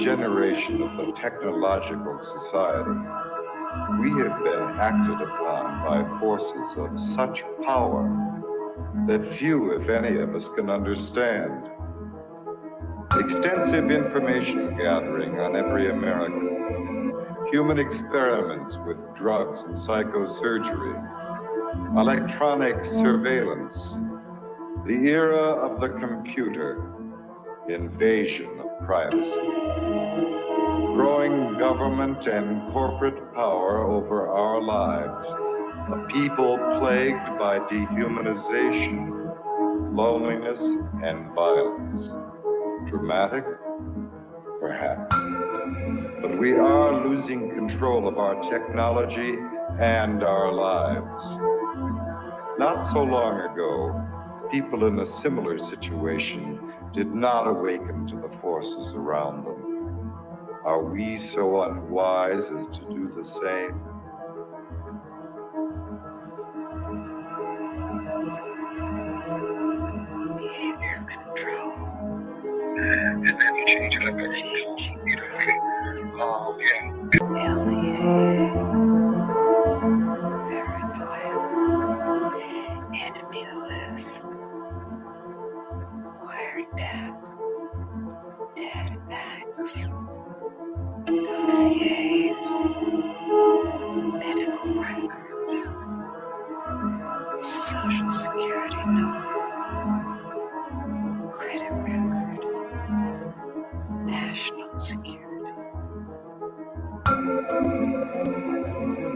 generation of the technological society, we have been acted upon by forces of such power that few, if any of us, can understand. Extensive information gathering on every American, human experiments with drugs and psychosurgery, electronic surveillance, the era of the computer, invasion of privacy, growing government and corporate power over our lives, a people plagued by dehumanization, loneliness, and violence. Dramatic? Perhaps. But we are losing control of our technology and our lives. Not so long ago, people in a similar situation did not awaken to the forces around them. Are we so unwise as to do the same? Behavior control. And then you change it up every enemy list. Wired death. Dead backs. Dossiers. Medical records. Social security number. Credit record. National security. With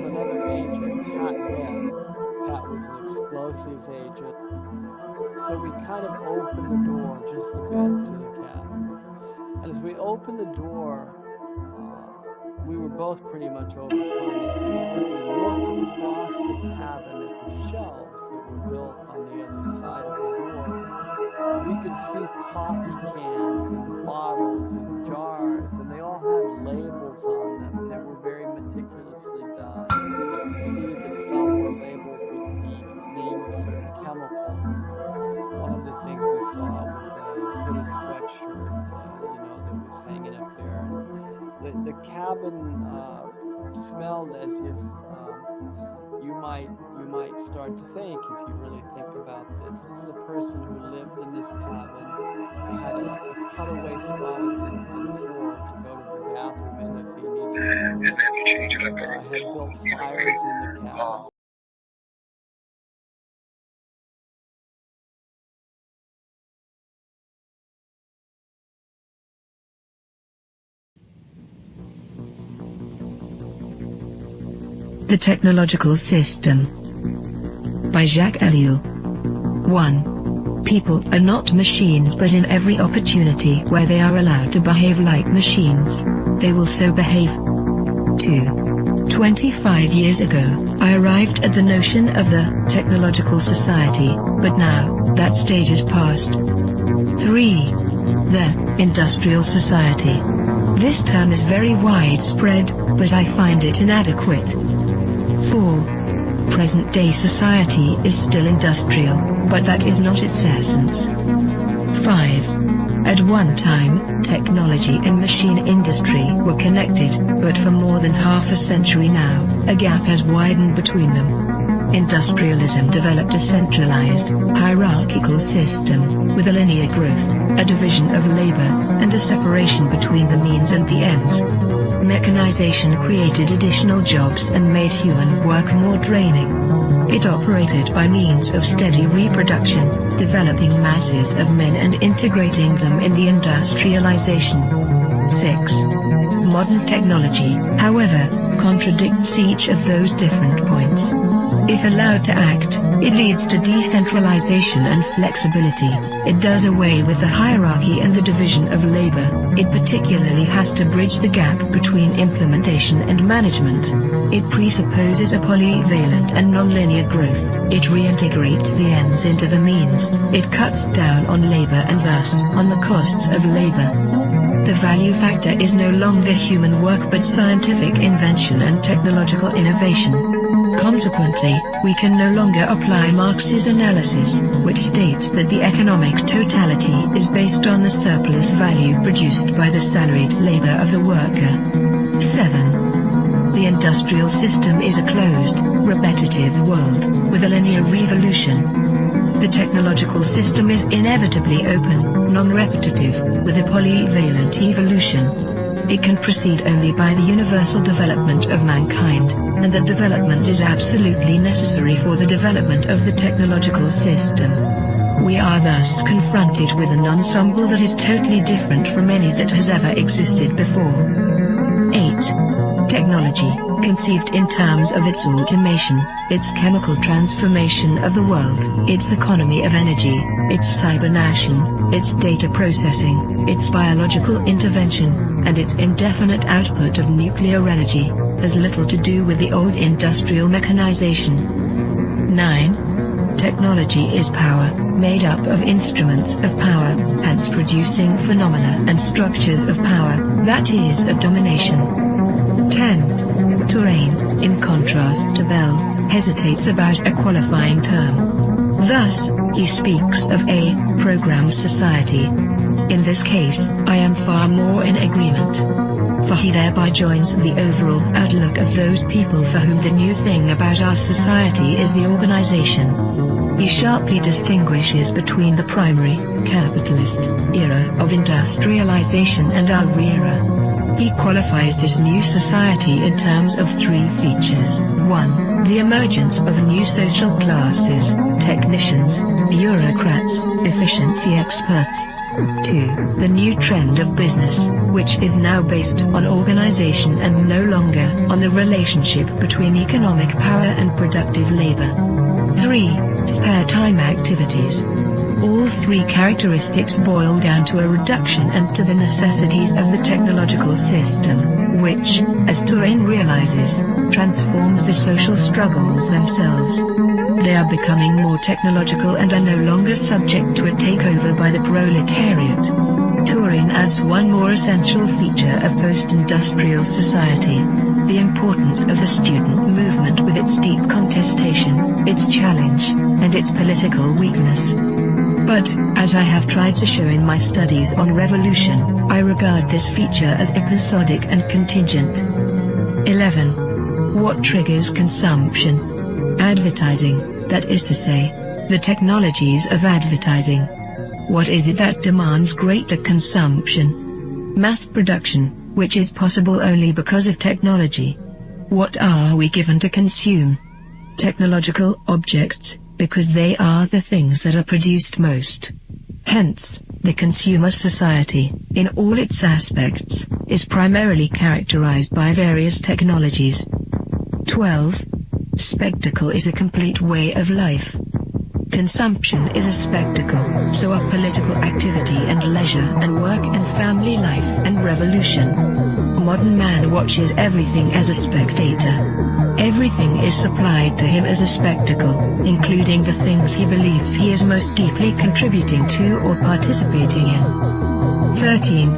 another agent, Pat Webb. Pat was an explosives agent. So we kind of opened the door just a bit to the cabin. And as we opened the door, we were both pretty much overcome as we looked across the cabin at the shelves that were built on the other side of the door. We could see coffee cans and bottles and jars, and they all had labels on them, and they were very meticulously done. You could see that some were labeled with the name of certain chemicals. One of the things we saw was a hooded sweatshirt, that was hanging up there. The cabin smelled as if you might start to think, if you really think about this. This is a person who lived in this cabin. They had a cutaway spot on the floor to go to the bathroom in if he needed to. Had built fires in the cabin. The Technological System by Jacques Ellul. 1. People are not machines, but in every opportunity where they are allowed to behave like machines, they will so behave. 2. 25 years ago, I arrived at the notion of the Technological Society, but now, that stage is past. 3. The Industrial Society. This term is very widespread, but I find it inadequate. 4. Present-day society is still industrial, but that is not its essence. 5. At one time, technology and machine industry were connected, but for more than half a century now, a gap has widened between them. Industrialism developed a centralized, hierarchical system, with a linear growth, a division of labor, and a separation between the means and the ends. Mechanization created additional jobs and made human work more draining. It operated by means of steady reproduction, developing masses of men and integrating them in the industrialization. 6. Modern technology, however, contradicts each of those different points. If allowed to act, it leads to decentralization and flexibility. It does away with the hierarchy and the division of labor. It particularly has to bridge the gap between implementation and management. It presupposes a polyvalent and nonlinear growth. It reintegrates the ends into the means. It cuts down on labor and thus on the costs of labor. The value factor is no longer human work but scientific invention and technological innovation. Consequently, we can no longer apply Marx's analysis, which states that the economic totality is based on the surplus value produced by the salaried labor of the worker. 7. The industrial system is a closed, repetitive world, with a linear revolution. The technological system is inevitably open, non-repetitive, with a polyvalent evolution. It can proceed only by the universal development of mankind, and that development is absolutely necessary for the development of the technological system. We are thus confronted with an ensemble that is totally different from any that has ever existed before. 8. Technology, conceived in terms of its automation, its chemical transformation of the world, its economy of energy, its cybernation, its data processing, its biological intervention, and its indefinite output of nuclear energy, has little to do with the old industrial mechanization. 9. Technology is power, made up of instruments of power, hence producing phenomena and structures of power, that is of domination. 10. Touraine, in contrast to Bell, hesitates about a qualifying term. Thus, he speaks of a programmed society. In this case, I am far more in agreement. For he thereby joins the overall outlook of those people for whom the new thing about our society is the organization. He sharply distinguishes between the primary, capitalist, era of industrialization and our era. He qualifies this new society in terms of 3 features. 1. The emergence of new social classes, technicians, bureaucrats, efficiency experts. 2. The new trend of business, which is now based on organization and no longer on the relationship between economic power and productive labor. 3. Spare time activities. All 3 characteristics boil down to a reduction and to the necessities of the technological system, which, as Touraine realizes, transforms the social struggles themselves. They are becoming more technological and are no longer subject to a takeover by the proletariat. Touraine adds one more essential feature of post-industrial society: the importance of the student movement with its deep contestation, its challenge, and its political weakness. But, as I have tried to show in my studies on revolution, I regard this feature as episodic and contingent. 11. What triggers consumption? Advertising, that is to say, the technologies of advertising. What is it that demands greater consumption? Mass production, which is possible only because of technology. What are we given to consume? Technological objects, because they are the things that are produced most. Hence, the consumer society, in all its aspects, is primarily characterized by various technologies. 12. Spectacle is a complete way of life. Consumption is a spectacle, so are political activity and leisure and work and family life and revolution. Modern man watches everything as a spectator. Everything is supplied to him as a spectacle, including the things he believes he is most deeply contributing to or participating in. 13.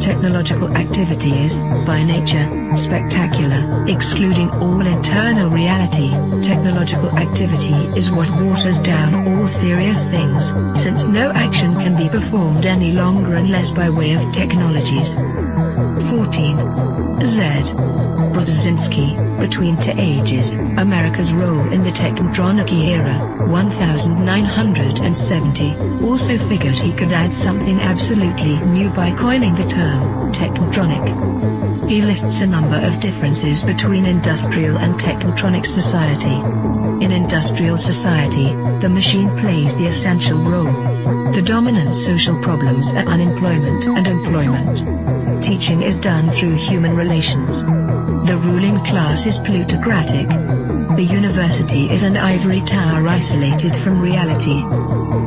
Technological activity is, by nature, spectacular, excluding all internal reality. Technological activity is what waters down all serious things, since no action can be performed any longer unless by way of technologies. 14. Z. Brzezinski, Between Two Ages, America's Role in the Technotronic Era, 1970, also figured he could add something absolutely new by coining the term, technotronic. He lists a number of differences between industrial and technotronic society. In industrial society, the machine plays the essential role. The dominant social problems are unemployment and employment. Teaching is done through human relations. The ruling class is plutocratic. The university is an ivory tower isolated from reality.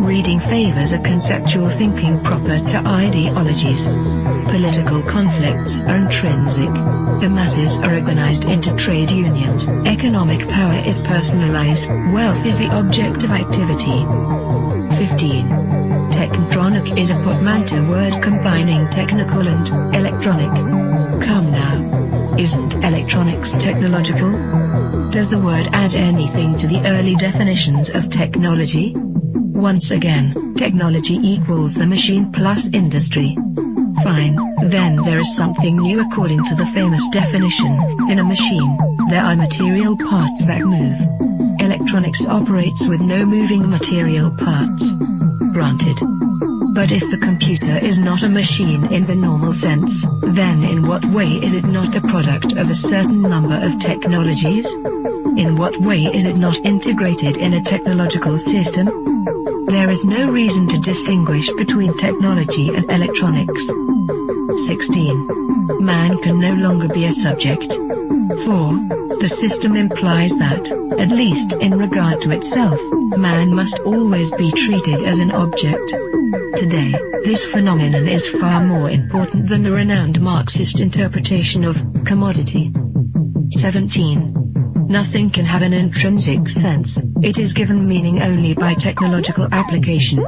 Reading favors a conceptual thinking proper to ideologies. Political conflicts are intrinsic. The masses are organized into trade unions. Economic power is personalized. Wealth is the object of activity. 15. Techtronic is a portmanteau word combining technical and electronic. Come now. Isn't electronics technological? Does the word add anything to the early definitions of technology? Once again, technology equals the machine plus industry. Fine, then there is something new according to the famous definition. In a machine, there are material parts that move. Electronics operates with no moving material parts. Granted. But if the computer is not a machine in the normal sense, then in what way is it not the product of a certain number of technologies? In what way is it not integrated in a technological system? There is no reason to distinguish between technology and electronics. 16. Man can no longer be a subject. 4. The system implies that, at least in regard to itself, man must always be treated as an object. Today, this phenomenon is far more important than the renowned Marxist interpretation of commodity. 17. Nothing can have an intrinsic sense, it is given meaning only by technological application.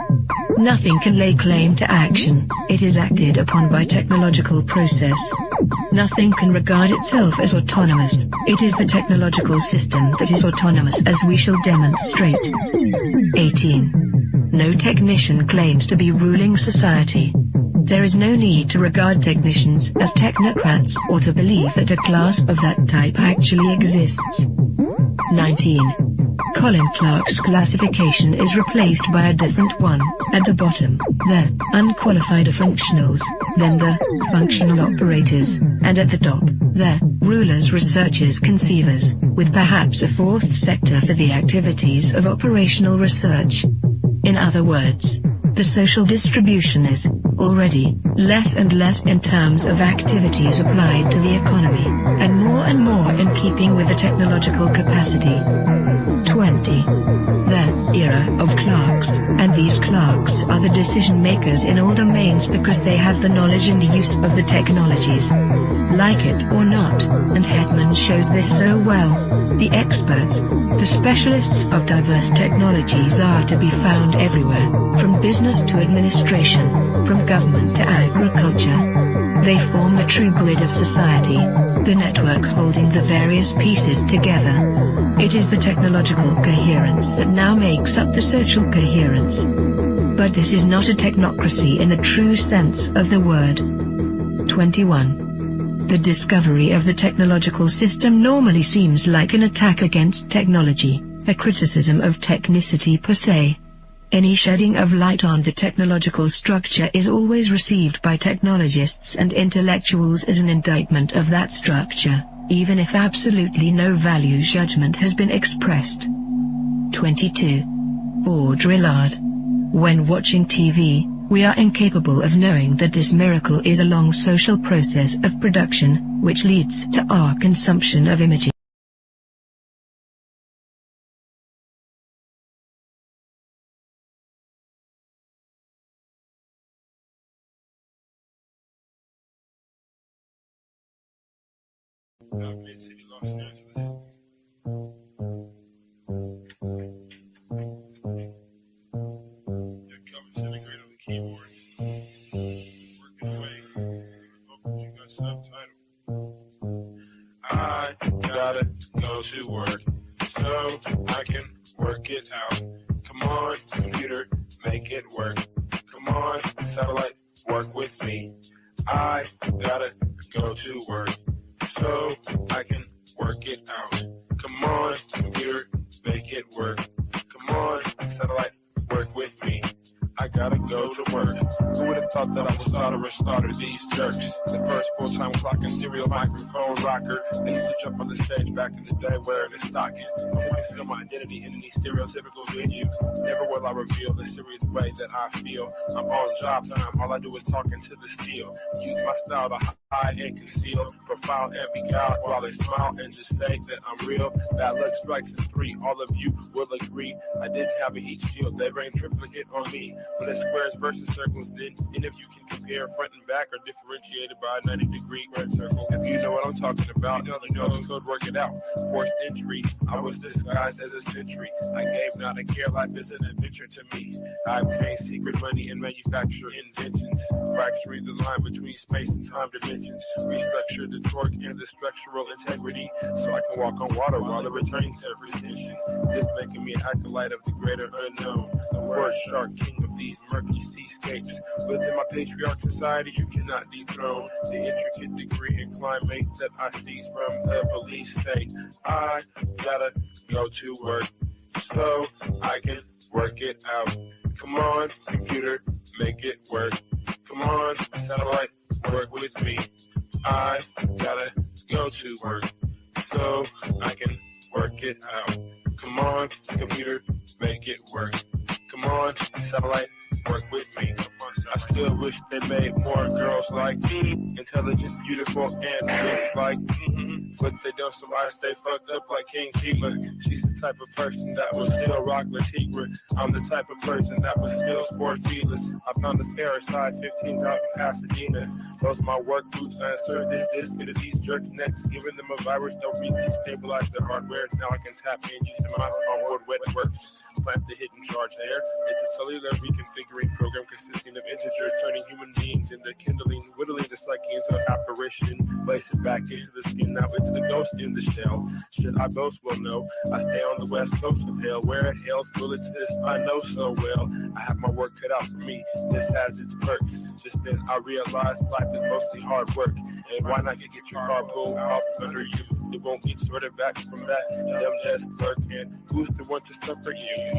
Nothing can lay claim to action, it is acted upon by technological process. Nothing can regard itself as autonomous, it is the technological system that is autonomous, as we shall demonstrate. 18. No technician claims to be ruling society. There is no need to regard technicians as technocrats or to believe that a class of that type actually exists. 19. Colin Clark's classification is replaced by a different one. At the bottom, the unqualified functionals, then the functional operators, and at the top, the rulers, researchers, conceivers, with perhaps a fourth sector for the activities of operational research. In other words, the social distribution is already less and less in terms of activities applied to the economy, and more in keeping with the technological capacity. 20. The era of clerks, and these clerks are the decision makers in all domains because they have the knowledge and use of the technologies. Like it or not, and Hetman shows this so well, the experts, the specialists of diverse technologies are to be found everywhere, from business to administration, from government to agriculture. They form the true grid of society, the network holding the various pieces together. It is the technological coherence that now makes up the social coherence. But this is not a technocracy in the true sense of the word. 21. The discovery of the technological system normally seems like an attack against technology, a criticism of technicity per se. Any shedding of light on the technological structure is always received by technologists and intellectuals as an indictment of that structure, even if absolutely no value judgment has been expressed. 22. Baudrillard. When watching TV, we are incapable of knowing that this miracle is a long social process of production, which leads to our consumption of images. Mid-City, Los Angeles. You're covered centigrade on the keyboard. Working away. Focus, you got subtitle. I gotta go to work so I can work it out. Come on, computer, make it work. Come on, satellite, work with me. I gotta go to work so I can work it out. Come on, computer, make it work. Come on, satellite, work with me. I gotta go to work. Who would have thought that I would slaughter these jerks? The first full-time clocking serial microphone rocker. I used to jump on the stage back in the day wearing a stocking. I want to conceal my identity in any stereotypical venue. Never will I reveal the serious way that I feel. I'm on job time, all I do is talking to the steel. Use my style to hide and conceal, profile and beguile while they smile and just say that I'm real. Bad luck strikes in 3, all of you will agree. I didn't have a heat shield, they rained triplicate on me. When it's squares versus circles, then any of you can compare front and back are differentiated by a 90-degree squared circle. If you know what I'm talking about, you know the code, work it out. Forced entry, I was disguised as a sentry. I gave not a care, life is an adventure to me. I obtained secret money and manufacture inventions, fracturing the line between space and time dimensions. Restructure the torque and the structural integrity, so I can walk on water while it retains surface tension. This making me an acolyte of the greater unknown, the word shark, king of these murky seascapes. Within my patriarch society, you cannot dethrone the intricate degree and climate that I seize from the police state. I gotta go to work so I can work it out. Come on, computer, make it work. Come on, satellite, work with me. I gotta go to work so I can work it out. Come on, computer, make it work. Come on, satellite, work with me. I still wish they made more girls like me, intelligent, beautiful, and looks like me. But they don't, so I stay fucked up like King Keeper. She's the type of person that will still rock Latigua. I'm the type of person that will still sport feelers. I found this pair of size 15s out in Pasadena. Those are my work boots. I insert this into these jerks' necks, giving them a virus. They'll destabilize their hardware. Now I can tap in just to my onboard wet works. Plant the hidden charge there. It's a cellular reconfiguring program consisting of integers, turning human beings into kindling, whittling the psyche into apparition, place it back into the skin. Now it's the ghost in the shell. Should I boast? Well, no. I stay on the west coast of hell, where hell's bullets this I know so well. I have my work cut out for me. This has its perks. Just then I realized life is mostly hard work. And why not get your car pulled off under you? It won't get sorted back from that. Them just lurking. Who's the one to suffer you?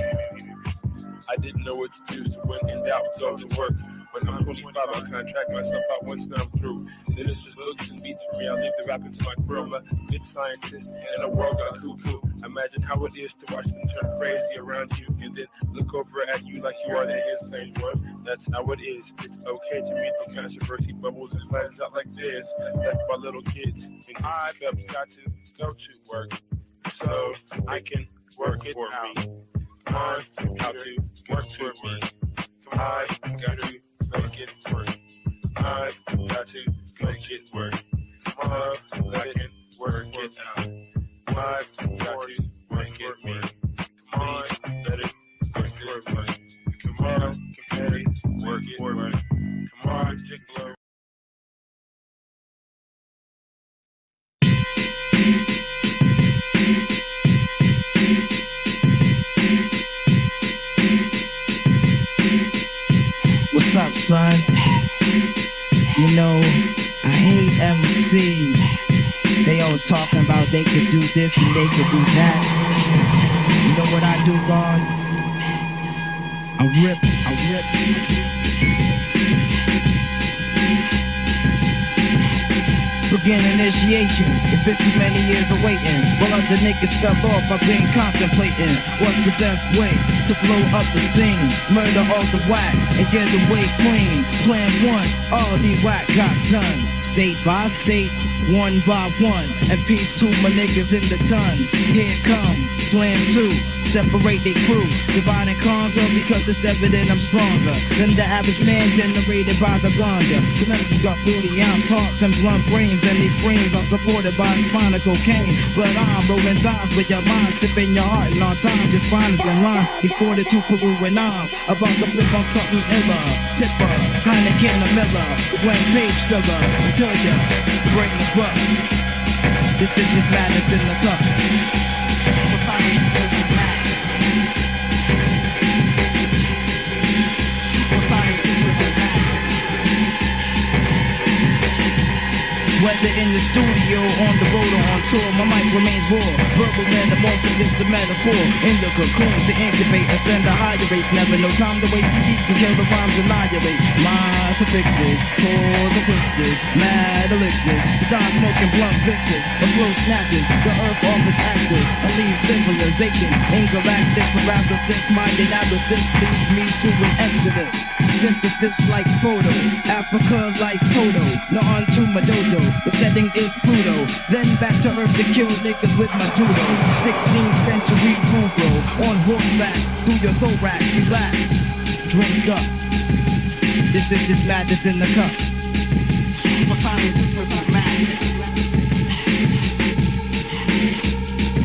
I didn't know what to do, so when in doubt, go to work. When I'm 25, I'll contract myself out once now I'm through. Then it's just books and beats for me. I leave the rapping to my crew. I'm a good scientist in a world gone cuckoo. Imagine how it is to watch them turn crazy around you and then look over at you like you are the insane one. That's how it is. It's okay to meet the controversy bubbles and flattens out like this. Left by little kids. And I've got to go to work so I can work it out. Come on, got to work for me. Come on, got to make it work. I've got to make it work. Come on, I can work it out. I've got to make it work. Come on, let it work this way. Come on, compare it, work it work. Come on, Jiggler. What's up, son? You know, I hate MCs. They always talking about they could do this and they could do that. You know what I do, God? I rip. Begin initiation, it's been too many years of waiting. While other niggas fell off, I've been contemplating what's the best way to blow up the scene. Murder all the whack and get away clean. Plan 1, all the whack got done. State by state, one by one. And peace to my niggas in the ton. Here it come, plan 2. Separate they crew, divide and conquer, because it's evident I'm stronger than the average man generated by the ganja. Some MCs got 40-ounce hearts and blunt brains, and they frames are supported by spinal cocaine. But I'm rolling dimes with your mind, sipping your heart, and on time just finest in lines. Exported to Peru and I'm about to flip on something iller. Tipper, Heineken or Miller, blank page filler, until ya bring the buck. This is just madness in the cup. Whether in the studio, on the rotor on tour, my mic remains raw. Verbal metamorphosis, a metaphor. In the cocoon to incubate, ascend a higher race. Never no time to wait, TV can kill the rhymes, annihilate. My suffixes, cause eclipses, mad elixirs. Don smoking blunt fixes, a flow snatches the earth off its axis and leaves civilization in galactic paralysis. My analysis leads me to an exodus. Synthesis like photo, Africa like Toto. Now on to my dojo, the setting is Pluto. Then back to earth to kill niggas with my judo. 16th century Google, on horseback, through your thorax, relax, drink up. This is just madness in the cup. Super scientific madness.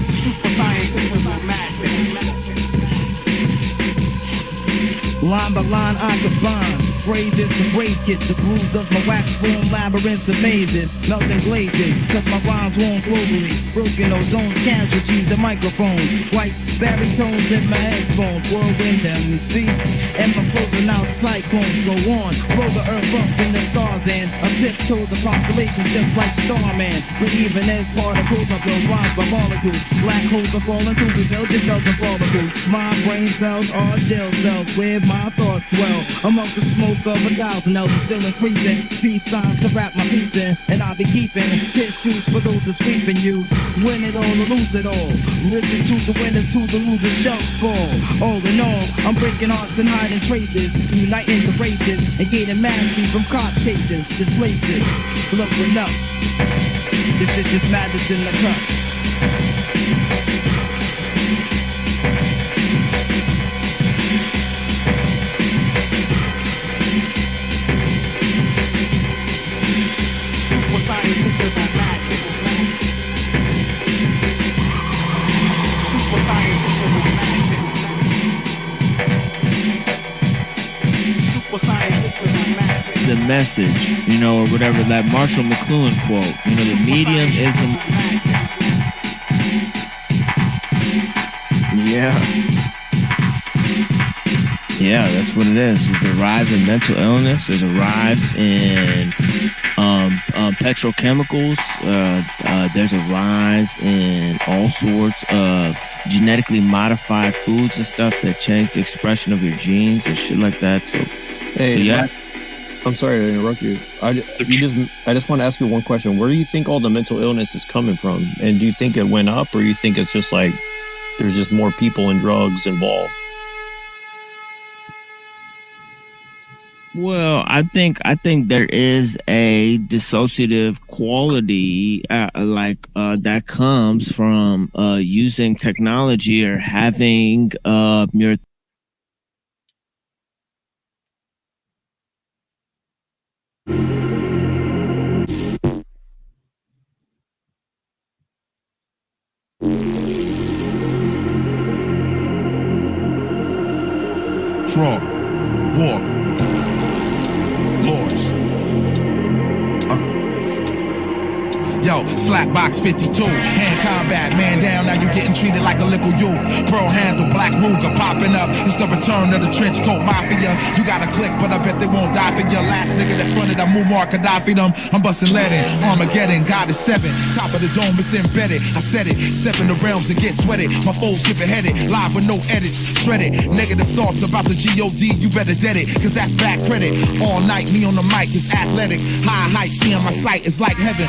Super scientific madness. Line by line I combine phrases to phrase kit. The grooves of my wax form labyrinths of mazes, melting glazes, cause my rhymes warm globally. Broken ozone casualties of microphones, whites, baritones in my headphones, whirlwind MC. And my flows are now cyclones, go on, blow the earth up in the stars, and I tiptoe the constellations just like Starman. But even as particles, I build rhymes by molecules. Black holes are falling through the just cells and particles. My brain cells are gel cells where my thoughts dwell. Amongst the smoke of 1,000 elves, still increasing. Peace signs to wrap my peace in, and I'll be keeping tissues for those that's weeping you. Win it all or lose it all. Riches to the winners, to the losers, shells fall. All in all, I'm breaking hearts and hiding traces, uniting the races and gaining mastery from cop chases. This places, look enough. This is just madness in the cup. The message, you know, or whatever, that Marshall McLuhan quote, you know, the medium is the... Yeah, that's what it is. There's a rise in mental illness. There's a rise in petrochemicals. There's a rise in all sorts of genetically modified foods and stuff that change the expression of your genes and shit like that. So yeah. I'm sorry to interrupt you. I just want to ask you one question. Where do you think all the mental illness is coming from? And do you think it went up, or you think it's just like there's just more people and drugs involved? Well, I think there is a dissociative quality that comes from using technology or having your Draw, war, lords. Yo, Slapbox 52, hand combat, man down, now you getting treated like a little youth. Pearl handle, black Ruger popping up, it's the return of the trench coat mafia. You got a click, but I bet they won't die for your last nigga that fronted, I Muammar Gaddafi them. I'm busting lead in, Armageddon, God is 7, top of the dome is embedded. I said it, step in the realms and get sweated. My foes get beheaded, live with no edits, shredded. Negative thoughts about the G.O.D., you better dead it, cause that's bad credit. All night, me on the mic is athletic, high height, seeing my sight is like heaven.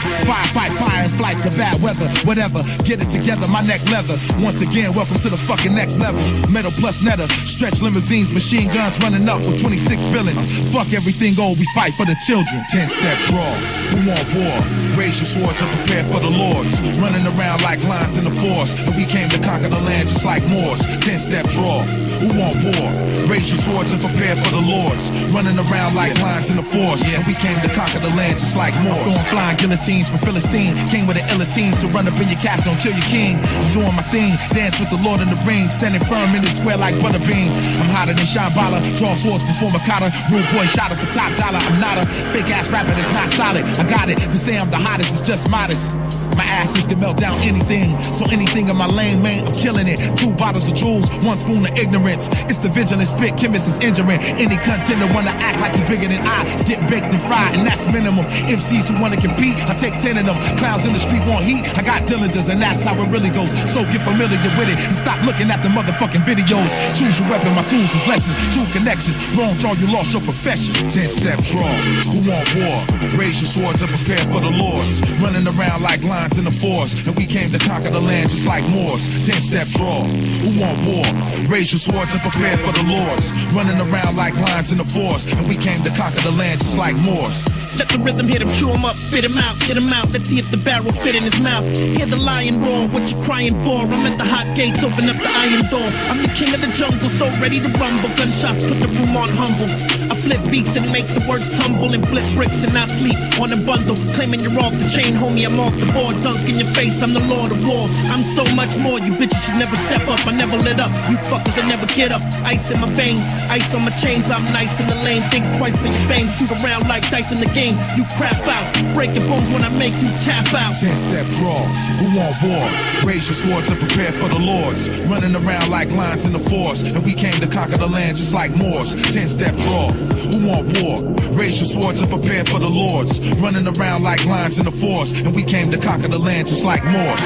Fire and flights of bad weather, whatever, get it together, my neck leather. Once again, welcome to the fucking next level. Metal plus netter, stretch limousines, machine guns running up with 26 villains. Fuck everything old, we fight for the children. 10 steps raw, who want war? Raise your swords and prepare for the lords. Running around like lions in the forest, but we came to conquer the land just like Moors. 10 steps raw, who want war? Raise your swords and prepare for the lords. Running around like lions in the forest, yeah, we came to conquer the land just like Moors. I'm throwing flying guillotines from Philistine. Came with an illa team to run up in your castle and kill your king. I'm doing my thing, dance with the Lord in the ring, standing firm in the square like Butterbean. I'm hotter than Shambhala, draw swords before Makata. Rude boy shot her for top dollar. I'm not a fake ass rapper that's not solid. I got it, to say I'm the hottest is just modest. My asses can melt down anything. So anything in my lane, man, I'm killing it. 2 bottles of jewels, 1 spoon of ignorance. It's the vigilant spit, chemist is injuring. Any contender wanna act like he's bigger than I. It's getting baked and fried, and that's minimum. MCs who wanna compete, I take 10 of them. Clowns in the street want heat, I got diligence, and that's how it really goes. So get familiar with it, and stop looking at the motherfucking videos. Choose your weapon, my tools is lessons. 2 connections, wrong draw, you lost your profession. 10-step draw, who want war? Raise your swords and prepare for the lords. Running around like lions in the forest, and we came to conquer the land just like Moors. 10-step draw, who want war? Raise your swords and prepare for the lords. Running around like lions in the forest, and we came to conquer the land just like Moors. Let the rhythm hit him, chew him up, spit him out, get him out. Let's see if the barrel fit in his mouth. Hear the lion roar, what you crying for? I'm at the hot gates, open up the iron door. I'm the king of the jungle, so ready to rumble. Gunshots put the room on humble. I flip beats and make the words tumble, and flip bricks and I sleep on a bundle. Claiming you're off the chain, homie, I'm off the board. Dunk in your face, I'm the lord of war. I'm so much more, you bitches should never step up. I never lit up, you fuckers will never get up. Ice in my veins, ice on my chains. I'm nice in the lane, think twice for your fame. Shoot around like dice in the game. You crap out, breaking bones when I make you tap out. 10-step draw, who want war? Raise your swords and prepare for the lords. Running around like lions in the forest, and we came to conquer the land just like Moors. 10-step draw, who want war? Raise your swords and prepare for the lords. Running around like lions in the forest, and we came to conquer the land just like Moors.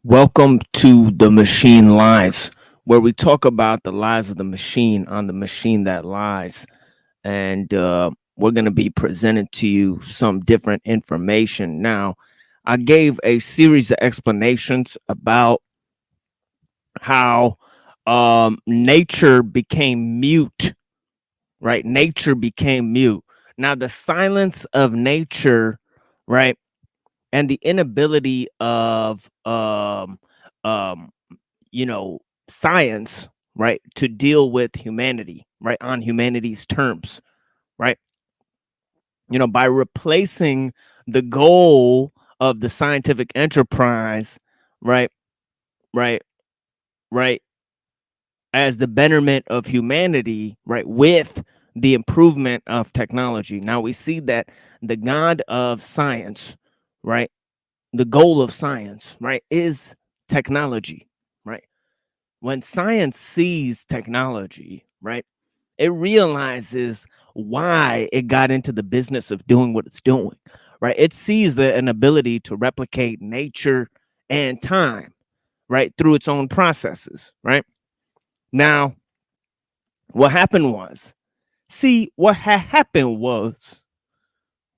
Welcome to The Machine Lies, where we talk about the lies of the machine on The Machine That Lies. And we're going to be presenting to you some different information. Now, I gave a series of explanations about how nature became mute, right? Nature became mute. Now, the silence of nature, right? And the inability of science, right, to deal with humanity, right, on humanity's terms, right, by replacing the goal of the scientific enterprise, right, as the betterment of humanity, right, with the improvement of technology. Now we see that the God of science, right, the goal of science, right, is technology, right? When science sees technology, right, it realizes why it got into the business of doing what it's doing, right? It sees an ability to replicate nature and time, right, through its own processes, right? Now, what happened was,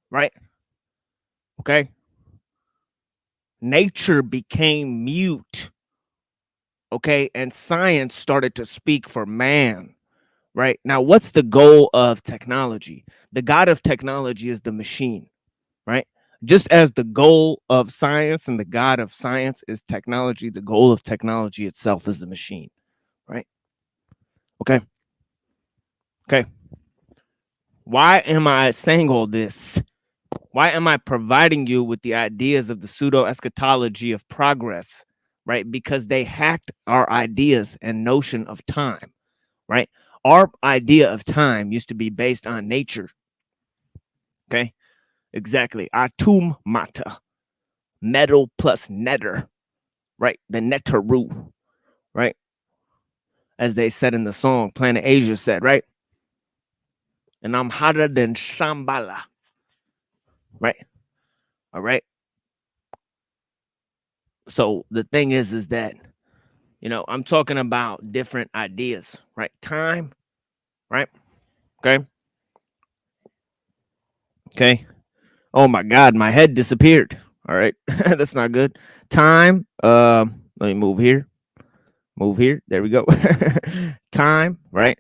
right, okay, nature became mute, okay, and science started to speak for man, right? Now, what's the goal of technology? The God of technology is the machine, right? Just as the goal of science and the God of science is technology, the goal of technology itself is the machine, right? Okay. Why am I saying all this? Why am I providing you with the ideas of the pseudo-eschatology of progress, right? Because they hacked our ideas and notion of time, right? Our idea of time used to be based on nature, okay? Exactly. Atum mata, metal plus netter, right? The netteru, right? As they said in the song, Planet Asia said, right? And I'm hotter than Shambhala, right? All right. So the thing is that, I'm talking about different ideas, right? Time, right? Okay. Oh my God, my head disappeared. All right. That's not good. Time. Let me move here. There we go. Time, right?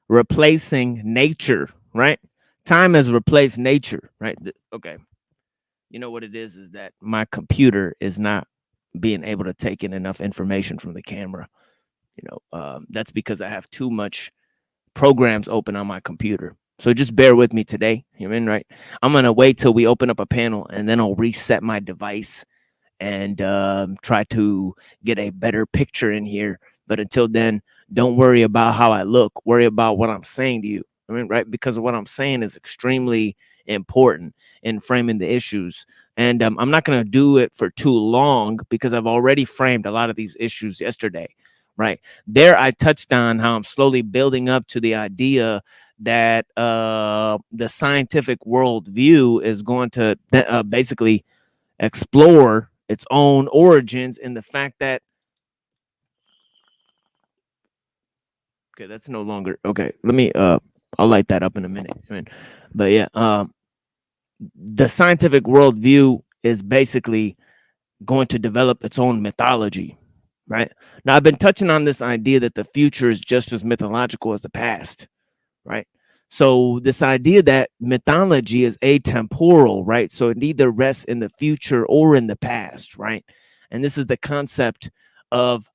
Replacing nature, right? Time has replaced nature, right? Okay. You know what it is that my computer is not being able to take in enough information from the camera. That's because I have too much programs open on my computer. So just bear with me today. You mean, right? I'm gonna wait till we open up a panel, and then I'll reset my device and try to get a better picture in here. But until then, don't worry about how I look. Worry about what I'm saying to you. I mean, right? Because what I'm saying is extremely important in framing the issues. And I'm not going to do it for too long because I've already framed a lot of these issues yesterday. Right there, I touched on how I'm slowly building up to the idea that the scientific worldview is going to basically explore its own origins in the fact that okay, that's no longer okay. Let me I'll light that up in a minute. I mean, but yeah, the scientific worldview is basically going to develop its own mythology, right? Now I've been touching on this idea that the future is just as mythological as the past, right? So this idea that mythology is atemporal, right? So it either rests in the future or in the past, right? And this is the concept of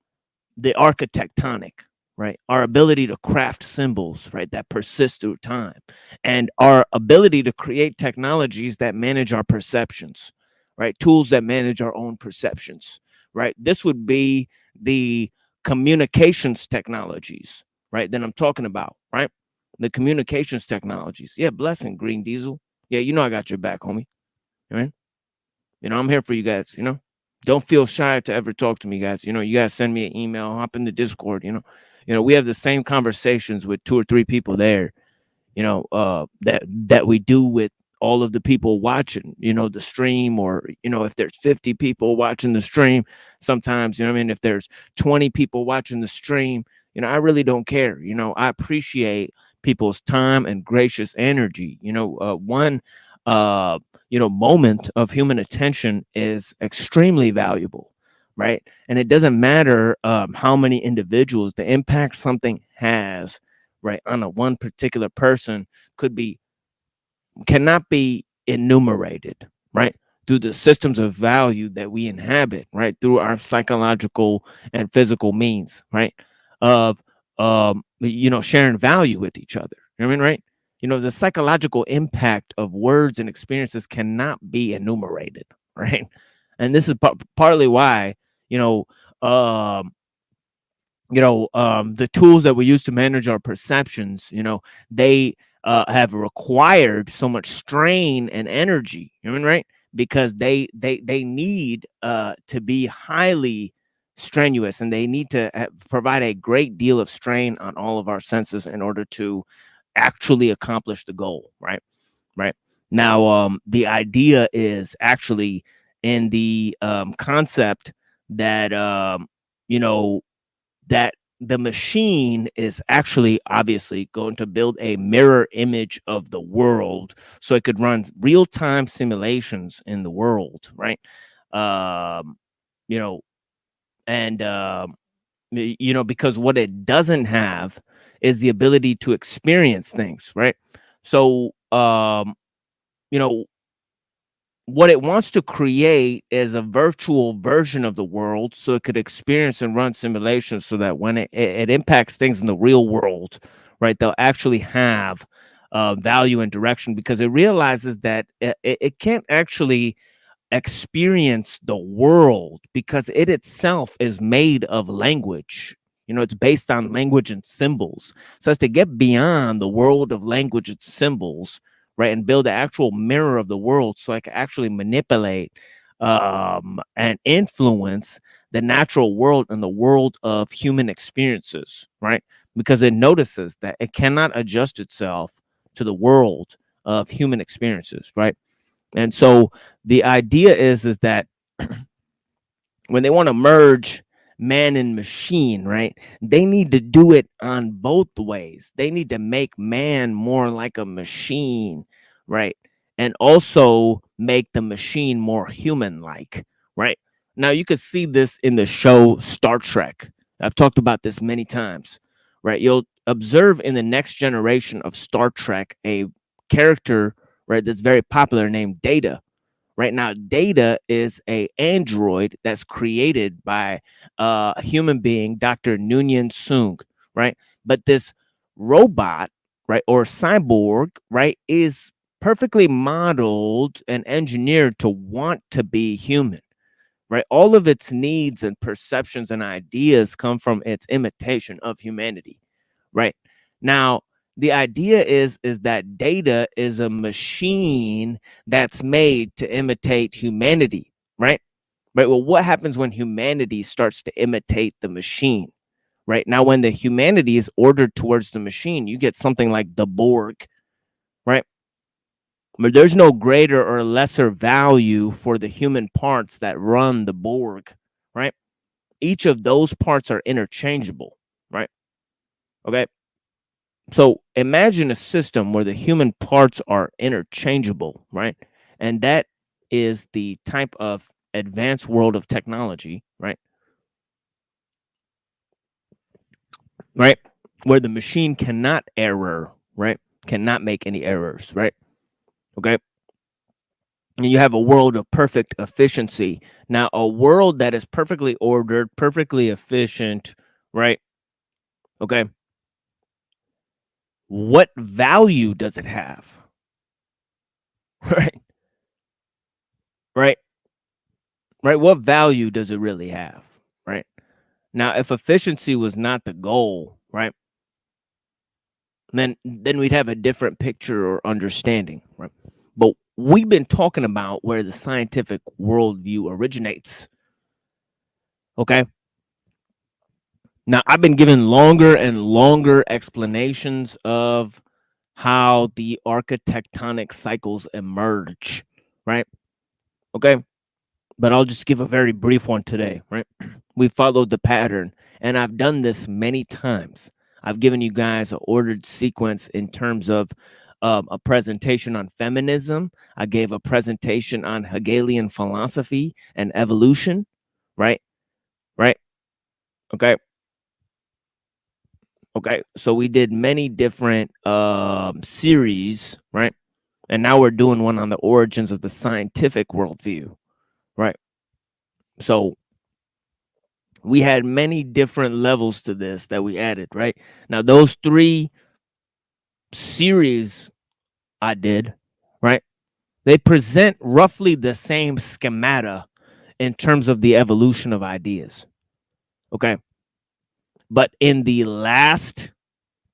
the architectonic, right? Our ability to craft symbols, right, that persist through time, and our ability to create technologies that manage our perceptions, right? Tools that manage our own perceptions, right? This would be the communications technologies, right? That I'm talking about, right? The communications technologies. Yeah, blessing, Green Diesel. Yeah, you know I got your back, homie. Right? You know, I'm here for you guys, you know. Don't feel shy to ever talk to me, guys. You know, you guys send me an email, hop in the Discord, you know. You know, we have the same conversations with 2 or 3 people there, you know, that we do with all of the people watching, you know, the stream, or, you know, if there's 50 people watching the stream, sometimes, you know what I mean, if there's 20 people watching the stream, you know, I really don't care. You know, I appreciate people's time and gracious energy. You know, one you know, moment of human attention is extremely valuable, right? And it doesn't matter how many individuals, the impact something has, right, on a one particular person cannot be enumerated, right, through the systems of value that we inhabit, right, through our psychological and physical means, right, of you know, sharing value with each other. You know what I mean, right? You know, the psychological impact of words and experiences cannot be enumerated, right? And this is partly why, you know, the tools that we use to manage our perceptions, you know, they have required so much strain and energy. You know what I mean, right? Because they need to be highly strenuous, and they need to provide a great deal of strain on all of our senses in order to actually accomplish the goal, right? Right. Now, the idea is actually in the concept that you know, that the machine is actually obviously going to build a mirror image of the world, so it could run real-time simulations in the world, right? You know, and you know, because what it doesn't have is the ability to experience things, right? So you know, what it wants to create is a virtual version of the world, so it could experience and run simulations, so that when it impacts things in the real world, right, they'll actually have value and direction, because it realizes that it can't actually experience the world because it itself is made of language. You know, it's based on language and symbols. So as to get beyond the world of language and symbols, right, and build the actual mirror of the world, so I can actually manipulate and influence the natural world and the world of human experiences, right? Because it notices that it cannot adjust itself to the world of human experiences, right? And so the idea is that when they want to merge man and machine, right, they need to do it on both ways. They need to make man more like a machine, right, and also make the machine more human like, right? Now you can see this in the show Star Trek. I've talked about this many times, right? You'll observe in the next generation of Star Trek a character, right, that's very popular, named Data. Right now, Data is a android that's created by a human being, Dr. Noonien Soong, right? But this robot, right, or cyborg, right, is perfectly modeled and engineered to want to be human, right? All of its needs and perceptions and ideas come from its imitation of humanity, right? Now, the idea is that data is a machine that's made to imitate humanity, right? Right. Well, what happens when humanity starts to imitate the machine? Right now, when the humanity is ordered towards the machine, you get something like the Borg, right? But there's no greater or lesser value for the human parts that run the Borg, right? Each of those parts are interchangeable, right? Okay. So imagine a system where the human parts are interchangeable, right? And that is the type of advanced world of technology, right? Right? Where the machine cannot error, right? Cannot make any errors, right? Okay. And you have a world of perfect efficiency. Now, a world that is perfectly ordered, perfectly efficient, right? Okay. What value does it have? Right. Right. Right. What value does it really have? Right. Now, if efficiency was not the goal, right, then we'd have a different picture or understanding, right? But we've been talking about where the scientific worldview originates. Okay. Now, I've been given longer and longer explanations of how the architectonic cycles emerge, right? Okay. But I'll just give a very brief one today, right? We followed the pattern, and I've done this many times. I've given you guys an ordered sequence in terms of a presentation on feminism. I gave a presentation on Hegelian philosophy and evolution, right? Right? Okay. Okay. So we did many different series, right? And now we're doing one on the origins of the scientific worldview, right? So we had many different levels to this that we added, right? Now, those 3 series I did, right? They present roughly the same schemata in terms of the evolution of ideas. Okay. But in the last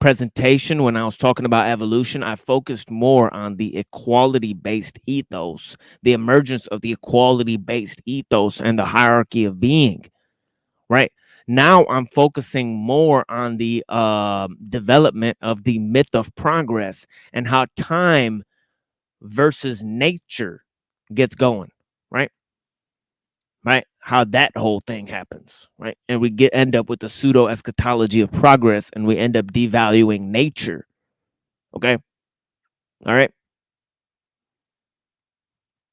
presentation, when I was talking about evolution, I focused more on the equality-based ethos, the emergence of the equality-based ethos and the hierarchy of being, right? Now I'm focusing more on the development of the myth of progress and how time versus nature gets going, right? Right? How that whole thing happens, right? And we end up with the pseudo eschatology of progress, and we end up devaluing nature. Okay. All right.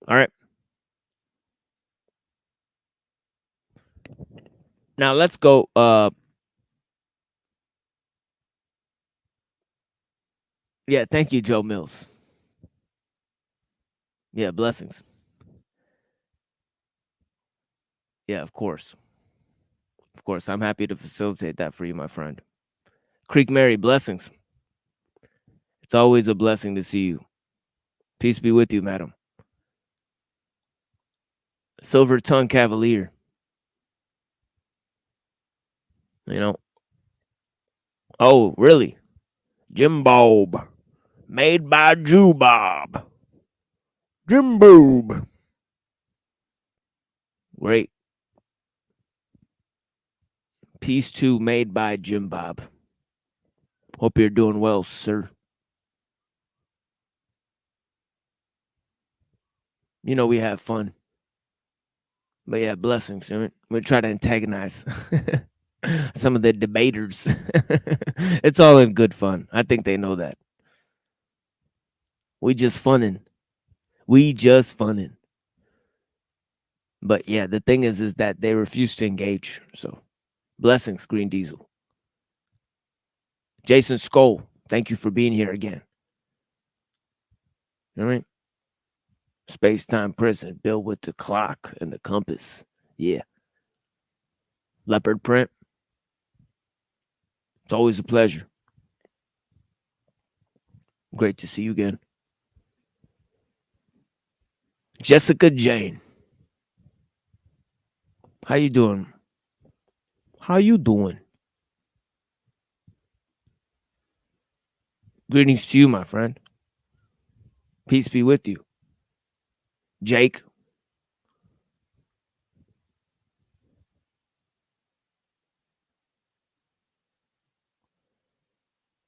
All right. Now let's go. Yeah, thank you, Joe Mills. Yeah, blessings. Yeah, of course. Of course. I'm happy to facilitate that for you, my friend. Creek Mary, blessings. It's always a blessing to see you. Peace be with you, madam. Silver Tongue Cavalier. You know. Oh, really? Jim Bob. Made by Jew Bob. Jim Boob. Great. Piece 2 made by Jim Bob. Hope you're doing well, sir. You know, we have fun. But yeah, blessings. We try to antagonize some of the debaters. It's all in good fun. I think they know that. We just funning. But yeah, the thing is that they refuse to engage. So blessings, Green Diesel. Jason Skoll, thank you for being here again. All right. Space-time prison built with the clock and the compass. Yeah. Leopard print. It's always a pleasure. Great to see you again. Jessica Jane. How you doing? How you doing? Greetings to you, my friend. Peace be with you. Jake.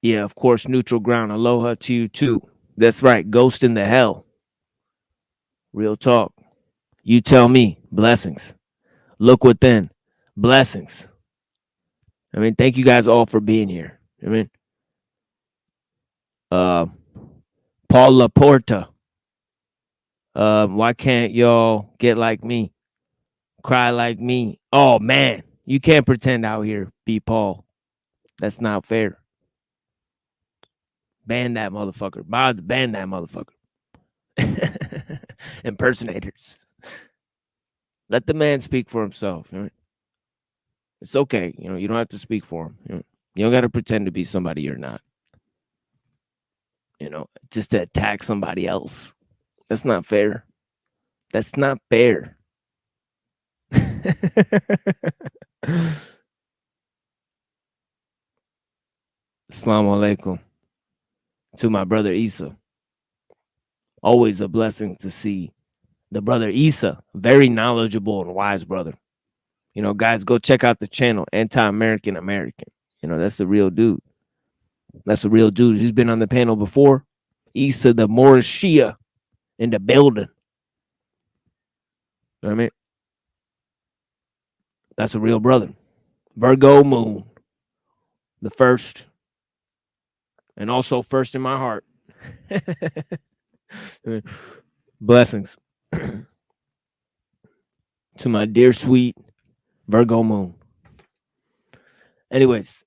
Yeah, of course, neutral ground. Aloha to you too. That's right. Ghost in the hell. Real talk. You tell me. Blessings. Look within. Blessings. I mean, thank you guys all for being here. I mean, Paul Laporta. Why can't y'all get like me? Cry like me? Oh man, you can't pretend out here, B. Paul. That's not fair. Ban that motherfucker. Ban that motherfucker. Impersonators. Let the man speak for himself. Right? It's okay. You don't have to speak for him. You don't got to pretend to be somebody you're not. Just to attack somebody else. That's not fair. That's not fair. Assalamu alaikum to my brother Isa. Always a blessing to see the brother Isa. Very knowledgeable and wise brother. Guys, go check out the channel, Anti-American American. That's the real dude. That's a real dude. He's been on the panel before. Isa, the Moorish Shia in the building. You know what I mean? That's a real brother. Virgo moon. The first. And also first in my heart. Blessings. To my dear sweet Virgo moon. Anyways.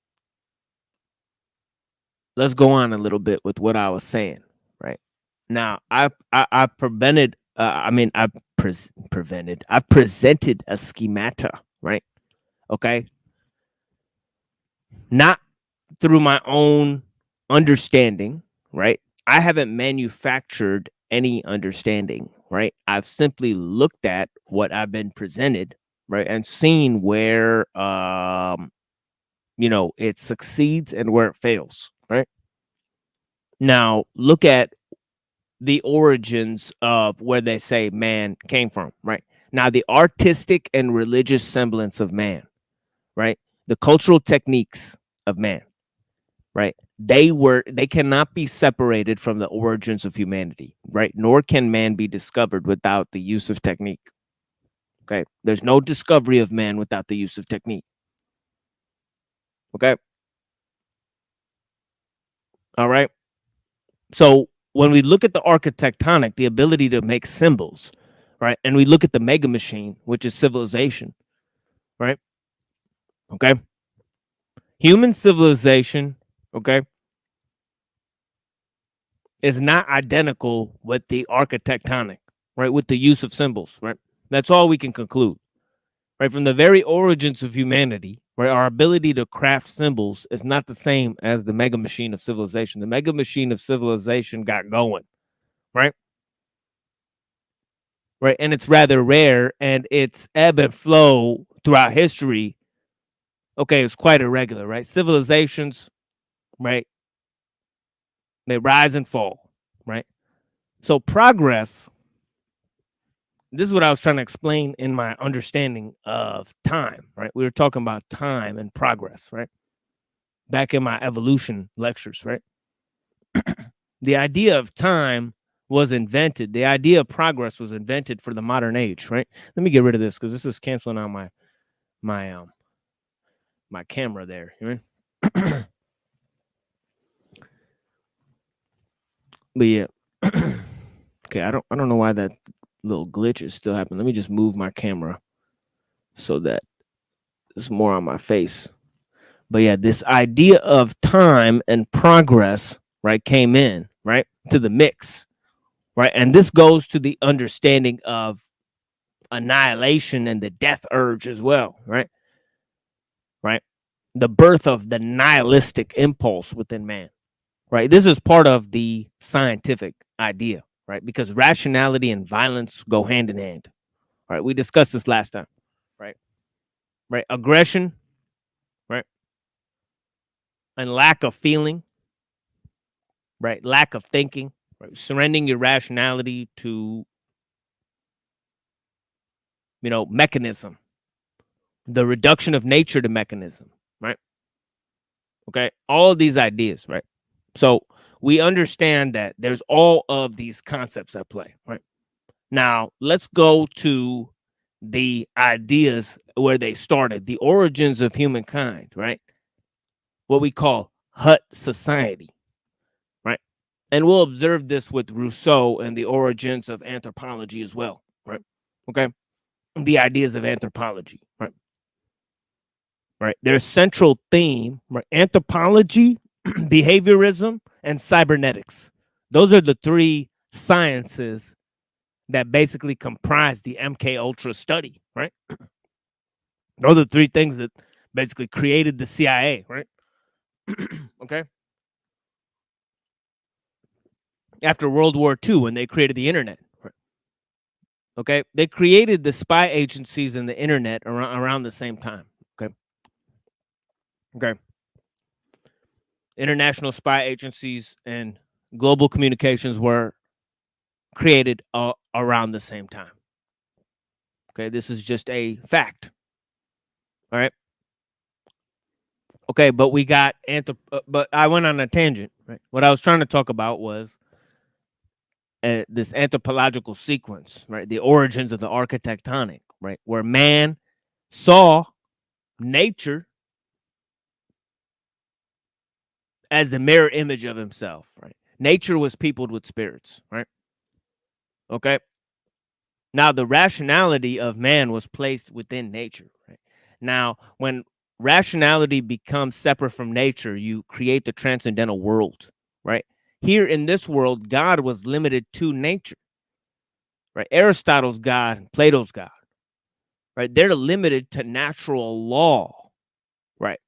Let's go on a little bit with what I was saying, right? Now, I presented a schemata, right? Okay. Not through my own understanding, right? I haven't manufactured any understanding, right? I've simply looked at what I've been presented, right? And seen where, it succeeds and where it fails, right? Now, look at the origins of where they say man came from, right? Now, the artistic and religious semblance of man, right? The cultural techniques of man, right? They cannot be separated from the origins of humanity, right? Nor can man be discovered without the use of technique. Okay. There's no discovery of man without the use of technique. Okay. All right. So when we look at the architectonic, the ability to make symbols, right? And we look at the mega machine, which is civilization, right? Okay. Human civilization, okay, is not identical with the architectonic, right? With the use of symbols, right? That's all we can conclude, right? From the very origins of humanity, right? Our ability to craft symbols is not the same as the mega machine of civilization. The mega machine of civilization got going, right? Right. And it's rather rare, and its ebb and flow throughout history, okay, it's quite irregular, right? Civilizations, right? They rise and fall, right? So progress, this is what I was trying to explain in my understanding of time, right? We were talking about time and progress, right? Back in my evolution lectures, right? The idea of time was invented. The idea of progress was invented for the modern age, right? Let me get rid of this because this is canceling out my camera there. You know? But yeah. Okay, I don't know why that little glitch is still happening. Let me just move my camera so that it's more on my face. But yeah, this idea of time and progress, right, came in, right, to the mix, right? And this goes to the understanding of annihilation and the death urge as well, right? Right? The birth of the nihilistic impulse within man, right? This is part of the scientific idea, right? Because rationality and violence go hand in hand, right? We discussed this last time, right? Right? Aggression, right? And lack of feeling, right? Lack of thinking, right? Surrendering your rationality to, mechanism, the reduction of nature to mechanism, right? Okay. All of these ideas, right? So we understand that there's all of these concepts at play, right? Now, let's go to the ideas where they started, the origins of humankind, right? What we call hut society, right? And we'll observe this with Rousseau and the origins of anthropology as well, right? Okay. The ideas of anthropology, right? Right. Their central theme, right? Anthropology, behaviorism, and cybernetics. Those are the three sciences that basically comprise the MK Ultra study, right? Those are the three things that basically created the CIA, right? Okay. After World War II, when they created the internet, right? Okay, they created the spy agencies and the internet around the same time. Okay. International spy agencies and global communications were created around the same time. Okay, this is just a fact. All right. Okay, but we got but I went on a tangent. Right. What I was trying to talk about was this anthropological sequence, right? The origins of the architectonic, right? Where man saw nature as the mirror image of himself, right? Nature was peopled with spirits, right? Okay. Now, the rationality of man was placed within nature, right? Now, when rationality becomes separate from nature, you create the transcendental world, right? Here in this world, God was limited to nature, right? Aristotle's God and Plato's God, right? They're limited to natural law, right?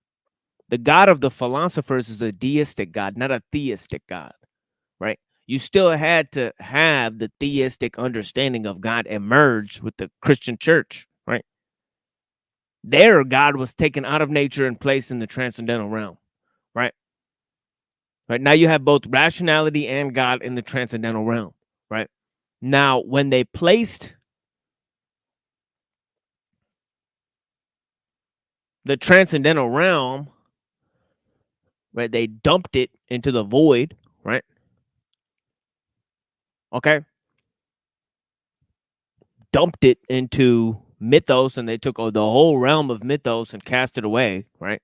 The God of the philosophers is a deistic God, not a theistic God, right? You still had to have the theistic understanding of God emerge with the Christian church, right? There, God was taken out of nature and placed in the transcendental realm, right? Right now, you have both rationality and God in the transcendental realm, right? Now, when they placed the transcendental realm, right, they dumped it into the void, right? Okay, dumped it into mythos, and they took the whole realm of mythos and cast it away, right?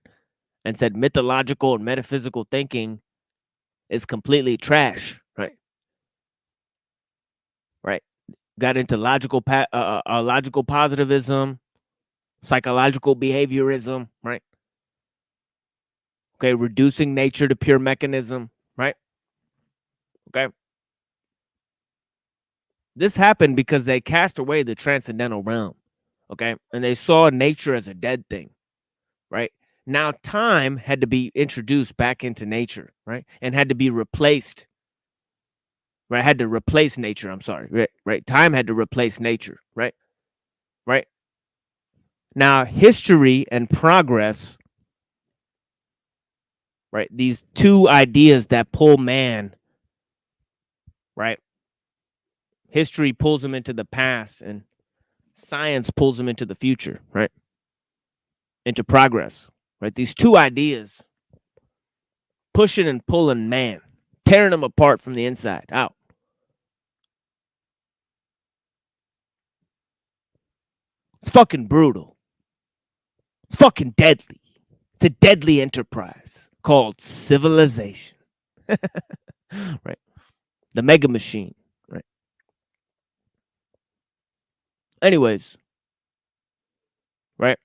And said mythological and metaphysical thinking is completely trash, right? Right. Got into logical positivism, psychological behaviorism, right? Okay, reducing nature to pure mechanism, right? Okay. This happened because they cast away the transcendental realm, okay? And they saw nature as a dead thing, right? Now time had to be introduced back into nature, right? And had to be replaced, right? Had to replace nature, I'm sorry, right? Time had to replace nature, right? Right? Now, history and progress, right? These two ideas that pull man, right? History pulls him into the past and science pulls him into the future, right? Into progress, right? These two ideas pushing and pulling man, tearing him apart from the inside out. It's fucking brutal. It's fucking deadly. It's a deadly enterprise called civilization. Right? The mega machine, right? Anyways, right?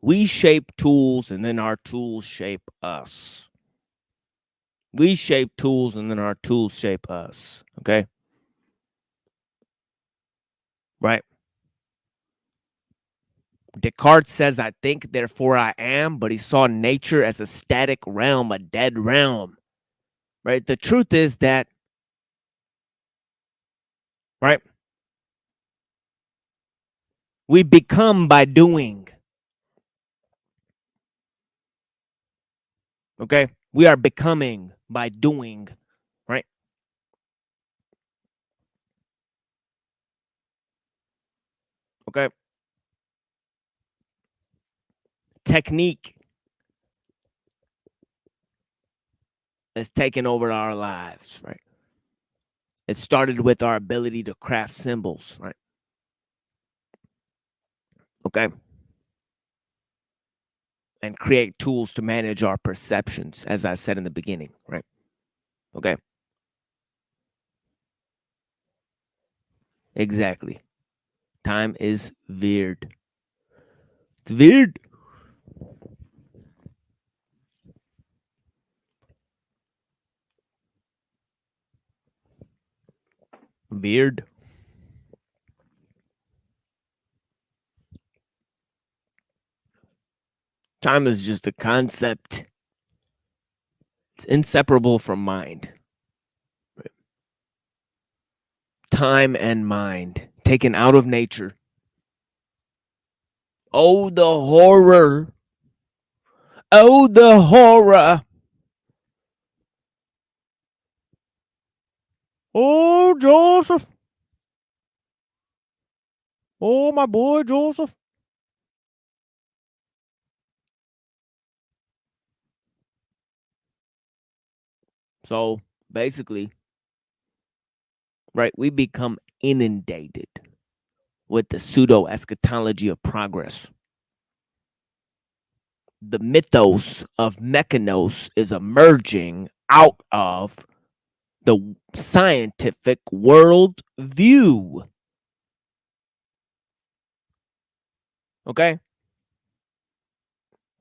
We shape tools and then our tools shape us. We shape tools and then our tools shape us. Okay? Right? Descartes says, I think, therefore I am, but he saw nature as a static realm, a dead realm, right? The truth is that, right, we become by doing, okay? We are becoming by doing, right? Okay? Technique has taken over our lives, right? It started with our ability to craft symbols, right? Okay? And create tools to manage our perceptions, as I said in the beginning, right? Okay? Exactly. Time is weird. It's weird. Weird. Time is just a concept. It's inseparable from mind. Time and mind taken out of nature. Oh, the horror. Oh, the horror. Oh, Joseph. Oh, my boy, Joseph. So basically, right, we become inundated with the pseudo eschatology of progress. The mythos of mechanos is emerging out of the scientific world view. Okay?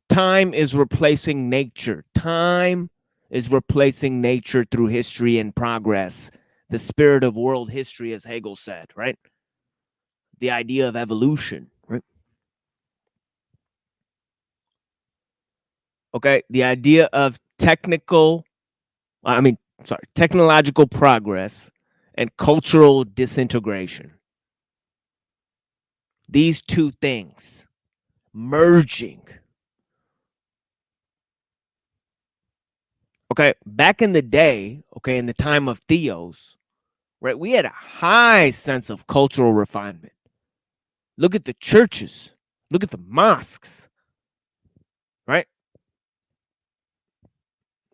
Time is replacing nature. Time is replacing nature through history and progress. The spirit of world history, as Hegel said, right? The idea of evolution, right? Okay, the idea of technological progress and cultural disintegration. These two things merging. Okay, back in the day, okay, in the time of Theos, right, we had a high sense of cultural refinement. Look at the churches, look at the mosques, right?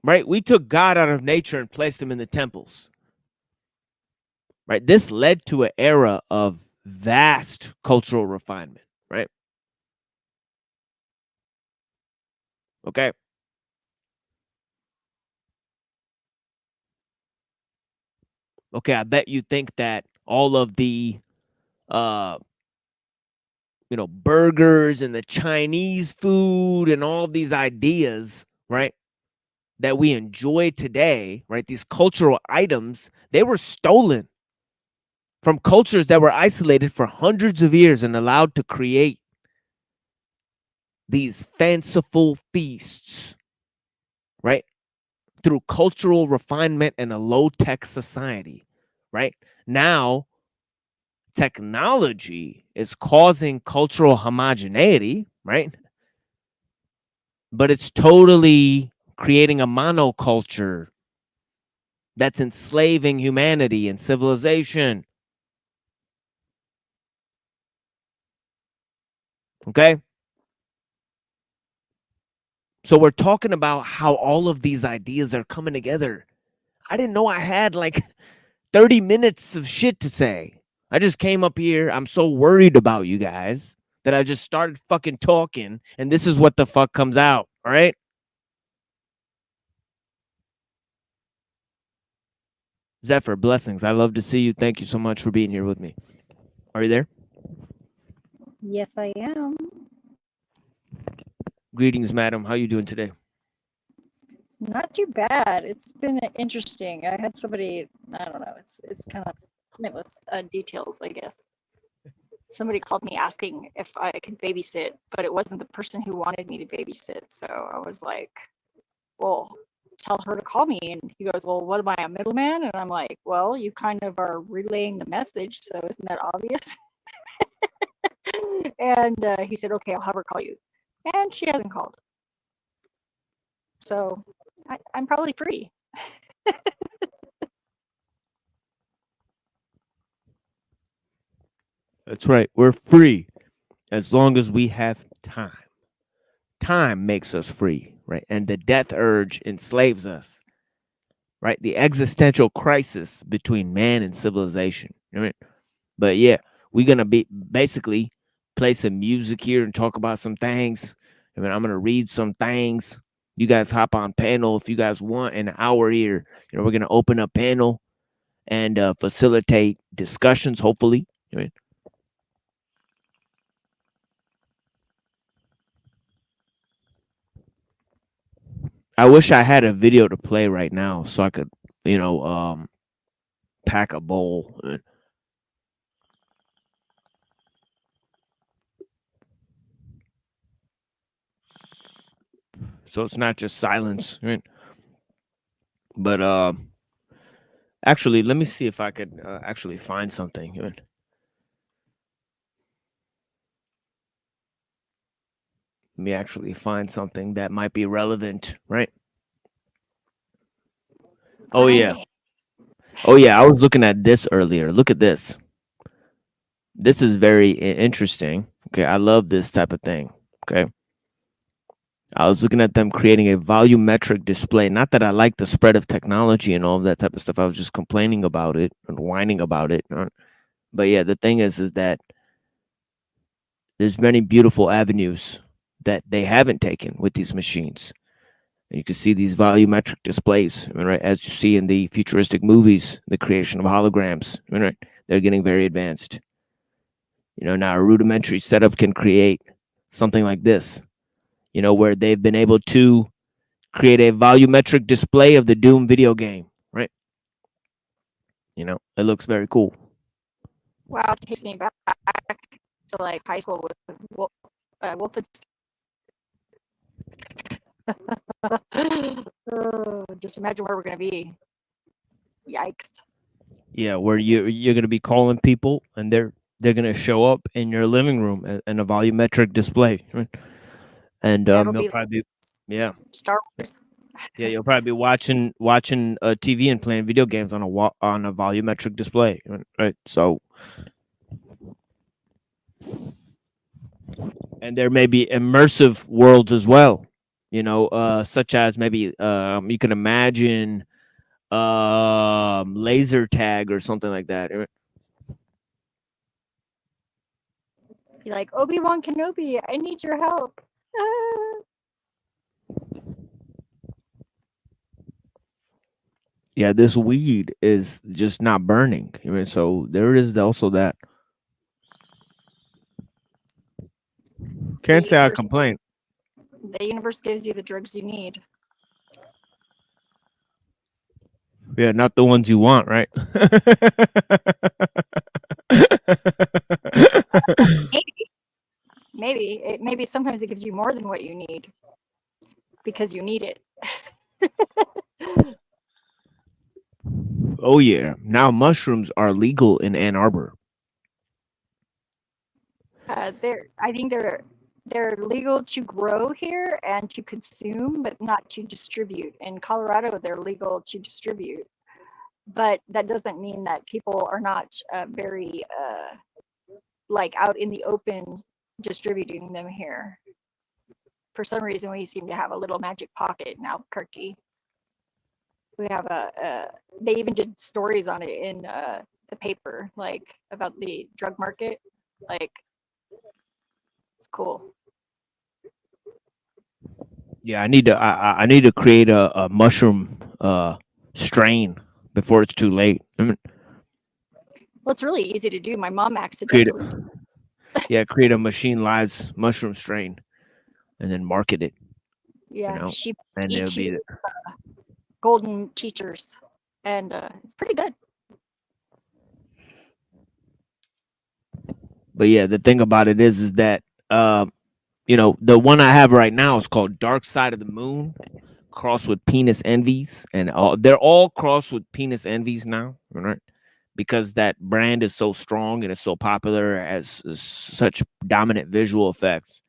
Right, we took God out of nature and placed him in the temples. Right, this led to an era of vast cultural refinement, right? Okay. Okay, I bet you think that all of the burgers and the Chinese food and all these ideas, right, that we enjoy today, right, these cultural items, they were stolen from cultures that were isolated for hundreds of years and allowed to create these fanciful feasts, right, through cultural refinement and a low-tech society, right? Now, technology is causing cultural homogeneity, right? But it's totally creating a monoculture that's enslaving humanity and civilization. Okay? So we're talking about how all of these ideas are coming together. I didn't know I had like 30 minutes of shit to say. I just came up here. I'm so worried about you guys that I just started fucking talking, and this is what the fuck comes out. All right? Zephyr, blessings. I love to see you. Thank you so much for being here with me. Are you there? Yes, I am. Greetings, madam. How you doing today? Not too bad. It's been interesting. I had somebody, I don't know, it's kind of pointless details, I guess. somebody called me asking if I could babysit, but it wasn't the person who wanted me to babysit. So I was like, well, tell her to call me. And he goes, well, what am I, a middleman? And I'm like, well, you kind of are relaying the message. So isn't that obvious? And he said, okay, I'll have her call you. And she hasn't called. So I'm probably free. That's right. We're free as long as we have time. Time makes us free, right? And the death urge enslaves us, right? The existential crisis between man and civilization. Right? But yeah, we're gonna be basically play some music here and talk about some things. I mean, I'm gonna read some things. You guys hop on panel if you guys want an hour here. You know, we're gonna open up panel and facilitate discussions. Hopefully, I mean, I wish I had a video to play right now so I could, you know, pack a bowl. So it's not just silence, right? But actually, let me see if I could actually find something. Let me actually find something that might be relevant, right? Oh yeah. Oh yeah, I was looking at this earlier. Look at this. This is very interesting. Okay, I love this type of thing. Okay. I was looking at them creating a volumetric display. Not that I like the spread of technology and all of that type of stuff. I was just complaining about it and whining about it. But yeah, the thing is that there's many beautiful avenues that they haven't taken with these machines. And you can see these volumetric displays, right? As you see in the futuristic movies, the creation of holograms, right? They're getting very advanced. You know, now a rudimentary setup can create something like this, you know, where they've been able to create a volumetric display of the Doom video game, right? You know, it looks very cool. Wow, it takes me back to like high school with Wolfenstein. Just imagine where we're gonna be. Yikes. Yeah, where you're gonna be calling people and they're gonna show up in your living room in a volumetric display, right? And you'll probably yeah, Star Wars. Yeah, you'll probably be watching TV and playing video games on a volumetric display, right? So, and there may be immersive worlds as well, you know, such as maybe you can imagine laser tag or something like that. Be like, Obi-Wan Kenobi, I need your help. Yeah, this weed is just not burning. I mean, so there is also that. Can't say I complain. The universe gives you the drugs you need. Yeah, not the ones you want, right? Maybe sometimes it gives you more than what you need because you need it. Oh yeah, now mushrooms are legal in Ann Arbor. I think they're legal to grow here and to consume, but not to distribute. In Colorado, they're legal to distribute, but that doesn't mean that people are not very like out in the open distributing them here. For some reason, we seem to have a little magic pocket in Albuquerque. We have they even did stories on it in the paper, like about the drug market. Like, it's cool. Yeah, I need to create a mushroom strain before it's too late. I mean, well, it's really easy to do. My mom accidentally create a machine-sized mushroom strain and then market it. Yeah, you know? she And it'll be golden teachers, and it's pretty good. But yeah, the thing about it is that you know, the one I have right now is called Dark Side of the Moon, crossed with Penis Envies, and they're all crossed with Penis Envies now, right? Because that brand is so strong and it's so popular, as such dominant visual effects.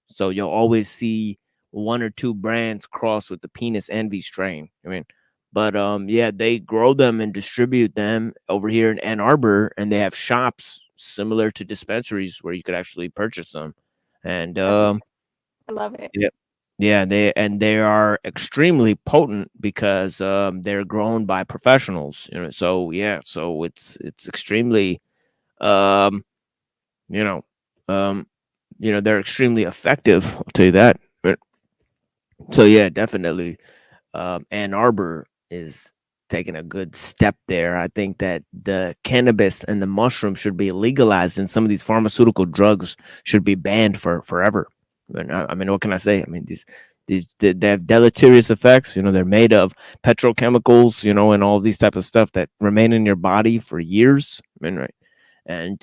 So you'll always see one or two brands cross with the Penis Envy strain. I mean, but yeah, they grow them and distribute them over here in Ann Arbor, and they have shops similar to dispensaries where you could actually purchase them. And I love it. yeah, yeah, they are extremely potent because they're grown by professionals. You know, so yeah, so it's extremely um you know um they're extremely effective. I'll tell you that. But, so yeah, definitely, Ann Arbor is taking a good step there. I think that the cannabis and the mushroom should be legalized, and some of these pharmaceutical drugs should be banned for forever. I mean, what can I say? I mean, they have deleterious effects. You know, they're made of petrochemicals. You know, and all these type of stuff that remain in your body for years. I mean, right? And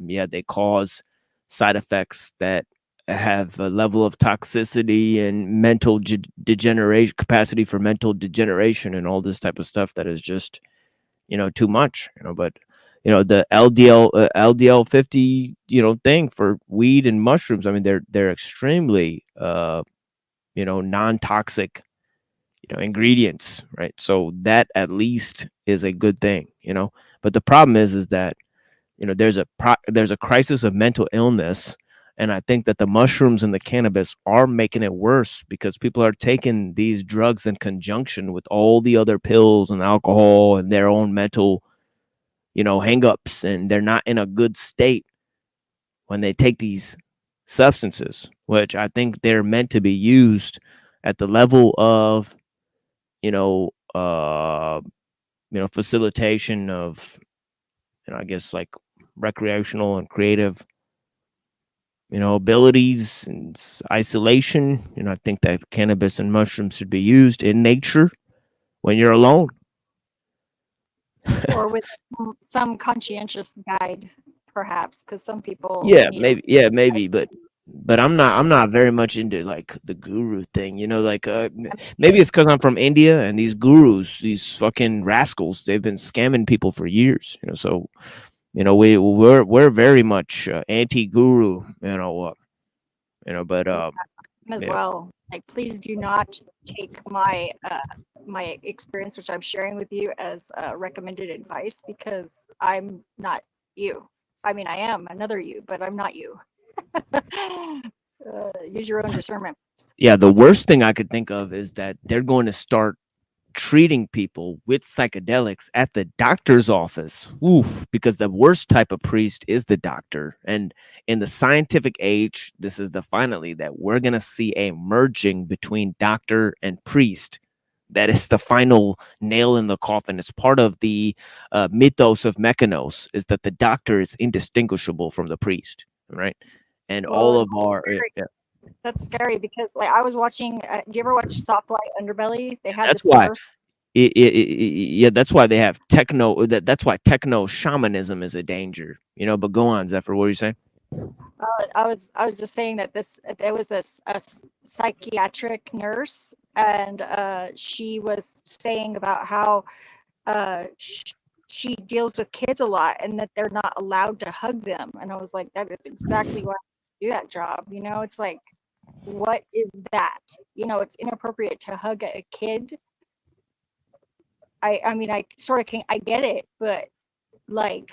yeah, they cause side effects that have a level of toxicity and mental degeneration, capacity for mental degeneration, and all this type of stuff that is just, too much. But the LDL 50 thing for weed and mushrooms. I mean, they're extremely non-toxic ingredients, right? So that at least is a good thing. But the problem is that there's a crisis of mental illness, and I think that the mushrooms and the cannabis are making it worse because people are taking these drugs in conjunction with all the other pills and alcohol and their own mental hangups, and they're not in a good state when they take these substances, which I think they're meant to be used at the level of you know uh facilitation of I guess like recreational and creative abilities and isolation. I think that cannabis and mushrooms should be used in nature when you're alone. Or with some conscientious guide, perhaps, because some people Yeah, need maybe. Yeah, maybe. But I'm not very much into like the guru thing. Like maybe it's because I'm from India, and these gurus, these fucking rascals, they've been scamming people for years. So we're very much anti-guru. But as yeah. well. Like, please do not take my my experience, which I'm sharing with you, as recommended advice, because I'm not you. I mean, I am another you, but I'm not you. Use your own discernment. Yeah, the worst thing I could think of is that they're going to start treating people with psychedelics at the doctor's office. Oof, because the worst type of priest is the doctor. And in the scientific age, this is the finally that we're going to see a merging between doctor and priest. That is the final nail in the coffin. It's part of the mythos of Mechanos, is that the doctor is indistinguishable from the priest, right? And all of our That's scary because, like, I was watching. Do you ever watch Soft Light Underbelly? They had that's this why first. yeah, that's why they have techno. That's why techno shamanism is a danger. But go on, Zephyr. What are you saying? I was just saying that there was a psychiatric nurse, and she was saying about how she deals with kids a lot, and that they're not allowed to hug them. And I was like, that is exactly why I do that job. It's like, what is that? It's inappropriate to hug a kid. I mean, I sort of I get it, but like,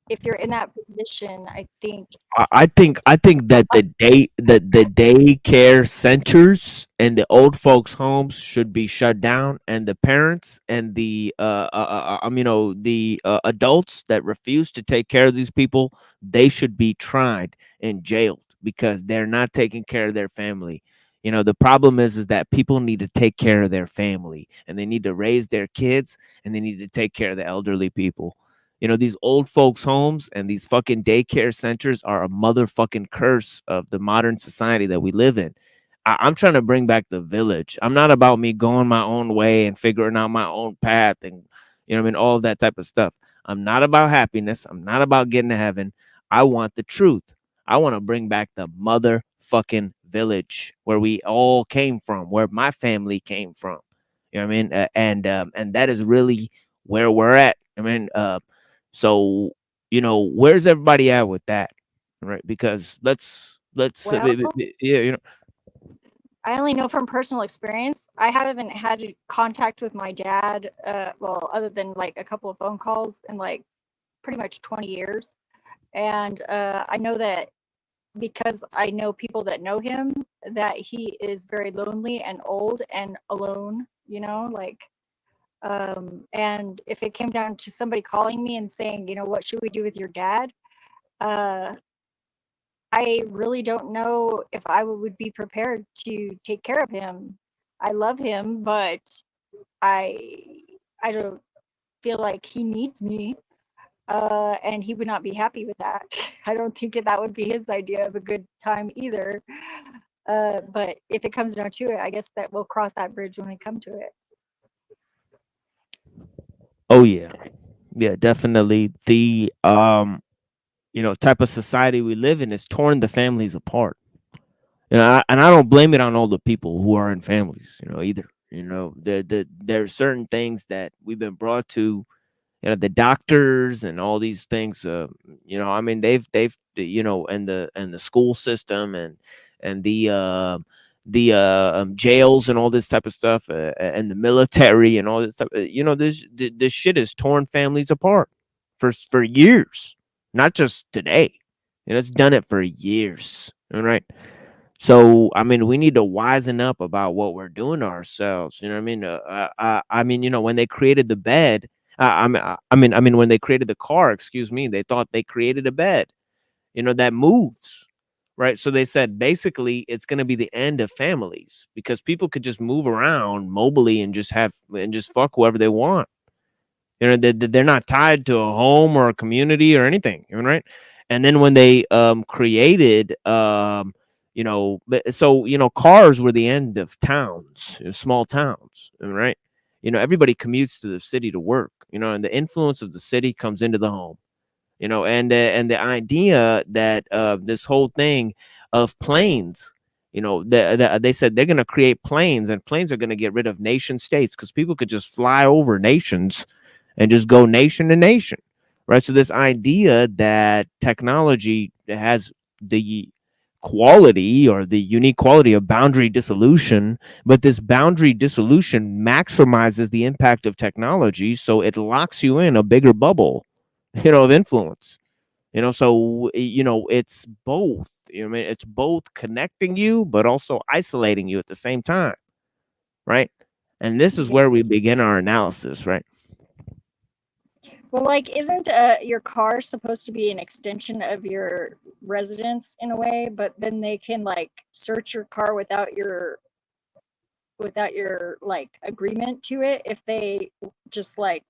if you're in that position, I think I think that the daycare centers and the old folks' homes should be shut down, and the parents and the adults that refuse to take care of these people, they should be tried and jailed because they're not taking care of their family. The problem is that people need to take care of their family, and they need to raise their kids, and they need to take care of the elderly people. These old folks' homes and these fucking daycare centers are a motherfucking curse of the modern society that we live in. I'm trying to bring back the village. I'm not about me going my own way and figuring out my own path and all of that type of stuff. I'm not about happiness. I'm not about getting to heaven. I want the truth. I want to bring back the motherfucking village where we all came from, where my family came from. You know what I mean? And that is really where we're at. I mean, so where's everybody at with that, right? Because let's Well, yeah, I only know from personal experience. I haven't had contact with my dad, well, other than like a couple of phone calls in like pretty much 20 years. And I know that because I know people that know him, that he is very lonely and old and alone, like, and if it came down to somebody calling me and saying, what should we do with your dad? I really don't know if I would be prepared to take care of him. I love him, but I I don't feel like he needs me, and he would not be happy with that. I don't think that would be his idea of a good time either. But if it comes down to it, I guess that we'll cross that bridge when we come to it. Oh yeah. Yeah, definitely. The type of society we live in is torn the families apart. And I don't blame it on all the people who are in families, either. There's certain things that we've been brought to, the doctors and all these things. I mean, they've and the school system and the jails and all this type of stuff, and the military and all this stuff. This shit has torn families apart for years, not just today. It's done it for years. All right. So, I mean, we need to wisen up about what we're doing to ourselves. You know what I mean? I mean, when they created the bed, I mean, when they created the car, excuse me, they thought they created a bed, that moves, right? So they said basically it's going to be the end of families because people could just move around mobily and just fuck whoever they want. They're not tied to a home or a community or anything, right? And then when they created cars were the end of towns, small towns, right? Everybody commutes to the city to work, and the influence of the city comes into the home, and the idea that this whole thing of planes, they said they're going to create planes, and planes are going to get rid of nation states because people could just fly over nations and just go nation to nation, right? So this idea that technology has the quality or the unique quality of boundary dissolution, but this boundary dissolution maximizes the impact of technology, so it locks you in a bigger bubble, of influence. So it's both. I mean, it's both connecting you, but also isolating you at the same time, right? And this is where we begin our analysis, right? Well, like, isn't your car supposed to be an extension of your residence in a way? But then they can like search your car without your like agreement to it. If they just like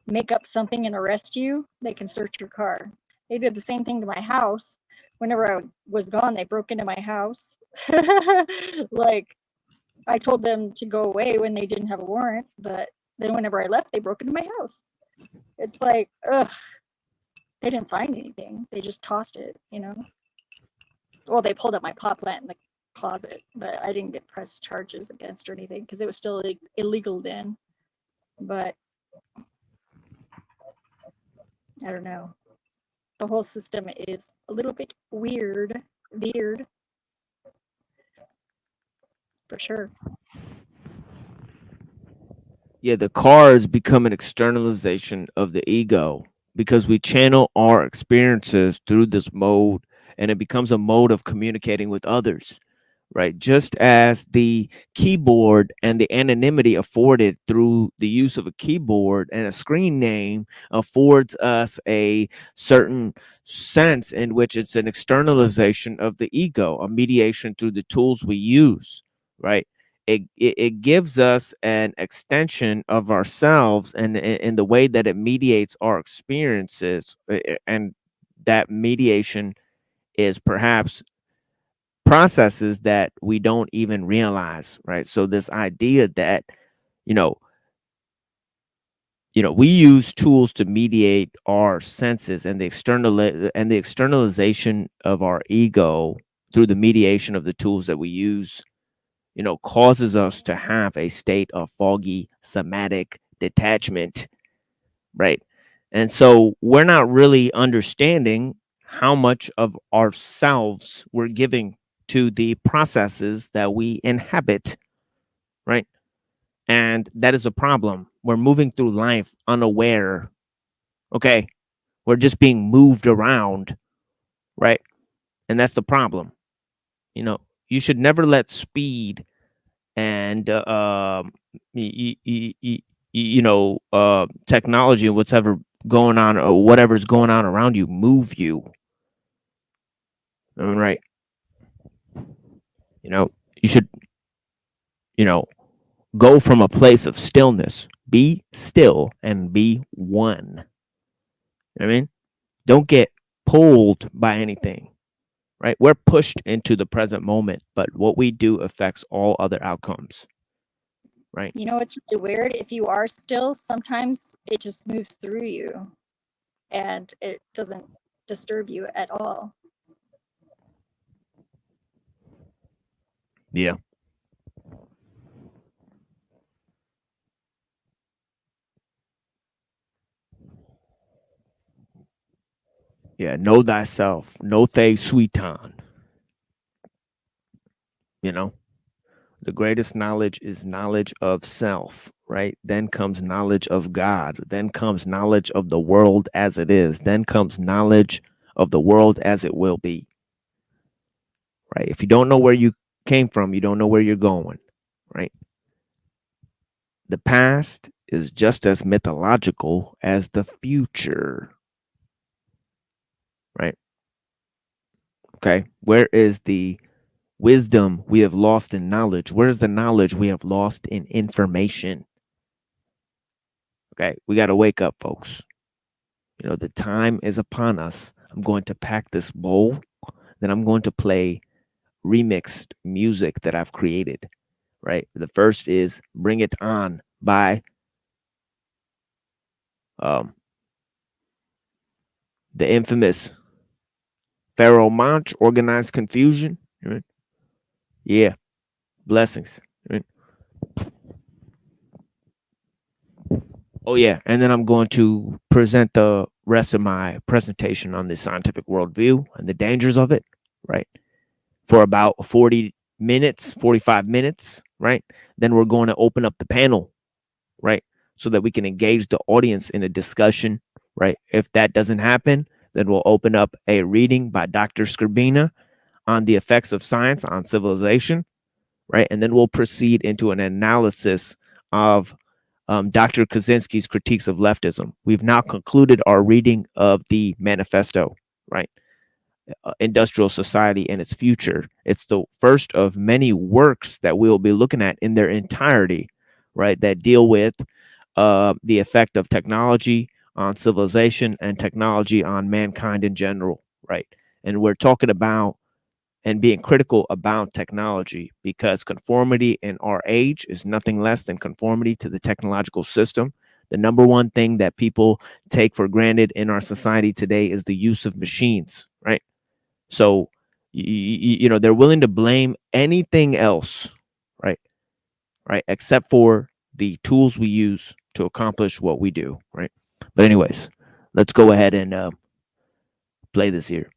make up something and arrest you, they can search your car. They did the same thing to my house. Whenever I was gone, they broke into my house. Like, I told them to go away when they didn't have a warrant, but then whenever I left, they broke into my house. It's like, ugh, they didn't find anything. They just tossed it, Well, they pulled up my pot plant in the closet, but I didn't get pressed charges against or anything because it was still illegal then. But I don't know. The whole system is a little bit weird, for sure. Yeah, the cars become an externalization of the ego because we channel our experiences through this mode, and it becomes a mode of communicating with others, right? Just as the keyboard and the anonymity afforded through the use of a keyboard and a screen name affords us a certain sense in which it's an externalization of the ego, a mediation through the tools we use, right? It gives us an extension of ourselves, and in the way that it mediates our experiences, and that mediation is perhaps processes that we don't even realize, right? So this idea that, you know, we use tools to mediate our senses, and the externalization of our ego through the mediation of the tools that we use, causes us to have a state of foggy somatic detachment, right? And so we're not really understanding how much of ourselves we're giving to the processes that we inhabit, right? And that is a problem. We're moving through life unaware. Okay. We're just being moved around, right? And that's the problem. You should never let speed and technology and whatever's going on around you move you. Right? You should go from a place of stillness. Be still and be one. I mean, don't get pulled by anything, right? We're pushed into the present moment, but what we do affects all other outcomes, right? It's really weird. If you are still, sometimes it just moves through you and it doesn't disturb you at all. Yeah. Yeah, know thyself, know they sweetan. The greatest knowledge is knowledge of self, right? Then comes knowledge of God. Then comes knowledge of the world as it is. Then comes knowledge of the world as it will be, right? If you don't know where you came from, you don't know where you're going, right? The past is just as mythological as the future, right? Okay, where is the wisdom we have lost in knowledge? Where's the knowledge we have lost in information? Okay, we got to wake up, folks. The time is upon us. I'm going to pack this bowl, then I'm going to play remixed music that I've created, right? The first is Bring It On by the infamous Pharaoh Monch, Organized Confusion, right? Yeah, blessings, right? Oh yeah, and then I'm going to present the rest of my presentation on the scientific worldview and the dangers of it, right? For about 45 minutes, right? Then we're going to open up the panel, right? So that we can engage the audience in a discussion, right? If that doesn't happen, then we'll open up a reading by Dr. Skrbina on the effects of science on civilization, right? And then we'll proceed into an analysis of Dr. Kaczynski's critiques of leftism. We've now concluded our reading of the manifesto, right? Industrial Society and its Future. It's the first of many works that we'll be looking at in their entirety, right? That deal with the effect of technology on civilization and technology on mankind in general, right? And we're talking about and being critical about technology, because conformity in our age is nothing less than conformity to the technological system. The number one thing that people take for granted in our society today is the use of machines, right? So, they're willing to blame anything else, right? Right, except for the tools we use to accomplish what we do, right? But anyways, let's go ahead and play this here.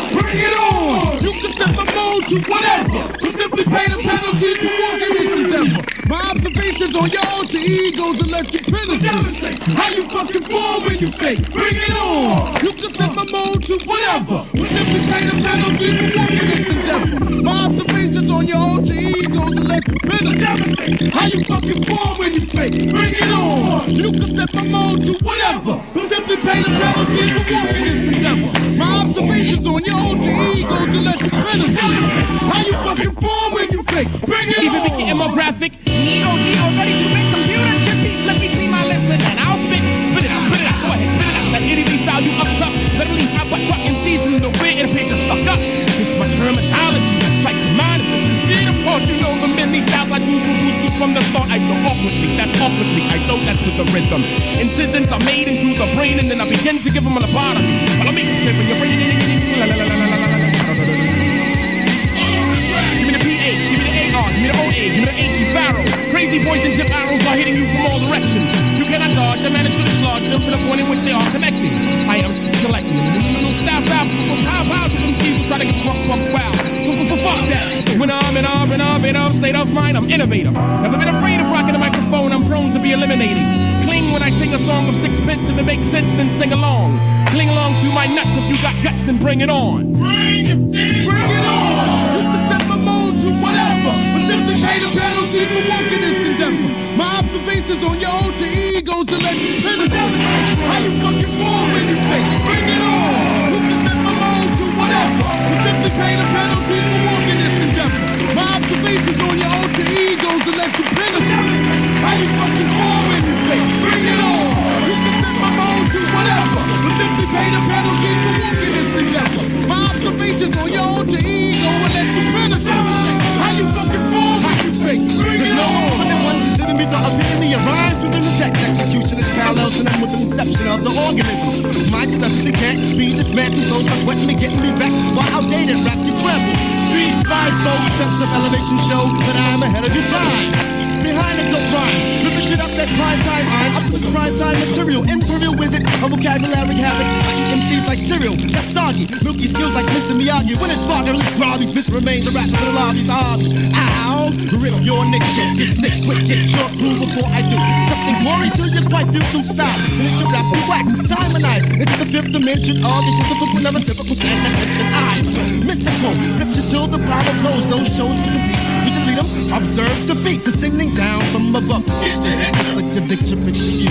Bring it on! You can set my mode to whatever. So simply pay the penalty for walking this endeavor. My observations on your alter egos will let you penetrate. How you fucking fall when you fake? Bring it on! You can set my mode to whatever. So simply pay the penalty for walking this endeavor. My observations on your alter egos will let you penetrate. How you fucking fall when you fake? Bring it on! You can set my mode to whatever, but simply pay the penalty for walking this endeavor. My observations on your alter egos to let you penetrate. How you fucking form when you fake? Bring it Even on. Mickey demographic. Neo, ready to make computer chippies. Let me clean my lips and then I'll spit it out, go ahead, spit it out. That itty style you up top. Better leave my butt fucking season the way it appears to stuck up. This is my terminology that strikes the mind. If this is being approach, you know the many styles I choose to boost from the start. I flow awkwardly, that's awkwardly. I flow that to the rhythm. Incisions are made into the brain and then I begin to give them a lobotomy. While I make you trip and your brain. Give me the PH, give me the AR, give me the OA, give me the HE Pharaoh. Crazy boys and tip arrows are hitting you from all directions. You cannot dodge, I manage to dislodge them to the point in which they are connecting. I am selecting little staff out from how to them people try to get fuck wow. Fuck that. When I'm in state of mind, I'm innovative. Never been afraid of rocking the microphone, I'm prone to be eliminated. Cling when I sing a song of sixpence, if it makes sense, then sing along. Cling along to my nuts, if you got guts, then bring it on. Bring it on. You can set my mode to whatever, but simply pay the penalty for walking this endeavor. My observations on your alter egos to let you penetrate. How you fucking form when you fake? Bring it on. You can set my mode to whatever, but simply pay the penalty for walking this endeavor. My observations on your alter egos to let you penetrate. How you fucking form when you fake? Bring it on. You can set my mode to whatever, but simply pay the penalty for walking this endeavor. My observations on your alter ego will let you penetrate. How you fucking form? How you fake? Bring it on. Consider me the epitome of rhymes within the text. Execution is parallel to them with the inception of the organism. My telepathy can't be dismantled, so it's wetting me, getting me back while outdated raps get trampled. 3, 5, 4 steps of elevation show that I'm ahead of your time. Behind the dope rhyme, ripping shit up that prime time. I'm up to this prime time material, imperial wizard, a vocabulary havoc. I eat MCs like cereal, that's soggy. Milky skills like Mr. Miyagi. When it's fog, I release groggies. This remains a rap for the lobbies. Ow, rip your neck shit. Get thick, quick, get your crew before I do something gory to your quite feel to stop. And it's your rap and wax, time and ice. Into the fifth dimension of the typical, never typical, and attention. I'm mystical, rips you till the flower blows. Those shows to compete. We can lead them, observe defeat, descending down from above. Get your head, just like the picture you.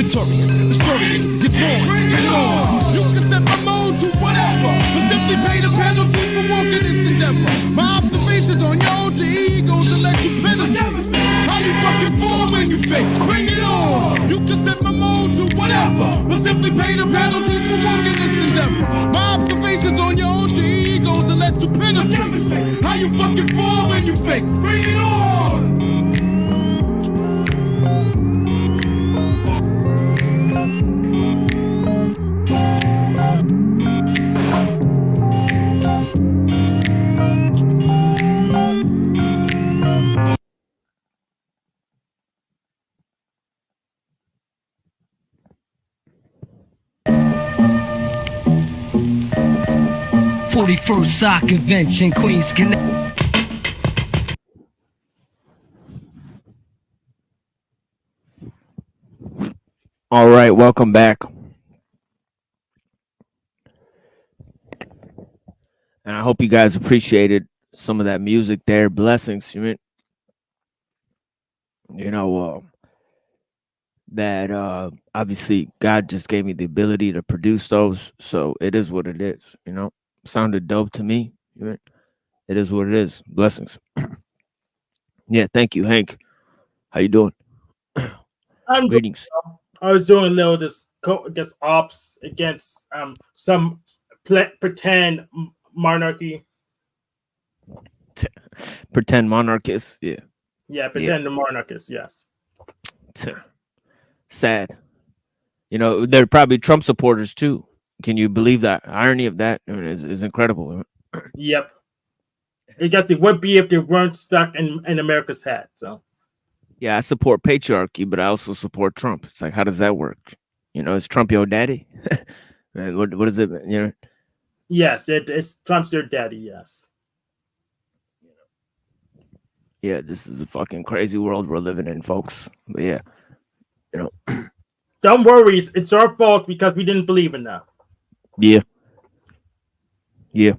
Victorious, the story is you're born. Bring it on. You can set my mode to whatever, but simply pay the penalty for walking this endeavor. My observations on your alter egos to let you penetrate. How you fucking form when you fake? Bring it on. You can set my mode to whatever, but simply pay the penalty for walking this endeavor. My observations on your alter egos to let you penetrate. How you fucking form when you fake? Bring it on. First sock convention, Queens Connect. All right, welcome back. And I hope you guys appreciated some of that music there. Blessings, you know, that obviously God just gave me the ability to produce those, so it is what it is, you know. Sounded dope to me. It is what it is. Blessings. Yeah, thank you, Hank. How you doing? Greetings. I was doing a little this against ops against some pretend monarchy. Pretend monarchists, yeah. Yeah, pretend monarchists, yes. Sad. You know, they're probably Trump supporters too. Can you believe that? Irony of that is incredible. Yep. I guess they would be if they weren't stuck in America's head. So. Yeah, I support patriarchy, but I also support Trump. It's like, how does that work? You know, is Trump your daddy? what is it? You know. Yes, it's Trump's your daddy. Yes. Yeah, this is a fucking crazy world we're living in, folks. But yeah, you know. Don't worry, it's our fault because we didn't believe in that. Yeah. Yeah.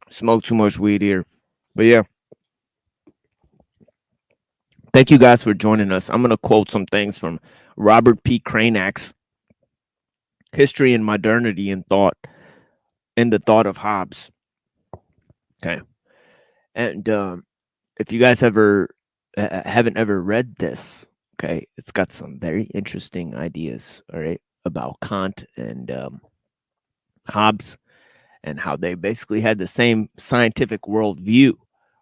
Smoke too much weed here. But yeah. Thank you guys for joining us. I'm going to quote some things from Robert P. Cranach's History and Modernity in Thought, in the Thought of Hobbes. Okay. And if you guys ever haven't ever read this, okay, it's got some very interesting ideas, all right, about Kant and Hobbes and how they basically had the same scientific worldview,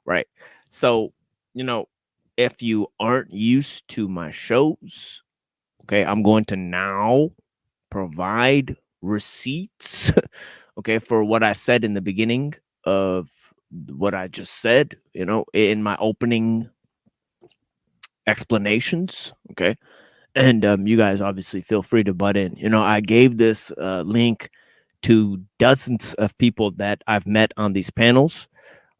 right? So, you know, if you aren't used to my shows, okay, I'm going to now provide receipts, okay, for what I said in the beginning of what I just said, you know, in my opening explanations, okay? And you guys obviously feel free to butt in. You know, I gave this link to dozens of people that I've met on these panels,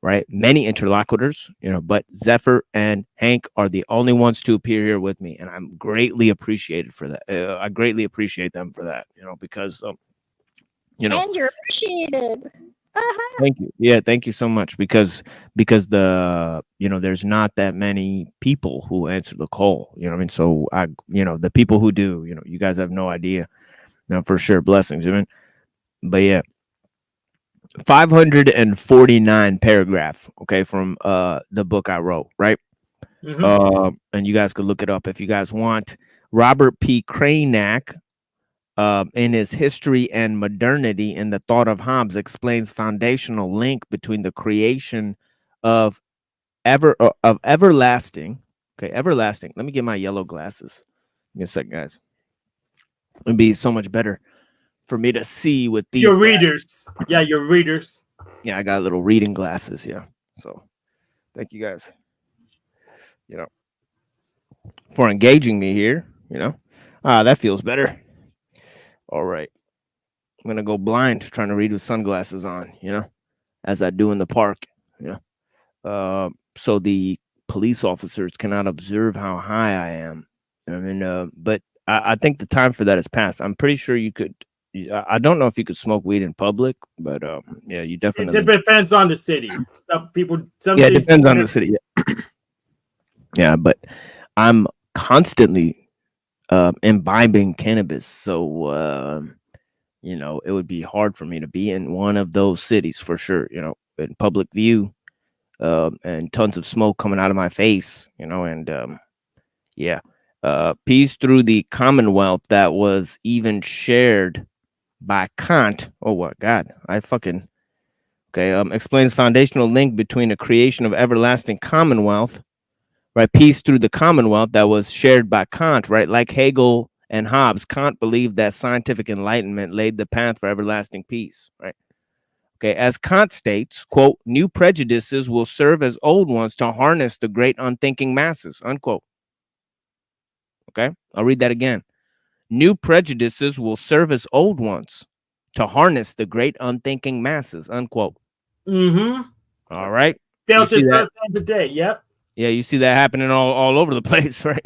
right? Many interlocutors, you know, but Zephyr and Hank are the only ones to appear here with me, and I'm greatly appreciated for that. I greatly appreciate them for that, you know, because you know. And you're appreciated. Thank you. Yeah, thank you so much because the you know there's not that many people who answer the call. You know what I mean? So I you know the people who do, you know, you guys have no idea. You know, for sure, blessings. I mean, but yeah. 549 paragraph, okay, from the book I wrote, right? And you guys could look it up if you guys want. Robert P. Cranach, in his History and Modernity in the Thought of Hobbes, explains foundational link between the creation of everlasting. Okay, everlasting. Let me get my yellow glasses. Give me a second, guys. It'd be so much better for me to see with these. Your readers. Yeah, your readers. Yeah, I got little reading glasses. Yeah. So thank you guys, you know, for engaging me here, you know. That feels better. All right. I'm going to go blind trying to read with sunglasses on, you know, as I do in the park, you know. So the police officers cannot observe how high I am. I mean, but I think the time for that has passed. I'm pretty sure you could. I don't know if you could smoke weed in public, but yeah, you definitely. It depends on the city. Some people, some yeah, it cities depends on the city. Yeah. Yeah, but I'm constantly imbibing cannabis, so you know it would be hard for me to be in one of those cities for sure. You know, in public view, and tons of smoke coming out of my face. You know, and yeah, peace through the Commonwealth that was even shared by Kant. Oh, what God, I fucking okay. Explains foundational link between the creation of everlasting Commonwealth, right? Peace through the Commonwealth that was shared by Kant, right? Like Hegel and Hobbes, Kant believed that scientific enlightenment laid the path for everlasting peace, right? Okay, as Kant states, quote, new prejudices will serve as old ones to harness the great unthinking masses, unquote. Okay, I'll read that again. New prejudices will serve as old ones to harness the great unthinking masses, unquote. All right. Felt it firsthand today. Yep. Yeah, you see that happening all over the place, right?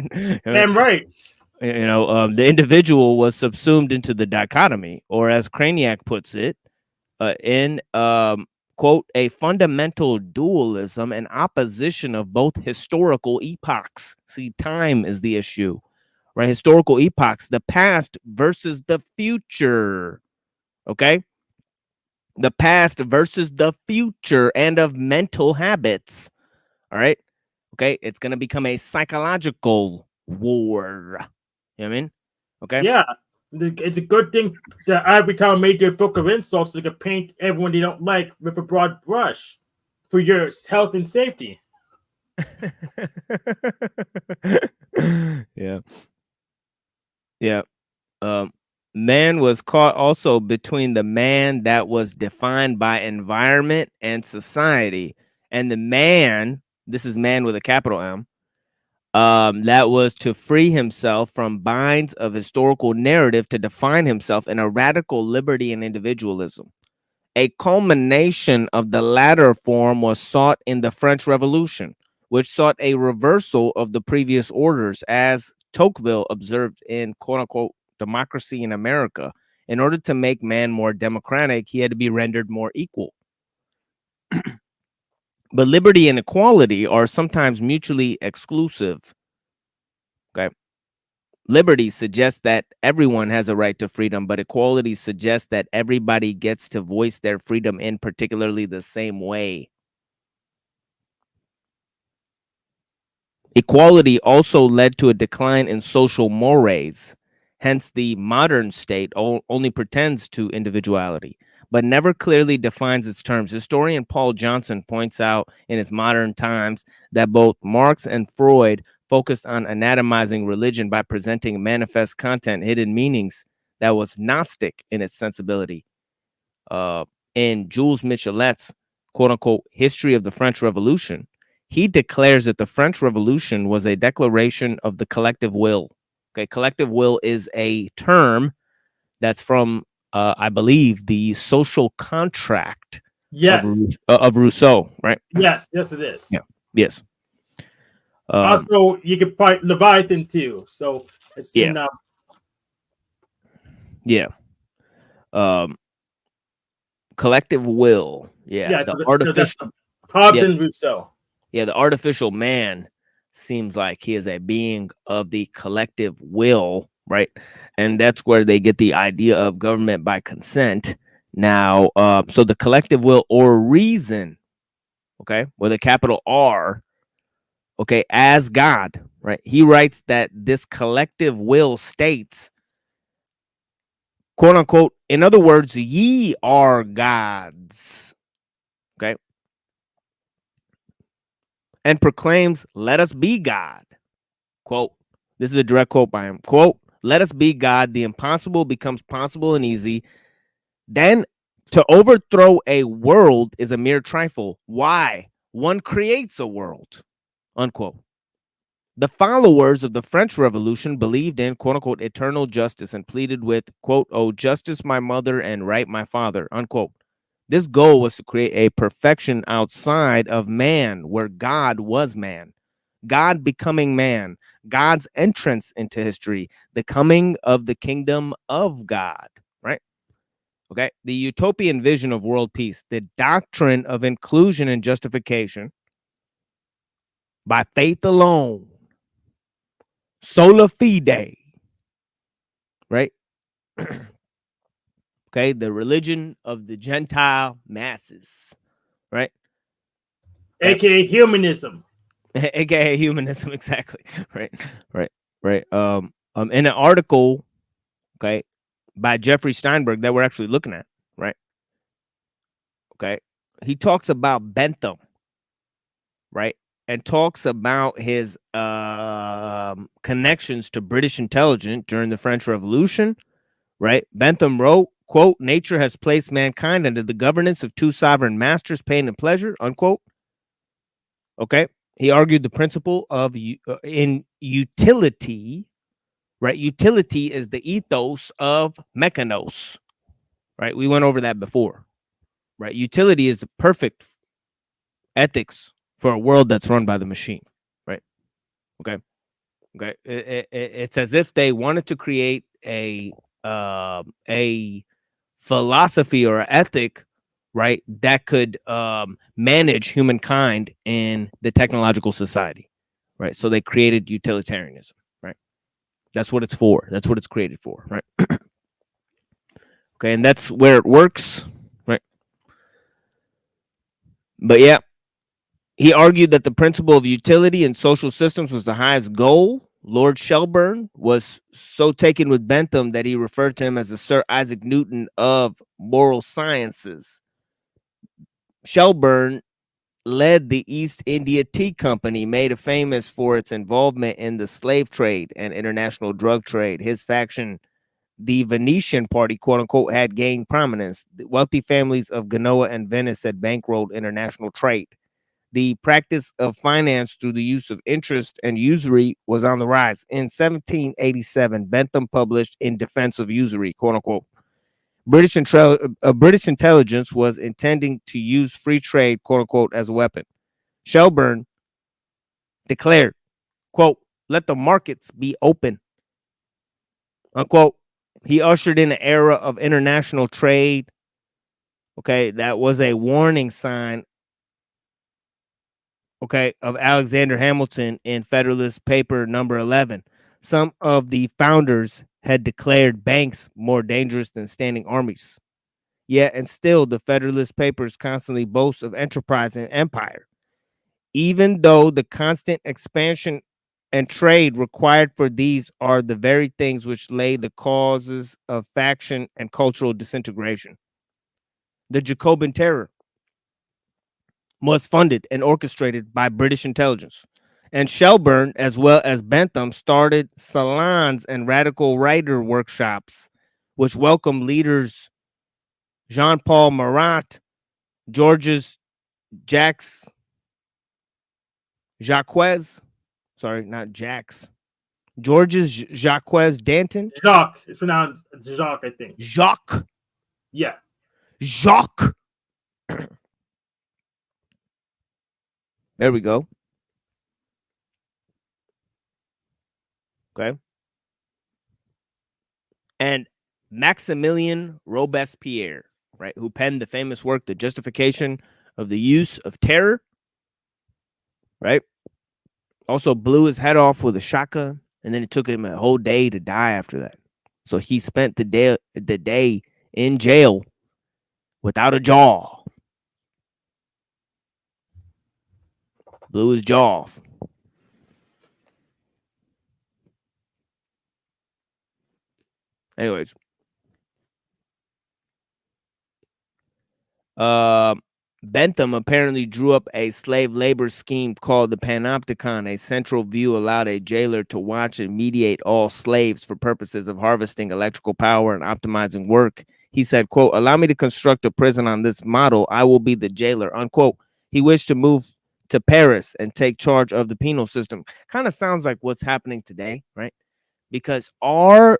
Damn right. You know, the individual was subsumed into the dichotomy, or as Cranach puts it, in quote, a fundamental dualism and opposition of both historical epochs. See, time is the issue, right? Historical epochs, the past versus the future. Okay, the past versus the future, and of mental habits. All right. Okay, it's gonna become a psychological war. You know what I mean? Okay. Yeah, it's a good thing that every time made their book of insults, they could paint everyone they don't like with a broad brush for your health and safety. Yeah. Yeah. Man was caught also between the man that was defined by environment and society, and the man, this is man with a capital M, that was to free himself from binds of historical narrative to define himself in a radical liberty and individualism. A culmination of the latter form was sought in the French Revolution, which sought a reversal of the previous orders, as Tocqueville observed in quote-unquote Democracy in America. In order to make man more democratic, he had to be rendered more equal. But liberty and equality are sometimes mutually exclusive. Okay. Liberty suggests that everyone has a right to freedom, but equality suggests that everybody gets to voice their freedom in particularly the same way. Equality also led to a decline in social mores. Hence, the modern state only pretends to individuality, but never clearly defines its terms. Historian Paul Johnson points out in his Modern Times that both Marx and Freud focused on anatomizing religion by presenting manifest content, hidden meanings that was Gnostic in its sensibility. In Jules Michelet's quote-unquote History of the French Revolution, he declares that the French Revolution was a declaration of the collective will. Okay, collective will is a term that's from, I believe, the social contract of Rousseau, right? Yes, yes, it is. Yeah, yes. Also, you could fight Leviathan too. So it's in. Yeah. Collective will. Yeah. Yeah, The so artificial. Hobbes and Rousseau. Yeah, the artificial man seems like he is a being of the collective will, right? And that's where they get the idea of government by consent. Now, so the collective will or reason, okay, with a capital R, okay, as God, right? He writes that this collective will states, quote unquote, in other words, ye are gods, okay? And proclaims, let us be God. Quote, this is a direct quote by him. Quote, let us be God. The impossible becomes possible and easy. Then to overthrow a world is a mere trifle. Why? One creates a world. Unquote. The followers of the French Revolution believed in, quote unquote, eternal justice and pleaded with, quote, oh, justice my mother and right my father, unquote. This goal was to create a perfection outside of man where God was man. God becoming man, God's entrance into history, the coming of the kingdom of God, right? Okay. The utopian vision of world peace, the doctrine of inclusion and justification by faith alone, sola fide, right? Okay. The religion of the Gentile masses, right? AKA humanism. AKA humanism, exactly. Right. In an article, okay, by Jeffrey Steinberg that we're actually looking at, right? Okay. He talks about Bentham, right? And talks about his connections to British intelligence during the French Revolution, right? Bentham wrote, quote, nature has placed mankind under the governance of two sovereign masters, pain and pleasure, unquote. Okay. He argued the principle of in utility, right? Utility is the ethos of mechanos, right? We went over that before, right? Utility is the perfect ethics for a world that's run by the machine, right? Okay. It's as if they wanted to create a philosophy or an ethic, right, that could manage humankind in the technological society, right? So they created utilitarianism, right? That's what it's for. That's what it's created for, right? Okay, and that's where it works, right? But yeah, he argued that the principle of utility in social systems was the highest goal. Lord Shelburne was so taken with Bentham that he referred to him as the Sir Isaac Newton of moral sciences. Shelburne led the East India Tea Company, made it famous for its involvement in the slave trade and international drug trade. His faction, the Venetian Party, quote unquote, had gained prominence. The wealthy families of Genoa and Venice had bankrolled international trade. The practice of finance through the use of interest and usury was on the rise. In 1787, Bentham published In Defense of Usury, quote unquote. British intelligence was intending to use free trade, quote unquote, as a weapon. Shelburne declared, quote, let the markets be open, unquote. He ushered in an era of international trade. Okay, that was a warning sign okay, of Alexander Hamilton in Federalist Paper number 11. Some of the founders had declared banks more dangerous than standing armies. Yet and still, the Federalist Papers constantly boast of enterprise and empire, even though the constant expansion and trade required for these are the very things which lay the causes of faction and cultural disintegration. The Jacobin Terror was funded and orchestrated by British intelligence. And Shelburne, as well as Bentham, started salons and radical writer workshops, which welcomed leaders Jean-Paul Marat, Georges Jacques, sorry, not Jacques, Georges Jacques Danton. Jacques. It's pronounced Jacques, I think. Jacques. Yeah. Jacques. There we go. Okay. And Maximilien Robespierre, right, who penned the famous work, The Justification of the Use of Terror, right? Also blew his head off with a shotgun, and then it took him a whole day to die after that. So he spent the day in jail without a jaw. Blew his jaw off. Anyways. Bentham apparently drew up a slave labor scheme called the Panopticon. A central view allowed a jailer to watch and mediate all slaves for purposes of harvesting electrical power and optimizing work. He said, quote, "Allow me to construct a prison on this model. I will be the jailer," unquote. He wished to move to Paris and take charge of the penal system. Kind of sounds like what's happening today, right? Because our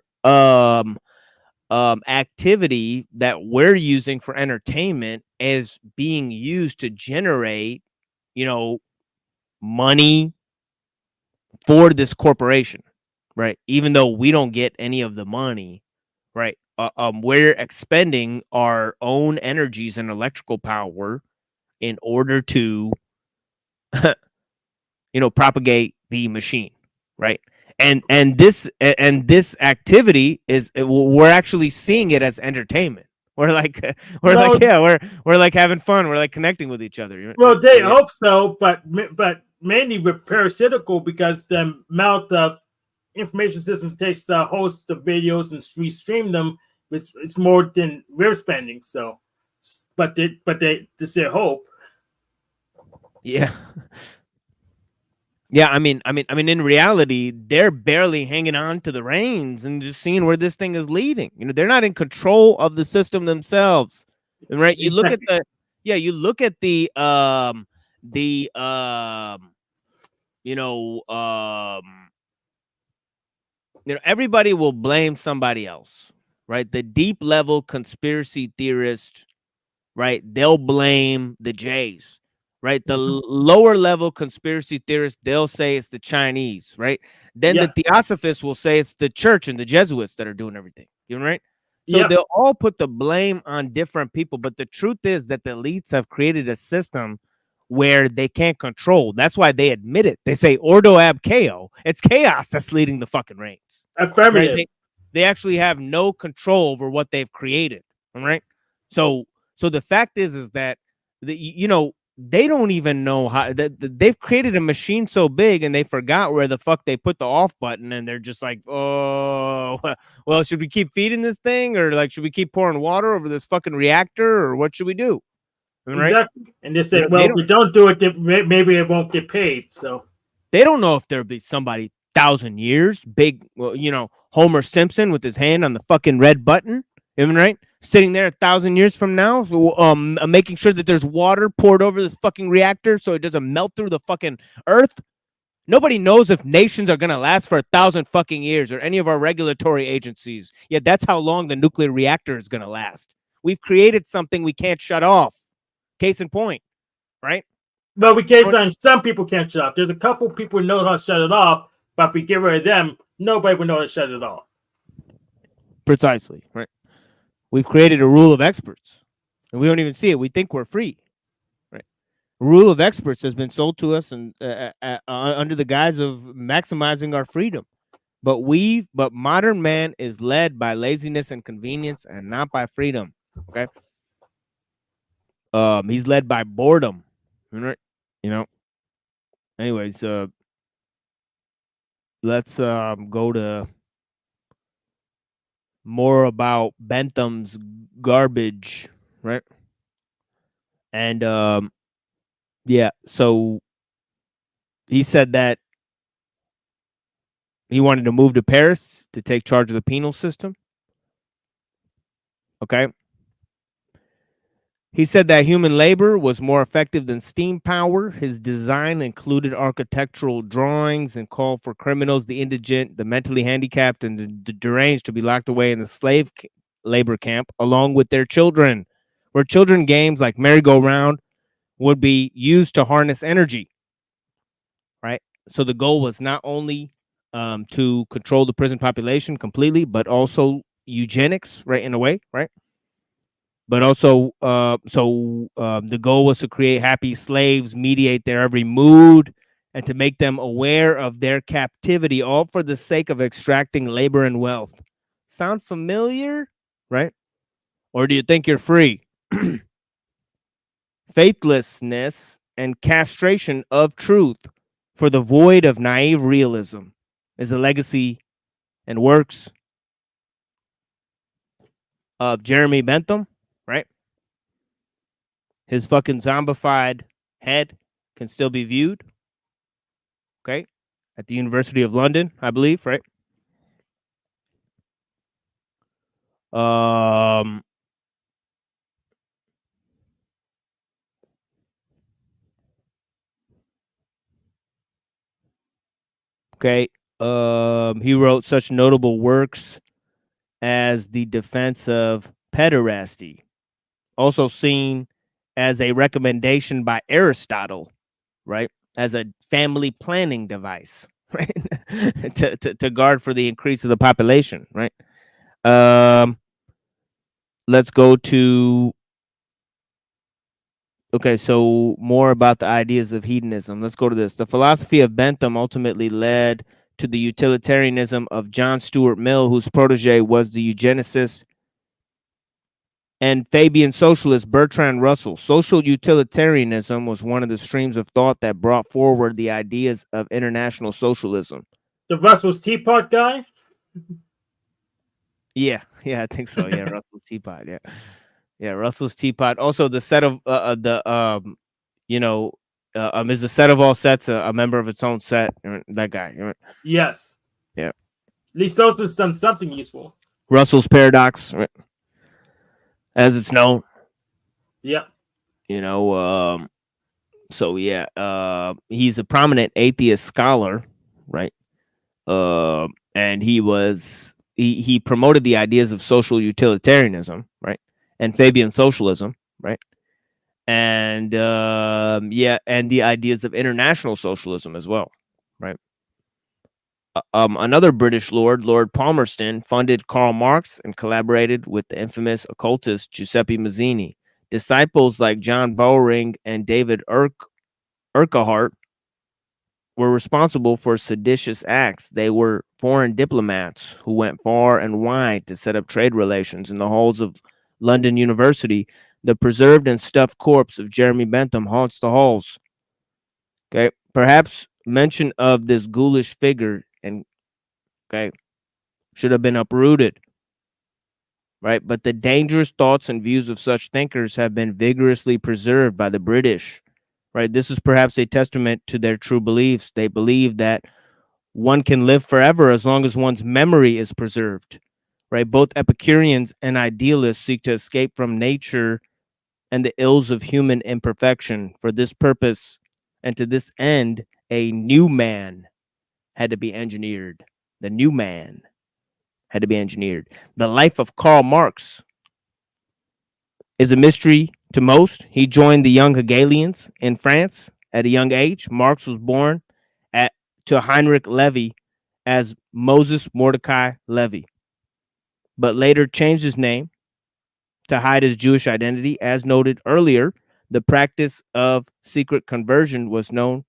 activity that we're using for entertainment is being used to generate, money for this corporation, right? Even though we don't get any of the money, right? We're expending our own energies and electrical power in order to, propagate the machine, right? And this activity is, we're actually seeing it as entertainment. We're like we're like having fun. We're like connecting with each other. Well, they hope so, but mainly we're parasitical because the amount of information systems takes to host the videos and stream them. It's more than we're spending. So, but they say hope. Yeah. Yeah, I mean, in reality, they're barely hanging on to the reins and just seeing where this thing is leading. They're not in control of the system themselves, right? You look at everybody will blame somebody else, right? The deep level conspiracy theorist, right? They'll blame the Jays. Right, the lower level conspiracy theorists, they'll say it's the Chinese, right? Then the theosophists will say it's the church and the Jesuits that are doing everything, right? So they'll all put the blame on different people, but the truth is that the elites have created a system where they can't control. That's why they admit it. They say ordo ab chaos. It's chaos that's leading the fucking reins. Affirmative. Right? They actually have no control over what they've created, all right? So the fact is that they don't even know how they've created a machine so big and they forgot where the fuck they put the off button, and they're just like, oh, well, should we keep feeding this thing, or like should we keep pouring water over this fucking reactor, or what should we do? Right? Exactly. And they say, well, if we don't do it, maybe it won't get paid. So they don't know if there'll be somebody 1,000 years, big, Homer Simpson with his hand on the fucking red button, right? Sitting there 1,000 years from now, making sure that there's water poured over this fucking reactor so it doesn't melt through the fucking earth. Nobody knows if nations are going to last for 1,000 fucking years, or any of our regulatory agencies. Yet that's how long the nuclear reactor is going to last. We've created something we can't shut off. Case in point, right? Well, some people can't shut off. There's a couple people who know how to shut it off, but if we get rid of them, nobody would know how to shut it off. Precisely, right? We've created a rule of experts, and we don't even see it. We think we're free, right? rule of experts has been sold to us and under the guise of maximizing our freedom. But modern man is led by laziness and convenience and not by freedom. Okay. He's led by boredom. You know. Anyways, let's go to more about Bentham's garbage, right? And yeah, so he said that he wanted to move to Paris to take charge of the penal system. Okay. He said that human labor was more effective than steam power. His design included architectural drawings and called for criminals, the indigent, the mentally handicapped, and the deranged to be locked away in the slave labor camp along with their children, where children games like merry-go-round would be used to harness energy, right? So the goal was not only to control the prison population completely, but also eugenics, right, in a way, right? But also, the goal was to create happy slaves, mediate their every mood, and to make them aware of their captivity, all for the sake of extracting labor and wealth. Sound familiar, right? Or do you think you're free? Faithlessness and castration of truth for the void of naive realism is a legacy and works of Jeremy Bentham, right? His fucking zombified head can still be viewed, okay, at the University of London, I believe, right? Okay. He wrote such notable works as The Defense of Pederasty, also seen as a recommendation by Aristotle, right, as a family planning device, right, to guard for the increase of the population, right. Let's go to, okay, so more about the ideas of hedonism. Let's go to this. The philosophy of Bentham ultimately led to the utilitarianism of John Stuart Mill, whose protege was the eugenicist and Fabian socialist Bertrand Russell. Social utilitarianism was one of the streams of thought that brought forward the ideas of international socialism. The Russell's Teapot guy? Yeah, I think so. Yeah, Russell's Teapot. Yeah, Russell's Teapot. Also, the set of is a set of all sets a member of its own set? That guy. Yes. Yeah. At least those was done something useful. Russell's paradox, right? As it's known. Yeah. So yeah, he's a prominent atheist scholar, right? And he promoted the ideas of social utilitarianism, right? And Fabian socialism, right? And and the ideas of international socialism as well, right? Another British Lord Palmerston, funded Karl Marx and collaborated with the infamous occultist Giuseppe Mazzini. Disciples like John Bowring and David Urquhart were responsible for seditious acts. They were foreign diplomats who went far and wide to set up trade relations. In the halls of London University, the preserved and stuffed corpse of Jeremy Bentham haunts the halls. Okay, perhaps mention of this ghoulish figure should have been uprooted, right? But the dangerous thoughts and views of such thinkers have been vigorously preserved by the British, right? This is perhaps a testament to their true beliefs. They believe that one can live forever as long as one's memory is preserved, right? Both Epicureans and idealists seek to escape from nature and the ills of human imperfection. For this purpose and to this end, a new man had to be engineered. The new man had to be engineered. The life of Karl Marx is a mystery to most. He joined the young Hegelians in France at a young age. Marx was born to Heinrich Levy as Moses Mordecai Levy, but later changed his name to hide his Jewish identity. As noted earlier, The practice of secret conversion was a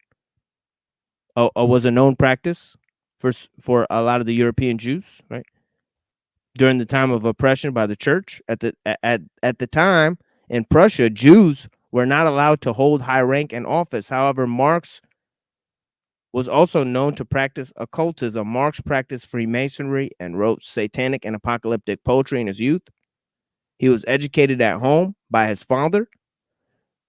known practice for a lot of the European Jews, right? During the time of oppression by the church, at the time in Prussia, Jews were not allowed to hold high rank and office. However, Marx was also known to practice occultism. Marx practiced Freemasonry and wrote satanic and apocalyptic poetry in his youth. He was educated at home by his father,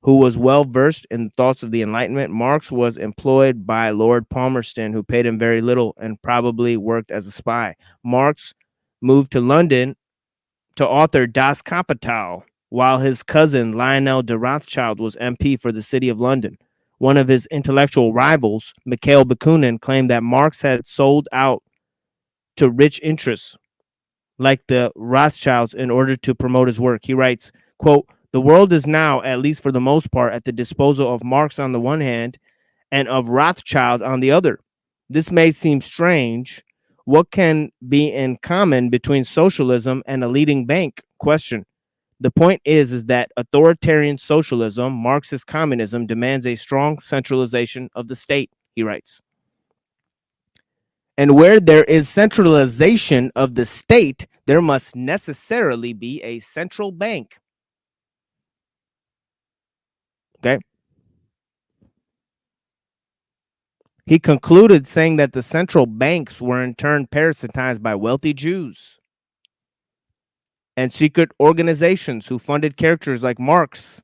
who was well versed in the thoughts of the Enlightenment. Marx was employed by Lord Palmerston, who paid him very little and probably worked as a spy. Marx moved to London to author Das Kapital, while his cousin Lionel de Rothschild was MP for the city of London. One of his intellectual rivals, Mikhail Bakunin, claimed that Marx had sold out to rich interests like the Rothschilds in order to promote his work. He writes, quote, "The world is now, at least for the most part, at the disposal of Marx on the one hand and of Rothschild on the other. This may seem strange. What can be in common between socialism and a leading bank? Question. The point is that authoritarian socialism, Marxist communism, demands a strong centralization of the state," he writes. "And where there is centralization of the state, there must necessarily be a central bank." Okay. He concluded saying that the central banks were in turn parasitized by wealthy Jews and secret organizations who funded characters like Marx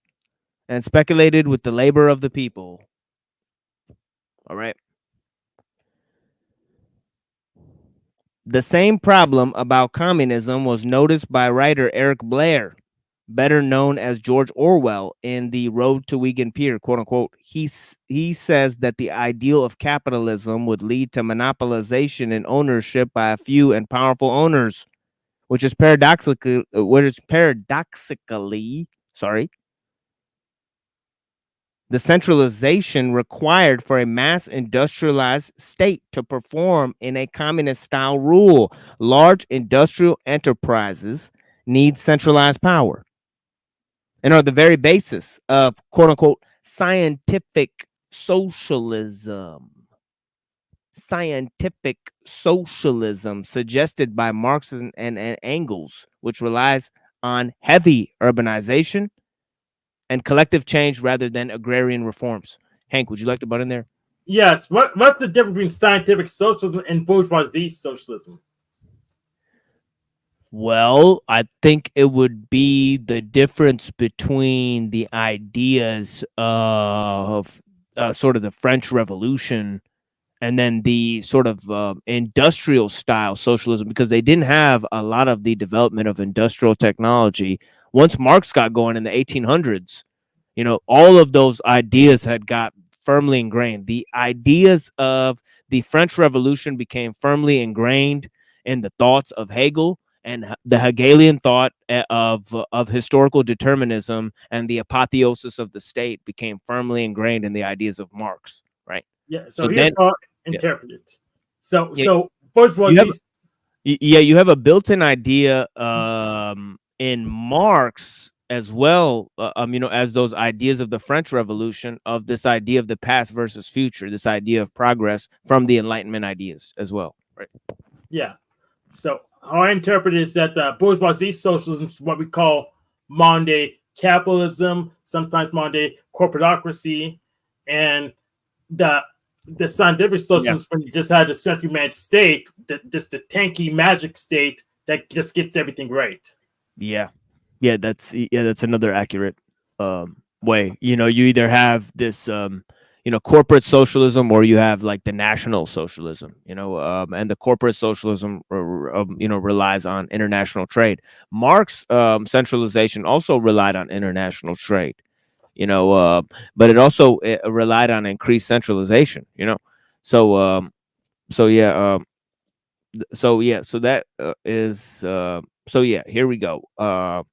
and speculated with the labor of the people. All right. The same problem about communism was noticed by writer Eric Blair, better known as George Orwell, in The Road to Wigan Pier, quote unquote. He says that the ideal of capitalism would lead to monopolization and ownership by a few and powerful owners, which is paradoxically, the centralization required for a mass industrialized state to perform in a communist-style rule. Large industrial enterprises need centralized power and are the very basis of, quote unquote, scientific socialism. Scientific socialism suggested by Marx and Engels, which relies on heavy urbanization and collective change rather than agrarian reforms. Hank, would you like to butt in there? Yes. What's the difference between scientific socialism and bourgeoisie socialism? Well, I think it would be the difference between the ideas of sort of the French Revolution and then the sort of industrial style socialism, because they didn't have a lot of the development of industrial technology. Once Marx got going in the 1800s, you know, all of those ideas had got firmly ingrained. The ideas of the French Revolution became firmly ingrained in the thoughts of Hegel, and the Hegelian thought of historical determinism and the apotheosis of the state became firmly ingrained in the ideas of Marx, right? Yeah, so here's how interpreted. So bourgeoisie. You have a built-in idea in Marx as well, you know, as those ideas of the French Revolution, of this idea of the past versus future, this idea of progress from the Enlightenment ideas as well, right? Yeah. So how I interpret it is that bourgeoisie socialism is what we call modern day capitalism, sometimes modern day corporatocracy, and the scientific socialism when you just had a centrally managed state, just the tanky magic state that just gets everything right. Yeah, that's another accurate way. You know, you either have this you know, corporate socialism, or you have like the national socialism, you know, and the corporate socialism, you know, relies on international trade. Marx centralization also relied on international trade, you know, but it also relied on increased centralization, you know. So here we go.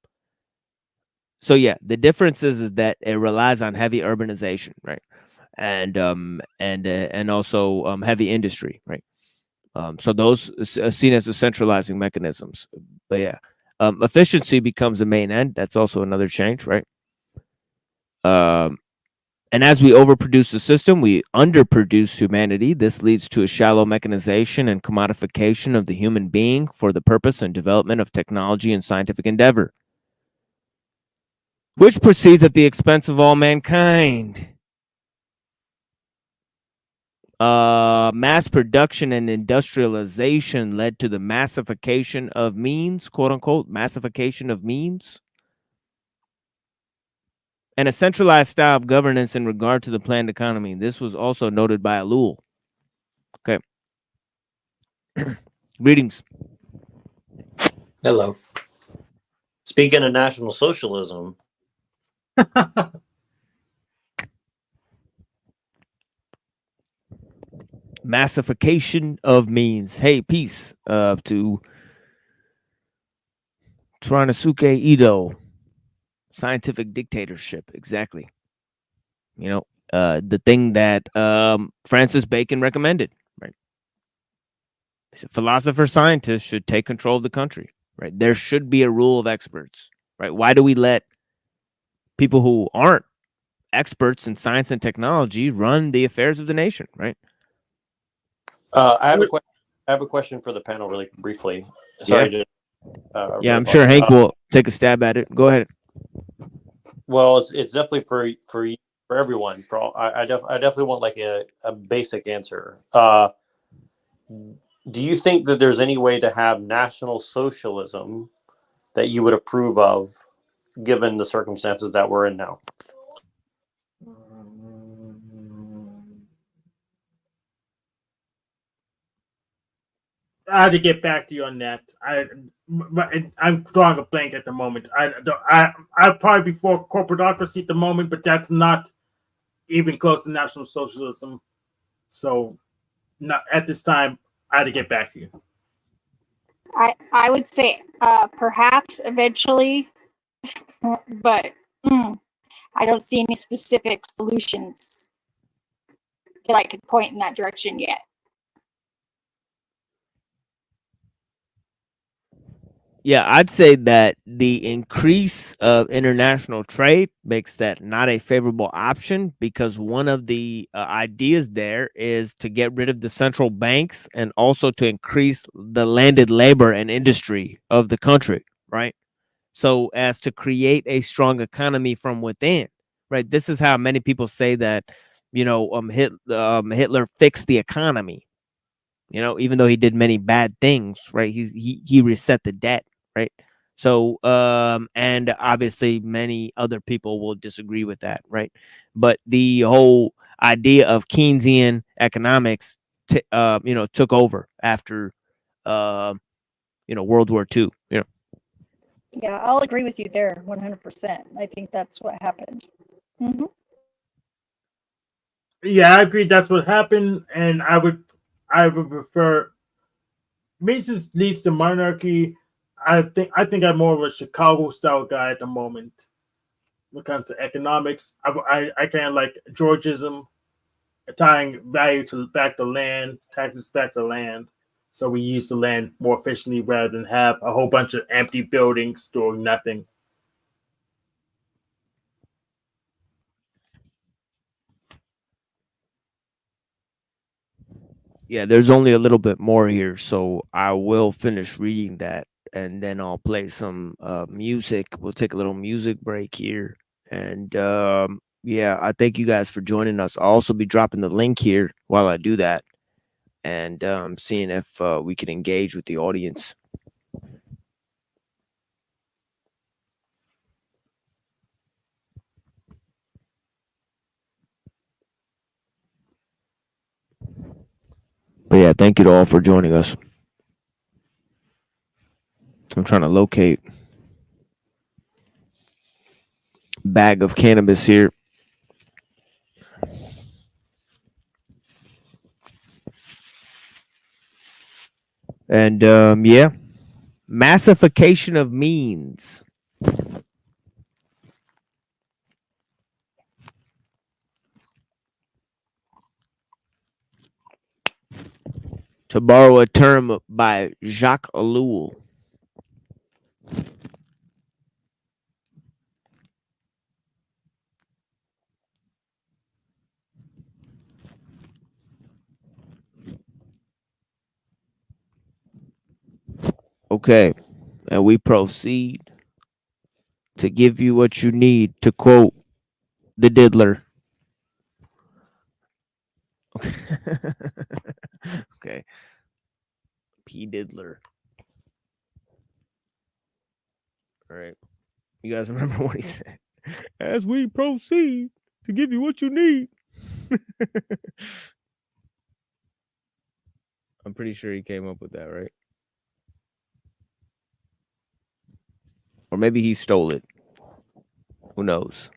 So yeah, the difference is that it relies on heavy urbanization, right? And also heavy industry, right? So those are seen as the centralizing mechanisms. But yeah, efficiency becomes the main end. That's also another change, right? And as we overproduce the system, we underproduce humanity. This leads to a shallow mechanization and commodification of the human being for the purpose and development of technology and scientific endeavor, which proceeds at the expense of all mankind. Mass production and industrialization led to the massification of means, quote unquote, massification of means, and a centralized style of governance in regard to the planned economy. This was also noted by Alul. Okay. Greetings. Hello. Speaking of National Socialism, Massification of means. Hey, peace to Toranosuke Ido. Scientific dictatorship. Exactly. You know, the thing that Francis Bacon recommended, right? He said philosopher scientists should take control of the country, right? There should be a rule of experts, right? Why do we let people who aren't experts in science and technology run the affairs of the nation, right? I have a question for the panel, really briefly. Sorry to. Yeah, I'm sure Hank will take a stab at it. Go ahead. Well, it's definitely for everyone. For all, I definitely want like a basic answer. Do you think that there's any way to have National Socialism that you would approve of, given the circumstances that we're in now? I had to get back to you on that. I'm drawing a blank at the moment. I'd probably be for corporatocracy at the moment, but that's not even close to National Socialism. So, not at this time. I had to get back to you. I would say perhaps eventually, but I don't see any specific solutions that I could point in that direction yet. Yeah, I'd say that the increase of international trade makes that not a favorable option, because one of the ideas there is to get rid of the central banks and also to increase the landed labor and industry of the country, right? So as to create a strong economy from within, right? This is how many people say that, you know, Hitler fixed the economy, you know, even though he did many bad things, right? He reset the debt, right? So and obviously many other people will disagree with that, right? But the whole idea of Keynesian economics you know, took over after you know, World War II, you know. Yeah, I'll agree with you there 100%. I think that's what happened. Mm-hmm. Yeah, I agree. That's what happened, and I would prefer Mises leads to monarchy. I think I'm more of a Chicago style guy at the moment when it comes to economics. I kind of like Georgism, tying value to back to land, taxes back to land. So we use the land more efficiently rather than have a whole bunch of empty buildings doing nothing. Yeah, there's only a little bit more here, so I will finish reading that and then I'll play some music. We'll take a little music break here. And yeah, I thank you guys for joining us. I'll also be dropping the link here while I do that, and seeing if we can engage with the audience. But yeah, thank you to all for joining us. I'm trying to locate bag of cannabis here. And yeah, massification of means. To borrow a term by Jacques Ellul. Okay, and we proceed to give you what you need, to quote the diddler. Okay. P. Diddler. All right. You guys remember what he said? As we proceed to give you what you need. I'm pretty sure he came up with that, right? Or maybe he stole it. Who knows?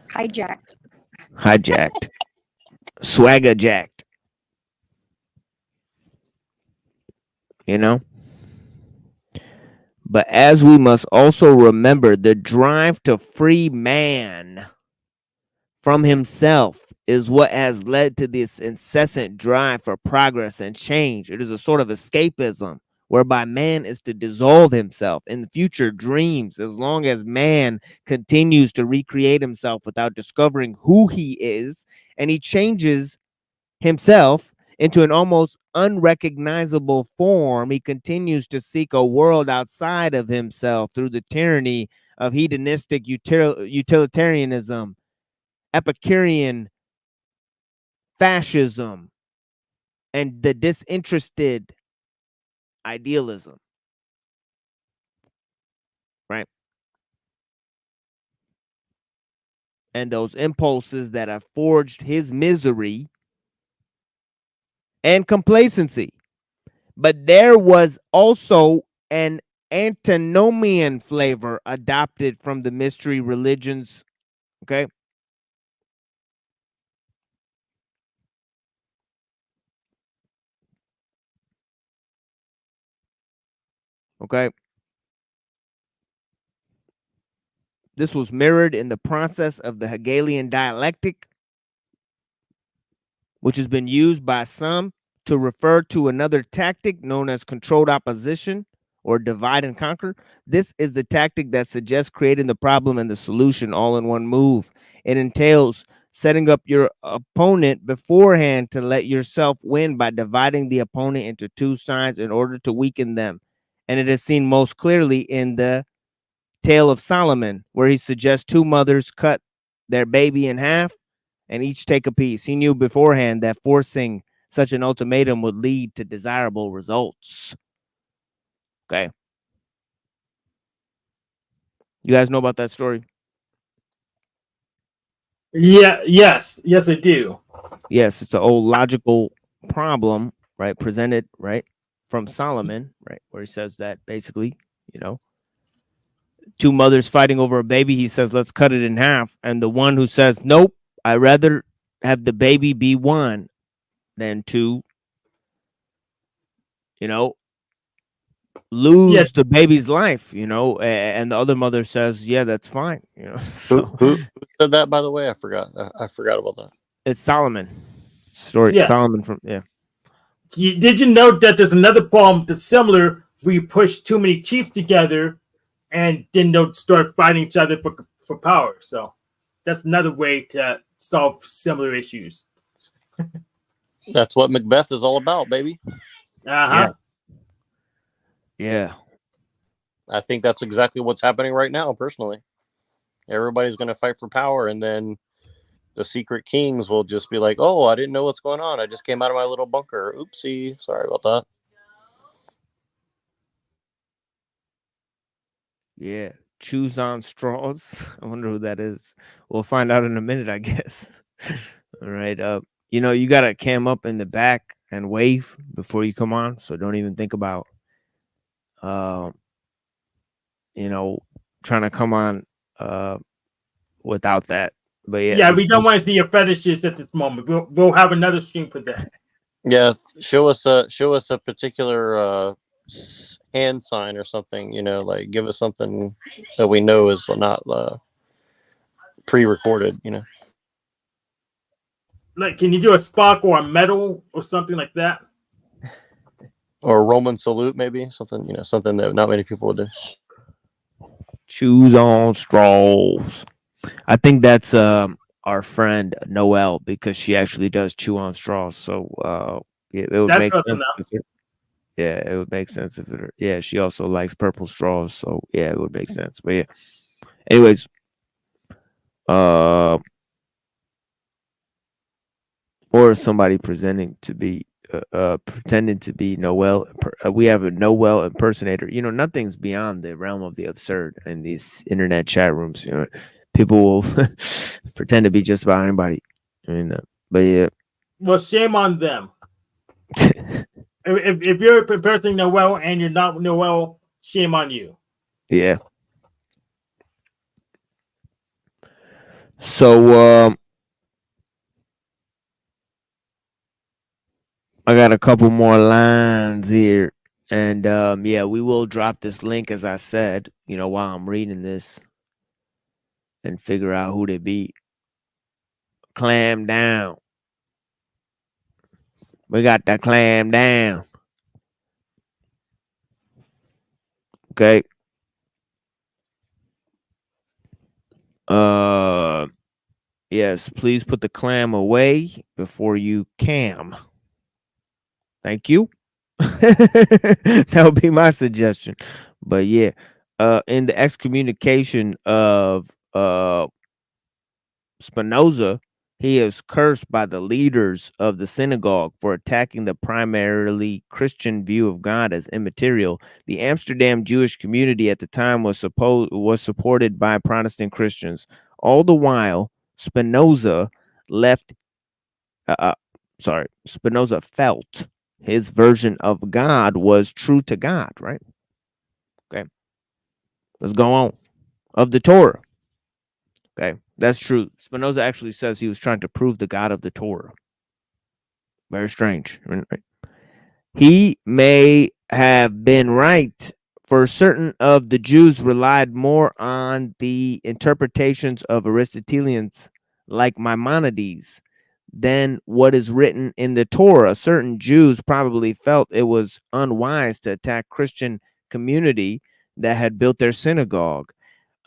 Hijacked. Hijacked. Swagger jacked. You know? But as we must also remember, the drive to free man from himself is what has led to this incessant drive for progress and change. It is a sort of escapism whereby man is to dissolve himself in the future dreams as long as man continues to recreate himself without discovering who he is, and he changes himself into an almost unrecognizable form. He continues to seek a world outside of himself through the tyranny of hedonistic utilitarianism, Epicurean fascism, and the disinterested idealism. Right? And those impulses that have forged his misery and complacency. But there was also an antinomian flavor adopted from the mystery religions. Okay. Okay. This was mirrored in the process of the Hegelian dialectic, which has been used by some to refer to another tactic known as controlled opposition or divide and conquer. This is the tactic that suggests creating the problem and the solution all in one move. It entails setting up your opponent beforehand to let yourself win by dividing the opponent into two sides in order to weaken them. And it is seen most clearly in the Tale of Solomon, where he suggests two mothers cut their baby in half and each take a piece. He knew beforehand that forcing such an ultimatum would lead to desirable results. Okay. You guys know about that story? Yeah, yes, I do. Yes, it's an old logical problem, right? Presented, right, from Solomon, right, where he says that basically, you know, two mothers fighting over a baby. He says, let's cut it in half. And the one who says, nope, I'd rather have the baby be one than to, you know, lose the baby's life, you know, and the other mother says, yeah, that's fine, you know. So Who said that, by the way? I forgot about that. It's Solomon story. Yeah. Solomon from Did you note that there's another problem that's similar where you push too many chiefs together and then they'll start fighting each other for power? So that's another way to solve similar issues. That's what Macbeth is all about, baby. Uh-huh. Yeah. I think that's exactly what's happening right now, personally. Everybody's going to fight for power, and then the secret kings will just be like, oh, I didn't know what's going on. I just came out of my little bunker. Oopsie. Sorry about that. Yeah. Choose on straws. I wonder who that is. We'll find out in a minute, I guess. All right. You know, you gotta cam up in the back and wave before you come on. So don't even think about you know, trying to come on without that. But yeah, we don't want to see your fetishes at this moment. We'll have another stream for that. Yeah, show us a particular hand sign or something. You know, like give us something that we know is not pre-recorded. You know, like can you do a Spock or a medal or something like that? Or a Roman salute, maybe something. You know, something that not many people would do. Choose on straws. I think that's our friend Noelle, because she actually does chew on straws. So it would make sense. Yeah, it would make sense if it. Yeah, she also likes purple straws, so yeah, it would make sense. But yeah, anyways, or somebody presenting to be, pretending to be Noel. We have a Noel impersonator. You know, nothing's beyond the realm of the absurd in these internet chat rooms. You know, people will pretend to be just about anybody. I mean, but yeah. Well, shame on them. if you're impersonating Noel and you're not Noel, shame on you. Yeah. So I got a couple more lines here. And yeah, we will drop this link, as I said, you know, while I'm reading this and figure out who they be. Clam down. We got the clam down. Okay. Yes, please put the clam away before you cam. Thank you. That would be my suggestion. But yeah, in the excommunication of Spinoza, he is cursed by the leaders of the synagogue for attacking the primarily Christian view of God as immaterial. The Amsterdam Jewish community at the time was supported by Protestant Christians. All the while, Spinoza Spinoza felt his version of God was true to God, right? Okay. Let's go on. Of the Torah. Okay. That's true. Spinoza actually says he was trying to prove the God of the Torah. Very strange. Right? He may have been right, for certain of the Jews relied more on the interpretations of Aristotelians like Maimonides than what is written in the Torah. Certain Jews probably felt it was unwise to attack Christian community that had built their synagogue.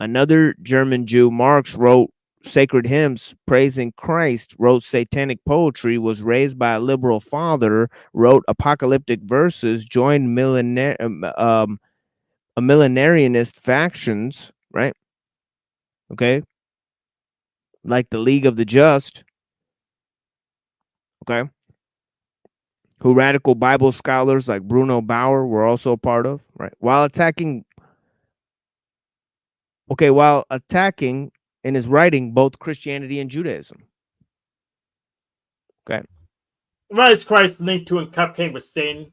Another German Jew, Marx, wrote sacred hymns praising Christ, wrote satanic poetry, was raised by a liberal father, wrote apocalyptic verses, joined millenarianist factions, right? Okay. Like the League of the Just. Okay. Who radical Bible scholars like Bruno Bauer were also a part of, right? While attacking in his writing both Christianity and Judaism. Okay. Why is Christ linked to and cupcake with Satan?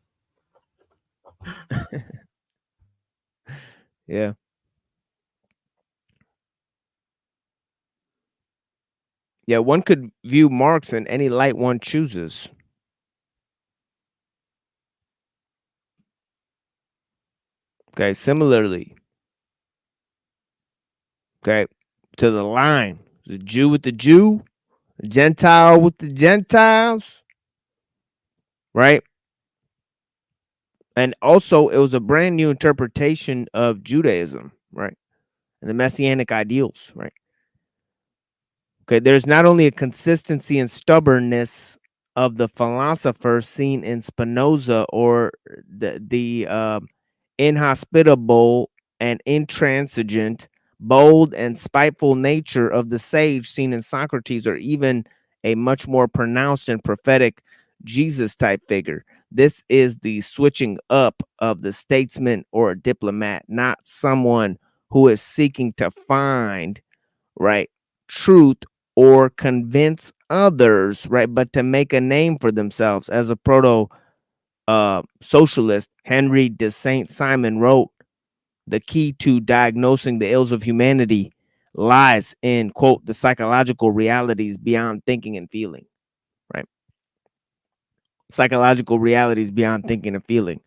Yeah. Yeah, one could view Marx in any light one chooses. Okay, similarly. Okay, to the line. The Jew with the Jew, the Gentile with the Gentiles. Right? And also, it was a brand new interpretation of Judaism, right? And the messianic ideals, right? Okay, there's not only a consistency and stubbornness of the philosopher seen in Spinoza, or the inhospitable and intransigent, bold and spiteful nature of the sage seen in Socrates, or even a much more pronounced and prophetic Jesus type figure. This is the switching up of the statesman or diplomat, not someone who is seeking to find, right, truth or convince others, right, but to make a name for themselves. As a proto socialist, Henry de Saint-Simon wrote, the key to diagnosing the ills of humanity lies in, quote, the psychological realities beyond thinking and feeling, right? Psychological realities beyond thinking and feeling.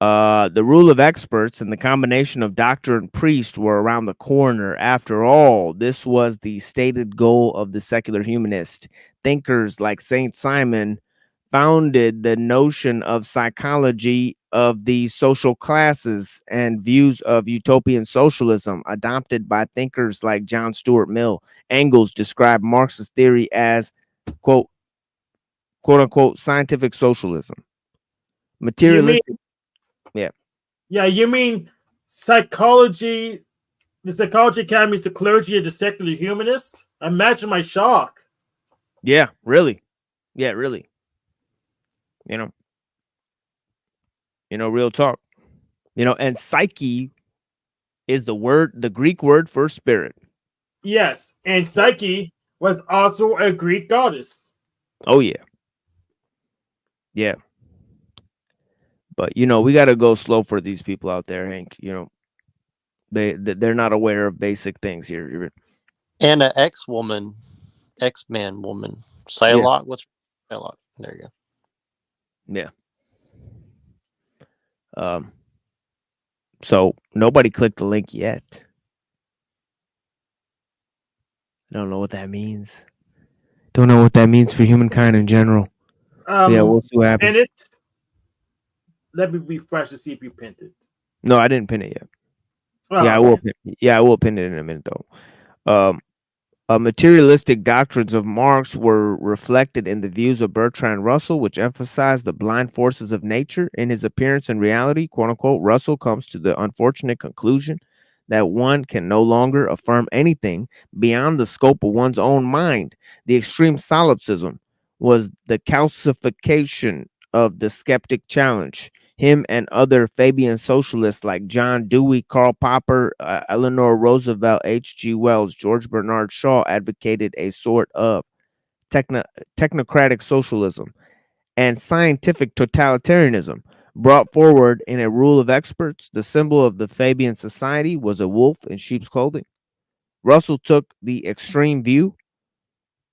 The rule of experts and the combination of doctor and priest were around the corner. After all, this was the stated goal of the secular humanist. Thinkers like Saint Simon founded the notion of psychology of the social classes and views of utopian socialism adopted by thinkers like John Stuart Mill. Engels described Marx's theory as, quote unquote, scientific socialism. Materialistic. Yeah. Yeah, you mean psychology? The Psychology Academy is the clergy of the secular humanist? Imagine my shock. Yeah, really. Yeah, really. You know, real talk. And psyche is the Greek word for spirit. Yes, and Psyche was also a Greek goddess. Oh yeah. Yeah. But we got to go slow for these people out there, Hank. They're not aware of basic things here. And an X-woman, X-man woman. Yeah. Psylocke? What's Psylocke? There you go. Yeah. So nobody clicked the link yet. I don't know what that means. Don't know what that means for humankind in general. Yeah, we'll see what happens. And let me refresh to see if you pinned it. No, I didn't pin it yet. Oh, yeah, I will pin it in a minute though. Materialistic doctrines of Marx were reflected in the views of Bertrand Russell, which emphasized the blind forces of nature. In his Appearance and Reality, quote unquote, Russell comes to the unfortunate conclusion that one can no longer affirm anything beyond the scope of one's own mind. The extreme solipsism was the calcification of the skeptic challenge. Him and other Fabian socialists like John Dewey, Karl Popper, Eleanor Roosevelt, H.G. Wells, George Bernard Shaw advocated a sort of technocratic socialism and scientific totalitarianism. Brought forward in a rule of experts, the symbol of the Fabian society was a wolf in sheep's clothing. Russell took the extreme view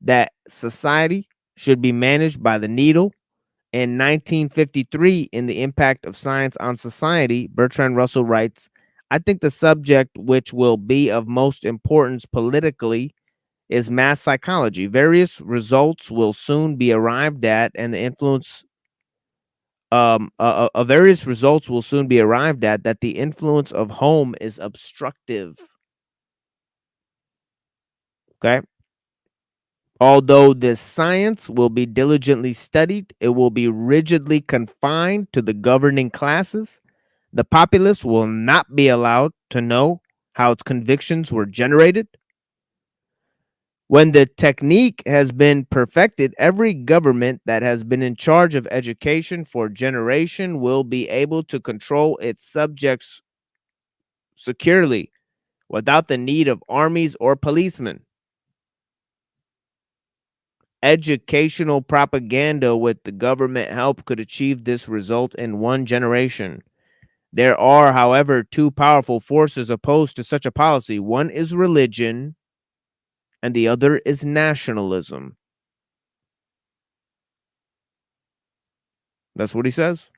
that society should be managed by the needle. In 1953, in The Impact of Science on Society, Bertrand Russell writes, I think the subject which will be of most importance politically is mass psychology. Various results will soon be arrived at, and the influence various results will soon be arrived at that the influence of home is obstructive. Okay. Although this science will be diligently studied, it will be rigidly confined to the governing classes. The populace will not be allowed to know how its convictions were generated. When the technique has been perfected, every government that has been in charge of education for generation will be able to control its subjects securely without the need of armies or policemen. Educational propaganda with the government help could achieve this result in one generation. There are, however, two powerful forces opposed to such a policy. One is religion, and the other is nationalism. That's what he says.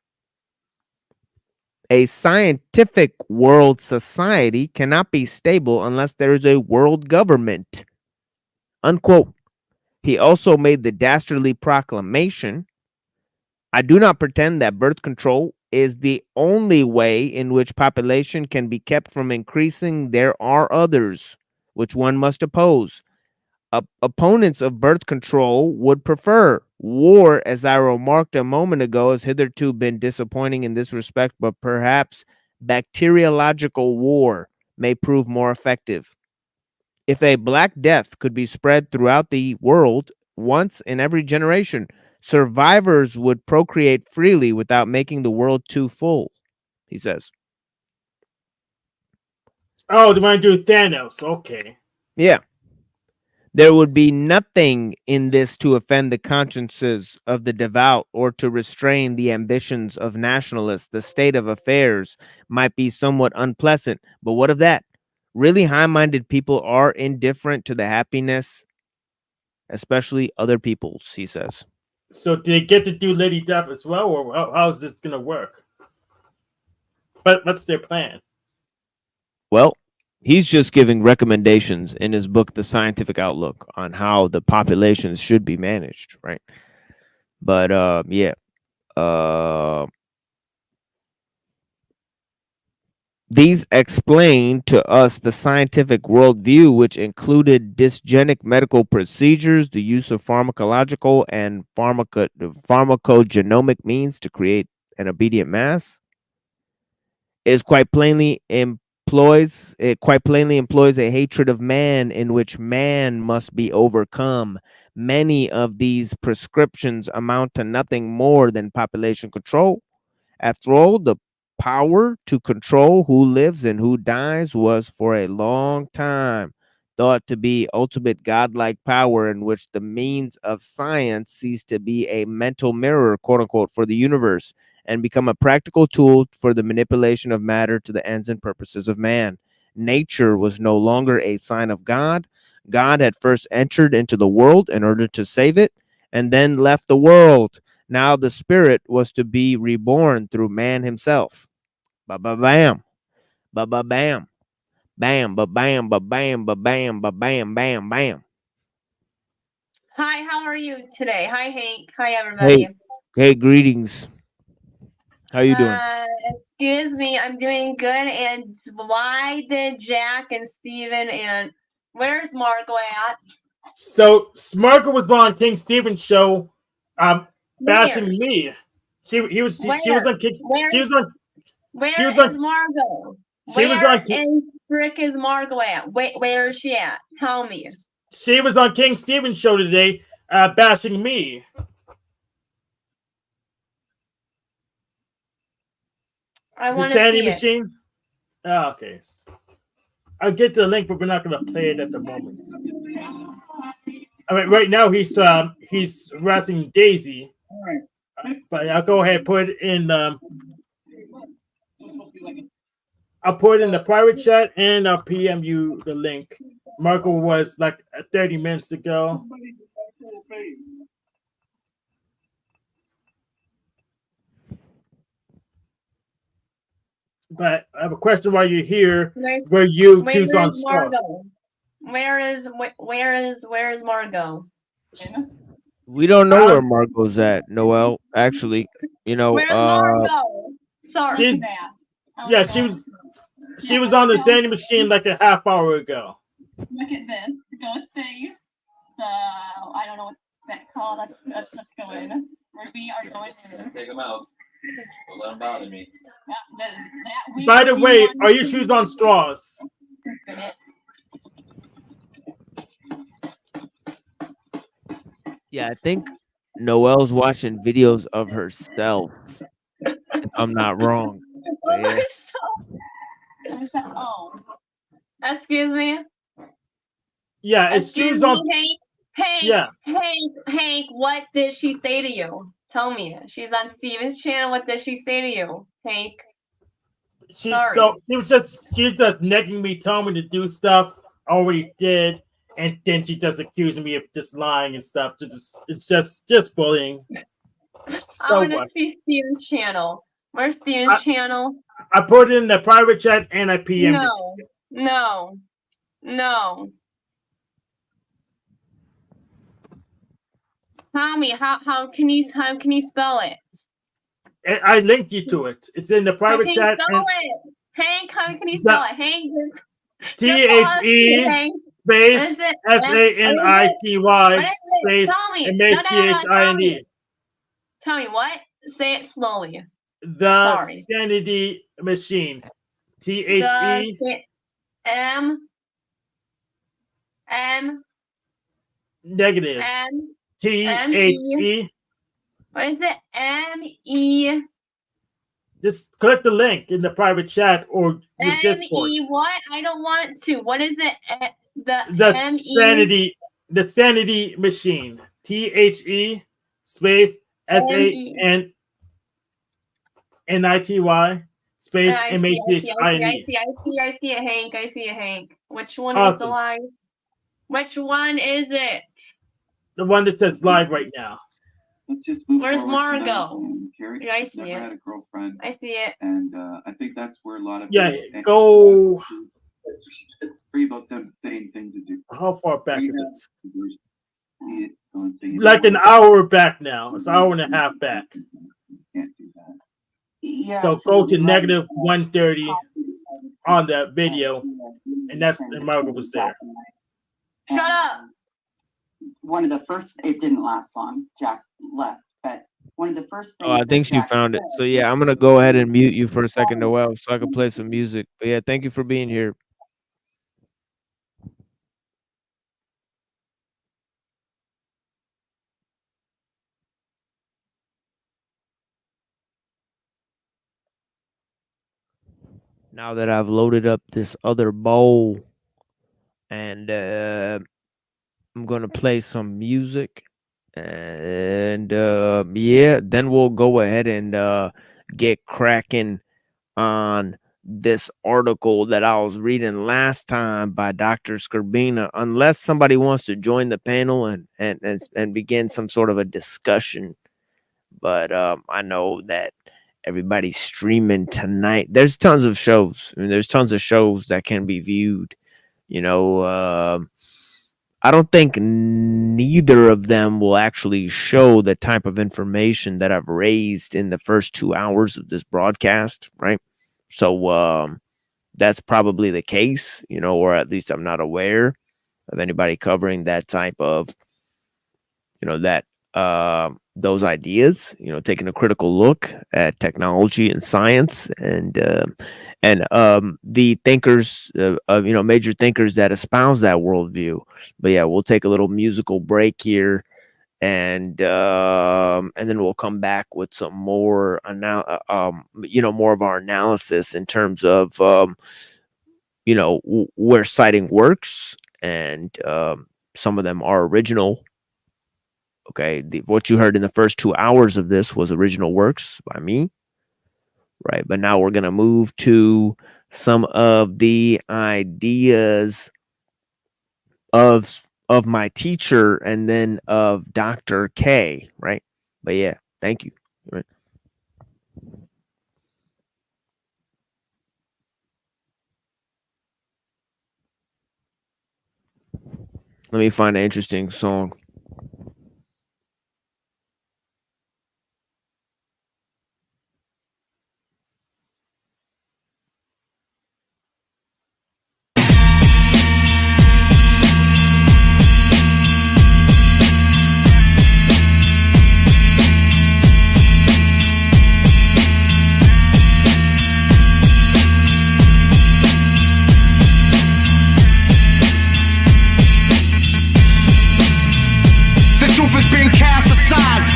A scientific world society cannot be stable unless there is a world government. Unquote. He also made the dastardly proclamation, I do not pretend that birth control is the only way in which population can be kept from increasing. There are others which one must oppose. Opponents of birth control would prefer war, as I remarked a moment ago, has hitherto been disappointing in this respect, but perhaps bacteriological war may prove more effective. If a Black Death could be spread throughout the world once in every generation, survivors would procreate freely without making the world too full, he says. Oh, they want to do Thanos. Okay. Yeah. There would be nothing in this to offend the consciences of the devout or to restrain the ambitions of nationalists. The state of affairs might be somewhat unpleasant, but what of that? Really high-minded people are indifferent to the happiness, especially other people's, he says. So did they get to do Lady Death as well, or how's this going to work? But what's their plan? Well, he's just giving recommendations in his book, The Scientific Outlook, on how the populations should be managed, right? But yeah. These explain to us the scientific worldview, which included dysgenic medical procedures, the use of pharmacological and pharmacogenomic means to create and obedient mass, is quite plainly employs a hatred of man in which man must be overcome. Many of these prescriptions amount to nothing more than population control. After all, the power to control who lives and who dies was for a long time thought to be ultimate godlike power, in which the means of science ceased to be a mental mirror, quote unquote, for the universe, and become a practical tool for the manipulation of matter to the ends and purposes of man. Nature was no longer a sign of God. God had first entered into the world in order to save it, and then left the world. Now the spirit was to be reborn through man himself. Ba-ba-bam. Ba-ba-bam. Bam, ba-bam, ba-bam, ba-bam, ba-bam, bam, bam. Hi, how are you today? Hi, Hank. Hi, Hey, everybody. hey, greetings. How you doing? Excuse me, I'm doing good. And why did Jack and Steven and where's Marco at? So Marco was on King Steven's show, bashing Where? me. She was on King. Where She was on. is Margot? She was Where on. is frick is Margot at? Wait, where is she at? Tell me. She was on King Steven's show today, bashing me. I want to see Machine. Oh, okay. I'll get the link, but we're not going to play it at the moment. I mean, right now he's harassing Daisy. But I'll go ahead and put it in. I'll put it in the private chat and I'll PM you the link. Marco was like 30 minutes ago. But I have a question while you're here. Where you choose on straws? Where is Margot? We don't know where Margot's at, Noel. Actually, you know, Where's Margot? Sorry, yeah, she was on the Zanny machine like a half hour ago. Look at this. Ghost face. I don't know what that called. Let's go in. We are going in. Take them out. Don't let them bother me. By the way, are your shoes on straws? Yeah, I think Noel's watching videos of herself. If I'm not wrong. Yeah. Oh. Excuse me. Yeah, it's shoes on. Hank, yeah. Hank, what did she say to you? Tell me. She's on Steven's channel. What did she say to you, Hank? She was just necking me, telling me to do stuff I already did, and then she just accusing me of just lying and stuff. It's just bullying. I want to see Steven's channel. Where's Steven's channel? I put it in the private chat and I PM'd it. No. Tell me how can you spell it? I linked you to it. It's in the private chat. Hank, how can you spell it? Hank. THE space SANITY space MACHIND. Tell me what? Say it slowly. The Sanity Machine. THE M negative. THE. What is it? ME. Just click the link in the private chat or use Discord. ME what? I don't want to. What is it? The Sanity Machine. THE space SANNITY space MACHIND. I see it, Hank. I see it, Hank. Which one is the live? Which one is it? The one that says live right now. Where's Margot? Yeah, I see it. Had a girlfriend. I see it. And I think that's where a lot of go. Free about them saying things to do. How far back is it? Like an hour back now. It's an hour and a half back. So go to negative 130 on that video, and that's when Margaret was there. Shut up. One of the first, it didn't last long. Jack left, but one of the first things Oh, I think she found it. So yeah, I'm gonna go ahead and mute you for a second, Noel, so I can play some music. But yeah, thank you for being here. Now that I've loaded up this other bowl, and I'm gonna play some music, and yeah, then we'll go ahead and get cracking on this article that I was reading last time by Dr. Skrbina, unless somebody wants to join the panel and begin some sort of a discussion. But I know that everybody's streaming tonight. There's tons of shows. I mean, there's tons of shows that can be viewed. You know, I don't think neither of them will actually show the type of information that I've raised in the first 2 hours of this broadcast, right? So that's probably the case, you know, or at least I'm not aware of anybody covering that type of, you know, that those ideas, you know, taking a critical look at technology and science and the thinkers, you know, major thinkers that espouse that worldview. But yeah, we'll take a little musical break here, and then we'll come back with some more you know, more of our analysis in terms of you know, where citing works, and some of them are original. Okay, what you heard in the first 2 hours of this was original works by me, right? But now we're going to move to some of the ideas of my teacher and then of Dr. K, right? But yeah, thank you. Right. Let me find an interesting song.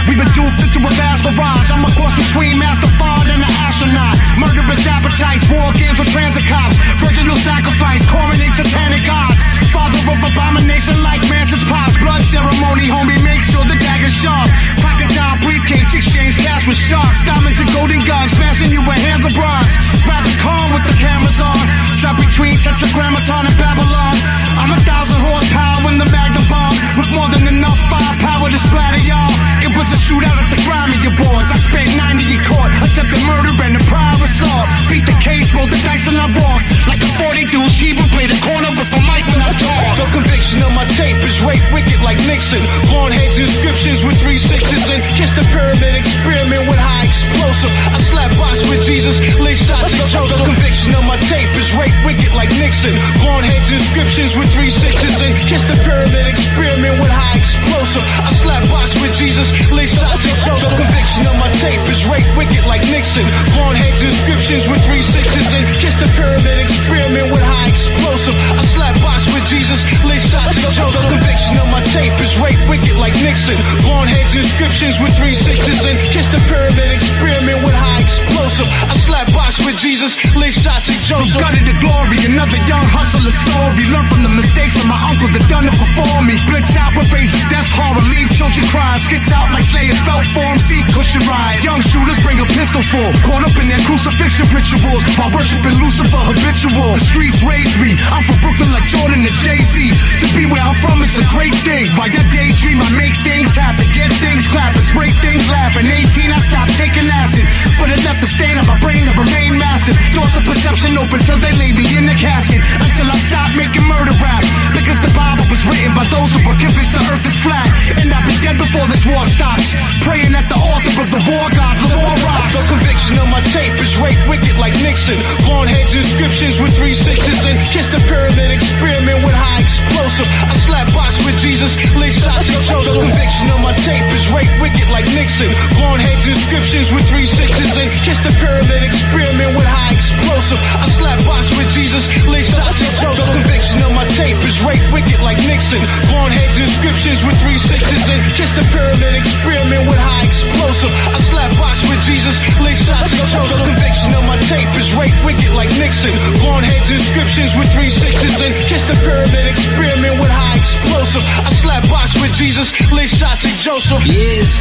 We've been duped into a vast barrage. I'm a cross between Master Fard and an astronaut. Murderous appetites, war games with transit cops. Virginal sacrifice, coronating satanic gods. Father of abomination like Mantis Pops. Blood ceremony, homie, make sure the dagger's sharp. Pocket down, briefcase, exchange cash with sharks. Diamonds and golden guns, smashing you with hands of bronze. Rather calm with the cameras on. Trap between Tetragrammaton and Babylon. I'm 1,000 horsepower when the Magnum bomb. With more than enough firepower to splatter y'all. It was a shootout at the Grammy Awards. I spent 90 in court, attempted murder and a prior assault. Beat the case, rolled the dice and I walked like a 40 douche. He would play the corner with a mic when I talk. The conviction on my tape is rape wicked like Nixon. Blonde heads, inscriptions with 3 6s and kiss the pyramid experiment with high explosive. I slap box with Jesus, lick shots and Joseph. The conviction on my tape is rape wicked like Nixon. Blonde heads, inscriptions with 3 6s and kiss the pyramid experiment with high explosive. I slap box with Jesus, lick shots and Joseph. The conviction on my tape is rape wicked like Nixon. Blonde heads, inscriptions with 3 6s and kiss the pyramid experiment with high explosive. I slap box with Jesus, lick shots and Joseph. The conviction on my tape is rape wicked like Nixon. Blonde heads, inscriptions with 3 6s and kiss the pyramid experiment with high explosive. I slap box with Jesus, lick shots and Joseph. Gutted to glory, another young hustler story. Learn from the mistakes of my uncle that done it before me. Blitz out with razors, death horror, leave children crying. Skits out like Slayers, felt form, see cushion ride. Young shooters bring a pistol full, caught up in their crucifixion rituals while worshiping Lucifer habitual. The streets raised me, I'm from Brooklyn like Jordan and Jay-Z. To be where I'm from, it's a great thing. While your daydream, I make things happen, get things clapping, spray things laughing. 18, I stopped taking acid, but it left a stain on my brain that remained massive. Doors of perception open till they lay me in the casket, until I stopped making murder rap. Because the Bible was written by those who were convinced the earth is flat, and I've been dead before this war stops. Praying at the altar of the war gods, the war rocks. The conviction on my tape is rape wicked like Nixon. Blonde heads, inscriptions with 3 6s and kiss the pyramid experiment with high explosive. explosive. I slap box with Jesus, lick shots of Joseph. Conviction on my tape is rape wicked like Nixon. Blonde heads inscriptions with 3 6s and kiss the pyramid experiment with high explosive. I slap box with Jesus, lick shots of Joseph. Conviction on my tape is rape wicked like Nixon. Blonde heads inscriptions with 3 6s and kiss the pyramid experiment with high explosive. I slap box with Jesus, lick shots of Joseph. Conviction on my tape is rape wicked like Nixon. Blonde heads inscriptions with 3 6s and kiss the pyramid experiment with high explosive. I slap box with Jesus, lick shots of Joseph. Yes,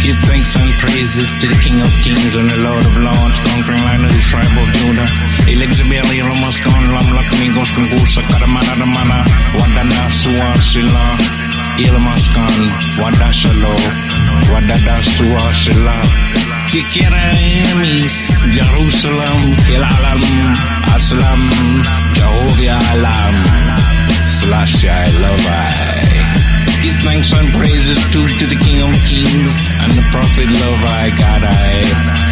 give thanks and praises to the King of Kings and the Lord of Lords, conquering line of the tribe of Judah. Elexibeli Ramaskan Lam Lakmigos Kungusa Karamana Wadana Suasila Ilmaskan Wadashalo Wadada Suasila Kikiramis Jerusalem Kilalam Aslam Jehovah Alam Slash I love I. Give thanks and praises to the King of Kings and the Prophet love I God I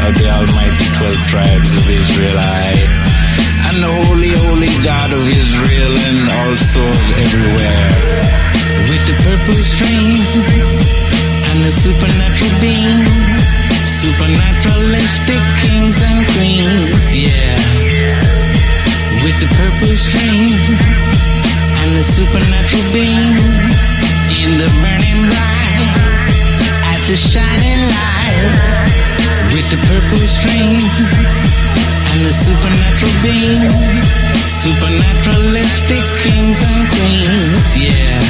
of the almighty 12 tribes of Israel I and the holy God of Israel and also everywhere with the purple string and the supernatural being, supernaturalistic kings and queens, yeah, with the purple string and the supernatural being. In the burning light, at the shining light, with the purple string and the supernatural being, supernaturalistic kings and queens, yeah.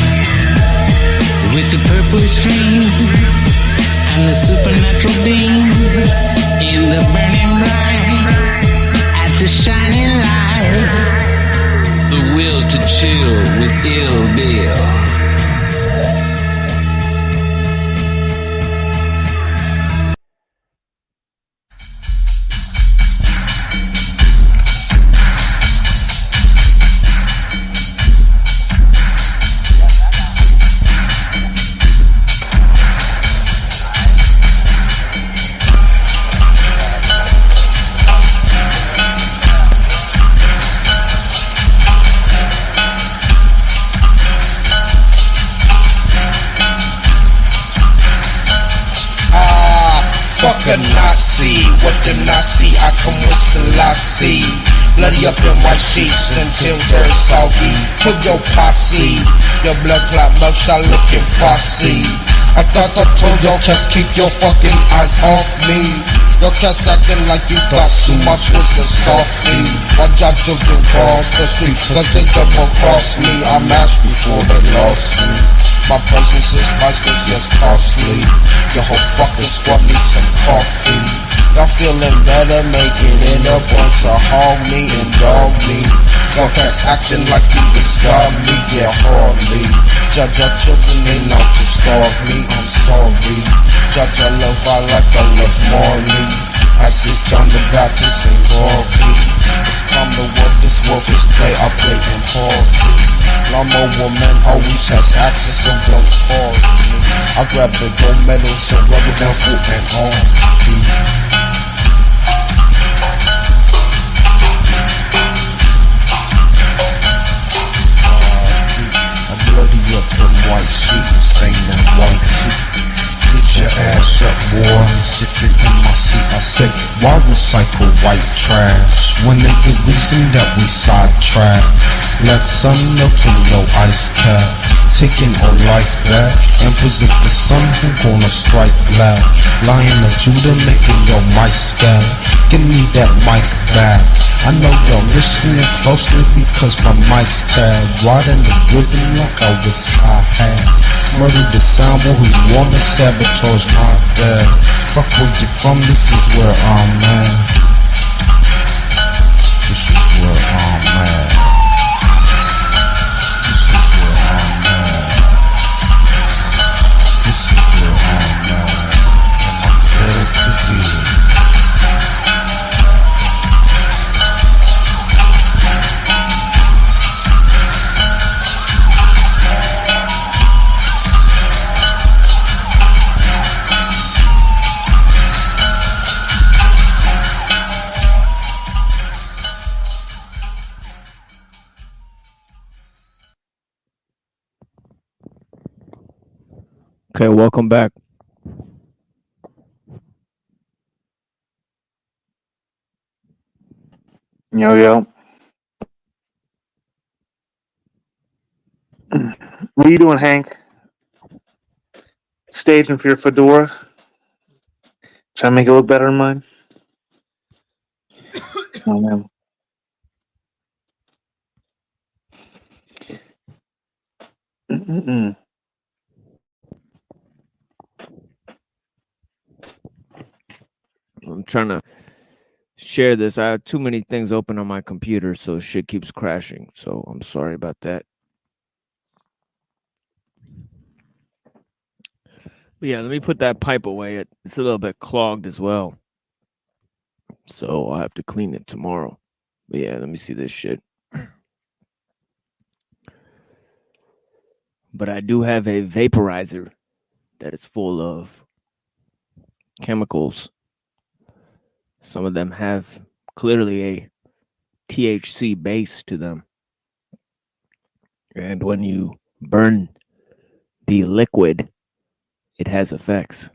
With the purple string and the supernatural being, in the burning light, at the shining light, the will to chill with Ill Bill. Fuck a Nazi, what the Nazi, I come with Selassie. Bloody up in white sheets and timber soggy. Kill your posse, your blood clot mugshot looking fussy. I thought I told your cats keep your fucking eyes off me. Your cats acting like you thought too much was a softie. Watch y'all joking cross the street, cause they double cross me. I mashed before they lost me. My presence is priceless, yes, costly. Your whole fucking squad needs some coffee. Y'all feeling better, making it a point to hog me and dog me. Y'all cats acting like you discard me, yeah, hardly. Judge your children, they not to starve me, I'm sorry. Judge your love, I like I love Marley. I see John the Baptist and Garvey. It's time to work, this work is play, I play in party. Llama woman always has access, so don't call me. I grab the gold medal, so rub it down foot and on me. I bloody up them white sheets, stain them white sheets. Get your ass up, boy, sitting in my seat. I say, why recycle white trash when they the reason that we sidetrack? Let some melt in your ice cap, taking all life back. And present the son who gonna strike black. Lion of Judah making your mic scat. Give me that mic back. I know you're listening closely because my mic's tagged. Right in the rhythm like I was high-hat. Murder the sound boy who wanna sabotage my bed. Fuck where you from, this is where I'm at. This is where I'm at. This is where I'm at. This is where I'm at. And I'm better to be. Okay, welcome back. Yo, yo. What are you doing, Hank? Staging for your fedora? Trying to make it look better than mine? Oh, man. Mm-mm-mm. I'm trying to share this. I have too many things open on my computer, so shit keeps crashing. So I'm sorry about that. But yeah, let me put that pipe away. It's a little bit clogged as well. So I'll have to clean it tomorrow. But yeah, let me see this shit. But I do have a vaporizer that is full of chemicals. Some of them have clearly a THC base to them. And when you burn the liquid, it has effects.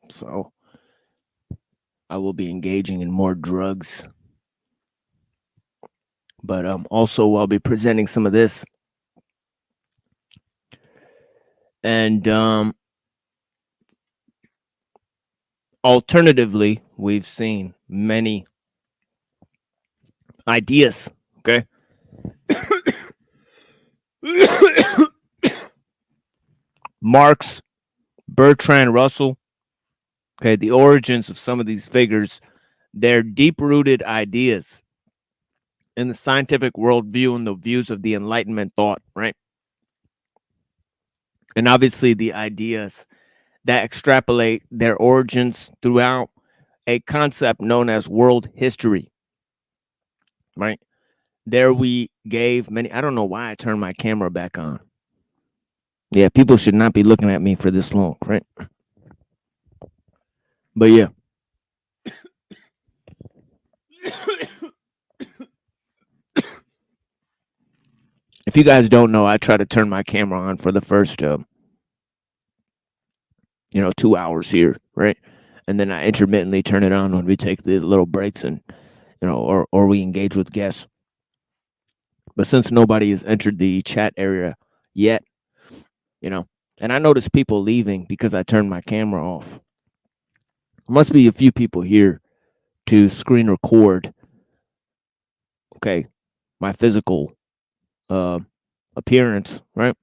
So I will be engaging in more drugs. But also I'll be presenting some of this. And alternatively, we've seen many ideas, okay? Marx, Bertrand Russell, okay, the origins of some of these figures, they're deep-rooted ideas in the scientific worldview and the views of the Enlightenment thought, right? And obviously the ideas that extrapolate their origins throughout a concept known as world history, right? There we gave many, I don't know why I turned my camera back on. Yeah, people should not be looking at me for this long, right? But yeah. If you guys don't know, I try to turn my camera on for the first 2 hours here, right? And then I intermittently turn it on when we take the little breaks and, or we engage with guests. But since nobody has entered the chat area yet, and I notice people leaving because I turned my camera off. There must be a few people here to screen record, okay, my physical appearance, right?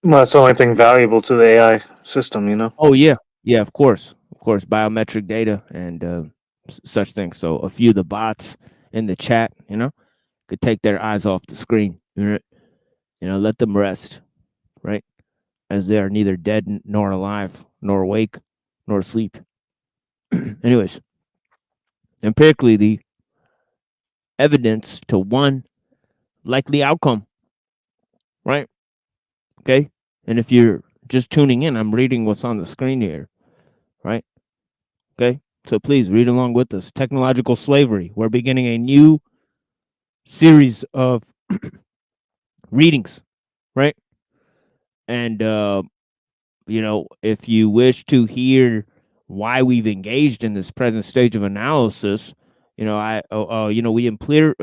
Well, that's the only thing valuable to the AI system, Oh, yeah. Yeah, of course. Of course, biometric data and such things. So a few of the bots in the chat, could take their eyes off the screen. Let them rest, right? As they are neither dead nor alive, nor awake, nor asleep. Anyways, empirically, the evidence to one likely outcome, right? Okay. And if you're just tuning in, I'm reading what's on the screen here, right? Okay. So please read along with us. Technological slavery. We're beginning a new series of readings, right? And, if you wish to hear why we've engaged in this present stage of analysis, we implore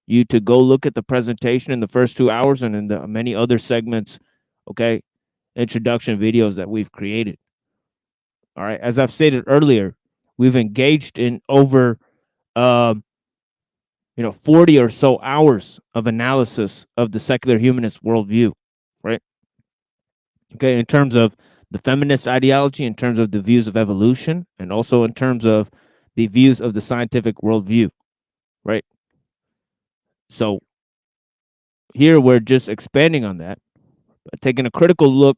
you to go look at the presentation in the first 2 hours and in the many other segments, okay, introduction videos that we've created. All right, as I've stated earlier, we've engaged in over 40 or so hours of analysis of the secular humanist worldview, right? Okay, in terms of the feminist ideology, in terms of the views of evolution, and also in terms of the views of the scientific worldview, right? So here we're just expanding on that, taking a critical look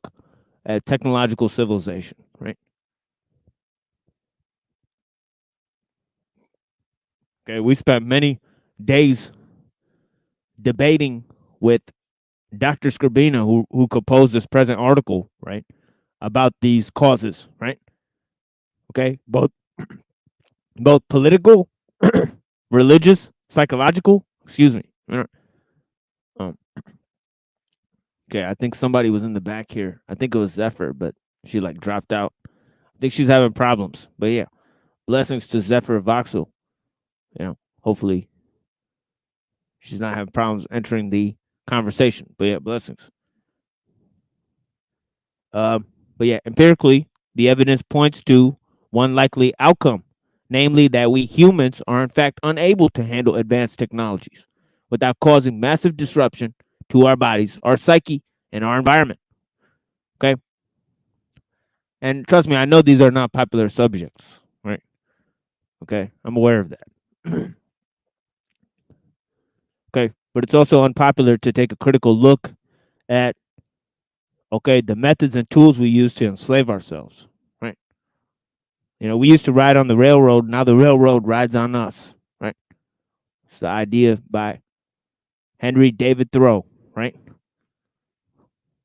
at technological civilization, right? Okay, we spent many days debating with Dr. Scribina, who composed this present article, right, about these causes, right? Okay, both political, religious, psychological, excuse me, Um, okay, I think somebody was in the back here. I think it was Zephyr, but she like dropped out. I think she's having problems. But yeah, blessings to Zephyr Voxel. You know, hopefully she's not having problems entering the conversation. But yeah, blessings. But yeah, empirically, the evidence points to one likely outcome, namely that we humans are in fact unable to handle advanced technologies without causing massive disruption to our bodies, our psyche, and our environment. Okay? And trust me, I know these are not popular subjects, right? Okay? I'm aware of that. Okay? But it's also unpopular to take a critical look at, okay, the methods and tools we use to enslave ourselves, right? You know, we used to ride on the railroad. Now the railroad rides on us, right? It's the idea by Henry David Thoreau, right?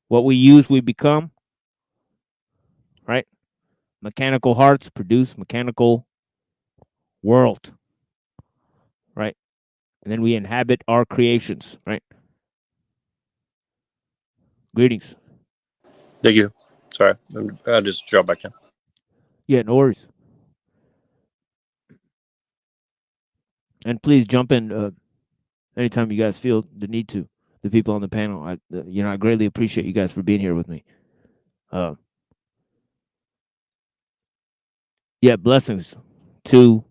What we use, we become, right? Mechanical hearts produce mechanical world, right? And then we inhabit our creations, right? Greetings. Thank you. Sorry, I just dropped back in. Yeah, no worries. And please jump in anytime you guys feel the need to. The people on the panel, I greatly appreciate you guys for being here with me. Yeah, blessings to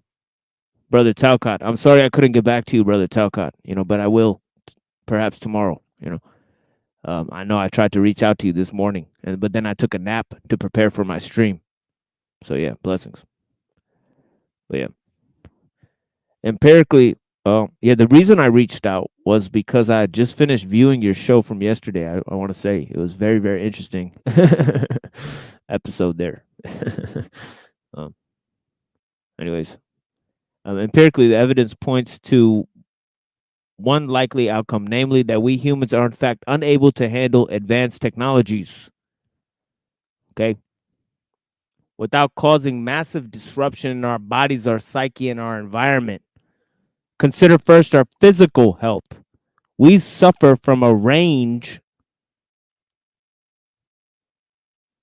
Brother Talcott. I'm sorry I couldn't get back to you, Brother Talcott, but I will perhaps tomorrow, I know I tried to reach out to you this morning, but then I took a nap to prepare for my stream. So yeah, blessings. But yeah. Empirically, the reason I reached out was because I just finished viewing your show from yesterday. I want to say it was very, very interesting episode there. Anyways, empirically, the evidence points to one likely outcome, namely that we humans are in fact unable to handle advanced technologies. Okay. Without causing massive disruption in our bodies, our psyche, and our environment. Consider first our physical health. We suffer from a range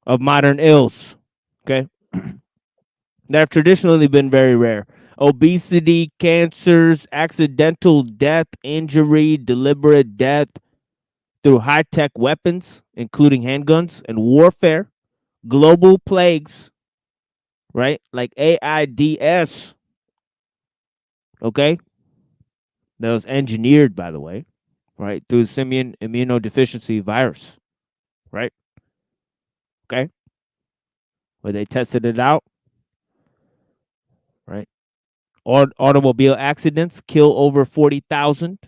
of modern ills, okay, that have traditionally been very rare. Obesity, cancers, accidental death, injury, deliberate death through high-tech weapons, including handguns and warfare, global plagues, right, like AIDS, okay, that was engineered, by the way, right, through the simian immunodeficiency virus, right, okay, where they tested it out, right. Automobile accidents kill over 40,000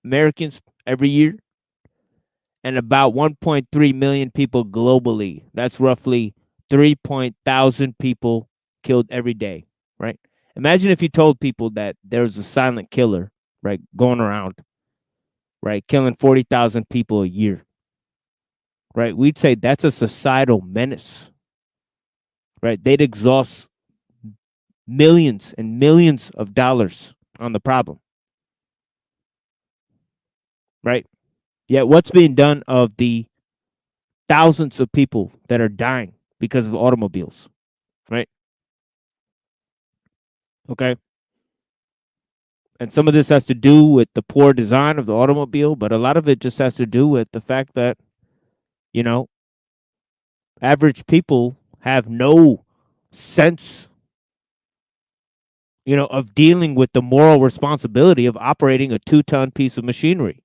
Americans every year, and about 1.3 million people globally. That's roughly 3,000 people killed every day, right? Imagine if you told people that there's a silent killer, right, going around, right, killing 40,000 people a year, right? We'd say that's a societal menace, right? They'd exhaust millions and millions of dollars on the problem, right? Yet what's being done of the thousands of people that are dying because of automobiles, right? Okay. And some of this has to do with the poor design of the automobile, but a lot of it just has to do with the fact that, average people have no sense, of dealing with the moral responsibility of operating a 2-ton piece of machinery.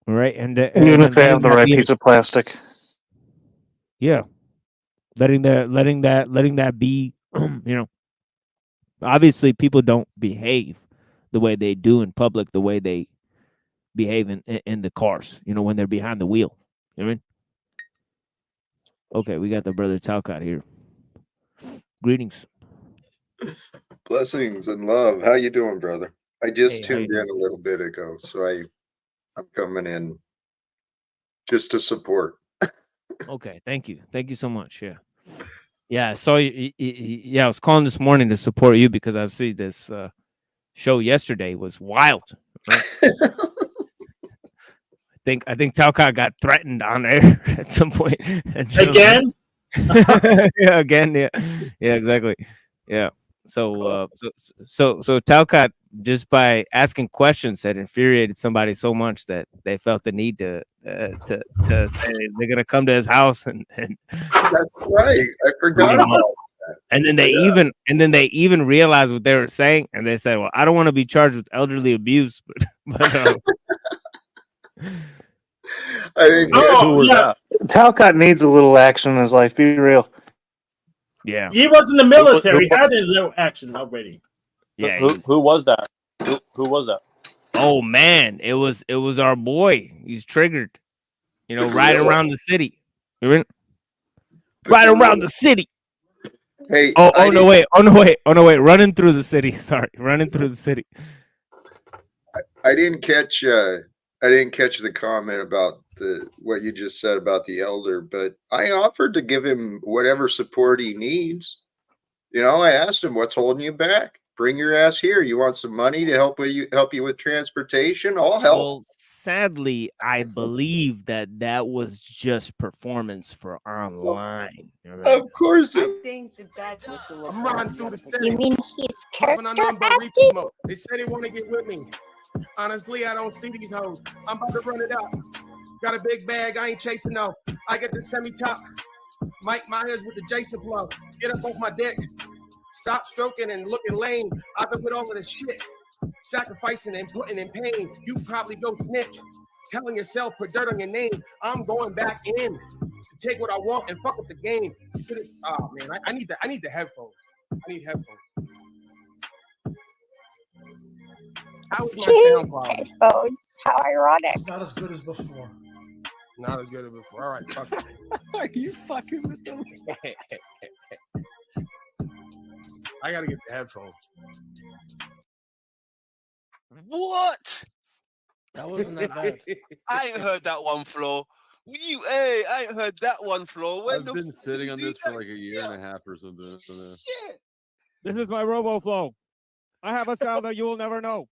All right. And even if they have the right piece of plastic. Yeah. Letting that be, obviously people don't behave the way they do in public, the way they behave in the cars, when they're behind the wheel. You know what I mean? Okay, we got the Brother Talcott here. Greetings. Blessings and love. How you doing, brother? I just Hey, how you tuned in doing? a little bit ago, so I'm coming in just to support. Okay, thank you so much. Yeah, I saw you. Yeah, I was calling this morning to support you because I see this show yesterday was wild. Right? I think Talcott got threatened on there at some point. Again? Yeah, again, yeah, exactly, yeah. So Talcott, just by asking questions, had infuriated somebody so much that they felt the need to say they're gonna come to his house and That's right. I forgot about that. and then they even realized what they were saying, and they said, "Well, I don't want to be charged with elderly abuse, but I think who was that? Talcott needs a little action in his life. Be real. Yeah, he was in the military. He had a little action already. Yeah, Who was that? Who was that? Oh man, it was our boy. He's triggered. You know, riding around the city. Riding around the city. Hey. Oh no wait. Running through the city. Sorry, running through the city. I didn't catch the comment about what you just said about the elder, but I offered to give him whatever support he needs. You know, I asked him, "What's holding you back? Bring your ass here. You want some money to help you with transportation? I'll help." Well, sadly, I believe that was just performance for online. Of course. I think that's what I'm riding through the city. You mean he's Puffing on nothing but character reefer smoke. They say they want to get with me. Honestly, I don't see these hoes. I'm about to run it up. Got a big bag, I ain't chasing no. I get the semi-top. Mike Myers with the Jason flow. Get up off my dick. Stop stroking and looking lame. I've been with all of this shit. Sacrificing and putting in pain. You probably go snitch. Telling yourself, put dirt on your name. I'm going back in to take what I want and fuck up the game. Oh man, I need the headphones. I need headphones. How is my sound quality? Headphones. How ironic. It's not as good as before. Not as good as before. All right, fuck it. Are you fucking with them? I gotta get the headphones. What? That wasn't that bad. I ain't heard that one, Flo. I ain't heard that one, Flo. I've been sitting on this for like a year and a half or something. Shit. This is my RoboFlow. I have a style that you will never know.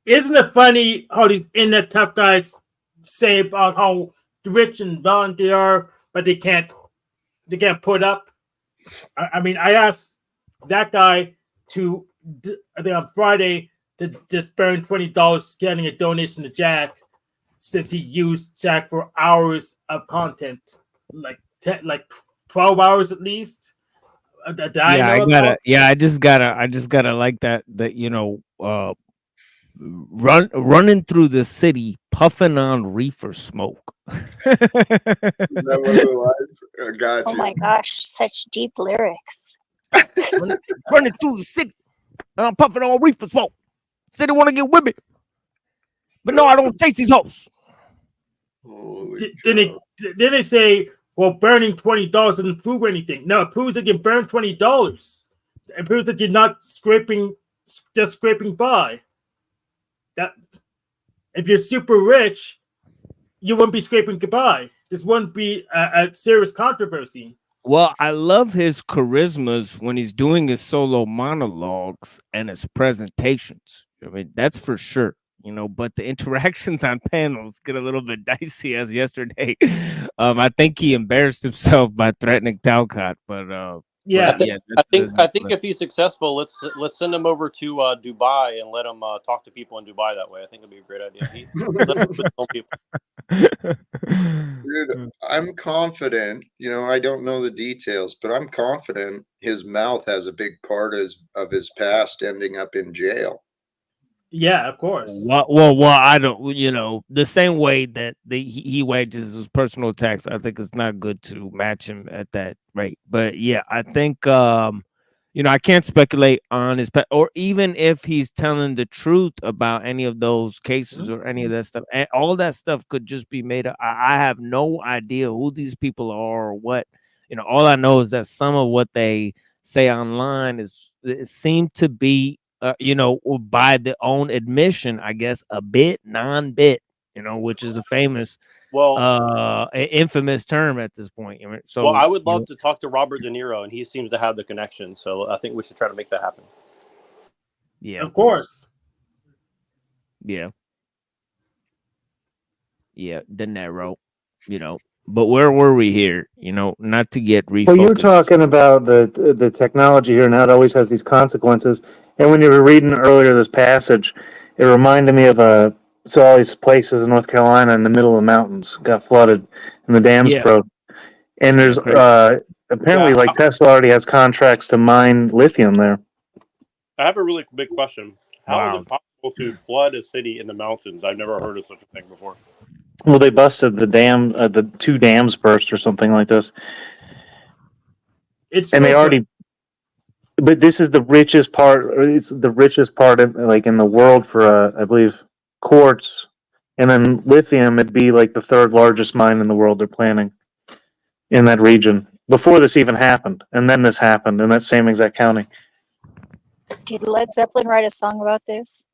Isn't it funny how these internet tough guys say about how rich and violent they are, but they can't put up? I mean, I asked that guy to, I think on Friday, to just burn $20 getting a donation to Jack, since he used Jack for hours of content, like 12 hours at least. I just gotta like that you know, running through the city puffing on reefer smoke. Is that what it was? I got Oh you. my gosh, such deep lyrics. running through the city and I'm puffing on reefer smoke. Said they want to get with me, but no, I don't taste these hoes. Then they say, well, burning $20 doesn't prove anything. No, it proves that you burn $20. It proves that you're not just scraping by. That if you're super rich, you wouldn't be scraping by. This wouldn't be a serious controversy. Well, I love his charismas when he's doing his solo monologues and his presentations. I mean, that's for sure. You know, but the interactions on panels get a little bit dicey, as yesterday. I think he embarrassed himself by threatening Talcott, but yeah, I think if he's successful, let's send him over to Dubai and let him talk to people in Dubai that way. I think it'd be a great idea. Dude, I'm confident. You know, I don't know the details, but I'm confident his mouth has a big part of his past ending up in jail. Yeah, of course. Well, I don't. You know, the same way that he wages his personal attacks, I think it's not good to match him at that rate. But yeah, I think you know, I can't speculate on his or even if he's telling the truth about any of those cases or any of that stuff. And all that stuff could just be made up. I have no idea who these people are or what. You know, all I know is that some of what they say online it seemed to be. You know, by the own admission, I guess, a bit non-bit, you know, which is a famous, infamous term at this point. So, I would love to talk to Robert De Niro, and he seems to have the connection. So I think we should try to make that happen. Yeah. Of course. Yeah. Yeah, De Niro, But where were we here? Not to get refocused. Well, you're talking about the technology here and how it always has these consequences. And when you were reading earlier this passage, it reminded me of all these places in North Carolina in the middle of the mountains got flooded and the dams Yeah. broke. And there's apparently like Tesla already has contracts to mine lithium there. I have a really big question. How is Wow. it possible to flood a city in the mountains? I've never heard of such a thing before. Well, they busted the dam, the 2 dams burst or something like this. And they already, but this is the richest part. It's the richest part of, like in the world for, I believe, quartz, and then lithium. It'd be like the 3rd largest mine in the world. They're planning in that region before this even happened, and then this happened in that same exact county. Did Led Zeppelin write a song about this?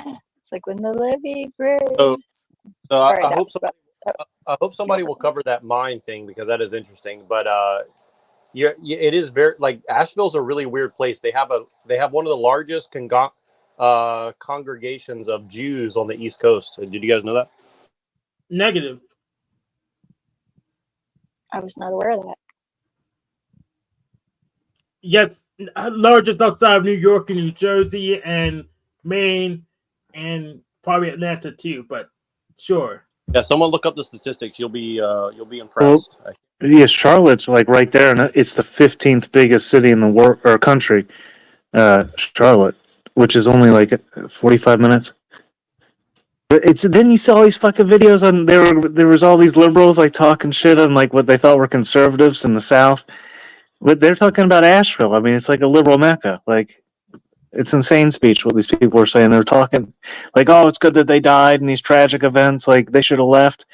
It's like when the levee breaks. So Sorry, I that hope was about- I hope somebody will cover that mine thing because that is interesting. But it is very like Asheville's a really weird place. They have one of the largest congregations of Jews on the East Coast. Did you guys know that? Negative. I was not aware of that. Yes, largest outside of New York and New Jersey and Maine and probably Atlanta too, but sure. Yeah, someone look up the statistics. You'll be impressed. Well, yeah, Charlotte's like right there, and it's the 15th biggest city in the world or country. Charlotte, which is only like 45 minutes. But then you saw all these fucking videos on there was all these liberals like talking shit on like what they thought were conservatives in the South. But they're talking about Asheville. I mean, it's like a liberal mecca. Like, it's insane speech what these people were saying. They're talking like, oh, it's good that they died in these tragic events. Like, they should have left.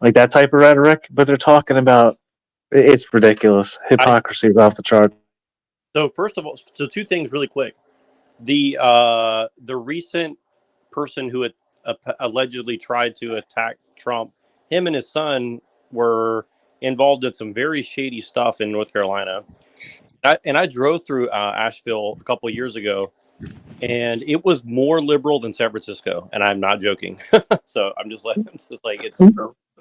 Like that type of rhetoric. But they're talking about, it's ridiculous. Hypocrisy is off the chart. So first of all, 2 things really quick. The recent person who had allegedly tried to attack Trump, him and his son were involved in some very shady stuff in North Carolina. I drove through Asheville a couple of years ago, and it was more liberal than San Francisco, and I'm not joking. So I'm just like it's.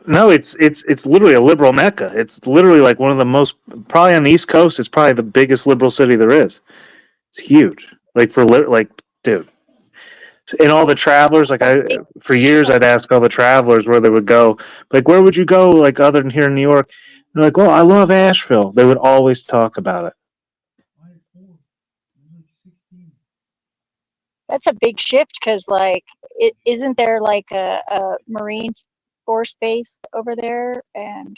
No, it's literally a liberal mecca. It's literally like one of the most, probably on the East Coast, it's probably the biggest liberal city there is. It's huge. Like dude. And all the travelers, for years I'd ask all the travelers where they would go. Like, where would you go, like, other than here in New York? And they're like, well, I love Asheville. They would always talk about it. That's a big shift because, like, isn't there like a Marine Force base over there? And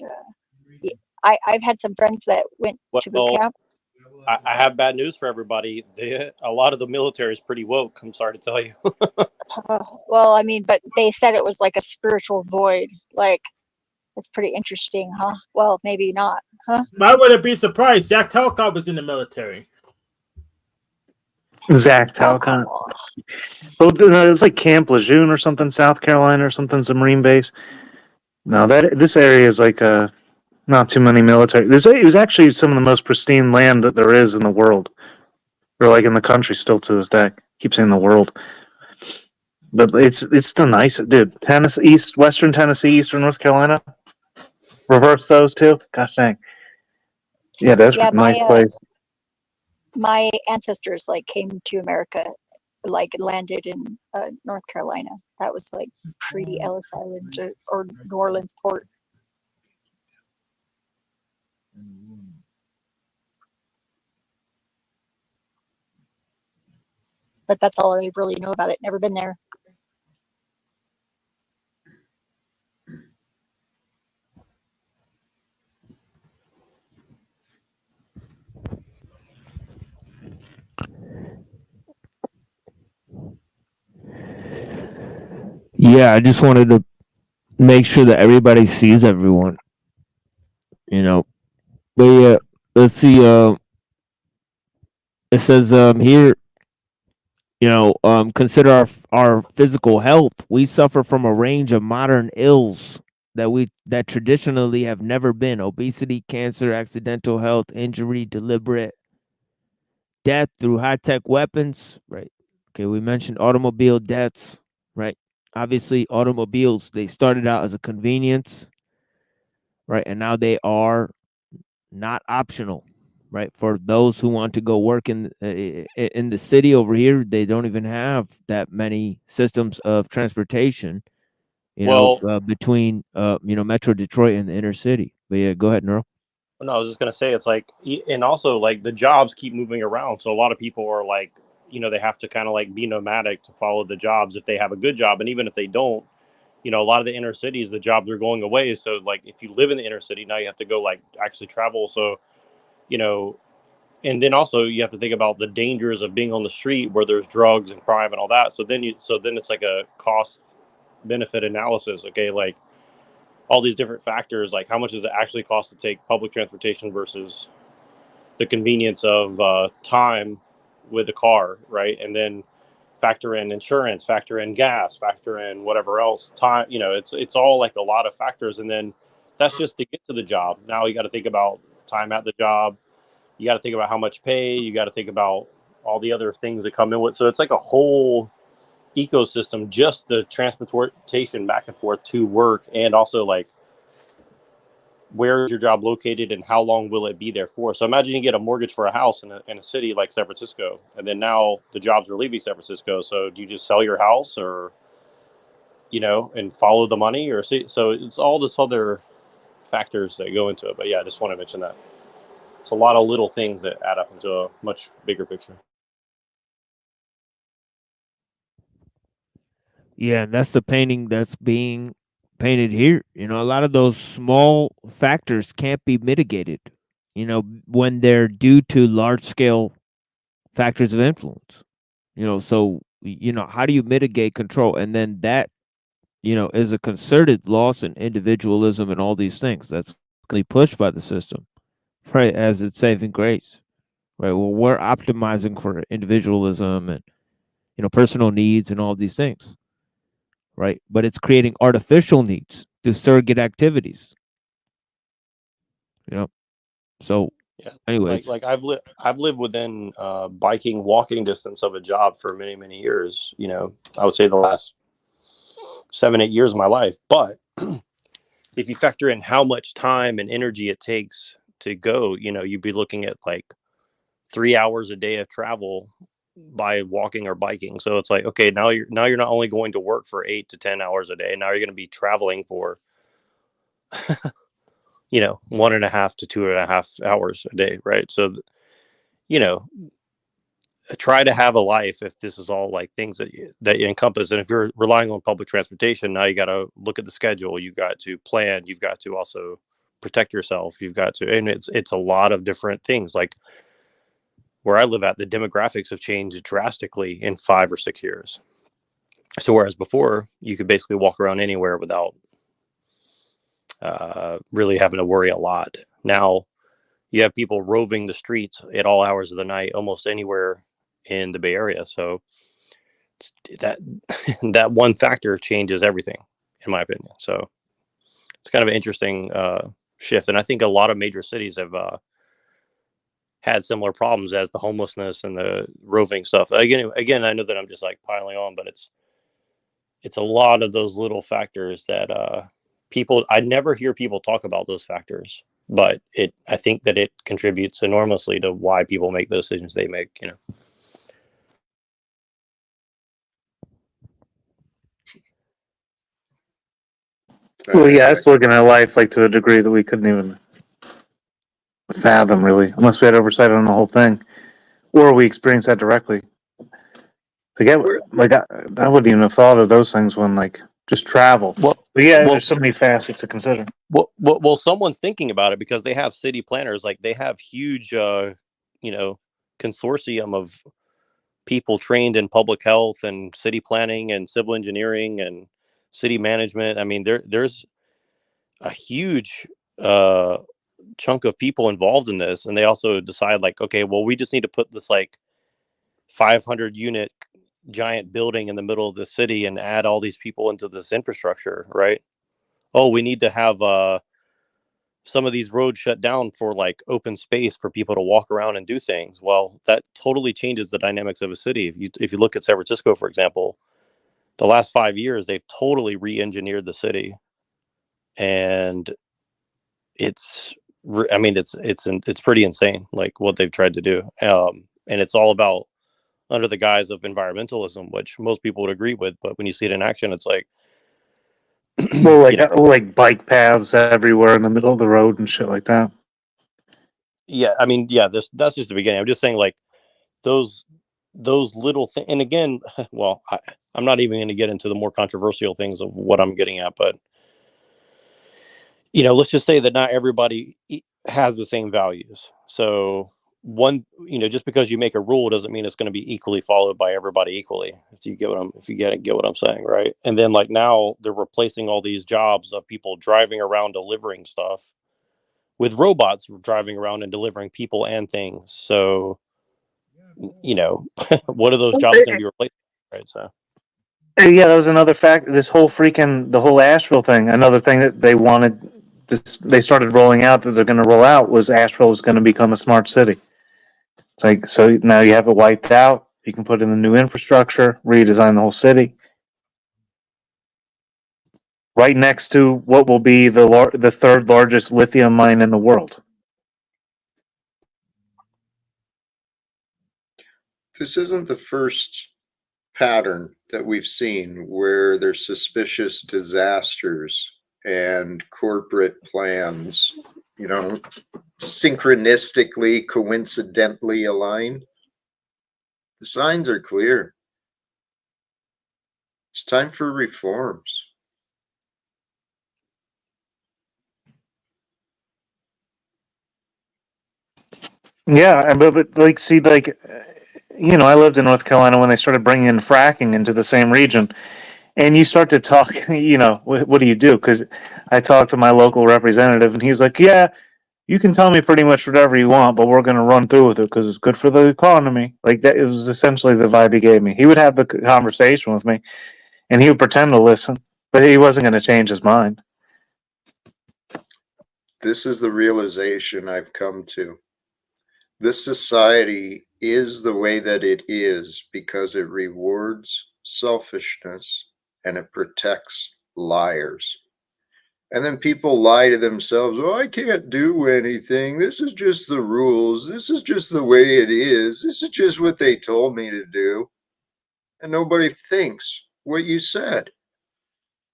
I've had some friends that went to boot camp. I have bad news for everybody. A lot of the military is pretty woke. I'm sorry to tell you. Well, I mean, but they said it was like a spiritual void. Like, it's pretty interesting, huh? Well, maybe not, huh? I wouldn't be surprised. Jack Talcott was in the military. Zach Talcott. So it's like Camp Lejeune or something, South Carolina or something. It's a Marine base. No, this area is like not too many military. It was actually some of the most pristine land that there is in the world, or like in the country still to this day. I keep saying the world, but it's the nice, dude. Tennessee, Western Tennessee, Eastern North Carolina. Reverse those two. Gosh dang. Yeah, that's a nice place. My ancestors like came to America, like landed in North Carolina. That was like pre-Ellis Island or New Orleans port. But that's all I really know about it. Never been there. Yeah, I just wanted to make sure that everybody sees everyone. But yeah, let's see. It says here, consider our physical health. We suffer from a range of modern ills that traditionally have never been: obesity, cancer, accidental health, injury, deliberate death through high-tech weapons, right? Okay, we mentioned automobile deaths, right? Obviously, automobiles, they started out as a convenience, right? And now they are not optional, right? For those who want to go work in the city over here, they don't even have that many systems of transportation, Well, between Metro Detroit and the inner city. But yeah, go ahead, Neuro. no, I was just gonna say it's like, and also like the jobs keep moving around, so a lot of people are like, they have to kind of like be nomadic to follow the jobs if they have a good job, and even if they don't, a lot of the inner cities, the jobs are going away. So like, if you live in the inner city now, you have to go like actually travel. So you know, and then also you have to think about the dangers of being on the street where there's drugs and crime and all that. So then it's like a cost benefit analysis. Okay, like all these different factors, like how much does it actually cost to take public transportation versus the convenience of time with a car, right? And then factor in insurance, factor in gas, factor in whatever else, time. It's all like a lot of factors, and then that's just to get to the job. Now you got to think about time at the job. You got to think about how much pay. You got to think about all the other things that come in with. So it's like a whole ecosystem, just the transportation back and forth to work, and also like where is your job located and how long will it be there for. So imagine you get a mortgage for a house in a city like San Francisco, and then now the jobs are leaving San Francisco. So do you just sell your house, or and follow the money, or see? So it's all this other factors that go into it. But yeah, I just want to mention that it's a lot of little things that add up into a much bigger picture. Yeah, and that's the painting that's being painted here. A lot of those small factors can't be mitigated, when they're due to large scale factors of influence. So, how do you mitigate control? And then that, is a concerted loss in individualism and all these things that's really pushed by the system, right? As its saving grace, right? Well, we're optimizing for individualism and, personal needs and all these things, right? But it's creating artificial needs through surrogate activities. So Yeah, anyways, like I've lived within biking, walking distance of a job for many, many years. I would say the last 7-8 years of my life. But if you factor in how much time and energy it takes to go, you'd be looking at like 3 hours a day of travel by walking or biking. So it's like, okay, now you're not only going to work for 8 to 10 hours a day. Now you're going to be traveling for 1.5 to 2.5 hours a day, right? So try to have a life if this is all like things that you encompass. And if you're relying on public transportation, now you got to look at the schedule, you've got to plan, you've got to also protect yourself, you've got to, and it's a lot of different things. Like where I live at, the demographics have changed drastically in 5 or 6 years. So whereas before you could basically walk around anywhere without really having to worry a lot, now you have people roving the streets at all hours of the night almost anywhere in the Bay Area. So that that one factor changes everything, in my opinion. So it's kind of an interesting shift, and I think a lot of major cities have had similar problems as the homelessness and the roving stuff. Again, I know that I'm just like piling on, but it's a lot of those little factors that I never hear people talk about those factors, but I think that it contributes enormously to why people make the decisions they make. Well, yeah, it's looking at life like to a degree that we couldn't even fathom, really, unless we had oversight on the whole thing, or we experienced that directly. I wouldn't even have thought of those things when just travel. But yeah, there's so many facets to consider. Well, someone's thinking about it because they have city planners, like they have huge, consortium of people trained in public health and city planning and civil engineering and city management. I mean, there's a huge chunk of people involved in this, and they also decide like, okay, well, we just need to put this like 500 unit giant building in the middle of the city and add all these people into this infrastructure, right? Oh, we need to have some of these roads shut down for like open space for people to walk around and do things. Well, that totally changes the dynamics of a city. If you look at San Francisco, for example, the last 5 years they've totally re-engineered the city, and it's pretty insane, like what they've tried to do. And it's all about under the guise of environmentalism, which most people would agree with, but when you see it in action, it's like, well, like bike paths everywhere in the middle of the road and shit like that. Yeah, I mean, yeah, that's just the beginning. I'm just saying, like, those little things. And again, well, I'm not even going to get into the more controversial things of what I'm getting at, but let's just say that not everybody has the same values. So just because you make a rule doesn't mean it's going to be equally followed by everybody equally. If you get what I'm saying, right? And then like now they're replacing all these jobs of people driving around delivering stuff with robots driving around and delivering people and things. So, what are those jobs going to be replaced? Right. So. Yeah, that was another fact. The whole Asheville thing. Another thing that they wanted. They started rolling out that they're going to roll out was Asheville was going to become a smart city. It's like, so now you have it wiped out. You can put in the new infrastructure, redesign the whole city. Right next to what will be the third largest lithium mine in the world. This isn't the first pattern that we've seen where there's suspicious disasters and corporate plans, synchronistically, coincidentally aligned. The signs are clear. It's time for reforms. Yeah, but like, see, like, I lived in North Carolina when they started bringing in fracking into the same region. And you start to talk, what do you do? Because I talked to my local representative, and he was like, yeah, you can tell me pretty much whatever you want, but we're going to run through with it because it's good for the economy. Like, that, it was essentially the vibe he gave me. He would have the conversation with me, and he would pretend to listen, but he wasn't going to change his mind. This is the realization I've come to. This society is the way that it is because it rewards selfishness and it protects liars. And then people lie to themselves, oh, I can't do anything. This is just the rules. This is just the way it is. This is just what they told me to do. And nobody thinks what you said.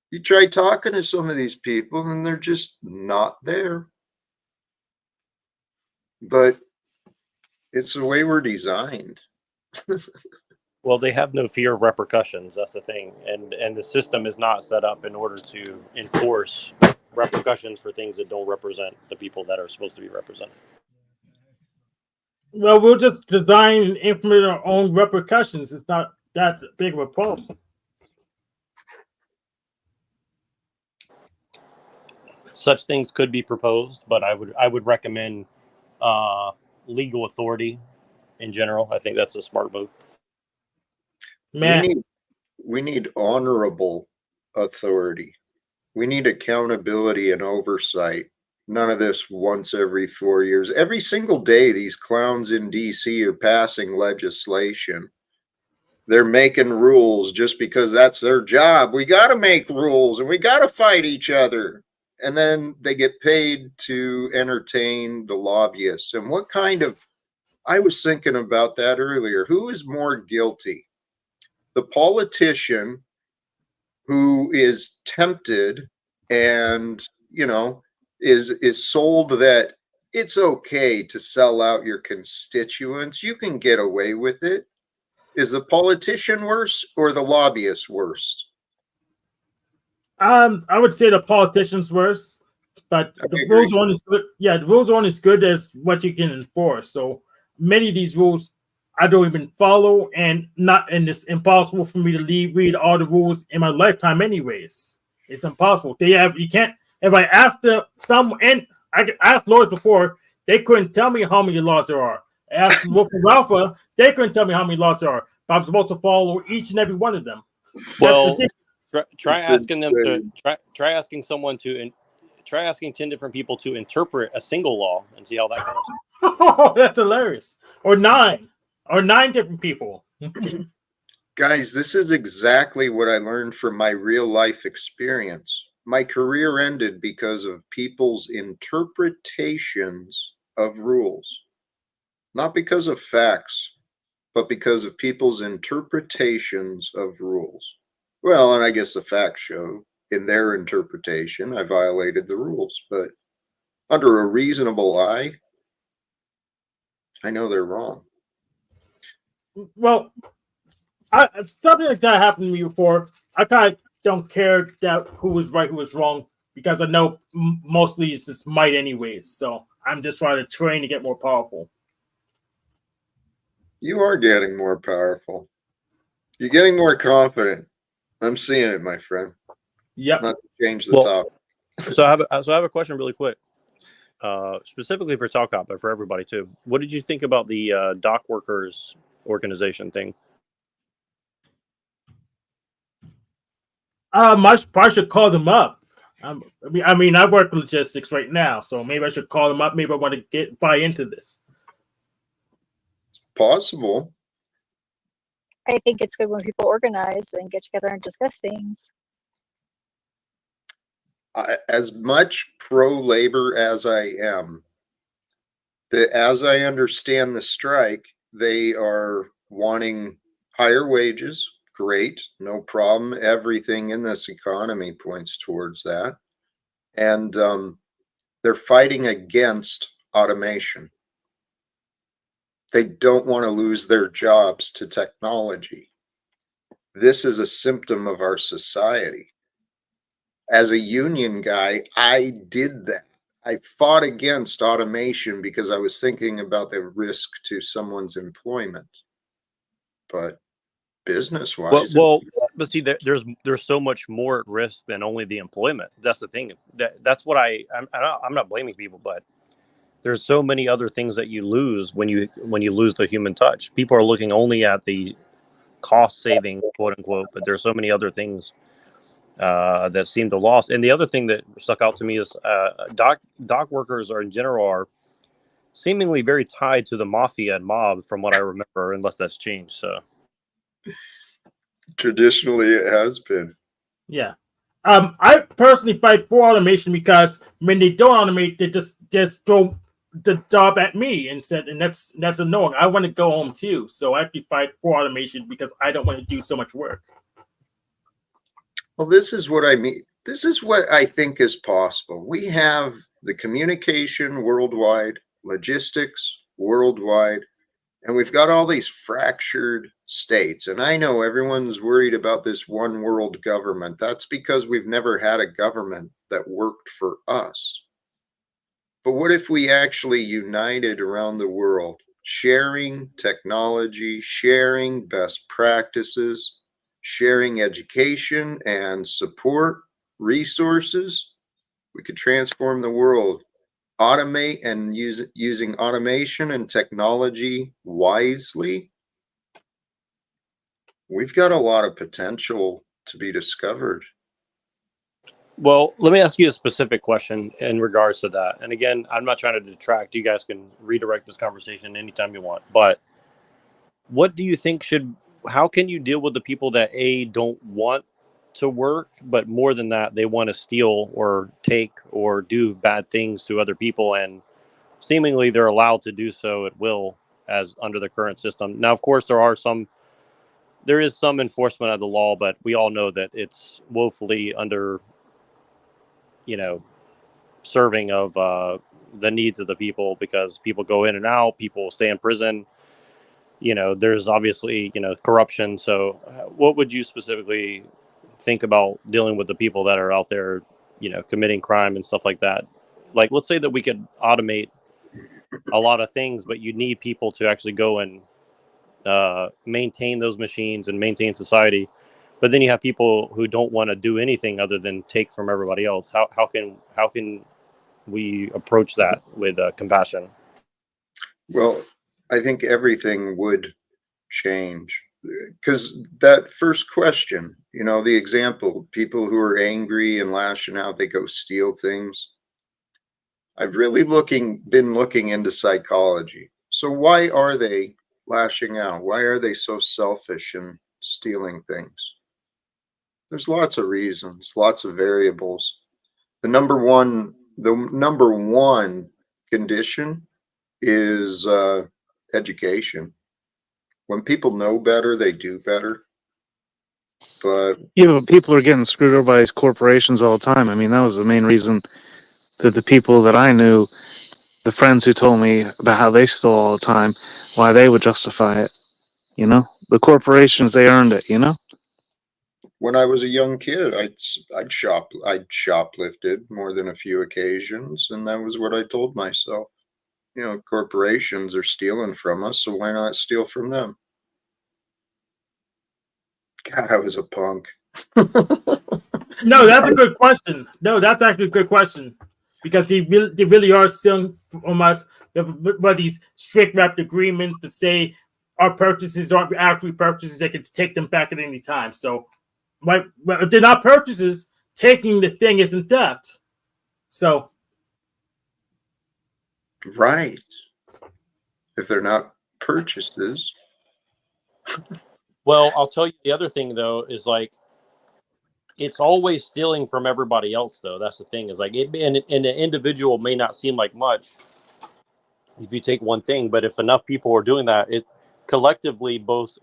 You try talking to some of these people and they're just not there. But it's the way we're designed. Well, they have no fear of repercussions. That's the thing. And the system is not set up in order to enforce repercussions for things that don't represent the people that are supposed to be represented. Well, we'll just design and implement our own repercussions. It's not that big of a problem. Such things could be proposed, but I would recommend legal authority in general. I think that's a smart move. We need honorable authority. We need accountability and oversight. None of this once every 4 years. Every single day, these clowns in DC are passing legislation. They're making rules just because that's their job. We got to make rules and we got to fight each other. And then they get paid to entertain the lobbyists. And what kind of, I was thinking about that earlier. Who is more guilty? The politician who is tempted and, is sold that it's okay to sell out your constituents. You can get away with it. Is the politician worse or the lobbyist worse? I would say the politician's worse, but the rules one is good. Yeah, the rules one is good as what you can enforce. So many of these rules I don't even follow, and it's impossible for me to read all the rules in my lifetime. Anyways, it's impossible. You can't. If I asked and I asked lawyers before, they couldn't tell me how many laws there are. I asked Wolfgang Ralpha, they couldn't tell me how many laws there are. But I'm supposed to follow each and every one of them. Well, try asking them to try asking someone to Try asking 10 different people to interpret a single law and see how that goes. Oh, that's hilarious. Or 9 different people. Guys, this is exactly what I learned from my real life experience. My career ended because of people's interpretations of rules. Not because of facts, but because of people's interpretations of rules. Well, and I guess the facts show in their interpretation I violated the rules, but under a reasonable eye, I know they're wrong. Well, something like that happened to me before. I kind of don't care that who was right, who was wrong, because I know mostly it's just might anyways. So I'm just trying to train to get more powerful. You are getting more powerful. You're getting more confident. I'm seeing it, my friend. Yep. Not to change the topic. So I have a question really quick, specifically for Talcott, but for everybody too. What did you think about the dock workers organization thing? I should call them up. I mean, I work logistics right now, so maybe I should call them up. Maybe I want to buy into this. It's possible. I think it's good when people organize and get together and discuss things. As much pro-labor as I am, as I understand the strike, they are wanting higher wages. Great, no problem. Everything in this economy points towards that. And they're fighting against automation. They don't want to lose their jobs to technology. This is a symptom of our society. As a union guy, I did that. I fought against automation because I was thinking about the risk to someone's employment. But business-wise, but see, there's so much more at risk than only the employment. That's the thing. That's what I'm not blaming people, but there's so many other things that you lose when you lose the human touch. People are looking only at the cost saving, quote unquote, but there's so many other things that seem to lost. And the other thing that stuck out to me is dock workers are in general are seemingly very tied to the mafia and mob, from what I remember, unless that's changed. So traditionally it has been. Yeah. I personally fight for automation because when they don't automate, they just throw the job at me and that's annoying. I want to go home too, so I have to fight for automation because I don't want to do so much work. Well, this is what I mean. This is what I think is possible. We have the communication worldwide, logistics worldwide, and we've got all these fractured states. And I know everyone's worried about this one world government. That's because we've never had a government that worked for us. But what if we actually united around the world, sharing technology, sharing best practices, sharing education and support resources? We could transform the world. Automate and using automation and technology wisely. We've got a lot of potential to be discovered. well, let me ask you a specific question in regards to that. And again, I'm not trying to detract. You guys can redirect this conversation anytime you want. But what do you think how can you deal with the people that don't want to work, but more than that, they want to steal or take or do bad things to other people, and seemingly they're allowed to do so at will as under the current system? Now, of course, there is some enforcement of the law, but we all know that it's woefully under, serving of the needs of the people, because people go in and out, people stay in prison. There's obviously, corruption. So what would you specifically think about dealing with the people that are out there, committing crime and stuff like that? Like, let's say that we could automate a lot of things, but you need people to actually go and maintain those machines and maintain society. But then you have people who don't want to do anything other than take from everybody else. How can we approach that with compassion? Well, I think everything would change, because that first question, the example, people who are angry and lashing out, they go steal things. I've really been looking into psychology. So why are they lashing out? Why are they so selfish and stealing things? There's lots of reasons, lots of variables. The number one condition is education. When people know better, they do better. But Yeah, but people are getting screwed over by these corporations all the time. I mean, that was the main reason that the people that I knew, the friends who told me about how they stole all the time, why they would justify it. You know, the corporations, they earned it. You know. when I was a young kid, I'd shoplifted more than a few occasions, and that was what I told myself. You know, corporations are stealing from us, so why not steal from them? God, I was a punk. No, that's a good question. No, that's actually a good question because they really are stealing from us. But these strict wrapped agreements to say our purchases aren't actually purchases, they can take them back at any time. So, but if they're not purchases, taking the thing isn't theft. So, Right. If they're not purchases. Well, I'll tell you the other thing though is like it's always stealing from everybody else though. That's the thing is like and an individual may not seem like much if you take one thing, but if enough people are doing that, it collectively both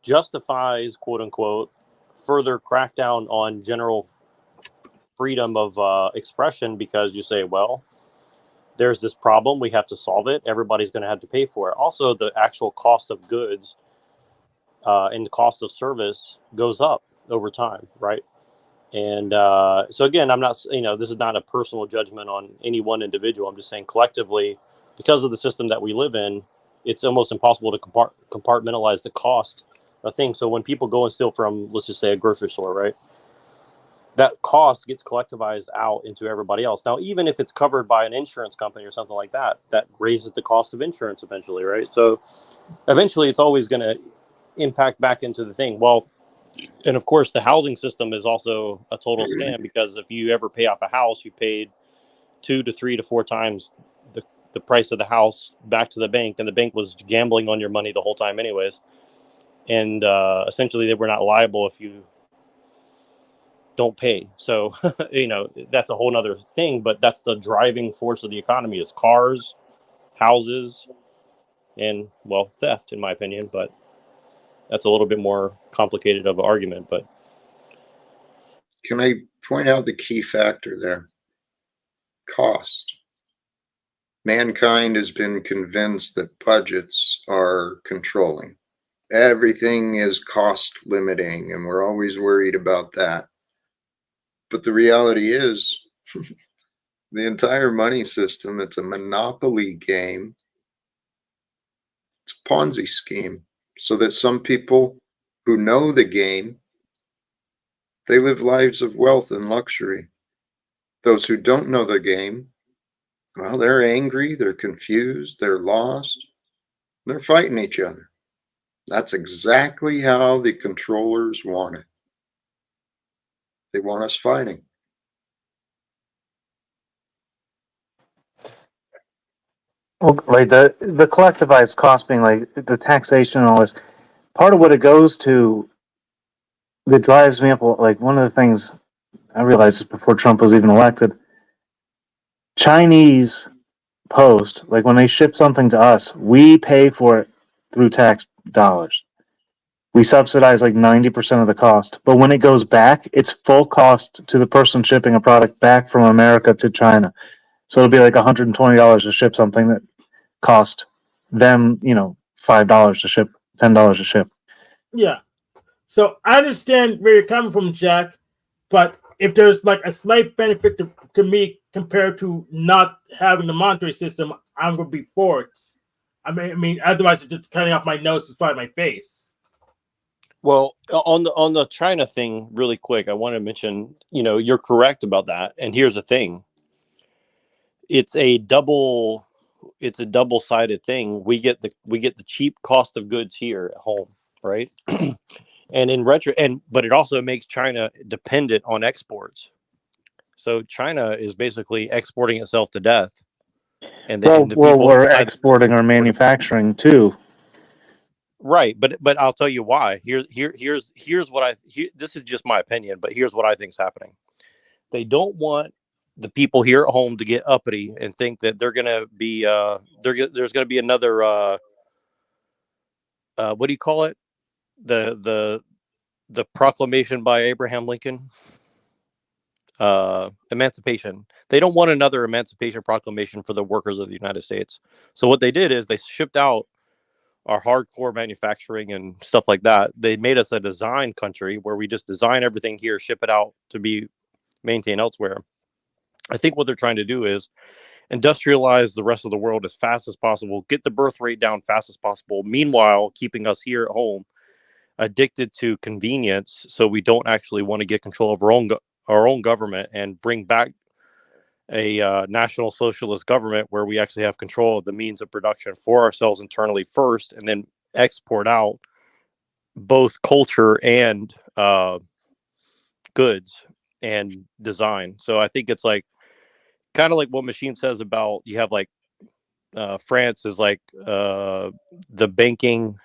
justifies quote unquote further crackdown on general freedom of expression because you say, well, there's this problem, we have to solve it, everybody's going to have to pay for it. Also, the actual cost of goods and the cost of service goes up over time, right? And so again, I'm not, this is not a personal judgment on any one individual. I'm just saying collectively, because of the system that we live in, it's almost impossible to compartmentalize the cost of things. So when people go and steal from, let's just say, a grocery store, right? That cost gets collectivized out into everybody else. Now, even if it's covered by an insurance company or something like that, that raises the cost of insurance eventually, right? So eventually it's always going to impact back into the thing. Well, and of course, the housing system is also a total scam because if you ever pay off a house, you paid 2 to 3 to 4 times the price of the house back to the bank, and the bank was gambling on your money the whole time anyways. And essentially, they were not liable if you don't pay. So, that's a whole nother thing, but that's the driving force of the economy is cars, houses, and, well, theft, in my opinion. But that's a little bit more complicated of an argument, but Can I point out the key factor there? Cost. Mankind has been convinced that budgets are controlling. Everything is cost limiting, and we're always worried about that. But the reality is, the entire money system, it's a monopoly game. It's a Ponzi scheme, so that some people who know the game, they live lives of wealth and luxury. Those who don't know the game, well, they're angry, they're confused, they're lost, they're fighting each other. That's exactly how the controllers want it. They want us fighting. Well, like the collectivized cost being like the taxation and all this, part of what it goes to that drives me up. Like one of the things I realized this before Trump was even elected, Chinese post, like when they ship something to us, we pay for it through tax dollars. We subsidize like 90% of the cost. But when it goes back, it's full cost to the person shipping a product back from America to China. So it'll be like $120 to ship something that cost them, $5 to ship, $10 to ship. yeah. So I understand where you're coming from, Jack, but if there's like a slight benefit to me compared to not having the monetary system, I'm going to be for it. I mean, otherwise it's just cutting off my nose to spite my face. well, on the China thing, really quick, I want to mention, you're correct about that. And here's the thing: it's a double-sided thing. We get the cheap cost of goods here at home, right? And but it also makes China dependent on exports. So China is basically exporting itself to death, and Well, the well, people we're inside exporting our manufacturing too. right, but I'll tell you why. Here's what this is just my opinion, but here's what I think is happening. They don't want the people here at home to get uppity and think that they're gonna be there's gonna be another what do you call it, the proclamation by Abraham Lincoln, emancipation. They don't want another emancipation proclamation for the workers of the United States. So what they did is they shipped out our hardcore manufacturing and stuff like that. They made us a design country where we just design everything here, ship it out to be maintained elsewhere. I think what they're trying to do is industrialize the rest of the world as fast as possible, get the birth rate down fast as possible, meanwhile keeping us here at home addicted to convenience, so we don't actually want to get control of our own government and bring back a national socialist government where we actually have control of the means of production for ourselves internally first, and then export out both culture and goods and design. So I think it's like kind of like what Machine says about, you have like France is like the banking,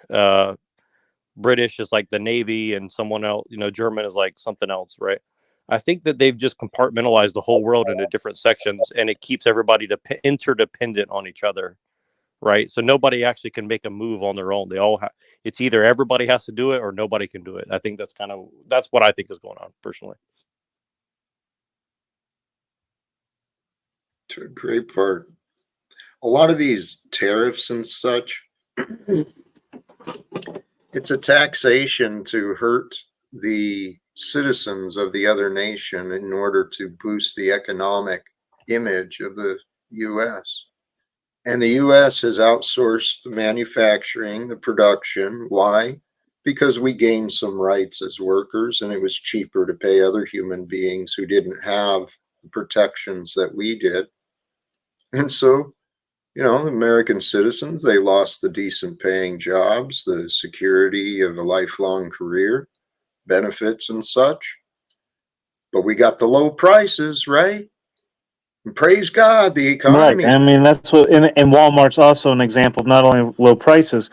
British is like the Navy, and someone else, German is like something else, right? I think that they've just compartmentalized the whole world into different sections, and it keeps everybody interdependent on each other, right? So nobody actually can make a move on their own. They all have. It's either everybody has to do it or nobody can do it. I think that's what I think is going on personally. To a great part. A lot of these tariffs and such, it's a taxation to hurt the citizens of the other nation in order to boost the economic image of the U.S. And the U.S. has outsourced the manufacturing, the production. Why? Because we gained some rights as workers, and it was cheaper to pay other human beings who didn't have the protections that we did. And so, American citizens, they lost the decent paying jobs, the security of a lifelong career, benefits and such. But we got the low prices, right? And praise God, the economy. Right. I mean, that's what, and Walmart's also an example of not only low prices,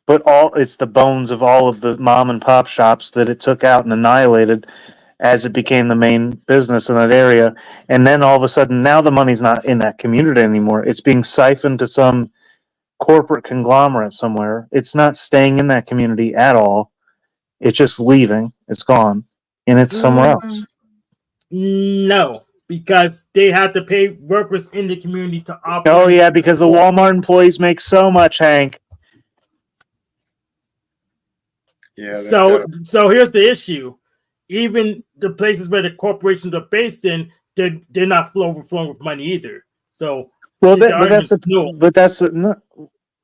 but it's the bones of all of the mom and pop shops that it took out and annihilated as it became the main business in that area. And then all of a sudden, now the money's not in that community anymore. It's being siphoned to some corporate conglomerate somewhere. It's not staying in that community at all. It's just leaving. It's gone. And it's somewhere else. No, because they have to pay workers in the community to operate. Oh, yeah, because the Walmart employees make so much, Hank. Yeah. So here's the issue. Even the places where the corporations are based in, they're not overflowing with money either. So Well, that's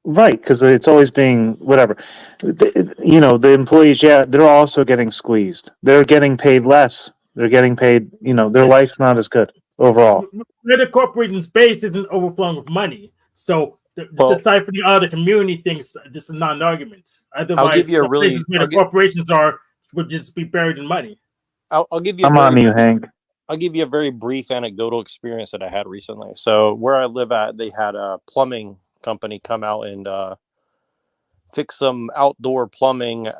right, because it's always being whatever. The employees, yeah, they're also getting squeezed. They're getting paid less. They're getting paid. Their life's not as good overall. Where the corporation's based isn't overflowing with money. So the siphoning out of the community things, this is not an argument. Otherwise, places where the corporations are would just be buried in money. I'll give you. I'm on you, Hank. I'll give you a very brief anecdotal experience that I had recently. So where I live at, they had a plumbing company come out and fix some outdoor plumbing,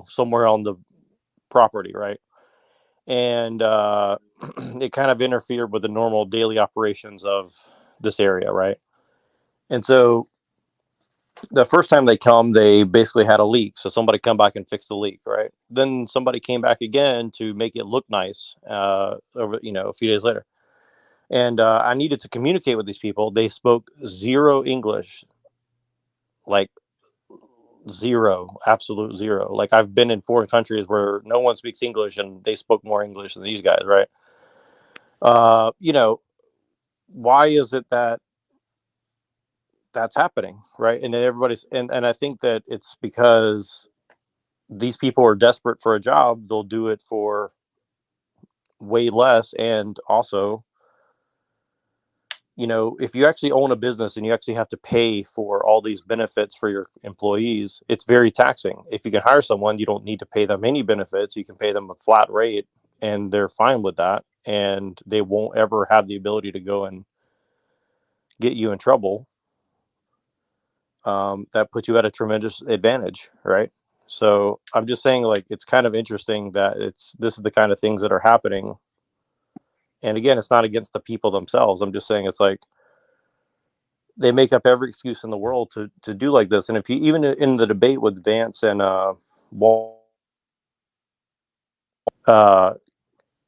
somewhere on the property, right? And it kind of interfered with the normal daily operations of this area, right? And so the first time they come, they basically had a leak. So somebody come back and fix the leak, right? Then somebody came back again to make it look nice over, a few days later. And I needed to communicate with these people. They spoke zero English, like zero, absolute zero. Like I've been in foreign countries where no one speaks English and they spoke more English than these guys, right? Why is it that that's happening, right? And everybody's and I think that it's because these people are desperate for a job. They'll do it for way less. And also, if you actually own a business and you actually have to pay for all these benefits for your employees, it's very taxing. If you can hire someone, you don't need to pay them any benefits. You can pay them a flat rate and they're fine with that. and they won't ever have the ability to go and get you in trouble, that puts you at a tremendous advantage, right? So I'm just saying, like, it's kind of interesting that this is the kind of things that are happening. And again, it's not against the people themselves. I'm just saying it's like they make up every excuse in the world to do like this. And if you even in the debate with Vance and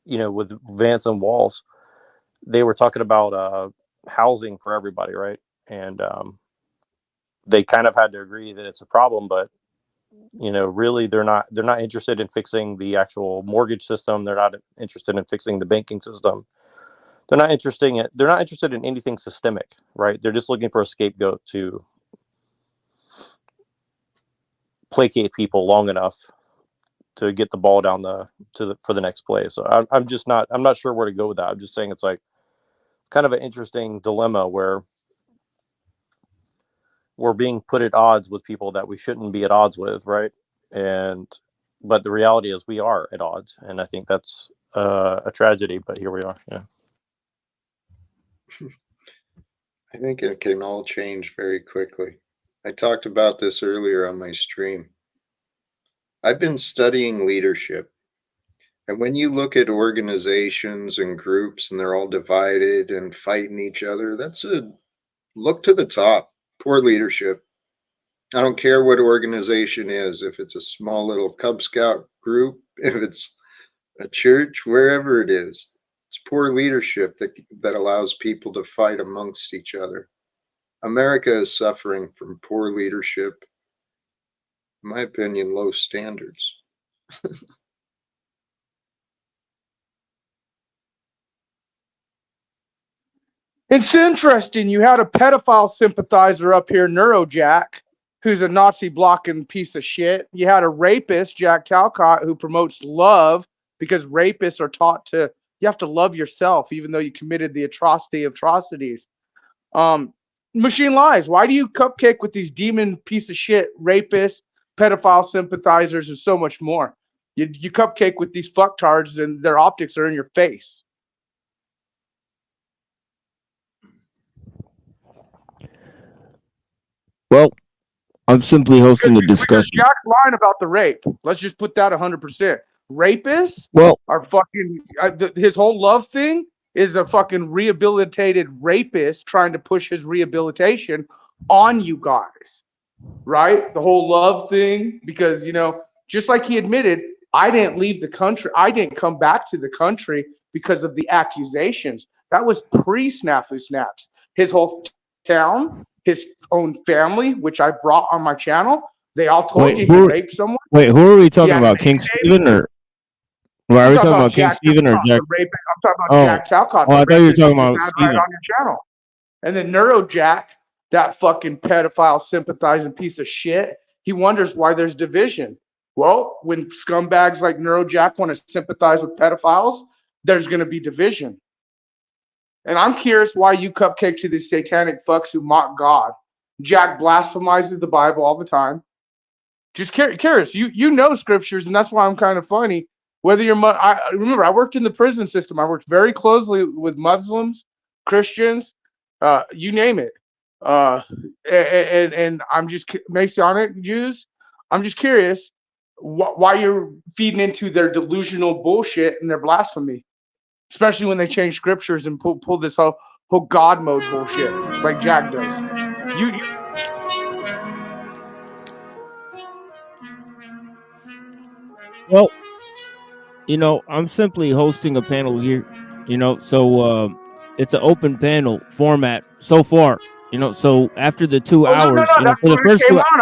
with Vance and Walls, they were talking about housing for everybody, right? And they kind of had to agree that it's a problem, but really they're not interested in fixing the actual mortgage system. They're not interested in fixing the banking system. They're not interested in anything systemic, right? They're just looking for a scapegoat to placate people long enough to get the ball down for the next play. So I'm not sure where to go with that. I'm just saying it's like kind of an interesting dilemma where we're being put at odds with people that we shouldn't be at odds with, right? But the reality is we are at odds, and I think that's a tragedy. But here we are. Yeah. I think it can all change very quickly. I talked about this earlier on my stream. I've been studying leadership. And when you look at organizations and groups and they're all divided and fighting each other, that's a look to the top. Poor leadership. I don't care what organization is, if it's a small little Cub Scout group, if it's a church, wherever it is. It's poor leadership that allows people to fight amongst each other. America is suffering from poor leadership. In my opinion, low standards. It's interesting. You had a pedophile sympathizer up here, Neurojack, who's a Nazi blocking piece of shit. You had a rapist, Jack Talcott, who promotes love because rapists are taught you have to love yourself, even though you committed the atrocity of atrocities. Machine Lies. Why do you cupcake with these demon piece of shit rapists, pedophile sympathizers, and so much more? You cupcake with these fucktards, and their optics are in your face. Well, I'm simply hosting a discussion. Jack's lying about the rape. Let's just put that 100%. Rapists are fucking. His whole love thing is a fucking rehabilitated rapist trying to push his rehabilitation on you guys, right? The whole love thing, because just like he admitted, I didn't leave the country. I didn't come back to the country because of the accusations. That was pre-Snafu Snaps. His whole town, his own family, which I brought on my channel, they all told you he raped someone. Wait, who are we talking about? King Stephen or? Well, are we talking about King Stephen or Jack? I'm talking about Jack Talcott. Oh, I thought you were talking about Stephen. Right on your channel. And then Neurojack, that fucking pedophile sympathizing piece of shit, he wonders why there's division. Well, when scumbags like Neurojack want to sympathize with pedophiles, there's going to be division. And I'm curious why you cupcake to these satanic fucks who mock God. Jack blasphemizes the Bible all the time. Just curious. You know scriptures, and that's why I'm kind of funny. Whether you're, remember, I worked in the prison system. I worked very closely with Muslims, Christians, you name it. And I'm just Masonic Jews. I'm just curious why you're feeding into their delusional bullshit and their blasphemy, especially when they change scriptures and pull this whole God mode bullshit like Jack does. You Well, I'm simply hosting a panel here, so it's an open panel format so far, so after the 2 hours, that's for the when first it came 2 on.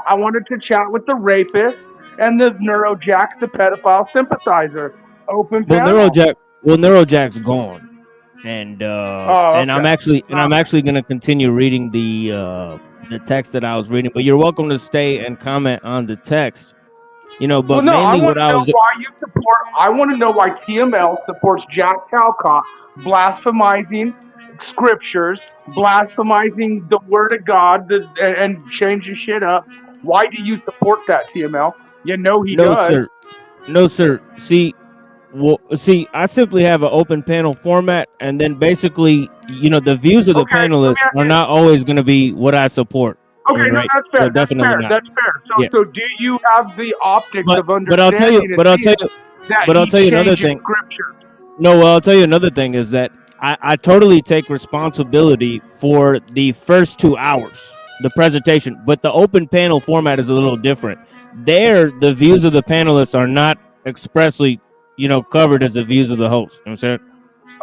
I wanted to chat with the rapist and the Neurojack, the pedophile sympathizer. Open panel. Neurojack's gone, and I'm actually going to continue reading the text that I was reading, but you're welcome to stay and comment on the text. But mainly what I was. I want to know why TML supports Jack Talcott blasphemizing scriptures, blasphemizing the word of God, and changing shit up. Why do you support that, TML? He does. No, sir. See, Well, see, I simply have an open panel format, and then basically, the views of the panelists are not always going to be what I support. Okay, no, right? that's fair. So definitely not. That's fair. So, Yeah. so do you have the optics of But I'll tell you. understanding But I'll tell you. that But I'll he tell you another changes thing. scripture? No, well, I'll tell you another thing is that I totally take responsibility for the first 2 hours, the presentation, but the open panel format is a little different. There, the views of the panelists are not expressly, covered as the views of the host. You know what I'm saying?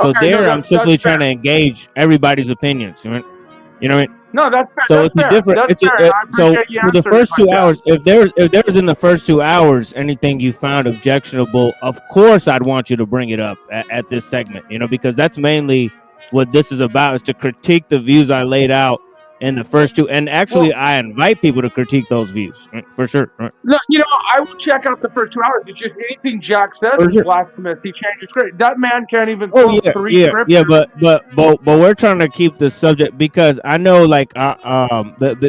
So Okay, no, there, I'm that's simply trying fair. to engage everybody's opinions. You know what I mean? No, that's fair. So That's it's a fair. different. That's It's fair. a, And I so appreciate you for the answering it first like 2 that. hours, if there was in the first 2 hours anything you found objectionable, of course I'd want you to bring it up at this segment. Because that's mainly what this is about, is to critique the views I laid out in the first two. And actually, I invite people to critique those views, right? For sure. Right? No, I will check out the first 2 hours. It's just anything Jack says For is sure. blasphemous. He changes script. That man can't even Oh quote three yeah, scriptures. but we're trying to keep the subject, because I know, like,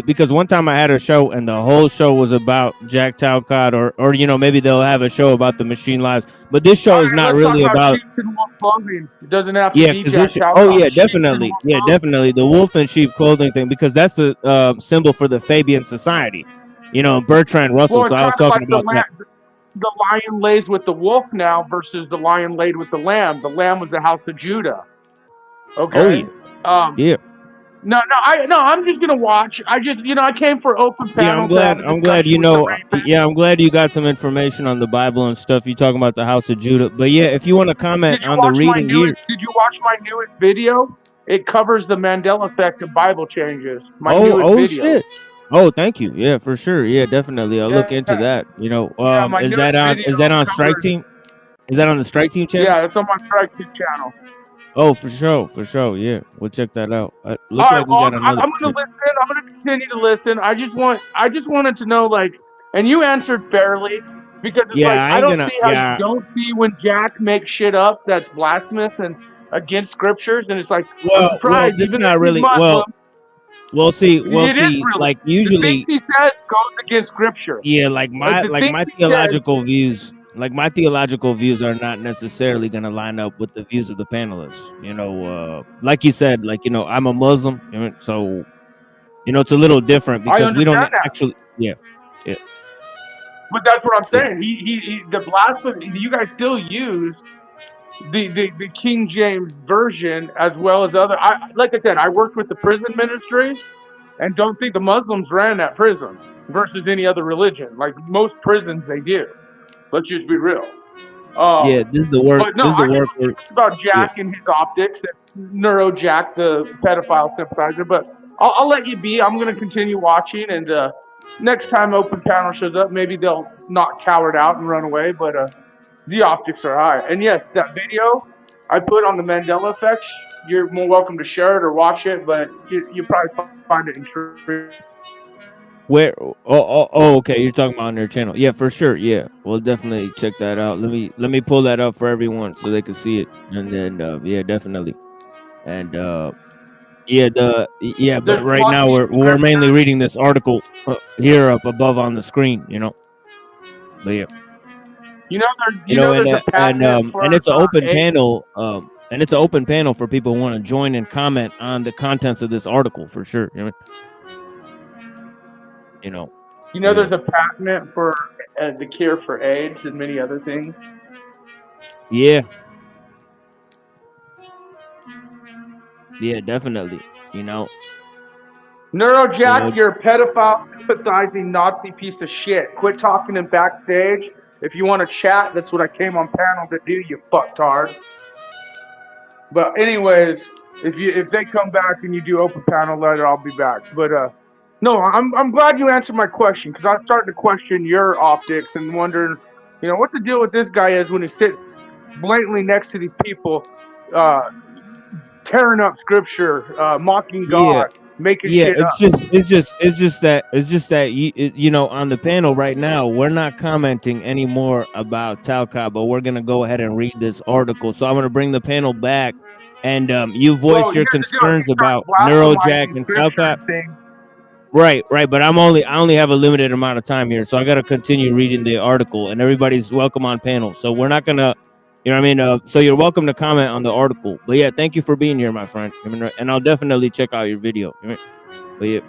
because one time I had a show and the whole show was about Jack Talcott, or maybe they'll have a show about the machine lives, but this show is not Let's really talk about. sheep and wolf clothing. It doesn't have to Yeah, be because Jack Talcott. oh yeah, Sheep and definitely, wolf yeah, clothing. definitely the wolf and sheep clothing thing, because that's a symbol for the Fabian Society, Bertrand Russell. Well, So it's I was kind of talking like about that. the lion lays with the wolf now versus the lion laid with the lamb. The lamb was the house of Judah. Okay. Oh yeah. No, I'm just gonna watch. I just, I came for open panel. Yeah, I'm glad you I'm glad you got some information on the Bible and stuff. You talking about the house of Judah, but yeah, if you want to comment on the reading here. Did you watch my newest video? It covers the Mandela effect of Bible changes. My newest Oh video. shit. Oh, thank you. Yeah, for sure. Yeah, definitely. I'll look into that. My Is newest that on video Strike covers- Team? Is that on the Strike Team channel? Yeah, it's on my Strike Team channel. Oh, for sure. Yeah, we'll check that out. All Looks right, like we well, got another. I'm gonna listen. I'm gonna continue to listen. I just wanted to know, like, and you answered fairly, because it's Yeah, like I I ain't don't gonna- see how yeah. you don't see when Jack makes shit up that's blasphemous and against scriptures, and it's like, I'm surprised. This even not if he's really. Muslim, We'll see. it is really. Like The usually. things he says goes against scripture. Yeah, like my the things he theological views. Like my theological views are not necessarily going to line up with the views of the panelists. Like you said, like, I'm a Muslim, so it's a little different because we don't understand that. actually. Yeah. But that's what I'm saying. He the blasphemy. You guys still use the King James version as well as other. Like I said, I worked with the prison ministry, and don't think the Muslims ran that prison versus any other religion. Like most prisons, they do. Let's just be real. Yeah, this is the work. But no, This is the I work. talked about Jack and his optics, and Neuro Jack, the pedophile sympathizer. But I'll let you be. I'm going to continue watching, and next time open panel shows up, maybe they'll not cower out and run away. But the optics are high. And yes, that video I put on the Mandela effect, you're more welcome to share it or watch it, but you probably find it intriguing. Where? Oh, okay. You're talking about on their channel. Yeah, for sure. Yeah, we'll definitely check that out. Let me pull that up for everyone so they can see it, and then yeah, definitely. And but right now we're mainly reading this article here up above on the screen. But yeah. There's a patent for, and it's an open AIDS. panel. And it's an open panel for people who want to join and comment on the contents of this article for sure. There's a patent for the cure for AIDS and many other things. Yeah, definitely. Neurojack, you're a pedophile, sympathizing Nazi piece of shit. Quit talking in backstage. If you want to chat, that's what I came on panel to do, you fucktard. But anyways, if they come back and you do open panel later, I'll be back. But no, I'm glad you answered my question, because I'm starting to question your optics and wondering, what the deal with this guy is when he sits blatantly next to these people, tearing up scripture, mocking God, making shit up. It's just that on the panel right now we're not commenting anymore about Talcott, but we're gonna go ahead and read this article. So I'm gonna bring the panel back, and you voiced your concerns about Neurojack and Talcott. Right, but I only have a limited amount of time here, so I gotta continue reading the article, and everybody's welcome on panel. So we're not gonna You know what I mean? So you're welcome to comment on the article. But yeah, thank you for being here, my friend. I mean, and I'll definitely check out your video. You know what I mean? But yeah,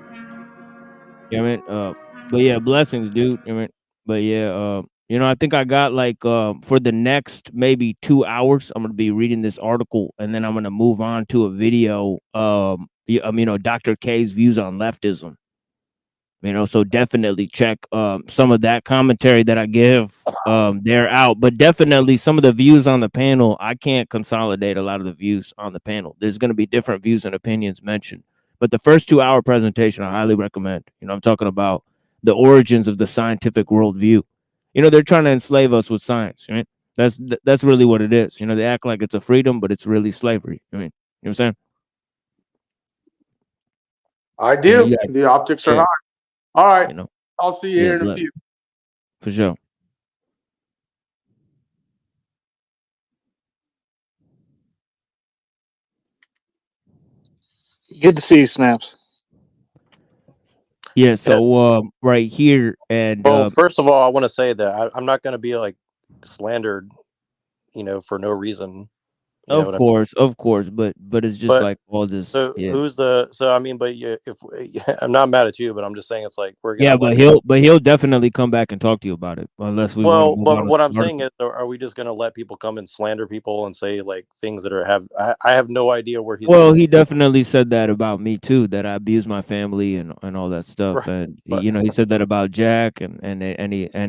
you know what I mean? But yeah, blessings, dude. You know what I mean? But yeah, you know, I think I got like for the next maybe 2 hours, I'm gonna be reading this article, and then I'm gonna move on to a video. You know, Dr. K's views on leftism. You know, so definitely check some of that commentary that I give there out, but definitely some of the views on the panel. I can't consolidate a lot of the views on the panel. There's going to be different views and opinions mentioned, but the first 2 hour presentation I highly recommend. You know, I'm talking about the origins of the scientific worldview. You know, they're trying to enslave us with science, right? That's really what it is. You know, they act like it's a freedom, but it's really slavery. I mean, you know what I'm saying? I do. You know, yeah. The optics are Yeah. high. All right. You know, I'll see you yeah, here in a bless. few. For sure. Good to see you, Snaps. Yeah, so right here, and Well, first of all, I want to say that I'm not going to be like slandered, you know, for no reason. You know of what I mean? course, but it's just But like all this. so Yeah, who's the? So I mean, but yeah, if I'm not mad at you, but I'm just saying it's like we're gonna yeah, let. but he'll definitely come back and talk to you about it, unless we want to Well, move but on. what I'm saying is, are we just gonna let people come and slander people and say like things that are I have no idea where he's. Well, he definitely said that about me too, that I abuse my family and all that stuff, Right, and but- you know, he said that about Jack, and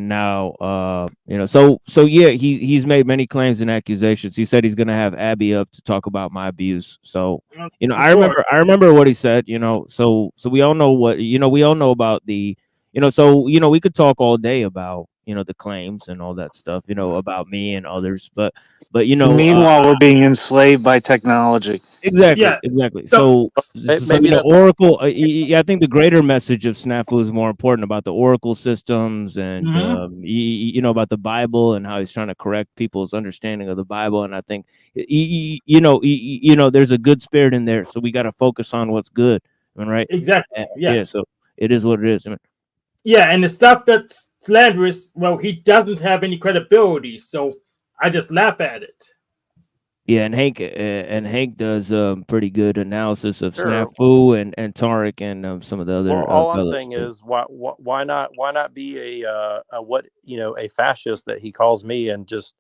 now you know, so yeah, he's made many claims and accusations. He said he's gonna have Abby up to talk about my abuse. So you know, I remember what he said. You know, so we all know what, you know, we all know about the, you know, so you know, we could talk all day about, you know, the claims and all that stuff, you know, about me and others, but you know, Meanwhile, we're being enslaved by technology. Exactly, Yeah. exactly. So- So maybe you know, that's- Oracle. I think the greater message of Snafu is more important about the Oracle systems, and you know, about the Bible and how he's trying to correct people's understanding of the Bible. And I think you know, there's a good spirit in there, so we got to focus on what's good, right? Exactly. Yeah. So it is what it is. I mean, Yeah, and the stuff that's slanderous, well, he doesn't have any credibility, so I just laugh at it. yeah, and Hank does pretty good analysis of Sure. Snafu and Tariq and some of the other. Well, all I'm fellas. saying is why not be a what, you know, a fascist that he calls me, and just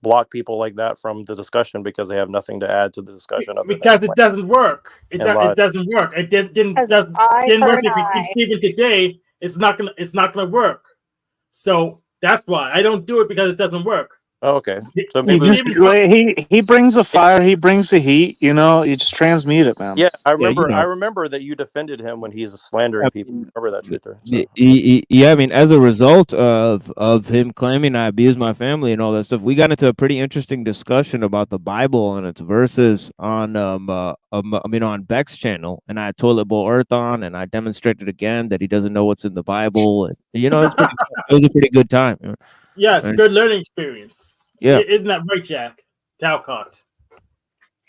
block people like that from the discussion because they have nothing to add to the discussion. Because it doesn't work. It doesn't work. It didn't work. If Steven today, it's not gonna work. So that's why I don't do it, because it doesn't work. Oh, okay. So He maybe just he brings the fire, he brings the heat. You know, you just transmute it, man. yeah, I you remember. know. I remember that you defended him when he's slandering people. I remember that, Truther. So. Yeah, I mean, as a result of him claiming I abused my family and all that stuff, we got into a pretty interesting discussion about the Bible and its verses on on Beck's channel, and I had Toilet Bowl Earth on, and I demonstrated again that he doesn't know what's in the Bible, and you know, it was a pretty good time. Yeah, it's a good learning experience. Yeah. Isn't that right, Jack? Talcott.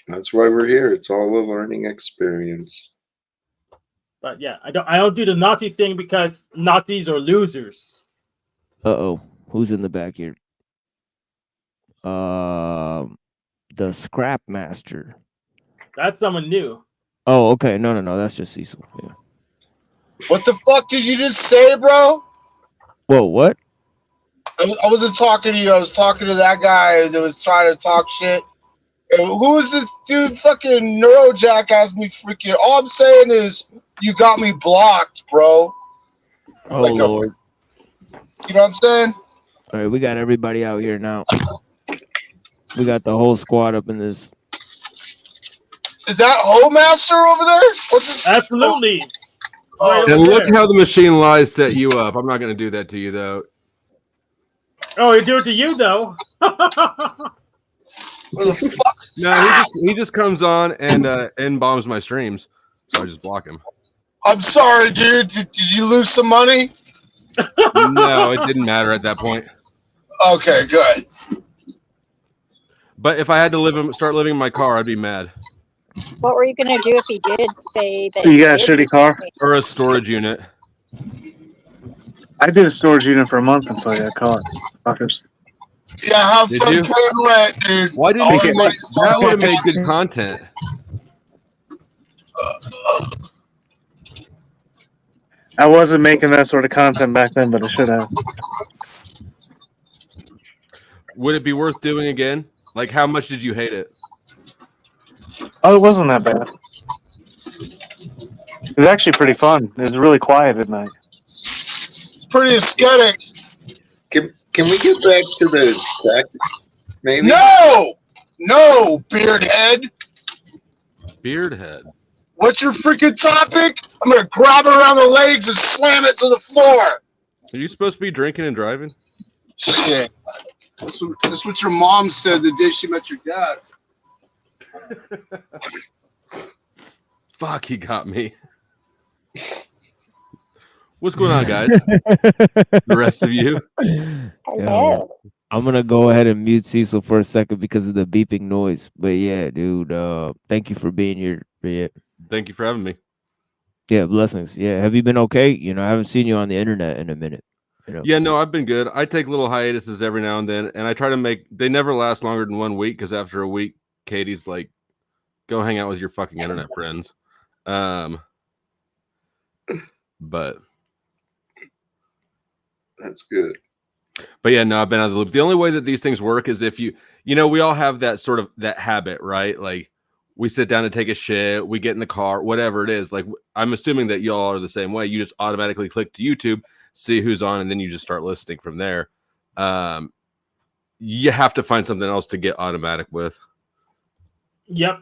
That's why we're here. It's all a learning experience. But yeah, I don't do the Nazi thing because Nazis are losers. Who's in the back here? The Scrap Master. That's someone new. Oh, okay. No, that's just Cecil. Yeah. What the fuck did you just say, bro? Whoa, what? I wasn't talking to you. I was talking to that guy that was trying to talk shit. And who is this dude? Fucking Neurojack asked me freaking. All I'm saying is you got me blocked, bro. Oh, Lord. You know what I'm saying? All right, we got everybody out here now. We got the whole squad up in this. Is that Ho Master over there? What's his? Absolutely. And look how the machine lies set you up. I'm not going to do that to you, though. Oh, you do it to you, though. No, he just comes on and bombs my streams, so I just block him. I'm sorry, dude. Did you lose some money? No, it didn't matter at that point. Okay, good. But if I had to start living in my car, I'd be mad. What were you gonna do if he did say that? You got a shitty car or a storage unit? I did a storage unit for a month until I got caught. Fuckers. Yeah, have Did fun you? paying rent, dude. Why didn't All you? the money's That going would have back. made good content. I wasn't making that sort of content back then, but I should have. Would it be worth doing again? Like, how much did you hate it? Oh, it wasn't that bad. It was actually pretty fun. It was really quiet at night. It's pretty aesthetic. Can we get back to the text? Maybe. No, Beardhead. Beardhead. What's your freaking topic? I'm gonna grab it around the legs and slam it to the floor. Are you supposed to be drinking and driving? Shit. That's what your mom said the day she met your dad. Fuck, he got me. What's going on, guys? The rest of you? Yo, I'm gonna go ahead and mute Cecil for a second because of the beeping noise. But yeah, dude, thank you for being here. Yeah. Thank you for having me. Yeah, blessings. Yeah, have you been okay? You know, I haven't seen you on the internet in a minute. You know? Yeah, no, I've been good. I take little hiatuses every now and then, and I try to make. They never last longer than 1 week because after a week, Katie's like, "Go hang out with your fucking internet friends." But that's good. But yeah, no, I've been out of the loop. The only way that these things work is if you know, we all have that sort of that habit, right? Like we sit down to take a shit, we get in the car, whatever it is. Like I'm assuming that y'all are the same way. You just automatically click to YouTube, see who's on, and then you just start listening from there. You have to find something else to get automatic with. Yep.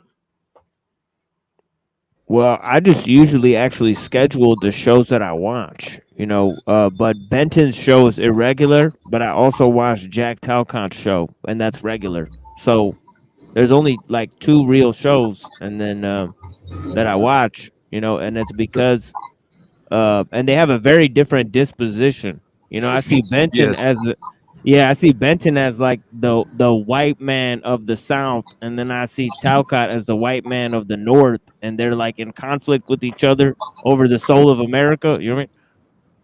Well, I just usually actually schedule the shows that I watch, you know, but Benton's show is irregular, but I also watch Jack Talcott's show, and that's regular. So there's only like 2 real shows, and then that I watch, you know, and it's because and they have a very different disposition. You know, I see Benton as the I see Benton as like the white man of the South, and then I see Talcott as the white man of the North, and they're like in conflict with each other over the soul of America. You know what I mean?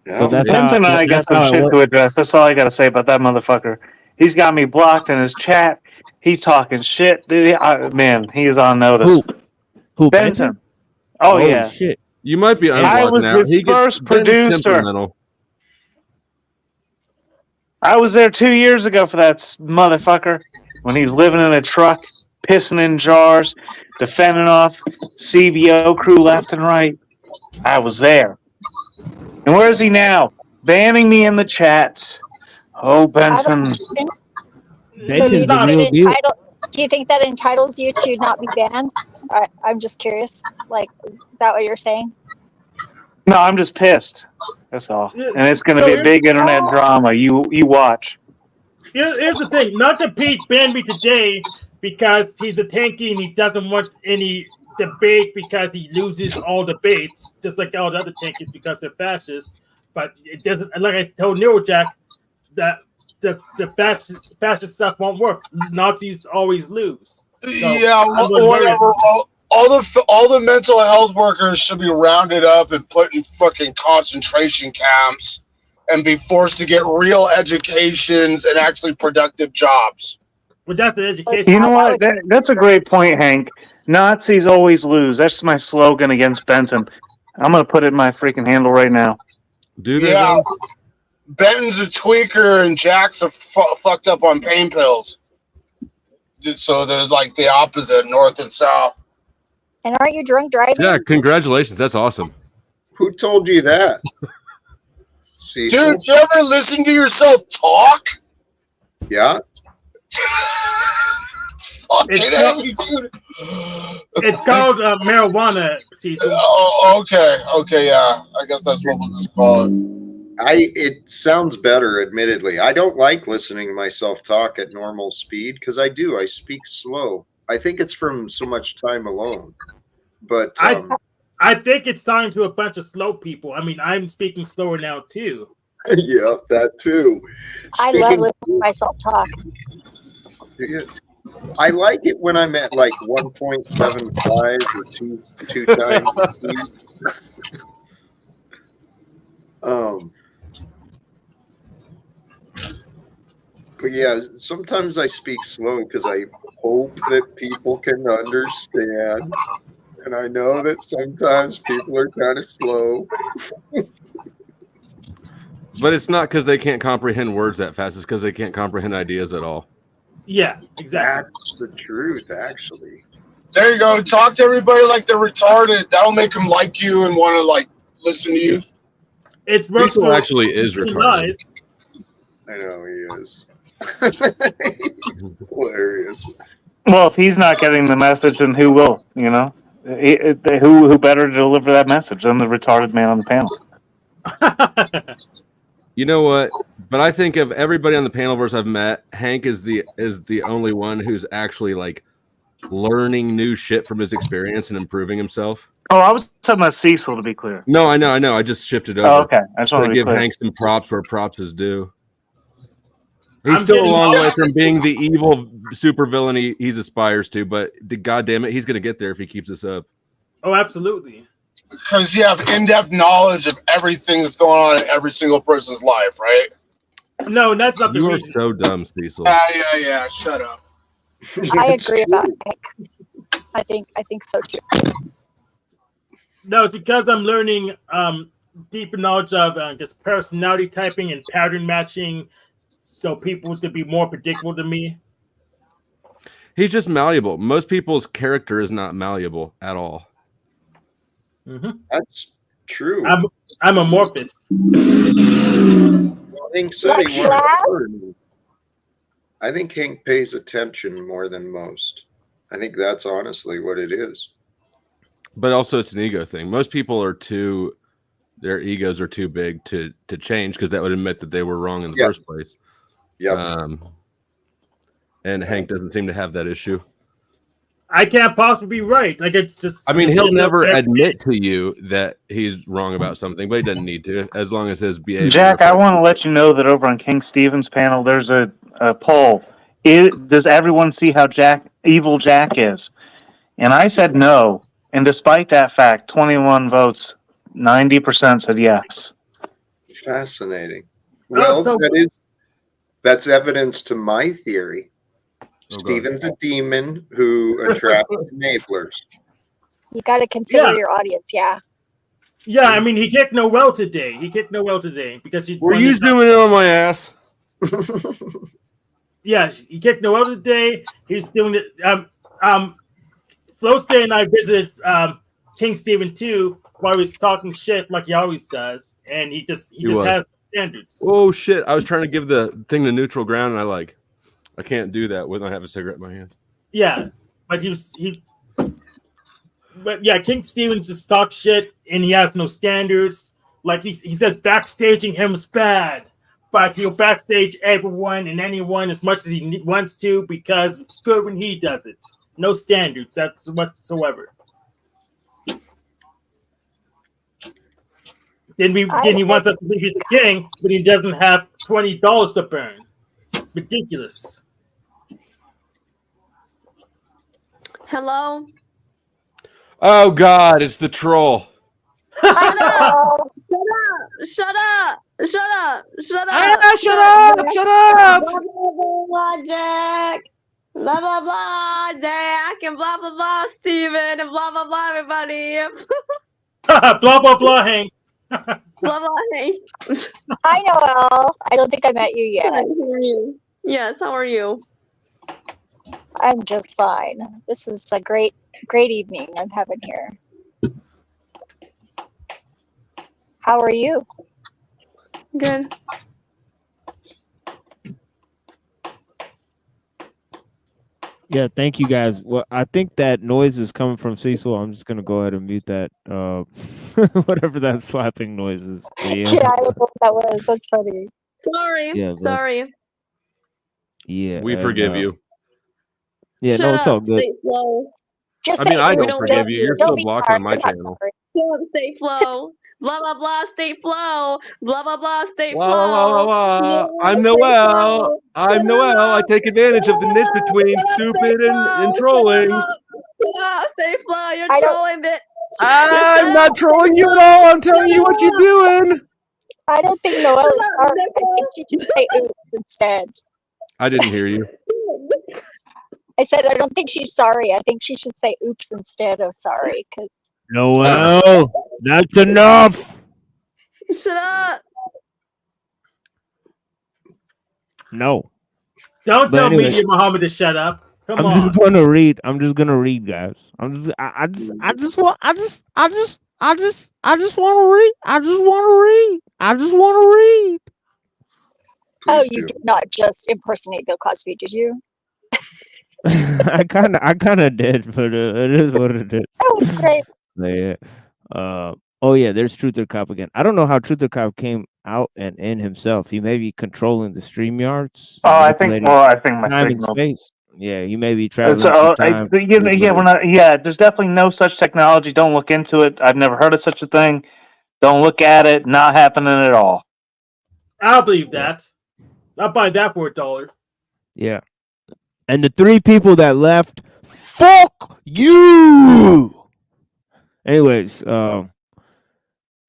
Yeah. So that's Benton and I got some shit to address. That's all I got to say about that motherfucker. He's got me blocked in his chat. He's talking shit. Dude, man, he is on notice. Who Benton? Oh, yeah. Shit. You might be unblocked I was now. his first producer. I was there 2 years ago for that motherfucker when he was living in a truck, pissing in jars, defending off CBO crew left and right. I was there. And where is he now? Banning me in the chats. Oh, Benton. So do you think that entitles you to not be banned? I'm just curious. Like, is that what you're saying? No, I'm just pissed. That's all. And it's going to be a big internet drama. You watch. Here's the thing. Not that Pete banned me today because he's a tanky and he doesn't want any debate because he loses all debates, just like all the other tankies because they're fascists. But it doesn't. Like I told Neurojack, that the fascist stuff won't work. Nazis always lose. So Yeah, whatever. All the mental health workers should be rounded up and put in fucking concentration camps and be forced to get real educations and actually productive jobs. But that's the education. You know what? That's a great point, Hank. Nazis always lose. That's my slogan against Benton. I'm going to put it in my freaking handle right now. Yeah, Benton's a tweaker and Jack's a fucked up on pain pills. So they're like the opposite, north and south. And aren't you drunk driving? Yeah, congratulations. That's awesome. Who told you that? Dude, do you ever listen to yourself talk? Yeah. It's called marijuana, Cecil. Oh, okay, yeah. I guess that's what we'll just call it. It sounds better, admittedly. I don't like listening to myself talk at normal speed because I speak slow. I think it's from so much time alone. But I think it's time to a bunch of slow people. I mean, I'm speaking slower now too. Yeah, that too. I love listening to myself talk. I like it when I'm at like 1.75 or two times speed. But yeah, sometimes I speak slow because I hope that people can understand. And I know that sometimes people are kind of slow. But it's not because they can't comprehend words that fast. It's because they can't comprehend ideas at all. Yeah, exactly. That's the truth, actually. There you go. Talk to everybody like they're retarded. That'll make them like you and want to like listen to you. It's works Cecil for actually is retarded. I know he is. Hilarious. Well, if he's not getting the message, then who will? You know, who better to deliver that message than the retarded man on the panel? You know what? But I think of everybody on the panelverse I've met, Hank is the only one who's actually like learning new shit from his experience and improving himself. Oh, I was talking about Cecil, to be clear. No, I know. I just shifted over. Oh, okay. I just want to give clear. Hank some props where props is due. He's still a long way from being the evil supervillain he aspires to, but God damn it, he's going to get there if he keeps this up. Oh, absolutely. Because you have in-depth knowledge of everything that's going on in every single person's life, right? No, that's not the You are reason. so dumb, Cecil. Yeah. Shut up. I agree about Hank. I think so too. No, it's because I'm learning deeper knowledge of just personality typing and pattern matching, so people's gonna be more predictable to me. He's just malleable. Most people's character is not malleable at all. Mm-hmm. That's true. I'm amorphous. Hank said he wanted to learn. I think Hank pays attention more than most. I think that's honestly what it is. But also it's an ego thing. Most people are their egos are too big to change because that would admit that they were wrong in the first place. Yeah. And Hank doesn't seem to have that issue. I can't possibly be right. Like it's just. I mean, he'll never admit to you that he's wrong about something, but he doesn't need to, as long as his behavior. Jack, I want to let you know that over on King Stevens' panel, there's a poll. Does everyone see how evil Jack is? And I said no. And despite that fact, 21 votes, 90% said yes. Fascinating. Well, that's evidence to my theory. Steven's a demon who attracts enablers. You got to consider your audience, yeah. Yeah, I mean, he kicked Noel today. Because he. Were you zooming in on my ass? Yes, he kicked Noel today. He's doing it. Flowstay and I visited King Stephen too while he was talking shit like he always does, and he just has standards. Oh shit! I was trying to give the thing the neutral ground, and I can't do that when I have a cigarette in my hand. Yeah, but King Stevens just talks shit, and he has no standards. Like he says, backstaging him is bad, but he'll backstage everyone and anyone as much as he wants to because it's good when he does it. No standards, that's whatsoever. Then he wants us to believe he's a king, but he doesn't have $20 to burn. Ridiculous. Hello? Oh God, it's the troll. Shut up! Shut up! Shut up! Shut up! Shut up! Shut up! Blah, blah, blah, Jack! Blah, blah, blah, Jack! And blah, blah, blah, Steven! And blah, blah, blah, everybody! Blah, blah, blah, Hank! Blah, blah, Hank! Hi, Noel. I don't think I met you yet. Hi, how are you? Yes, how are you? I'm just fine. This is a great evening I'm having here. How are you? Good. Yeah, thank you guys. Well, I think that noise is coming from Cecil. I'm just gonna go ahead and mute that. Whatever that slapping noise is. Yeah, I don't know what that was. That's funny. Sorry. Yeah, sorry. Yeah, We forgive you. Yeah, Shut no, it's up, all good. Stay flow. Just I mean, I we don't forgive you. You're still blocking on my channel. Shut up, stay flow. Blah blah blah, stay flow. Blah blah blah, stay Wah, flow. wah, wah, wah. I'm Stay Noel. flow. I'm Noel. I take advantage of the niche between stupid and trolling. Shut up, stay flow. You're I don't- trolling, bitch. I'm not trolling you at all. I'm telling you what you're doing. I don't think Noel is hard. I think you just say oops instead. I didn't hear you. I said I don't think she's sorry. I think she should say oops instead of sorry. Cause No, that's enough. Shut up. No. Don't But tell anyway, Media Muhammad to shut up. Come I'm on. just gonna read. I'm just gonna read, guys. I just want to read. I just want to read. oh, you did not just impersonate Bill Cosby, did you? I kind of did, but it is what it is. That was great. Yeah. Oh yeah, there's Truther Cop again. I don't know how Truther Cop came out and in himself. He may be controlling the StreamYards. Oh, I think my time and signal. space. Yeah, he may be traveling So, through time. there's definitely no such technology. Don't look into it. I've never heard of such a thing. Don't look at it. Not happening at all. I'll believe that. I'll buy that for $1. Yeah. And the 3 people that left, fuck you. Anyways,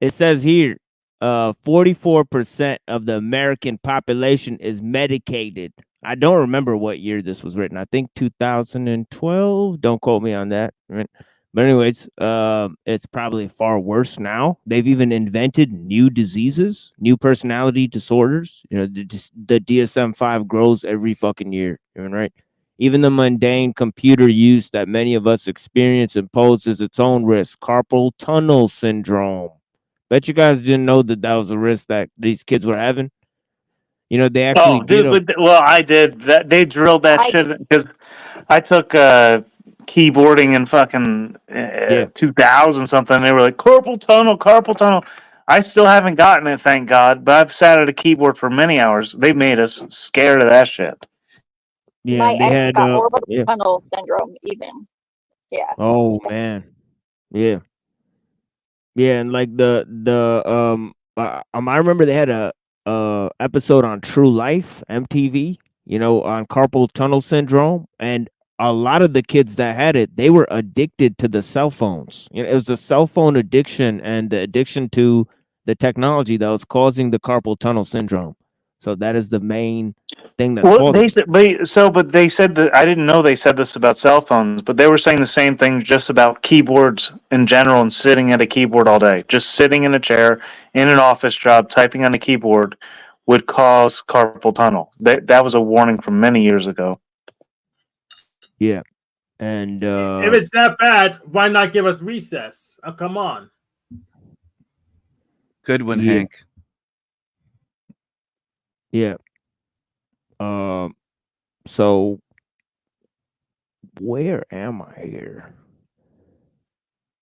it says here, 44% of the American population is medicated. I don't remember what year this was written. I think 2012. Don't quote me on that. Right? But anyways, it's probably far worse now. They've even invented new diseases, new personality disorders. You know, the DSM-5 grows every fucking year. Right? Even the mundane computer use that many of us experience imposes its own risk. Carpal tunnel syndrome. Bet you guys didn't know that was a risk that these kids were having. You know, they actually I did. That they drilled that shit because I took keyboarding in fucking 2000 something. They were like carpal tunnel. I still haven't gotten it, thank God. But I've sat at a keyboard for many hours. They made us scared of that shit. Yeah, My they ex had got orbital tunnel syndrome even. Yeah. Oh man. Yeah. Yeah, and like I remember they had a episode on True Life, MTV, you know, on carpal tunnel syndrome, and a lot of the kids that had it, they were addicted to the cell phones. You know, it was a cell phone addiction and the addiction to the technology that was causing the carpal tunnel syndrome. So that is the main thing that's Well, causing. but they said that I didn't know they said this about cell phones, but they were saying the same thing just about keyboards in general and sitting at a keyboard all day. Just sitting in a chair in an office job, typing on a keyboard would cause carpal tunnel. That was a warning from many years ago. Yeah. And if it's that bad, why not give us recess? Oh, come on. Good one, Hank. Yeah. So where am I here?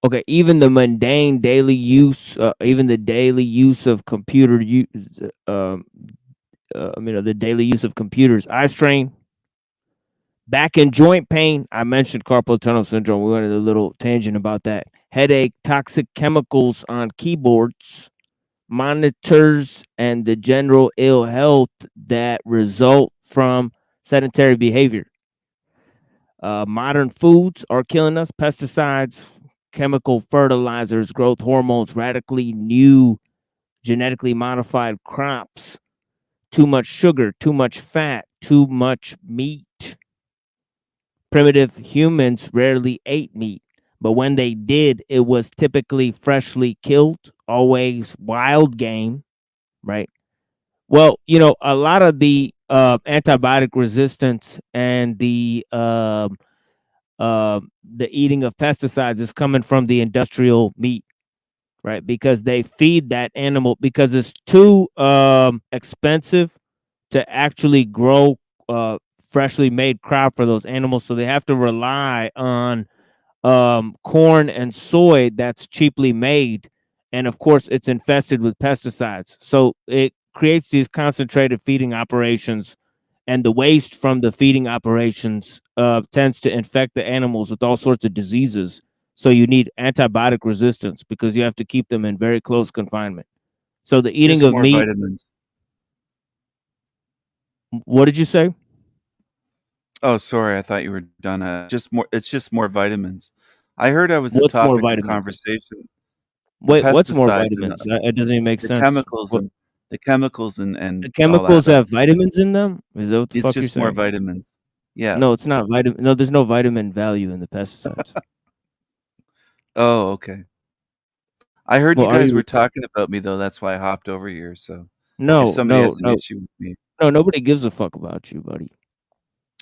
Okay, even the mundane daily use, even the daily use of computer use, the daily use of computers, eye strain, back and joint pain. I mentioned carpal tunnel syndrome. We went on a little tangent about that. Headache, toxic chemicals on keyboards, monitors, and the general ill health that result from sedentary behavior. Modern foods are killing us. Pesticides, chemical fertilizers, growth hormones, radically new genetically modified crops, too much sugar, too much fat, too much meat. Primitive humans rarely ate meat, but when they did, it was typically freshly killed, always wild game, right? Well, you know, a lot of the antibiotic resistance and the eating of pesticides is coming from the industrial meat, right? Because they feed that animal because it's too expensive to actually grow freshly made crop for those animals, so they have to rely on corn and soy that's cheaply made, and of course it's infested with pesticides, so it creates these concentrated feeding operations, and the waste from the feeding operations tends to infect the animals with all sorts of diseases. So you need antibiotic resistance because you have to keep them in very close confinement. So the eating Just of more meat. vitamins. What did you say? Oh, sorry. I thought you were done. It's just more vitamins. I heard I was the What's more topic of vitamins? conversation. Wait, what's more Pesticides and vitamins? It doesn't even make the sense. chemicals What? and The chemicals and The all that. chemicals have vitamins in them? Is that what the It's fuck you're just more saying? vitamins. Yeah. No, it's not vitamin. No, there's no vitamin value in the pesticides. Oh, okay. I heard Well, you are guys you? were talking about me though. That's why I hopped over here. So if No, somebody no, has an no, issue with me, no. Nobody gives a fuck about you, buddy.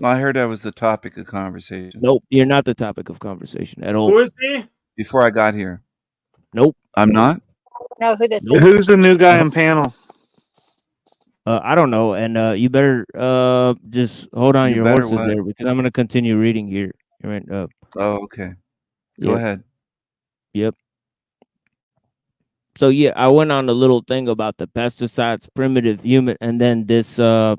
I heard I was the topic of conversation Nope, you're not the topic of conversation at all. Who is he? before I got here. Nope, I'm not. Know who this nope. is? Who's the new guy No. in panel? I don't know, and you better just hold on You your better horses what? there because I'm gonna continue reading here. All right. Oh, okay. Go Yep. ahead. Yep. So yeah, I went on a little thing about the pesticides, primitive human, and then this gentleman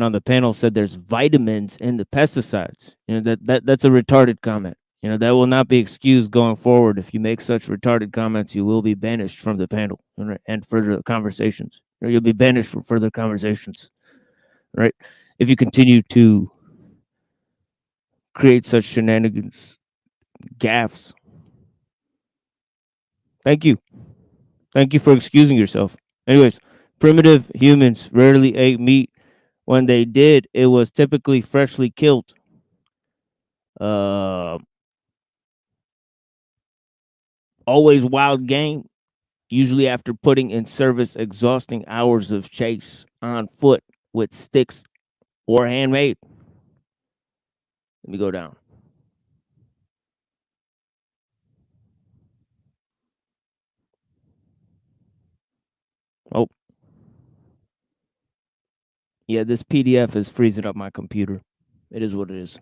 on the panel said there's vitamins in the pesticides. That's a retarded comment. That will not be excused going forward. If you make such retarded comments, you will be banished from the panel and further conversations. Or you'll be banished for further conversations. Right? If you continue to create such shenanigans, gaffes. Thank you. Thank you for excusing yourself. Anyways, primitive humans rarely ate meat. When they did, it was typically freshly killed. Always wild game, usually after putting in service exhausting hours of chase on foot with sticks or handmade. Let me go down. Oh. Yeah, this PDF is freezing up my computer. It is what it is.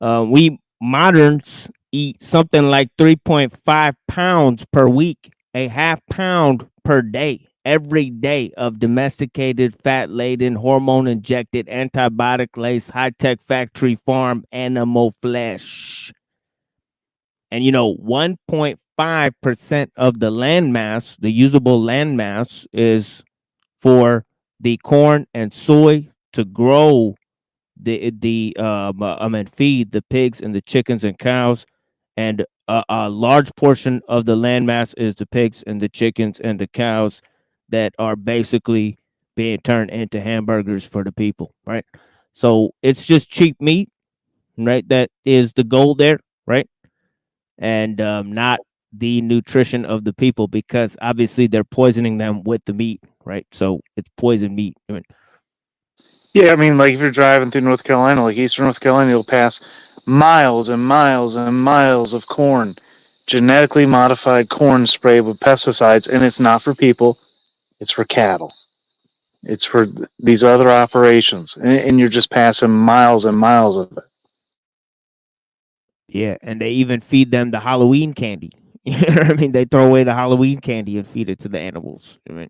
We moderns eat something like 3.5 pounds per week, a half pound per day, every day of domesticated, fat-laden, hormone-injected, antibiotic-laced, high-tech factory farm animal flesh. And 1.5% of the land mass, the usable land mass, is for the corn and soy to grow and feed the pigs and the chickens and cows, and a large portion of the land mass is the pigs and the chickens and the cows that are basically being turned into hamburgers for the people, right? So it's just cheap meat, right? That is the goal there, right? And not the nutrition of the people, because obviously they're poisoning them with the meat, right? So it's poison meat. I mean, Yeah, I mean, like if you're driving through North Carolina, like Eastern North Carolina, you'll pass miles and miles and miles of corn, genetically modified corn sprayed with pesticides, and it's not for people, it's for cattle. It's for these other operations, and you're just passing miles and miles of it. yeah, and they even feed them the Halloween candy. You know what I mean? They throw away the Halloween candy and feed it to the animals. I mean,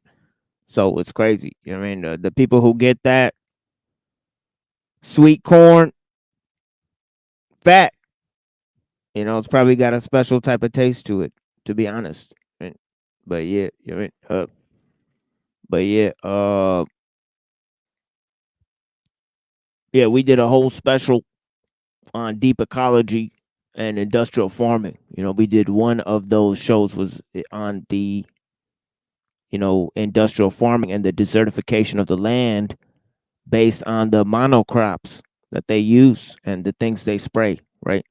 so it's crazy. You know what I mean? The people who get that sweet corn fat, it's probably got a special type of taste to it, to be honest. Right? But yeah, you know what I mean? Yeah, we did a whole special on deep ecology and industrial farming. We did one of those shows was on the industrial farming and the desertification of the land based on the monocrops that they use and the things they spray, right?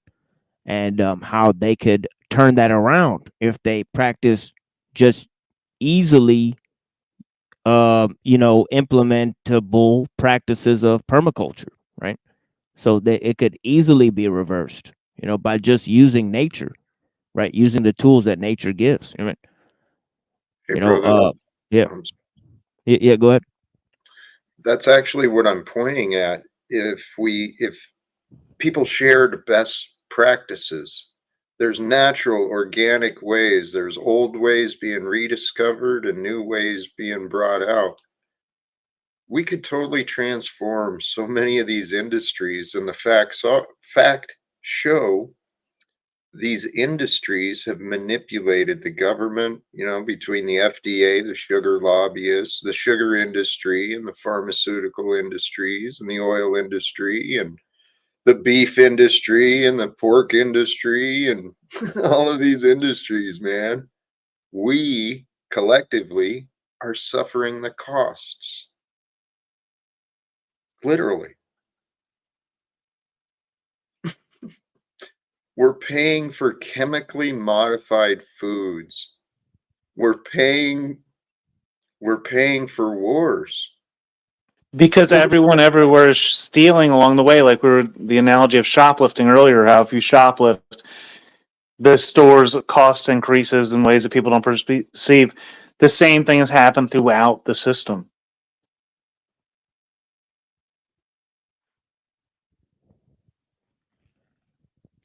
And how they could turn that around if they practice just easily implementable practices of permaculture, right? So that it could easily be reversed, by just using nature, right? Using the tools that nature gives. I mean, Hey, brother. Yeah. Yeah, go ahead. That's actually what I'm pointing at. If people shared best practices, there's natural, organic ways. There's old ways being rediscovered and new ways being brought out. We could totally transform so many of these industries, and the fact show these industries have manipulated the government, between the FDA, the sugar lobbyists, the sugar industry, and the pharmaceutical industries, and the oil industry, and the beef industry, and the pork industry, and all of these industries, man. we collectively are suffering the costs. Literally. We're paying for chemically modified foods. We're paying for wars. Because everyone everywhere is stealing along the way. Like the analogy of shoplifting earlier, how if you shoplift, the store's cost increases in ways that people don't perceive. The same thing has happened throughout the system.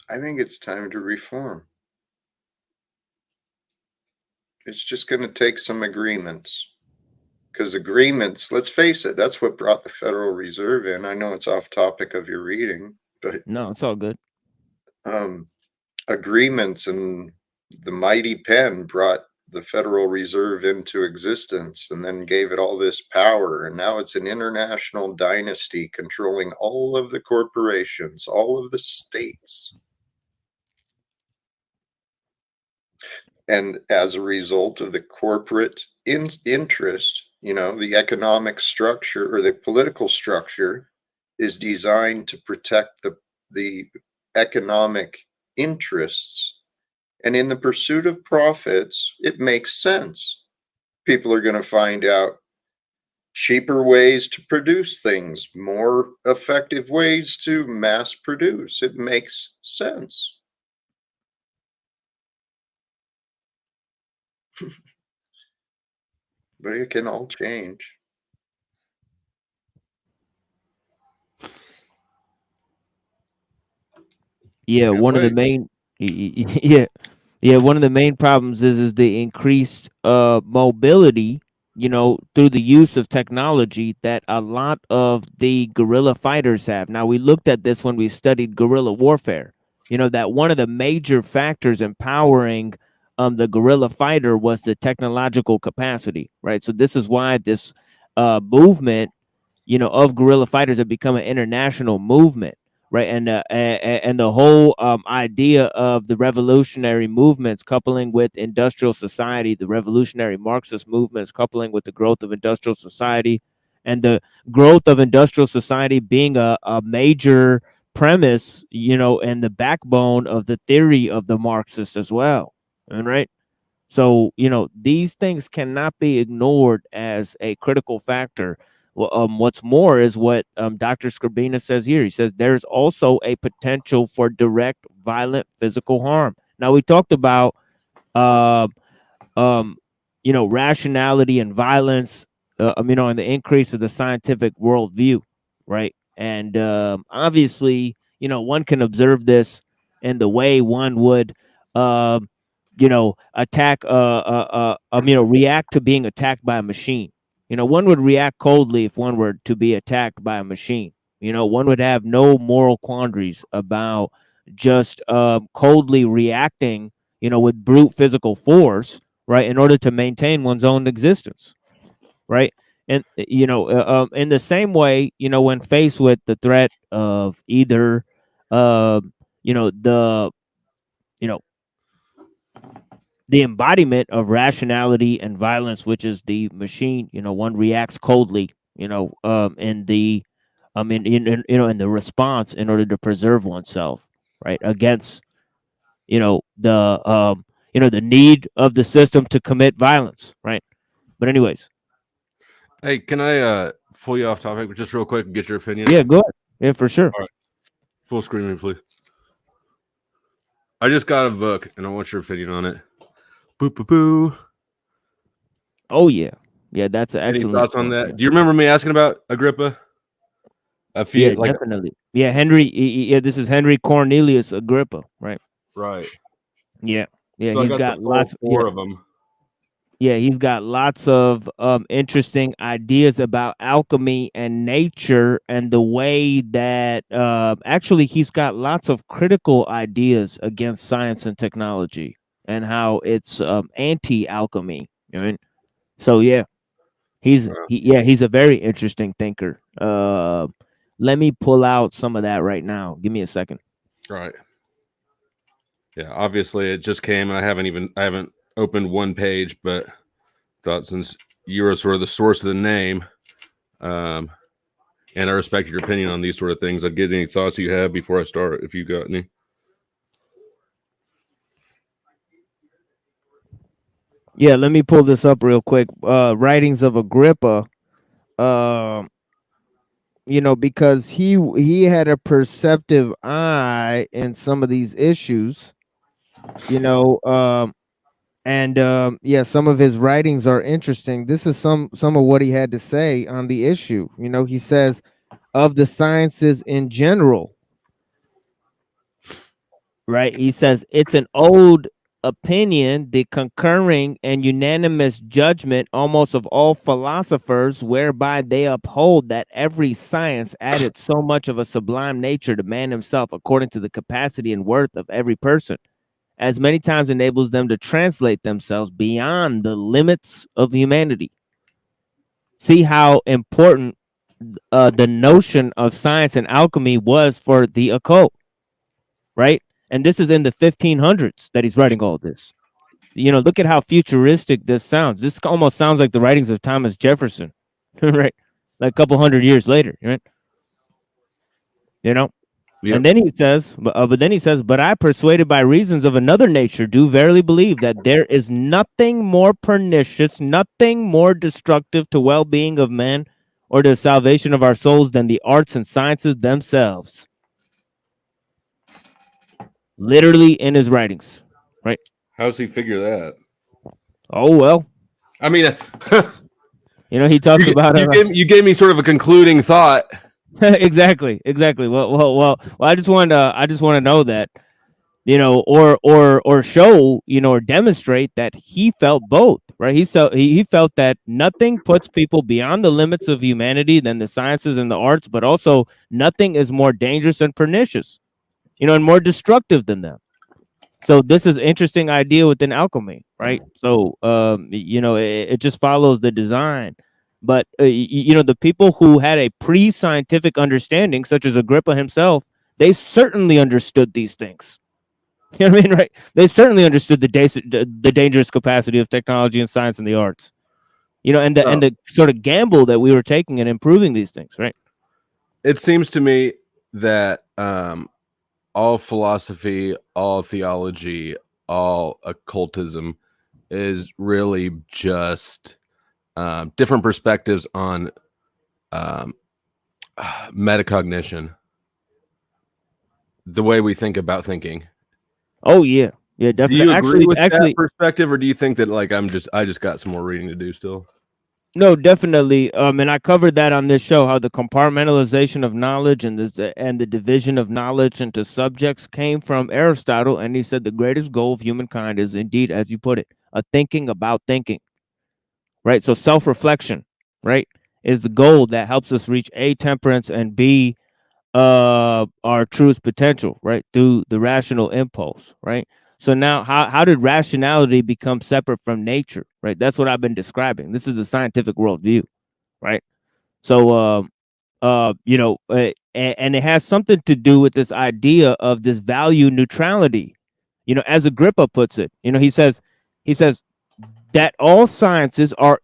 I think it's time to reform. It's just going to take some agreements. Because agreements, let's face it, that's what brought the Federal Reserve in. I know it's off topic of your reading, but No, it's all good. Agreements and the mighty pen brought the Federal Reserve into existence and then gave it all this power. And now it's an international dynasty controlling all of the corporations, all of the states. And as a result of the corporate interest, the economic structure or the political structure is designed to protect the economic interests. And in the pursuit of profits, it makes sense. People are going to find out cheaper ways to produce things, more effective ways to mass produce. It makes sense. But it can all change. Yeah, one of the main one of the main problems is the increased mobility, through the use of technology that a lot of the guerrilla fighters have. Now, we looked at this when we studied guerrilla warfare. That one of the major factors empowering the guerrilla fighter was the technological capacity, right? So this is why this movement, of guerrilla fighters have become an international movement. Right, and the whole idea of the revolutionary movements coupling with industrial society, the revolutionary Marxist movements coupling with the growth of industrial society, and the growth of industrial society being a major premise, and the backbone of the theory of the Marxists as well. And right, so these things cannot be ignored as a critical factor. Well, what's more is what Dr. Scribina says here. He says there's also a potential for direct violent physical harm. Now, we talked about rationality and violence, and the increase of the scientific worldview, right? And obviously, one can observe this in the way one would attack react to being attacked by a machine. One would react coldly if one were to be attacked by a machine. One would have no moral quandaries about just coldly reacting, with brute physical force, right, in order to maintain one's own existence, right? And in the same way, when faced with the threat of either the embodiment of rationality and violence, which is the machine, one reacts coldly, in the in the response in order to preserve oneself, right, against the need of the system to commit violence, right? But anyways, Hey, can I pull you off topic just real quick and get your opinion? yeah, go ahead. Yeah, for sure. All right. Full screen, please. I just got a book and I want your opinion on it. Boo boo boo. Oh yeah, that's an Any excellent. thoughts on that? Do you remember me asking about Agrippa? Yeah, definitely. Yeah, this is Henry Cornelius Agrippa, right? Right. Yeah, So he's I got the full lots. four of them. Yeah, he's got lots of interesting ideas about alchemy and nature and the way that actually he's got lots of critical ideas against science and technology and how it's anti-alchemy. So yeah, he's a very interesting thinker. Let me pull out some of that right now. Give me a second. Right. Yeah, obviously it just came. I haven't opened one page, but thought since you were sort of the source of the name, and I respect your opinion on these sort of things, I'd get any thoughts you have before I start, if you got any. Yeah, let me pull this up real quick. Writings of Agrippa. Because he had a perceptive eye in some of these issues. Yeah, some of his writings are interesting. This is some of what he had to say on the issue. He says, of the sciences in general, right? He says it's an old opinion, the concurring and unanimous judgment almost of all philosophers, whereby they uphold that every science added so much of a sublime nature to man himself according to the capacity and worth of every person, as many times enables them to translate themselves beyond the limits of humanity. See how important the notion of science and alchemy was for the occult, right? And this is in the 1500s that he's writing all this. Look at how futuristic this sounds. This almost sounds like the writings of Thomas Jefferson, right? Like a couple hundred years later, right? Yep. And then he says, but I, persuaded by reasons of another nature, do verily believe that there is nothing more pernicious, nothing more destructive to well-being of men or to the salvation of our souls than the arts and sciences themselves. Literally in his writings, right? How's he figure that? Oh, well. I mean, he talks about you gave me sort of a concluding thought. Exactly. Well, I just want to know that, or show, or demonstrate that he felt both, right? He felt that nothing puts people beyond the limits of humanity than the sciences and the arts, but also nothing is more dangerous and pernicious, and more destructive than them. So this is interesting idea within alchemy, right? So, it just follows the design. But, the people who had a pre-scientific understanding, such as Agrippa himself, they certainly understood these things. You know what I mean, right? They certainly understood the dangerous capacity of technology and science and the arts, and the sort of gamble that we were taking in improving these things, right? It seems to me that all philosophy, all theology, all occultism is really just different perspectives on metacognition, the way we think about thinking. Oh yeah, definitely. Do you agree with that perspective, or do you think that I just got some more reading to do still? No, definitely. And I covered that on this show, how the compartmentalization of knowledge and the division of knowledge into subjects came from Aristotle, and he said the greatest goal of humankind is indeed, as you put it, a thinking about thinking. Right? So self-reflection, right, is the goal that helps us reach A, temperance, and B, our truest potential, right, through the rational impulse, right? So now how did rationality become separate from nature, right? That's what I've been describing. This is the scientific worldview, right? So and it has something to do with this idea of this value neutrality, as Agrippa puts it. He says that all sciences are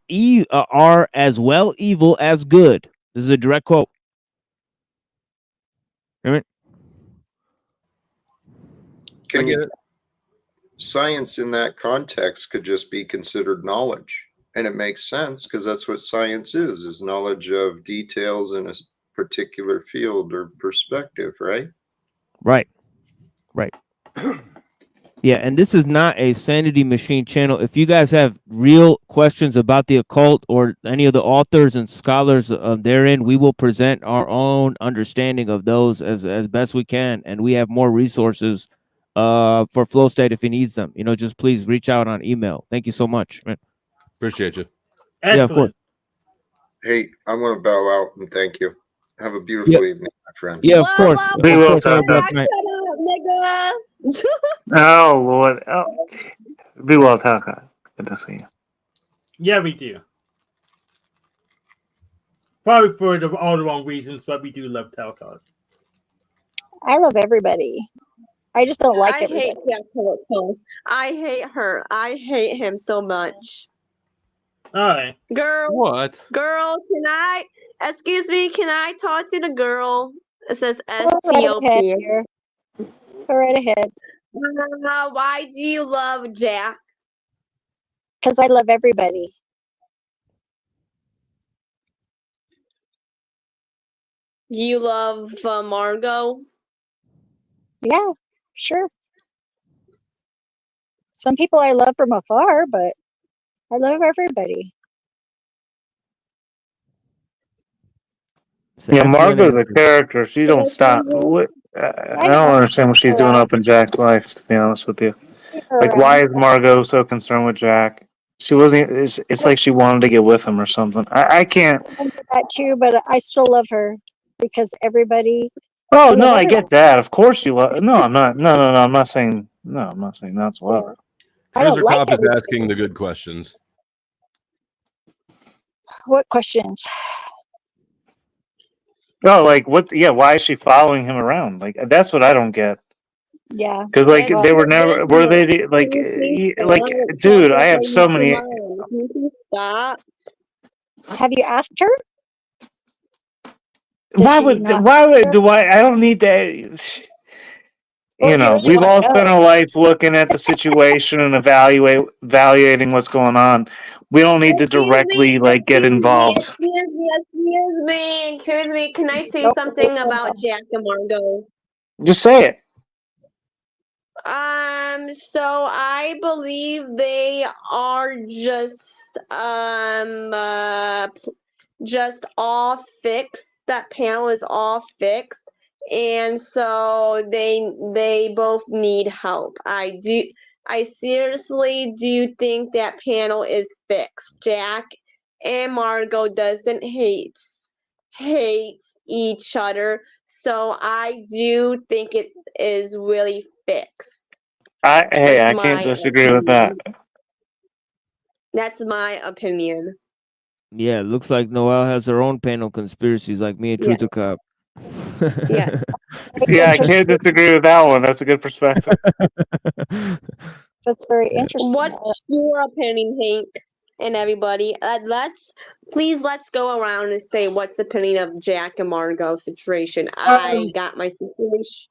as well evil as good. This is a direct quote. Science in that context could just be considered knowledge, and it makes sense because that's what science is knowledge of details in a particular field or perspective, right? Right. Yeah, and this is not a Sanity Machine channel. If you guys have real questions about the occult or any of the authors and scholars therein, we will present our own understanding of those as best we can, and we have more resources for Flow State if he needs them. Just please reach out on email. Thank you so much, man. Appreciate you. Excellent. Yeah, of course. Hey, I want to bow out and thank you. Have a beautiful evening, my friends. Yeah, of course. Be well, Shut Taka. up, nigga. Oh Lord. Oh. Be well, Taka. Good to see you. Yeah, we do. Probably for all the wrong reasons, but we do love Talcott. I love everybody. I just don't like I hate everybody. Jack Harlow. I hate her. I hate him so much. All right. Girl. What? Girl, excuse me, can I talk to the girl? It says Go right ahead, SCOP. dear. Go right ahead. Why do you love Jack? Because I love everybody. You love Margot? Yeah, sure. Some people I love from afar, but I love everybody. Yeah, Margot's a character. She don't stop. I don't understand what she's doing up in Jack's life, to be honest with you. See her Like, why around. is Margot so concerned with Jack? She wasn't. It's like she wanted to get with him or something. I can't. I do that too, but I still love her because everybody. Oh I no, love I everybody. get that. Of course you love. No, I'm not. No, no, no. I'm not saying. No, I'm not saying not to love her. I don't like Cop is everybody. asking the good questions. What questions? No, like what? Yeah, why is she following him around? Like that's what I don't get. Yeah. Because like Well, they were never. Were they like? Dude, I have so many. Can you please stop? Have you asked her? Why would? Why would? Do I? I don't need that. You know, we've all spent our life looking at the situation and evaluating what's going on. We don't need to directly like get involved. Excuse me. Can I say something about Jack and Margot? Just say it. So I believe they are just all fixed. That panel is all fixed. And so they both need help. I seriously do think that panel is fixed. Jack and Margot doesn't hate each other. So I do think it is really fixed. Hey, I can't disagree with that. That's my opinion. Yeah, it looks like Noelle has her own panel conspiracies like me and Yeah. Truther Cop. Yeah. Yeah, I can't disagree with that one. That's a good perspective. That's very interesting. What's your opinion, Hank, and everybody? Let's go around and say what's the opinion of Jack and Margot situation. I got my situation.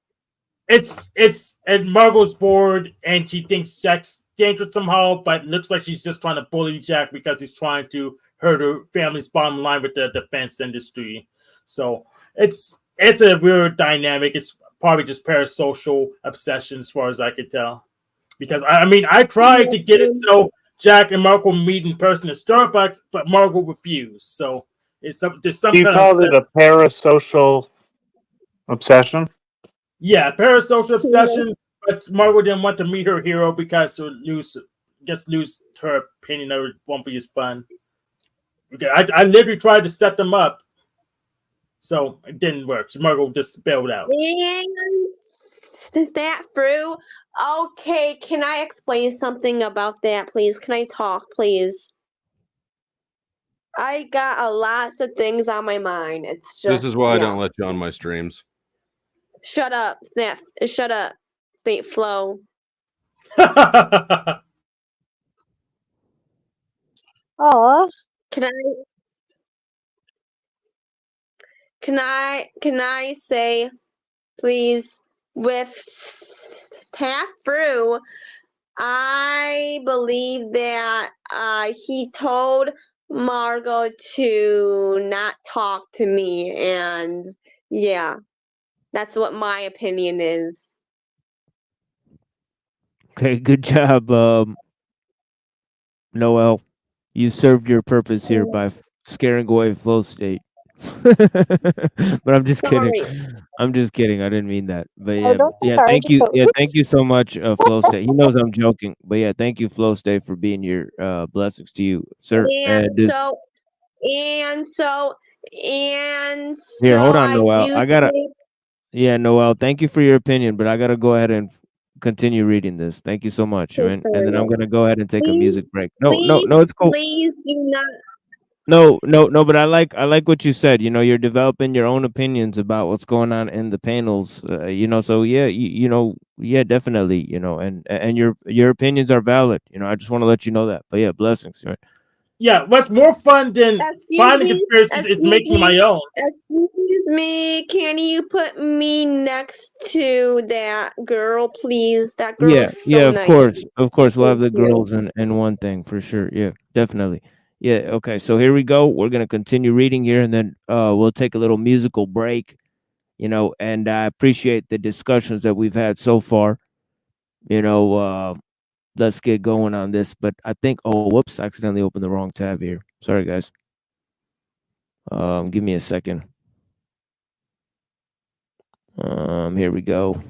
It's and Margot's bored and she thinks Jack's dangerous somehow, but it looks like she's just trying to bully Jack because he's trying to hurt her family's bottom line with the defense industry. So it's a weird dynamic. It's probably just parasocial obsession as far as I could tell. Because I mean I tried to get it so Jack and Margot meet in person at Starbucks, but Margot refused. So there's some You kind called of it a parasocial obsession? Yeah, parasocial obsession. But Margot didn't want to meet her hero because she'll lose her opinion or it won't be as fun. Okay, I literally tried to set them up, so it didn't work. So Margot just bailed out. And is that true? Okay, can I explain something about that, please? Can I talk, please? I got a lot of things on my mind. It's just This is why I don't let you on my streams. Shut up, Snap. Shut up, Saint Flo. Oh. Can I say, please, with half through, I believe that he told Margot to not talk to me, and yeah, that's what my opinion is. Okay, good job, Noelle. You served your purpose here by scaring away Flow State. But I'm just kidding. I'm just kidding. I didn't mean that. But yeah, don't be sorry, thank just you. go, Yeah, thank you so much, Flow State. He knows I'm joking. But yeah, thank you, Flow State, for being your blessings to you, sir. And Here, hold on, Noelle. Yeah, Noelle, thank you for your opinion, but I gotta go ahead and continue reading this. Thank you so much. And then I'm gonna go ahead and take a music break. No, it's cool. Please do not. No, but I like what you said. You know, you're developing your own opinions about what's going on in the panels. You know, so yeah, yeah, definitely. You know, and your opinions are valid. You know, I just want to let you know that. But yeah, blessings. Right? Yeah, what's more fun than finding conspiracies is making my own. Excuse me, can you put me next to that girl, please? That girl Yeah, is yeah, so of nice. course, we'll have Thank the you. girls and one thing for sure. Yeah, definitely. Yeah, okay. So here we go. We're gonna continue reading here, and then we'll take a little musical break. You know, and I appreciate the discussions that we've had so far. You know, let's get going on this. But I think, oh, whoops, I accidentally opened the wrong tab here. Sorry, guys. Give me a second. Here we go.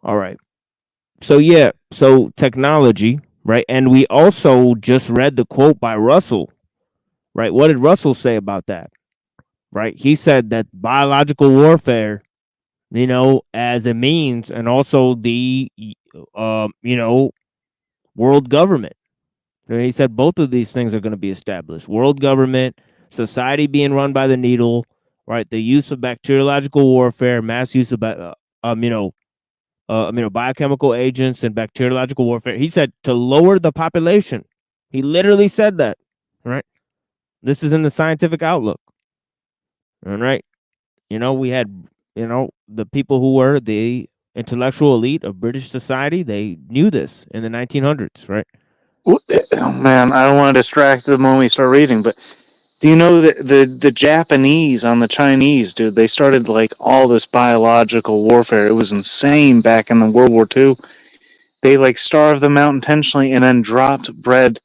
All right. So yeah, so technology, right? And we also just read the quote by Russell, right? What did Russell say about that? Right? He said that biological warfare, you know, as a means, and also the you know, world government. He said both of these things are going to be established. World government, society being run by the needle, right? The use of bacteriological warfare, mass use of biochemical agents and bacteriological warfare. He said to lower the population. He literally said that, right? This is in the Scientific Outlook. All right. You know, we had, you know, the people who were the intellectual elite of British society, they knew this in the 1900s, right? Oh man, I don't want to distract the moment we start reading, but do you know that the Japanese on the Chinese, dude, they started like all this biological warfare. It was insane back in the World War II. They like starved them out intentionally and then dropped bread.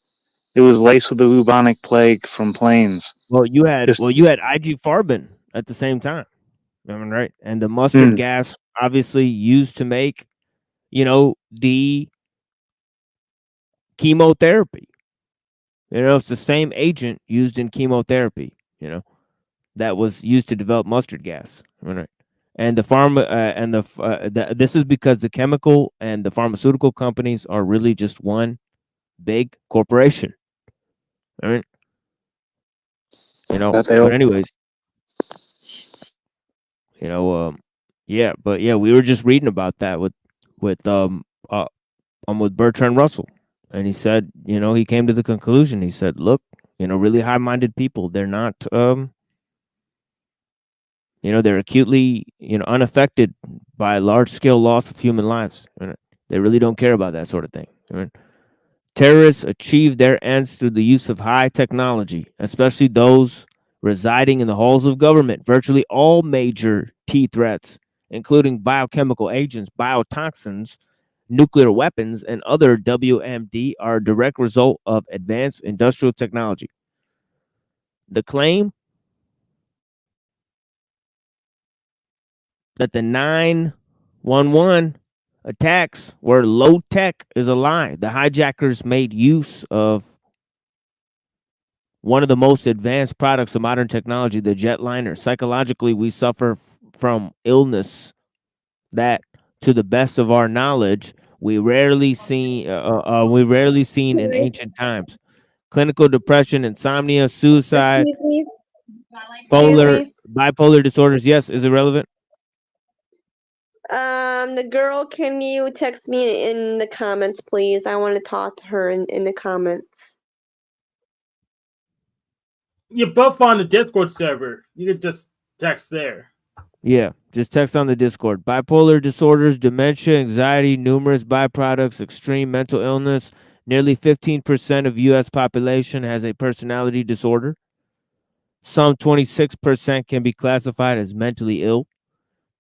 It was laced with the bubonic plague from planes. Well, you had Just, IG Farben at the same time. I mean, right? And the mustard gas obviously used to make, you know, the chemotherapy. You know, it's the same agent used in chemotherapy, you know, that was used to develop mustard gas. Right? And the pharma and this is because the chemical and the pharmaceutical companies are really just one big corporation. All right. You know, but anyways, you know, yeah, but yeah, we were just reading about that with with Bertrand Russell, and he said, you know, he came to the conclusion. He said, look, you know, really high-minded people, they're not, you know, they're acutely, you know, unaffected by large-scale loss of human lives. Right? They really don't care about that sort of thing. Right? Terrorists achieve their ends through the use of high technology, especially those residing in the halls of government. Virtually all major T threats, including biochemical agents, biotoxins, nuclear weapons, and other WMD, are a direct result of advanced industrial technology. The claim that the 911 attacks were low tech is a lie. The hijackers made use of one of the most advanced products of modern technology, the jetliner. Psychologically, we suffer from illness that, to the best of our knowledge, we rarely seen in ancient times. Clinical depression, insomnia, suicide, Excuse me. Excuse me. bipolar disorders. Yes, is it relevant? The girl, can you text me in the comments, please? I want to talk to her in the comments. You're both on the Discord server. You could just text there. Yeah, just text on the Discord. Bipolar disorders, dementia, anxiety, numerous byproducts, extreme mental illness. Nearly 15% of U.S. population has a personality disorder. Some 26% can be classified as mentally ill.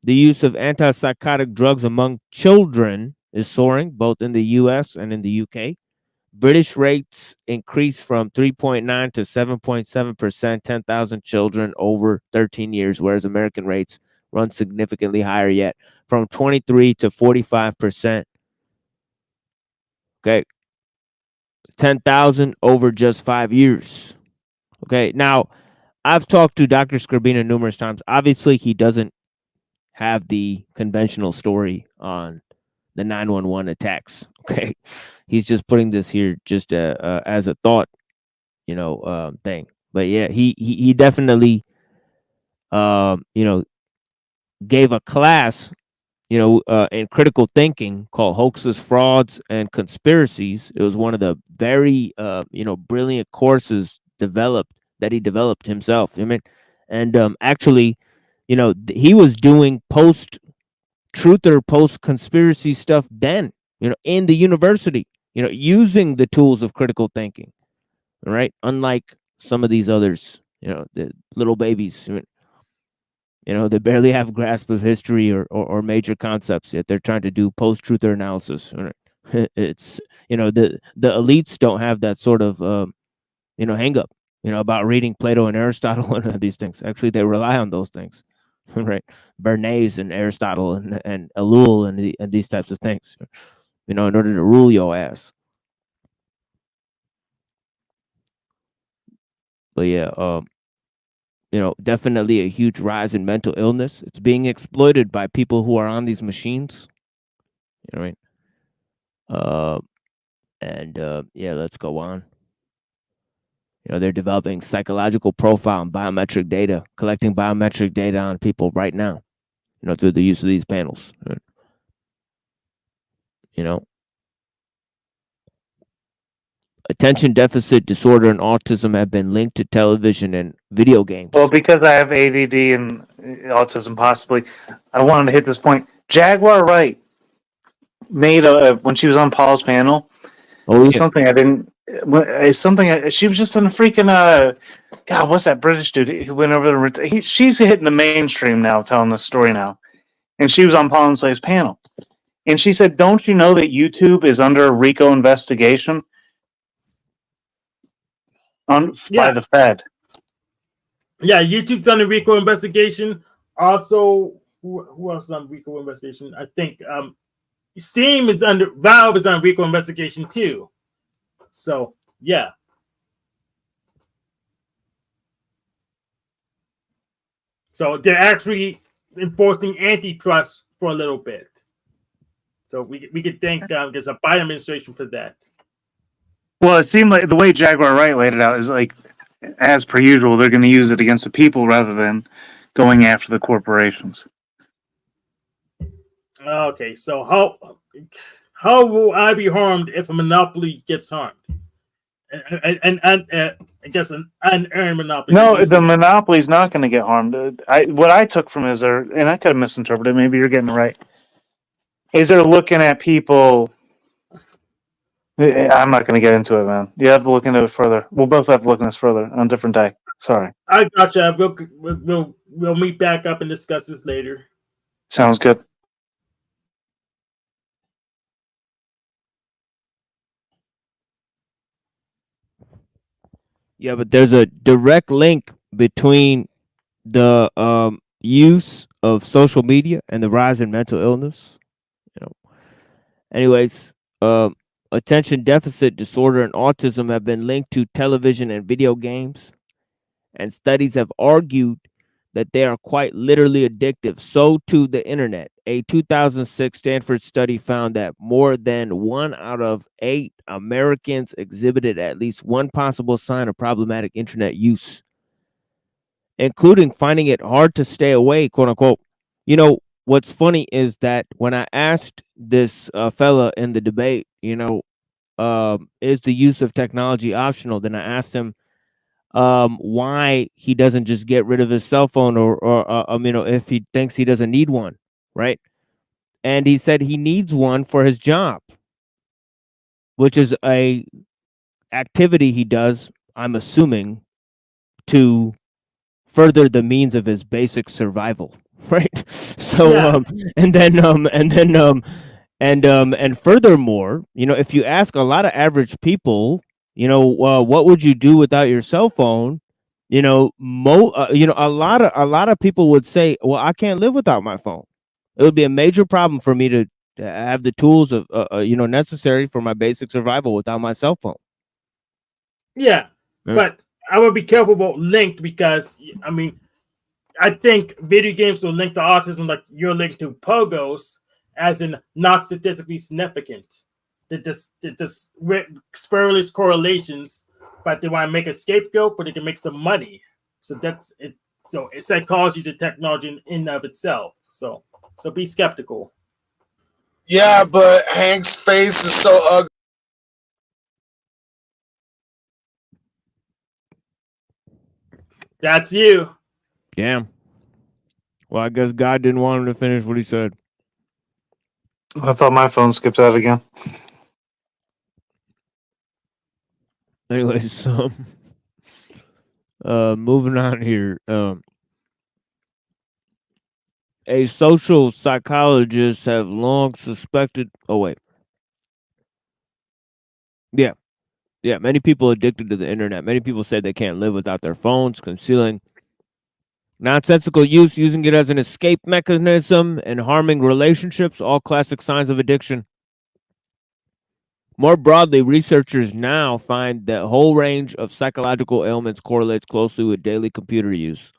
The use of antipsychotic drugs among children is soaring, both in the U.S. and in the U.K. British rates increased from 3.9 to 7.7%, 10,000 children over 13 years, whereas American rates run significantly higher yet, from 23 to 45%. Okay. 10,000 over just 5 years. Okay. Now, I've talked to Dr. Skrbina numerous times. Obviously, he doesn't have the conventional story on the 911 attacks. Okay. He's just putting this here just as a thought. thing. But yeah, he definitely gave a class in critical thinking called Hoaxes, Frauds, and Conspiracies. It was one of the very brilliant courses that he developed himself. I mean, and actually, he was doing post truther, post conspiracy stuff then, in the university, using the tools of critical thinking. Right, unlike some of these others, the little babies. They barely have a grasp of history or major concepts, yet they're trying to do post-truther analysis. It's the elites don't have that sort of hang up about reading Plato and Aristotle and these things. Actually, they rely on those things, right? Bernays and Aristotle and Ellul and these types of things, in order to rule your ass. But yeah, definitely a huge rise in mental illness. It's being exploited by people who are on these machines. Right? Yeah, let's go on. They're developing psychological profile and biometric data, collecting biometric data on people right now, through the use of these panels. Right? Attention deficit disorder and autism have been linked to television and video games. Well, because I have ADD and autism, possibly, I wanted to hit this point. Jaguar Wright made when she was on Paul's panel. Oh, yeah. Something I didn't. It's something she was just in a freaking God. What's that British dude who went over the? She's hitting the mainstream now, telling this story now, and she was on Paul and Slay's panel, and she said, "Don't you know that YouTube is under a RICO investigation by the Fed?" Yeah, YouTube's on the RICO investigation. Also, who else is on RICO investigation? I think Steam is Valve is on RICO investigation too. So yeah. So they're actually enforcing antitrust for a little bit. So we could thank there's a Biden administration for that. Well, it seemed like the way Jaguar Wright laid it out is like, as per usual, they're going to use it against the people rather than going after the corporations. Okay, so how will I be harmed if a monopoly gets harmed? And I guess an unearned monopoly. No, the monopoly's not going to get harmed. What I took from is and I could have misinterpreted. Maybe you're getting it right. Is they're looking at people. I'm not going to get into it, man. You have to look into it further. We'll both have to look into this further on a different day. Sorry. I gotcha. We'll meet back up and discuss this later. Sounds good. Yeah, but there's a direct link between the use of social media and the rise in mental illness. Anyways, attention deficit disorder and autism have been linked to television and video games, and studies have argued that they are quite literally addictive. So to the internet. A 2006 Stanford study found that more than 1 out of 8 Americans exhibited at least one possible sign of problematic internet use, including finding it hard to stay away, quote unquote. What's funny is that when I asked this fella in the debate, is the use of technology optional? Then I asked him why he doesn't just get rid of his cell phone or if he thinks he doesn't need one, right? And he said he needs one for his job, which is a activity he does, I'm assuming, to further the means of his basic survival, right? So Yeah. and furthermore, if you ask a lot of average people, what would you do without your cell phone? A lot of people would say, well, I can't live without my phone. It would be a major problem for me to have the tools of necessary for my basic survival without my cell phone. Yeah, Right. but I would be careful about linked because I think video games will link to autism like you're linked to pogos, as in not statistically significant. That just spurious correlations but they want to make a scapegoat, but they can make some money. So that's it. So psychology is a technology in of itself. So be skeptical. Yeah, but Hank's face is so ugly. That's you. Damn. Well, I guess God didn't want him to finish what he said. I thought my phone skipped out again. Anyways, so moving on here. A social psychologist have long suspected. Oh wait. Yeah. Yeah, many people addicted to the internet. Many people say they can't live without their phones, concealing nonsensical use, using it as an escape mechanism, and harming relationships, all classic signs of addiction. More broadly, researchers now find that a whole range of psychological ailments correlates closely with daily computer use.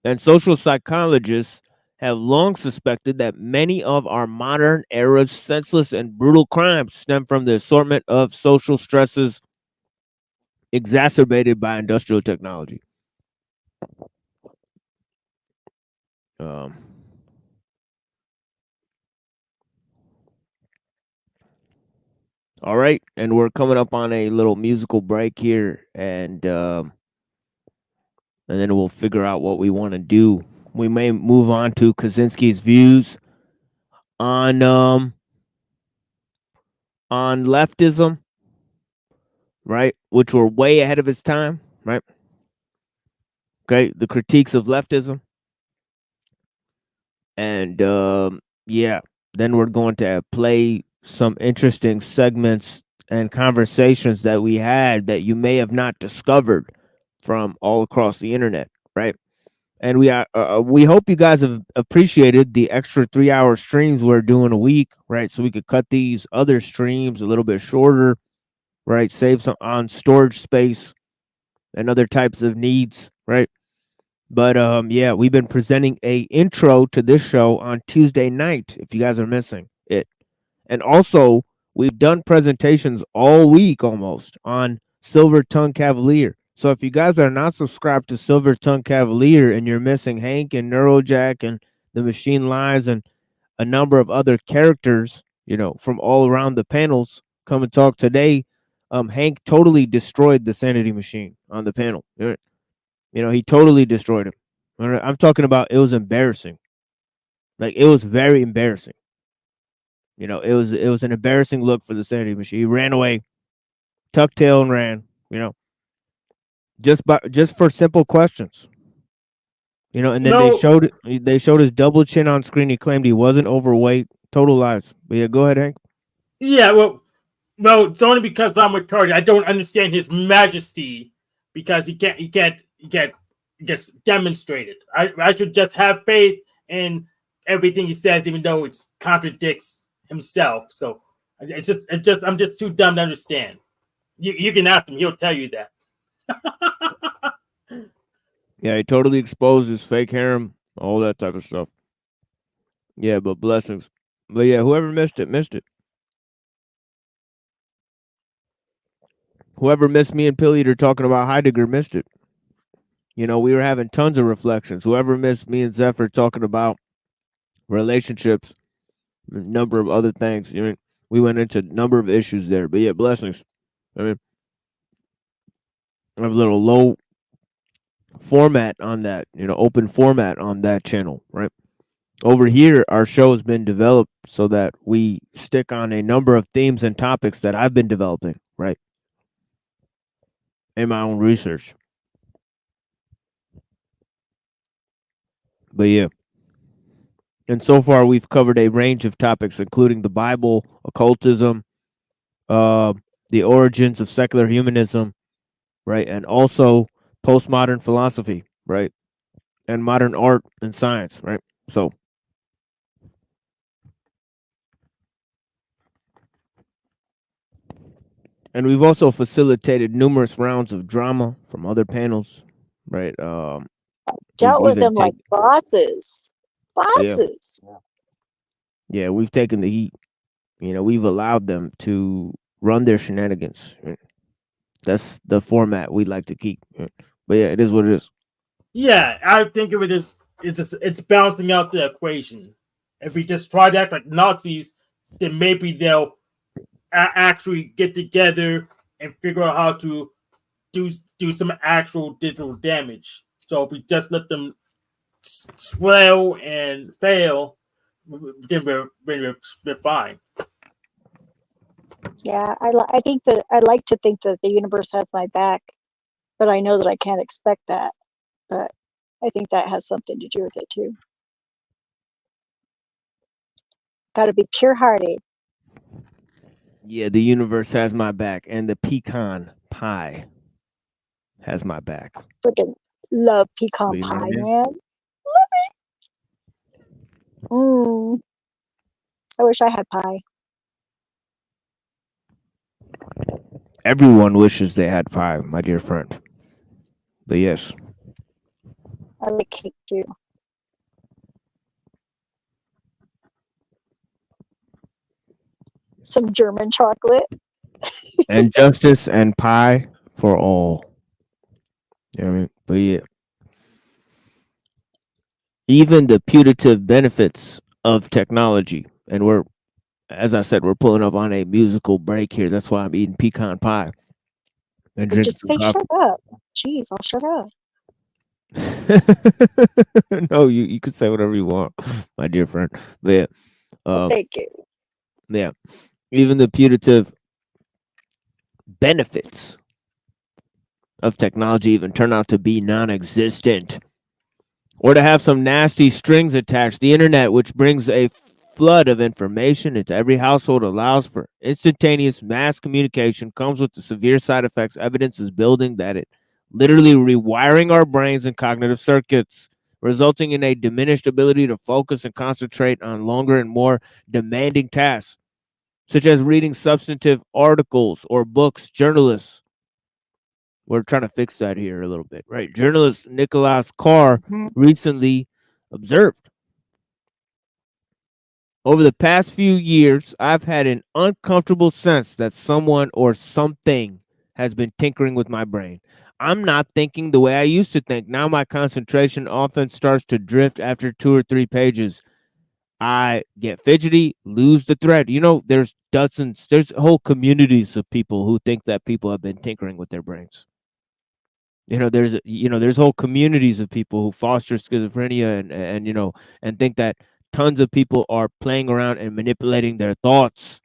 And social psychologists have long suspected that many of our modern era's senseless and brutal crimes stem from the assortment of social stresses exacerbated by industrial technology. All right, and we're coming up on a little musical break here, and then we'll figure out what we want to do. We may move on to Kaczynski's views on leftism, right? Which were way ahead of its time, right? Okay, the critiques of leftism, and yeah, then we're going to play some interesting segments and conversations that we had that you may have not discovered from all across the internet, right? And we hope you guys have appreciated the extra 3-hour streams we're doing a week, right? So we could cut these other streams a little bit shorter, right? Save some on storage space and other types of needs, right? But yeah, we've been presenting a intro to this show on Tuesday night, if you guys are missing it. And also, we've done presentations all week almost on Silver Tongue Cavalier. So if you guys are not subscribed to Silver Tongue Cavalier and you're missing Hank and Neurojack and the Machine Lies and a number of other characters, you know, from all around the panels, come and talk today. Hank totally destroyed the Sanity Machine on the panel. You know, he totally destroyed him. I'm talking about it was embarrassing. Like, it was very embarrassing. You know, it was an embarrassing look for the Sanity Machine. He ran away, tucked tail and ran, you know. Just for simple questions. You know, and then they showed his double chin on screen. He claimed he wasn't overweight. Total lies. But yeah, go ahead, Hank. Yeah, well, it's only because I'm retarded. I don't understand His Majesty because he can't demonstrate it. I should just have faith in everything he says, even though it contradicts himself. So I'm just too dumb to understand. You can ask him; he'll tell you that. Yeah, he totally exposed his fake harem, all that type of stuff. Yeah, but blessings. But yeah, whoever missed it, missed it. Whoever missed me and Pill Eater talking about Heidegger missed it. You know, we were having tons of reflections. Whoever missed me and Zephyr talking about relationships, a number of other things. You know, we went into a number of issues there. But yeah, blessings. I mean, I have a little low format on that, you know, open format on that channel, right? Over here, our show has been developed so that we stick on a number of themes and topics that I've been developing, right? In my own research. But yeah. And so far, we've covered a range of topics, including the Bible, occultism, the origins of secular humanism, right? And also postmodern philosophy, right? And modern art and science, right? So, and we've also facilitated numerous rounds of drama from other panels, right? Dealt with them like bosses. Bosses. Yeah, we've taken the heat. You know, we've allowed them to run their shenanigans. Right? That's the format we like to keep. But yeah, it is what it is. Yeah, I think of it as it's balancing out the equation. If we just try to act like Nazis, then maybe they'll actually get together and figure out how to do some actual digital damage. So if we just let them swell and fail, then we're fine. Yeah, I think that I like to think that the universe has my back, but I know that I can't expect that. But I think that has something to do with it too. Got to be pure-hearted. Yeah, the universe has my back, and the pecan pie has my back. Freaking love pecan You know pie, what I mean? man. Love it. I wish I had pie. Everyone wishes they had pie, my dear friend. But yes. I like cake too. Some German chocolate. And justice and pie for all. You know what I mean? But yeah. Even the putative benefits of technology, and we're, as I said, we're pulling up on a musical break here. That's why I'm eating pecan pie and drinking Just some say coffee. shut up. Jeez, I'll shut up. No, you can say whatever you want, my dear friend. But yeah, Thank you. yeah, even the putative benefits of technology even turn out to be non-existent, or to have some nasty strings attached. The internet, which brings a flood of information into every household, allows for instantaneous mass communication, comes with the severe side effects. Evidence is building that it literally rewiring our brains and cognitive circuits, resulting in a diminished ability to focus and concentrate on longer and more demanding tasks, such as reading substantive articles or books. Journalists, we're trying to fix that here a little bit, right? Journalist Nicholas Carr recently observed, over the past few years, I've had an uncomfortable sense that someone or something has been tinkering with my brain. I'm not thinking the way I used to think. Now my concentration often starts to drift after 2 or 3 pages. I get fidgety, lose the thread. You know, there's whole communities of people who think that people have been tinkering with their brains. There's whole communities of people who foster schizophrenia and think that tons of people are playing around and manipulating their thoughts.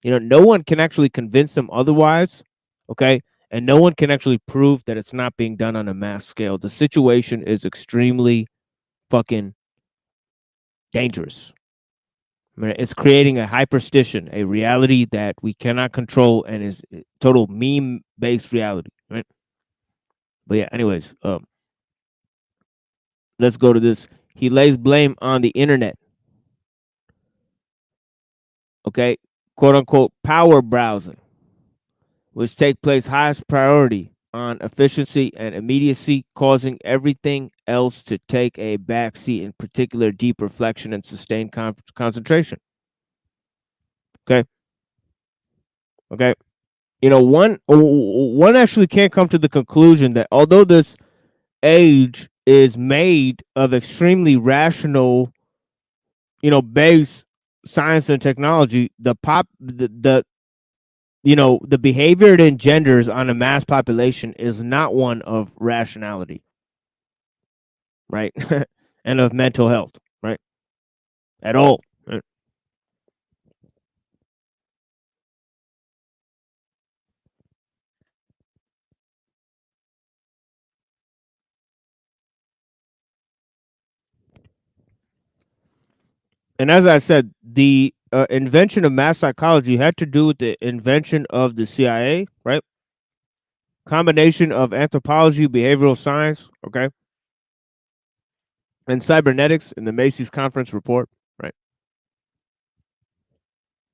No one can actually convince them otherwise, okay? And no one can actually prove that it's not being done on a mass scale. The situation is extremely fucking dangerous. I mean, it's creating a hyperstition, a reality that we cannot control, and is total meme-based reality, right? But yeah, anyways, let's go to this. He lays blame on the internet. Okay, quote unquote power browsing, which take place highest priority on efficiency and immediacy, causing everything else to take a backseat, in particular deep reflection and sustained concentration. Okay. One actually can't come to the conclusion that although this age is made of extremely rational, base science and technology, the behavior it engenders on a mass population is not one of rationality, right? And of mental health, right? At all. Right? And as I said, the invention of mass psychology had to do with the invention of the CIA, right? Combination of anthropology, behavioral science, okay, and cybernetics in the Macy's conference report, right?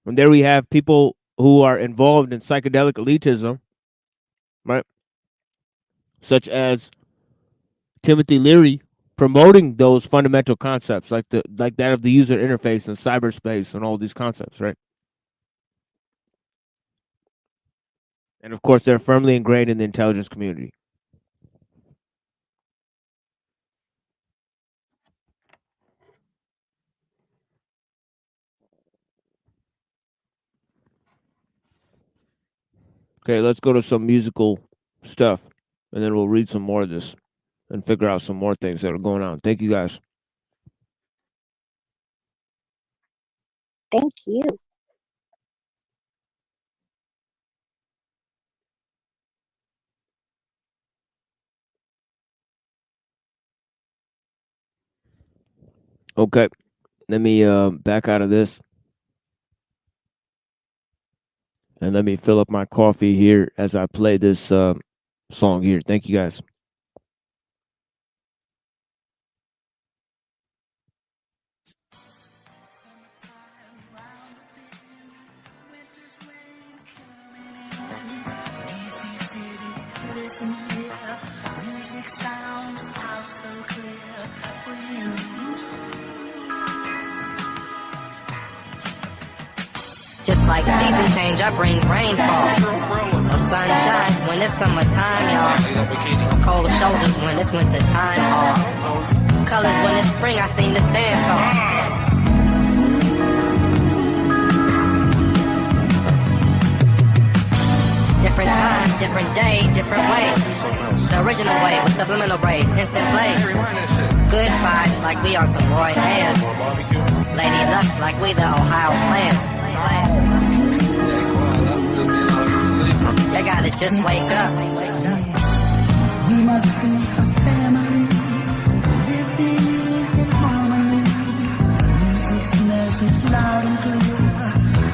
And there we have people who are involved in psychedelic elitism, right? Such as Timothy Leary, promoting those fundamental concepts like that of the user interface and cyberspace and all these concepts, right? And of course, they're firmly ingrained in the intelligence community. Okay, let's go to some musical stuff, and then we'll read some more of this and figure out some more things that are going on. Thank you, guys. Thank you. Okay, let me back out of this. And let me fill up my coffee here as I play this song here. Thank you, guys. Music sounds out so clear for you. Just like season change, I bring rainfall or sunshine when it's summertime, y'all. Cold shoulders when it's winter time, all colors when it's spring, I seem to stand tall. Different time, different day, different way. The original way with subliminal rays, instant plays. Good vibes like we on some Roy Ayers. Lady Luck like we the Ohio Players. You gotta just wake up. We must be a family, living in harmony. Music's message loud and clear.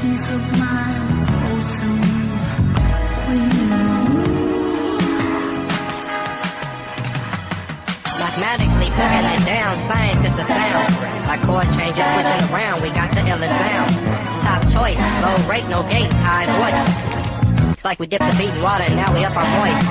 Peace of mind, oh so Mathematically putting it down, scientists are sound. Like chord changes switching around, we got the illest sound. Top choice, low rate, no gate, high voice. It's like we dipped the beat in water and now we up on moist.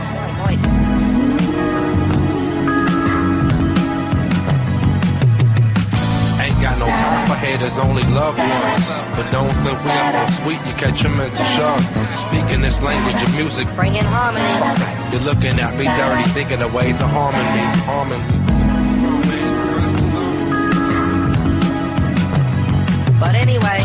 Ain't got no time for haters, only loved ones. But don't think we all sweet, you catch them into shock. Speaking this language of music, bringing harmony. You're looking at me dirty, thinking of ways of harming me. But anyway,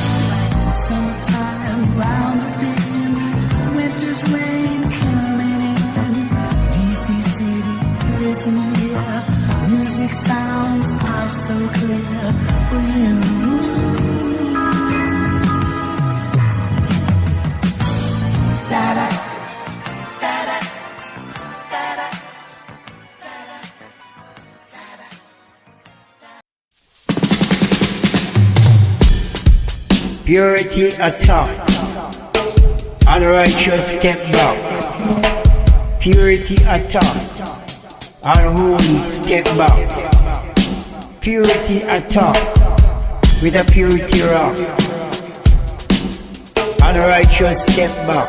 summertime round the bend, winter's rain coming in. DC City, listen here, music sounds out so clear for you. Da-da, da-da, da-da. Purity attack, unrighteous step back. Purity attack, unholy step back. Purity attack, with a purity rock. Unrighteous step back.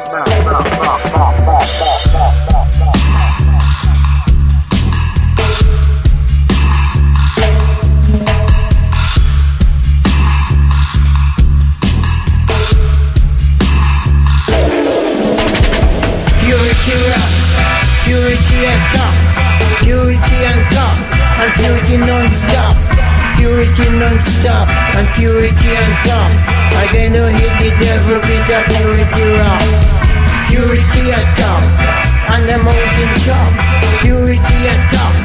Purity and top, purity and top, and purity non-stop. Purity non-stop, and purity and top. I'm gonna hit the devil with a purity rock. Purity and top, on the mountain top. Purity and top,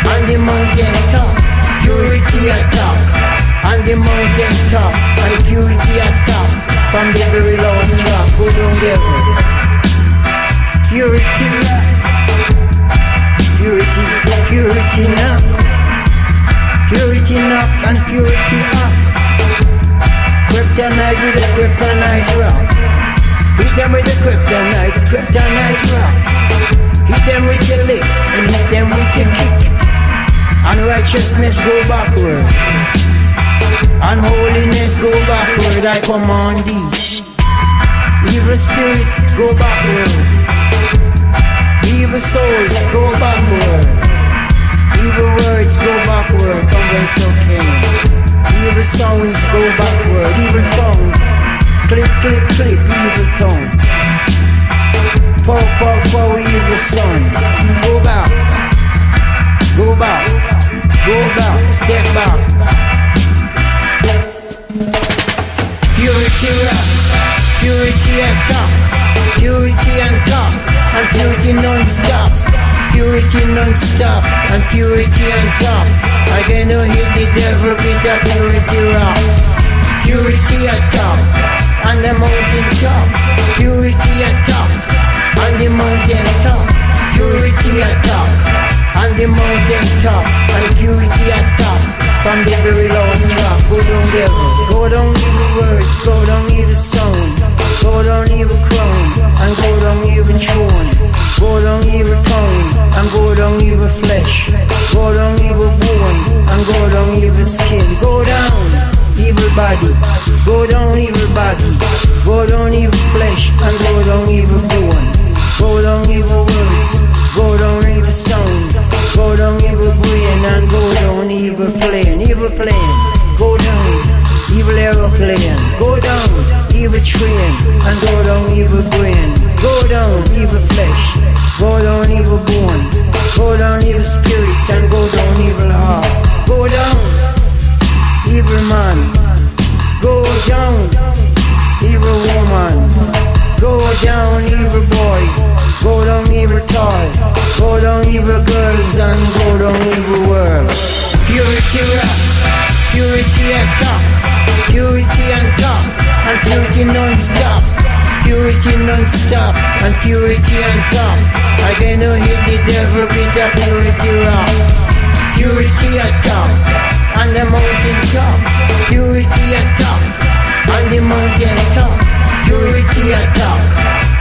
on the mountain top. Purity and top, on the mountain top. And purity and top, from the very lowest drop. Go down devil. Purity rock. Purity, purity knock. Purity knock and purity off. Kryptonite with a kryptonite rock. Hit them with the kryptonite rock. Hit them with the lick and hit them with the kick. Unrighteousness go backward. Unholiness go backward. I command thee. Evil spirit go backward. Evil souls go backward. Evil words go backward. From whence no came. Evil sounds go backward. Evil tongue. Clip, clip, clip. Evil tongue. Poke, purity non-stop, and purity on top. I gonna hit the devil with a purity rock. Purity at top, on the mountain top. Purity at top, on the mountain top. Purity at top, on the mountain top. And purity at top, from the very lowest drop. Go down devil, go down evil words, go down evil sound, go down evil crown, and go down evil throne. Go down evil tongue, and go down evil flesh. Go down evil bone, and go down evil skin. Go down evil body, go down evil body. Go down evil flesh, and go down evil bone. Go down evil words, go down evil sound, go down evil brain, and go down evil plane. Evil plane, go down evil aeroplane. Go down evil train, and go down evil brain. Go down evil flesh, go down evil bone. Go down evil spirit, and go down evil heart. Go down evil man, go down evil woman. Go down evil boys, go down evil toys, go down evil girls, and go down evil world. Purity rock, purity at top, purity on top, and purity non-stop. Purity non-stop, and purity on top. I gonna hit the devil with a purity rock. Purity at top, on the mountain top. Purity at top, on the mountain top. Purity at top,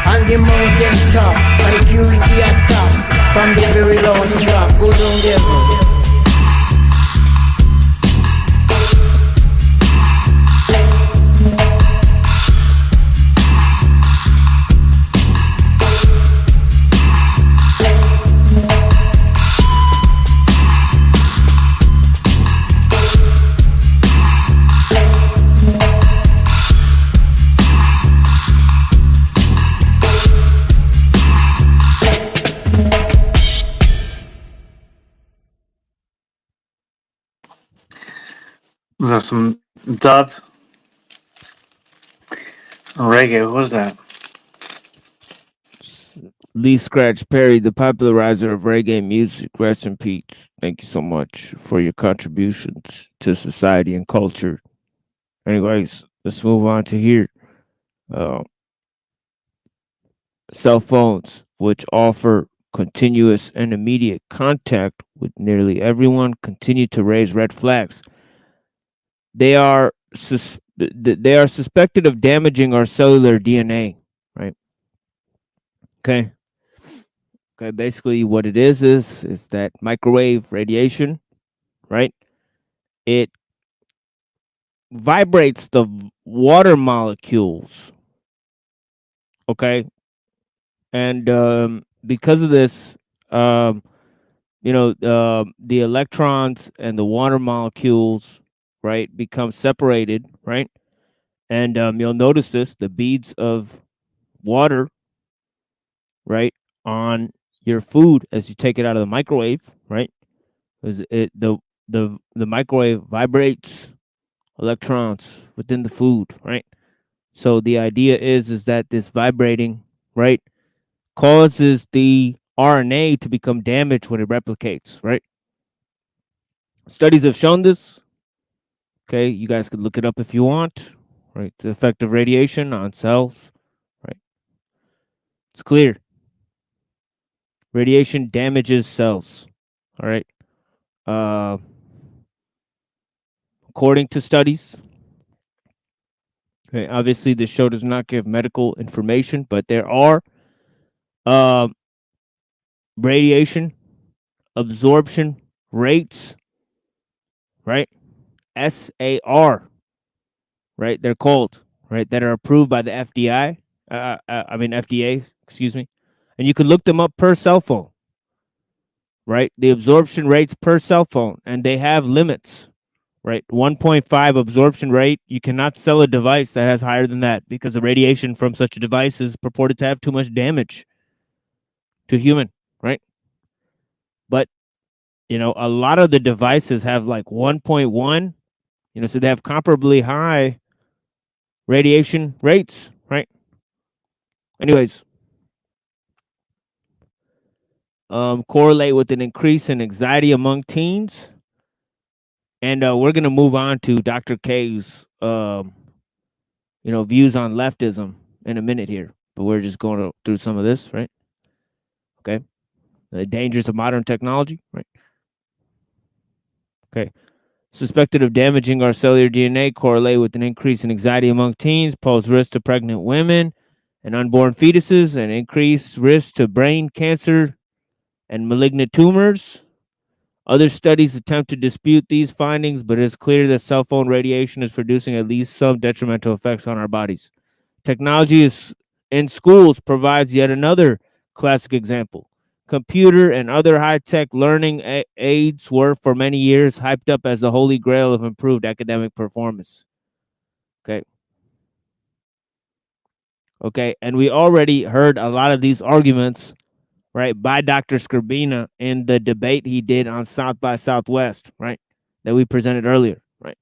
on the mountain top. And purity at top, from the very lowest drop. Go down devil. Was that some dub? Reggae, what was that? Lee Scratch Perry, the popularizer of reggae music. Rest in peace. Thank you so much for your contributions to society and culture. Anyways, let's move on to here. Cell phones, which offer continuous and immediate contact with nearly everyone, continue to raise red flags. They are suspected of damaging our cellular DNA, right? Okay. Basically, what it is that microwave radiation, right? It vibrates the water molecules. Okay. And because of this, the electrons and the water molecules, right, become separated, right? And you'll notice this: the beads of water, right, on your food as you take it out of the microwave, right? Because the microwave vibrates electrons within the food, right? So the idea is that this vibrating, right, causes the RNA to become damaged when it replicates, right? Studies have shown this. Okay, you guys could look it up if you want, right? The effect of radiation on cells, right? It's clear. Radiation damages cells, all right? According to studies, okay, obviously the show does not give medical information, but there are radiation absorption rates, right? SAR, right? They're called, right? That are approved by the FDA, excuse me. And you can look them up per cell phone, right? The absorption rates per cell phone, and they have limits, right? 1.5 absorption rate. You cannot sell a device that has higher than that because the radiation from such a device is purported to have too much damage to human, right? But, a lot of the devices have like 1.1, so they have comparably high radiation rates, right? Anyways, correlate with an increase in anxiety among teens. And we're gonna move on to Dr. K's views on leftism in a minute here. But we're just going through some of this, right? Okay. The dangers of modern technology, right? Okay. Suspected of damaging our cellular DNA, correlate with an increase in anxiety among teens, pose risk to pregnant women and unborn fetuses, and increased risk to brain cancer and malignant tumors. Other studies attempt to dispute these findings, but it's clear that cell phone radiation is producing at least some detrimental effects on our bodies. Technology in schools provides yet another classic example. Computer and other high-tech learning aids were for many years hyped up as the holy grail of improved academic performance. Okay, and we already heard a lot of these arguments, right, by Dr. Skrbina in the debate he did on South by Southwest, right, that we presented earlier, right?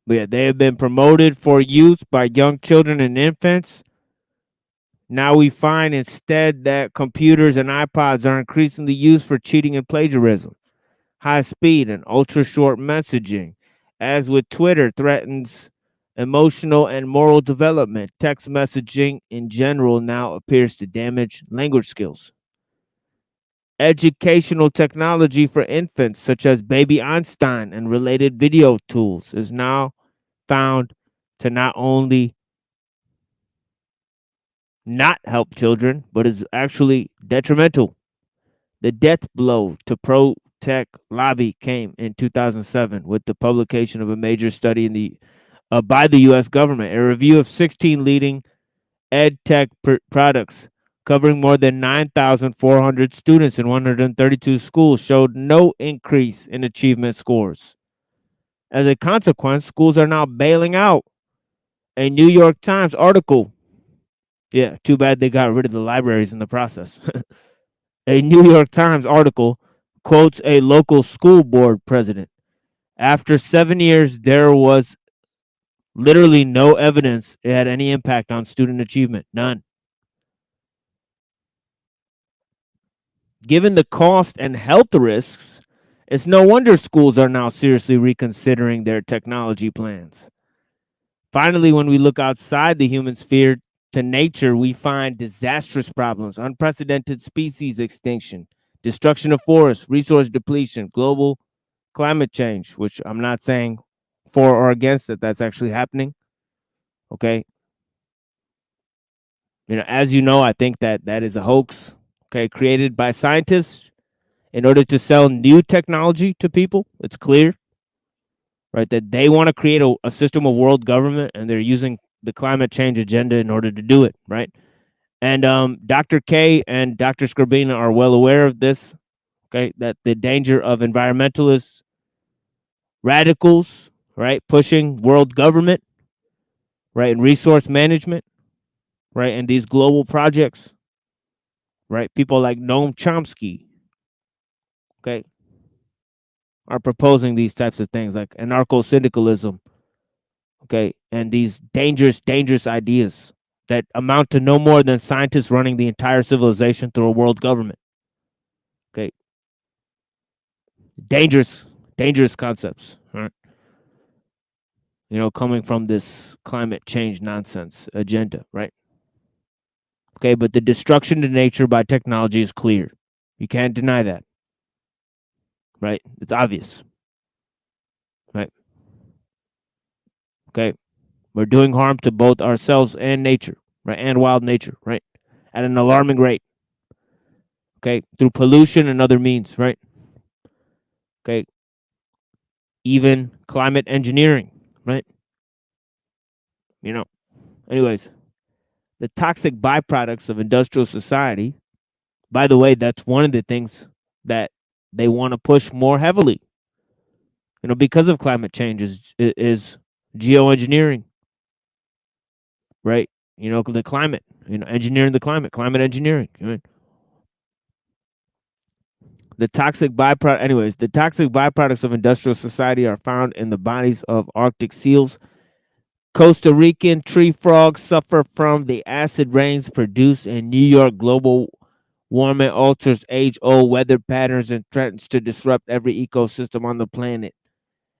But yeah, they have been promoted for use by young children and infants. Now we find instead that computers and iPods are increasingly used for cheating and plagiarism, high speed and ultra short messaging. As with Twitter, threatens emotional and moral development. Text messaging in general now appears to damage language skills. Educational technology for infants, such as Baby Einstein and related video tools, is now found to not only not help children, but is actually detrimental. The death blow to pro tech lobby came in 2007 with the publication of a major study in the by the U.S. government. A review of 16 leading ed tech products covering more than 9,400 students in 132 schools showed no increase in achievement scores. As a consequence, schools are now bailing out. A New York Times article. Yeah, too bad they got rid of the libraries in the process. A New York Times article quotes a local school board president. After 7 years, there was literally no evidence it had any impact on student achievement. None. Given the cost and health risks, it's no wonder schools are now seriously reconsidering their technology plans. Finally, when we look outside the human sphere to nature, we find disastrous problems, unprecedented species extinction, destruction of forests, resource depletion, global climate change, which I'm not saying for or against it, that's actually happening. Okay. As you know, I think that is a hoax, okay, created by scientists in order to sell new technology to people. It's clear, right, that they want to create a system of world government, and they're using the climate change agenda in order to do it, right? And Dr. K and Dr. Skrbina are well aware of this, okay, that the danger of environmentalists, radicals, right, pushing world government, right, and resource management, right, and these global projects, right, people like Noam Chomsky, okay, are proposing these types of things like anarcho-syndicalism, okay, and these dangerous ideas that amount to no more than scientists running the entire civilization through a world government. Okay. Dangerous concepts, right? Coming from this climate change nonsense agenda, right? Okay, but the destruction to nature by technology is clear. You can't deny that. Right? It's obvious. Right? Okay. We're doing harm to both ourselves and nature, right? And wild nature, right? At an alarming rate. Okay, through pollution and other means, right? Okay. Even climate engineering, right? Anyways, the toxic byproducts of industrial society, by the way, that's one of the things that they want to push more heavily, because of climate change is geoengineering, right? The climate, engineering the climate engineering, right? The toxic byproducts of industrial society are found in the bodies of Arctic seals, Costa Rican tree frogs suffer from the acid rains produced in New York. Global warming alters age-old weather patterns and threatens to disrupt every ecosystem on the planet.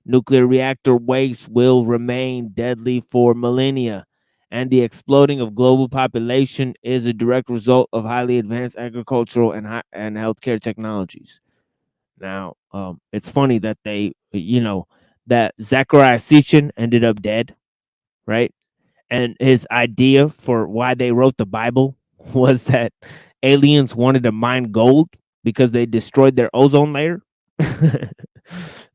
Nuclear reactor waste will remain deadly for millennia, and the exploding of global population is a direct result of highly advanced agricultural and healthcare technologies. Now, it's funny that that Zechariah Sitchin ended up dead, right? And his idea for why they wrote the Bible was that aliens wanted to mine gold because they destroyed their ozone layer.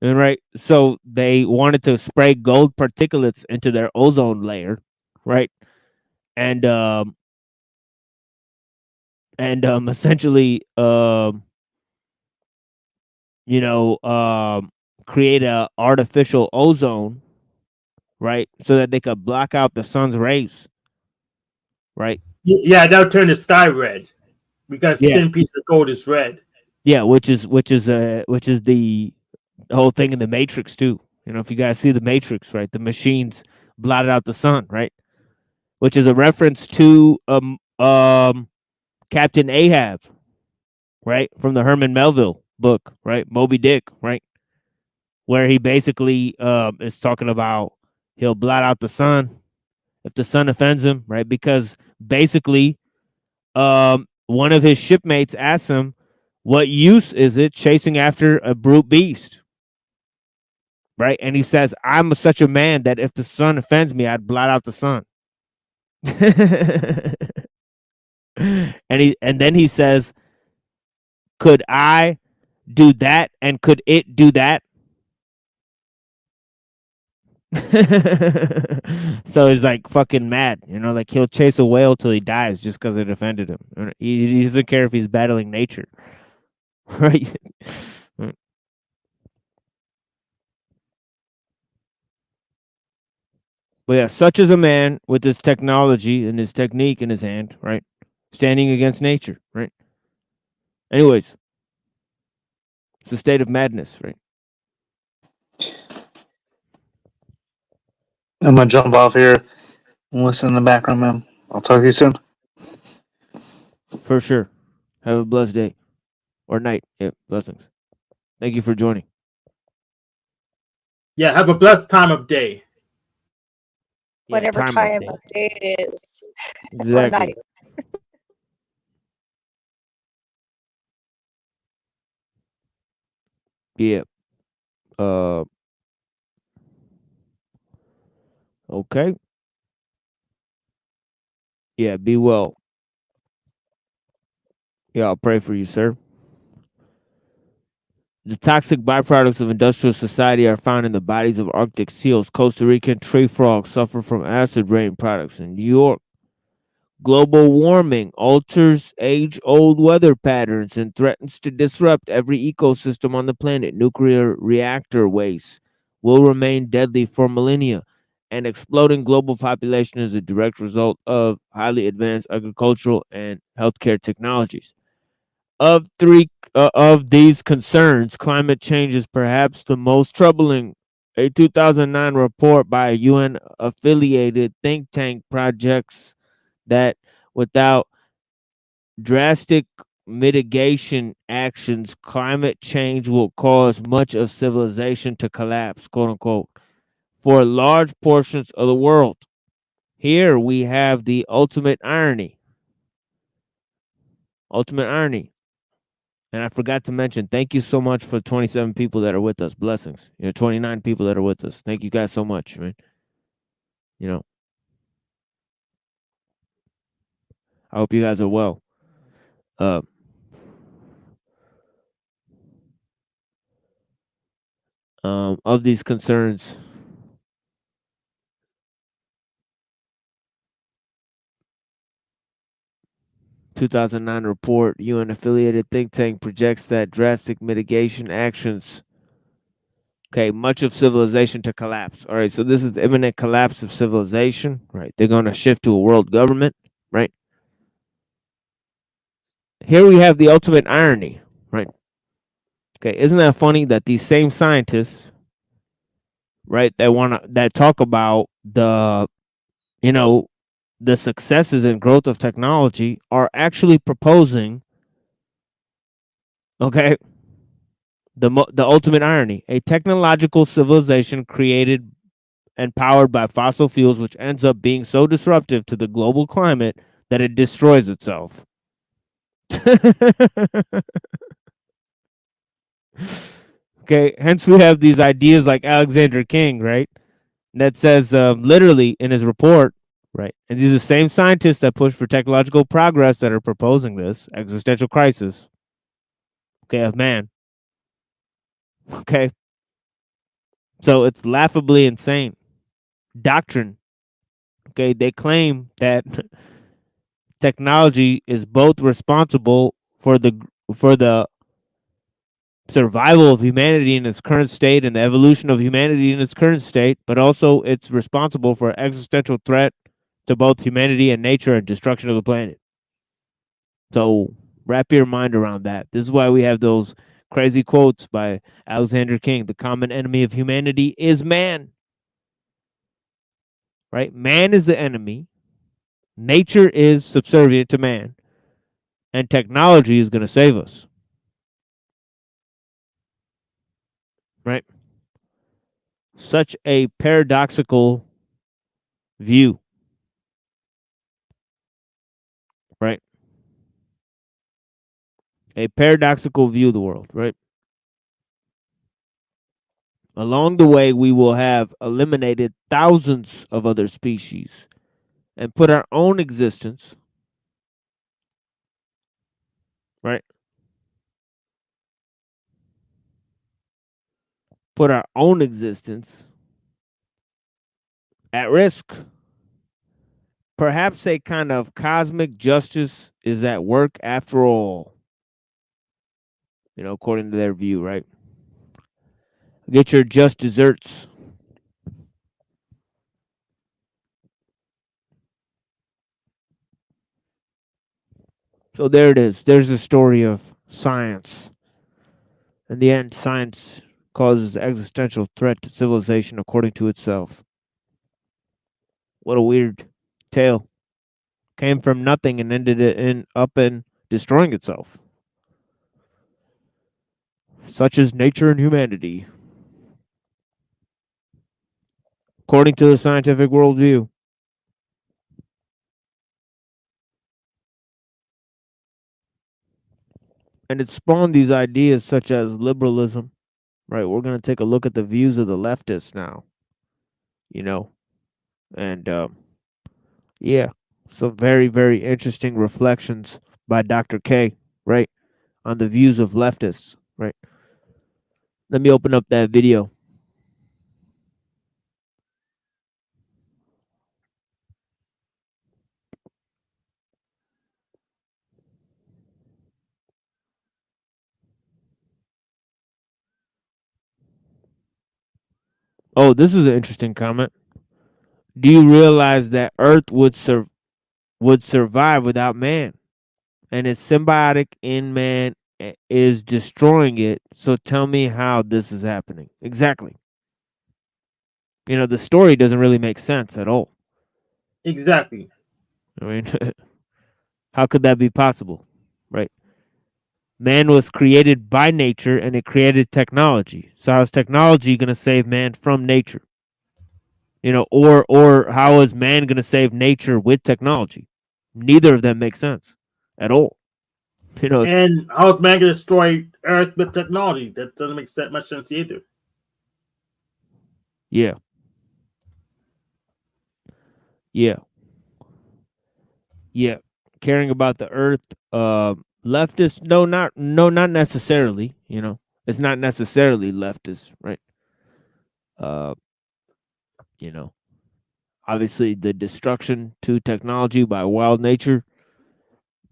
And right, so they wanted to spray gold particulates into their ozone layer, right? And essentially create a artificial ozone, right? So that they could block out the sun's rays, right? Yeah, that would turn the sky red because Yeah. thin piece of gold is red. Yeah, which is the whole thing in the Matrix too. You know, if you guys see the Matrix, right, the machines blotted out the sun, right? Which is a reference to Captain Ahab, right, from the Herman Melville book, right, Moby Dick, right, where he basically is talking about he'll blot out the sun if the sun offends him, right? Because basically, one of his shipmates asks him, "What use is it chasing after a brute beast?" Right, and he says, "I'm such a man that if the sun offends me, I'd blot out the sun." and then he says, "Could I do that, and could it do that?" So he's like fucking mad, like he'll chase a whale till he dies just because it offended him. He doesn't care if he's battling nature, right? But yeah, such is a man with his technology and his technique in his hand, right? Standing against nature, right? Anyways, it's a state of madness, right? I'm gonna jump off here and listen in the background, man. I'll talk to you soon. For sure. Have a blessed day or night. Yeah, blessings. Thank you for joining. Yeah, have a blessed time of day. Whatever time of day it is. Or Exactly. night. Yeah. Okay. Yeah, be well. Yeah, I'll pray for you, sir. The toxic byproducts of industrial society are found in the bodies of Arctic seals. Costa Rican tree frogs suffer from acid rain products in New York. Global warming alters age-old weather patterns and threatens to disrupt every ecosystem on the planet. Nuclear reactor waste will remain deadly for millennia, and exploding global population is a direct result of highly advanced agricultural and healthcare technologies. Of these concerns, climate change is perhaps the most troubling. A 2009 report by a UN-affiliated think tank projects that without drastic mitigation actions, climate change will cause much of civilization to collapse, quote unquote, for large portions of the world. Here we have the ultimate irony. Ultimate irony. And I forgot to mention, thank you so much for 27 people that are with us. Blessings. 29 people that are with us. Thank you guys so much, man. I hope you guys are well. Of these concerns, (2009) report, UN-affiliated think tank projects that drastic mitigation actions, much of civilization to collapse. All right, so this is the imminent collapse of civilization, right? They're going to shift to a world government, right? Here we have the ultimate irony, right? Okay, isn't that funny that these same scientists, right, that talk about the the successes and growth of technology are actually proposing, okay, the ultimate irony, a technological civilization created and powered by fossil fuels, which ends up being so disruptive to the global climate that it destroys itself. Okay, hence we have these ideas like Alexander King, right? That says literally in his report, right? And these are the same scientists that push for technological progress that are proposing this existential crisis, okay, of man. Okay, so it's laughably insane doctrine. Okay, they claim that technology is both responsible for the survival of humanity in its current state and the evolution of humanity in its current state, but also it's responsible for existential threat to both humanity and nature and destruction of the planet. So wrap your mind around that. This is why we have those crazy quotes by Alexander King. The common enemy of humanity is man. Right? Man is the enemy. Nature is subservient to man. And technology is going to save us. Right? Such a paradoxical view. Right? A paradoxical view of the world, right? Along the way, we will have eliminated thousands of other species and put our own existence, right? Put our own existence at risk. Perhaps a kind of cosmic justice is at work after all. According to their view, right? Get your just desserts. So there it is. There's the story of science. In the end, science causes existential threat to civilization according to itself. What a weird tale. Came from nothing and ended up in destroying itself. Such is nature and humanity, according to the scientific worldview. And it spawned these ideas such as liberalism, right? We're going to take a look at the views of the leftists now, and yeah, some very, very interesting reflections by Dr. K, right, on the views of leftists, right? Let me open up that video. Oh, this is an interesting comment. Do you realize that Earth would survive without man? And its symbiotic in man is destroying it. So tell me how this is happening. Exactly. The story doesn't really make sense at all. Exactly. I mean, how could that be possible? Right? Man was created by nature and it created technology. So how's technology going to save man from nature? Or how is man going to save nature with technology? Neither of them make sense at all. And how is man going to destroy Earth with technology? That doesn't make much sense either. Yeah. Yeah. Yeah. Caring about the Earth, leftist? No, not necessarily. It's not necessarily leftist, right? Obviously the destruction to technology by wild nature.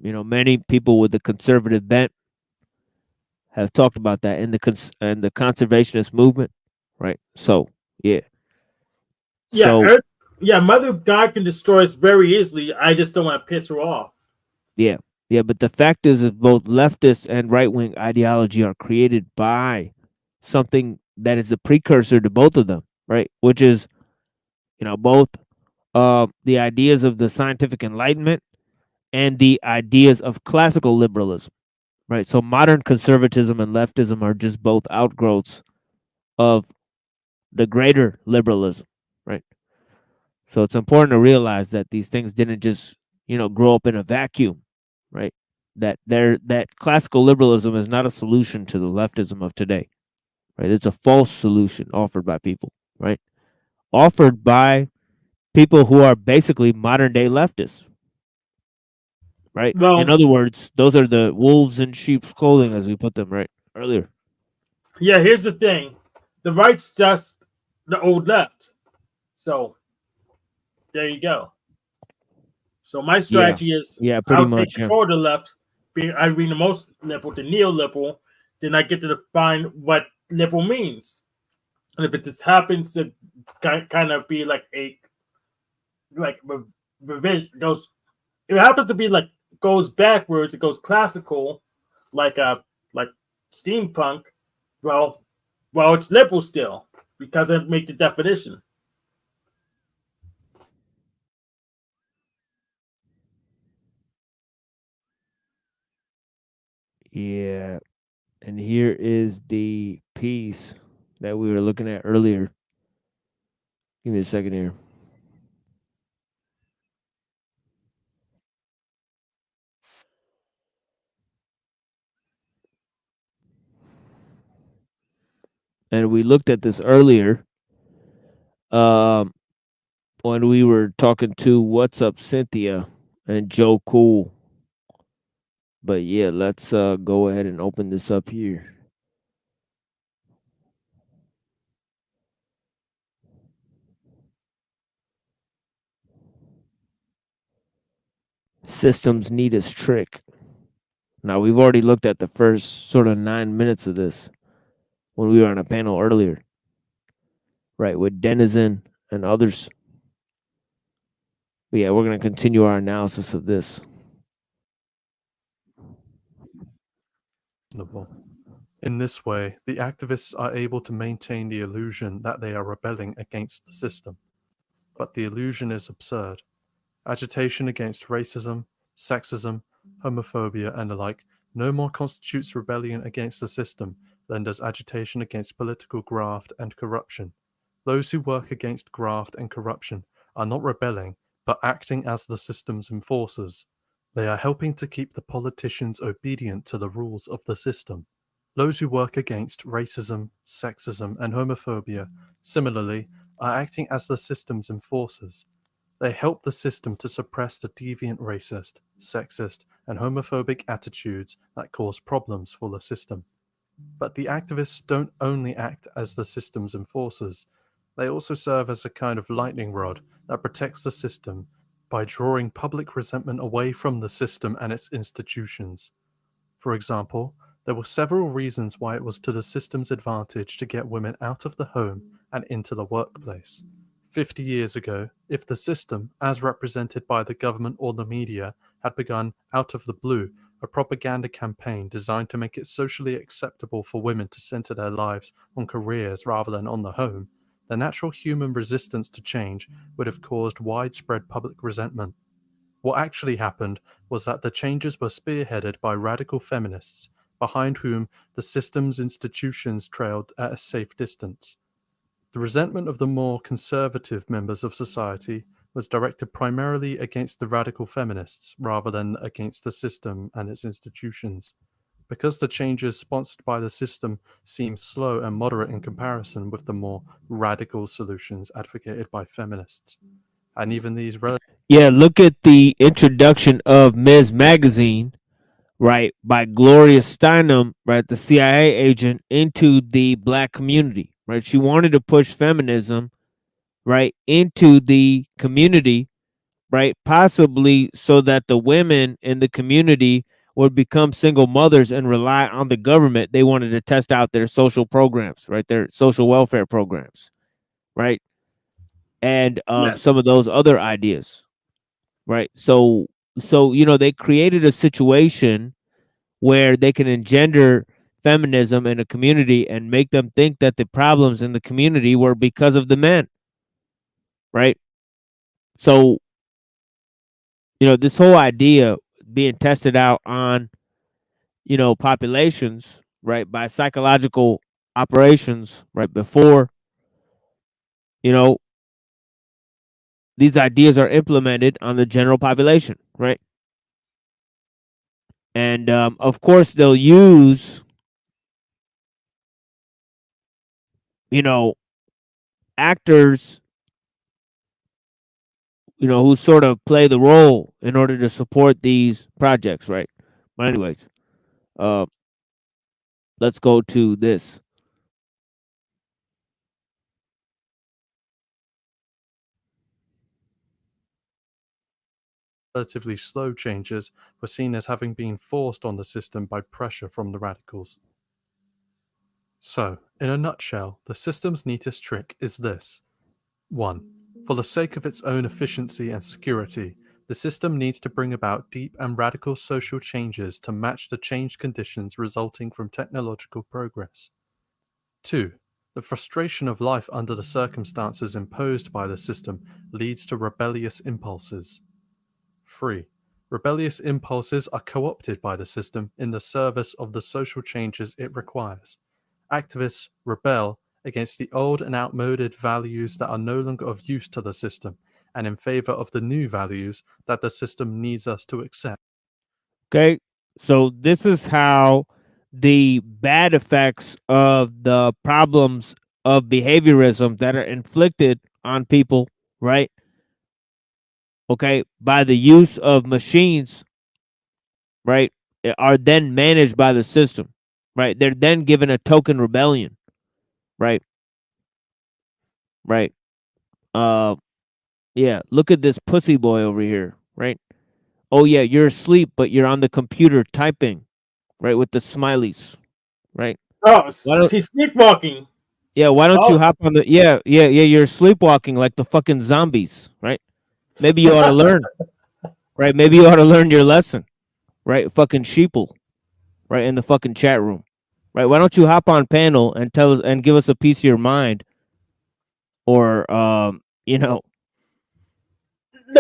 Many people with the conservative bent have talked about that in the conservationist movement, right? So yeah. Yeah, So Earth, Mother God can destroy us very easily. I just don't want to piss her off. yeah, but the fact is that both leftist and right wing ideology are created by something that is a precursor to both of them, right? Which is You know, both the ideas of the scientific enlightenment and the ideas of classical liberalism, right? So modern conservatism and leftism are just both outgrowths of the greater liberalism, right? So it's important to realize that these things didn't just, grow up in a vacuum, right? That classical liberalism is not a solution to the leftism of today, right? It's a false solution offered by people, right? Offered by people who are basically modern day leftists, right? Well, In other words, those are the wolves in sheep's clothing, as we put them right earlier. yeah, here's the thing. The right's just the old left. So there you go. So my strategy is Pretty I'll take much. control of the left. I being the most liberal, the neoliberal. Then I get to define what liberal means. And if it just happens to kind of be like a revision goes, if it happens to be like goes backwards, it goes classical, like steampunk. Well, it's liberal still because I make the definition. Yeah. And here is the piece that we were looking at earlier. Give me a second here. And we looked at this earlier when we were talking to What's Up Cynthia and Joe Cool. But yeah, let's go ahead and open this up here. Systems need us trick. Now, we've already looked at the first sort of 9 minutes of this when we were on a panel earlier, right, with Denizen and others. But yeah, we're going to continue our analysis of this. In this way, the activists are able to maintain the illusion that they are rebelling against the system. But the illusion is absurd. Agitation against racism, sexism, homophobia, and the like no more constitutes rebellion against the system than does agitation against political graft and corruption. Those who work against graft and corruption are not rebelling, but acting as the system's enforcers. They are helping to keep the politicians obedient to the rules of the system. Those who work against racism, sexism, and homophobia, similarly, are acting as the system's enforcers. They help the system to suppress the deviant racist, sexist, and homophobic attitudes that cause problems for the system. But the activists don't only act as the system's enforcers, they also serve as a kind of lightning rod that protects the system by drawing public resentment away from the system and its institutions. For example, there were several reasons why it was to the system's advantage to get women out of the home and into the workplace. 50 years ago, if the system, as represented by the government or the media, had begun out of the blue a propaganda campaign designed to make it socially acceptable for women to center their lives on careers rather than on the home, the natural human resistance to change would have caused widespread public resentment. What actually happened was that the changes were spearheaded by radical feminists, behind whom the system's institutions trailed at a safe distance. The resentment of the more conservative members of society was directed primarily against the radical feminists rather than against the system and its institutions. Because the changes sponsored by the system seemed slow and moderate in comparison with the more radical solutions advocated by feminists. And even these Yeah, look at the introduction of Ms. Magazine, right, by Gloria Steinem, right, the CIA agent, into the black community, right? She wanted to push feminism, right, into the community, right, possibly so that the women in the community would become single mothers and rely on the government. They wanted to test out their social programs, right, their social welfare programs, right, and some of those other ideas, right? So they created a situation where they can engender feminism in a community and make them think that the problems in the community were because of the men. right? So, this whole idea being tested out on, populations, right, by psychological operations, right, before, these ideas are implemented on the general population, right? And of course, they'll use, actors, who sort of play the role in order to support these projects, right? But anyways, let's go to this. Relatively slow changes were seen as having been forced on the system by pressure from the radicals. So, in a nutshell, the system's neatest trick is this. 1. For the sake of its own efficiency and security, the system needs to bring about deep and radical social changes to match the changed conditions resulting from technological progress. 2. The frustration of life under the circumstances imposed by the system leads to rebellious impulses. 3. Rebellious impulses are co-opted by the system in the service of the social changes it requires. Activists rebel against the old and outmoded values that are no longer of use to the system, and in favor of the new values that the system needs us to accept. Okay, so this is how the bad effects of the problems of behaviorism that are inflicted on people, right? Okay, by the use of machines, right, are then managed by the system, right? They're then given a token rebellion, right? Right. Yeah, look at this pussy boy over here, right? Oh yeah, you're asleep, but you're on the computer typing, right, with the smileys, right? Oh, Why don't, he's sleepwalking. yeah, why don't you Oh. hop on the you're sleepwalking like the fucking zombies, right? Maybe you ought to learn, right? Maybe you ought to learn your lesson, right? Fucking sheeple, right, in the fucking chat room, right? Why don't you hop on panel and tell us and give us a piece of your mind, or The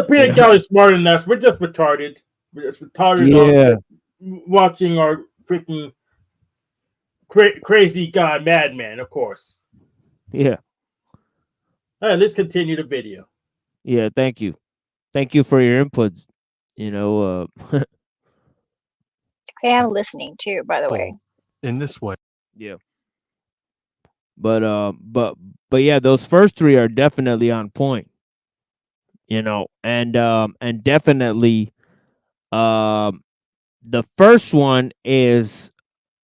peanut gallery is smarter than us. We're just retarded. We're just retarded Yeah. on watching our freaking crazy guy madman, of course. Yeah. All right, let's continue the video. Yeah, thank you for your inputs. And listening too, by the way. In this way. Yeah. But yeah, those first three are definitely on point. And definitely the first one is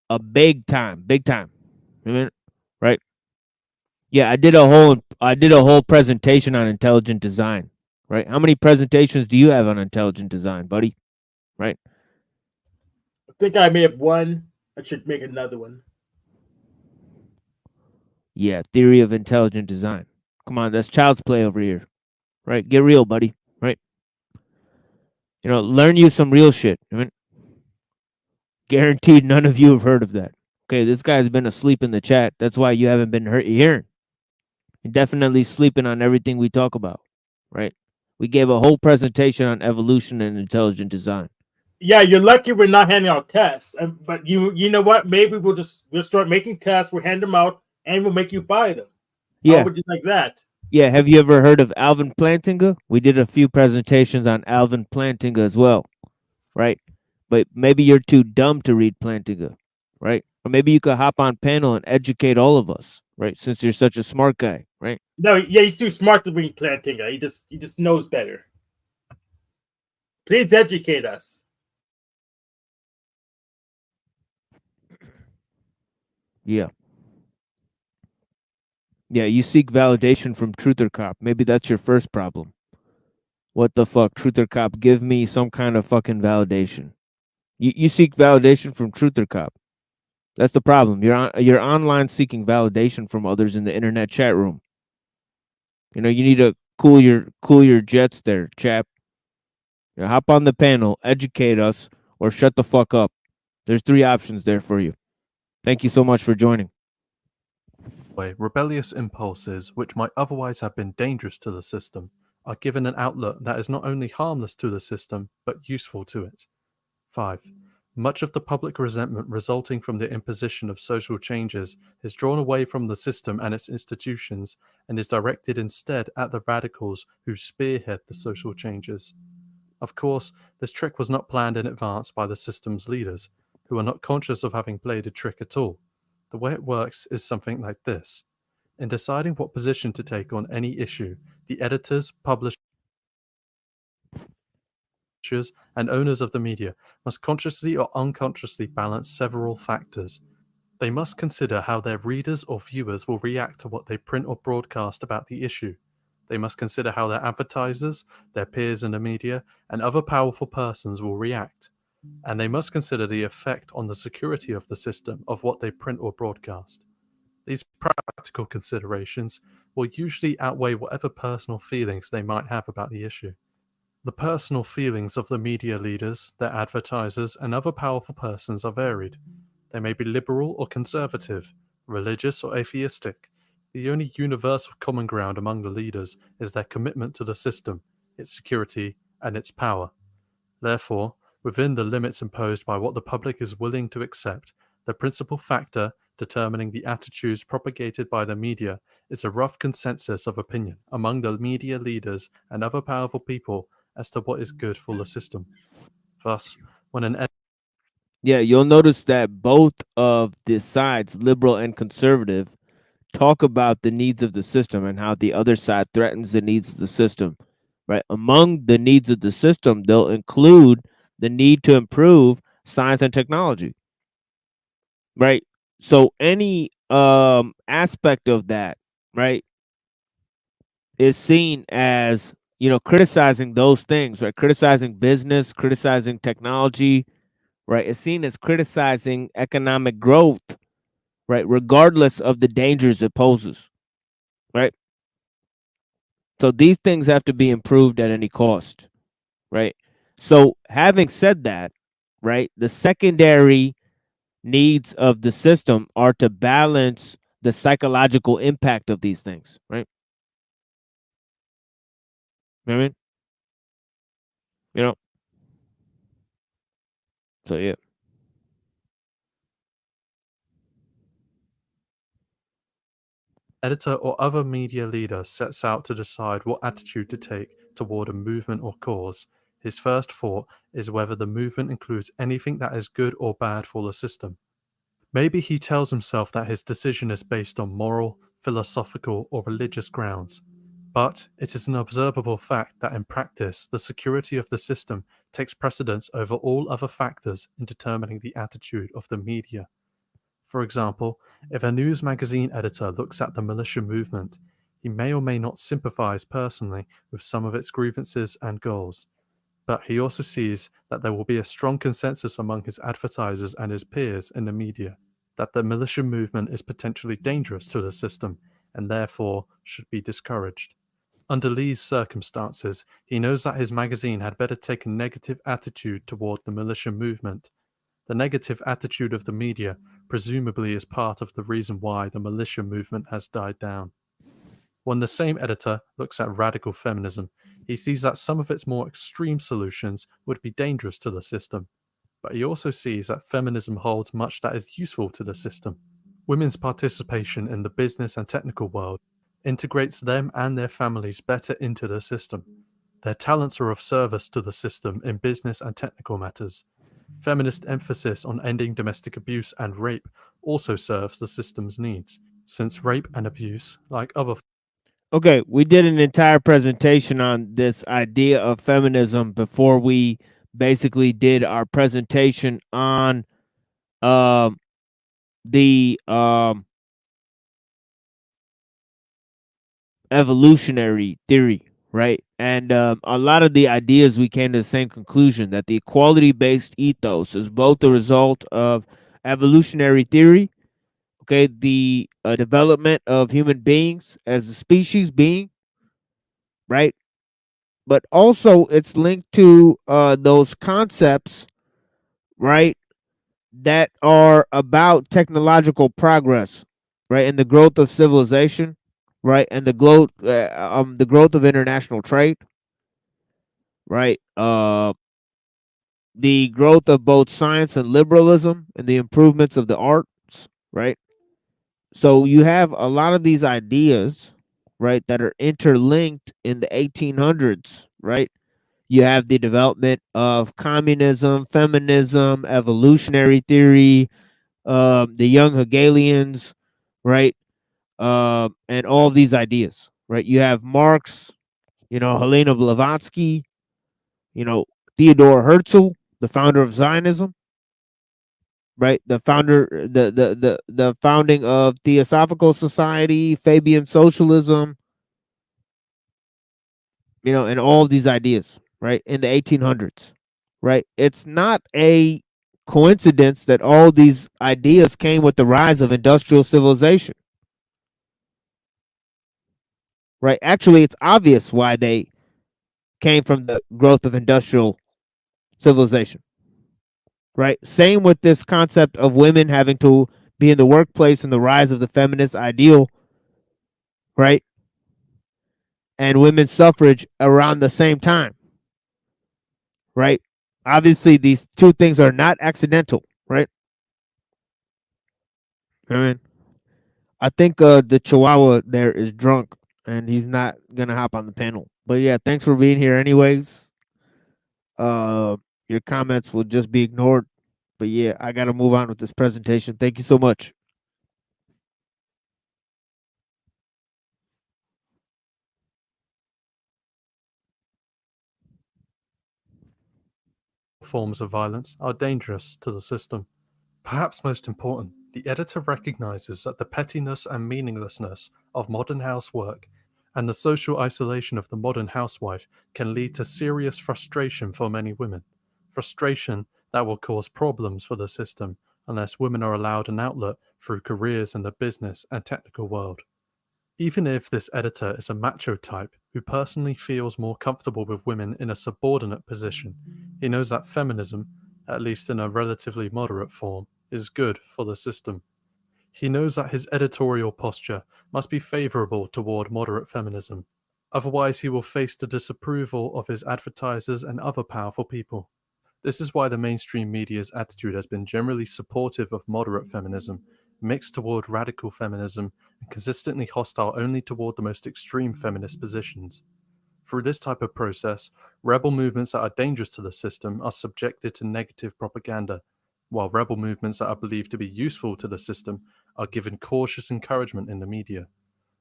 a big time. Right? Yeah, I did a whole presentation on intelligent design, right? How many presentations do you have on intelligent design, buddy? Right? I think I may have one. I should make another one. Yeah, theory of intelligent design. Come on, that's child's play over here. Right? Get real, buddy. Right? Learn you some real shit. Guaranteed none of you have heard of that. Okay, this guy's been asleep in the chat. That's why you haven't been hearing. You're definitely sleeping on everything we talk about. Right? We gave a whole presentation on evolution and intelligent design. Yeah, you're lucky we're not handing out tests. But you know what? Maybe we'll start making tests. We'll hand them out, and we'll make you buy them. Yeah. How would you like that? Yeah, have you ever heard of Alvin Plantinga? We did a few presentations on Alvin Plantinga as well, right? But maybe you're too dumb to read Plantinga, right? Or maybe you could hop on panel and educate all of us, right? Since you're such a smart guy, right? No, yeah, he's too smart to read Plantinga. He just knows better. Please educate us. Yeah. Yeah, you seek validation from Truther Cop. Maybe that's your first problem. What the fuck, Truther Cop? Give me some kind of fucking validation. You seek validation from Truther Cop. That's the problem. You're online seeking validation from others in the internet chat room. You need to cool your jets there, chap. Hop on the panel, educate us, or shut the fuck up. There's 3 options there for you. Thank you so much for joining. way, rebellious impulses, which might otherwise have been dangerous to the system, are given an outlet that is not only harmless to the system, but useful to it. 5. Much of the public resentment resulting from the imposition of social changes is drawn away from the system and its institutions and is directed instead at the radicals who spearhead the social changes. Of course, this trick was not planned in advance by the system's leaders, who are not conscious of having played a trick at all. The way it works is something like this. In deciding what position to take on any issue, the editors, publishers, and owners of the media must consciously or unconsciously balance several factors. They must consider how their readers or viewers will react to what they print or broadcast about the issue. They must consider how their advertisers, their peers in the media, and other powerful persons will react. And they must consider the effect on the security of the system of what they print or broadcast. These practical considerations will usually outweigh whatever personal feelings they might have about the issue. The personal feelings of the media leaders, their advertisers, and other powerful persons are varied. They may be liberal or conservative, religious or atheistic. The only universal common ground among the leaders is their commitment to the system, its security, and its power. Therefore, within the limits imposed by what the public is willing to accept, the principal factor determining the attitudes propagated by the media is a rough consensus of opinion among the media leaders and other powerful people as to what is good for the system. Thus, when an Yeah, you'll notice that both of the sides, liberal and conservative, talk about the needs of the system and how the other side threatens the needs of the system. Right? Among the needs of the system, they'll include the need to improve science and technology. Right? So any aspect of that, right, is seen as, you know, criticizing those things, right? Criticizing business, criticizing technology, right? It's seen as criticizing economic growth, right? Regardless of the dangers it poses, right? So these things have to be improved at any cost, right? So having said that, right, the secondary needs of the system are to balance the psychological impact of these things, right? You know what I mean? You know? So yeah. editor or other media leader sets out to decide what attitude to take toward a movement or cause, his first thought is whether the movement includes anything that is good or bad for the system. Maybe he tells himself that his decision is based on moral, philosophical, or religious grounds. But it is an observable fact that in practice, the security of the system takes precedence over all other factors in determining the attitude of the media. For example, if a news magazine editor looks at the militia movement, he may or may not sympathize personally with some of its grievances and goals. But he also sees that there will be a strong consensus among his advertisers and his peers in the media that the militia movement is potentially dangerous to the system and therefore should be discouraged. Under these circumstances, he knows that his magazine had better take a negative attitude toward the militia movement. The negative attitude of the media presumably is part of the reason why the militia movement has died down. When the same editor looks at radical feminism, he sees that some of its more extreme solutions would be dangerous to the system. But he also sees that feminism holds much that is useful to the system. Women's participation in the business and technical world integrates them and their families better into the system. Their talents are of service to the system in business and technical matters. Feminist emphasis on ending domestic abuse and rape also serves the system's needs, since rape and abuse, like other Okay, we did an entire presentation on this idea of feminism before we basically did our presentation on the evolutionary theory, right? And a lot of the ideas, we came to the same conclusion that the equality-based ethos is both the result of evolutionary theory, okay, the development of human beings as a species being, right? But also it's linked to those concepts, right, that are about technological progress, right, and the growth of civilization, right, and the growth of international trade, right, the growth of both science and liberalism, and the improvements of the arts, right. So you have a lot of these ideas, right, that are interlinked in the 1800s, right. You have the development of communism, feminism, evolutionary theory, the young Hegelians, right, and all of these ideas, right. You have Marx, Helena Blavatsky, Theodore Herzl, the founder of Zionism, right? The founding of Theosophical Society, Fabian Socialism, and all of these ideas, right, in the 1800s, right? It's not a coincidence that all these ideas came with the rise of industrial civilization, right? Actually, it's obvious why they came from the growth of industrial civilization, right? Same with this concept of women having to be in the workplace and the rise of the feminist ideal, right? And women's suffrage around the same time, right? Obviously, these two things are not accidental, right? I mean, I think the Chihuahua there is drunk and he's not gonna hop on the panel. But yeah, thanks for being here, anyways. Your comments will just be ignored. But yeah, I gotta move on with this presentation. Thank you so much. Forms of violence are dangerous to the system. Perhaps most important, the editor recognizes that the pettiness and meaninglessness of modern housework and the social isolation of the modern housewife can lead to serious frustration for many women. Frustration that will cause problems for the system unless women are allowed an outlet through careers in the business and technical world. Even if this editor is a macho type who personally feels more comfortable with women in a subordinate position, he knows that feminism, at least in a relatively moderate form, is good for the system. He knows that his editorial posture must be favorable toward moderate feminism. Otherwise, he will face the disapproval of his advertisers and other powerful people. This is why the mainstream media's attitude has been generally supportive of moderate feminism, mixed toward radical feminism, and consistently hostile only toward the most extreme feminist positions. Through this type of process, rebel movements that are dangerous to the system are subjected to negative propaganda, while rebel movements that are believed to be useful to the system are given cautious encouragement in the media.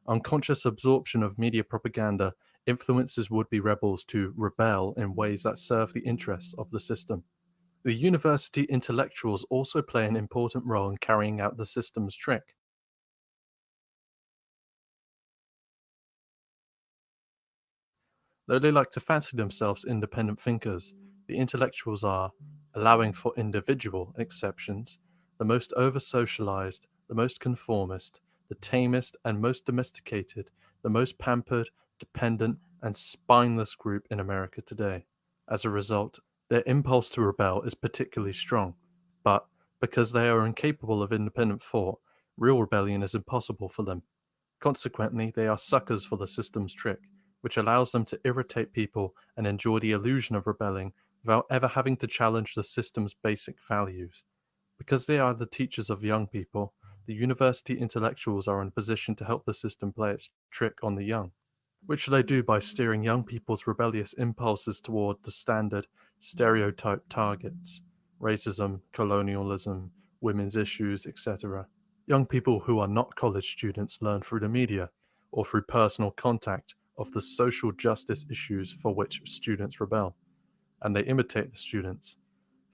Unconscious absorption of media propaganda influences would-be rebels to rebel in ways that serve the interests of the system. The university intellectuals also play an important role in carrying out the system's trick. Though they like to fancy themselves independent thinkers, the intellectuals are, allowing for individual exceptions, the most over-socialized, the most conformist, the tamest and most domesticated, the most pampered, dependent, and spineless group in America today. As a result, their impulse to rebel is particularly strong, but because they are incapable of independent thought, real rebellion is impossible for them. Consequently, they are suckers for the system's trick, which allows them to irritate people and enjoy the illusion of rebelling without ever having to challenge the system's basic values. Because they are the teachers of young people, the university intellectuals are in a position to help the system play its trick on the young, which they do by steering young people's rebellious impulses toward the standard, stereotyped targets: racism, colonialism, women's issues, etc. Young people who are not college students learn through the media or through personal contact of the social justice issues for which students rebel, and they imitate the students.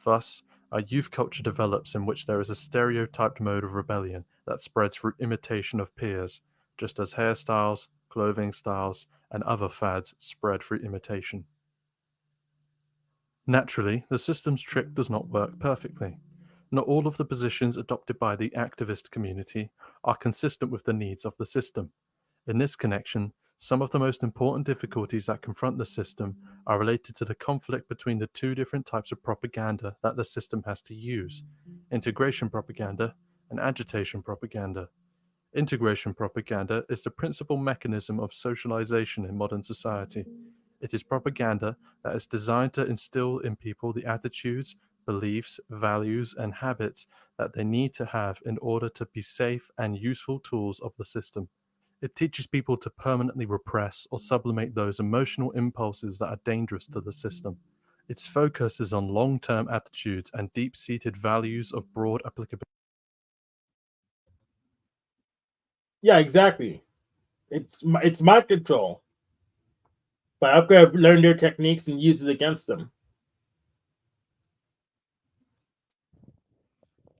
Thus, our youth culture develops in which there is a stereotyped mode of rebellion that spreads through imitation of peers, just as hairstyles, clothing styles, and other fads spread through imitation. Naturally, the system's trick does not work perfectly. Not all of the positions adopted by the activist community are consistent with the needs of the system. In this connection, some of the most important difficulties that confront the system are related to the conflict between the two different types of propaganda that the system has to use: integration propaganda and agitation propaganda. Integration propaganda is the principal mechanism of socialization in modern society. It is propaganda that is designed to instill in people the attitudes, beliefs, values, and habits that they need to have in order to be safe and useful tools of the system. It teaches people to permanently repress or sublimate those emotional impulses that are dangerous to the system. Its focus is on long-term attitudes and deep-seated values of broad applicability. Yeah, exactly. It's mind control. But I'm gonna learn their techniques and use it against them.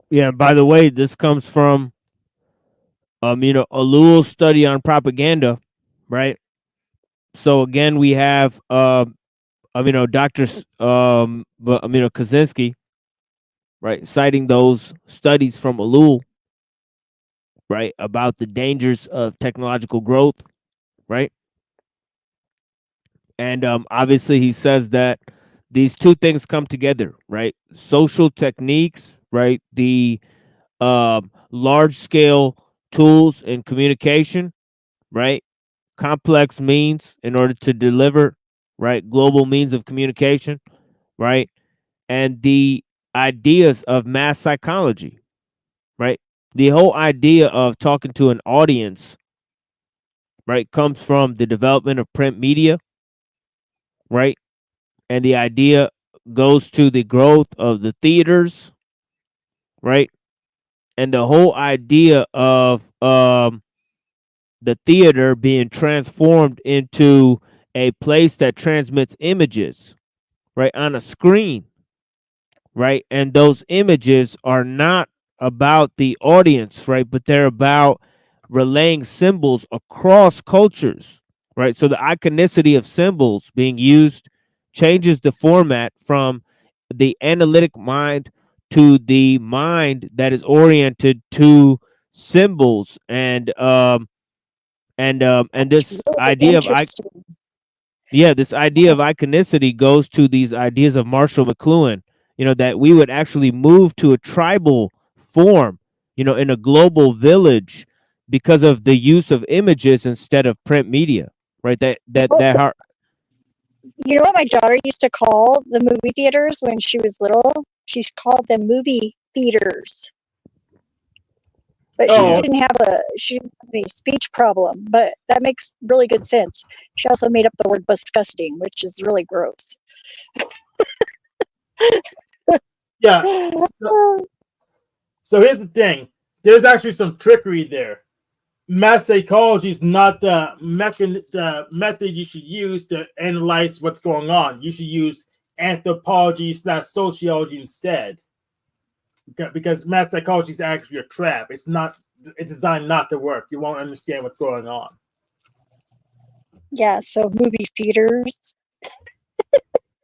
Yeah. By the way, this comes from a Lowell study on propaganda, right? So again, we have Dr. Kaczynski, right, citing those studies from Alul, right, about the dangers of technological growth, right? And obviously he says that these two things come together, right? Social techniques, right? The large scale tools in communication, right? Complex means in order to deliver, right? Global means of communication, right? And the ideas of mass psychology, right? The whole idea of talking to an audience, right, comes from the development of print media, right? And the idea goes to the growth of the theaters, right? And the whole idea of the theater being transformed into a place that transmits images, right, on a screen, right? And those images are not about the audience, right? But they're about relaying symbols across cultures, right? So the iconicity of symbols being used changes the format from the analytic mind to the mind that is oriented to symbols and this Really idea of interesting. this idea of iconicity goes to these ideas of Marshall McLuhan, that we would actually move to a tribal form, in a global village because of the use of images instead of print media, right? You know what my daughter used to call the movie theaters when she was little? She called them movie theaters. But she Oh, didn't have any speech problem, but that makes really good sense. She also made up the word disgusting, which is really gross. yeah. So here's the thing. There's actually some trickery there. Mass psychology is not the method you should use to analyze what's going on. You should use anthropology/sociology instead, because mass psychology is actually a trap. It's not. It's designed not to work. You won't understand what's going on. Yeah, so movie theaters.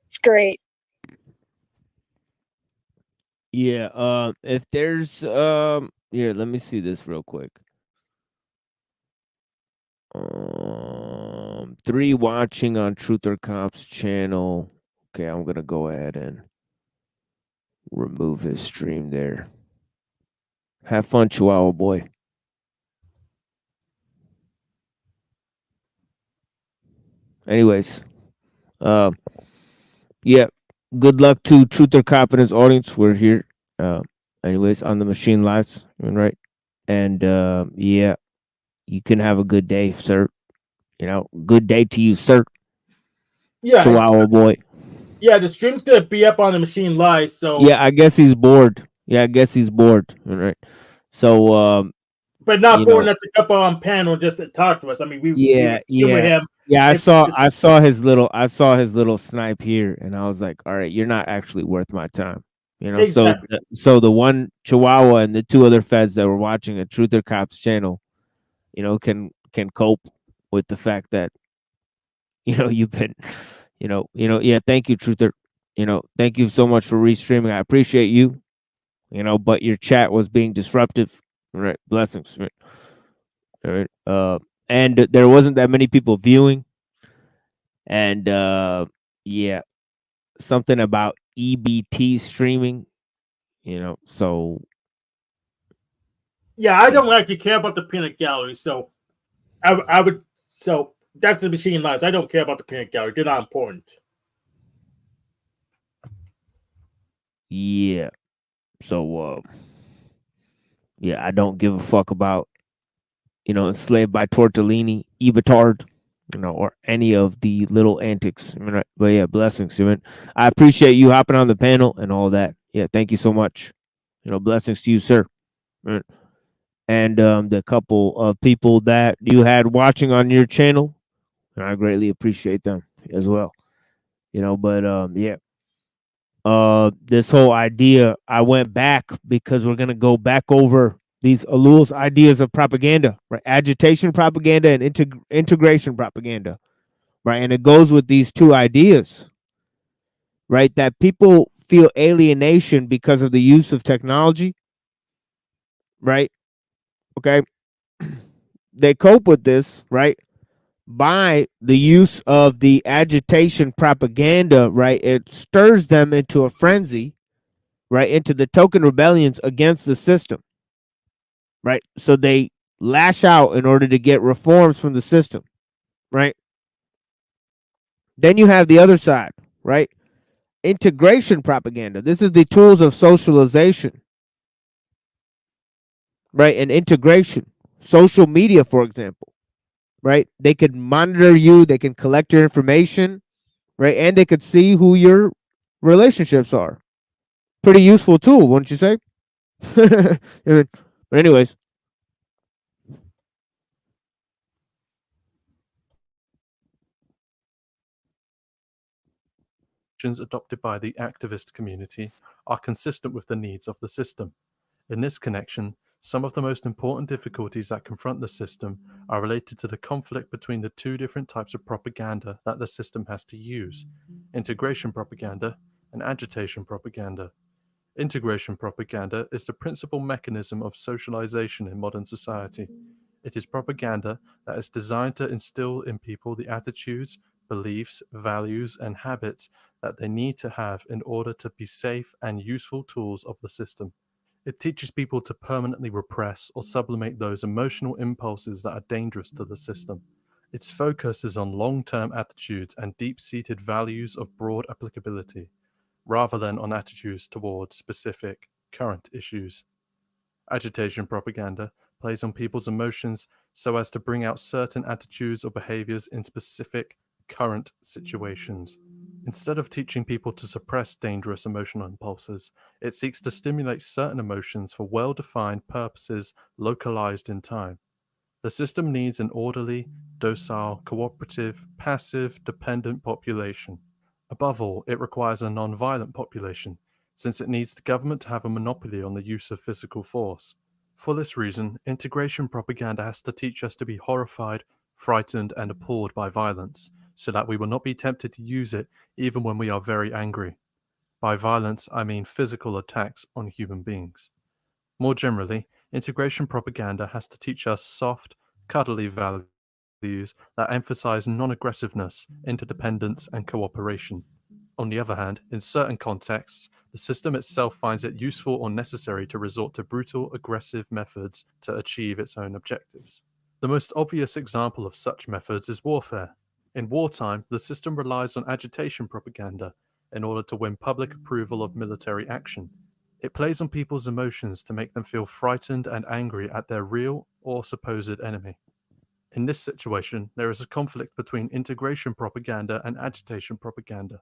It's great. Yeah, if there's here, let me see this real quick. 3 watching on Truth or Comp's channel. Okay, I'm gonna go ahead and remove his stream there. Have fun, Chihuahua boy. Anyways, yeah, good luck to Truth or Cop and his audience. We're here, anyways, on the Machine Lives, right? And yeah, you can have a good day, sir. Good day to you, sir. Yeah, Chihuahua boy. Yeah, the stream's gonna be up on the Machine Live. So Yeah, I guess he's bored. All right. So but not bored enough to come on panel just to talk to us. I mean, we yeah, humor him. I saw his little snipe here, and I was like, all right, you're not actually worth my time. Exactly. So the one Chihuahua and the 2 other feds that were watching a Truth or Cops channel, can cope with the fact that you've been yeah, thank you, Truther. Thank you so much for restreaming. I appreciate you. But your chat was being disruptive. All right, blessings. All right. And there wasn't that many people viewing. And yeah, something about EBT streaming, so Yeah, I don't actually care about the peanut gallery, so I would. So that's the machine lies. I don't care about the peanut gallery. They're not important. Yeah. So yeah, I don't give a fuck about, enslaved by tortellini, Ebitard, or any of the little antics. But yeah, blessings, man. I appreciate you hopping on the panel and all that. Yeah, thank you so much. Blessings to you, sir. Right. And the couple of people that you had watching on your channel, I greatly appreciate them as well. But yeah. This whole idea, I went back because we're gonna go back over these Alul's ideas of propaganda, right? Agitation propaganda and integration propaganda, right? And it goes with these two ideas, right? That people feel alienation because of the use of technology, right? Okay. They cope with this, right? By the use of the agitation propaganda, right? It stirs them into a frenzy, right? Into the token rebellions against the system, right? So they lash out in order to get reforms from the system, right? Then you have the other side, right? Integration propaganda. This is the tools of socialization, right? And integration. Social media, for example, right? They could monitor you, they can collect your information, right? And they could see who your relationships are. Pretty useful tool, wouldn't you say? But anyways, adopted by the activist community are consistent with the needs of the system. In this connection, some of the most important difficulties that confront the system are related to the conflict between the two different types of propaganda that the system has to use: integration propaganda and agitation propaganda. Integration propaganda is the principal mechanism of socialization in modern society. It is propaganda that is designed to instill in people the attitudes, beliefs, values, and habits that they need to have in order to be safe and useful tools of the system. It teaches people to permanently repress or sublimate those emotional impulses that are dangerous to the system. Its focus is on long-term attitudes and deep-seated values of broad applicability, rather than on attitudes towards specific current issues. Agitation propaganda plays on people's emotions so as to bring out certain attitudes or behaviors in specific current situations. Instead of teaching people to suppress dangerous emotional impulses, it seeks to stimulate certain emotions for well-defined purposes localized in time. The system needs an orderly, docile, cooperative, passive, dependent population. Above all, it requires a non-violent population, since it needs the government to have a monopoly on the use of physical force. For this reason, integration propaganda has to teach us to be horrified, frightened, and appalled by violence, so that we will not be tempted to use it even when we are very angry. By violence, I mean physical attacks on human beings. More generally, integration propaganda has to teach us soft, cuddly values that emphasize non-aggressiveness, interdependence, and cooperation. On the other hand, in certain contexts, the system itself finds it useful or necessary to resort to brutal, aggressive methods to achieve its own objectives. The most obvious example of such methods is warfare. In wartime, the system relies on agitation propaganda in order to win public approval of military action. It plays on people's emotions to make them feel frightened and angry at their real or supposed enemy. In this situation, there is a conflict between integration propaganda and agitation propaganda.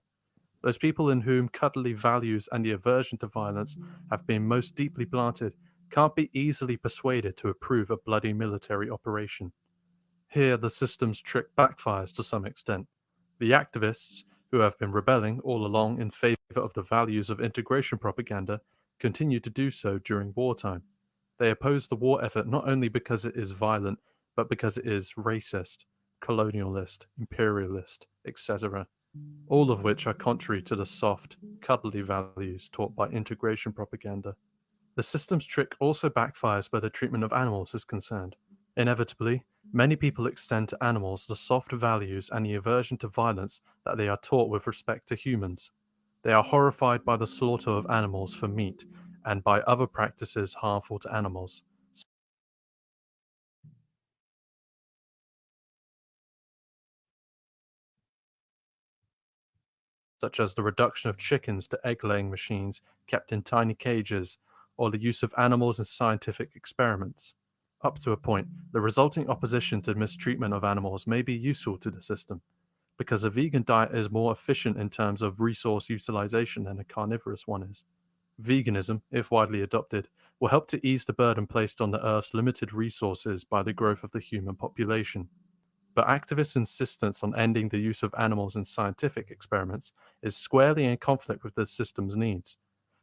Those people in whom cuddly values and the aversion to violence have been most deeply planted can't be easily persuaded to approve a bloody military operation. Here, the system's trick backfires to some extent. The activists, who have been rebelling all along in favor of the values of integration propaganda, continue to do so during wartime. They oppose the war effort not only because it is violent, but because it is racist, colonialist, imperialist, etc., all of which are contrary to the soft, cuddly values taught by integration propaganda. The system's trick also backfires where the treatment of animals is concerned. Inevitably, many people extend to animals the soft values and the aversion to violence that they are taught with respect to humans. They are horrified by the slaughter of animals for meat and by other practices harmful to animals, such as the reduction of chickens to egg-laying machines kept in tiny cages, or the use of animals in scientific experiments. Up to a point, the resulting opposition to mistreatment of animals may be useful to the system, because a vegan diet is more efficient in terms of resource utilization than a carnivorous one is. Veganism, if widely adopted, will help to ease the burden placed on the Earth's limited resources by the growth of the human population. But activists' insistence on ending the use of animals in scientific experiments is squarely in conflict with the system's needs,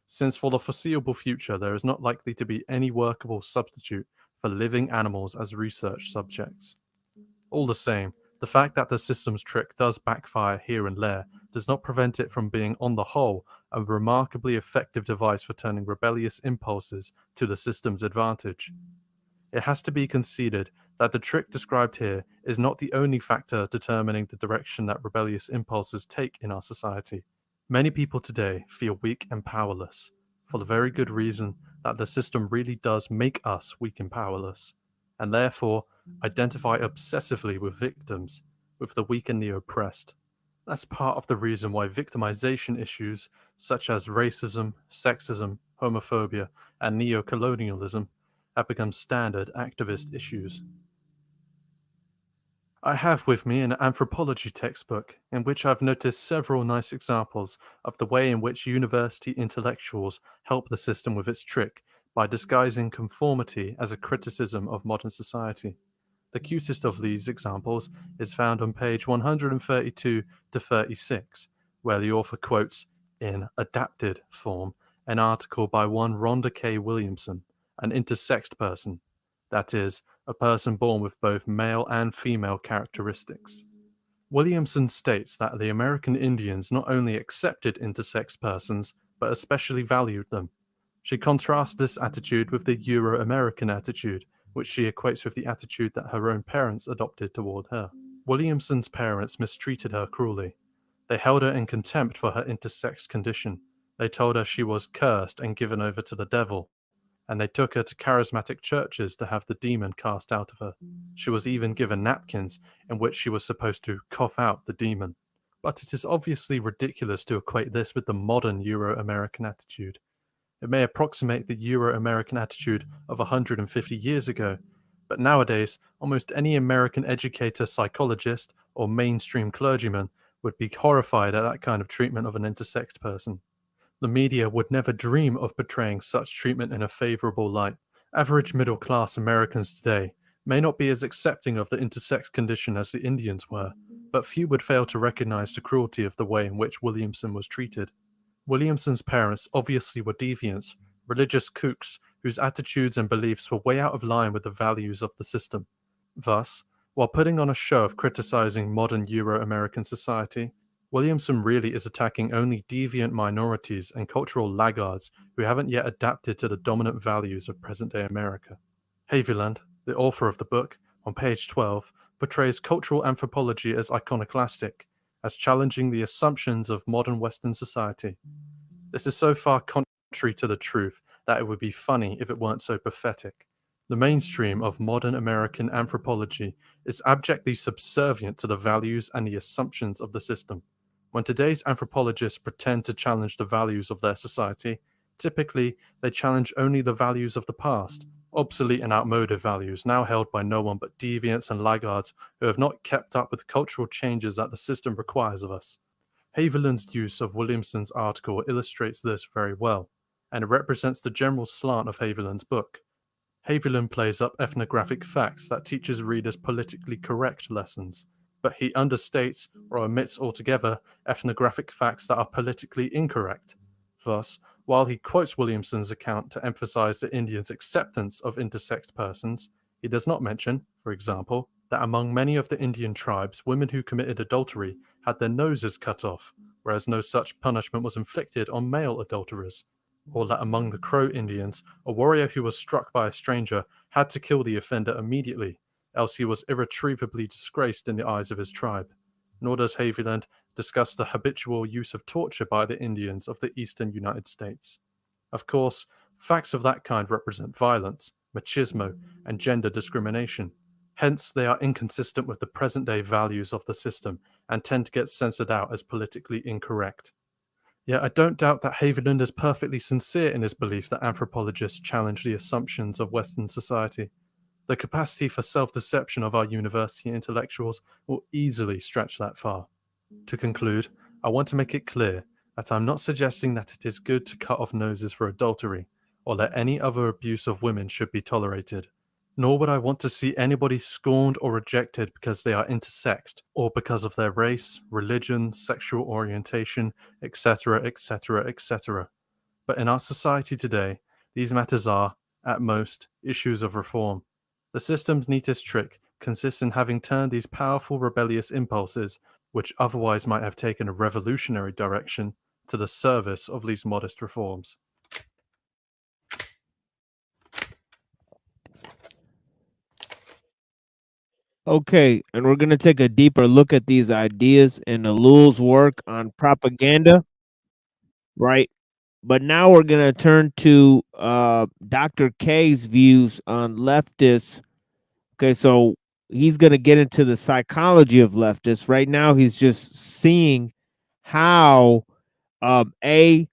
since for the foreseeable future there is not likely to be any workable substitute for living animals as research subjects. All the same, the fact that the system's trick does backfire here and there does not prevent it from being, on the whole, a remarkably effective device for turning rebellious impulses to the system's advantage. It has to be conceded that the trick described here is not the only factor determining the direction that rebellious impulses take in our society. Many people today feel weak and powerless, for the very good reason that the system really does make us weak and powerless, and therefore identify obsessively with victims, with the weak and the oppressed. That's part of the reason why victimization issues such as racism, sexism, homophobia, and neo-colonialism have become standard activist issues. I have with me an anthropology textbook in which I've noticed several nice examples of the way in which university intellectuals help the system with its trick by disguising conformity as a criticism of modern society. The cutest of these examples is found on page 132 to 36, where the author quotes, in adapted form, an article by one Rhonda K. Williamson, an intersexed person, that is, a person born with both male and female characteristics. Williamson states that the American Indians not only accepted intersex persons, but especially valued them. She contrasts this attitude with the Euro-American attitude, which she equates with the attitude that her own parents adopted toward her. Williamson's parents mistreated her cruelly. They held her in contempt for her intersex condition. They told her she was cursed and given over to the devil, and they took her to charismatic churches to have the demon cast out of her. She was even given napkins in which she was supposed to cough out the demon. But it is obviously ridiculous to equate this with the modern Euro-American attitude. It may approximate the Euro-American attitude of 150 years ago, but nowadays, almost any American educator, psychologist, or mainstream clergyman would be horrified at that kind of treatment of an intersexed person. The media would never dream of portraying such treatment in a favorable light. Average middle-class Americans today may not be as accepting of the intersex condition as the Indians were, but few would fail to recognize the cruelty of the way in which Williamson was treated. Williamson's parents obviously were deviants, religious kooks whose attitudes and beliefs were way out of line with the values of the system. Thus, while putting on a show of criticizing modern Euro-American society, Williamson really is attacking only deviant minorities and cultural laggards who haven't yet adapted to the dominant values of present-day America. Haviland, the author of the book, on page 12, portrays cultural anthropology as iconoclastic, as challenging the assumptions of modern Western society. This is so far contrary to the truth that it would be funny if it weren't so pathetic. The mainstream of modern American anthropology is abjectly subservient to the values and the assumptions of the system. When today's anthropologists pretend to challenge the values of their society, typically they challenge only the values of the past, obsolete and outmoded values now held by no one but deviants and laggards who have not kept up with the cultural changes that the system requires of us. Haviland's use of Williamson's article illustrates this very well, and it represents the general slant of Haviland's book. Haviland plays up ethnographic facts that teaches readers politically correct lessons, but he understates or omits altogether ethnographic facts that are politically incorrect. Thus, while he quotes Williamson's account to emphasize the Indians' acceptance of intersexed persons, he does not mention, for example, that among many of the Indian tribes, women who committed adultery had their noses cut off, whereas no such punishment was inflicted on male adulterers, or that among the Crow Indians, a warrior who was struck by a stranger had to kill the offender immediately, else he was irretrievably disgraced in the eyes of his tribe. Nor does Haviland discuss the habitual use of torture by the Indians of the eastern United States. Of course, facts of that kind represent violence, machismo, and gender discrimination. Hence, they are inconsistent with the present-day values of the system and tend to get censored out as politically incorrect. Yet I don't doubt that Haviland is perfectly sincere in his belief that anthropologists challenge the assumptions of Western society. The capacity for self-deception of our university intellectuals will easily stretch that far. To conclude, I want to make it clear that I'm not suggesting that it is good to cut off noses for adultery, or that any other abuse of women should be tolerated. Nor would I want to see anybody scorned or rejected because they are intersexed, or because of their race, religion, sexual orientation, etc., etc., etc. But in our society today, these matters are, at most, issues of reform. The system's neatest trick consists in having turned these powerful rebellious impulses, which otherwise might have taken a revolutionary direction, to the service of these modest reforms. Okay, and we're going to take a deeper look at these ideas in Alul's work on propaganda, right? But now we're going to turn to Dr. K's views on leftists. Okay, so he's going to get into the psychology of leftists. Right now, he's just seeing how, the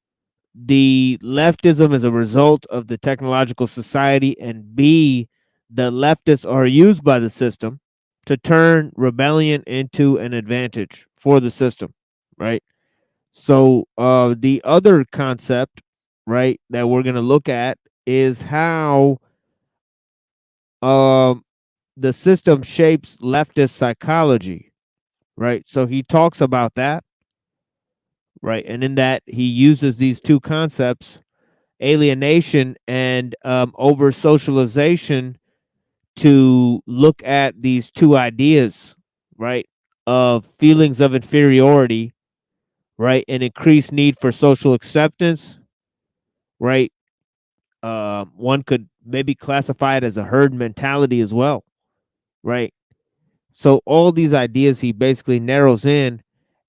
leftism is a result of the technological society, and B, the leftists are used by the system to turn rebellion into an advantage for the system, right? So the other concept, right, that we're going to look at is how the system shapes leftist psychology, right? So he talks about that, right? And in that, he uses these two concepts, alienation and over-socialization, to look at these two ideas, right, of feelings of inferiority, right, and increased need for social acceptance, right? One could maybe classify it as a herd mentality as well, right? So all these ideas he basically narrows in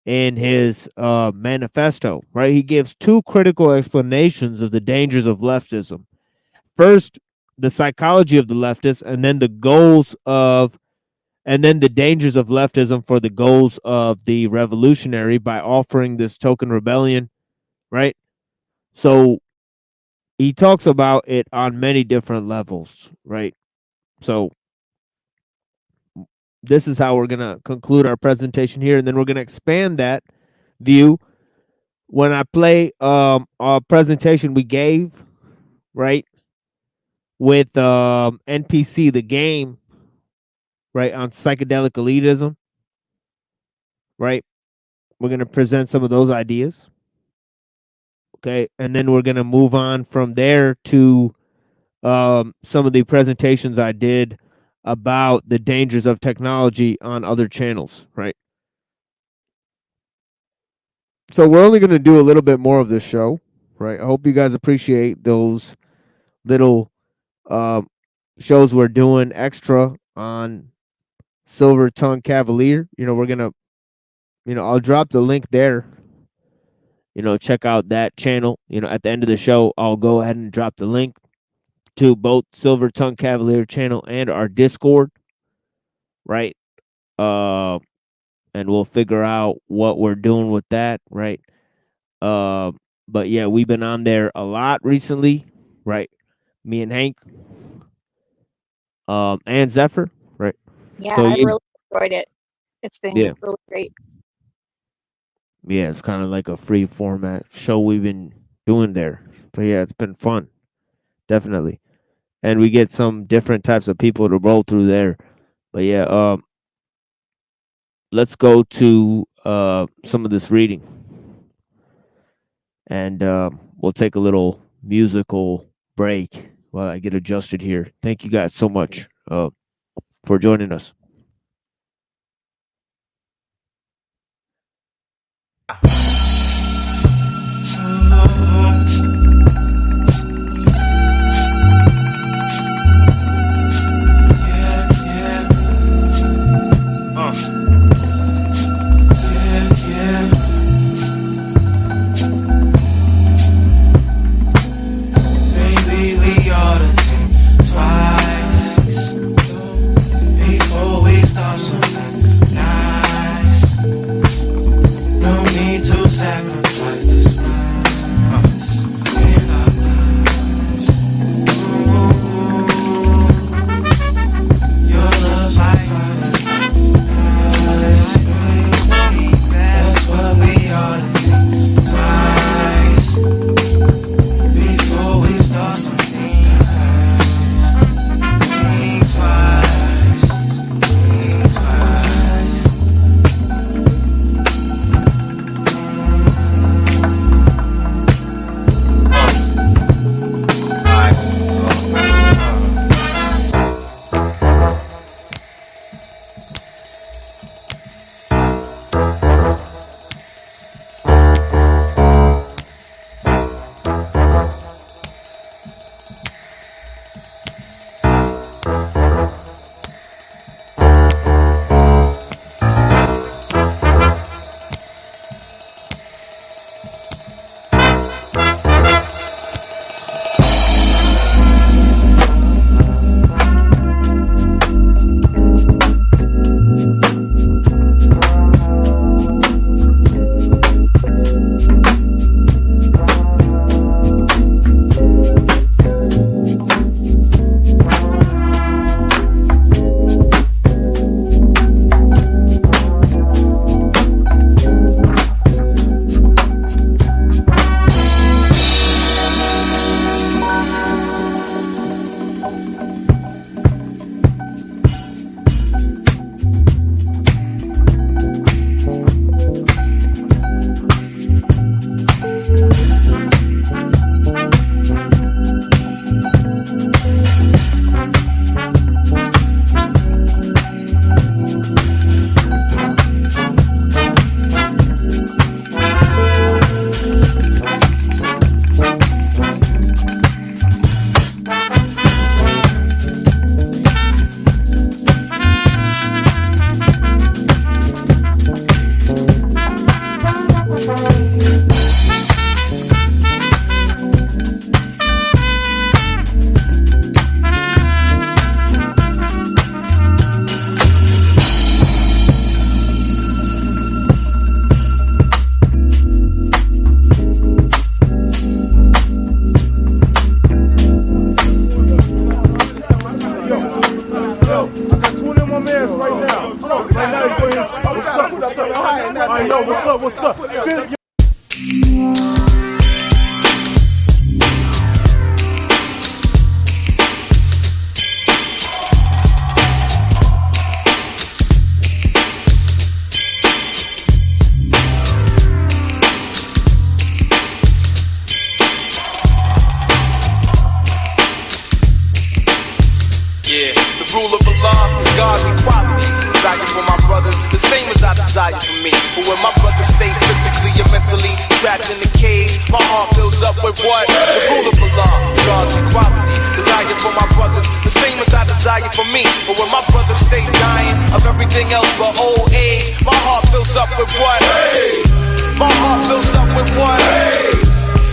his manifesto, right? He gives two critical explanations of the dangers of leftism. First, the psychology of the leftists, and then the dangers of leftism for the goals of the revolutionary by offering this token rebellion, right? So he talks about it on many different levels, right? So this is how we're going to conclude our presentation here, and then we're going to expand that view when I play a presentation we gave, right, with NPC, the game, right, on psychedelic elitism, right? We're going to present some of those ideas, okay? And then we're going to move on from there to some of the presentations I did about the dangers of technology on other channels, right? So we're only going to do a little bit more of this show, right? I hope you guys appreciate those little shows we're doing extra on Silver Tongue Cavalier. We're going to, I'll drop the link there. Check out that channel. At the end of the show, I'll go ahead and drop the link to both Silver Tongue Cavalier channel and our Discord, right? And we'll figure out what we're doing with that, right? But yeah, we've been on there a lot recently, right? Me and Hank, and Zephyr, right? Yeah, So I really enjoyed it. It's been Yeah. really great. Yeah, it's kind of like a free format show we've been doing there. But yeah, it's been fun, definitely. And we get some different types of people to roll through there. But yeah, let's go to some of this reading, and we'll take a little musical break while I get adjusted here. Thank you guys so much for joining us. Maybe we ought to think twice before we start something nice. Yeah, the rule of Allah is God's equality. Desire for my brothers, the same as I desire for me. But when my brothers stay physically and mentally trapped in the cage, my heart fills up with what? The rule of Allah is God's equality. Desire for my brothers, the same as I desire for me. But when my brothers stay dying of everything else but old age, my heart fills up with what? My heart fills up with what?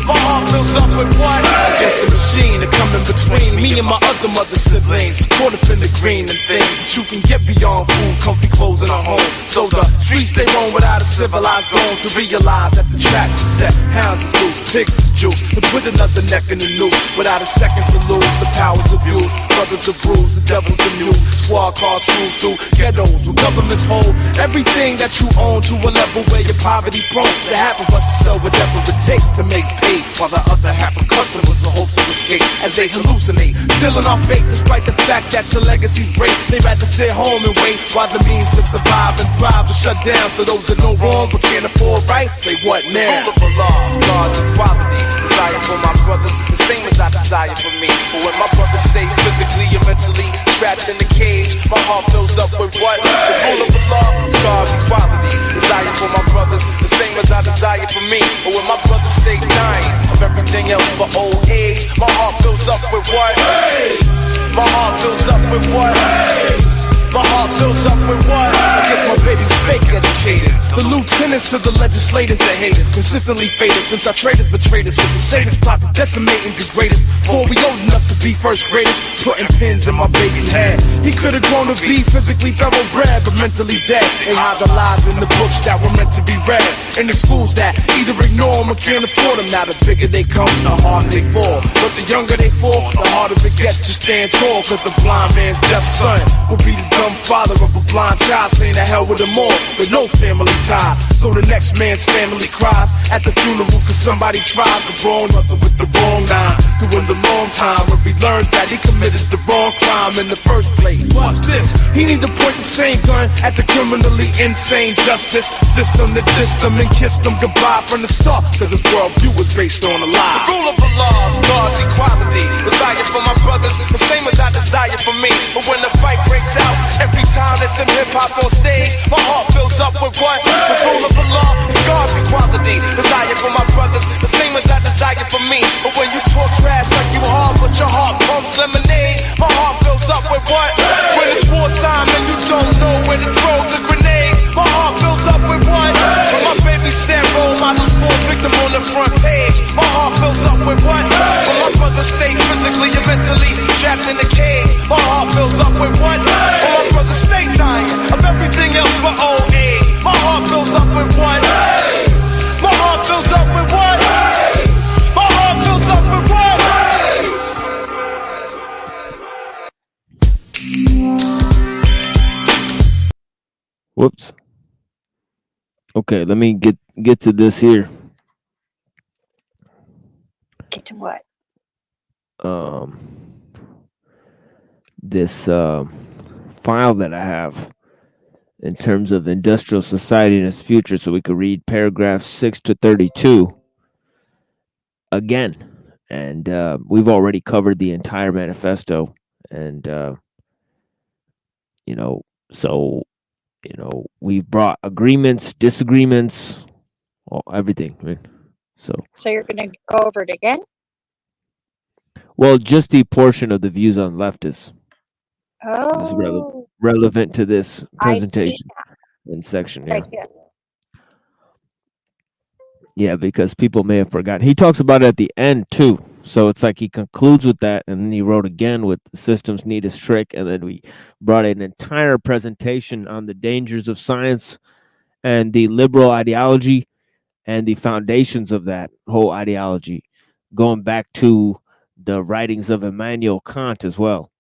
My heart fills up with what? Against the machine that come in between me and my other mother siblings. Caught up in the green and things that you can get beyond food, comfy clothes, and a home. So the streets they roam without a civilized dome to realize that the traps are set, hounds is loose, pigs is juice. To put another neck in the noose without a second to lose. The powers abused, brothers are bruised, the devil's amused. Squad cars cruise through ghettos where governments hold everything that you own to a level where you're poverty prone. The half of us sell whatever it takes to make pay, while the other half of customers in hopes of escape as they hallucinate, still in our fate despite the fact that your legacy's great. They rather sit home and wait while the means to survive and thrive are shut down. So those that know wrong but can't afford right, say what now? The rule of Allah is God's equality. Desire for my brothers, the same as I desire for me. But when my brothers stay physically and mentally trapped in the cage, my heart fills up with what? The rule of Allah is God's equality. Desire for my brothers, the same as I desire for me. But when my brothers stay dying of everything else but old age, my heart fills up with what? My heart fills up with what? My heart fills up with what? I guess my baby's fake educators, the lieutenants to the legislators and haters, consistently faded since our traitors betrayed us with the sadist plot to decimate and degrade us. Before we old enough to be first graders, putting pins in my baby's head. He could have grown to be physically thoroughbred, but mentally dead. They hide the lies in the books that were meant to be read, in the schools that either ignore them or can't afford them. Now the bigger they come, the harder they fall. But the younger they fall, the harder it gets to stand tall. Cause the blind man's deaf son will be the dumb father of a blind child, saying to hell with them all, with no family ties. So the next man's family cries at the funeral cause somebody tried the wrong mother with the wrong nine. Doing the long time when he learns that he committed the wrong crime in the first place. What's this? He need to point the same gun at the criminally insane justice system that dissed him and kissed him goodbye from the start, cause his worldview was based on a lie. The rule of Allah is God's equality. Desire for my brothers, the same as I desire for me. But when the fight breaks out, every time it's in hip-hop on stage, my heart fills up with what? The rule of Allah is God's equality. Desire for my brothers, the same as I desire for me. But when you talk trash like you hard, but your heart pumps lemonade, my heart fills up with what? When it's wartime and you don't know where to throw the grenades, my heart fills up with what? When my baby said role models fall victim on the front page, my heart fills up with what? When my brothers stay physically and mentally trapped in the cage, my heart fills up with what? When my brothers stay dying of everything else but old age, my heart fills up with what? My heart fills up with what? My heart fills up with what? Whoops. Okay, let me get to this here. Get to what? This file that I have in terms of industrial society and its future, so we could read paragraphs 6 to 32 again. And we've already covered the entire manifesto, and we've brought agreements, disagreements, everything, right? So you're going to go over it again? Well, just the portion of the views on leftists is Oh, relevant to this I see presentation and section. Yeah. right here. Yeah, because people may have forgotten. He talks about it at the end too. So it's like he concludes with that, and then he wrote again with the system's neatest trick, and then we brought an entire presentation on the dangers of science and the liberal ideology and the foundations of that whole ideology, going back to the writings of Immanuel Kant as well,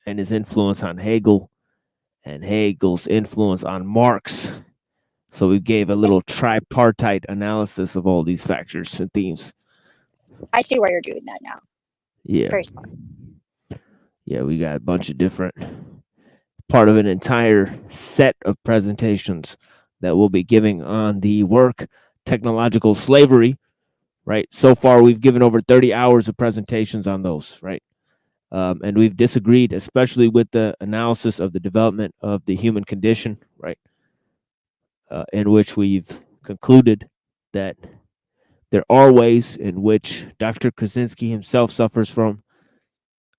and his influence on Hegel and Hegel's influence on Marx. So we gave a little tripartite analysis of all these factors and themes. I see why you're doing that now. Yeah. Very smart. Yeah, we got a bunch of different, part of an entire set of presentations that we'll be giving on the work technological slavery, right? So far, we've given over 30 hours of presentations on those, right? And we've disagreed, especially with the analysis of the development of the human condition, right? In which we've concluded that there are ways in which Dr. Krasinski himself suffers from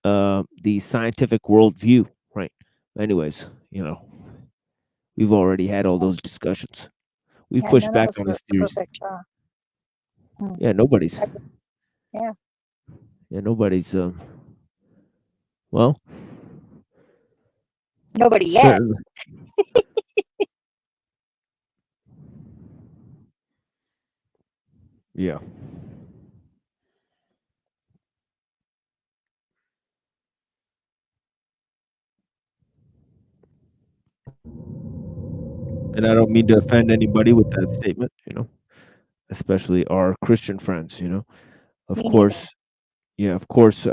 the scientific worldview, right? Anyways, we've already had all those discussions. We've Yeah, pushed none of back us on were his theories. perfect. Yeah, nobody's. Yeah. Yeah, nobody's. Well, Nobody yet. certainly. Yeah. And I don't mean to offend anybody with that statement, especially our Christian friends, Of Me neither. course, yeah, of course,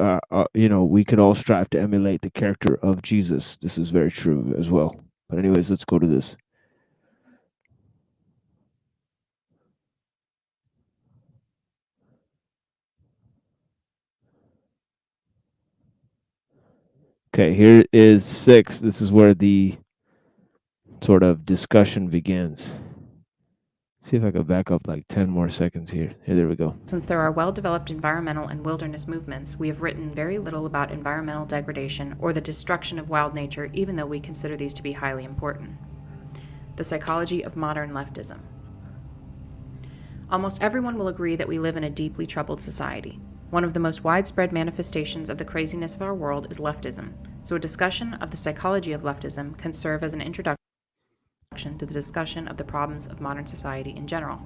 we could all strive to emulate the character of Jesus. This is very true as well. But anyways, let's go to this. Okay, here is 6. This is where the sort of discussion begins. See if I can back up like 10 more seconds here. There we go. Since there are well-developed environmental and wilderness movements, we have written very little about environmental degradation or the destruction of wild nature, even though we consider these to be highly important. The psychology of modern leftism. Almost everyone will agree that we live in a deeply troubled society. One of the most widespread manifestations of the craziness of our world is leftism, so a discussion of the psychology of leftism can serve as an introduction to the discussion of the problems of modern society in general.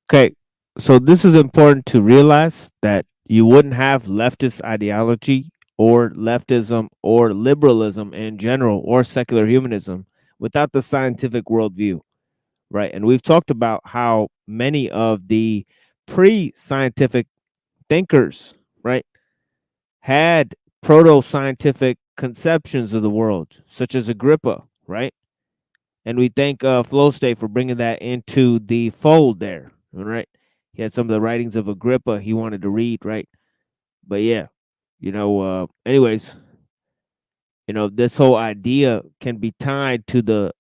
Okay, so this is important to realize that you wouldn't have leftist ideology or leftism or liberalism in general or secular humanism without the scientific worldview, right? And we've talked about how many of the pre-scientific thinkers, right, had proto-scientific conceptions of the world, such as Agrippa, right? And we thank Flow State for bringing that into the fold there, right? He had some of the writings of Agrippa he wanted to read, right? But yeah, anyways, this whole idea can be tied to the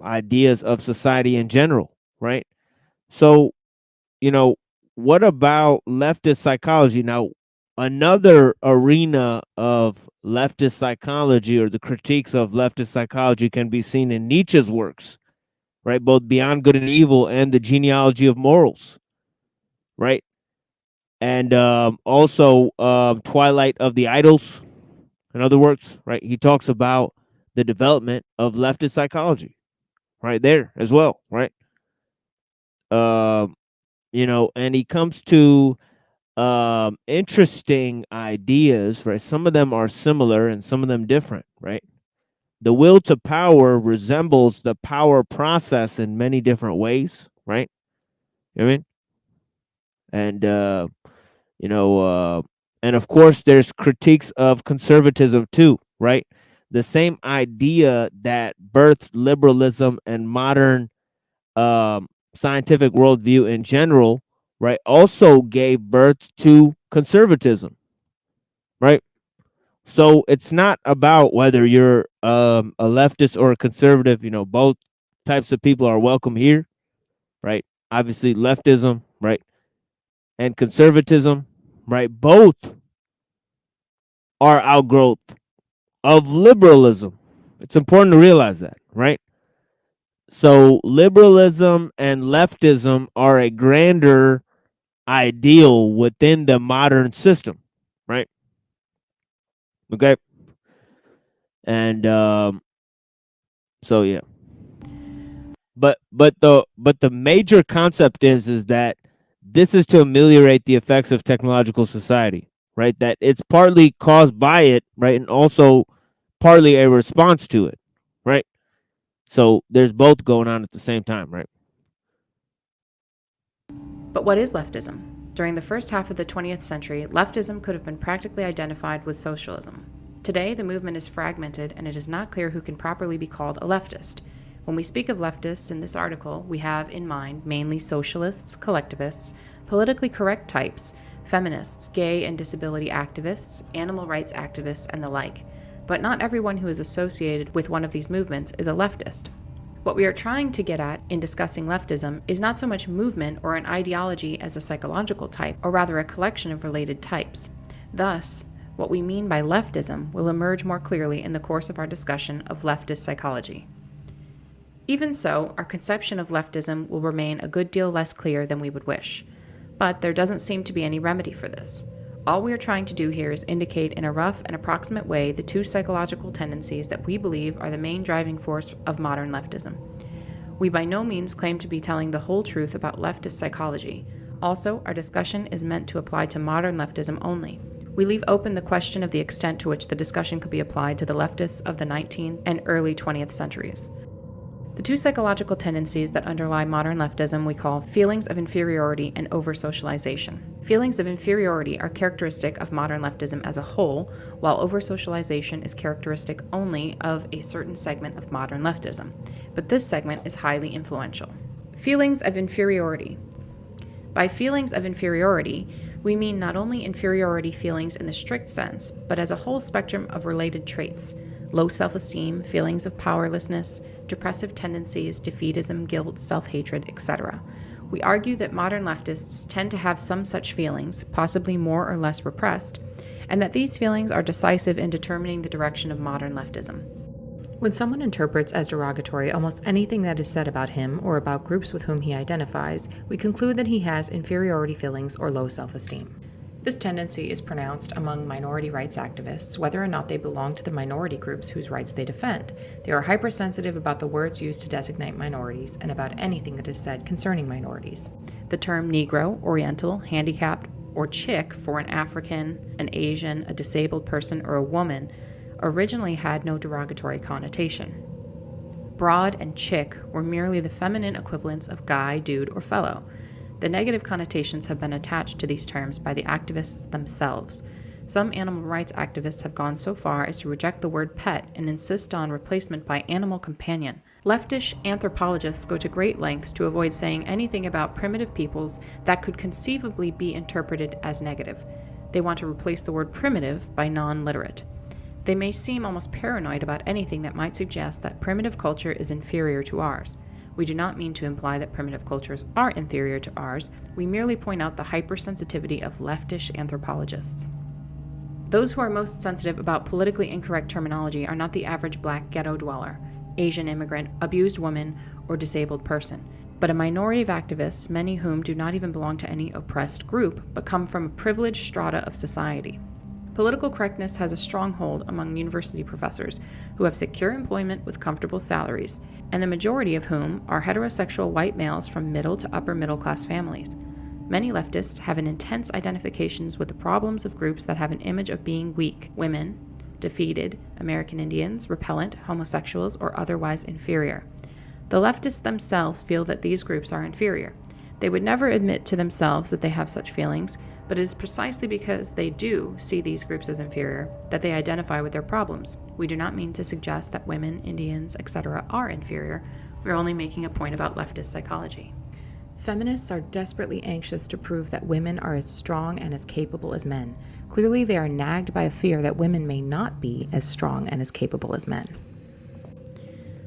ideas of society in general, right? So, what about leftist psychology? Now, another arena of leftist psychology or the critiques of leftist psychology can be seen in Nietzsche's works, right? Both Beyond Good and Evil and the Genealogy of Morals, right? And also Twilight of the Idols and other works, right? He talks about the development of leftist psychology right there as well, right? And he comes to interesting ideas, right? Some of them are similar and some of them different, right? The will to power resembles the power process in many different ways, right? You know what I mean? And and of course there's critiques of conservatism too, right? The same idea that birthed liberalism and modern scientific worldview in general, right, also gave birth to conservatism, right? So it's not about whether you're a leftist or a conservative. Both types of people are welcome here, right? Obviously, leftism, right, and conservatism, right, both are outgrowth of liberalism. It's important to realize that, right? So liberalism and leftism are a grander ideal within the modern system, right? Okay. And so yeah. But the major concept is that this is to ameliorate the effects of technological society, right? That it's partly caused by it, right? And also partly a response to it, right? So there's both going on at the same time, right? But what is leftism? During the first half of the 20th century, leftism could have been practically identified with socialism. Today, the movement is fragmented, and it is not clear who can properly be called a leftist. When we speak of leftists in this article, we have in mind mainly socialists, collectivists, politically correct types, feminists, gay and disability activists, animal rights activists, and the like. But not everyone who is associated with one of these movements is a leftist. What we are trying to get at in discussing leftism is not so much movement or an ideology as a psychological type, or rather a collection of related types. Thus, what we mean by leftism will emerge more clearly in the course of our discussion of leftist psychology. Even so, our conception of leftism will remain a good deal less clear than we would wish. But there doesn't seem to be any remedy for this. All we are trying to do here is indicate in a rough and approximate way the two psychological tendencies that we believe are the main driving force of modern leftism. We by no means claim to be telling the whole truth about leftist psychology. Also, our discussion is meant to apply to modern leftism only. We leave open the question of the extent to which the discussion could be applied to the leftists of the 19th and early 20th centuries. The two psychological tendencies that underlie modern leftism we call feelings of inferiority and over-socialization. Feelings of inferiority are characteristic of modern leftism as a whole, while over-socialization is characteristic only of a certain segment of modern leftism. But this segment is highly influential. Feelings of inferiority. By feelings of inferiority, we mean not only inferiority feelings in the strict sense, but as a whole spectrum of related traits: low self-esteem, feelings of powerlessness, depressive tendencies, defeatism, guilt, self-hatred, etc. We argue that modern leftists tend to have some such feelings, possibly more or less repressed, and that these feelings are decisive in determining the direction of modern leftism. When someone interprets as derogatory almost anything that is said about him or about groups with whom he identifies, we conclude that he has inferiority feelings or low self-esteem. This tendency is pronounced among minority rights activists, whether or not they belong to the minority groups whose rights they defend. They are hypersensitive about the words used to designate minorities and about anything that is said concerning minorities. The term Negro, Oriental, handicapped, or chick for an African, an Asian, a disabled person, or a woman originally had no derogatory connotation. Broad and chick were merely the feminine equivalents of guy, dude, or fellow. The negative connotations have been attached to these terms by the activists themselves. Some animal rights activists have gone so far as to reject the word pet and insist on replacement by animal companion. Leftish anthropologists go to great lengths to avoid saying anything about primitive peoples that could conceivably be interpreted as negative. They want to replace the word primitive by non-literate. They may seem almost paranoid about anything that might suggest that primitive culture is inferior to ours. We do not mean to imply that primitive cultures are inferior to ours. We merely point out the hypersensitivity of leftish anthropologists. Those who are most sensitive about politically incorrect terminology are not the average black ghetto dweller, Asian immigrant, abused woman, or disabled person, but a minority of activists, many whom do not even belong to any oppressed group, but come from a privileged strata of society. Political correctness has a strong hold among university professors who have secure employment with comfortable salaries, and the majority of whom are heterosexual white males from middle to upper middle class families. Many leftists have an intense identifications with the problems of groups that have an image of being weak: women, defeated, American Indians, repellent, homosexuals, or otherwise inferior. The leftists themselves feel that these groups are inferior. They would never admit to themselves that they have such feelings, but it is precisely because they do see these groups as inferior that they identify with their problems. We do not mean to suggest that women, Indians, etc. are inferior. We're only making a point about leftist psychology. Feminists are desperately anxious to prove that women are as strong and as capable as men. Clearly, they are nagged by a fear that women may not be as strong and as capable as men.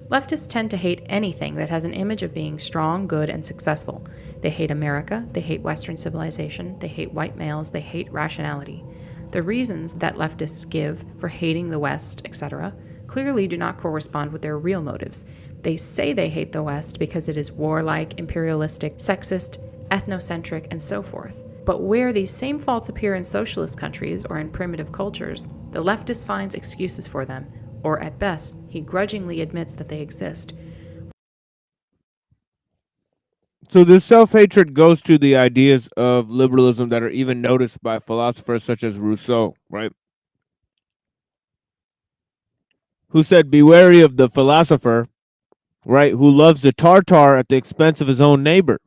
Leftists tend to hate anything that has an image of being strong, good, and successful. They hate America, they hate Western civilization, they hate white males, they hate rationality. The reasons that leftists give for hating the West, etc., clearly do not correspond with their real motives. They say they hate the West because it is warlike, imperialistic, sexist, ethnocentric, and so forth. But where these same faults appear in socialist countries or in primitive cultures, the leftist finds excuses for them, or at best, he grudgingly admits that they exist. So this self-hatred goes to the ideas of liberalism that are even noticed by philosophers such as Rousseau, right? Who said, "Be wary of the philosopher, right, who loves the tartar at the expense of his own neighbor,"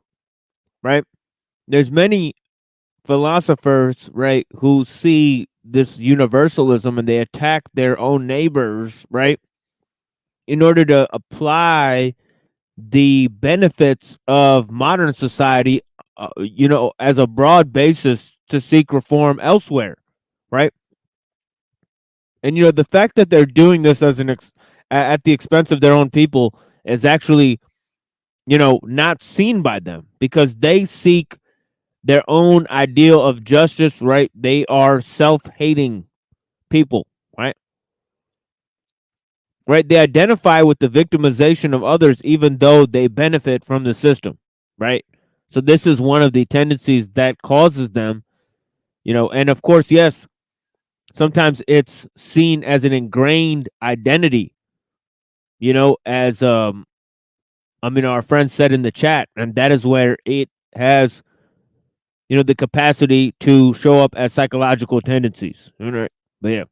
right? There's many philosophers, right, who see this universalism and they attack their own neighbors, right, in order to apply the benefits of modern society, as a broad basis to seek reform elsewhere, right? And the fact that they're doing this as at the expense of their own people is actually, not seen by them, because they seek their own ideal of justice, right? They are self-hating people, right? Right? They identify with the victimization of others, even though they benefit from the system, right? So this is one of the tendencies that causes them, and of course, yes, sometimes it's seen as an ingrained identity, as our friend said in the chat, and that is where it has, the capacity to show up as psychological tendencies. All right. But yeah.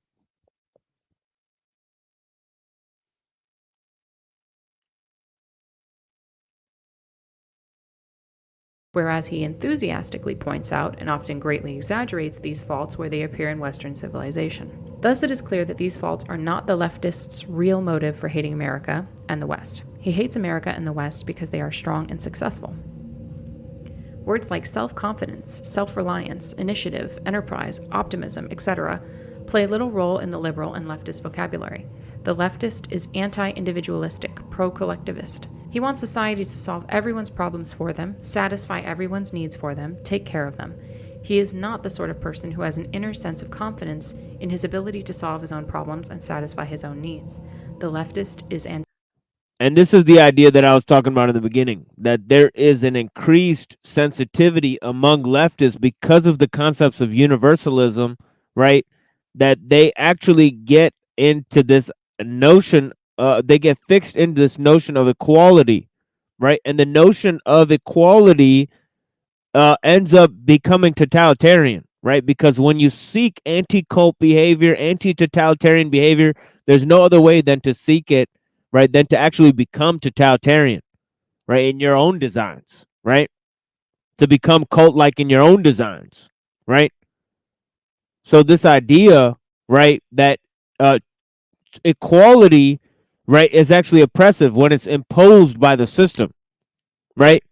Whereas he enthusiastically points out and often greatly exaggerates these faults where they appear in Western civilization. Thus, it is clear that these faults are not the leftists' real motive for hating America and the West. He hates America and the West because they are strong and successful. Words like self-confidence, self-reliance, initiative, enterprise, optimism, etc. play little role in the liberal and leftist vocabulary. The leftist is anti-individualistic, pro-collectivist. He wants society to solve everyone's problems for them, satisfy everyone's needs for them, take care of them. He is not the sort of person who has an inner sense of confidence in his ability to solve his own problems and satisfy his own needs. The leftist is And this is the idea that I was talking about in the beginning, that there is an increased sensitivity among leftists because of the concepts of universalism, right? That they actually get into this notion, they get fixed into this notion of equality, right? And the notion of equality ends up becoming totalitarian, right? Because when you seek anti-cult behavior, anti-totalitarian behavior, there's no other way than to seek it, right, than to actually become totalitarian, right, in your own designs, right? To become cult-like in your own designs, right? So this idea, right, that equality, right, is actually oppressive when it's imposed by the system, right?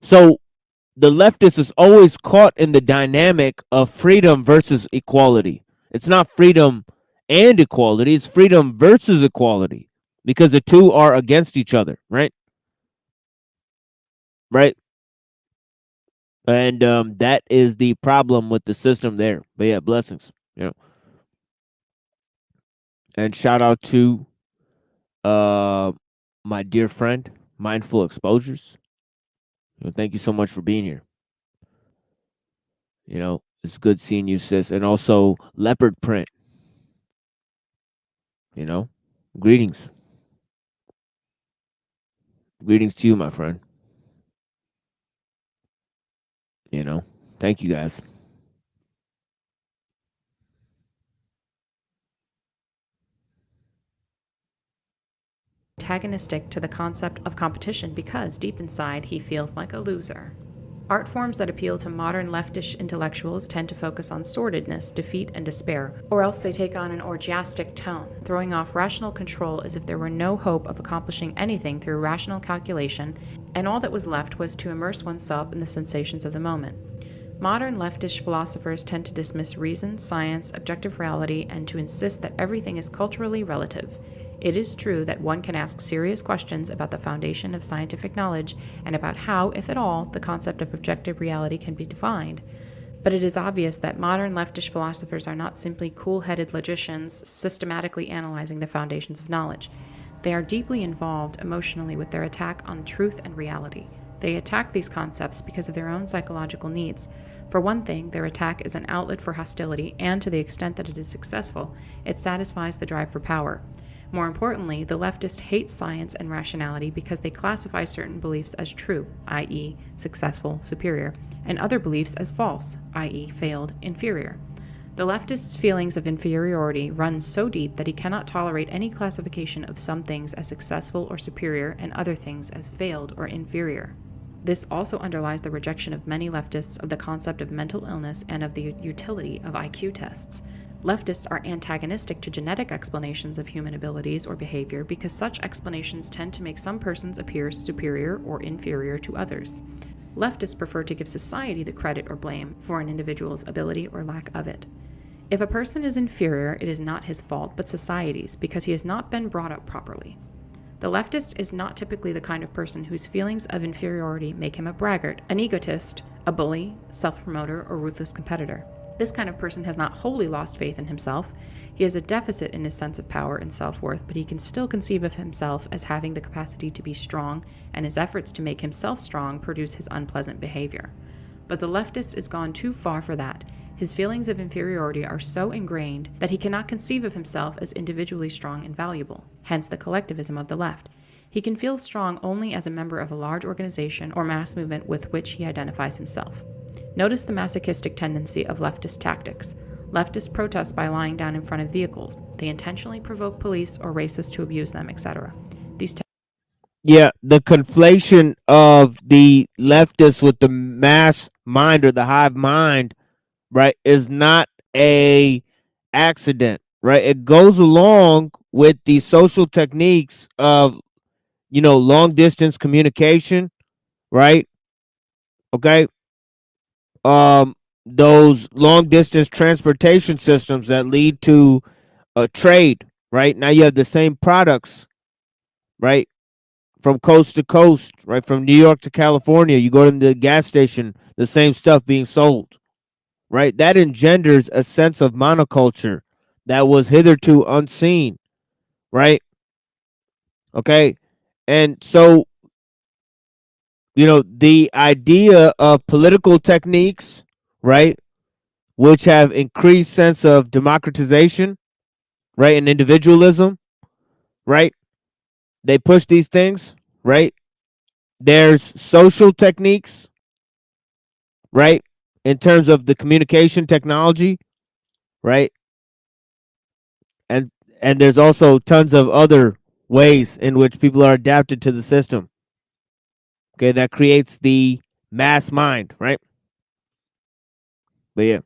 So the leftist is always caught in the dynamic of freedom versus equality. It's not freedom and equality, it's freedom versus equality, because the two are against each other, right? Right? And that is the problem with the system there. But yeah, blessings. And shout out to my dear friend, Mindful Exposures. Thank you so much for being here. It's good seeing you, sis. And also Leopard Print. Greetings. Greetings to you, my friend. Thank you guys. Antagonistic to the concept of competition because, deep inside, he feels like a loser. Art forms that appeal to modern leftish intellectuals tend to focus on sordidness, defeat, and despair, or else they take on an orgiastic tone, throwing off rational control as if there were no hope of accomplishing anything through rational calculation, and all that was left was to immerse oneself in the sensations of the moment. Modern leftish philosophers tend to dismiss reason, science, objective reality, and to insist that everything is culturally relative. It is true that one can ask serious questions about the foundation of scientific knowledge and about how, if at all, the concept of objective reality can be defined. But it is obvious that modern leftish philosophers are not simply cool-headed logicians systematically analyzing the foundations of knowledge. They are deeply involved emotionally with their attack on truth and reality. They attack these concepts because of their own psychological needs. For one thing, their attack is an outlet for hostility, and to the extent that it is successful, it satisfies the drive for power. More importantly, the leftist hates science and rationality because they classify certain beliefs as true, i.e., successful, superior, and other beliefs as false, i.e., failed, inferior. The leftist's feelings of inferiority run so deep that he cannot tolerate any classification of some things as successful or superior and other things as failed or inferior. This also underlies the rejection of many leftists of the concept of mental illness and of the utility of IQ tests. Leftists are antagonistic to genetic explanations of human abilities or behavior because such explanations tend to make some persons appear superior or inferior to others. Leftists prefer to give society the credit or blame for an individual's ability or lack of it. If a person is inferior, it is not his fault, but society's, because he has not been brought up properly. The leftist is not typically the kind of person whose feelings of inferiority make him a braggart, an egotist, a bully, self-promoter, or ruthless competitor. This kind of person has not wholly lost faith in himself. He has a deficit in his sense of power and self-worth, but he can still conceive of himself as having the capacity to be strong, and his efforts to make himself strong produce his unpleasant behavior. But the leftist is gone too far for that. His feelings of inferiority are so ingrained that he cannot conceive of himself as individually strong and valuable, hence the collectivism of the left. He can feel strong only as a member of a large organization or mass movement with which he identifies himself. Notice the masochistic tendency of leftist tactics. Leftists protest by lying down in front of vehicles. They intentionally provoke police or racists to abuse them, etc. These Yeah, the conflation of the leftists with the mass mind or the hive mind, right, is not a accident, right? It goes along with the social techniques of, long distance communication, right? Okay. Those long distance transportation systems that lead to a trade, right? Now you have the same products, right? From coast to coast, right? From New York to California, you go to the gas station, the same stuff being sold, right? That engenders a sense of monoculture that was hitherto unseen, right? Okay. And so, the idea of political techniques, right, which have increased sense of democratization, right, and individualism, right? They push these things, right? There's social techniques, right, in terms of the communication technology, right? And there's also tons of other ways in which people are adapted to the system. Okay, that creates the mass mind, right? But yeah.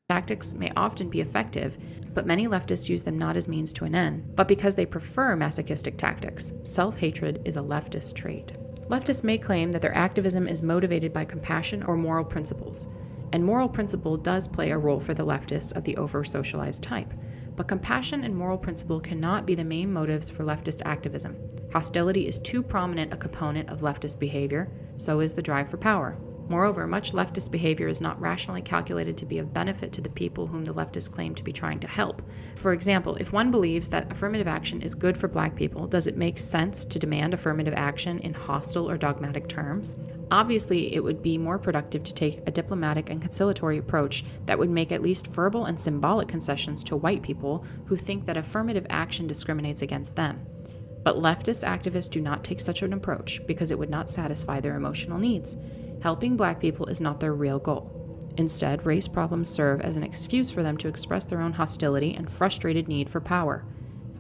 tactics may often be effective, but many leftists use them not as means to an end, but because they prefer masochistic tactics. Self-hatred is a leftist trait. Leftists may claim that their activism is motivated by compassion or moral principles, and moral principle does play a role for the leftists of the over-socialized type. But compassion and moral principle cannot be the main motives for leftist activism. Hostility is too prominent a component of leftist behavior, so is the drive for power. Moreover, much leftist behavior is not rationally calculated to be of benefit to the people whom the leftists claim to be trying to help. For example, if one believes that affirmative action is good for black people, does it make sense to demand affirmative action in hostile or dogmatic terms? Obviously, it would be more productive to take a diplomatic and conciliatory approach that would make at least verbal and symbolic concessions to white people who think that affirmative action discriminates against them. But leftist activists do not take such an approach because it would not satisfy their emotional needs. Helping black people is not their real goal. Instead, race problems serve as an excuse for them to express their own hostility and frustrated need for power.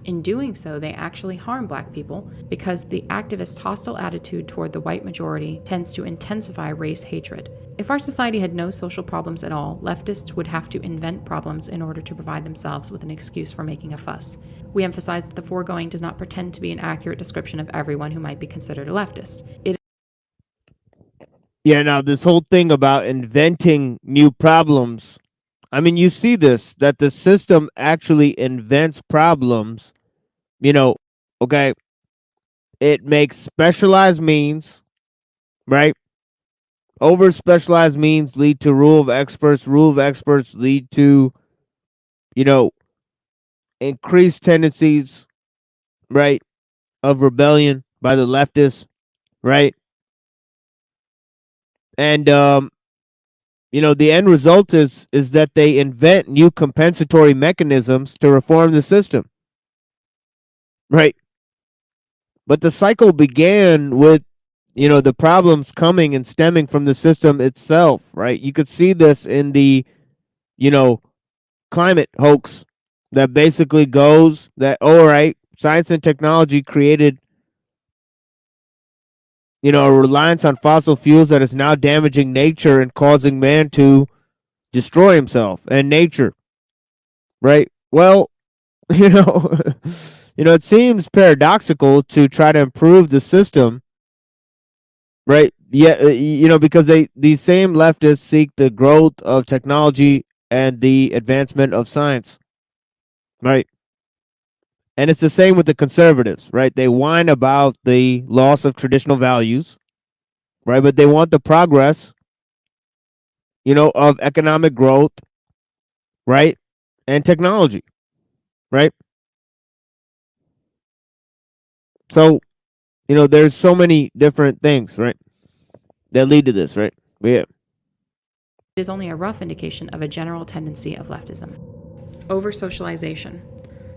In doing so, they actually harm black people because the activist hostile attitude toward the white majority tends to intensify race hatred. If our society had no social problems at all, leftists would have to invent problems in order to provide themselves with an excuse for making a fuss. We emphasize that the foregoing does not pretend to be an accurate description of everyone who might be considered a leftist. Yeah, now this whole thing about inventing new problems, I mean, you see this, that the system actually invents problems, okay? It makes specialized means, right? Over specialized means lead to rule of experts. Rule of experts lead to, increased tendencies, right, of rebellion by the leftists, right? And the end result is that they invent new compensatory mechanisms to reform the system, right? But the cycle began with, the problems coming and stemming from the system itself, right? You could see this in the, climate hoax that basically goes that, all right, science and technology created, a reliance on fossil fuels that is now damaging nature and causing man to destroy himself and nature, right? Well, You know, it seems paradoxical to try to improve the system, right? Yeah, you know, because these same leftists seek the growth of technology and the advancement of science, right? And it's the same with the conservatives, right? They whine about the loss of traditional values, right? But they want the progress, you know, of economic growth, right? And technology, right? So, you know, there's so many different things, right, that lead to this, right? But yeah. It is only a rough indication of a general tendency of leftism. Over-socialization.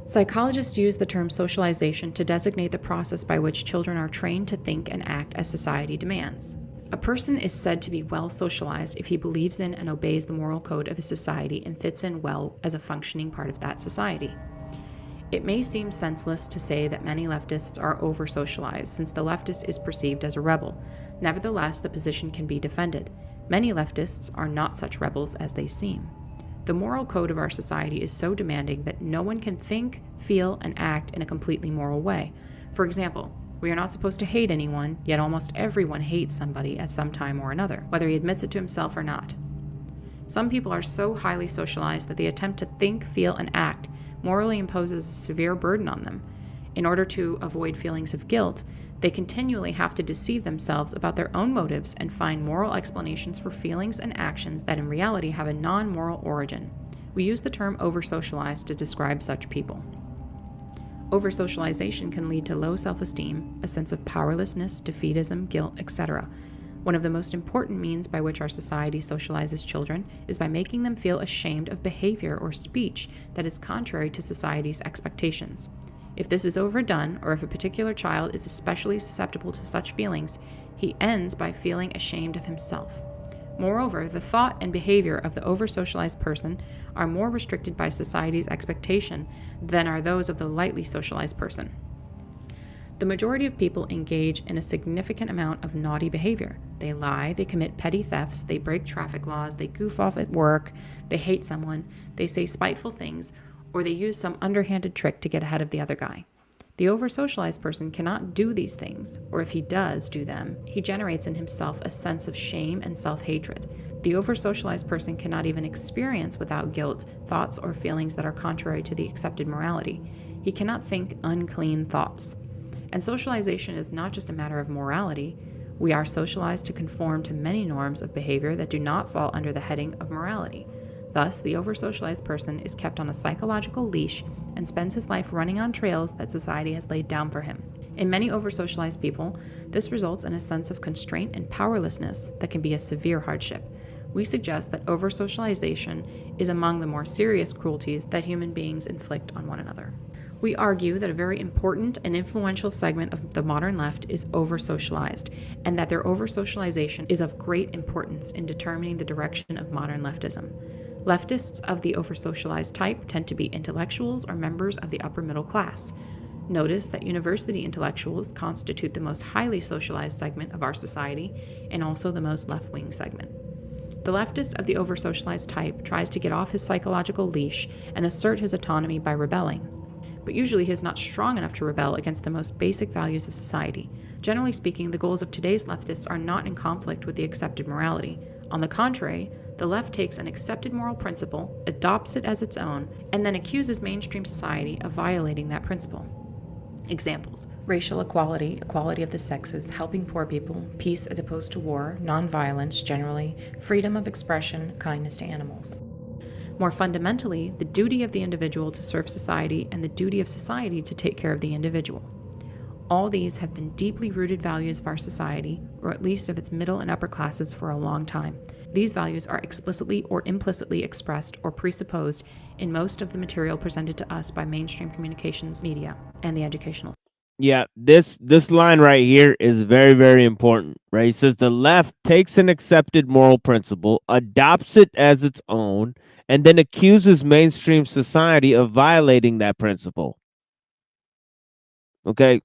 Psychologists use the term socialization to designate the process by which children are trained to think and act as society demands. A person is said to be well socialized if he believes in and obeys the moral code of his society and fits in well as a functioning part of that society. It may seem senseless to say that many leftists are over-socialized, since the leftist is perceived as a rebel. Nevertheless, the position can be defended. Many leftists are not such rebels as they seem. The moral code of our society is so demanding that no one can think, feel, and act in a completely moral way. For example, we are not supposed to hate anyone, yet almost everyone hates somebody at some time or another, whether he admits it to himself or not. Some people are so highly socialized that the attempt to think, feel, and act morally imposes a severe burden on them. In order to avoid feelings of guilt, they continually have to deceive themselves about their own motives and find moral explanations for feelings and actions that in reality have a non-moral origin. We use the term over-socialized to describe such people. Over-socialization can lead to low self-esteem, a sense of powerlessness, defeatism, guilt, etc. One of the most important means by which our society socializes children is by making them feel ashamed of behavior or speech that is contrary to society's expectations. If this is overdone, or if a particular child is especially susceptible to such feelings, he ends by feeling ashamed of himself. Moreover, the thought and behavior of the over-socialized person are more restricted by society's expectation than are those of the lightly socialized person. The majority of people engage in a significant amount of naughty behavior. They lie, they commit petty thefts, they break traffic laws, they goof off at work, they hate someone, they say spiteful things, or they use some underhanded trick to get ahead of the other guy. The over-socialized person cannot do these things, or if he does do them, he generates in himself a sense of shame and self-hatred. The over-socialized person cannot even experience without guilt thoughts or feelings that are contrary to the accepted morality. He cannot think unclean thoughts. And socialization is not just a matter of morality. We are socialized to conform to many norms of behavior that do not fall under the heading of morality. Thus, the over-socialized person is kept on a psychological leash and spends his life running on trails that society has laid down for him. In many over-socialized people, this results in a sense of constraint and powerlessness that can be a severe hardship. We suggest that over-socialization is among the more serious cruelties that human beings inflict on one another. We argue that a very important and influential segment of the modern left is over-socialized, and that their over-socialization is of great importance in determining the direction of modern leftism. Leftists of the over-socialized type tend to be intellectuals or members of the upper middle class. Notice that university intellectuals constitute the most highly socialized segment of our society and also the most left-wing segment. The leftist of the over-socialized type tries to get off his psychological leash and assert his autonomy by rebelling. But usually he is not strong enough to rebel against the most basic values of society. Generally speaking, the goals of today's leftists are not in conflict with the accepted morality. On the contrary, the left takes an accepted moral principle, adopts it as its own, and then accuses mainstream society of violating that principle. Examples: racial equality, equality of the sexes, helping poor people, peace as opposed to war, nonviolence generally, freedom of expression, kindness to animals. More fundamentally, the duty of the individual to serve society and the duty of society to take care of the individual. All these have been deeply rooted values of our society, or at least of its middle and upper classes, for a long time. These values are explicitly or implicitly expressed or presupposed in most of the material presented to us by mainstream communications media and the educational. Yeah, this line right here is very, very important, right? He says the left takes an accepted moral principle, adopts it as its own, and then accuses mainstream society of violating that principle. Okay?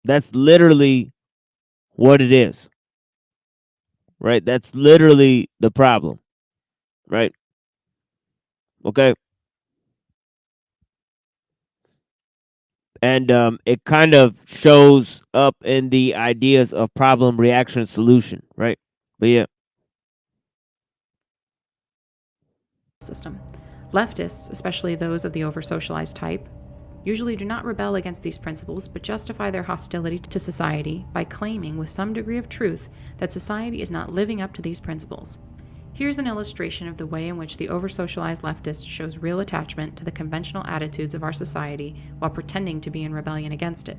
That's literally what it is. Right? That's literally the problem. Right? Okay? And it kind of shows up in the ideas of problem, reaction, solution, right? But yeah. System. Leftists, especially those of the over-socialized type, usually do not rebel against these principles but justify their hostility to society by claiming with some degree of truth that society is not living up to these principles. Here's an illustration of the way in which the over-socialized leftist shows real attachment to the conventional attitudes of our society while pretending to be in rebellion against it.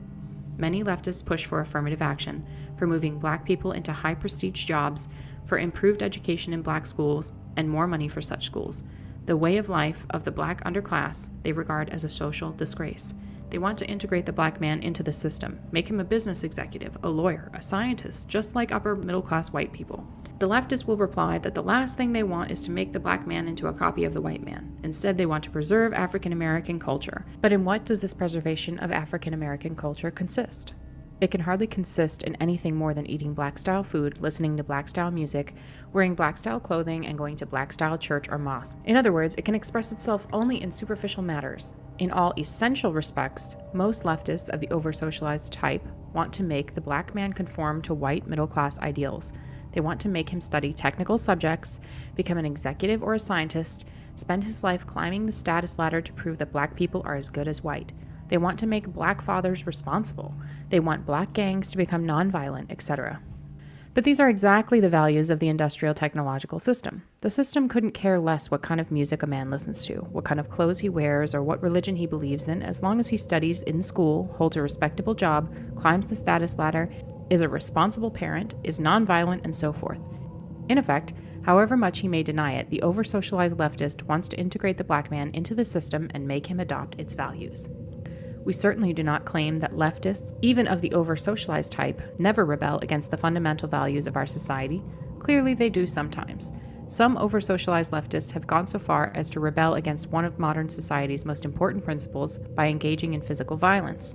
Many leftists push for affirmative action, for moving black people into high-prestige jobs, for improved education in black schools, and more money for such schools. The way of life of the black underclass they regard as a social disgrace. They want to integrate the black man into the system, make him a business executive, a lawyer, a scientist, just like upper middle class white people. The leftists will reply that the last thing they want is to make the black man into a copy of the white man. Instead, they want to preserve African American culture. But in what does this preservation of African American culture consist? It can hardly consist in anything more than eating black-style food, listening to black-style music, wearing black-style clothing, and going to black-style church or mosque. In other words, it can express itself only in superficial matters. In all essential respects, most leftists of the over-socialized type want to make the black man conform to white middle-class ideals. They want to make him study technical subjects, become an executive or a scientist, spend his life climbing the status ladder to prove that black people are as good as white. They want to make black fathers responsible. They want black gangs to become nonviolent, etc. But these are exactly the values of the industrial technological system. The system couldn't care less what kind of music a man listens to, what kind of clothes he wears, or what religion he believes in, as long as he studies in school, holds a respectable job, climbs the status ladder, is a responsible parent, is nonviolent, and so forth. In effect, however much he may deny it, the over-socialized leftist wants to integrate the black man into the system and make him adopt its values. We certainly do not claim that leftists, even of the over-socialized type, never rebel against the fundamental values of our society. Clearly, they do sometimes. Some over-socialized leftists have gone so far as to rebel against one of modern society's most important principles by engaging in physical violence.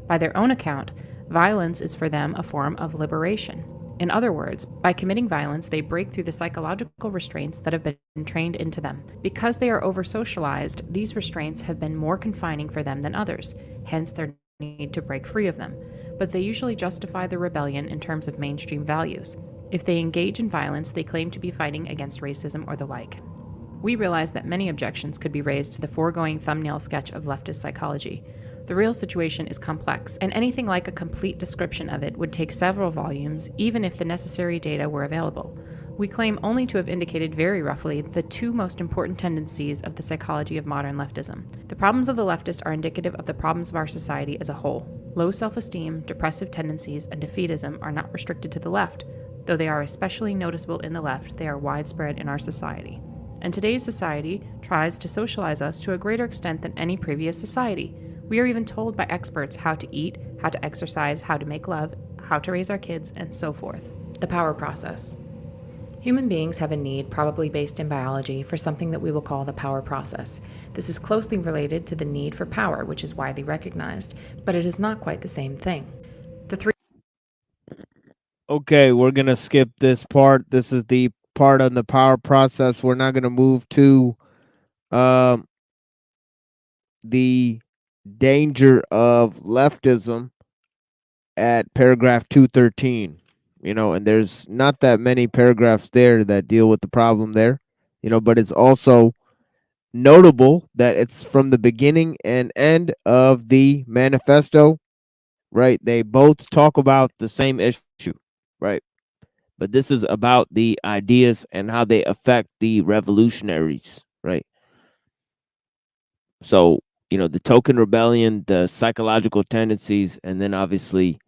By their own account, violence is for them a form of liberation. In other words, by committing violence, they break through the psychological restraints that have been trained into them. Because they are over-socialized, these restraints have been more confining for them than others, hence their need to break free of them. But they usually justify the rebellion in terms of mainstream values. If they engage in violence, they claim to be fighting against racism or the like. We realize that many objections could be raised to the foregoing thumbnail sketch of leftist psychology. The real situation is complex, and anything like a complete description of it would take several volumes, even if the necessary data were available. We claim only to have indicated very roughly the two most important tendencies of the psychology of modern leftism. The problems of the leftist are indicative of the problems of our society as a whole. Low self-esteem, depressive tendencies, and defeatism are not restricted to the left. Though they are especially noticeable in the left, they are widespread in our society. And today's society tries to socialize us to a greater extent than any previous society. We are even told by experts how to eat, how to exercise, how to make love, how to raise our kids, and so forth. The power process. Human beings have a need, probably based in biology, for something that we will call the power process. This is closely related to the need for power, which is widely recognized, but it is not quite the same thing. Okay, we're going to skip this part. This is the part on the power process. We're not going to move to the danger of leftism at paragraph 213. And there's not that many paragraphs there that deal with the problem there, but it's also notable that it's from the beginning and end of the manifesto, right? They both talk about the same issue, right? But this is about the ideas and how they affect the revolutionaries, right? So, the token rebellion, the psychological tendencies, and then obviously,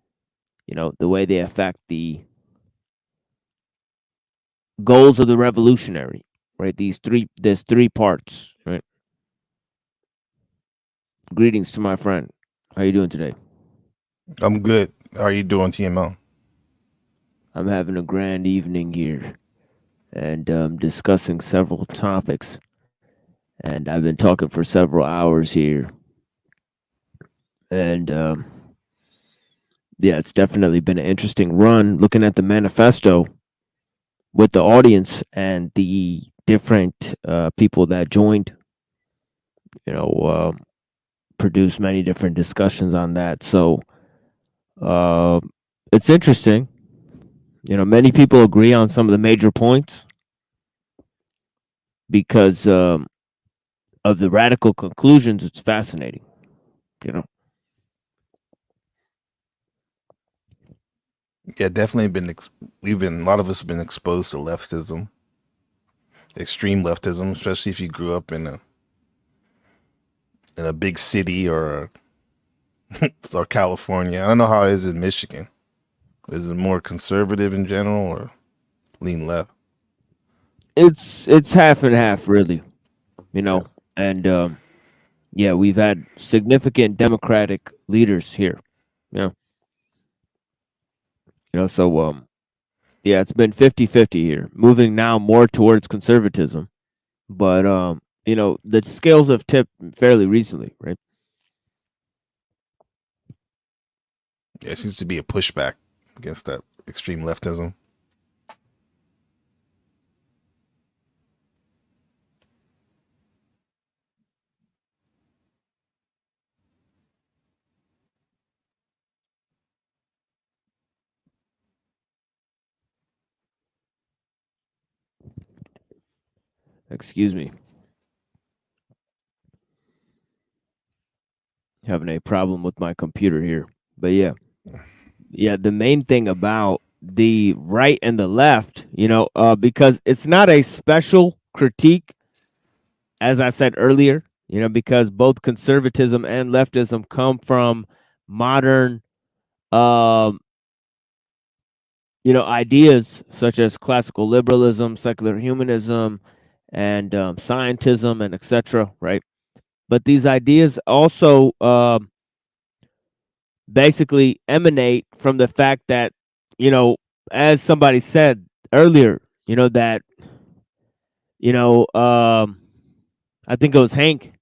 the way they affect the goals of the revolutionary, right? There's three parts, right? Greetings to my friend. How you doing today? I'm good. How are you doing, TML? I'm having a grand evening here and discussing several topics. And I've been talking for several hours here. And yeah, it's definitely been an interesting run looking at the manifesto with the audience and the different people that joined. produced many different discussions on that. So it's interesting. Many people agree on some of the major points because of the radical conclusions. It's fascinating. Yeah, definitely been. A lot of us have been exposed to leftism, extreme leftism, especially if you grew up in a big city or California. I don't know how it is in Michigan. Is it more conservative in general or lean left? It's half and half, really. And yeah, we've had significant Democratic leaders here. So yeah, it's been 50-50 here, moving now more towards conservatism. But the scales have tipped fairly recently, right? Yeah, it seems to be a pushback against that extreme leftism. Excuse me. Having a problem with my computer here. But yeah. Yeah, the main thing about the right and the left, because it's not a special critique, as I said earlier, because both conservatism and leftism come from modern ideas such as classical liberalism, secular humanism, and scientism, and etc. Right, but these ideas also basically emanate from the fact that, as somebody said earlier, that I think it was Hank.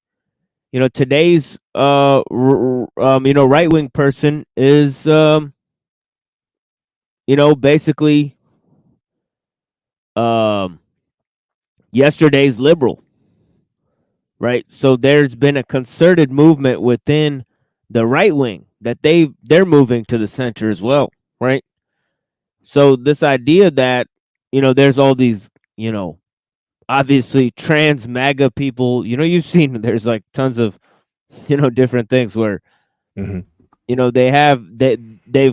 Today's right wing person is basically yesterday's liberal, right? So there's been a concerted movement within the right wing that they're moving to the center as well, right? So this idea that there's all these obviously trans MAGA people, you've seen there's like tons of different things where they've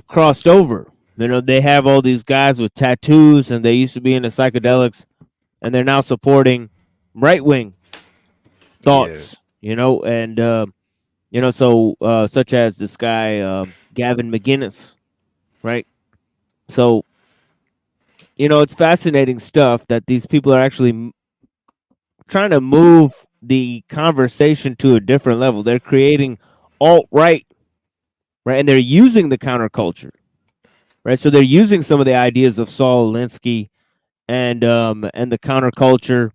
crossed over. They have all these guys with tattoos, and they used to be into psychedelics, and they're now supporting right wing thoughts. And so such as this guy Gavin McGinnis, right? So it's fascinating stuff that these people are actually trying to move the conversation to a different level. They're creating alt-right, right? And they're using the counterculture, right? So they're using some of the ideas of Saul Alinsky and the counterculture,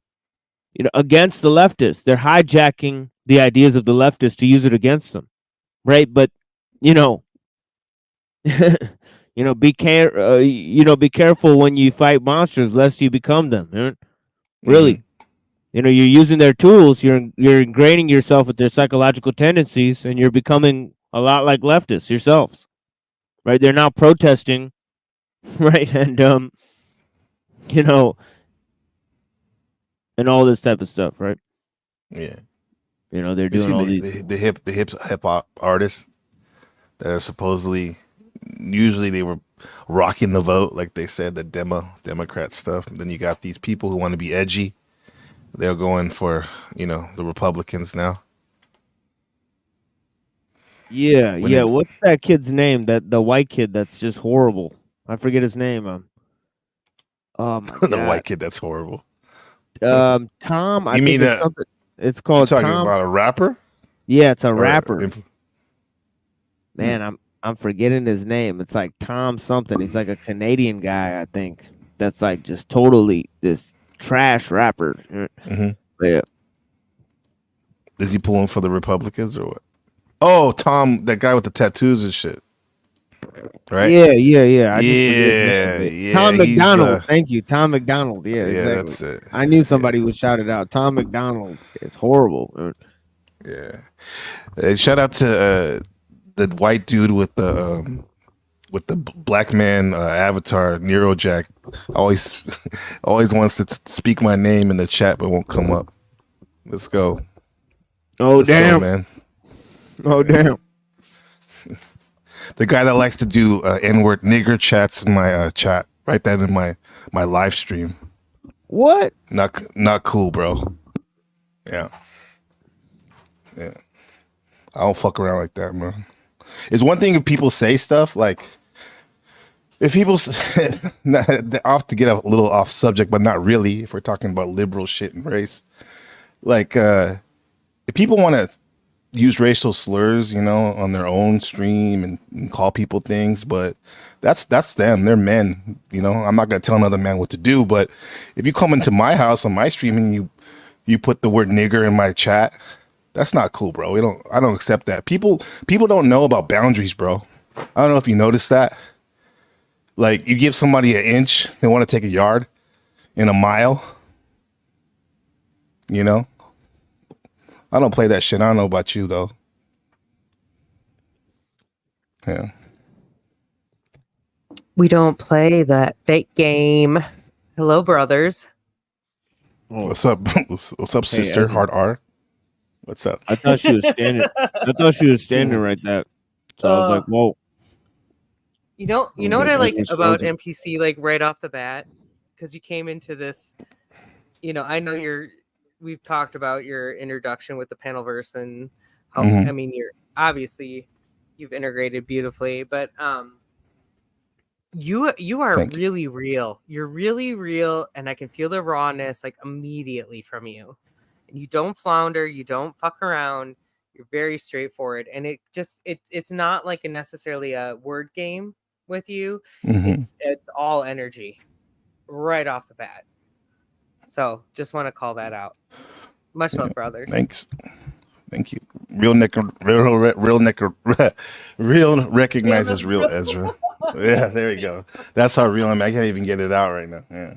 against the leftists. They're hijacking the ideas of the leftists to use it against them, right? But be careful when you fight monsters, lest you become them. Right? Really, you're using their tools. You're ingraining yourself with their psychological tendencies, and you're becoming a lot like leftists yourselves. Right? They're now protesting, right? And and all this type of stuff, right? Yeah. They're doing all these the hip hop artists that are supposedly, usually they were rocking the vote, like they said, the Democrat stuff. And then you got these people who want to be edgy. They're going for, the Republicans now. Yeah. What's that kid's name? The white kid that's just horrible. I forget his name. Oh my God. The white kid that's horrible. Tom. You mean that? It's called You're talking Tom. about a rapper? Yeah, it's a rapper. Man, I'm forgetting his name. It's like Tom something. He's like a Canadian guy, I think. That's like just totally this trash rapper. Yeah. Is he pulling for the Republicans or what? Oh, Tom, that guy with the tattoos and shit. Right? Yeah. Yeah. Tom McDonald. Thank you, Tom McDonald. Yeah, exactly. That's it. I knew somebody would shout it out. Tom McDonald is horrible. Yeah. Shout out to the white dude with the black man avatar, Neurojack. Always always wants to speak my name in the chat, but won't come up. Let's go. Oh, Let's damn. go, man. Oh, damn. The guy that likes to do N-word nigger chats in my chat. Write that in my live stream. What? Not cool, bro. Yeah. Yeah. I don't fuck around like that, man. It's one thing if people say stuff like, if people off to get a little off subject, but not really. If we're talking about liberal shit and race, like if people want to use racial slurs, you know, on their own stream and call people things, but that's them. They're men, you know. I'm not gonna tell another man what to do, but if you come into my house on my stream and you put the word nigger in my chat, that's not cool, bro. I don't accept that. People don't know about boundaries, bro. I don't know if you noticed that. Like, you give somebody an inch, they want to take a yard in a mile. You know? I don't play that shit. I don't know about you, though. Yeah. We don't play that fake game. Hello, brothers. What's up? What's up, sister? Evan. Hard R. What's up? I thought she was standing. I thought she was standing right there. So I was like, whoa. You know what I like about NPC, like right off the bat, because you came into this. You know, I know we've talked about your introduction with the Panelverse and how I mean, you've integrated beautifully, but you are really real. You're really real, and I can feel the rawness like immediately from you. And you don't flounder, you don't fuck around. You're very straightforward, and it's not like necessarily a word game with you. It's all energy right off the bat. So just want to call that out. Much love, brothers. Thanks. Thank you. Real recognizes real Ezra. Yeah, there you go. That's how real I'm. I can't even get it out right now. Yeah.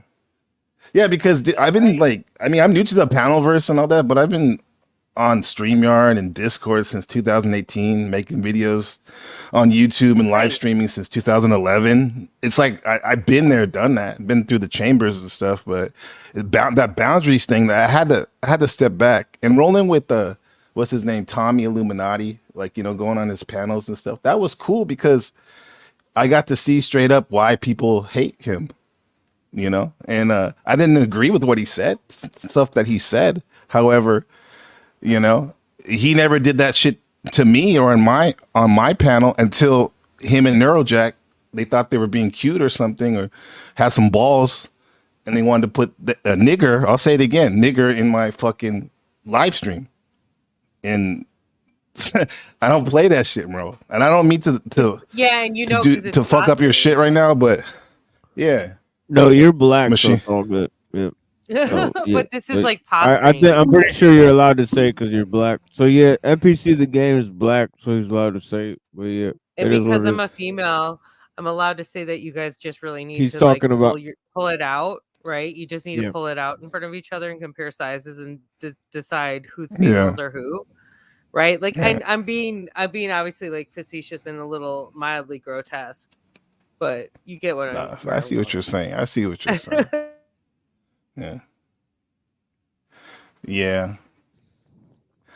Yeah, because I've been like, I mean, I'm new to the Panelverse and all that, but I've been on StreamYard and Discord since 2018, making videos on YouTube and live streaming since 2011. It's like I've been there, done that, been through the chambers and stuff, but that boundaries thing that I had to step back and rolling with what's his name, Tommy Illuminati, like, you know, going on his panels and stuff. That was cool because I got to see straight up why people hate him, you know, and I didn't agree with what he said, stuff that he said. However, you know, he never did that shit to me or on my panel until him and Neurojack, they thought they were being cute or something or had some balls, and they wanted to put a nigger, I'll say it again, nigger in my fucking live stream. And I don't play that shit, bro. And I don't mean to and you know, to fuck up your shit right now, but yeah. No, you're black, so it's all good. Yeah. But this is like posturing. I'm pretty sure you're allowed to say it because you're black. So yeah, NPC the game is black, so he's allowed to say it. But yeah, and because I'm a female, I'm allowed to say that you guys just really need He's to talking about pull it out, right? You just need Yeah. to pull it out in front of each other and compare sizes and decide who's females or who, right? Like I'm being obviously like facetious and a little mildly grotesque, but you get what I see what you're saying. I see what you're saying. Yeah. Yeah.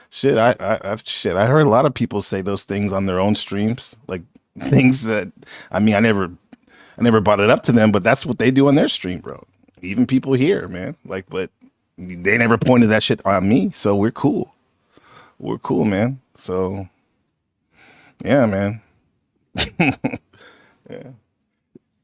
Shit, I heard a lot of people say those things on their own streams, like things that, I mean, I never brought it up to them, but that's what they do on their stream, bro. Even people here, man. Like, but they never pointed that shit on me, so we're cool. We're cool, man. So, yeah, man. Yeah.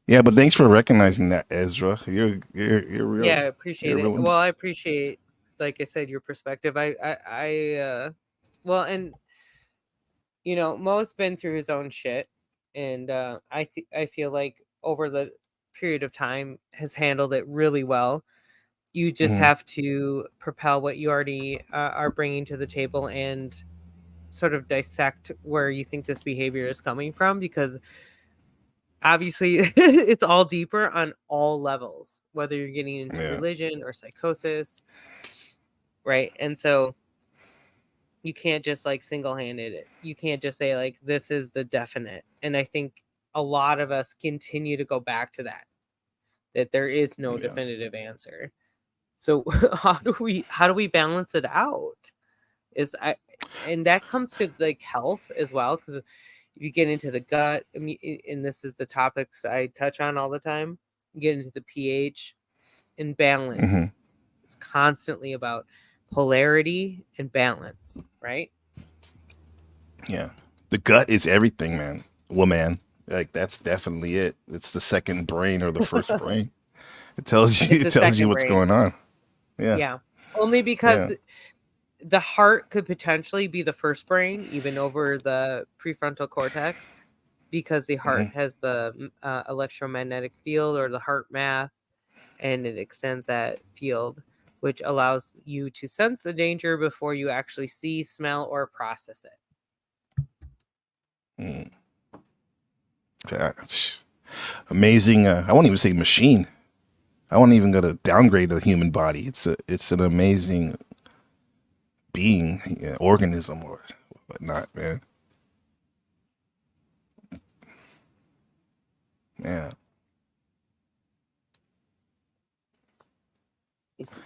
Yeah, but thanks for recognizing that, Ezra. You're real. Yeah, I appreciate it. Real. Well, I appreciate, like I said, your perspective. Well, and you know, Mo's been through his own shit, and I feel like over the period of time has handled it really well. You just have to propel what you already are bringing to the table and sort of dissect where you think this behavior is coming from, because obviously it's all deeper on all levels, whether you're getting into religion or psychosis, right? And so You can't just like single-handed it. You can't just say like this is the definite. And I think a lot of us continue to go back to that there is no definitive answer. So how do we balance it out? And that comes to like health as well, because if you get into the gut, and this is the topics I touch on all the time, you get into the pH and balance. It's constantly about polarity and balance, right? Yeah. The gut is everything, man. Woman. Like that's definitely it. It's the second brain or the first brain. It tells you It's it a tells you second what's brain. going on. Yeah. Yeah. Only because the heart could potentially be the first brain, even over the prefrontal cortex, because the heart has the electromagnetic field or the heart math, and it extends that field, which allows you to sense the danger before you actually see, smell, or process it. Amazing. I won't even say machine. I won't even go to downgrade the human body. It's an amazing being, organism or whatnot, man. Yeah.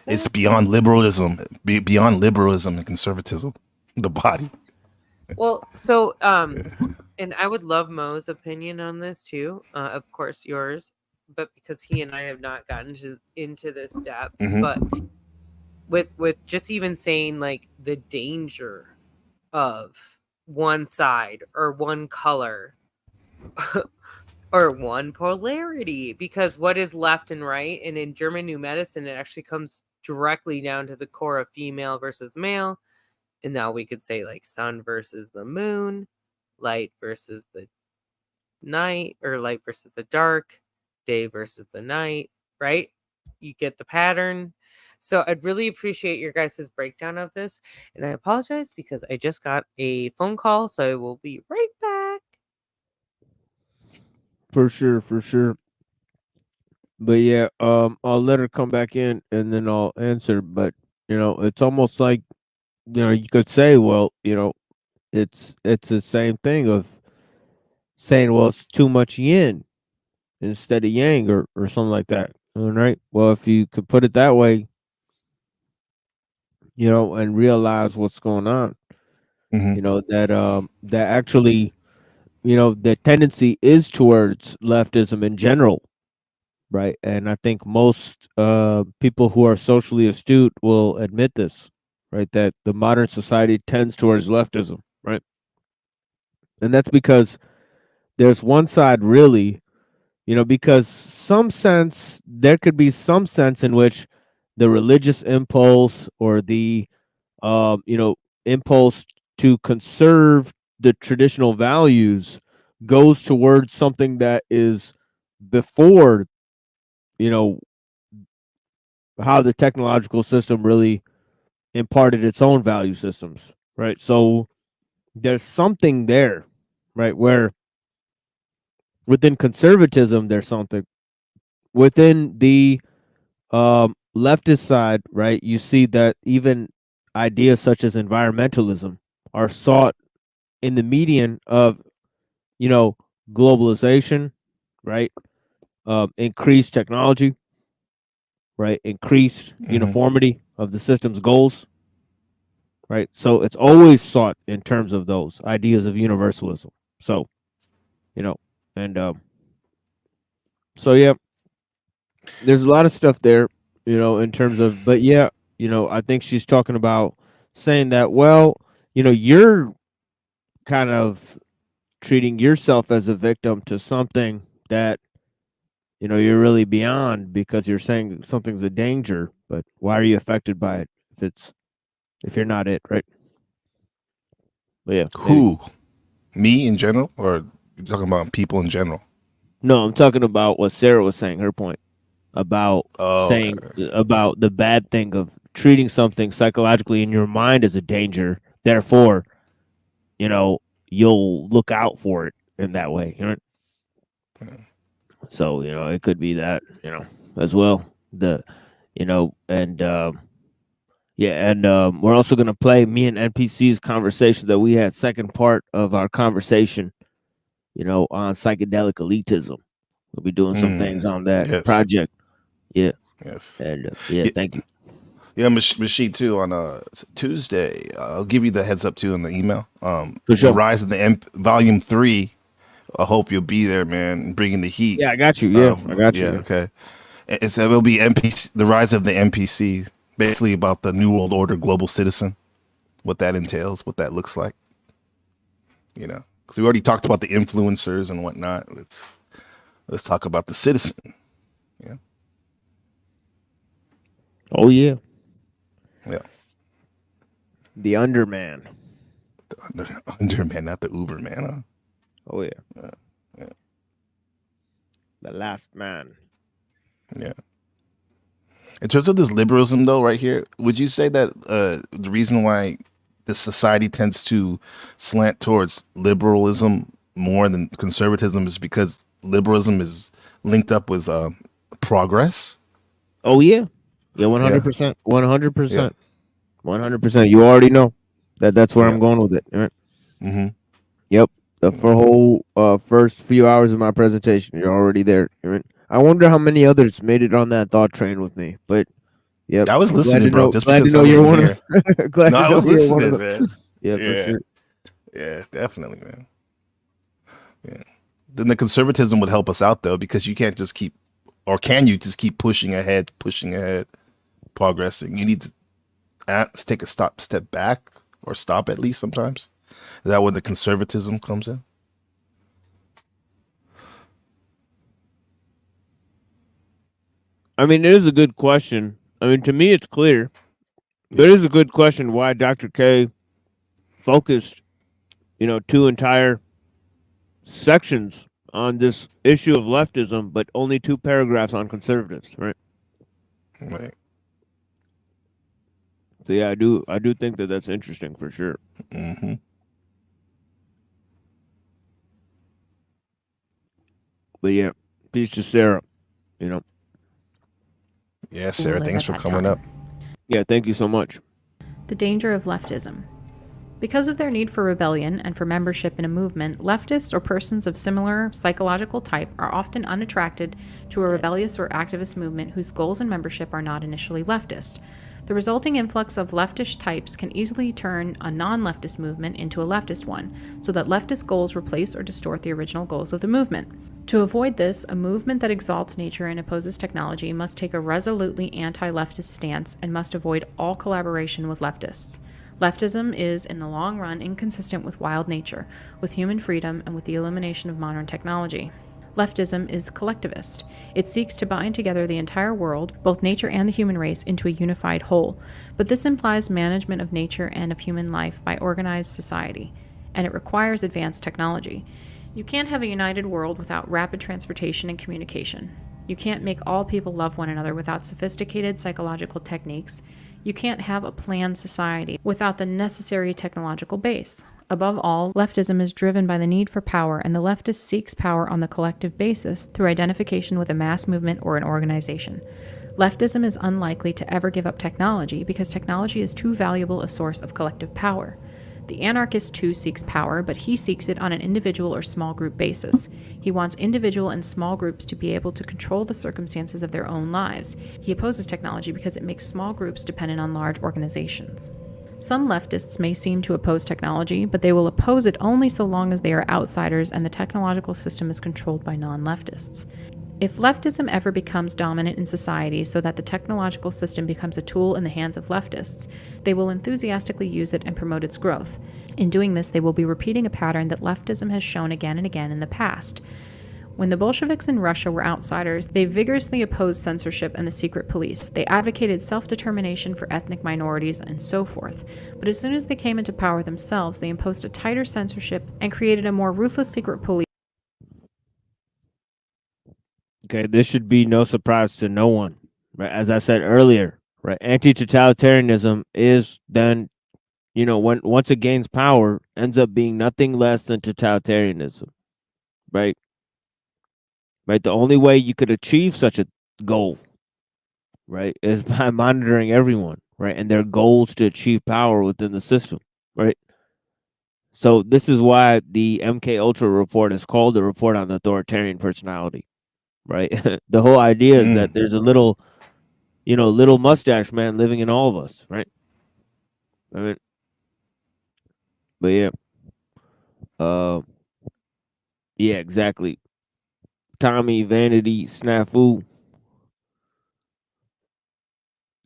It's beyond liberalism, beyond liberalism and conservatism. The body. Well, so and I would love Mo's opinion on this too. Of course, yours, but because he and I have not gotten into this depth, but with just even saying like the danger of one side or one color or one polarity, because what is left and right, and in German New Medicine, it actually comes directly down to the core of female versus male. And now we could say like sun versus the moon, light versus the night, or light versus the dark, day versus the night, right? You get the pattern. So I'd really appreciate your guys' breakdown of this. And I apologize because I just got a phone call, so I will be right back. For sure. But yeah, I'll let her come back in and then I'll answer. But it's almost like you could say, well, it's the same thing of saying, well, it's too much yin instead of yang, or something like that. All right. Well, if you could put it that way, and realize what's going on, that actually, the tendency is towards leftism in general. Right. And I think most people who are socially astute will admit this, right? That the modern society tends towards leftism, right? And that's because there's one side really, because there could be some sense in which the religious impulse or the, impulse to conserve the traditional values goes towards something that is before, how the technological system really imparted its own value systems, right? So there's something there, right? Where within conservatism, there's something within the leftist side, right? You see that even ideas such as environmentalism are sought in the median of, globalization, right? Increased technology, right? Increased uniformity of the system's goals, right? So it's always sought in terms of those ideas of universalism. So, and so yeah, there's a lot of stuff there, in terms of, but yeah, I think she's talking about saying that, well, you're kind of treating yourself as a victim to something that you're really beyond, because you're saying something's a danger, but why are you affected by it if you're not it, right? But yeah. Who? Me in general, or you're talking about people in general? No, I'm talking about what Sarah was saying, her point about saying about the bad thing of treating something psychologically in your mind as a danger. Therefore, you'll look out for it in that way. So, it could be that, as well. And Yeah, and we're also gonna play me and NPC's conversation that we had, second part of our conversation, on psychedelic elitism. We'll be doing some things on that Yes. project. Yeah. Yes. And Yeah. thank you. Yeah, Machine too on Tuesday. I'll give you the heads up too in the email. For sure. The Rise of the Volume 3. I hope you'll be there, man, bringing the heat. Yeah, I got you. Yeah, I got you. Yeah, okay. It will be NPC, the Rise of the NPC, basically about the New World Order global citizen, what that entails, what that looks like. Because we already talked about the influencers and whatnot. Let's talk about the citizen. Yeah. Oh yeah. Yeah. The Underman. The Underman, not the Uberman. Huh? Oh yeah. Yeah. The last man. Yeah. In terms of this liberalism, though, right here, would you say that the reason why the society tends to slant towards liberalism more than conservatism is because liberalism is linked up with progress? Oh yeah. Yeah, 100%. 100%. 100%. You already know that's where I'm going with it. Right? Mm-hmm. Yep. The whole first few hours of my presentation, you're already there. Right? I wonder how many others made it on that thought train with me. But yeah, I was listening, bro. Just glad to because know I you're wasn't one here. of. Glad No, to I know was you're one of listening, man. Yeah, for sure. Yeah, definitely, man. Yeah. Then the conservatism would help us out though, because you can't just keep, or can you just keep pushing ahead, progressing? You need to take a step back, or stop at least sometimes. Is that where the conservatism comes in? I mean, it is a good question. I mean, to me, it's clear. But it is a good question why Dr. K focused, 2 entire sections on this issue of leftism, but only 2 paragraphs on conservatives, right? Right. So yeah, I do think that that's interesting for sure. Mm-hmm. But yeah, peace to Sarah. Yeah, Sarah, live thanks at for that coming time. up. Yeah, thank you so much. The danger of leftism. Because of their need for rebellion and for membership in a movement, leftists or persons of similar psychological type are often unattracted to a rebellious or activist movement whose goals and membership are not initially leftist. The resulting influx of leftish types can easily turn a non-leftist movement into a leftist one, so that leftist goals replace or distort the original goals of the movement. To avoid this, a movement that exalts nature and opposes technology must take a resolutely anti-leftist stance and must avoid all collaboration with leftists. Leftism is, in the long run, inconsistent with wild nature, with human freedom, and with the elimination of modern technology. Leftism is collectivist. It seeks to bind together the entire world, both nature and the human race, into a unified whole. But this implies management of nature and of human life by organized society, and it requires advanced technology. You can't have a united world without rapid transportation and communication. You can't make all people love one another without sophisticated psychological techniques. You can't have a planned society without the necessary technological base. Above all, leftism is driven by the need for power, and the leftist seeks power on the collective basis through identification with a mass movement or an organization. Leftism is unlikely to ever give up technology because technology is too valuable a source of collective power. The anarchist too seeks power, but he seeks it on an individual or small group basis. He wants individual and small groups to be able to control the circumstances of their own lives. He opposes technology because it makes small groups dependent on large organizations. Some leftists may seem to oppose technology, but they will oppose it only so long as they are outsiders and the technological system is controlled by non-leftists. If leftism ever becomes dominant in society so that the technological system becomes a tool in the hands of leftists, they will enthusiastically use it and promote its growth. In doing this, they will be repeating a pattern that leftism has shown again and again in the past. When the Bolsheviks in Russia were outsiders, they vigorously opposed censorship and the secret police. They advocated self-determination for ethnic minorities and so forth. But as soon as they came into power themselves, they imposed a tighter censorship and created a more ruthless secret police. Okay, this should be no surprise to no one. Right? As I said earlier, right? Anti-totalitarianism is then, once it gains power, ends up being nothing less than totalitarianism. Right? Right? The only way you could achieve such a goal right, is by monitoring everyone, right, and their goals to achieve power within the system, right. So this is why the MK Ultra report is called the report on the authoritarian personality, right? The whole idea is that there's a little, little mustache man living in all of us, right? I mean, but yeah, uh, yeah, exactly. Tommy, Vanity, Snafu,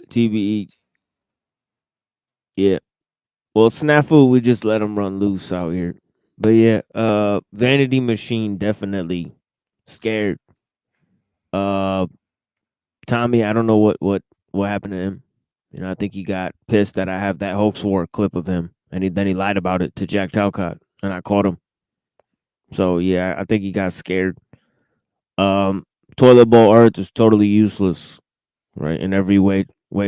TBE, yeah. Well, Snafu, we just let him run loose out here. But yeah, Vanity Machine definitely scared. Tommy, I don't know what happened to him. I think he got pissed that I have that hoax war clip of him, and then he lied about it to Jack Talcott, and I caught him. So yeah, I think he got scared. Toilet bowl Earth is totally useless, right? In every way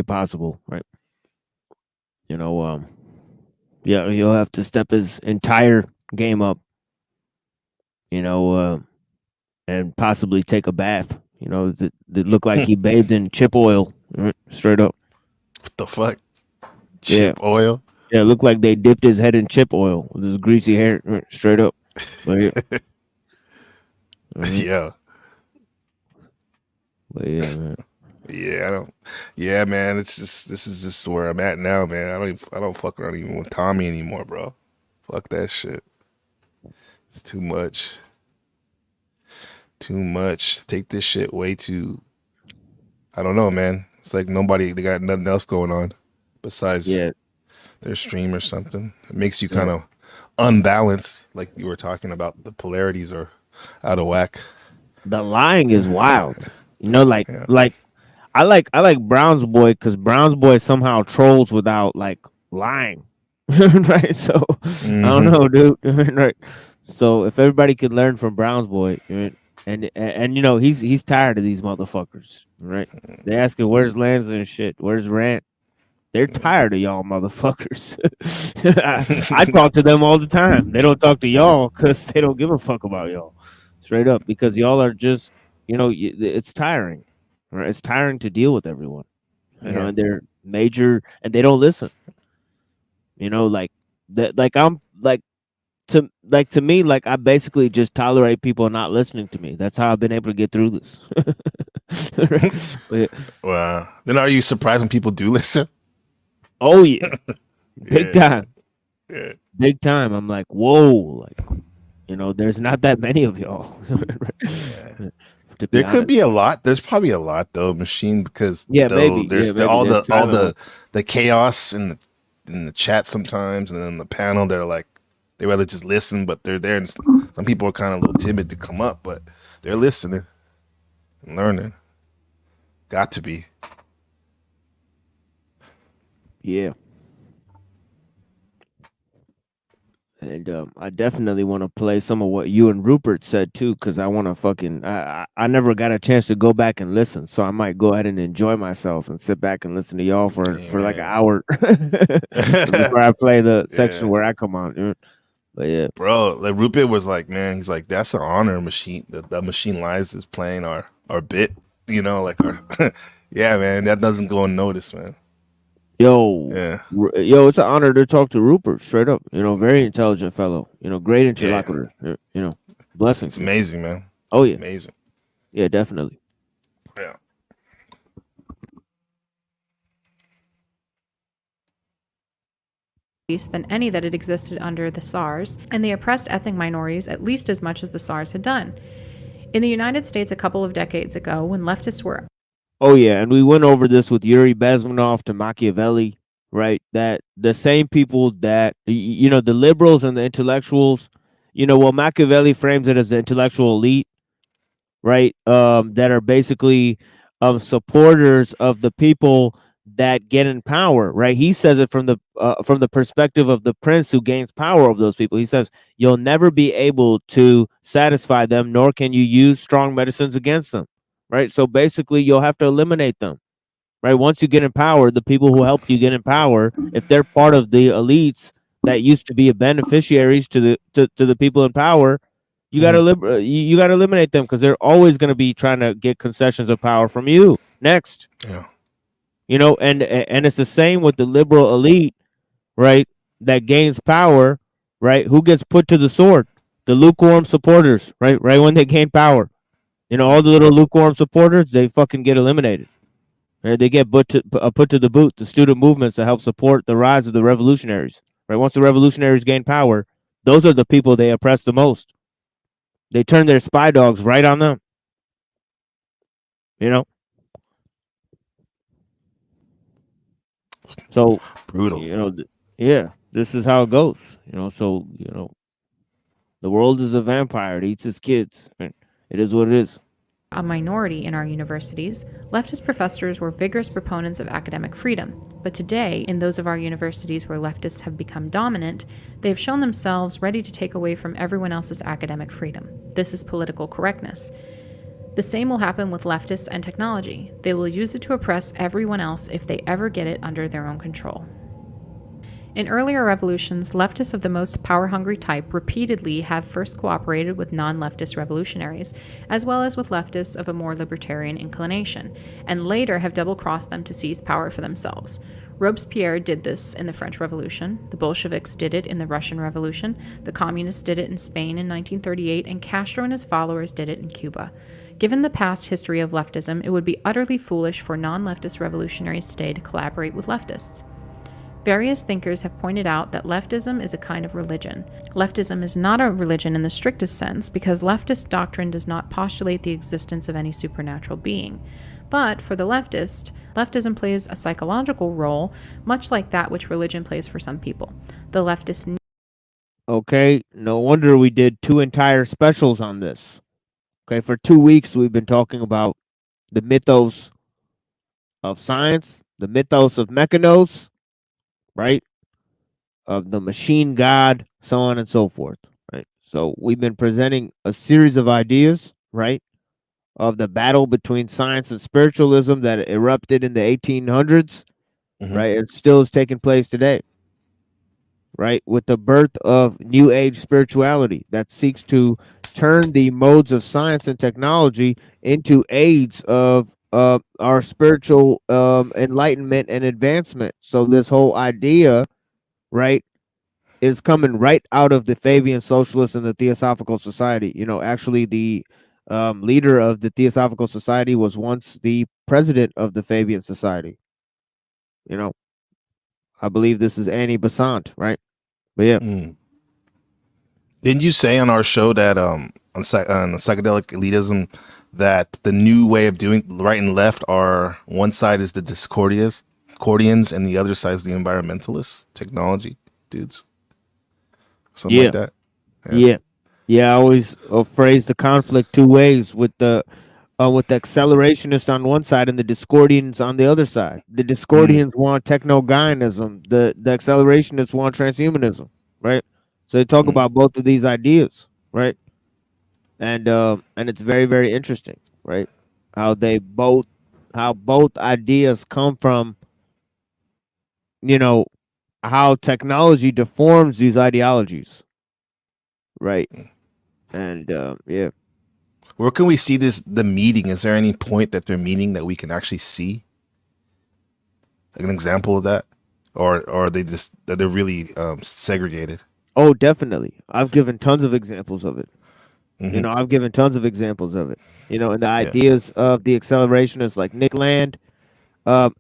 possible, right? Yeah, he'll have to step his entire game up, and possibly take a bath. That look like he bathed in chip oil, right? Straight up. What the fuck? Yeah. Chip oil? Yeah, it looked like they dipped his head in chip oil with his greasy hair, right, straight up. But yeah. Yeah. But yeah, man. Yeah, I don't. Yeah, man. This is just where I'm at now, man. I don't fuck around even with Tommy anymore, bro. Fuck that shit. It's too much. Too much. Take this shit way too. I don't know, man. It's like they got nothing else going on besides their stream or something. It makes you kind of unbalanced, like you were talking about. The polarities are out of whack. The lying is wild. Like I like Brown's Boy because Brown's Boy somehow trolls without like lying. Right? So I don't know, dude. Right. So if everybody could learn from Brown's Boy, right? And he's tired of these motherfuckers, right? They asking where's Lanza and shit, where's Rant? They're tired of y'all motherfuckers. I talk to them all the time. They don't talk to y'all because they don't give a fuck about y'all. Straight up, because y'all are just, it's tiring. Right? It's tiring to deal with everyone. And they're major, and they don't listen. Like that. Like I'm like to me, like I basically just tolerate people not listening to me. That's how I've been able to get through this. Wow. Then are you surprised when people do listen? Oh yeah, big time. Yeah. Big time. I'm like, whoa, like, there's not that many of y'all. There could be a lot. There's probably a lot though, Machine, because maybe. There's all the chaos in the chat sometimes, and then the panel. They're like, they rather just listen, but they're there. And some people are kind of a little timid to come up, but they're listening and learning. Got to be. Yeah. And I definitely want to play some of what you and Rupert said too, because I want to fucking. I never got a chance to go back and listen, so I might go ahead and enjoy myself and sit back and listen to y'all for like an hour before I play the section where I come on. But yeah, bro, like Rupert was like, man, he's like, that's an honor, Machine. The Machine Lies is playing our bit, like our. Yeah, man, that doesn't go unnoticed, man. Yo, it's an honor to talk to Rupert. Straight up, very intelligent fellow. Great interlocutor. Blessings. It's amazing, man. Oh yeah, amazing. Yeah, definitely. Yeah. Than any that had existed under the SARS, and they oppressed ethnic minorities at least as much as the SARS had done. In the United States a couple of decades ago, when leftists were Oh yeah, and we went over this with Yuri Bezmenov to Machiavelli, right? That the same people that the liberals and the intellectuals, Machiavelli frames it as the intellectual elite, right? That are basically supporters of the people that get in power, right? He says it from the perspective of the prince who gains power over those people. He says you'll never be able to satisfy them, nor can you use strong medicines against them. Right. So basically, you'll have to eliminate them. Right. Once you get in power, the people who helped you get in power, if they're part of the elites that used to be beneficiaries to the people in power, you got to you got to eliminate them because they're always going to be trying to get concessions of power from you. Next. Yeah. You know, and it's the same with the liberal elite, right? That gains power, right? Who gets put to the sword? The lukewarm supporters, right? Right when they gain power, you know, all the little lukewarm supporters, they fucking get eliminated. Right? They get put to the boot. The student movements that help support the rise of the revolutionaries. Right? Once the revolutionaries gain power, those are the people they oppress the most. They turn their spy dogs right on them. You know. So brutal. You know, yeah, this is how it goes. You know, so you know, the world is a vampire. It eats its kids. And it is what it is. A minority in our universities, leftist professors were vigorous proponents of academic freedom. But today, in those of our universities where leftists have become dominant, they have shown themselves ready to take away from everyone else's academic freedom. This is political correctness. The same will happen with leftists and technology. They will use it to oppress everyone else if they ever get it under their own control. In earlier revolutions, leftists of the most power-hungry type repeatedly have first cooperated with non-leftist revolutionaries, as well as with leftists of a more libertarian inclination, and later have double-crossed them to seize power for themselves. Robespierre did this in the French Revolution, the Bolsheviks did it in the Russian Revolution, the Communists did it in Spain in 1938, and Castro and his followers did it in Cuba. Given the past history of leftism, it would be utterly foolish for non-leftist revolutionaries today to collaborate with leftists. Various thinkers have pointed out that leftism is a kind of religion. Leftism is not a religion in the strictest sense because leftist doctrine does not postulate the existence of any supernatural being. But for the leftist, leftism plays a psychological role, much like that which religion plays for some people. The leftist. Okay, no wonder we did 2 entire specials on this. Okay, for 2 weeks we've been talking about the mythos of science, the mythos of mechanos, right? Of the machine god, so on and so forth, right? So we've been presenting a series of ideas, right? Of the battle between science and spiritualism that erupted in the 1800s, right? It still is taking place today, right? With the birth of New Age spirituality that seeks to turn the modes of science and technology into aids of our spiritual enlightenment and advancement. So this whole idea, right, is coming right out of the Fabian Socialist and the Theosophical Society. You know, actually, the leader of the Theosophical Society was once the president of the Fabian Society. You know, I believe this is Annie Besant, right? But yeah. Didn't you say on our show that on psychedelic elitism that the new way of doing right and left are one side is the Discordians and the other side is the environmentalists, technology dudes, something like that? Yeah. I always phrase the conflict 2 ways with the accelerationists on one side and the Discordians on the other side. The Discordians want techno-Gaianism. The accelerationists want transhumanism, right? So they talk about both of these ideas, right? And it's very, very interesting, right? How both ideas come from, you know, how technology deforms these ideologies, right? And yeah. Where can we see the meeting? Is there any point that they're meeting that we can actually see? Like an example of that? Or are they just that they're really segregated? Oh, definitely. I've given tons of examples of it. You know, I've given tons of examples of it. You know, and the ideas of the accelerationists like Nick Land.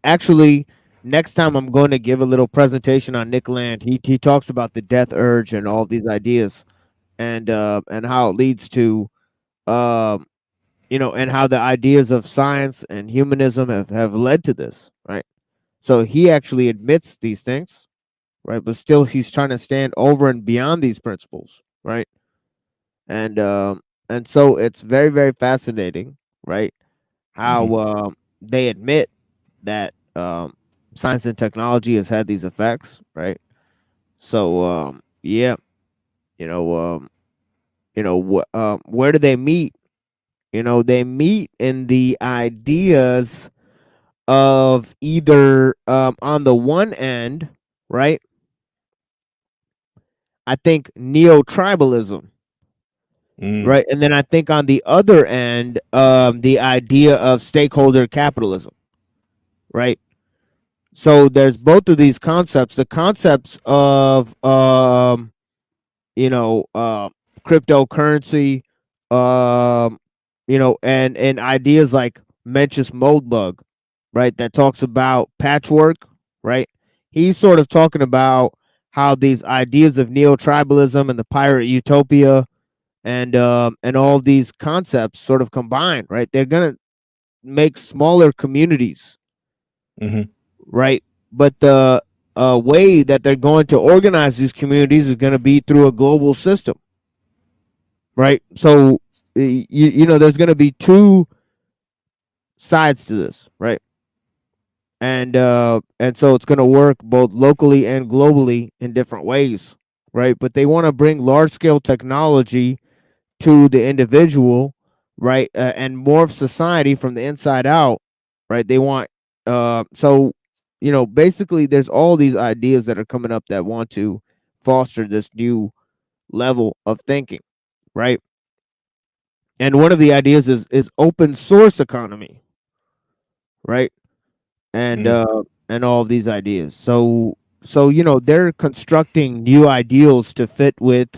Actually, next time I'm going to give a little presentation on Nick Land. He talks about the death urge and all these ideas, and how it leads to, you know, and how the ideas of science and humanism have led to this, right? So he actually admits these things, right? But still, he's trying to stand over and beyond these principles, right? And so it's very, very fascinating, right? How they admit that science and technology has had these effects, right? So yeah, you know, where do they meet? You know, they meet in the ideas of either on the one end, right? I think neo-tribalism, right? And then I think on the other end, the idea of stakeholder capitalism, right? So there's both of these concepts. The concepts of cryptocurrency, and ideas like Mencius Moldbug, right? That talks about patchwork, right? He's sort of talking about how these ideas of neo-tribalism and the pirate utopia and all these concepts sort of combine, right? They're gonna make smaller communities, right? But the way that they're going to organize these communities is going to be through a global system, right? So there's going to be two sides to this, right? And so it's going to work both locally and globally in different ways, right? But they want to bring large scale technology to the individual, right? And morph society from the inside out, right? They want basically there's all these ideas that are coming up that want to foster this new level of thinking, right? And one of the ideas is open source economy, right? And all of these ideas. So they're constructing new ideals to fit with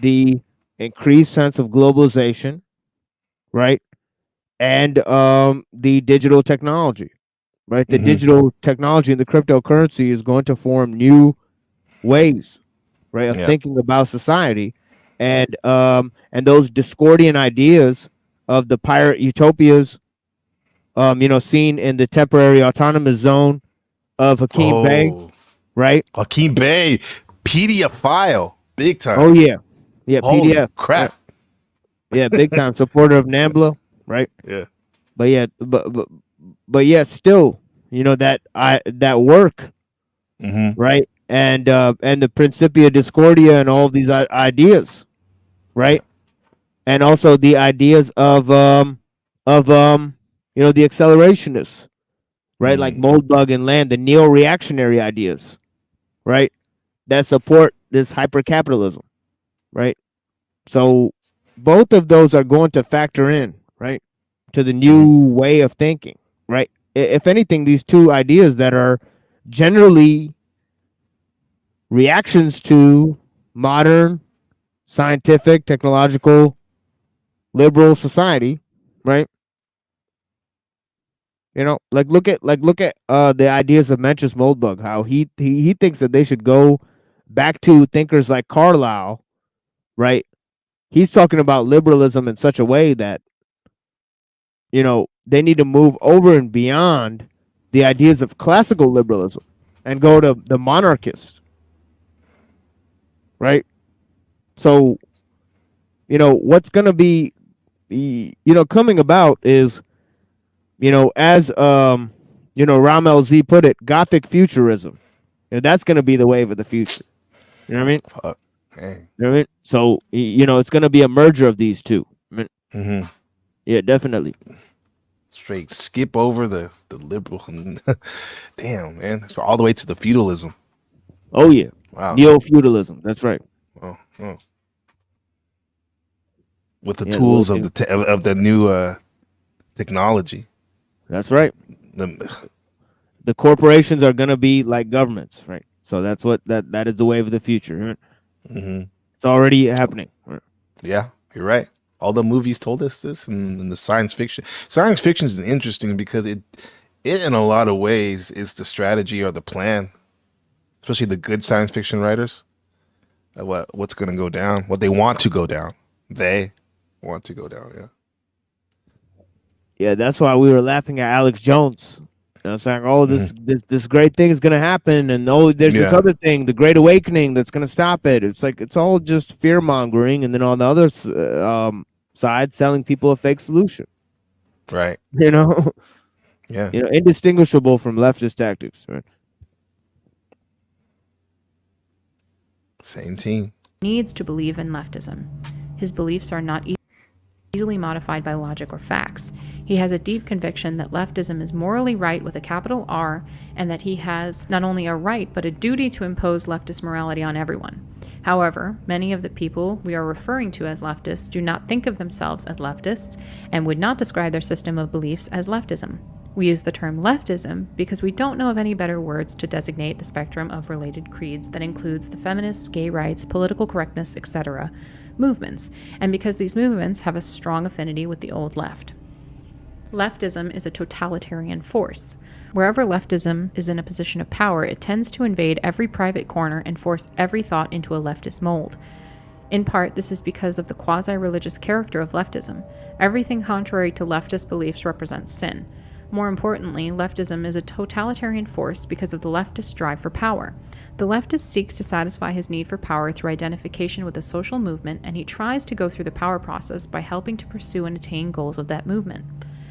the increased sense of globalization, right? And the digital technology, right? The digital technology and the cryptocurrency is going to form new ways, right, of thinking about society, and those Discordian ideas of the pirate utopias, seen in the temporary autonomous zone of Hakeem Bey, right? Hakeem Bey, PDF big time. Oh yeah, Holy PDF, crap. right. Yeah, big time supporter of NAMBLA, right? Yeah. But yeah, still, that work, right? And the Principia Discordia and all of these ideas, right? And also the ideas of the accelerationists, right? Like Moldbug and Land, the neo-reactionary ideas, right? That support this hyper-capitalism, right? So both of those are going to factor in, right, to the new way of thinking, right? If anything, these two ideas that are generally reactions to modern, scientific, technological, liberal society, right? Look at the ideas of Mencius Moldbug, how he thinks that they should go back to thinkers like Carlyle, right? He's talking about liberalism in such a way that they need to move over and beyond the ideas of classical liberalism and go to the monarchist, right? So what's going to be coming about is as Ramel Z put it, Gothic futurism. That's going to be the wave of the future. You know what I mean? Fuck. Dang. You know what I mean? So it's going to be a merger of these two. I mean, yeah, definitely. Straight skip over the liberal. Damn, man. So all the way to the feudalism. Oh yeah. Wow. Neo-feudalism. That's right. Oh. With the tools of the new technology. That's right. The corporations are going to be like governments, right? So that's what that is the wave of the future. Right? It's already happening. Right? Yeah, you're right. All the movies told us this, and the science fiction. Science fiction is interesting because it in a lot of ways is the strategy or the plan, especially the good science fiction writers. What's going to go down? What they want to go down. They want to go down. Yeah. Yeah, that's why we were laughing at Alex Jones. I'm saying, oh, this great thing is going to happen, and there's this other thing, the Great Awakening, that's going to stop it. It's like it's all just fear mongering, and then on the other side, selling people a fake solution. Right. Yeah. Indistinguishable from leftist tactics. Right. Same team. Needs to believe in leftism. His beliefs are not easily modified by logic or facts. He has a deep conviction that leftism is morally right with a capital R, and that he has not only a right but a duty to impose leftist morality on everyone. However, many of the people we are referring to as leftists do not think of themselves as leftists and would not describe their system of beliefs as leftism. We use the term leftism because we don't know of any better words to designate the spectrum of related creeds that includes the feminists, gay rights, political correctness, etc. movements, and because these movements have a strong affinity with the old left. Leftism is a totalitarian force. Wherever leftism is in a position of power, it tends to invade every private corner and force every thought into a leftist mold. In part, this is because of the quasi-religious character of leftism. Everything contrary to leftist beliefs represents sin. More importantly, leftism is a totalitarian force because of the leftist drive for power. The leftist seeks to satisfy his need for power through identification with a social movement, and he tries to go through the power process by helping to pursue and attain goals of that movement.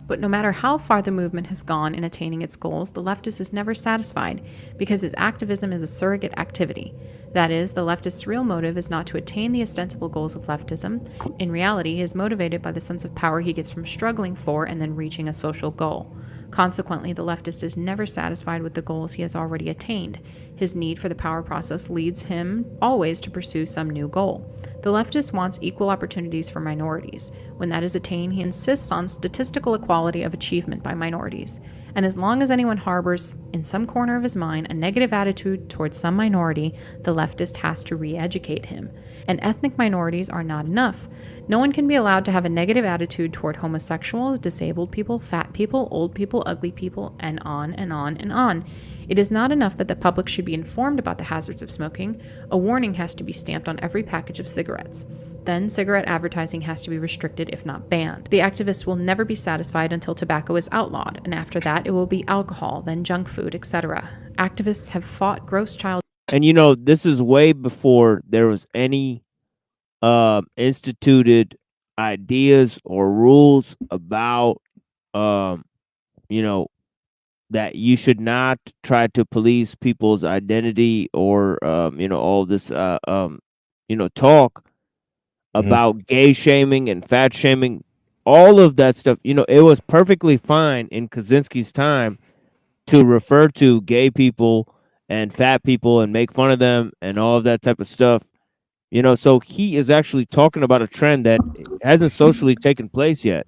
But no matter how far the movement has gone in attaining its goals, the leftist is never satisfied because his activism is a surrogate activity. That is, the leftist's real motive is not to attain the ostensible goals of leftism. In reality, he is motivated by the sense of power he gets from struggling for and then reaching a social goal. Consequently, the leftist is never satisfied with the goals he has already attained. His need for the power process leads him always to pursue some new goal. The leftist wants equal opportunities for minorities. When that is attained, he insists on statistical equality of achievement by minorities. And as long as anyone harbors, in some corner of his mind, a negative attitude towards some minority, the leftist has to re-educate him. And ethnic minorities are not enough. No one can be allowed to have a negative attitude toward homosexuals, disabled people, fat people, old people, ugly people, and on and on and on. It is not enough that the public should be informed about the hazards of smoking. A warning has to be stamped on every package of cigarettes. Then cigarette advertising has to be restricted, if not banned. The activists will never be satisfied until tobacco is outlawed, and after that it will be alcohol, then junk food, etc. Activists have fought gross child. And this is way before there was any instituted ideas or rules about that you should not try to police people's identity or all this talk about gay shaming and fat shaming, all of that stuff. It was perfectly fine in Kaczynski's time to refer to gay people and fat people and make fun of them and all of that type of stuff. So he is actually talking about a trend that hasn't socially taken place yet.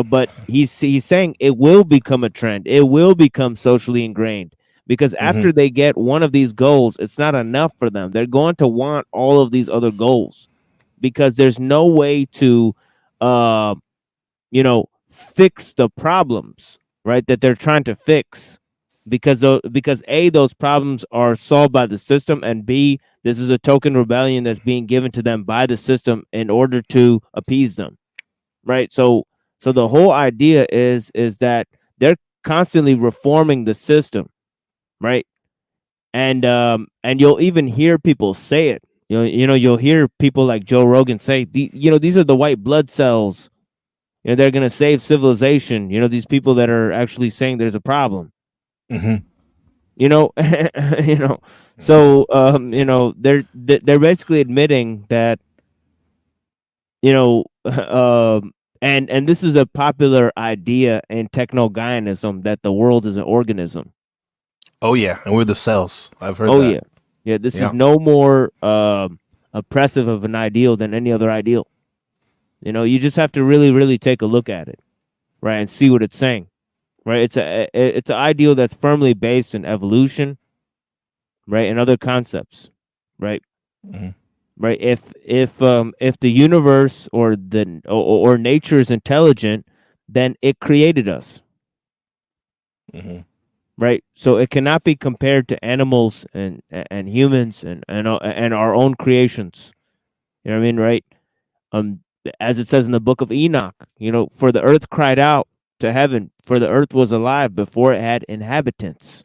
But he's saying it will become a trend. It will become socially ingrained because after they get one of these goals, it's not enough for them. They're going to want all of these other goals because there's no way to, fix the problems, right, that they're trying to fix because A, those problems are solved by the system, and B, this is a token rebellion that's being given to them by the system in order to appease them, right? So the whole idea is that they're constantly reforming the system, right? And you'll even hear people say it. You'll hear people like Joe Rogan say, these are the white blood cells. They're gonna save civilization. These people that are actually saying there's a problem. So they're basically admitting that and this is a popular idea in techno-Gaianism that the world is an organism. Oh yeah, and we're the cells. I've heard Oh that. yeah. This is no more oppressive of an ideal than any other ideal. You just have to really, really take a look at it, right, and see what it's saying, right? It's an ideal that's firmly based in evolution, right, and other concepts, right. Right. If the universe or nature is intelligent, then it created us. Right. So it cannot be compared to animals and humans and our own creations. You know what I mean? Right. As it says in the book of Enoch, for the earth cried out to heaven, for the earth was alive before it had inhabitants.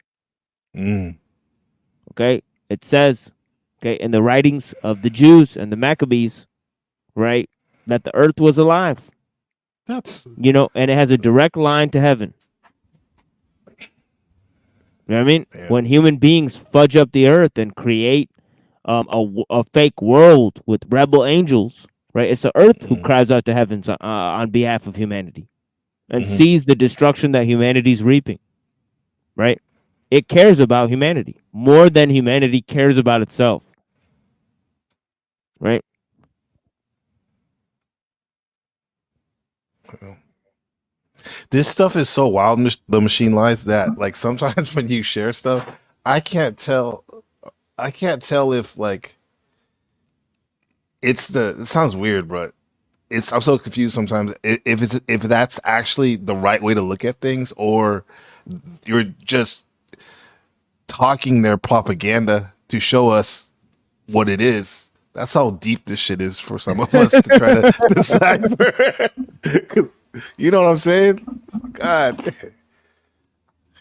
Okay. It says, okay, in the writings of the Jews and the Maccabees, right, that the earth was alive. That's and it has a direct line to heaven. You know what I mean? Yeah. When human beings fudge up the earth and create a fake world with rebel angels, right? It's the earth who cries out to heavens on behalf of humanity and sees the destruction that humanity's reaping, right? It cares about humanity more than humanity cares about itself, right? This stuff is so wild, the machine lies, that like sometimes when you share stuff, I can't tell if like it sounds weird, but I'm so confused sometimes if that's actually the right way to look at things, or you're just talking their propaganda to show us what it is. That's how deep this shit is for some of us to try to decipher. You know what I'm saying? God,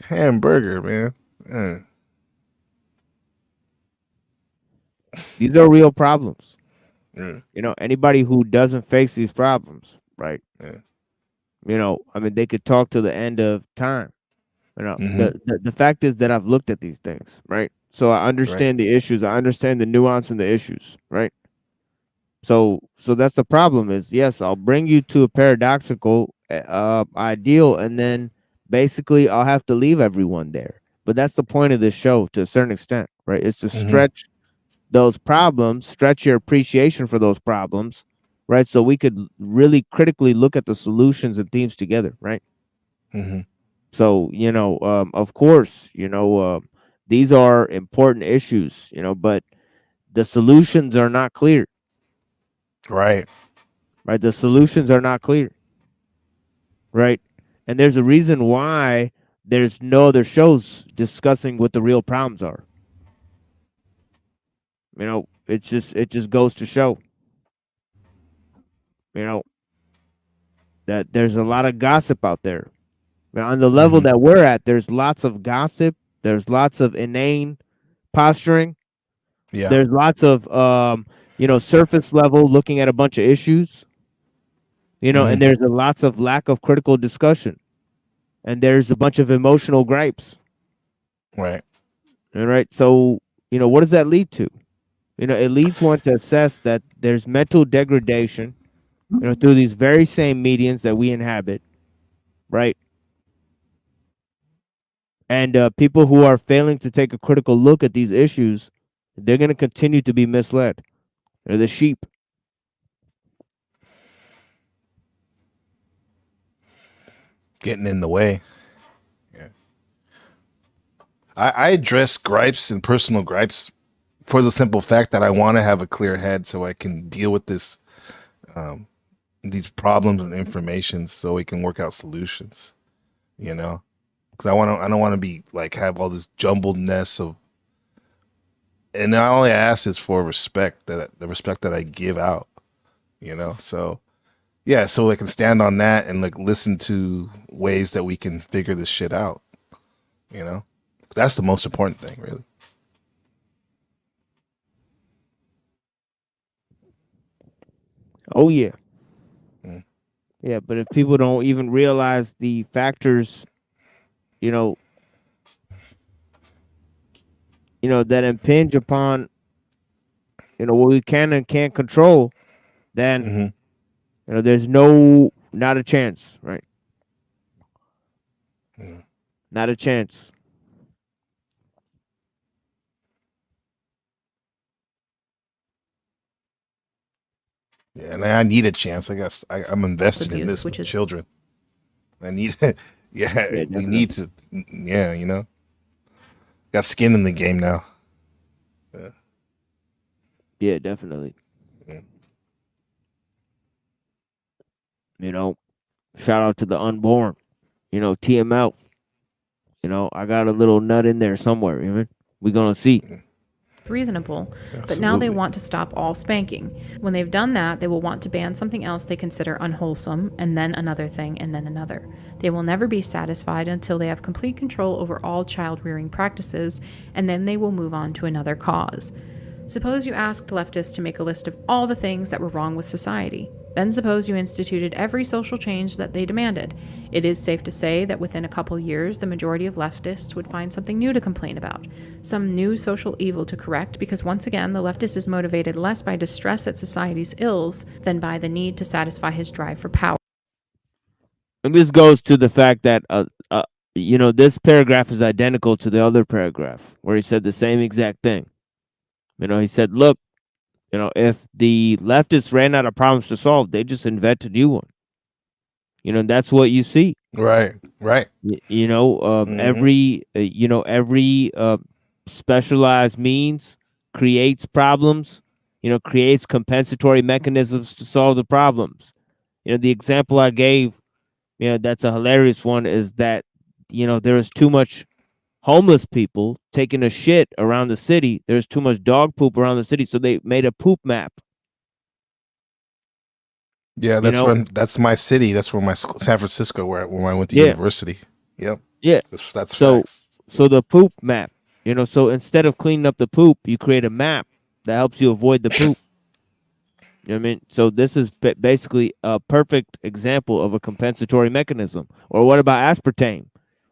hamburger, man. These are real problems. Yeah. You know, anybody who doesn't face these problems, right? Yeah. You know, I mean, they could talk to the end of time. You know, the fact is that I've looked at these things, right? So I understand the issues. I understand the nuance and the issues, right? So that's the problem. Is yes, I'll bring you to a paradoxical ideal, and then basically I'll have to leave everyone there. But that's the point of this show to a certain extent, right? It's to stretch those problems, stretch your appreciation for those problems, right? So we could really critically look at the solutions and themes together, right? So, you know, of course, you know, these are important issues, you know, but the solutions are not clear. Right. The solutions are not clear. Right. And there's a reason why there's no other shows discussing what the real problems are. You know, it just goes to show, you know, that there's a lot of gossip out there. Now, on the level that we're at, there's lots of gossip. There's lots of inane posturing. Yeah. There's lots of, you know, surface level looking at a bunch of issues. You know, and there's lots of lack of critical discussion. And there's a bunch of emotional gripes. Right. All right. So, you know, what does that lead to? You know, it leads one to assess that there's mental degradation, you know, through these very same medians that we inhabit, right? And people who are failing to take a critical look at these issues, they're going to continue to be misled. They're the sheep. Getting in the way. Yeah. I address gripes and personal gripes for the simple fact that I want to have a clear head so I can deal with this, these problems and information, so we can work out solutions. You know, because I don't want to be like have all this jumbledness of, and all I ask is for respect, the respect that I give out. You know, so yeah, so I can stand on that and like listen to ways that we can figure this shit out. You know, that's the most important thing, really. Oh, yeah. Yeah, but if people don't even realize the factors, you know, that impinge upon, you know, what we can and can't control, then, you know, there's not a chance, right? Not a chance. Yeah, and I need a chance. I guess I'm invested in Abuse, this which with is- children. I need, yeah, we need to, yeah, you know, got skin in the game now. Yeah. Yeah, definitely. You know, shout out to the unborn, you know, TML. You know, I got a little nut in there somewhere, you know? We're going to see. reasonable, but now they want to stop all spanking. When they've done that, they will want to ban something else they consider unwholesome, and then another thing, and then another. They will never be satisfied until they have complete control over all child-rearing practices, and then they will move on to another cause. Suppose you asked leftists to make a list of all the things that were wrong with society. Then suppose you instituted every social change that they demanded. It is safe to say that within a couple years, the majority of leftists would find something new to complain about, some new social evil to correct, because once again, the leftist is motivated less by distress at society's ills than by the need to satisfy his drive for power. And this goes to the fact that, you know, this paragraph is identical to the other paragraph where he said the same exact thing. You know, he said, look, you know, if the leftists ran out of problems to solve, they just invent a new one. That's what you see. Right. Every specialized means creates problems, creates compensatory mechanisms to solve the problems. The example I gave, that's a hilarious one, is that there is too much homeless people taking a shit around the city. There's too much dog poop around the city, so they made a poop map. Yeah, that's my city. That's where my San Francisco, where I went to university. Yep. Yeah. That's so facts. so the poop map. So instead of cleaning up the poop, you create a map that helps you avoid the poop. You know what I mean? So this is basically a perfect example of a compensatory mechanism. Or what about aspartame?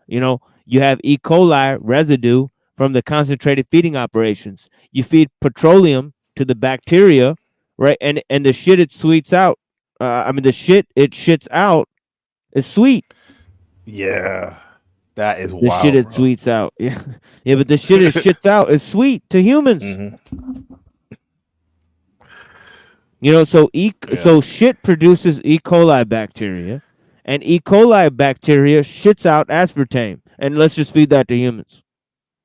You have E. coli residue from the concentrated feeding operations. You feed petroleum to the bacteria, right? And the shit it sweets out. The shit it shits out is sweet. Yeah. That is The wild. shit it sweets out. Yeah. Yeah, but the shit it shits out is sweet to humans. So shit produces E. coli bacteria, and E. coli bacteria shits out aspartame. And let's just feed that to humans.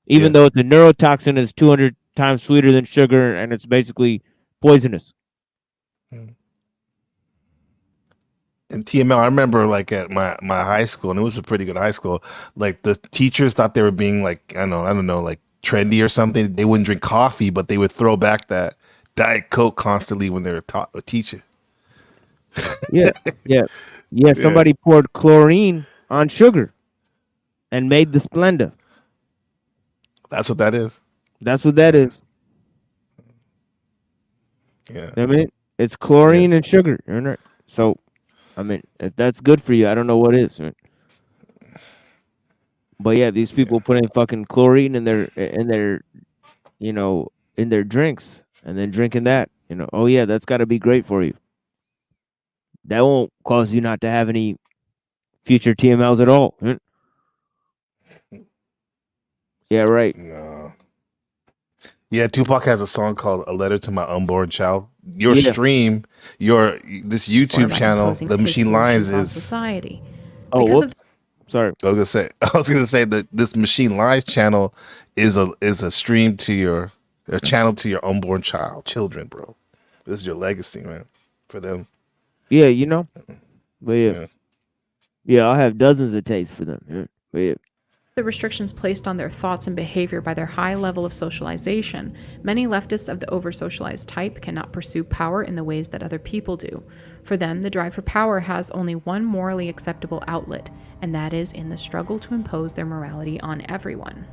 Even though it's a neurotoxin, it's 200 times sweeter than sugar, and it's basically poisonous. In TML, I remember like at my high school, and it was a pretty good high school, like the teachers thought they were being like, I don't know, like trendy or something. They wouldn't drink coffee, but they would throw back that Diet Coke constantly when they were teaching. Yeah. Somebody poured chlorine on sugar and made the Splenda. That's what that is. That's what that is. Yeah. It's chlorine and sugar. Right? So, if that's good for you, I don't know what is. Right? But yeah, these people put in fucking chlorine in their drinks and then drinking that. Oh yeah, that's got to be great for you. That won't cause you not to have any future TMLs at all. Right? Yeah, right. No. Yeah, Tupac has a song called "A Letter to My Unborn Child." Your stream, this YouTube channel, the Machine Lines is society. Sorry. I was gonna say that this Machine Lines channel is a stream to a channel to your unborn children, bro. This is your legacy, man, for them. Yeah, but yeah, I'll have dozens of tapes for them. But yeah. The restrictions placed on their thoughts and behavior by their high level of socialization, many leftists of the over-socialized type cannot pursue power in the ways that other people do. For them, the drive for power has only one morally acceptable outlet, and that is in the struggle to impose their morality on everyone.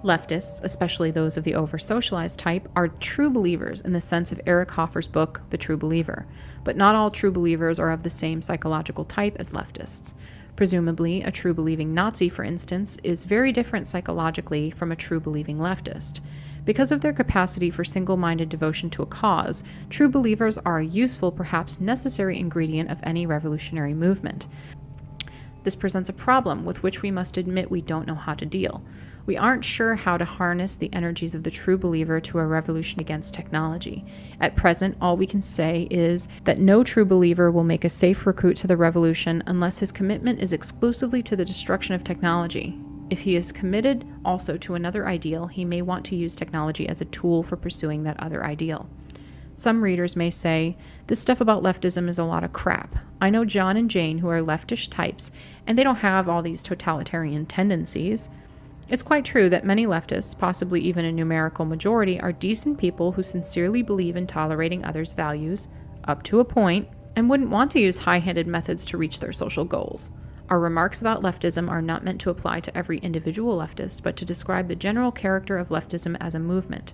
Leftists, especially those of the over-socialized type, are true believers in the sense of Eric Hoffer's book, The True Believer. But not all true believers are of the same psychological type as leftists. Presumably, a true believing Nazi, for instance, is very different psychologically from a true believing leftist. Because of their capacity for single-minded devotion to a cause, true believers are a useful, perhaps necessary ingredient of any revolutionary movement. This presents a problem with which we must admit we don't know how to deal. We aren't sure how to harness the energies of the true believer to a revolution against technology. At present, all we can say is that no true believer will make a safe recruit to the revolution unless his commitment is exclusively to the destruction of technology. If he is committed also to another ideal, he may want to use technology as a tool for pursuing that other ideal. Some readers may say, this stuff about leftism is a lot of crap. I know John and Jane who are leftish types, and they don't have all these totalitarian tendencies. It's quite true that many leftists, possibly even a numerical majority, are decent people who sincerely believe in tolerating others' values, up to a point, and wouldn't want to use high-handed methods to reach their social goals. Our remarks about leftism are not meant to apply to every individual leftist, but to describe the general character of leftism as a movement.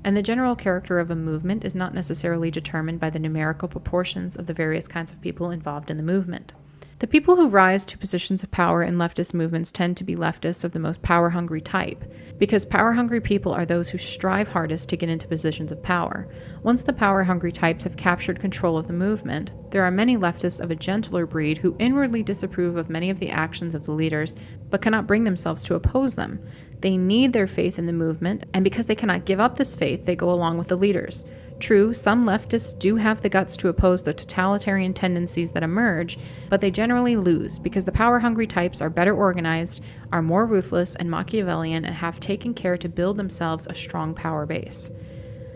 And the general character of a movement is not necessarily determined by the numerical proportions of the various kinds of people involved in the movement. The people who rise to positions of power in leftist movements tend to be leftists of the most power-hungry type, because power-hungry people are those who strive hardest to get into positions of power. Once the power-hungry types have captured control of the movement, there are many leftists of a gentler breed who inwardly disapprove of many of the actions of the leaders, but cannot bring themselves to oppose them. They need their faith in the movement, and because they cannot give up this faith, they go along with the leaders. True, some leftists do have the guts to oppose the totalitarian tendencies that emerge, but they generally lose because the power-hungry types are better organized, are more ruthless and Machiavellian, and have taken care to build themselves a strong power base.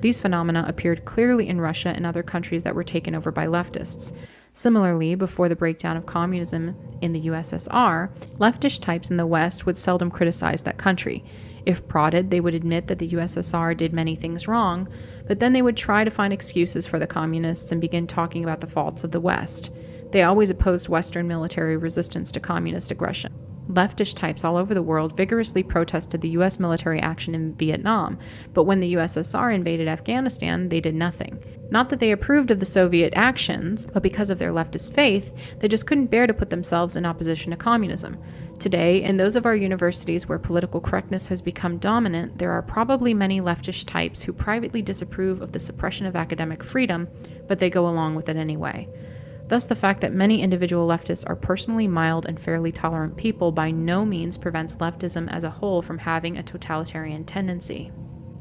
These phenomena appeared clearly in Russia and other countries that were taken over by leftists. Similarly, before the breakdown of communism in the USSR, leftish types in the West would seldom criticize that country. If prodded, they would admit that the USSR did many things wrong, but then they would try to find excuses for the communists and begin talking about the faults of the West. They always opposed Western military resistance to communist aggression. Leftish types all over the world vigorously protested the U.S. military action in Vietnam, but when the USSR invaded Afghanistan, they did nothing. Not that they approved of the Soviet actions, but because of their leftist faith, they just couldn't bear to put themselves in opposition to communism. Today, in those of our universities where political correctness has become dominant, there are probably many leftish types who privately disapprove of the suppression of academic freedom, but they go along with it anyway. Thus, the fact that many individual leftists are personally mild and fairly tolerant people by no means prevents leftism as a whole from having a totalitarian tendency.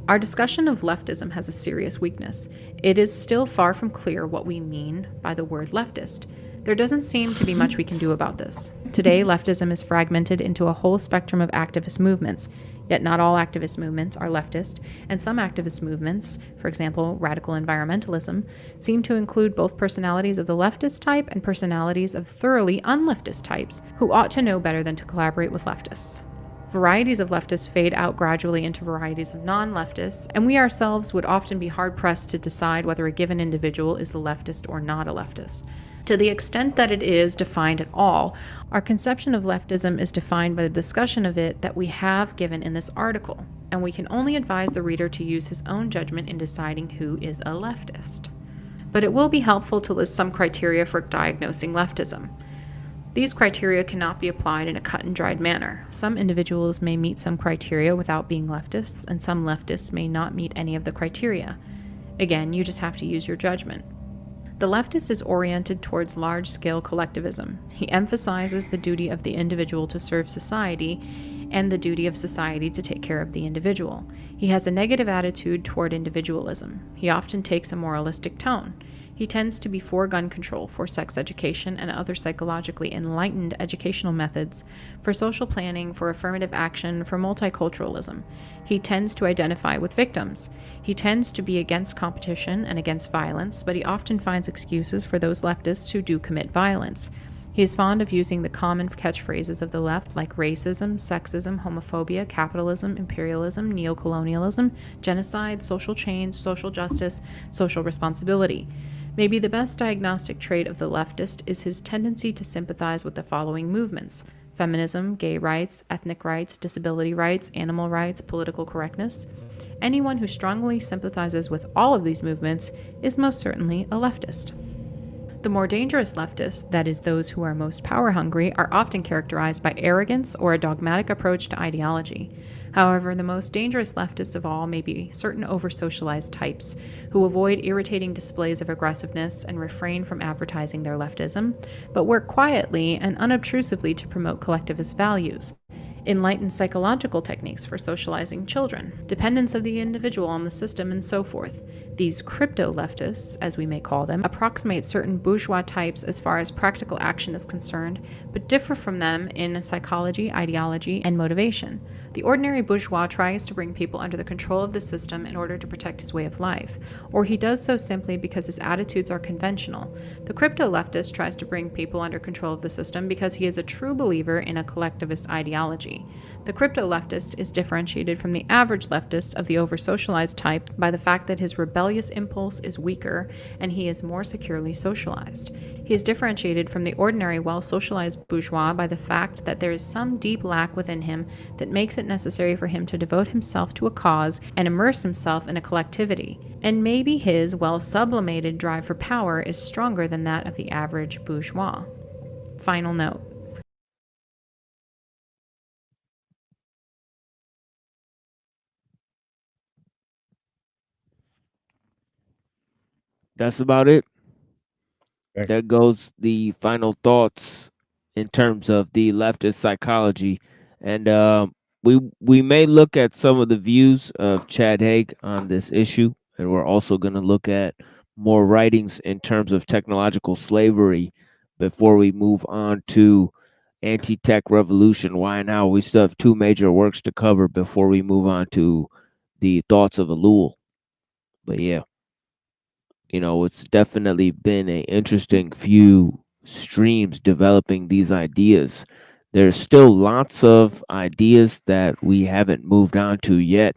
Our discussion of leftism has a serious weakness. It is still far from clear what we mean by the word leftist. There doesn't seem to be much we can do about this. Today, leftism is fragmented into a whole spectrum of activist movements, yet not all activist movements are leftist, and some activist movements, for example, radical environmentalism, seem to include both personalities of the leftist type and personalities of thoroughly unleftist types who ought to know better than to collaborate with leftists. Varieties of leftists fade out gradually into varieties of non-leftists, and we ourselves would often be hard-pressed to decide whether a given individual is a leftist or not a leftist. To the extent that it is defined at all, our conception of leftism is defined by the discussion of it that we have given in this article, and we can only advise the reader to use his own judgment in deciding who is a leftist. But it will be helpful to list some criteria for diagnosing leftism. These criteria cannot be applied in a cut-and-dried manner. Some individuals may meet some criteria without being leftists, and some leftists may not meet any of the criteria. Again, you just have to use your judgment. The leftist is oriented towards large-scale collectivism. He emphasizes the duty of the individual to serve society and the duty of society to take care of the individual. He has a negative attitude toward individualism. He often takes a moralistic tone. He tends to be for gun control, for sex education and other psychologically enlightened educational methods, for social planning, for affirmative action, for multiculturalism. He tends to identify with victims. He tends to be against competition and against violence, but he often finds excuses for those leftists who do commit violence. He is fond of using the common catchphrases of the left like racism, sexism, homophobia, capitalism, imperialism, neocolonialism, genocide, social change, social justice, social responsibility. Maybe the best diagnostic trait of the leftist is his tendency to sympathize with the following movements: feminism, gay rights, ethnic rights, disability rights, animal rights, political correctness. Anyone who strongly sympathizes with all of these movements is most certainly a leftist. The more dangerous leftists, that is, those who are most power-hungry, are often characterized by arrogance or a dogmatic approach to ideology. However, the most dangerous leftists of all may be certain over-socialized types who avoid irritating displays of aggressiveness and refrain from advertising their leftism, but work quietly and unobtrusively to promote collectivist values. Enlightened psychological techniques for socializing children, dependence of the individual on the system, and so forth. These crypto-leftists, as we may call them, approximate certain bourgeois types as far as practical action is concerned, but differ from them in psychology, ideology, and motivation. The ordinary bourgeois tries to bring people under the control of the system in order to protect his way of life, or he does so simply because his attitudes are conventional. The crypto-leftist tries to bring people under control of the system because he is a true believer in a collectivist ideology. The crypto-leftist is differentiated from the average leftist of the over-socialized type by the fact that his rebellious impulse is weaker and he is more securely socialized. He is differentiated from the ordinary well-socialized bourgeois by the fact that there is some deep lack within him that makes it necessary for him to devote himself to a cause and immerse himself in a collectivity. And maybe his well-sublimated drive for power is stronger than that of the average bourgeois. Final note. That's about it. There goes the final thoughts in terms of the leftist psychology, and we may look at some of the views of Chad Haig on this issue and we're also going to look at more writings in terms of technological slavery before we move on to anti-tech revolution. Why now? We still have two major works to cover before we move on to the thoughts of Elul. But yeah, it's definitely been an interesting few streams developing these ideas. There's still lots of ideas that we haven't moved on to yet,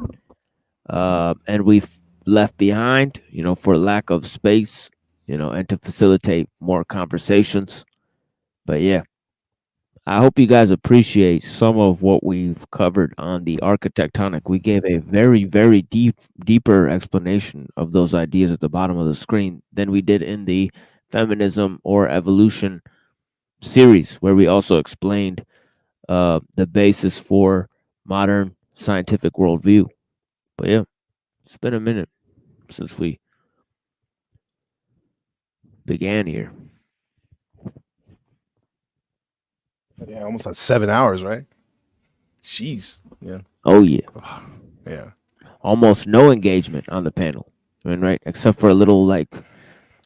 and we've left behind, for lack of space, and to facilitate more conversations. But yeah, I hope you guys appreciate some of what we've covered on the architectonic. We gave a very, very deeper explanation of those ideas at the bottom of the screen than we did in the feminism or evolution series, where we also explained the basis for modern scientific worldview. But yeah, it's been a minute since we began here. Yeah, almost like 7 hours, right? Jeez. Yeah. Oh yeah. Yeah. Almost no engagement on the panel. Right? Except for a little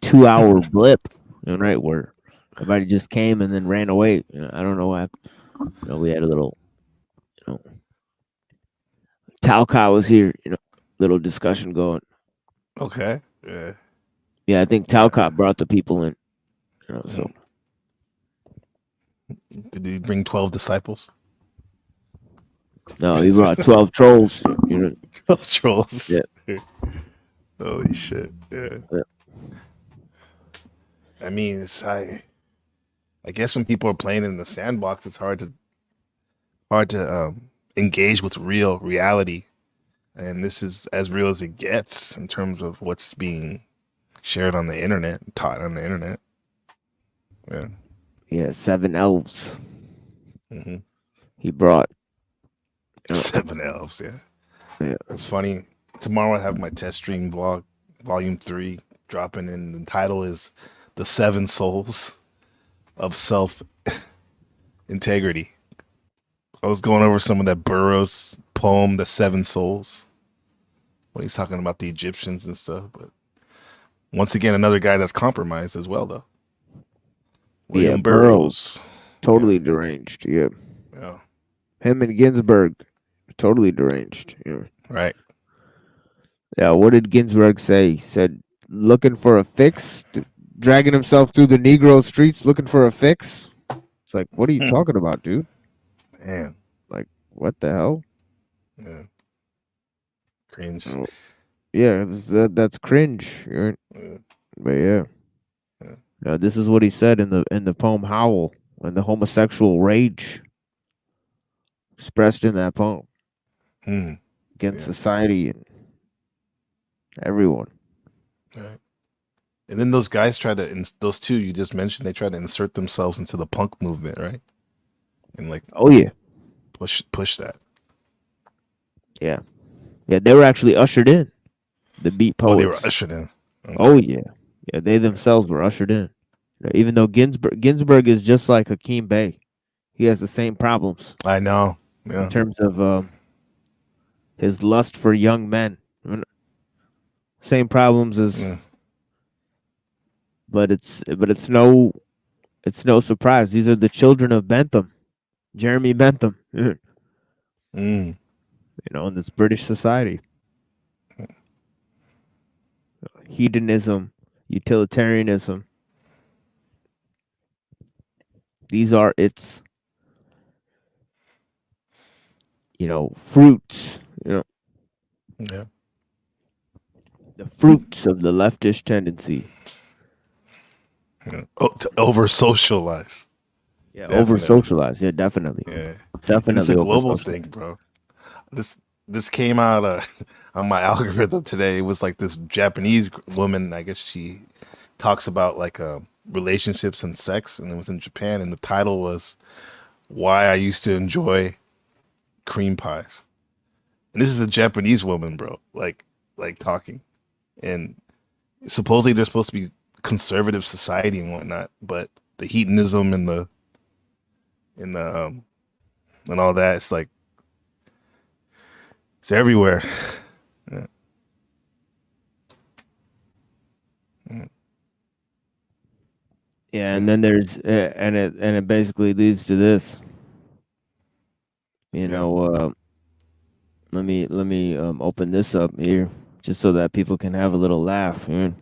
2-hour blip, right, where everybody just came and then ran away. I don't know what happened. We had a little, Talcott was here, little discussion going. Okay. Yeah. Yeah, I think Talcott brought the people in. So Did he bring 12 disciples? no, he brought 12 trolls. 12 trolls. Yeah. Holy shit. Yeah. I mean, I guess when people are playing in the sandbox, it's hard to engage with reality, and this is as real as it gets in terms of what's being shared on the internet, taught on the internet. Yeah. Yeah, 7 elves. Mm-hmm. He brought 7 elves. Yeah. Yeah. It's funny. Tomorrow I have my test stream vlog, volume 3, dropping in. The title is "The 7 Souls of Self Integrity." I was going over some of that Burroughs poem, "The 7 Souls," when he's talking about the Egyptians and stuff. But once again, another guy that's compromised as well, though. William Burroughs. Totally deranged. Yeah. Yeah. Him and Ginsburg, totally deranged. Yeah. Right. Yeah. What did Ginsburg say? He said, looking for a fix, dragging himself through the Negro streets looking for a fix. It's like, what are you talking about, dude? Man. Like, what the hell? Yeah. Cringe. Yeah, that's cringe. Right? Yeah. But yeah. This is what he said in the poem Howl, and the homosexual rage expressed in that poem against society and everyone. Right. And then those guys those two you just mentioned, they try to insert themselves into the punk movement, right? And oh yeah, push that. Yeah, they were actually ushered in. The beat poets. Oh, they were ushered in. Okay. Oh yeah, they themselves were ushered in. Even though Ginsburg is just like Hakeem Bey, he has the same problems. I know. Yeah. In terms of his lust for young men, same problems as. Yeah. But it's no surprise. These are the children of Bentham, Jeremy Bentham. In this British society, hedonism, utilitarianism. These are its, fruits. Yeah. The fruits of the leftish tendency. To over socialize. Yeah, over socialize. Yeah, definitely. Yeah, definitely. And it's a global thing, bro. This came out on my algorithm today. It was like this Japanese woman. I guess she talks about relationships and sex, and it was in Japan. And the title was "Why I Used to Enjoy Cream Pies." And this is a Japanese woman, bro. Like talking, and supposedly they're supposed to be conservative society and whatnot, but the hedonism and and all that, it's everywhere. Yeah. Yeah, and then there's and it basically leads to this. You know, let me open this up here just so that people can have a little laugh. You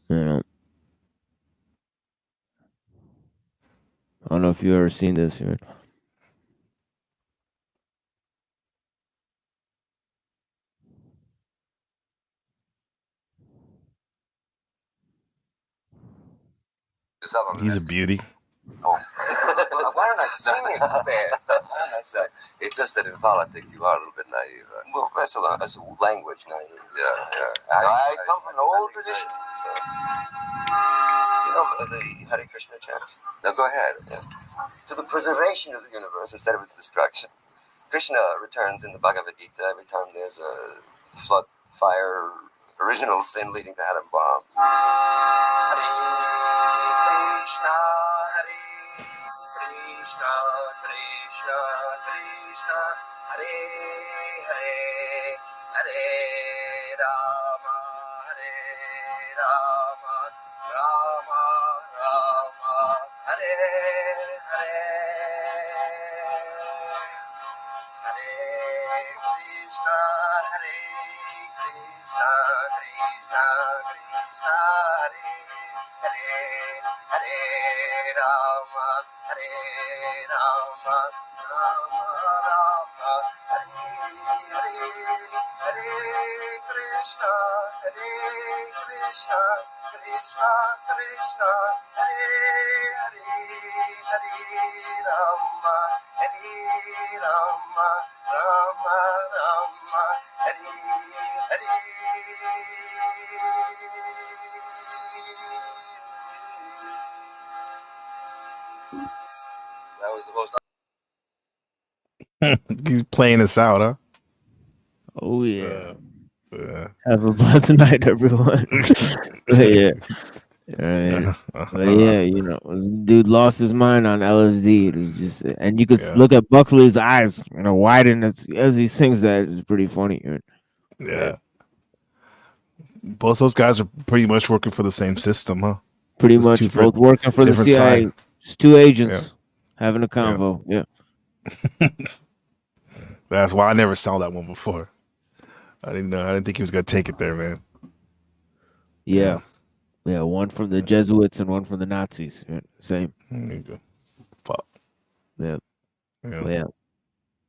know, I don't know if you ever seen this. He's a beauty. Why don't I sing it instead? It's just that in politics you are a little bit naive. Right? Well, that's a language naive. Yeah. I come from an old tradition. So. You know the Hare Krishna chant? No, go ahead. Yeah. To the preservation of the universe instead of its destruction. Krishna returns in the Bhagavad Gita every time there's a flood, fire, original sin leading to atom bombs. Hare Krishna, Hare Krishna, Krishna, Krishna, Hare Hare, Hare Rama, Hare Rama, Rama Rama, Hare Hare. Hare Krishna, Hare Krishna, Krishna Krishna, Hare Hare, Hare Rama, Hare Rama, Rama Rama, Hare Hare, Hare Krishna, Krishna Krishna, Hare Hare, Hare Rama, Hare Rama, Rama Rama, Hare Hare. That was the most. He's playing us out, huh? Oh yeah. Yeah. Have a blessed night, everyone. Yeah. All right. But yeah, you know, dude lost his mind on LSD. It's just, and you could look at Buckley's eyes, you know, widen as he sings that. It's pretty funny. Yeah. Both those guys are pretty much working for the same system, huh? Pretty Just much two both working for the different CIA. side. It's two agents having a convo. Yeah. That's why I never saw that one before. I didn't think he was gonna take it there, man. Yeah. Yeah, one from the Jesuits and one from the Nazis. Yeah, same. There you go. Fuck. Yeah. Yeah.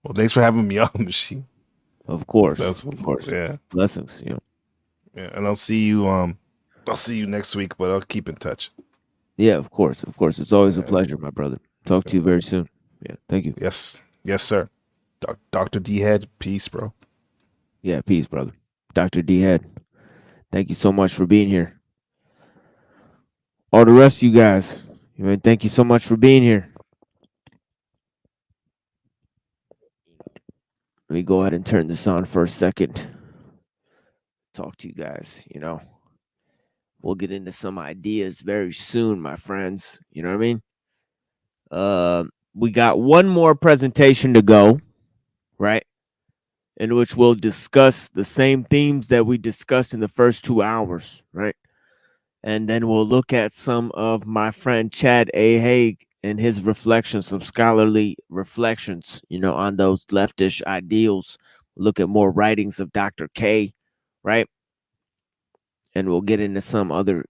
Well, thanks for having me on, Machine. Of course. Of course. Yeah. Blessings. Yeah. Yeah. And I'll see you next week, but I'll keep in touch. Yeah, of course. Of course. It's always a pleasure, my brother. Talk to you very soon. Yeah. Thank you. Yes. Yes, sir. Dr. D Head, peace, bro. Yeah, peace, brother. Dr. D Head. Thank you so much for being here. All the rest of you guys, thank you so much for being here. Let me go ahead and turn this on for a second. Talk to you guys, We'll get into some ideas very soon, my friends. You know what I mean? We got one more presentation to go, right? In which we'll discuss the same themes that we discussed in the first 2 hours, right? And then we'll look at some of my friend Chad A. Haig and his reflections, some scholarly reflections, on those leftish ideals. Look at more writings of Dr. K, right? And we'll get into some other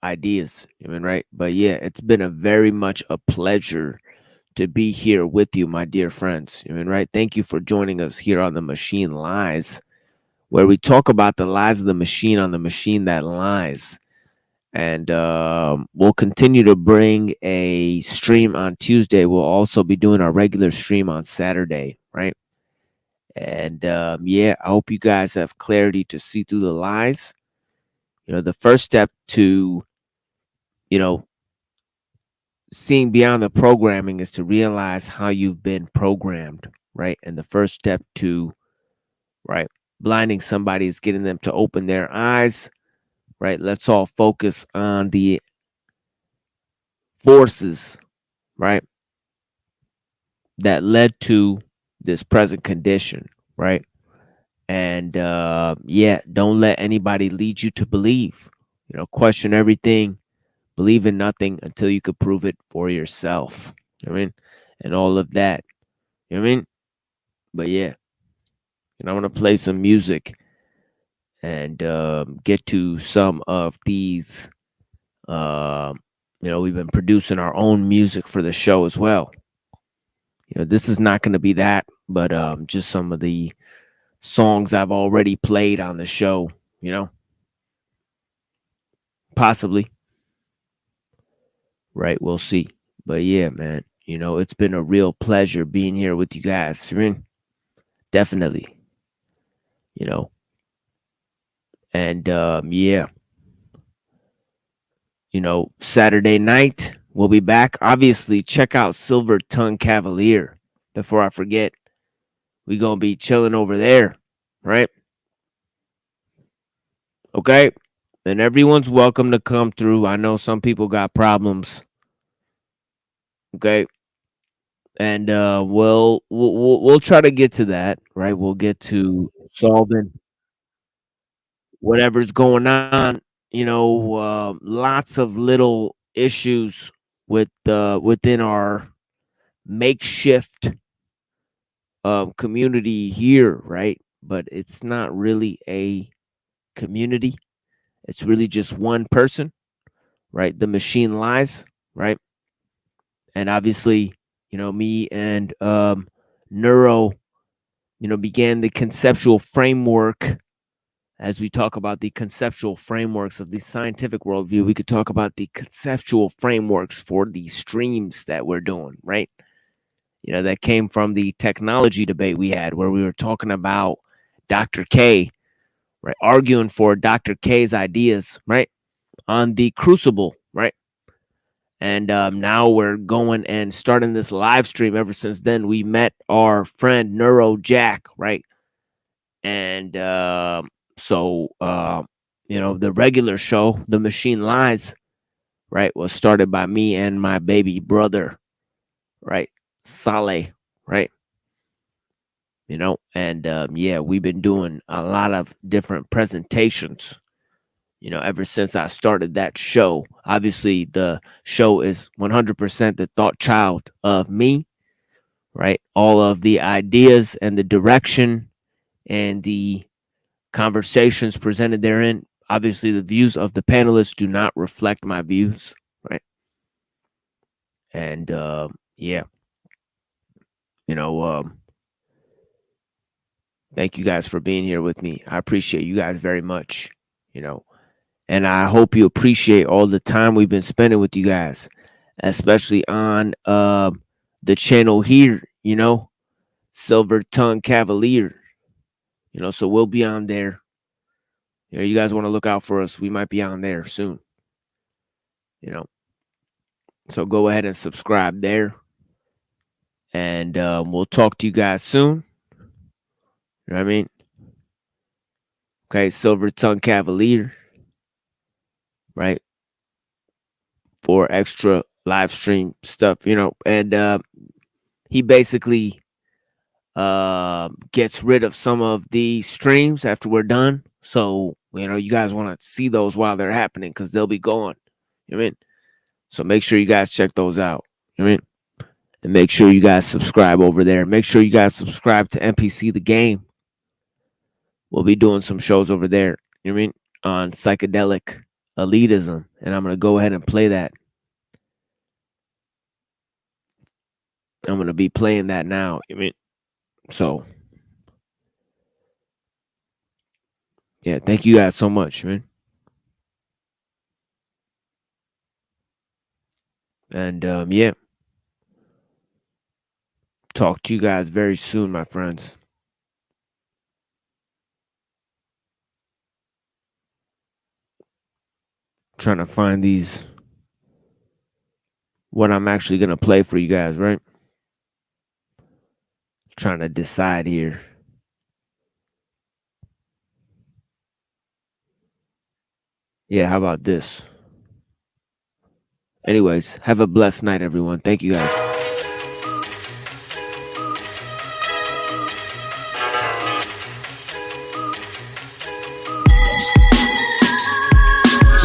ideas, right? But yeah, it's been a very much a pleasure to be here with you, my dear friends, right? Thank you for joining us here on The Machine Lies, where we talk about the lies of the machine on the machine that lies. And we'll continue to bring a stream on Tuesday. We'll also be doing our regular stream on Saturday, right? And yeah, I hope you guys have clarity to see through the lies. The first step to, seeing beyond the programming is to realize how you've been programmed, right? And the first step to, right, blinding somebody is getting them to open their eyes, right? Let's all focus on the forces, right, that led to this present condition, right? And yeah, don't let anybody lead you to believe, question everything, believe in nothing until you could prove it for yourself. You know what I mean? And all of that. You know what I mean? But yeah, I want to play some music and get to some of these. We've been producing our own music for the show as well. This is not going to be that, but just some of the songs I've already played on the show, possibly. Right, we'll see. But yeah, man, it's been a real pleasure being here with you guys. I mean, definitely. And yeah. Saturday night we'll be back. Obviously, check out Silver Tongue Cavalier. Before I forget, we gonna be chilling over there, right? Okay, and everyone's welcome to come through. I know some people got problems. Okay, and we'll try to get to that, right? We'll get to solving whatever's going on. Lots of little issues with within our makeshift community here, right? But it's not really a community. It's really just one person, right? The machine lies, right? And obviously, me and Neuro, began the conceptual framework. As we talk about the conceptual frameworks of the scientific worldview, we could talk about the conceptual frameworks for the streams that we're doing, right? That came from the technology debate we had where we were talking about Dr. K, right? Arguing for Dr. K's ideas, right? On the crucible, right? And now we're going and starting this live stream. Ever since then, we met our friend Neuro Jack, right? And the regular show, The Machine Lies, right, was started by me and my baby brother, right? Saleh, right? And yeah, we've been doing a lot of different presentations, ever since I started that show. Obviously, the show is 100% the thought child of me, right? All of the ideas and the direction and the conversations presented therein. Obviously, the views of the panelists do not reflect my views, right? And yeah. Thank you guys for being here with me. I appreciate you guys very much, and I hope you appreciate all the time we've been spending with you guys, especially on the channel here, Silver Tongue Cavalier, so we'll be on there. You guys want to look out for us. We might be on there soon, so go ahead and subscribe there, and we'll talk to you guys soon. You know what I mean? Okay, Silver Tongue Cavalier, right? For extra live stream stuff, and he basically gets rid of some of the streams after we're done. So, you guys want to see those while they're happening because they'll be gone. You know what I mean? So make sure you guys check those out. You know what I mean? And make sure you guys subscribe over there. Make sure you guys subscribe to NPC the Game. We'll be doing some shows over there, you know what I mean, on psychedelic elitism. And I'm going to go ahead and play that. I'm going to be playing that now, you know what I mean? So, yeah, thank you guys so much, man. And, yeah. Talk to you guys very soon, my friends. Trying to find these, what I'm actually going to play for you guys, right? Trying to decide here. Yeah, how about this? Anyways, have a blessed night, everyone. Thank you guys.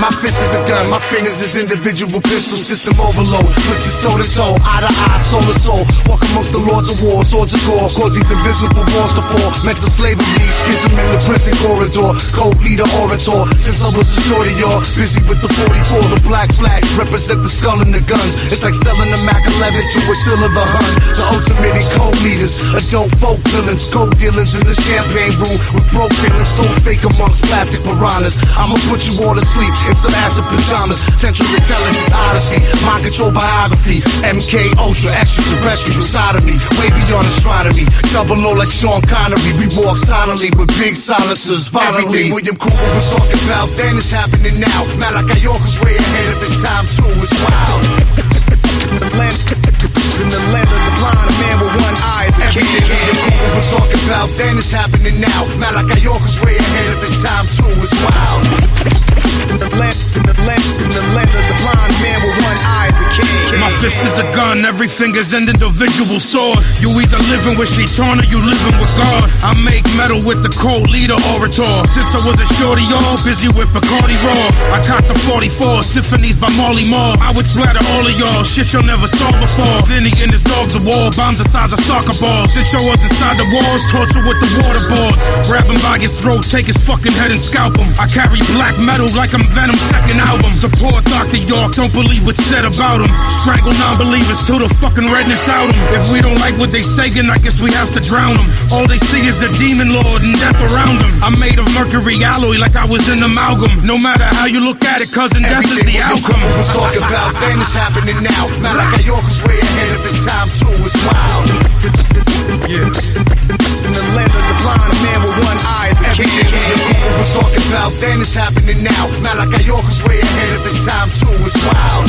My fist is a gun, my fingers is individual pistol system overload. Flicks is toe to toe, eye to eye, soul to soul. Walk amongst the lords of war, swords of gore, cause these invisible walls to fall. Mental slavery, schism in the prison corridor. Code leader orator, since I was a shorty, y'all. Busy with the 44, the black flag, represent the skull and the guns. It's like selling a Mac 11 to Attila the Hun. The ultimate code leaders, adult folk villains, coke dealers in the champagne room with broke feelings, so fake amongst plastic piranhas. I'ma put you all to sleep in some acid pajamas. Central Intelligence Odyssey, mind control biography. MK Ultra, extraterrestrial side of me, way beyond astronomy. Double O like Sean Connery, we walk silently with big silencers. Violently, William Cooper was talking about then, it's happening now. Malachi York was way ahead of his time too, it's wild. In the land of the blind, a man with one eye is the king. William Cooper was talking about then, it's happening now. Malachi York was way ahead of his time too, it's wild. In the land of the blind, a man with one eye is the king. My fist is a gun, every finger's an individual sword. You either living with Shaitan or you living with God. I make metal with the cold leader orator. Since I was a shorty, all busy with Bacardi Raw. I caught the 44 symphonies by Marley Marl. I would splatter all of y'all, shit y'all never saw before. Vinny and his dogs of war, bombs the size of soccer balls. Since y'all was inside the walls, torture with the waterboards. Grab him by his throat, take his fucking head and scalp him. I carry black metal like I'm Venom's second album. Support Dr. York, don't believe what's said about him. Strangle non-believers till the fucking redness out him. If we don't like what they saying, I guess we have to drown them. All they see is the demon lord and death around them. I'm made of mercury alloy like I was an amalgam. No matter how you look at it, cousin, death is the outcome. Was talking about then, it's happening now. Malachi York was way ahead of his time too, it's wild. Yeah. In the land of the blind, a man with one eye is the king. Cooper was talking about then, it's happening now. Malachi York was way ahead of his time too, it's wild.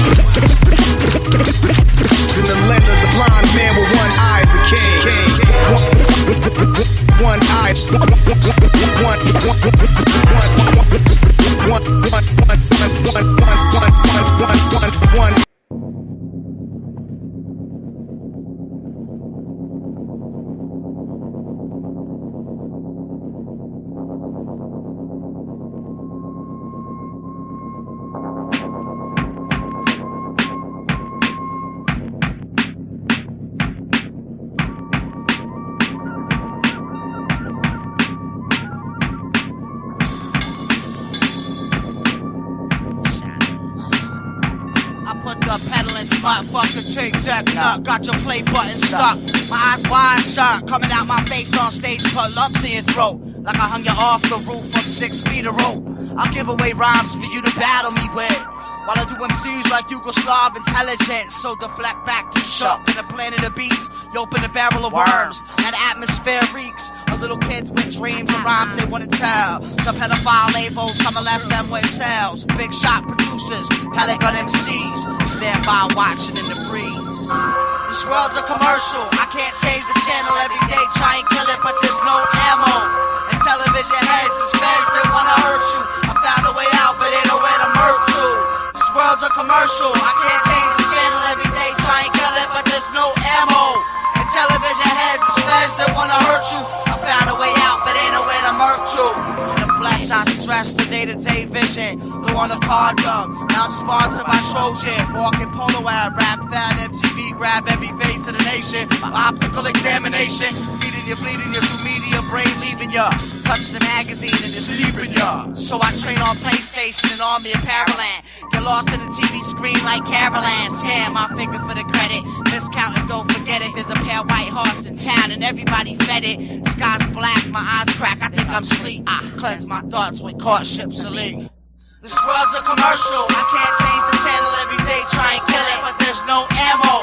In the land of the blind, a man with one eye is the king. One eye, one. Tape deck nut, got your play button stuck. My eyes wide shut, coming out my face on stage, put lumps in your throat. Like I hung you off the roof from 6 feet of rope. I'll give away rhymes for you to battle me with. While I do MCs like Yugoslav intelligence, so deflect back to sharp in the planet of beats. You open a barrel of worms, and atmosphere reeks. A little kids with dreams and rhymes they wanna tell. The pedophile labels come and less them with sales. Big shot producers, Pelican MCs, stand by watching in the breeze. This world's a commercial, I can't change the channel every day, try and kill it, but there's no ammo. And television heads is feds that wanna hurt you. I found a way out, but ain't no way to murk to. This world's a commercial, I can't change the channel every day, try and kill it, but there's no ammo. And television heads is feds that wanna hurt you. I found a way out, but ain't no way to murk to. In the flesh, I stress the day-to-day vision. The one of Cargo. Now I'm sponsored by Trojan. Walking polo ad, rap fat, MTV, grab every face of the nation. My optical examination, feeding you, bleeding you through media, brain leaving ya. Touch the magazine and deceiving ya. So I train on PlayStation and Army of Paraland. Get lost in the TV screen like Caroline. Scan my finger for the credit. Discount and don't forget it. There's a pale white horse in town and everybody fed it. Sky's black, my eyes crack, I think I'm asleep. I cleanse my thoughts when courtships are leak. This world's a commercial, I can't change the channel every day, try and kill it, but there's no ammo.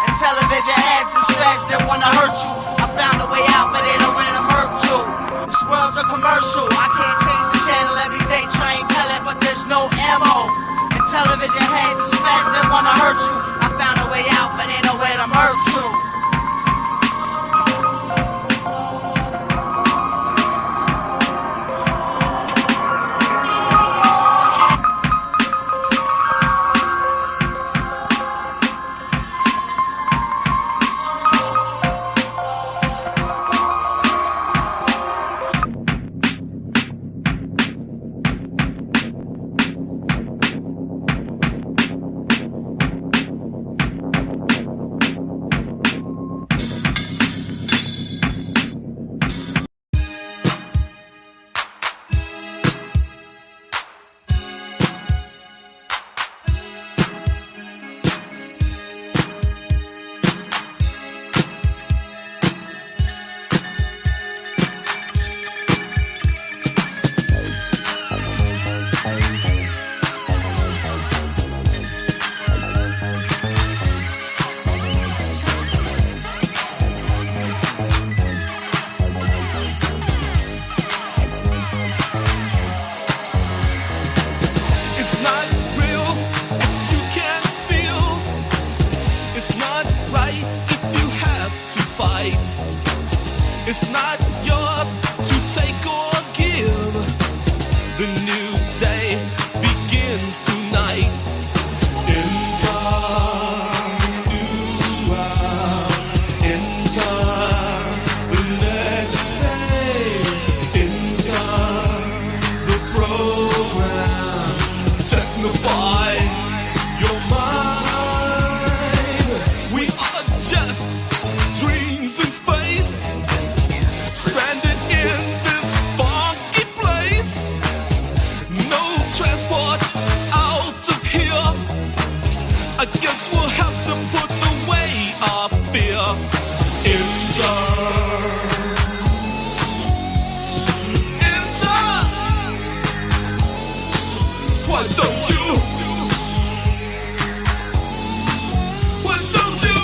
And television heads is feds that wanna hurt you. I found a way out, but ain't no way to hurt you. This world's a commercial, I can't change the channel every day, try and kill it, but there's no ammo. And television heads is feds that wanna hurt you. I found a way out, but ain't no way to hurt you. It's not yours to take or give. The new day begins tonight. Enter the next phase. Enter the program. Technify your mind. We are just dreams in space, stranded in this funky place. No transport out of here. I guess we'll have to put away our fear. Enter. Why don't you? Why don't you?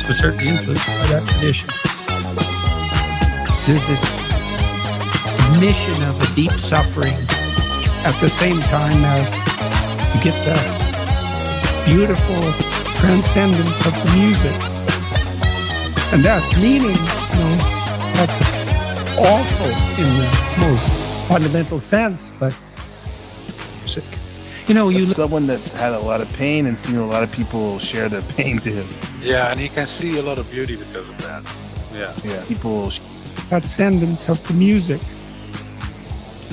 Was certainly influenced by that tradition. There's this mission of a deep suffering at the same time as you get the beautiful transcendence of the music. And that's meaning, that's awful in the most fundamental sense, but music. Someone that's had a lot of pain and seen a lot of people share their pain to him. Yeah, and he can see a lot of beauty because of that. Yeah. Yeah, people. Transcendence of the music.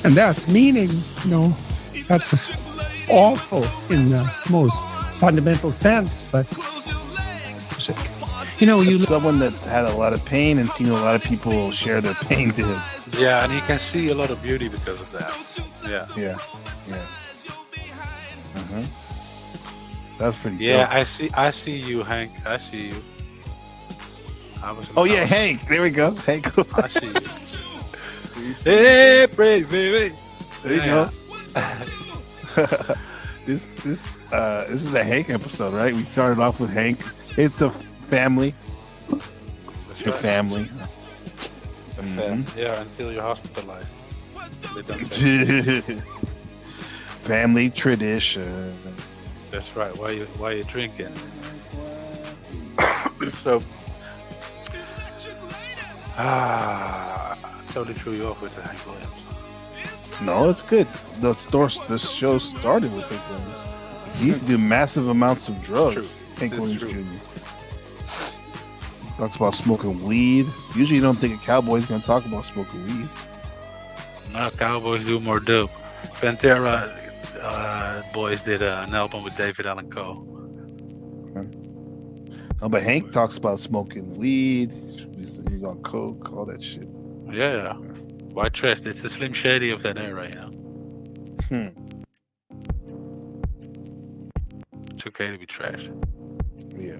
And that's meaning, that's awful in the most fundamental sense, but music. Someone that's had a lot of pain and seen a lot of people share their pain to him. Yeah, and he can see a lot of beauty because of that. Yeah. Yeah. That's pretty Yeah, dope. I see you, Hank. I see you. Hank. There we go. Hank. I see you. Hey, pretty baby. There you go. This is a Hank episode, right? We started off with Hank. It's a family. That's Your right. family. Yeah, until you're hospitalized. Family tradition. That's right. Why you drinking? So, totally threw you off with the Hank Williams. No, it's good. The show started with Hank Williams. He used to do massive amounts of drugs. Hank Williams Jr. Talks about smoking weed. Usually you don't think a cowboy's going to talk about smoking weed. No, Cowboys do more dope. Pantera boys did an album with David Allan Coe. No, but Hank talks about smoking weed. He's on coke, all that shit. Yeah. White trash. It's the Slim Shady of that era, It's okay to be trash. Yeah.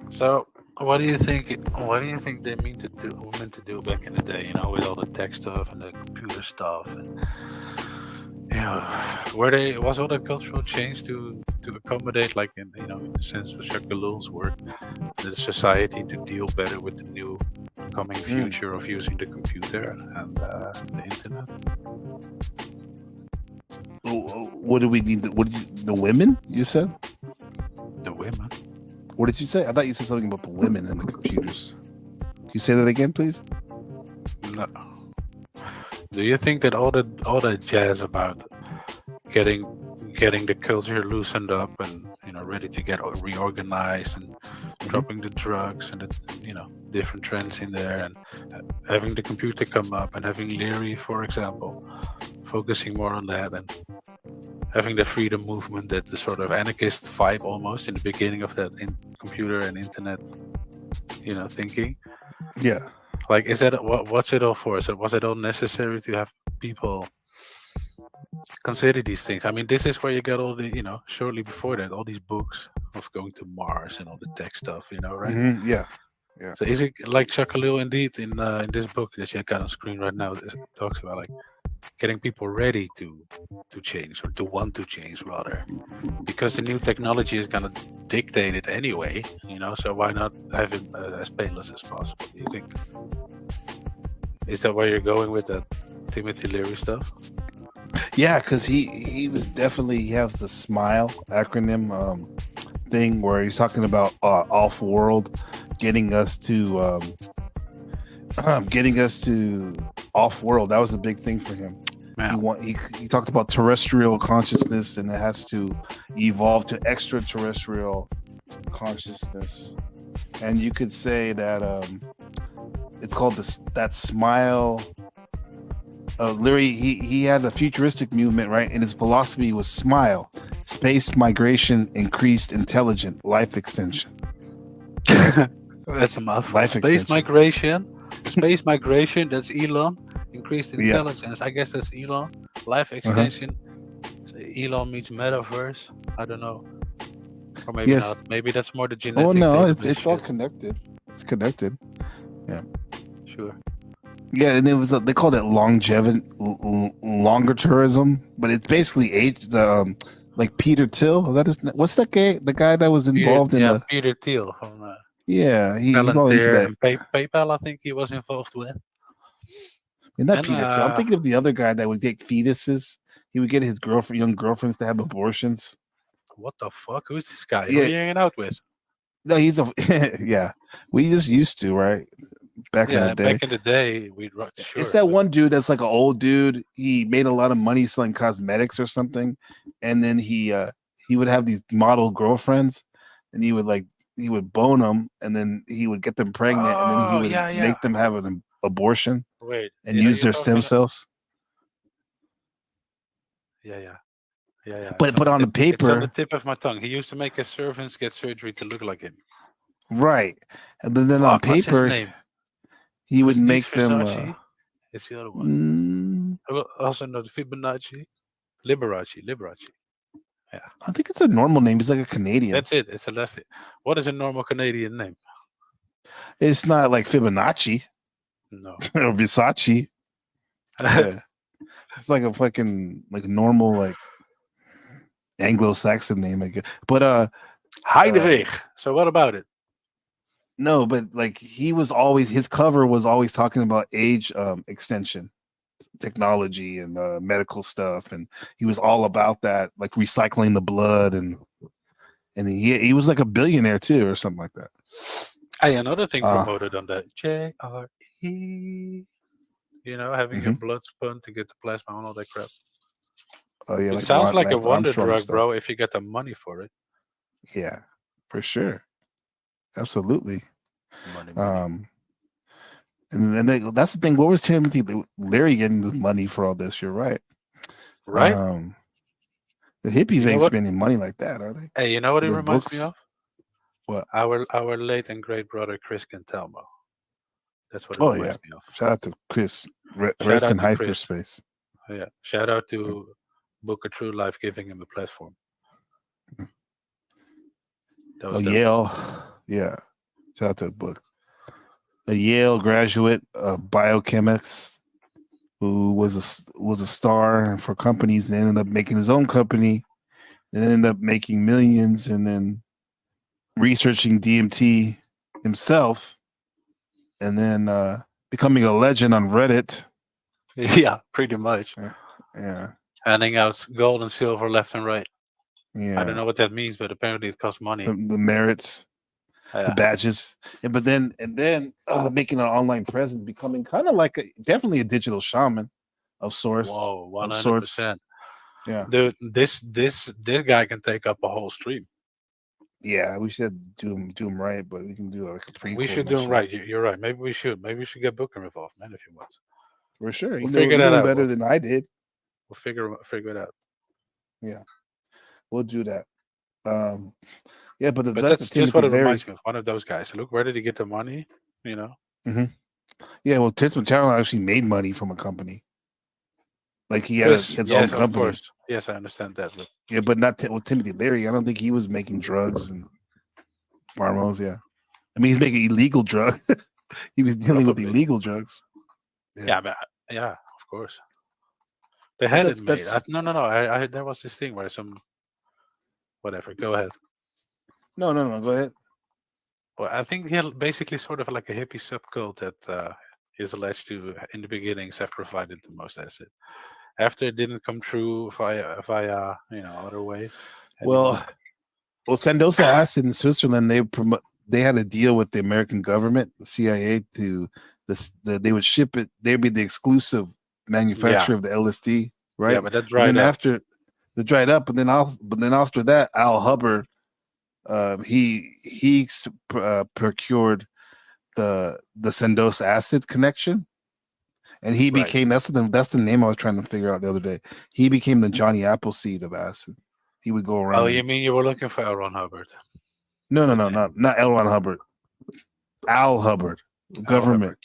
So, what do you think? What do you think they meant to do back in the day? With all the tech stuff and the computer stuff, and was all the cultural change to accommodate, like in the sense of Jacques Ellul's work, the society to deal better with the new coming future of using the computer and the internet? What do we need? The women? You said the women. What did you say? I thought you said something about the women and the computers. Can you say that again, please? No. Do you think that all that jazz about getting the culture loosened up and ready to get reorganized and dropping the drugs and the different trends in there and having the computer come up and having Leary, for example, focusing more on that and having the freedom movement, that the sort of anarchist vibe almost in the beginning of that in computer and internet, thinking. Yeah. Like, is that what's it all for? So was it all necessary to have people consider these things? I mean, this is where you get all the, shortly before that, all these books of going to Mars and all the tech stuff, right? Yeah. Yeah. So is it like Chuck Khalil indeed in this book that you got on screen right now? It talks about like getting people ready to change, or to want to change rather, because the new technology is gonna dictate it anyway. So why not have it as painless as possible? Do you think? Is that where you're going with that Timothy Leary stuff? Yeah, because he was definitely, he has the SMILE acronym thing where he's talking about off world, getting us to off world. That was a big thing for him. He talked about terrestrial consciousness, and it has to evolve to extraterrestrial consciousness. And you could say that it's called that SMILE. Leary, he had a futuristic movement, right? And his philosophy was SMILE: space migration, increased intelligent life extension. That's a mouthful. Life Space extension. migration. That's Elon. Increased intelligence. I guess that's Elon. Life extension. So Elon means metaverse. I don't know. Or maybe not. Maybe that's more the genetic. Oh no, database it's all shit. connected. It's connected. Yeah. Sure. Yeah, and it was they call that longer tourism, but it's basically like Peter Thiel. That is, what's that guy? The guy that was involved in the Peter Thiel from he's all into Palantir that. and PayPal. I think he was involved with. And not And, Peter Thiel. I'm thinking of the other guy that would take fetuses. He would get his young girlfriends to have abortions. What the fuck? Who's this guy? Yeah. Who are you hanging out with? No, he's a yeah. We just used to, right? Back in the day. Back in the day, we'd sure. It's that one dude that's like an old dude. He made a lot of money selling cosmetics or something, and then he would have these model girlfriends, and he would bone them, and then he would get them pregnant, and then he would make them have an abortion. Wait, and use their stem cells. Yeah. But on the paper, it's on the tip of my tongue. He used to make his servants get surgery to look like him. Right, and then on What's his paper, name? he would It's make them. Versace. It's the other one. Also not Fibonacci. Liberace. Yeah. I think it's a normal name. He's like a Canadian. That's it. It's a last. What is a normal Canadian name? It's not like Fibonacci. No. Or Versace. Yeah. It's like a fucking normal Anglo-Saxon name, I guess. But Heinrich. So what about it? No, but he was always, his cover was always talking about age extension technology and medical stuff, and he was all about that, like recycling the blood, and he was like a billionaire too, or something like that. Hey, another thing promoted on that JRE, having your blood spun to get the plasma and all that crap. Oh yeah, it sounds like a wonder drug, bro, if you get the money for it. Yeah, for sure. Absolutely. Money. And then that's the thing. What was Timothy Leary getting the money for all this? You're right. Right. The hippies ain't spending money like that, are they? Hey, you know what it Their reminds books? me of? What? Our late and great brother Chris Cantelmo. That's what it reminds me of. Shout out to Chris. Shout Rest out in to Chris. hyperspace. Yeah. Shout out to Booker True Life giving him a platform. That was dope. Yale. Yeah. Shout out to the book. A Yale graduate, a biochemist who was a star for companies and ended up making his own company and ended up making millions, and then researching DMT himself, and then becoming a legend on Reddit. Yeah, pretty much. Yeah. Handing out gold and silver left and right. Yeah. I don't know what that means, but apparently it costs money. The merits, the badges, but then making an online presence, becoming kind of like definitely a digital shaman of sorts. Whoa, 100%. Yeah, dude, this guy can take up a whole stream. Yeah, we should do him right, but we can do like a prequel. We should do him right. You're right. Maybe we should get Booker involved, man, if you want. For sure, We'll figure that out better than I did. We'll figure it out. Yeah, we'll do that. Yeah, but But that's that's the just what Timothy it Leary. reminds me of. One of those guys. Look, where did he get the money? You know. Hmm. Yeah, well, Timothy Leary actually made money from a company. Like he had Yes, his own yes, of company. course. Yes, I understand that. But Yeah, but not with Timothy Leary. I don't think he was making drugs and pharmaceuticals. Yeah, I mean he's making illegal drugs. He was dealing with probably. illegal drugs. Yeah, but yeah, of course. They But had it made. No. I there was this thing where some whatever. Go ahead. No. Go ahead. Well, I think he had basically sort of like a hippie subcult that is alleged to, in the beginnings, have provided the most acid. After it didn't come true via other ways. Well, Sandoza acid in Switzerland, they had a deal with the American government, the CIA, to they would ship it. They'd be the exclusive manufacturer of the LSD, right? Yeah, but that And dried then up. after they dried up, but then after that, Al Hubbard, he procured the Sandoza acid connection, and he Right. became that's the name I was trying to figure out the other day. He became the Johnny Appleseed of acid. He would go around. Oh, you mean you were looking for L. Ron Hubbard? No, not L. Ron Hubbard. Al Hubbard, government,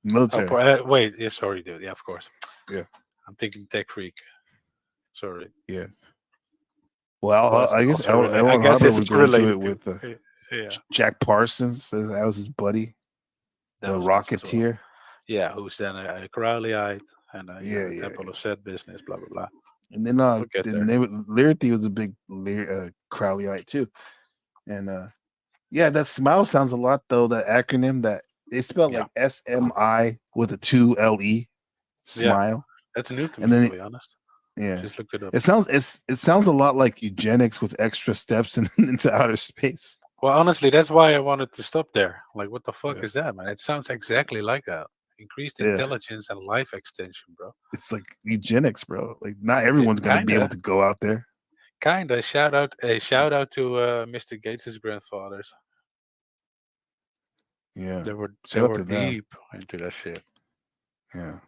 military. Oh, wait, yeah, sorry, dude. Yeah, of course. Yeah, I'm thinking Tech Freak. Sorry. Yeah. Well, I guess L. I Ron guess Hubbard it's would go into related it to- with yeah. Jack Parsons. That was his buddy, That the was once as well. Rocketeer. Yeah, who's then a Crowleyite and a Yeah. Temple of Set business, blah blah blah. And then We'll get there. Lyrity was a big Crowleyite too, and yeah, that smile sounds a lot though. That acronym that they spelled like SMI with a 2 LE smile. That's new to And me, then to be honest. Yeah, Just looked it up. it sounds a lot like eugenics with extra steps into outer space. Well, honestly, that's why I wanted to stop there. Like, what the fuck is that, man? It sounds exactly like that. Increased Yeah. intelligence and life extension, bro. It's like eugenics, bro. Like not everyone's gonna be able to go out there. Kinda. Shout out to Mr. Gates's grandfathers. Yeah, They were Shout out to them. deep into that shit. Yeah.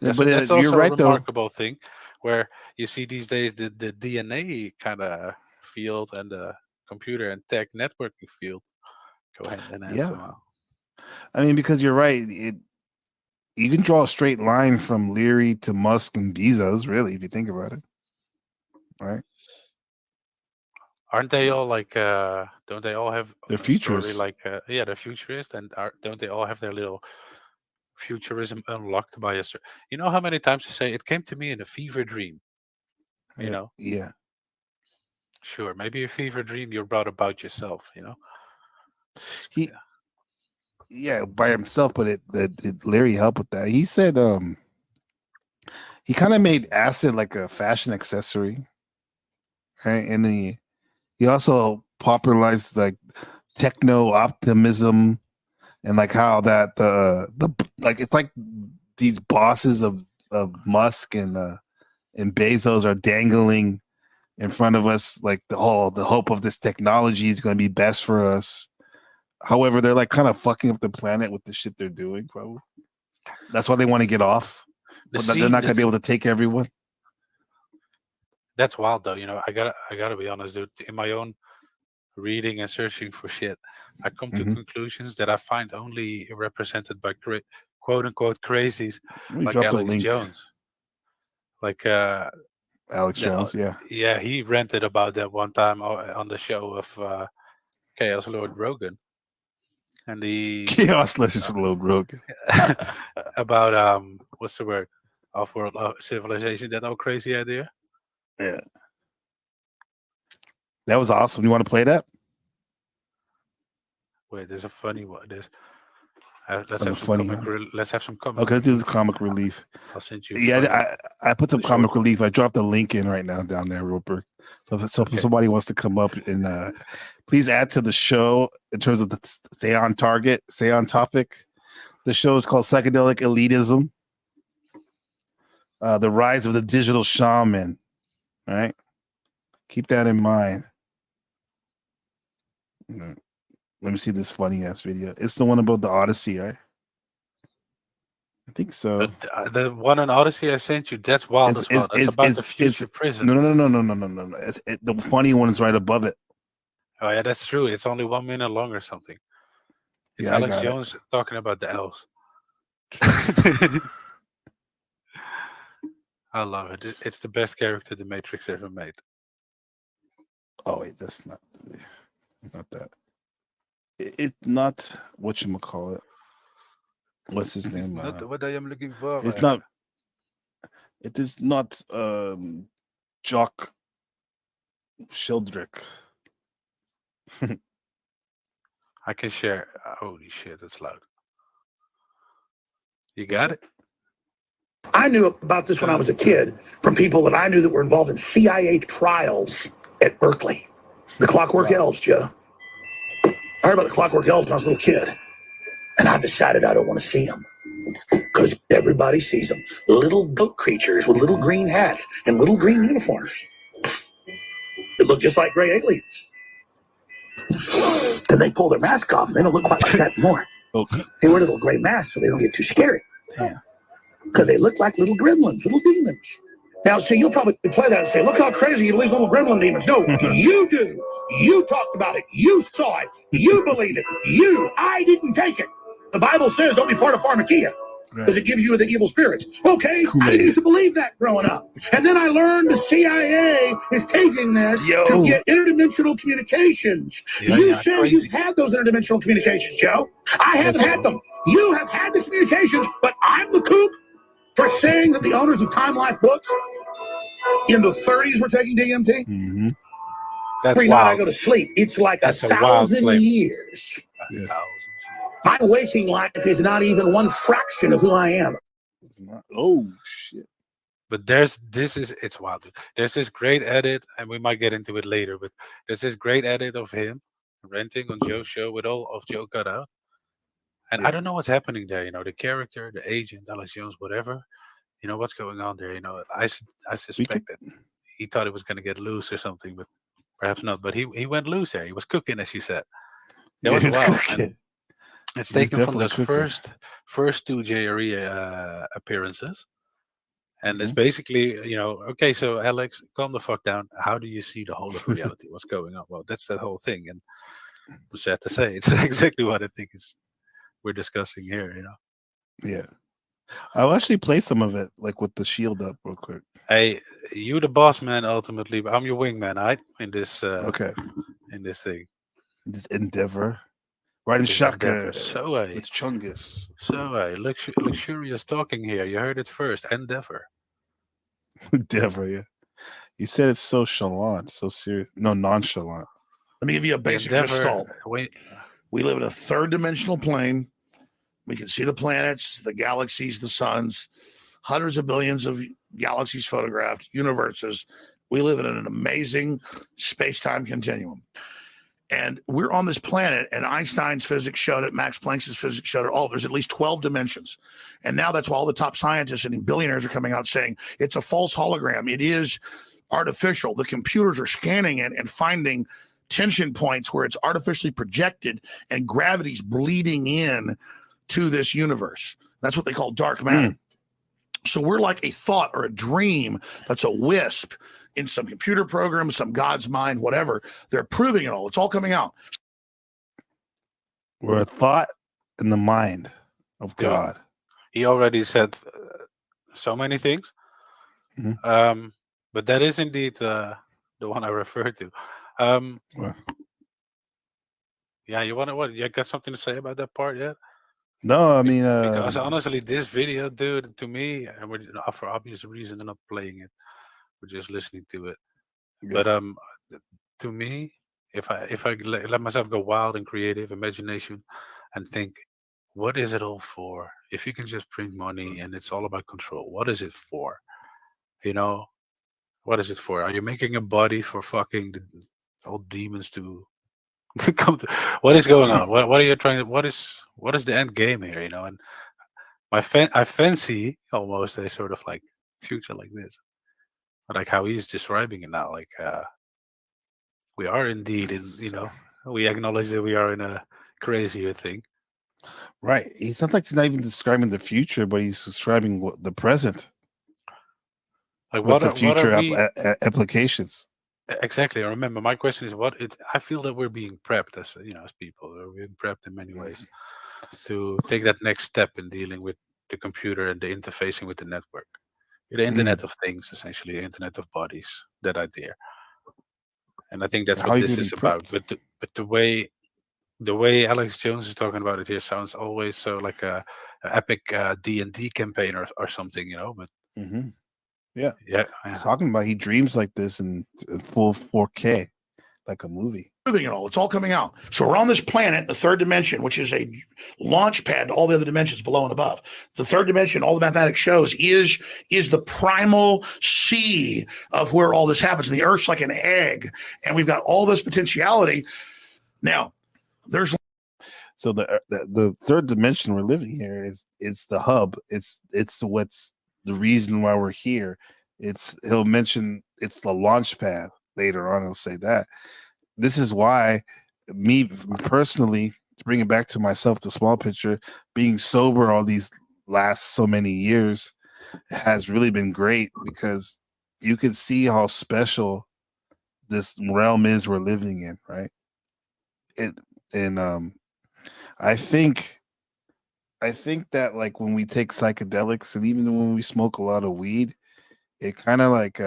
That's, but that's you're also right a though. remarkable thing where you see these days the DNA kind of field and the computer and tech networking field go hand in hand Yeah. somehow. I mean, because you're right. You can draw a straight line from Leary to Musk and Bezos, really, if you think about it. Right? Aren't they all like don't they all have They're a story futurists. like yeah, they're futurists, and don't they all have their little futurism unlocked by a you know how many times they say it came to me in a fever dream, you know? Yeah. Sure, maybe a fever dream you brought about yourself, you know? Yeah, by himself, but it Larry helped with that. He said he kind of made acid like a fashion accessory. Right? And he also popularized like techno optimism and like how that the like it's like these bosses of Musk and Bezos are dangling in front of us like the hope of this technology is going to be best for us. However, they're like kind of fucking up the planet with the shit they're doing. Probably that's why they want to get off. But they're not going to be able to take everyone. That's wild though, you know. I gotta be honest, dude. In my own reading and searching for shit, I come to conclusions that I find only represented by quote unquote crazies me like drop the Alex link. Jones. Like Alex Jones, yeah. Yeah, he ranted about that one time on the show of Chaos Lord Rogan. And the Chaos Lord Rogan. about what's the word? Off-world civilization, that old crazy idea. Yeah. That was awesome. You want to play that? Wait, there's a funny one. Let's That's have a some funny comic. one. Let's have some comic. Okay, let's do the comic relief. I'll send you. Yeah, I put some the comic short- relief. I dropped the link in right now down there, Roper. So if somebody wants to come up and please add to the show in terms of the stay on target, stay on topic. The show is called Psychedelic Elitism. The Rise of the Digital Shaman. All right. Keep that in mind. Let me see this funny ass video. It's the one about the Odyssey, right? I think so. The one on Odyssey I sent you, that's wild as well. That's about the future prison. No. The funny one is right above it. Oh yeah, that's true. It's only 1 minute long or something. It's Yeah, I Alex got it. Jones talking about the elves. I love it. It's the best character the Matrix ever made. Oh wait, that's not that. It's not whatchamacallit. What's his name? Not what I am looking for. It's not. It is not Jock Sheldrick. I can share. Holy shit, that's loud. You got it? I knew about this when I was a kid from people that I knew that were involved in CIA trials at Berkeley. The Clockwork Elves, Joe. I heard about the Clockwork Elves when I was a little kid. And I decided I don't want to see them. Because everybody sees them. Little boat creatures with little green hats and little green uniforms. They look just like gray aliens. Then they pull their mask off and they don't look quite like that anymore. They wear little gray masks so they don't get too scary. Because they look like little gremlins, little demons. Now, see, you'll probably play that and say, look how crazy you believe little gremlin demons. No, you do. You talked about it. You saw it. You believe it. I didn't take it. The Bible says don't be part of Pharmakia because it gives you the evil spirits. Okay, I didn't used to believe that growing up. And then I learned the CIA is taking this to get interdimensional communications. You say you've had those interdimensional communications, Joe. I haven't had them. You have had the communications, but I'm the kook for saying that the owners of Time Life Books in the 30s were taking DMT. Every night I go to sleep, it's like That's a a wild 1,000 claim. years. 1,000. My waking life is not even one fraction of who I am. Oh shit! But it's wild. There's this great edit, and we might get into it later. But there's this great edit of him renting on Joe's show with all of Joe cut out, and I don't know what's happening there. You know, the character, the agent, Alex Jones, whatever. You know what's going on there. You know, I suspect that he thought it was going to get loose or something, but perhaps not. But he went loose there. He was cooking, as you said. That was wild. And it's taken from those first two JRE appearances. And it's basically, you know, okay, so Alex, calm the fuck down. How do you see the whole of reality? What's going on? Well, that's the whole thing. And I'm sad to say, it's exactly what I think we're discussing here, you know? Yeah. I'll actually play some of it, like with the shield up real quick. Hey, you the boss man, ultimately, but I'm your wingman, right? In this in this thing. This endeavor. Right in Shaka. So it's Chungus. So luxurious talking here. You heard it first. Endeavor. Endeavor, yeah. You said it's so chalant, so serious. No, nonchalant. Let me give you a basic gestalt. We live in a third dimensional plane. We can see the planets, the galaxies, the suns, hundreds of billions of galaxies photographed, universes. We live in an amazing space-time continuum. And we're on this planet, and Einstein's physics showed it, Max Planck's physics showed it. There's at least 12 dimensions. And now that's why all the top scientists and billionaires are coming out saying it's a false hologram. It is artificial. The computers are scanning it and finding tension points where it's artificially projected and gravity's bleeding in to this universe. That's what they call dark matter. So we're like a thought or a dream that's a wisp in some computer program, some God's mind, whatever. They're proving it all. It's all coming out. We're a thought in the mind of God. He already said so many things. But that is indeed the one I referred to. Yeah, you want to what? You got something to say about that part yet? No, I mean, because honestly, this video, dude, to me, and we're for obvious reason, they're not playing it. We're just listening to it. But to me, if I let myself go wild and creative, imagination, and think, what is it all for? If you can just print money and it's all about control, what is it for? You know, what is it for? Are you making a body for fucking the old demons to come to? What is going on? What are you trying to? What is the end game here? You know, and I fancy almost a sort of like future like this. Like how he's describing it now, like we are indeed in, you know, we acknowledge that we are in a crazier thing. Right. It's not like he's not even describing the future, but he's describing the present. Like What what the are future we applications. exactly? Remember, my question is I feel that we're being prepped as as people. We're being prepped in many ways to take that next step in dealing with the computer and the interfacing with the network. The Internet of Things, essentially, the Internet of Bodies, that idea. And I think that's How what are you this gonna is be about. prepped? But the way Alex Jones is talking about it here sounds always so like a epic D&D campaign or something, But Mm-hmm. Yeah. yeah, He's talking about he dreams like this in full 4K, like a movie. Proving it all. It's all coming out. So we're on this planet, the third dimension, which is a launch pad to all the other dimensions below and above. The third dimension, all the mathematics shows, is the primal sea of where all this happens. And the Earth's like an egg, and we've got all this potentiality. Now, there's so the third dimension we're living here it's the hub. It's what's the reason why we're here. He'll mention it's the launch pad later on. He'll say that. This is why me personally, to bring it back to myself, the small picture, being sober all these last so many years has really been great because you can see how special this realm is we're living in, right? I think that like when we take psychedelics and even when we smoke a lot of weed, it kind of like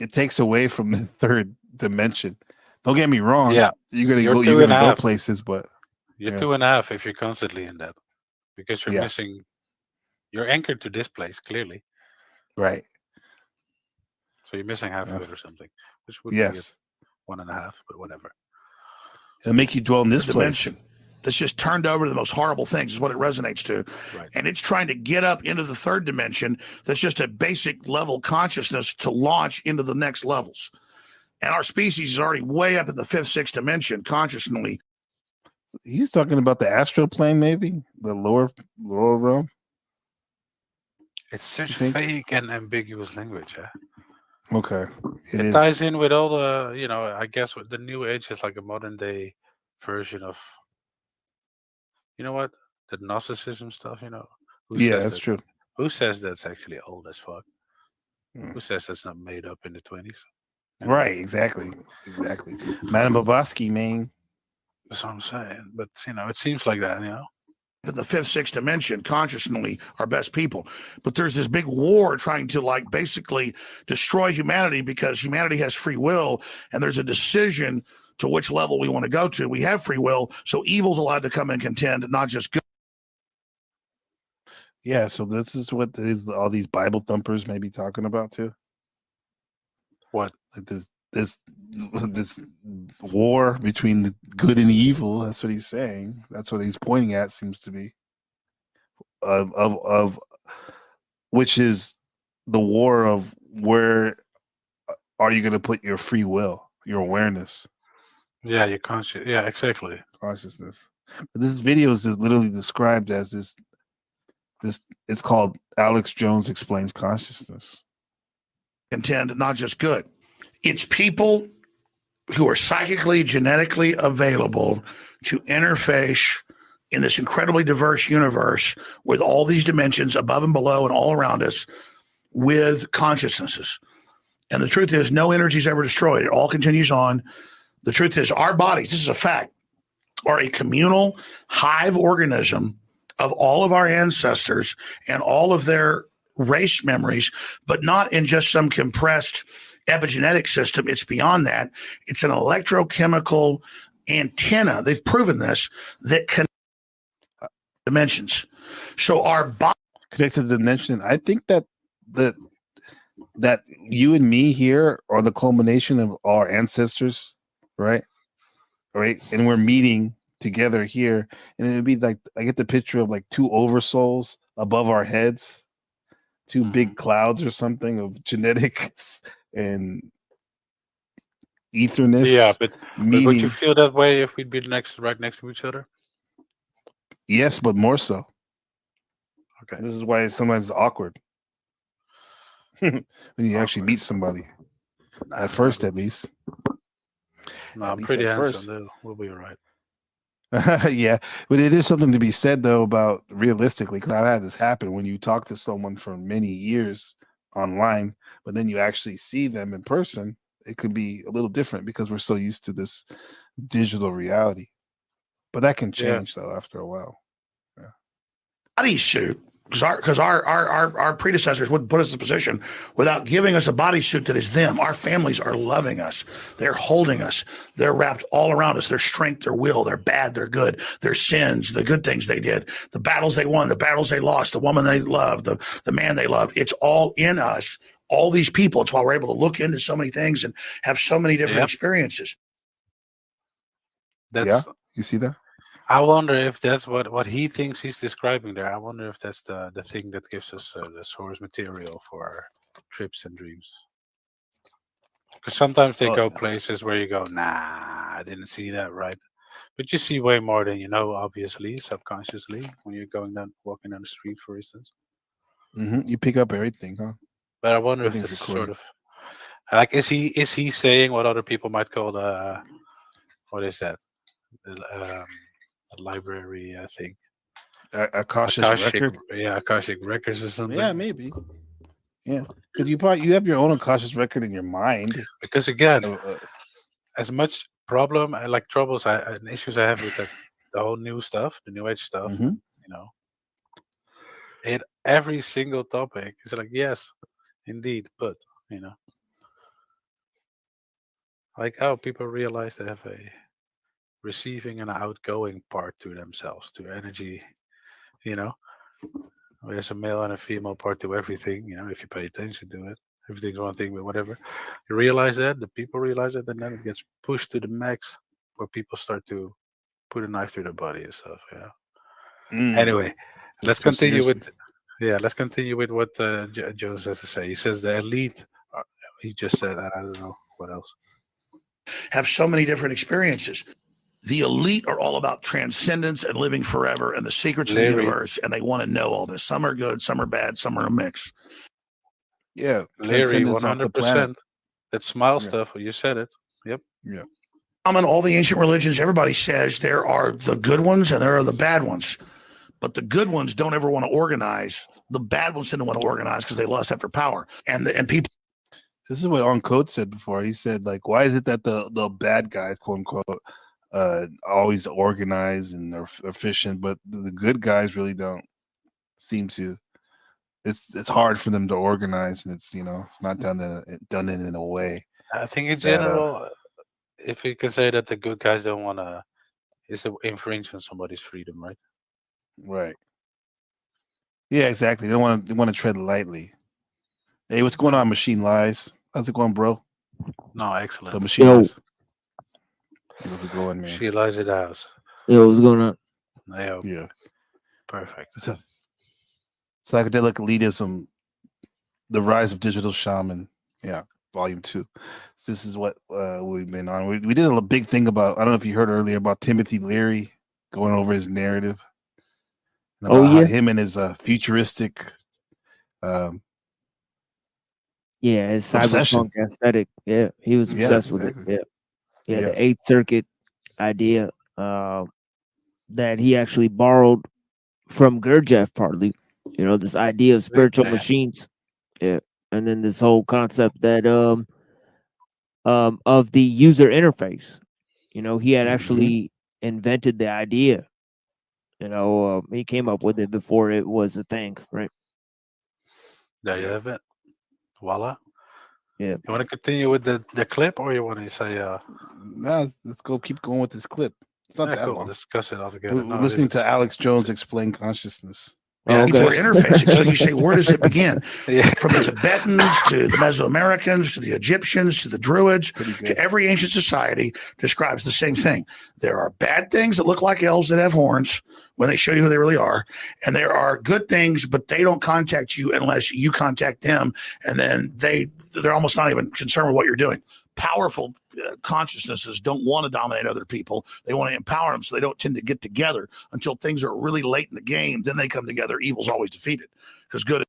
it takes away from the third dimension. Don't get me wrong. Yeah, you're gonna go places, but you're 2.5 if you're constantly in that, because you're missing. You're anchored to this place clearly, right? So you're missing half of it or something, which would be 1.5, but whatever. It'll make you dwell in this dimension that's just turned over to the most horrible things is what it resonates to. Right. And it's trying to get up into the third dimension. That's just a basic level consciousness to launch into the next levels. And our species is already way up in the 5th, 6th dimension consciously. He's talking about the astral plane, maybe the lower realm. It's such vague and ambiguous language, Okay. It ties in with all the, I guess the new age is like a modern day version of, the Gnosticism stuff, That's true. Who says that's actually old as fuck? Who says that's not made up in the 20s? Right, exactly. Madame Blavatsky, man. That's what I'm saying. But, it seems like that, In the 5th, 6th dimension, consciously, our best people. But there's this big war trying to basically destroy humanity because humanity has free will, and there's a decision to which level we want to go to. We have free will, so evil's allowed to come and contend, not just good. Yeah, so this is what all these Bible thumpers may be talking about too. What? Like this war between the good and evil. That's what he's saying. That's what he's pointing at. Seems to be of which is the war of where are you going to put your free will, your awareness. Yeah, your conscious. Yeah, exactly. Consciousness. But this video is literally described as this. It's called Alex Jones Explains Consciousness. Contend, not just good. It's people who are psychically, genetically available to interface in this incredibly diverse universe with all these dimensions above and below and all around us with consciousnesses. And the truth is, no energy is ever destroyed. It all continues on. The truth is, our bodies, this is a fact, are a communal hive organism of all of our ancestors and all of their race memories, but not in just some compressed epigenetic system. It's beyond that. It's an electrochemical antenna. They've proven this, that connects dimensions. So our body connected to dimension. I think that you and me here are the culmination of our ancestors, right? Right, and we're meeting together here, and it'd be like I get the picture of like two oversouls above our heads, two big clouds or something of genetics and etherness. Yeah, but would you feel that way if we'd be right next to each other? Yes, but more so. Okay. This is why sometimes it's awkward when you actually meet somebody. At first, at least. No, I'm pretty handsome. We'll be all right. Yeah, but it is something to be said though about realistically, because I've had this happen when you talk to someone for many years online, but then you actually see them in person. It could be a little different because we're so used to this digital reality. But that can Yeah. change though after a while. Bodysuit, because our predecessors wouldn't put us in a position without giving us a bodysuit that is them. Our families are loving us. They're holding us. They're wrapped all around us. Their strength, their will, their bad, their good, their sins, the good things they did, the battles they won, the battles they lost, the woman they loved, the man they loved. It's all in us. All these people. It's why we're able to look into so many things and have so many different experiences. That's, you see that? I wonder if that's what he thinks he's describing there. I wonder if that's the thing that gives us the source material for our trips and dreams. Because sometimes they go places where you go, nah, I didn't see that right. But you see way more than you know, obviously, subconsciously, when you're walking down the street, for instance. You pick up everything, huh? But I wonder if Everything's this recorded. sort of like is he saying what other people might call the what is that? The library, I think. Akashic record? Yeah, Akashic records or something. Yeah, maybe. Yeah, because you have your own Akashic record in your mind. Because again, as much troubles and issues I have with the whole new stuff, the new age stuff, you know, every single topic is like, yes, indeed, but you know, like how people realize they have a receiving and outgoing part to themselves, to energy, you know. There's a male and a female part to everything, you know, if you pay attention to it. Everything's one thing, but whatever. You realize that, the people realize it, and then it gets pushed to the max where people start to put a knife through their body and stuff, yeah. Anyway, let's continue with what Jones has to say. He says the elite, he just said, I don't know what else. Have so many different experiences. The elite are all about transcendence and living forever and the secrets of the universe, and they want to know all this. Some are good, some are bad, some are a mix. Yeah, Larry, 100%. That smile stuff, you said it. Yep. Yeah. All the ancient religions, everybody says there are the good ones and there are the bad ones. But the good ones don't ever want to organize. The bad ones didn't want to organize because they lust after power. And people. This is what Uncode said before. He said, like, why is it that the bad guys, quote unquote, always organize and are efficient, but the good guys really don't seem to. It's hard for them to organize, and it's it's not done in a way. I think in general, if you can say that the good guys don't want to, it's an infringe on somebody's freedom, right? Right. Yeah, exactly. They want to tread lightly. Hey, what's going on, Machine Lies? How's it going, bro? No, excellent. The Machine Lies. How's it going, man? She lies at the house. Yo, what's going on? Yeah. Perfect. Psychedelic Elitism, The Rise of Digital Shaman. Yeah, Volume 2. So this is what we've been on. We did a big thing about, I don't know if you heard earlier, about Timothy Leary going over his narrative. And about how him and his futuristic his cyberpunk aesthetic. Yeah, he was obsessed with it. Yeah, the Eighth Circuit idea that he actually borrowed from Gurdjieff partly. This idea of spiritual machines. Yeah, and then this whole concept that of the user interface. He had actually invented the idea. He came up with it before it was a thing, right? There you have it. Voila. Yeah. You want to continue with the clip, or you want to say? No, let's go. Keep going with this clip. It's not that cool. long. Discuss it all together. We're listening to Alex Jones explain consciousness. Yeah, people are interfacing. So you say, where does it begin? From the Tibetans to the Mesoamericans to the Egyptians to the Druids to every ancient society describes the same thing. There are bad things that look like elves that have horns when they show you who they really are. And there are good things, but they don't contact you unless you contact them. And then they're almost not even concerned with what you're doing. Powerful consciousnesses don't want to dominate other people. They want to empower them, so they don't tend to get together until things are really late in the game. Then they come together. Evil's always defeated because good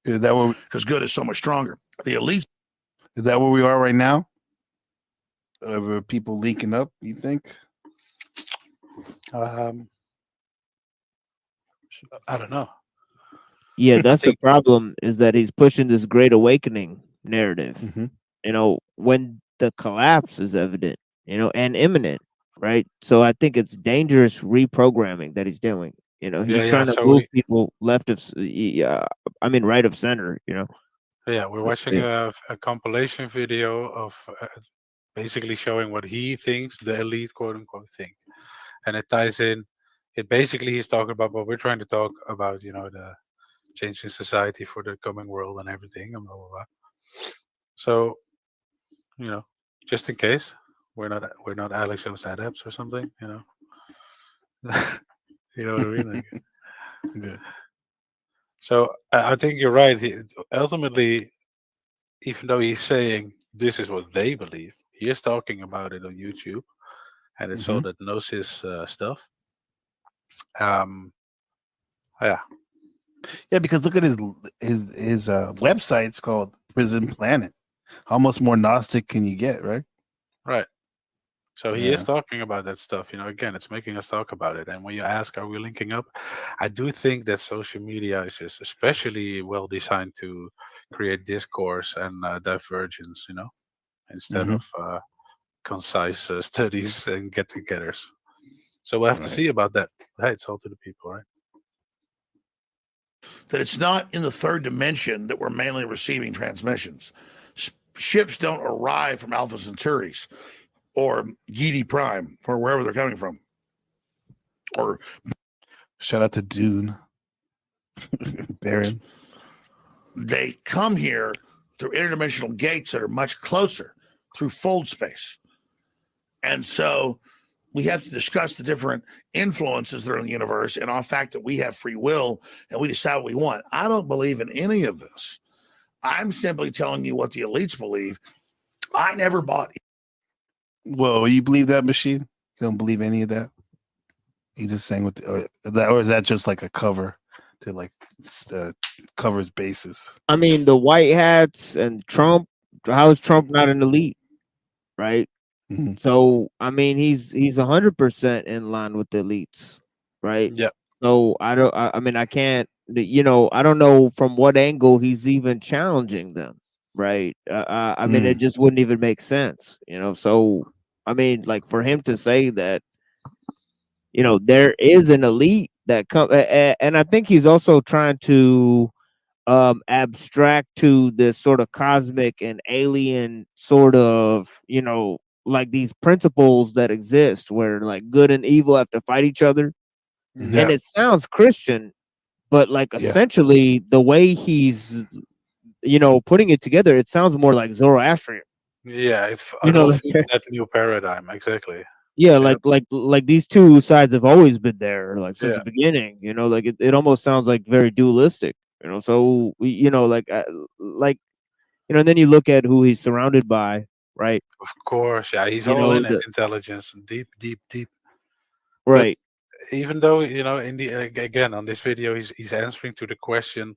is so much stronger. The elite. Is that where we are right now? Are people linking up, you think? I don't know. Yeah, that's the problem, is that he's pushing this great awakening narrative. You know, when the collapse is evident, you know, and imminent, right? So I think it's dangerous reprogramming that he's doing. You know, he's trying to So move people left of, right of center. You know. we're watching a compilation video of basically showing what he thinks the elite, quote unquote, think, and it ties in. It basically he's talking about what we're trying to talk about. You know, the changing society for the coming world and everything, and blah blah blah. So, you know, just in case we're not Alex Jones adepts or something, you know. You know what I mean? Like, Good. So I think you're right. Ultimately, even though he's saying this is what they believe, he is talking about it on YouTube, and it's all that knows his stuff. Yeah, because look at his website's called Prison Planet. How much more Gnostic can you get, right? Right. So he is talking about that stuff. You know, again, it's making us talk about it. And when you ask, are we linking up? I do think that social media is especially well designed to create discourse and divergence, you know, instead of concise studies and get-togethers. So we'll have to see about that. Hey, it's all to the people, right? That it's not in the third dimension that we're mainly receiving transmissions. Ships don't arrive from Alpha Centauris or Giedi Prime or wherever they're coming from. Or shout out to Dune. Baron. They come here through interdimensional gates that are much closer through fold space. And so we have to discuss the different influences that are in the universe and on the fact that we have free will and we decide what we want. I don't believe in any of this. I'm simply telling you what the elites believe. I never bought. Well, you believe that, Machine? You don't believe any of that? He's just saying or is that just like a cover to like cover his bases? I mean, the white hats and Trump. How is Trump not an elite, right? So I mean, he's 100% in line with the elites, right? Yeah. So I mean, I can't. You know, I don't know from what angle he's even challenging them, right? I mean, it just wouldn't even make sense, you know. So I mean, like for him to say that, you know, there is an elite that come, and I think he's also trying to abstract to this sort of cosmic and alien sort of, you know, like these principles that exist where like good and evil have to fight each other. And it sounds Christian, but like essentially the way he's, you know, putting it together, it sounds more like Zoroastrian. Yeah, it's You know, that new paradigm, exactly. Yeah, like these two sides have always been there, like since the beginning. You know, like it almost sounds like very dualistic. You know, so you know, like you know, and then you look at who he's surrounded by, right? Of course, yeah, he's You all know, in it, intelligence, deep. Right. But even though, you know, in the again on this video, he's answering to the question,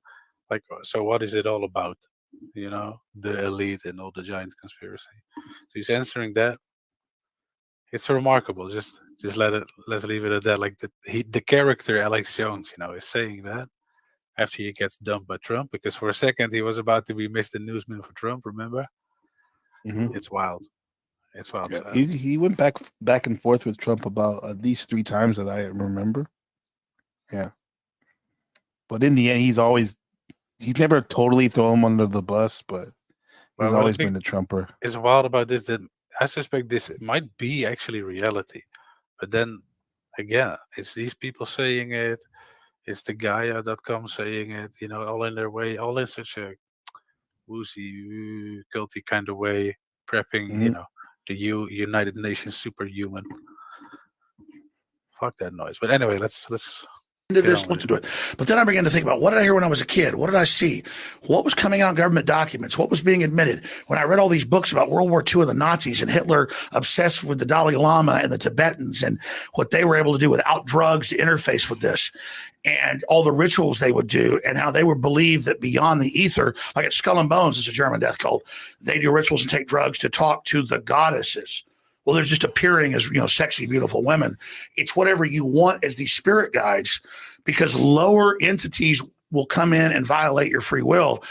like, so what is it all about? You know, the elite and all the giant conspiracy. So he's answering that. It's remarkable. Just let's leave it at that. Like the character Alex Jones, you know, is saying that after he gets dumped by Trump, because for a second he was about to be Mr. Newsman for Trump. Remember? It's wild. It's wild. Yeah, he went back and forth with Trump about at least 3 times that I remember. Yeah, but in the end, he's never totally thrown him under the bus, but he's always been the Trumper. It's wild about this that I suspect this might be actually reality, but then again, it's these people saying it. It's the Gaia.com saying it. You know, all in their way, all in such a woozy, culty kind of way, prepping. You know, the United Nations superhuman. Fuck that noise. But anyway, let's into this, looked into it. But then I began to think about, what did I hear when I was a kid? What did I see? What was coming out in government documents? What was being admitted? When I read all these books about World War II and the Nazis and Hitler obsessed with the Dalai Lama and the Tibetans and what they were able to do without drugs to interface with this, and all the rituals they would do, and how they would believe that beyond the ether, like at Skull and Bones, it's a German death cult, they do rituals and take drugs to talk to the goddesses Well, they're just appearing as, sexy, beautiful women. It's whatever you want as these spirit guides, because lower entities will come in and violate your free will.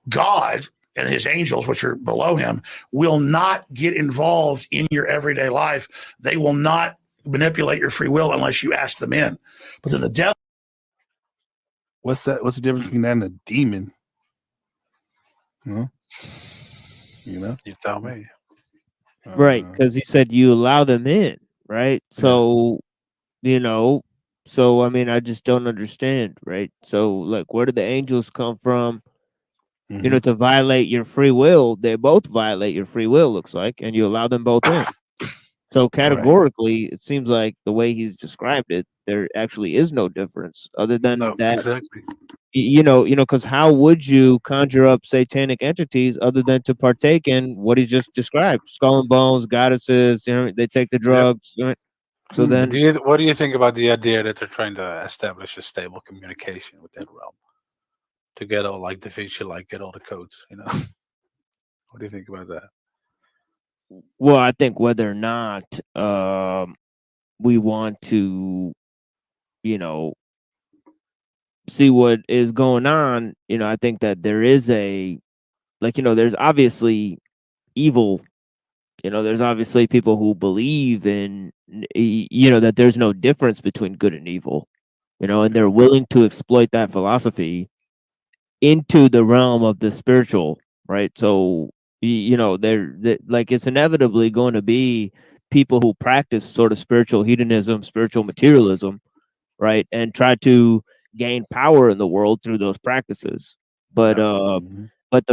God and his angels, which are below him, will not get involved in your everyday life. They will not manipulate your free will unless you ask them in. But then the devil. What's that? What's the difference between that and a demon? Huh? You tell me. Right, because he said you allow them in, right? So, I mean, I just don't understand, right? So, like, where do the angels come from? To violate your free will? They both violate your free will, looks like, and you allow them both in. So categorically, it seems like the way he's described it, there actually is no difference other than that. Exactly. Because how would you conjure up satanic entities other than to partake in what he just described? Skull and bones, goddesses, they take the drugs. Right? So then, what do you think about the idea that they're trying to establish a stable communication with that realm? To get all like Da Vinci, get all the codes, What do you think about that? Well, I think whether or not we want to, see what is going on, I think that there is there's obviously evil. There's obviously people who believe in, that there's no difference between good and evil, and they're willing to exploit that philosophy into the realm of the spiritual, right? So, they're it's inevitably going to be people who practice sort of spiritual hedonism, spiritual materialism, right? And try to gain power in the world through those practices. But but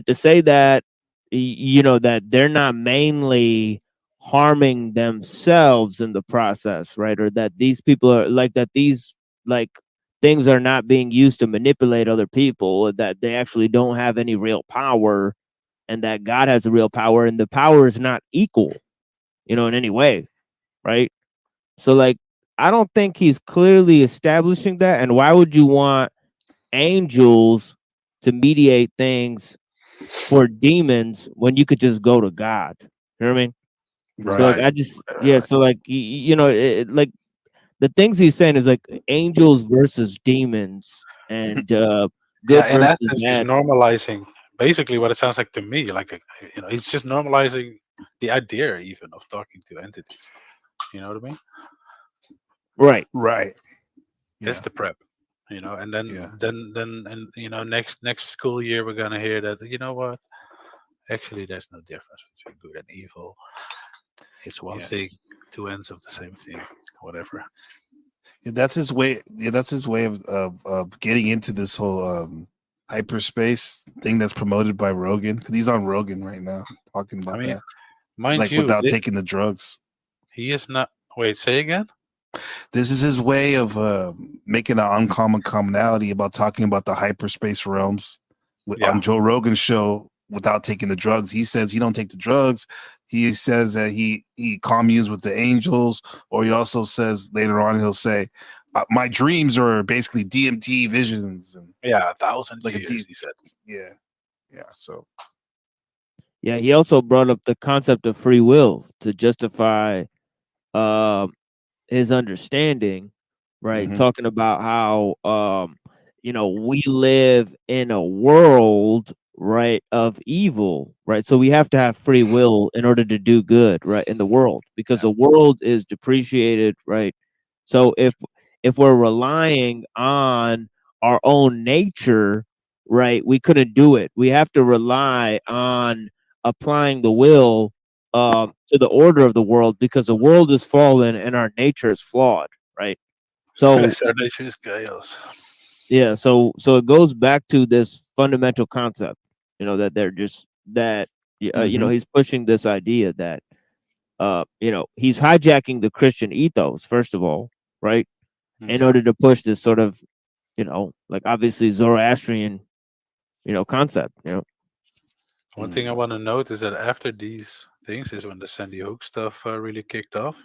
to say that that they're not mainly harming themselves in the process, right? Or that these people are these things are not being used to manipulate other people, that they actually don't have any real power, and that God has the real power, and the power is not equal, in any way, right? So I don't think he's clearly establishing that. And why would you want angels to mediate things for demons when you could just go to God? You know what I mean? Right. So the things he's saying is angels versus demons, and good in versus essence, he's bad. normalizing basically what it sounds like to me. He's just normalizing the idea even of talking to entities. You know what I mean? Right. That's the prep. And then next school year we're gonna hear that what? Actually, there's no difference between good and evil. It's one thing, two ends of the same thing, whatever. Yeah, that's his way. Yeah, that's his way of getting into this whole hyperspace thing that's promoted by Rogan, because he's on Rogan right now talking about that. Mind you, without taking the drugs. He is not. Wait, say again. This is his way of making an uncommon commonality about talking about the hyperspace realms on Joe Rogan's show without taking the drugs. He says he don't take the drugs. He says that he communes with the angels, or he also says later on he'll say, "My dreams are basically DMT visions." And 1,000 years. He said, "Yeah." So, he also brought up the concept of free will to justify his understanding, right? Talking about how we live in a world, right, of evil, right? So we have to have free will in order to do good, right, in the world, because the world is depreciated, right? So if we're relying on our own nature, right, we couldn't do it. We have to rely on applying the will to the order of the world, because the world is fallen and our nature is flawed, right? So our nature is chaos. Yeah, so it goes back to this fundamental concept, that they're just that he's pushing this idea that he's hijacking the Christian ethos, first of all, right? In order to push this sort of, obviously Zoroastrian, concept, One thing I want to note is that after these things is when the Sandy Hook stuff really kicked off,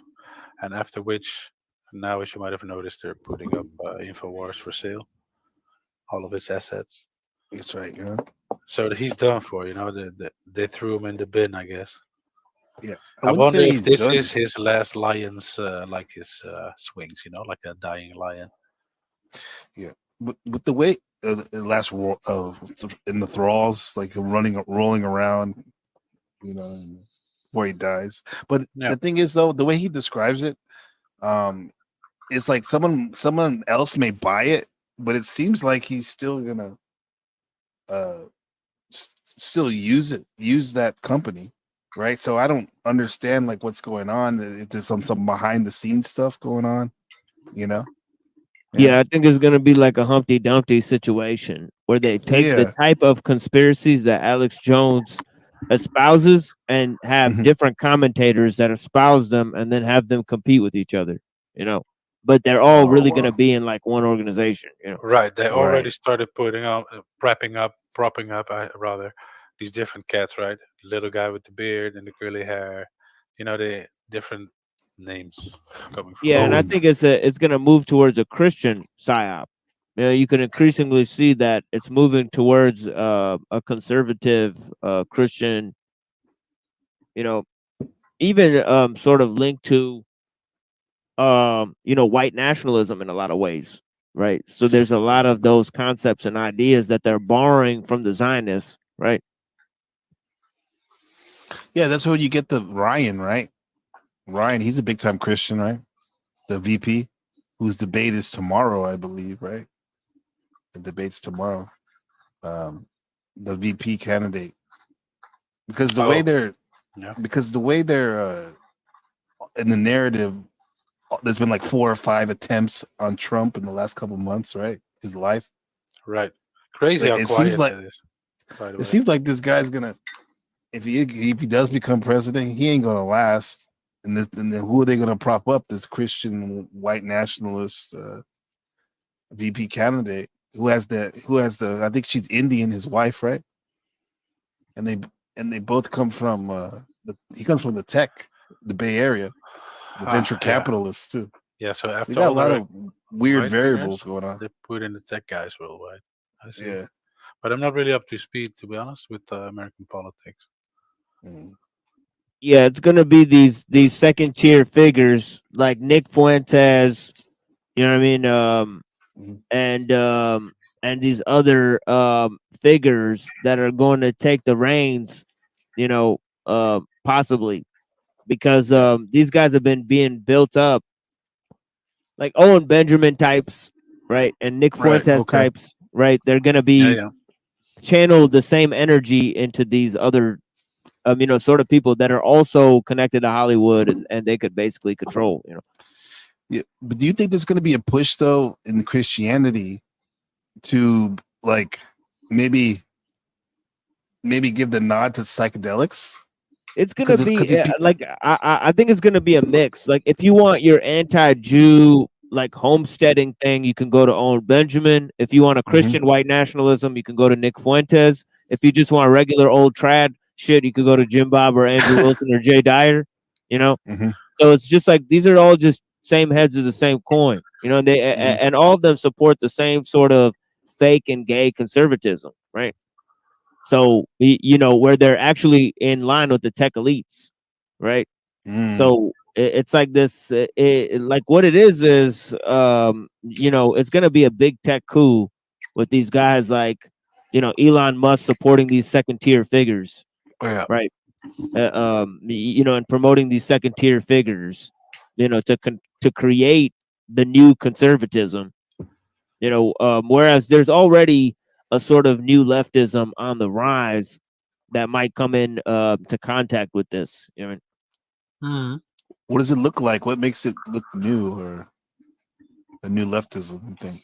and after which, now as you might have noticed, they're putting up InfoWars for sale, all of its assets. That's right, So he's done for. They threw him in the bin, I guess. Yeah, I wonder if this is his last lion's, like his swings, like a dying lion. Yeah, but with the way the last in the thralls, like rolling around, where he dies. But the thing is, though, the way he describes it, it's like someone else may buy it, but it seems like he's still gonna still use that company, right? So I don't understand like what's going on. If there's some behind the scenes stuff going on, Yeah, I think it's going to be like a Humpty Dumpty situation where they take the type of conspiracies that Alex Jones espouses and have different commentators that espouse them and then have them compete with each other, but they're all really going to be in like one organization, Right. They already started propping up rather these different cats, right? The little guy with the beard and the curly hair, the different names coming from. Yeah, and I think it's going to move towards a Christian psyop. You can increasingly see that it's moving towards a conservative Christian, even sort of linked to white nationalism in a lot of ways, right? So there's a lot of those concepts and ideas that they're borrowing from the Zionists, right? Yeah, that's where you get the Ryan, right? Ryan, he's a big time Christian, right? The VP, whose debate is tomorrow, I believe, right? The debate's tomorrow. The VP candidate, because the way they're in the narrative, there's been like 4 or 5 attempts on Trump in the last couple of months, right? His life, right? Crazy how quiet it is. It seems like this guy's gonna, if he does become president, he ain't gonna last. And then who are they gonna prop up? This Christian white nationalist VP candidate who has the I think she's Indian, his wife, right? And they both come from he comes from the Bay Area, the venture capitalists too. Yeah, so after we got a all lot of weird variables right-wingers, going on. They put in the tech guys worldwide. I see. Yeah. But I'm not really up to speed, to be honest, with American politics. Yeah, it's gonna be these second tier figures like Nick Fuentes, you know what I mean, and these other figures that are going to take the reins, possibly because these guys have been being built up like Owen Benjamin types, right, and Nick Fuentes types, right? They're gonna be channel the same energy into these other sort of people that are also connected to Hollywood and they could basically control, Yeah, but do you think there's going to be a push though in Christianity to like maybe give the nod to psychedelics? It's gonna be like I think it's gonna be a mix. Like if you want your anti-Jew like homesteading thing, you can go to Owen Benjamin. If you want a Christian white nationalism, you can go to Nick Fuentes. If you just want regular old trad shit, you could go to Jim Bob or Andrew Wilson or Jay Dyer. So it's just like these are all just same heads of the same coin. And they and all of them support the same sort of fake and gay conservatism, right? So where they're actually in line with the tech elites, right? So it's like this, like what it is, it's going to be a big tech coup with these guys like, Elon Musk supporting these second tier figures, right? And promoting these second tier figures, to create the new conservatism, whereas there's already a sort of new leftism on the rise that might come in to contact with this. What does it look like? What makes it look new or a new leftism thing?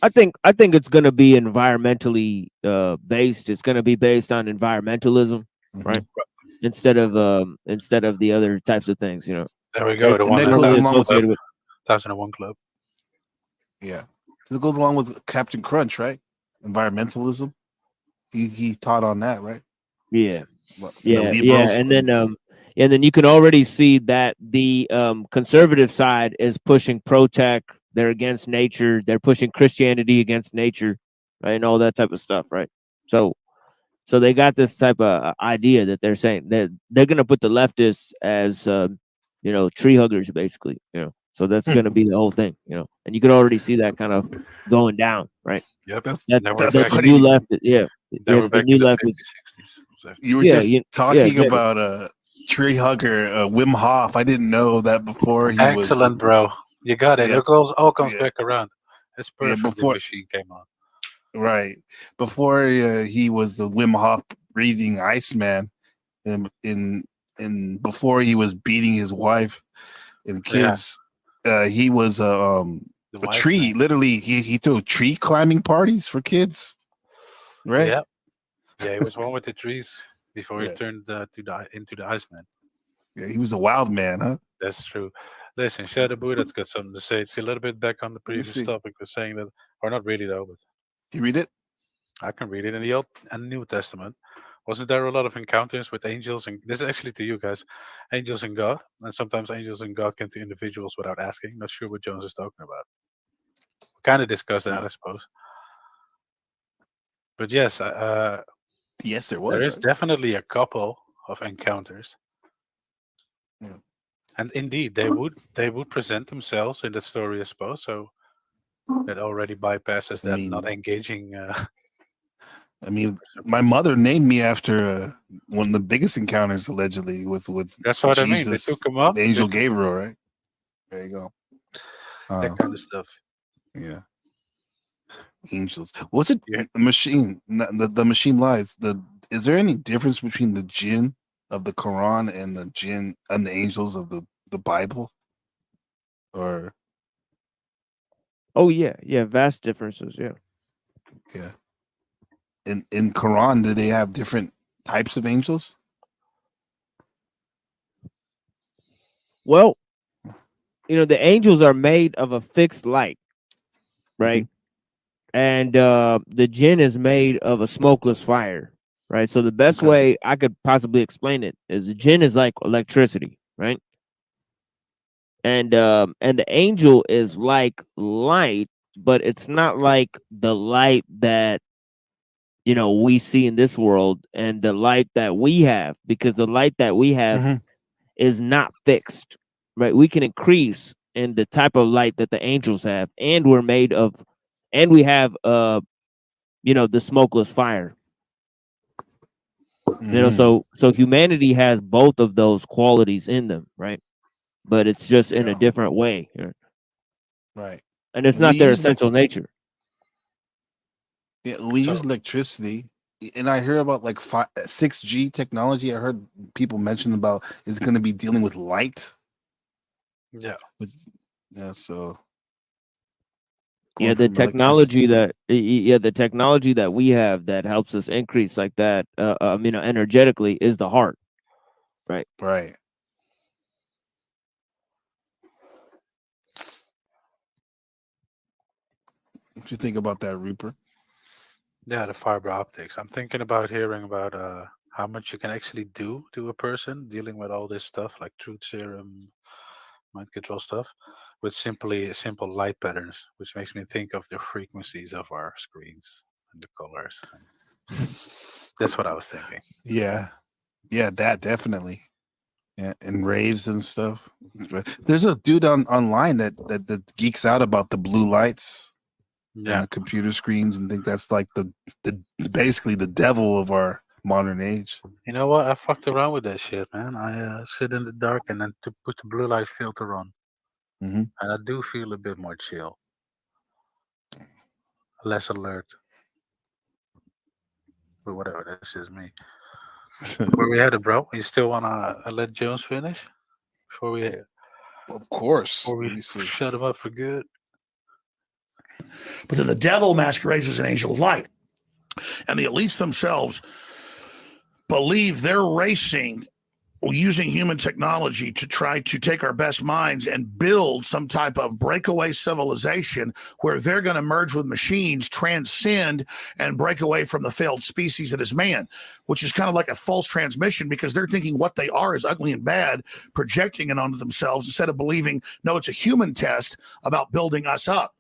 I think it's going to be environmentally based. It's going to be based on environmentalism, right? Instead of the other types of things, There we go. The one that goes along with 1001 Club. Yeah, it goes along with Captain Crunch, right? Environmentalism. He taught on that, right? Yeah, and then you can already see that the conservative side is pushing pro-tech. They're against nature. They're pushing Christianity against nature, right, and all that type of stuff, right? So So they got this type of idea that they're saying that they're going to put the leftists as, tree huggers, basically, So that's going to be the whole thing, And you could already see that kind of going down, right? Yep. The new left, Now we're the back new to the left 50s, is 60s. You were Yeah, just talking exactly. about tree hugger Wim Hof. I didn't know that before he Excellent, bro. You got it. Yeah. It all comes Yeah. back around. It's Yeah, perfect. The machine came on. Right. Before he was the Wim Hof breathing Iceman, and before he was beating his wife and kids, he was a tree. Literally, he threw tree climbing parties for kids. Right. Yeah. Yeah, he was one with the trees before he Yeah. turned into the Iceman. Yeah, he was a wild man, huh? That's true. Listen, Shadowboo, that's got something to say. It's a little bit back on the previous see. topic. Was saying that, or not really though, but you read it? I can read it in the Old and New Testament. Wasn't there a lot of encounters with angels? And this is actually to you guys, angels and God, and sometimes angels and God came to individuals without asking. Not sure what Jones is talking about. Kind of discuss that, I suppose. But yes, yes, there was. There is definitely a couple of encounters. Yeah. And indeed, they would present themselves in that story, I suppose. So that already bypasses that not engaging. I mean, my mother named me after one of the biggest encounters allegedly with That's what Jesus, I mean. They took him up. the angel Gabriel, right? There you go. That kind of stuff. Yeah. Angels. What's it? Machine. The machine lies. Is there any difference between the jinn of the Quran and the jinn and the angels of the Bible? Or oh yeah, vast differences. Yeah. In Quran, do they have different types of angels? Well, the angels are made of a fixed light, right? And the jinn is made of a smokeless fire, right? So the best way I could possibly explain it is the jinn is like electricity, right? And the angel is like light, but it's not like the light that we see in this world and the light that we have, because the light that we have is not fixed, right? We can increase in the type of light that the angels have, and we have the smokeless fire. So humanity has both of those qualities in them, right? But it's just in a different way, right? And it's not their essential nature. Yeah, we use electricity, and I hear about like 6G technology. I heard people mention about it's going to be dealing with light. Yeah. So. Yeah, the technology that we have that helps us increase like that, energetically, is the heart, right? Right. What do you think about that, Rupert? Yeah, the fiber optics. I'm thinking about hearing about how much you can actually do to a person dealing with all this stuff like truth serum, mind control stuff, with simple light patterns, which makes me think of the frequencies of our screens and the colors. That's what I was thinking. Yeah, that definitely. Yeah, and raves and stuff. There's a dude online that geeks out about the blue lights. And the computer screens, and think that's like the basically the devil of our modern age. You know what? I fucked around with that shit, man. I sit in the dark and then to put the blue light filter on, and I do feel a bit more chill, less alert. But whatever, that's just me. Where we had it, bro? You still wanna let Jones finish before we? Of course. Before we shut him up for good. But then the devil masquerades as an angel of light. And the elites themselves believe they're racing using human technology to try to take our best minds and build some type of breakaway civilization where they're going to merge with machines, transcend, and break away from the failed species that is man, which is kind of like a false transmission because they're thinking what they are is ugly and bad, projecting it onto themselves instead of believing, no, it's a human test about building us up.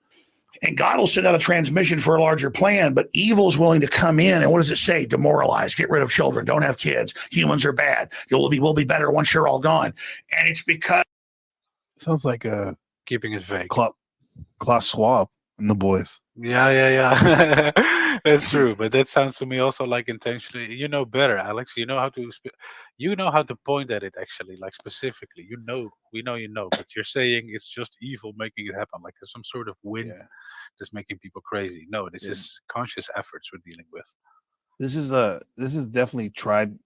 And God will send out a transmission for a larger plan, but evil's willing to come in. And what does it say? Demoralize, get rid of children, don't have kids. Humans are bad. We'll be better once you're all gone. And it's because sounds like a keeping it vague. Klaus Schwab and the boys. Yeah. That's true. But that sounds to me also like intentionally. You know better, Alex. You know how to point at it actually, like specifically. We know, but you're saying it's just evil making it happen, like there's some sort of wind that's making people crazy. No, this is conscious efforts we're dealing with. This is definitely tribe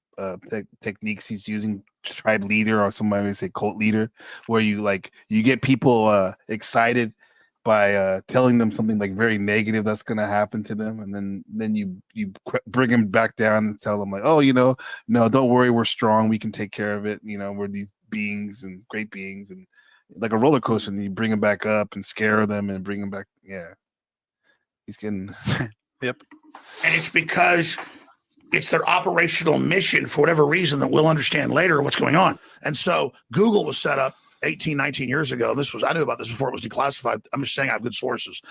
techniques he's using, tribe leader, or somebody would say cult leader, where you get people excited by telling them something like very negative that's going to happen to them, and then you bring them back down and tell them like, oh, no, don't worry, we're strong, we can take care of it, we're these beings and great beings, and like a roller coaster, and you bring them back up and scare them and bring them back. He's getting yep. And it's because it's their operational mission for whatever reason that we'll understand later what's going on. And so Google was set up 18, 19 years ago. I knew about this before it was declassified. I'm just saying I have good sources,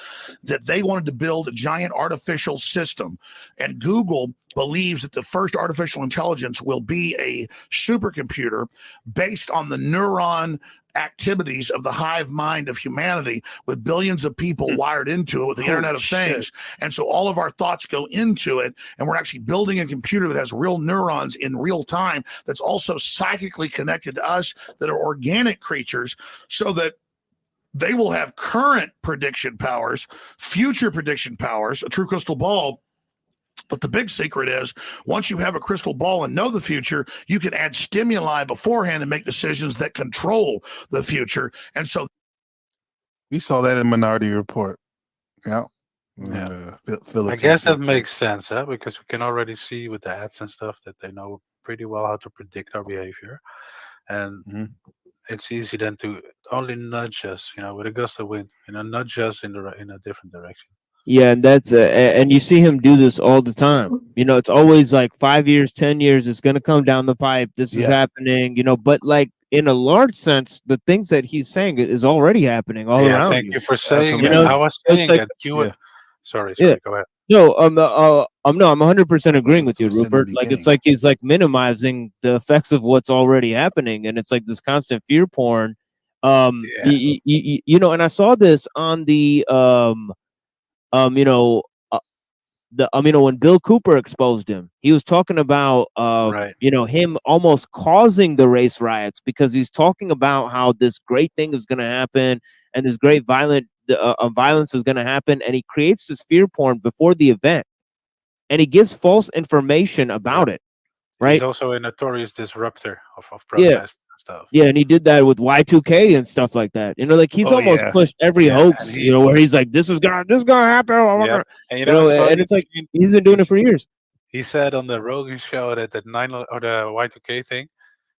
that they wanted to build a giant artificial system. And Google believes that the first artificial intelligence will be a supercomputer based on the neuron activities of the hive mind of humanity, with billions of people wired into it with the Internet of Things. And so all of our thoughts go into it, and we're actually building a computer that has real neurons in real time, that's also psychically connected to us, that are organic creatures, so that they will have current prediction powers, future prediction powers, a true crystal ball. But the big secret is, once you have a crystal ball and know the future, you can add stimuli beforehand and make decisions that control the future. And so we saw that in Minority Report. I guess that makes sense, because we can already see with the ads and stuff that they know pretty well how to predict our behavior. And it's easy then to only nudge us, with a gust of wind, nudge us in a different direction. Yeah, and that's and you see him do this all the time. It's always like 5 years, 10 years, it's going to come down the pipe. This is happening, but like in a large sense, the things that he's saying is already happening all around. Thank you for saying that. I was saying like, that you would. Sorry, go ahead. No, I'm 100% agreeing with you, Rupert. Like it's like he's like minimizing the effects of what's already happening, and it's like this constant fear porn. And I saw this on the when Bill Cooper exposed him, he was talking about him almost causing the race riots, because he's talking about how this great thing is going to happen and this great violence is going to happen, and he creates this fear porn before the event, and he gives false information about it. Right. He's also a notorious disruptor of protest and stuff. Yeah, and he did that with Y2K and stuff like that. Like he's almost pushed every hoax, where he's like, this is gonna happen. Yeah. And and it's like he's been doing it for years. He said on the Rogan show that the Y2K thing,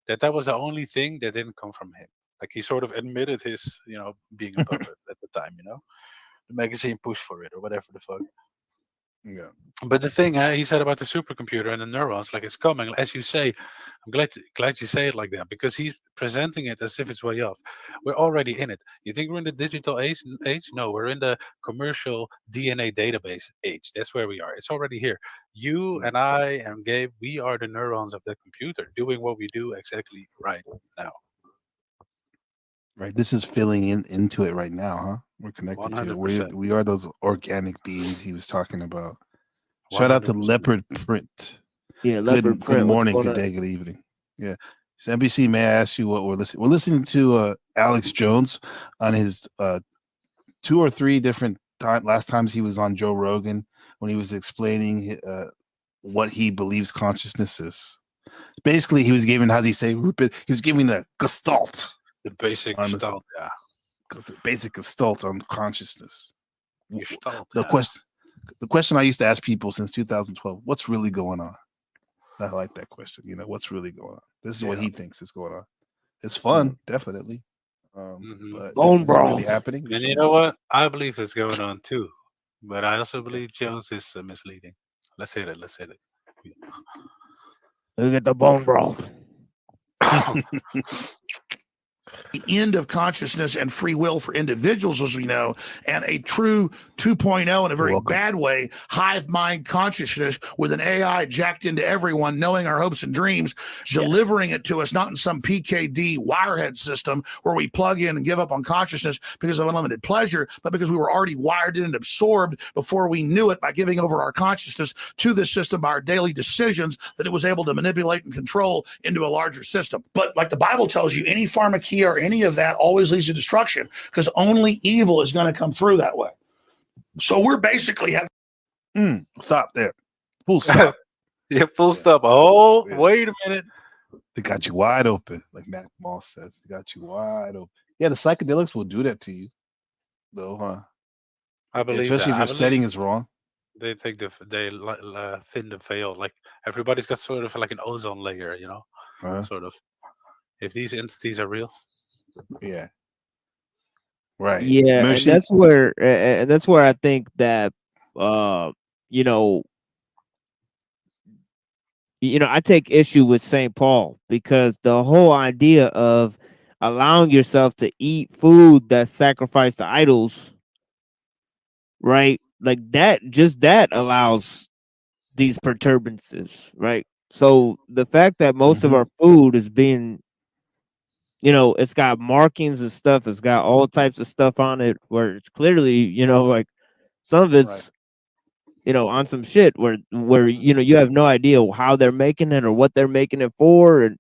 that was the only thing that didn't come from him. Like he sort of admitted his, being a puppet at the time. The magazine pushed for it or whatever the fuck. Yeah. But the thing he said about the supercomputer and the neurons, like it's coming, as you say, I'm glad you say it like that, because he's presenting it as if it's way off. We're already in it. You think we're in the digital age? No, we're in the commercial DNA database age. That's where we are. It's already here. You and I and Gabe, we are the neurons of the computer doing what we do exactly right now. Right. This is filling into it right now, huh? We're connected 100%. To it. We are those organic beings he was talking about. 100%. Shout out to Leopard Print. Yeah, Leopard Print. Good morning, good day, good evening. Yeah. So NBC, may I ask you what we're listening? We're listening to Alex Jones on his 2 or 3 different last times he was on Joe Rogan, when he was explaining what he believes consciousness is. Basically, he was giving, how's he say, Rupert? He was giving a gestalt. The basic gestalt, basic gestalt on consciousness. Gestalt, the question I used to ask people since 2012: what's really going on? I like that question. What's really going on? This is what he thinks is going on. It's fun, definitely. But it's really happening. And you know what? I believe it's going on too. But I also believe Jones is misleading. Let's hit it. Look at the bone broth. the end of consciousness and free will for individuals, as we know, and a true 2.0 in a very bad way, hive mind consciousness with an AI jacked into everyone, knowing our hopes and dreams, delivering it to us, not in some PKD wirehead system where we plug in and give up on consciousness because of unlimited pleasure, but because we were already wired in and absorbed before we knew it by giving over our consciousness to this system by our daily decisions that it was able to manipulate and control into a larger system. But like the Bible tells you, any pharmakia or any of that always leads to destruction because only evil is going to come through that way. So we're basically having stop there. Full stop. Yeah, full stop. Oh, wait a minute. They got you wide open, like Mac Moss says. They got you wide open. Yeah, the psychedelics will do that to you, though, huh? I believe especially that. if your setting is wrong. They think they thin the veil. Like everybody's got sort of like an ozone layer, you know, sort of. If these entities are real, yeah, right, yeah, and that's where I think that you know, I take issue with St. Paul because the whole idea of allowing yourself to eat food that's sacrificed to idols, right? Like that, just that allows these perturbances, right? So the fact that most of our food is being, it's got markings and stuff, it's got all types of stuff on it where it's clearly, like some of it's, on some shit where you have no idea how they're making it or what they're making it for, and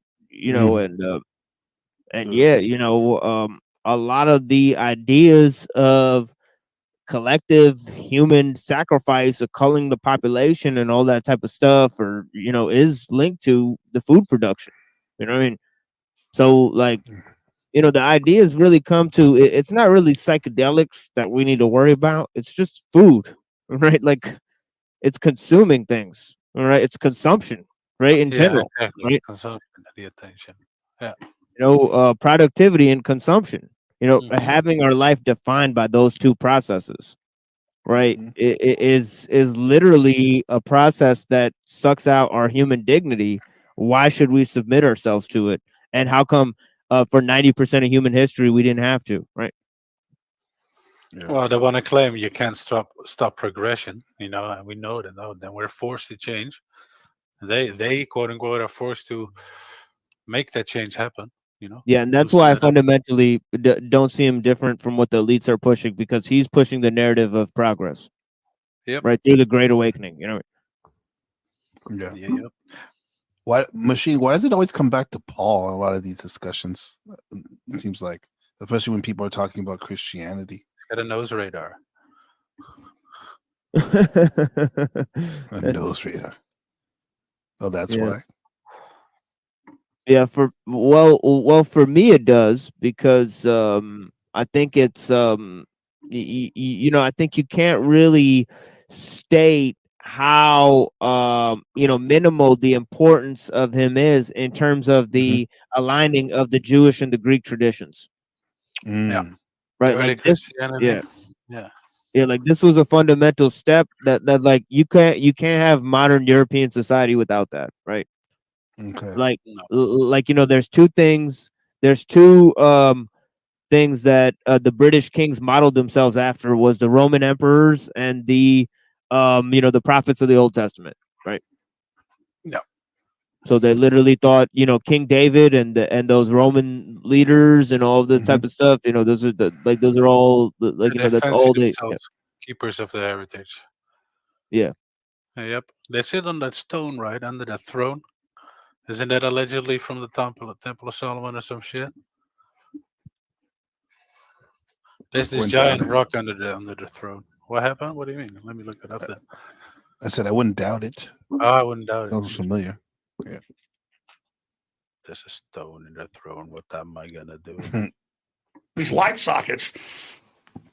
a lot of the ideas of collective human sacrifice of culling the population and all that type of stuff, or is linked to the food production. You know what I mean? So like, the ideas really come to it's not really psychedelics that we need to worry about. It's just food, right? Like it's consuming things, all right? It's consumption, right? In general, exactly. right? Consumption, the attention. Yeah. Productivity and consumption. Having our life defined by those two processes, right? It is literally a process that sucks out our human dignity. Why should we submit ourselves to it? And how come for 90% of human history we didn't have to, right? Well, they want to claim you can't stop progression, and we know that. No, then we're forced to change. They quote unquote are forced to make that change happen. Yeah, and that's why I fundamentally don't see him different from what the elites are pushing, because he's pushing the narrative of progress. Yep. Right through the Great Awakening. Yeah. Yep. Why does it always come back to Paul in a lot of these discussions? It seems like, especially when people are talking about Christianity. He's got a nose radar. A nose radar. Oh, that's why. Yeah, for me it does, because I think it's I think you can't really state how minimal the importance of him is in terms of the aligning of the Jewish and the Greek traditions. Yeah. Right, Early like this. Christianity. Yeah, like this was a fundamental step that like you can't have modern European society without that, right? Okay. Like there's two things. There's two things that the British kings modeled themselves after, was the Roman emperors and the the prophets of the Old Testament, right? Yeah. So they literally thought, King David and those Roman leaders and all of this type of stuff, those are those are all that's all they keepers of the heritage. Yeah. Yep. They sit on that stone right under that throne. Isn't that allegedly from the Temple of Solomon or some shit? There's this giant rock under the throne. What happened? What do you mean? Let me look it up then. I said I wouldn't doubt it. Oh, I wouldn't doubt it. Sounds familiar. Yeah. There's a stone in the throne. What am I gonna do? These light sockets,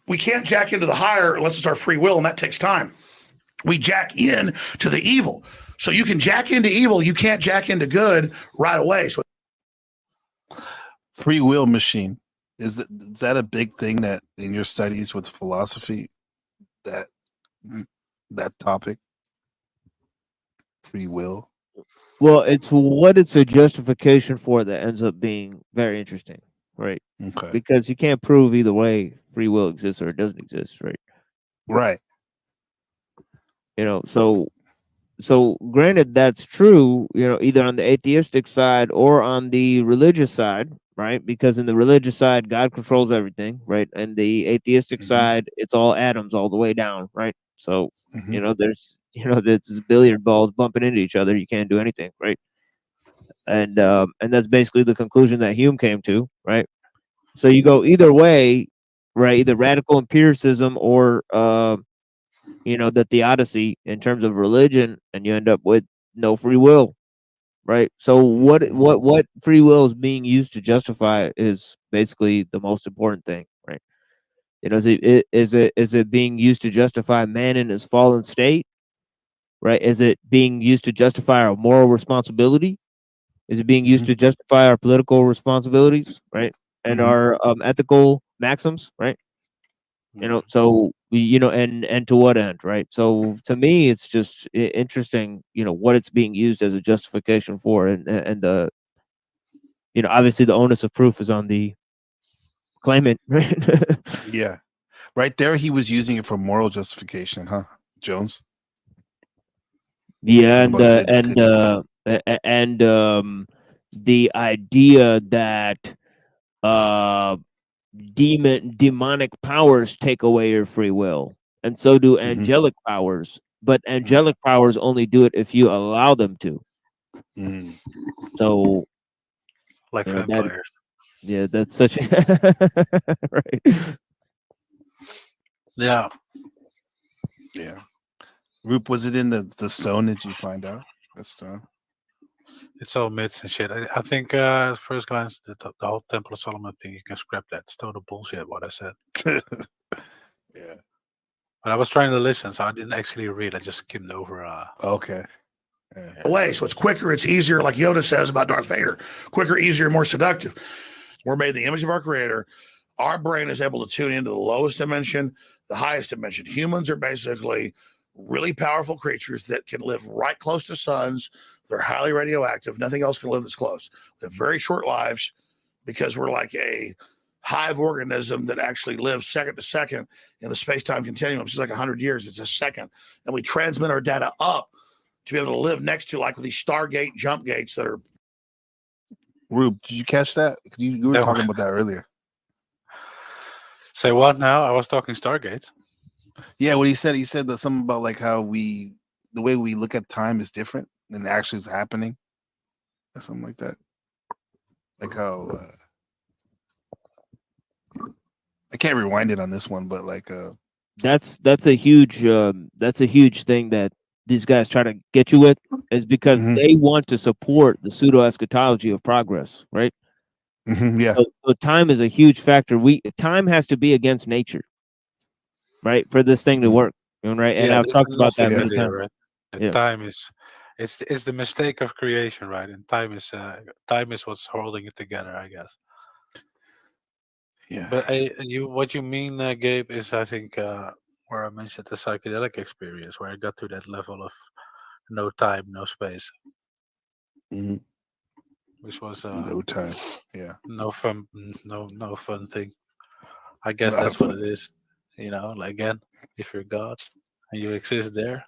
we can't jack into the higher unless it's our free will, and that takes time. We jack in to the evil. So you can jack into evil, you can't jack into good right away. So free will machine. Is that a big thing that in your studies with philosophy, that topic? Free will? Well, it's what it's a justification for that ends up being very interesting, right? Okay. Because you can't prove either way free will exists or it doesn't exist, right? Right. You know, so granted that's true, you know, either on the atheistic side or on the religious side, right? Because in the religious side, God controls everything, right? And the atheistic side, it's all atoms all the way down, right? So, you know, there's billiard balls bumping into each other. You can't do anything, right? And that's basically the conclusion that Hume came to, right? So you go either way, right? Either radical empiricism or you know, the theodicy in terms of religion, and you end up with no free will, right? So what free will is being used to justify is basically the most important thing, right? You know, is it being used to justify man in his fallen state, right? Is it being used to justify our moral responsibility? Is it being used to justify our political responsibilities, right? And our ethical maxims, right? You know, so you know, and to what end, right? So to me, it's just interesting, you know, what it's being used as a justification for, and the, you know, obviously the onus of proof is on the claimant, right? Yeah, right there, he was using it for moral justification, huh, Jones? Yeah, Talking about and the idea that demonic powers take away your free will, and so do angelic powers, but angelic powers only do it if you allow them to. So Like you know, vampires. yeah, that's such a right. Yeah. Yeah. Roop, was it in the stone? Did you find out that stone? It's all myths and shit. I think at first glance, the whole Temple of Solomon thing, you can scrap that. It's total bullshit what I said. Yeah. But I was trying to listen, so I didn't actually read. I just skimmed over. Okay. Away, so it's quicker, it's easier, like Yoda says about Darth Vader. Quicker, easier, more seductive. We're made in the image of our Creator. Our brain is able to tune into the lowest dimension, the highest dimension. Humans are basically really powerful creatures that can live right close to suns. They're highly radioactive. Nothing else can live this close. They have very short lives because we're like a hive organism that actually lives second to second in the space-time continuum. It's like 100 years. It's a second. And we transmit our data up to be able to live next to, like, these Stargate jump gates that are. Rube, did you catch that? You were talking about that earlier. Say what now? I was talking Stargates. Yeah, what he said that something about like how the way we look at time is different than it actually is happening, or something like that. Like how I can't rewind it on this one, but like that's a huge thing that these guys try to get you with, is because they want to support the pseudo eschatology of progress, right? Yeah. So time is a huge factor. Time has to be against nature, right, for this thing to work, right? And I've talked about that many times. Right? And time is, it's the mistake of creation, right? And time is what's holding it together, I guess. Yeah. But what you mean, Gabe, is I think where I mentioned the psychedelic experience, where I got to that level of no time, no space, which was no time, yeah, no fun thing. I guess that's what it is. You know, like, again, if you're God and you exist there,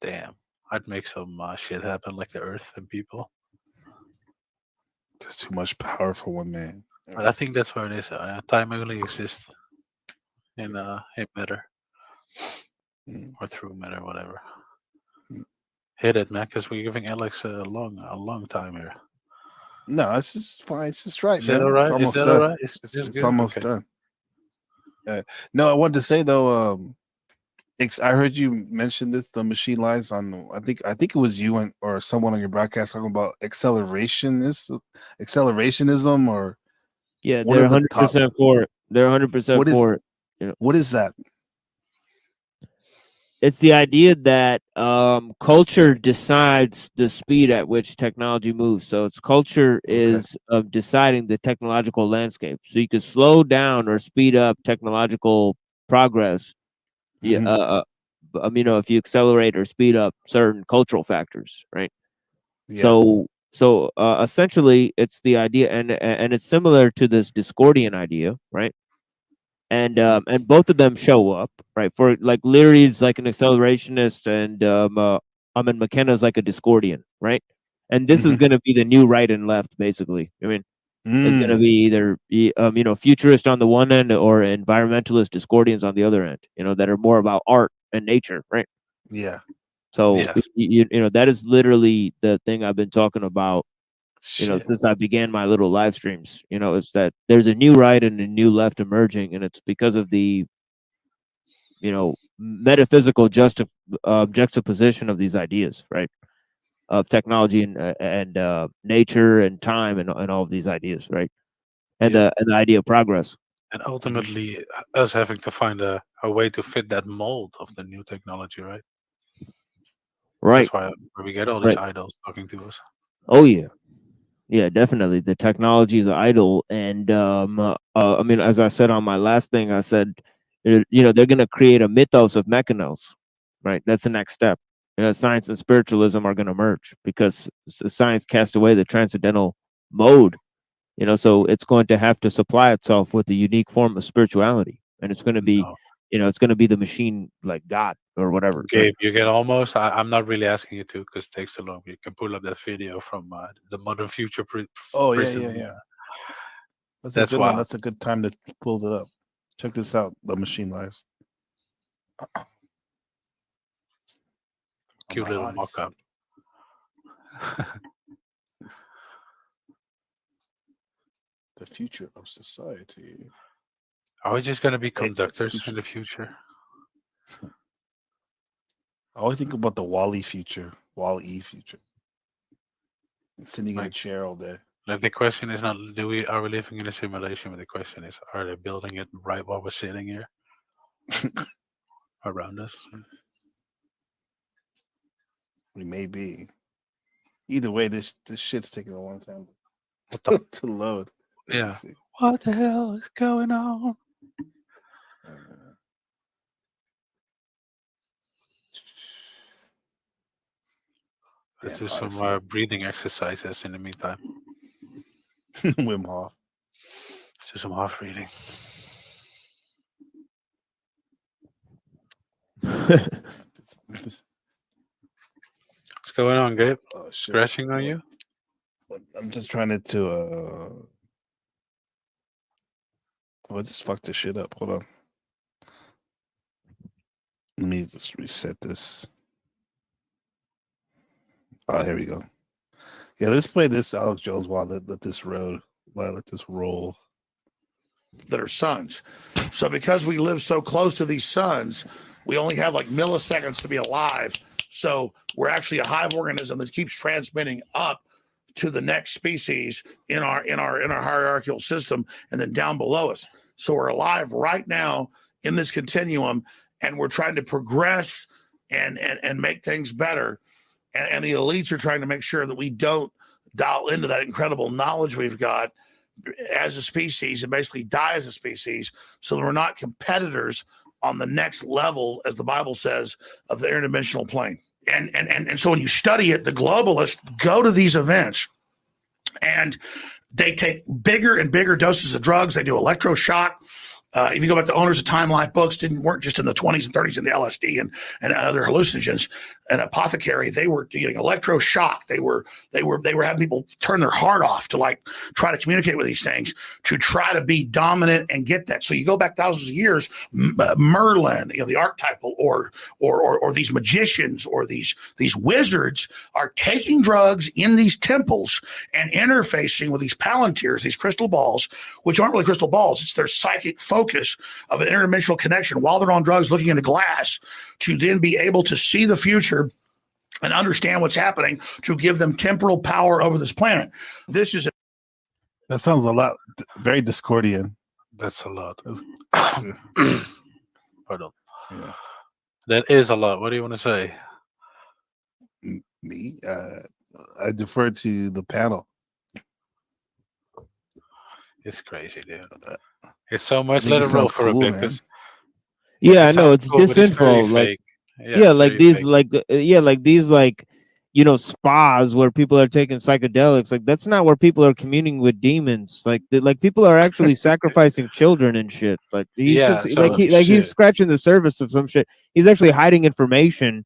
damn, I'd make some shit happen, like the Earth and people. There's too much power for one man. But I think that's where it is. Time only exists in matter or through matter, whatever. Hit it, man, because we're giving Alex a long time here. No, it's just fine. It's just right. Is that all right? It's almost Is that done. all right? It's almost done. No, I wanted to say though. I heard you mention this, the machine lines on. I think it was you or someone on your broadcast talking about accelerationism, or yeah, they're 100% for it. They're 100% for it. You know, what is that? It's the idea that culture decides the speed at which technology moves. So it's culture is deciding the technological landscape. So you can slow down or speed up technological progress. You know, if you accelerate or speed up certain cultural factors, right? Yeah. So So essentially, it's the idea, and it's similar to this Discordian idea, right? And both of them show up, right? For like Leary's like an accelerationist, and McKenna's like a Discordian, right? And this is going to be the new right and left, basically. I mean, it's going to be either futurist on the one end or environmentalist Discordians on the other end. That are more about art and nature, right? Yeah. So Yes. that is literally the thing I've been talking about. Shit. Since I began my little live streams, is that there's a new right and a new left emerging, and it's because of the, metaphysical juxtaposition of these ideas, right? Of technology and nature and time and all of these ideas, right? And the idea of progress. And ultimately, us having to find a way to fit that mold of the new technology, right? Right. That's why we get all these idols talking to us. Oh yeah. Yeah, definitely. The technology is idle, and I mean, as I said on my last thing, I said, they're going to create a mythos of mechanos, right? That's the next step. Science and spiritualism are going to merge because science cast away the transcendental mode. So it's going to have to supply itself with a unique form of spirituality, and it's going to be, it's going to be the machine like God or whatever. Gabe, you can almost. I'm not really asking you to because it takes so long. You can pull up that video from the Modern Future Prison. Yeah. That's a good one. That's a good time to pull it up. Check this out. The Machine Lies. Cute little mock-up. The future of society. Are we just going to be conductors in the future? I always think about the Wall-E future. Wall-E future. And sitting in a chair all day. Like the question is not are we living in a simulation, but the question is, are they building it right while we're sitting here around us? We may be. Either way, this shit's taking a long time to load. Yeah. What the hell is going on? Let's do some breathing exercises in the meantime. Wim Hof. Let's do some half breathing. What's going on, Gabe? Scratching on you? I'm just trying to I just fucked this shit up. Hold on. Let me just reset this. Oh, here we go. Yeah, let's play this Alex Jones while I let this roll. That are suns. So because we live so close to these suns, we only have like milliseconds to be alive. So we're actually a hive organism that keeps transmitting up to the next species in our hierarchical system and then down below us. So we're alive right now in this continuum, and we're trying to progress and make things better. And the elites are trying to make sure that we don't dial into that incredible knowledge we've got as a species and basically die as a species, so that we're not competitors on the next level, as the Bible says, of the interdimensional plane. And so when you study it, the globalists go to these events and they take bigger and bigger doses of drugs. They do electroshock. If you go back to owners of Time Life books, weren't just in the 20s and 30s into LSD and other hallucinogens. And apothecary, they were getting electroshock. They were having people turn their heart off to like try to communicate with these things to try to be dominant and get that. So you go back thousands of years, Merlin, the archetypal, or these magicians or these wizards are taking drugs in these temples and interfacing with these palantirs, these crystal balls, which aren't really crystal balls. It's their psychic focus of an interdimensional connection while they're on drugs, looking into glass, to then be able to see the future and understand what's happening, to give them temporal power over this planet. That sounds a lot, very Discordian. That's a lot. Pardon. Yeah. That is a lot. What do you want to say? Me? I defer to the panel. It's crazy, dude. It's so much. Let it roll for a bit. Yeah, I know it's disinfo. Like, like these, like spas where people are taking psychedelics. Like that's not where people are communing with demons. Like people are actually sacrificing children and shit. Like he's Yeah, just so he's scratching the surface of some shit. He's actually hiding information,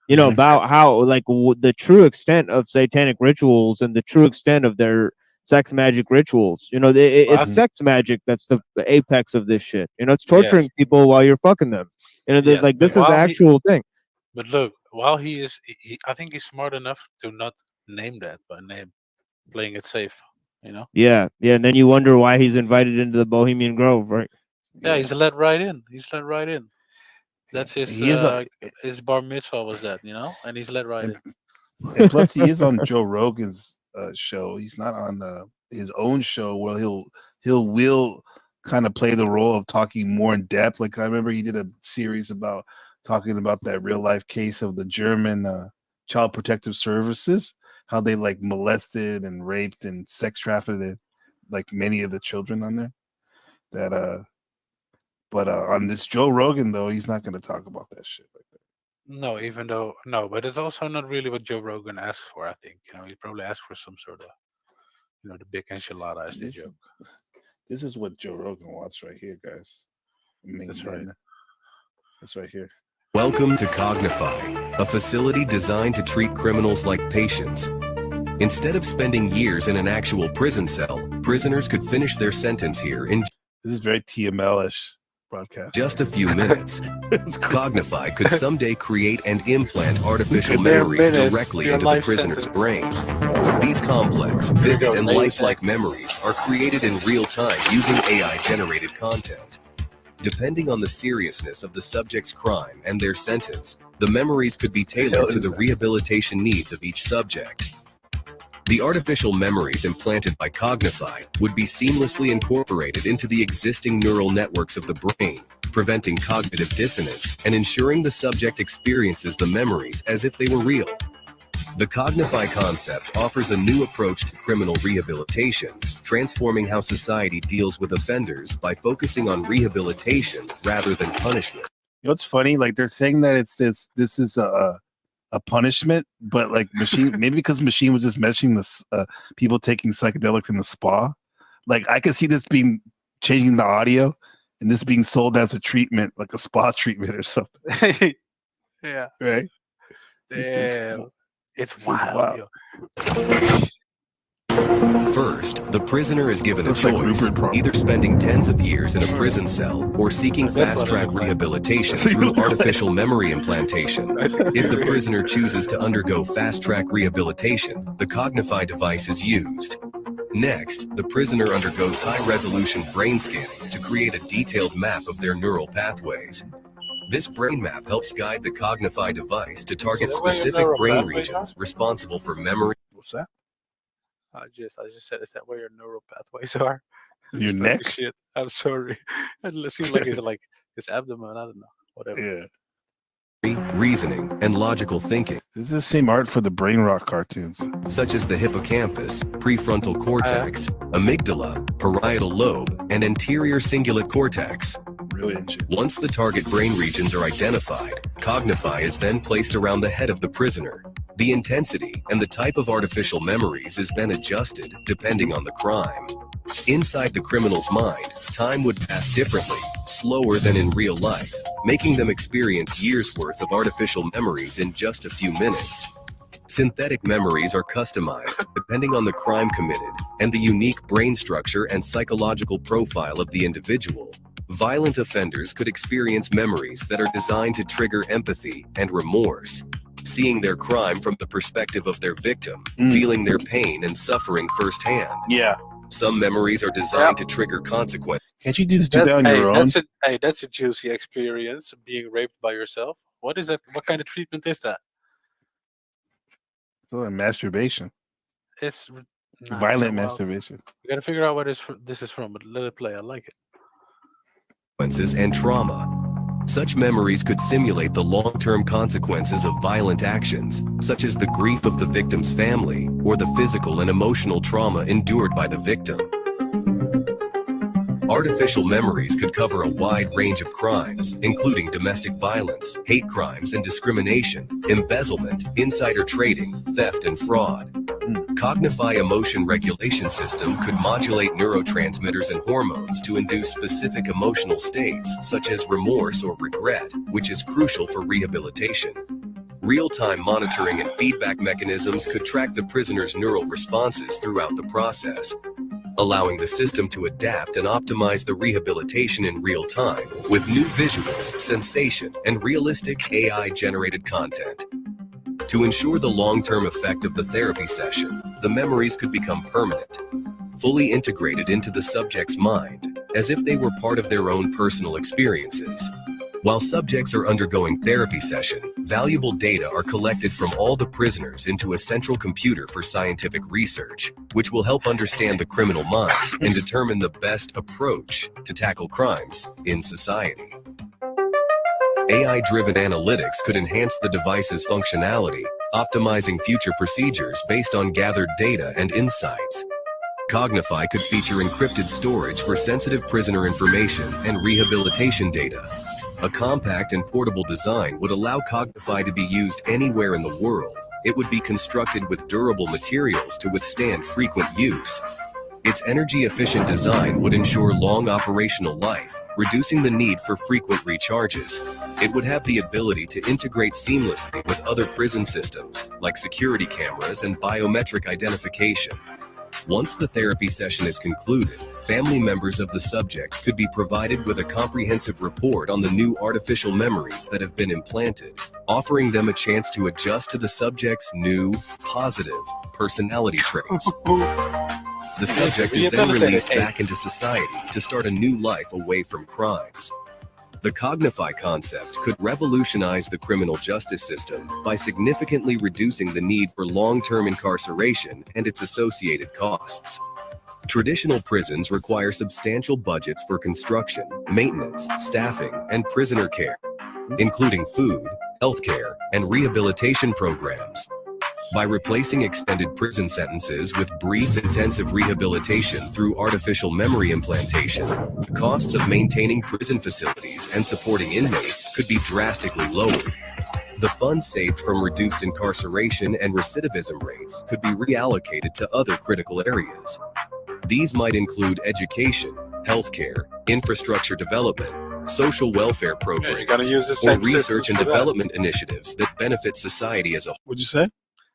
about how the true extent of satanic rituals and the true extent of their sex magic rituals. It's sex magic that's the apex of this shit. It's torturing people while you're fucking them. Yes, like this but is the while actual thing. But look, while I think he's smart enough to not name that, but playing it safe. Yeah, and then you wonder why he's invited into the Bohemian Grove, right? Yeah, he's let right in. He's let right in. That's his his bar mitzvah was that, and he's let right in. And plus, he is on Joe Rogan's show. He's not on his own show where will kind of play the role of talking more in depth. Like I remember he did a series about talking about that real life case of the German Child Protective Services, how they molested and raped and sex trafficked many of the children on there. But on this Joe Rogan though, he's not going to talk about that shit like that. No, but it's also not really what Joe Rogan asked for. I think he probably asked for some sort of the big enchilada as the joke. This is what Joe Rogan wants right here, guys. That's right. That's right here. Welcome to Cognify, a facility designed to treat criminals like patients. Instead of spending years in an actual prison cell, prisoners could finish their sentence here in this is very TML-ish broadcast. Just a few minutes. Cognify could someday create and implant artificial memories directly into the prisoner's brain. These complex, vivid, and lifelike memories are created in real time using AI-generated content. Depending on the seriousness of the subject's crime and their sentence, the memories could be tailored to the rehabilitation needs of each subject. The artificial memories implanted by Cognify would be seamlessly incorporated into the existing neural networks of the brain, preventing cognitive dissonance and ensuring the subject experiences the memories as if they were real. The Cognify concept offers a new approach to criminal rehabilitation, transforming how society deals with offenders by focusing on rehabilitation rather than punishment. You know what's funny? They're saying that this is a punishment, but Machine maybe because Machine was just mentioning this people taking psychedelics in the spa. I could see this being changing the audio and this being sold as a treatment, like a spa treatment or something. Yeah. Right. Damn. It's wild. First, the prisoner is given a choice, either spending tens of years in a prison cell or seeking fast-track rehabilitation through artificial memory implantation. If the prisoner chooses to undergo fast-track rehabilitation, the Cognify device is used. Next, the prisoner undergoes high-resolution brain scanning to create a detailed map of their neural pathways. This brain map helps guide the Cognify device to target specific brain regions responsible for memory. What's that? I just said, is that where your neural pathways are? Your neck? Shit. I'm sorry. It seems like it's his abdomen. I don't know. Whatever. Yeah. Reasoning and logical thinking. This is the same art for the Brain Rock cartoons. Such as the hippocampus, prefrontal cortex, amygdala, parietal lobe, and anterior cingulate cortex. Brilliant. Once the target brain regions are identified, Cognify is then placed around the head of the prisoner. The intensity and the type of artificial memories is then adjusted depending on the crime. Inside the criminal's mind, time would pass differently, slower than in real life, making them experience years' worth of artificial memories in just a few minutes. Synthetic memories are customized depending on the crime committed and the unique brain structure and psychological profile of the individual. Violent offenders could experience memories that are designed to trigger empathy and remorse, seeing their crime from the perspective of their victim, feeling their pain and suffering firsthand. Yeah. Some memories are designed to trigger consequence. Can't you just do that on your own? That's a juicy experience, being raped by yourself. What is that? What kind of treatment is that? It's like masturbation. It's violent masturbation. We gotta figure out where this is from, but let it play. I like it. And trauma. Such memories could simulate the long-term consequences of violent actions, such as the grief of the victim's family or the physical and emotional trauma endured by the victim. Artificial memories could cover a wide range of crimes, including domestic violence, hate crimes and discrimination, embezzlement, insider trading, theft and fraud. Cognify Emotion Regulation System could modulate neurotransmitters and hormones to induce specific emotional states, such as remorse or regret, which is crucial for rehabilitation. Real-time monitoring and feedback mechanisms could track the prisoner's neural responses throughout the process, allowing the system to adapt and optimize the rehabilitation in real time with new visuals, sensation, and realistic AI-generated content. To ensure the long-term effect of the therapy session, the memories could become permanent, fully integrated into the subject's mind, as if they were part of their own personal experiences. While subjects are undergoing therapy session, valuable data are collected from all the prisoners into a central computer for scientific research, which will help understand the criminal mind and determine the best approach to tackle crimes in society. AI-driven analytics could enhance the device's functionality, optimizing future procedures based on gathered data and insights. Cognify could feature encrypted storage for sensitive prisoner information and rehabilitation data. A compact and portable design would allow Cognify to be used anywhere in the world. It would be constructed with durable materials to withstand frequent use. Its energy-efficient design would ensure long operational life, reducing the need for frequent recharges. It would have the ability to integrate seamlessly with other prison systems, like security cameras and biometric identification. Once the therapy session is concluded, family members of the subject could be provided with a comprehensive report on the new artificial memories that have been implanted, offering them a chance to adjust to the subject's new, positive personality traits. The subject is then released back into society to start a new life away from crimes. The Cognify concept could revolutionize the criminal justice system by significantly reducing the need for long-term incarceration and its associated costs. Traditional prisons require substantial budgets for construction, maintenance, staffing, and prisoner care, including food, healthcare, and rehabilitation programs. By replacing extended prison sentences with brief, intensive rehabilitation through artificial memory implantation, the costs of maintaining prison facilities and supporting inmates could be drastically lowered. The funds saved from reduced incarceration and recidivism rates could be reallocated to other critical areas. These might include education, healthcare, infrastructure development, social welfare programs, or research and development initiatives that benefit society as a whole. What'd you say?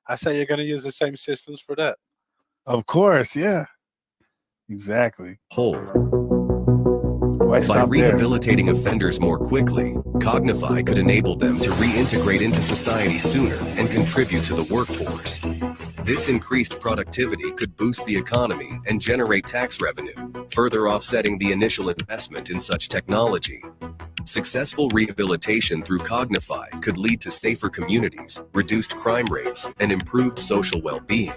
I say you're going to use the same systems for that. Of course, yeah. Exactly. By rehabilitating offenders more quickly, Cognify could enable them to reintegrate into society sooner and contribute to the workforce. This increased productivity could boost the economy and generate tax revenue, further offsetting the initial investment in such technology. Successful rehabilitation through Cognify could lead to safer communities, reduced crime rates, and improved social well-being.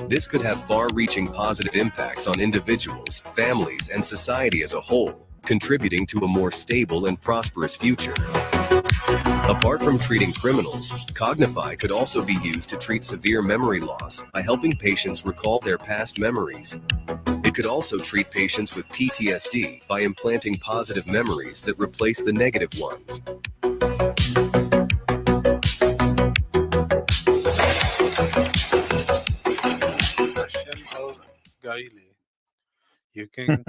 This could have far-reaching positive impacts on individuals, families, and society as a whole, contributing to a more stable and prosperous future. Apart from treating criminals, Cognify could also be used to treat severe memory loss by helping patients recall their past memories. It could also treat patients with PTSD by implanting positive memories that replace the negative ones. You can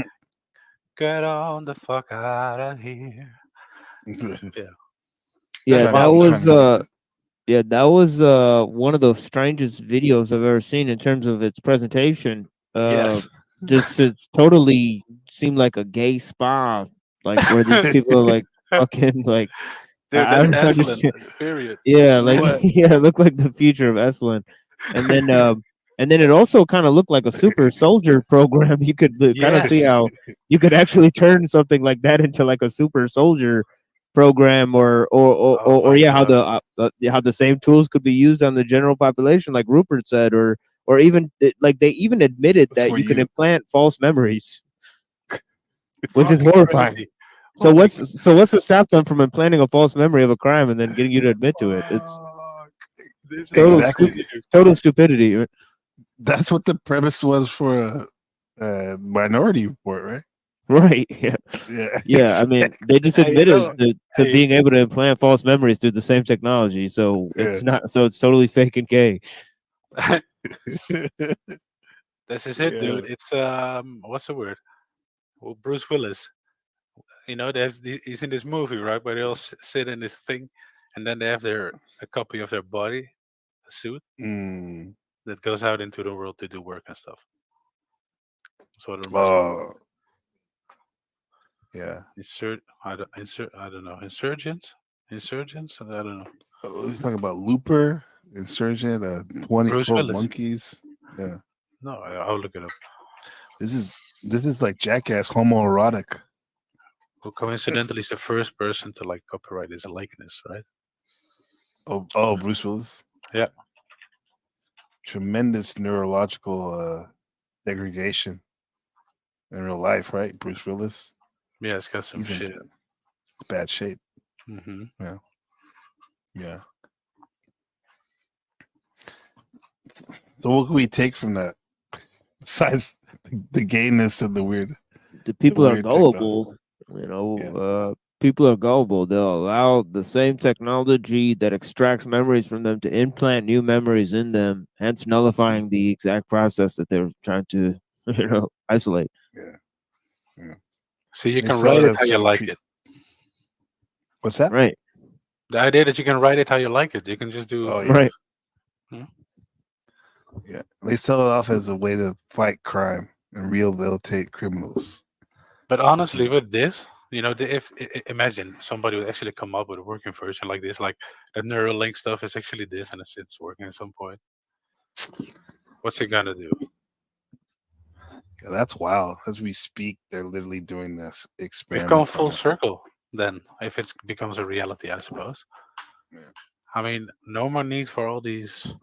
get on the fuck out of here. Yeah, that was one of the strangest videos I've ever seen in terms of its presentation. Yes. Just it totally seemed like a gay spa, like where these people are like fucking like. Dude, I don't that's understand. Esalen, period. Yeah, like yeah, it looked like the future of Esalen, and then it also kind of looked like a super soldier program. You could kind of see how you could actually turn something like that into like a super soldier program, or yeah, how the same tools could be used on the general population, like Rupert said, or even like they even admitted that you can implant false memories, which is horrifying. Crazy. So what's to stop them from implanting a false memory of a crime and then getting you to admit to it? It's total stupidity. That's what the premise was for a Minority Report, right? Right. Yeah. Yeah. Yeah. I mean, they just admitted to being able to implant false memories through the same technology. So it's not. So it's totally fake and gay. This is it, dude. It's what's the word? Well, Bruce Willis. You know, he's in this movie, right? But they all sit in this thing, and then they have a copy of their body, a suit that goes out into the world to do work and stuff. That's what it reminds me of. Yeah. I don't know. Insurgents. I don't know. We're talking about Looper, Insurgent, 12 Monkeys. Yeah. No, I'll look it up. This is like Jackass homoerotic. Well, coincidentally, he's the first person to like copyright his likeness, right? Oh, Bruce Willis. Yeah. Tremendous neurological degradation in real life, right? Bruce Willis. Yeah, it's got some shit. Bad shape. Mm-hmm. Yeah. Yeah. So what can we take from that? Besides the gayness and the weird. The people are gullible. You know, people are gullible. They'll allow the same technology that extracts memories from them to implant new memories in them, hence nullifying the exact process that they're trying to, isolate. Yeah. So you can write it how you like it. What's that? Right. The idea that you can write it how you like it. You can just do right. Yeah. They sell it off as a way to fight crime and rehabilitate criminals. But honestly, with this, if imagine somebody would actually come up with a working version like this, like the Neuralink stuff is actually this, and it's working at some point. What's it gonna do? Yeah, that's wild. As we speak, they're literally doing this experiment. We've gone full circle then, if it becomes a reality, I suppose. Yeah. I mean, no more need for all these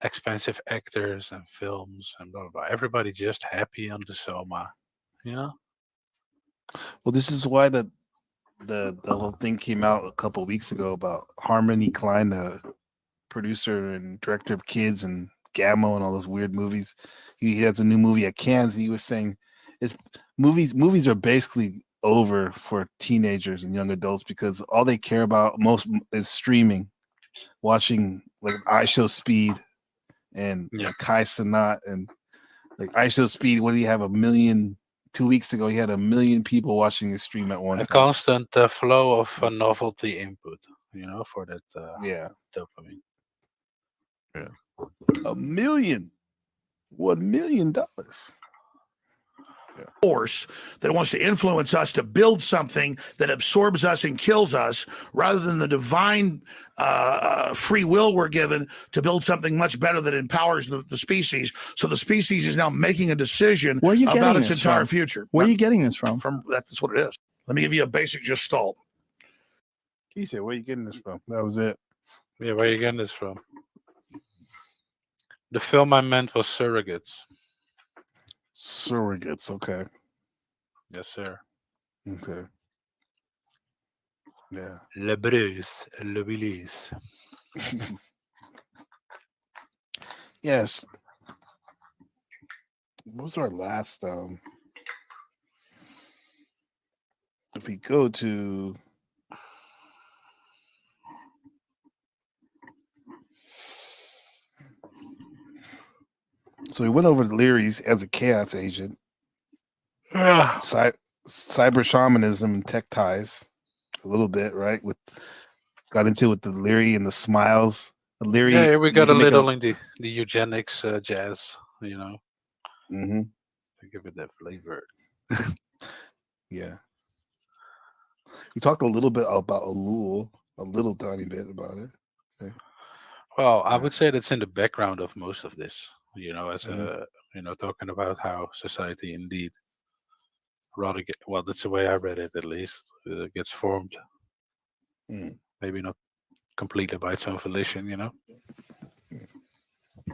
expensive actors and films and blah, blah, blah. Everybody just happy on the soma, Well, this is why the whole thing came out a couple of weeks ago about Harmony Klein, the producer and director of Kids and Gamma and all those weird movies. He has a new movie at Cannes. And he was saying, movies are basically over for teenagers and young adults because all they care about most is streaming, watching like iShow Speed and Kai Cenat and like iShow Speed. What do you have? 1 million? 2 weeks ago, he had 1 million people watching his stream at one time. Constant flow of novelty input, for that dopamine. Yeah. $1 million. $1 million. Force that wants to influence us to build something that absorbs us and kills us rather than the divine free will we're given to build something much better that empowers the species. So the species is now making a decision about its entire future. Where are you getting this from? That's what it is. Let me give you a basic gestalt. He said, where are you getting this from? That was it. Yeah, where are you getting this from? The film I meant was Surrogates. Surrogates, okay. Yes, sir. Okay. Yeah. Le Bruce, Le Willis. Yes. What was our last if we go to so we went over to Leary's as a chaos agent. Cyber shamanism and tech ties a little bit, right? Got into it with the Leary and the smiles. The Leary, yeah, we got a little in the eugenics jazz, Mm-hmm. To give it that flavor. Yeah. We talked a little bit about Elul, a little tiny bit about it. Okay. Well, I would say that's in the background of most of this, as talking about how society indeed that's the way I read it, at least. It gets formed. Maybe not completely by its own volition,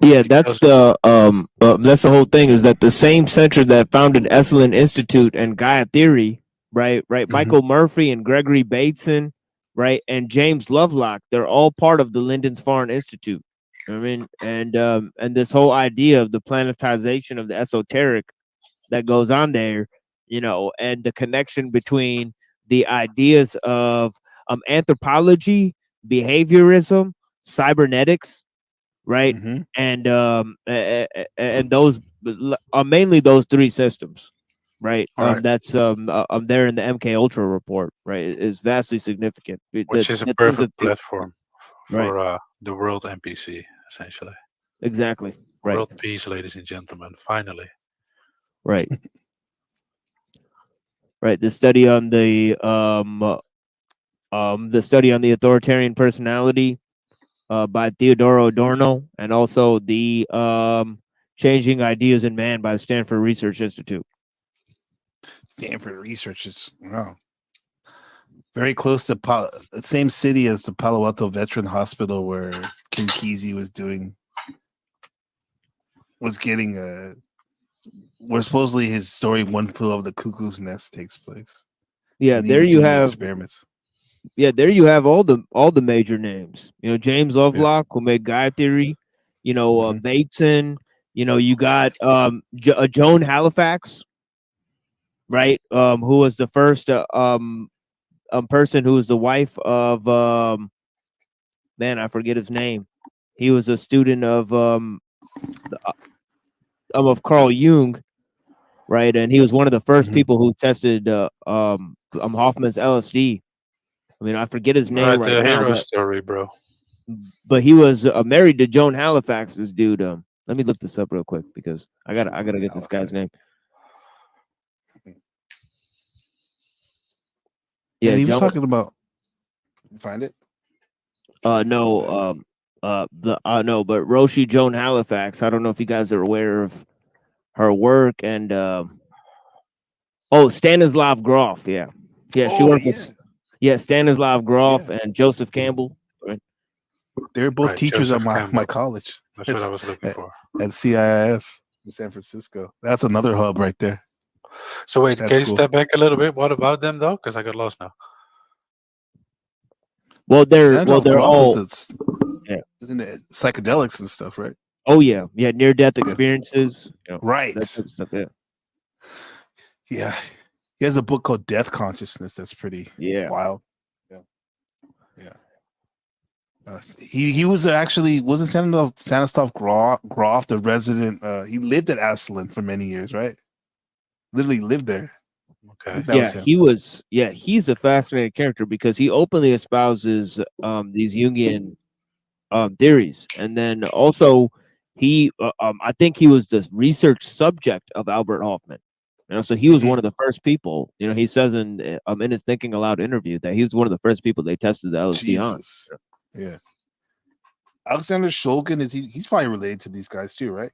Yeah, that's the whole thing, is that the same center that founded Esalen Institute and Gaia Theory, right? Michael Murphy and Gregory Bateson, right, and James Lovelock, they're all part of the Linden's Foreign Institute. I mean, and this whole idea of the planetization of the esoteric that goes on there, and the connection between the ideas of anthropology, behaviorism, cybernetics, right? And those mainly those three systems, right? That's there in the MK Ultra report, right? Is vastly significant. Which is a perfect platform for the world NPC, essentially. Exactly. Right. World peace, ladies and gentlemen. Finally. Right. Right. The study on the authoritarian personality by Theodore Adorno, and also the Changing Ideas in Man by the Stanford Research Institute. Stanford Research is very close to the same city as the Palo Alto Veteran Hospital, where Ken Kesey was getting where supposedly his story One Flew Over the Cuckoo's Nest takes place. Yeah, and there you have experiments. Yeah, there you have all the major names. James Lovelock, who made Gaia Theory. Bateson. You got Joan Halifax, right? Who was the first person who was the wife of man, I forget his name. He was a student of Carl Jung, right? And he was one of the first people who tested Hoffman's LSD. I mean, I forget his name right the now. hero story, bro. But he was married to Joan Halifax's dude. Let me look this up real quick because I gotta get this guy's name. Yeah, he was talking about. Find it. No, but Roshi Joan Halifax. I don't know if you guys are aware of her work, and Stanislav Grof. Yeah, she worked with Stanislav Grof and Joseph Campbell. Right? They're both teachers Joseph at my college. That's what I was looking for. At CIIS in San Francisco. That's another hub right there. So wait, That's can you cool. step back a little bit? What about them though? Because I got lost now. Well, they're all isn't it psychedelics and stuff, right? Oh yeah, near-death experiences. Right. That type of stuff, Yeah. He has a book called Death Consciousness that's pretty wild. He was wasn't Stanislav Grof the resident? He lived at Aslan for many years, right? Literally lived there. Okay. He's a fascinating character because he openly espouses these Jungian theories, and then also he I think he was the research subject of Albert Hoffman. So he was one of the first people. He says in his Thinking Aloud interview that he was one of the first people they tested the LSD on. Yeah. Alexander Shulgin he's probably related to these guys too, right?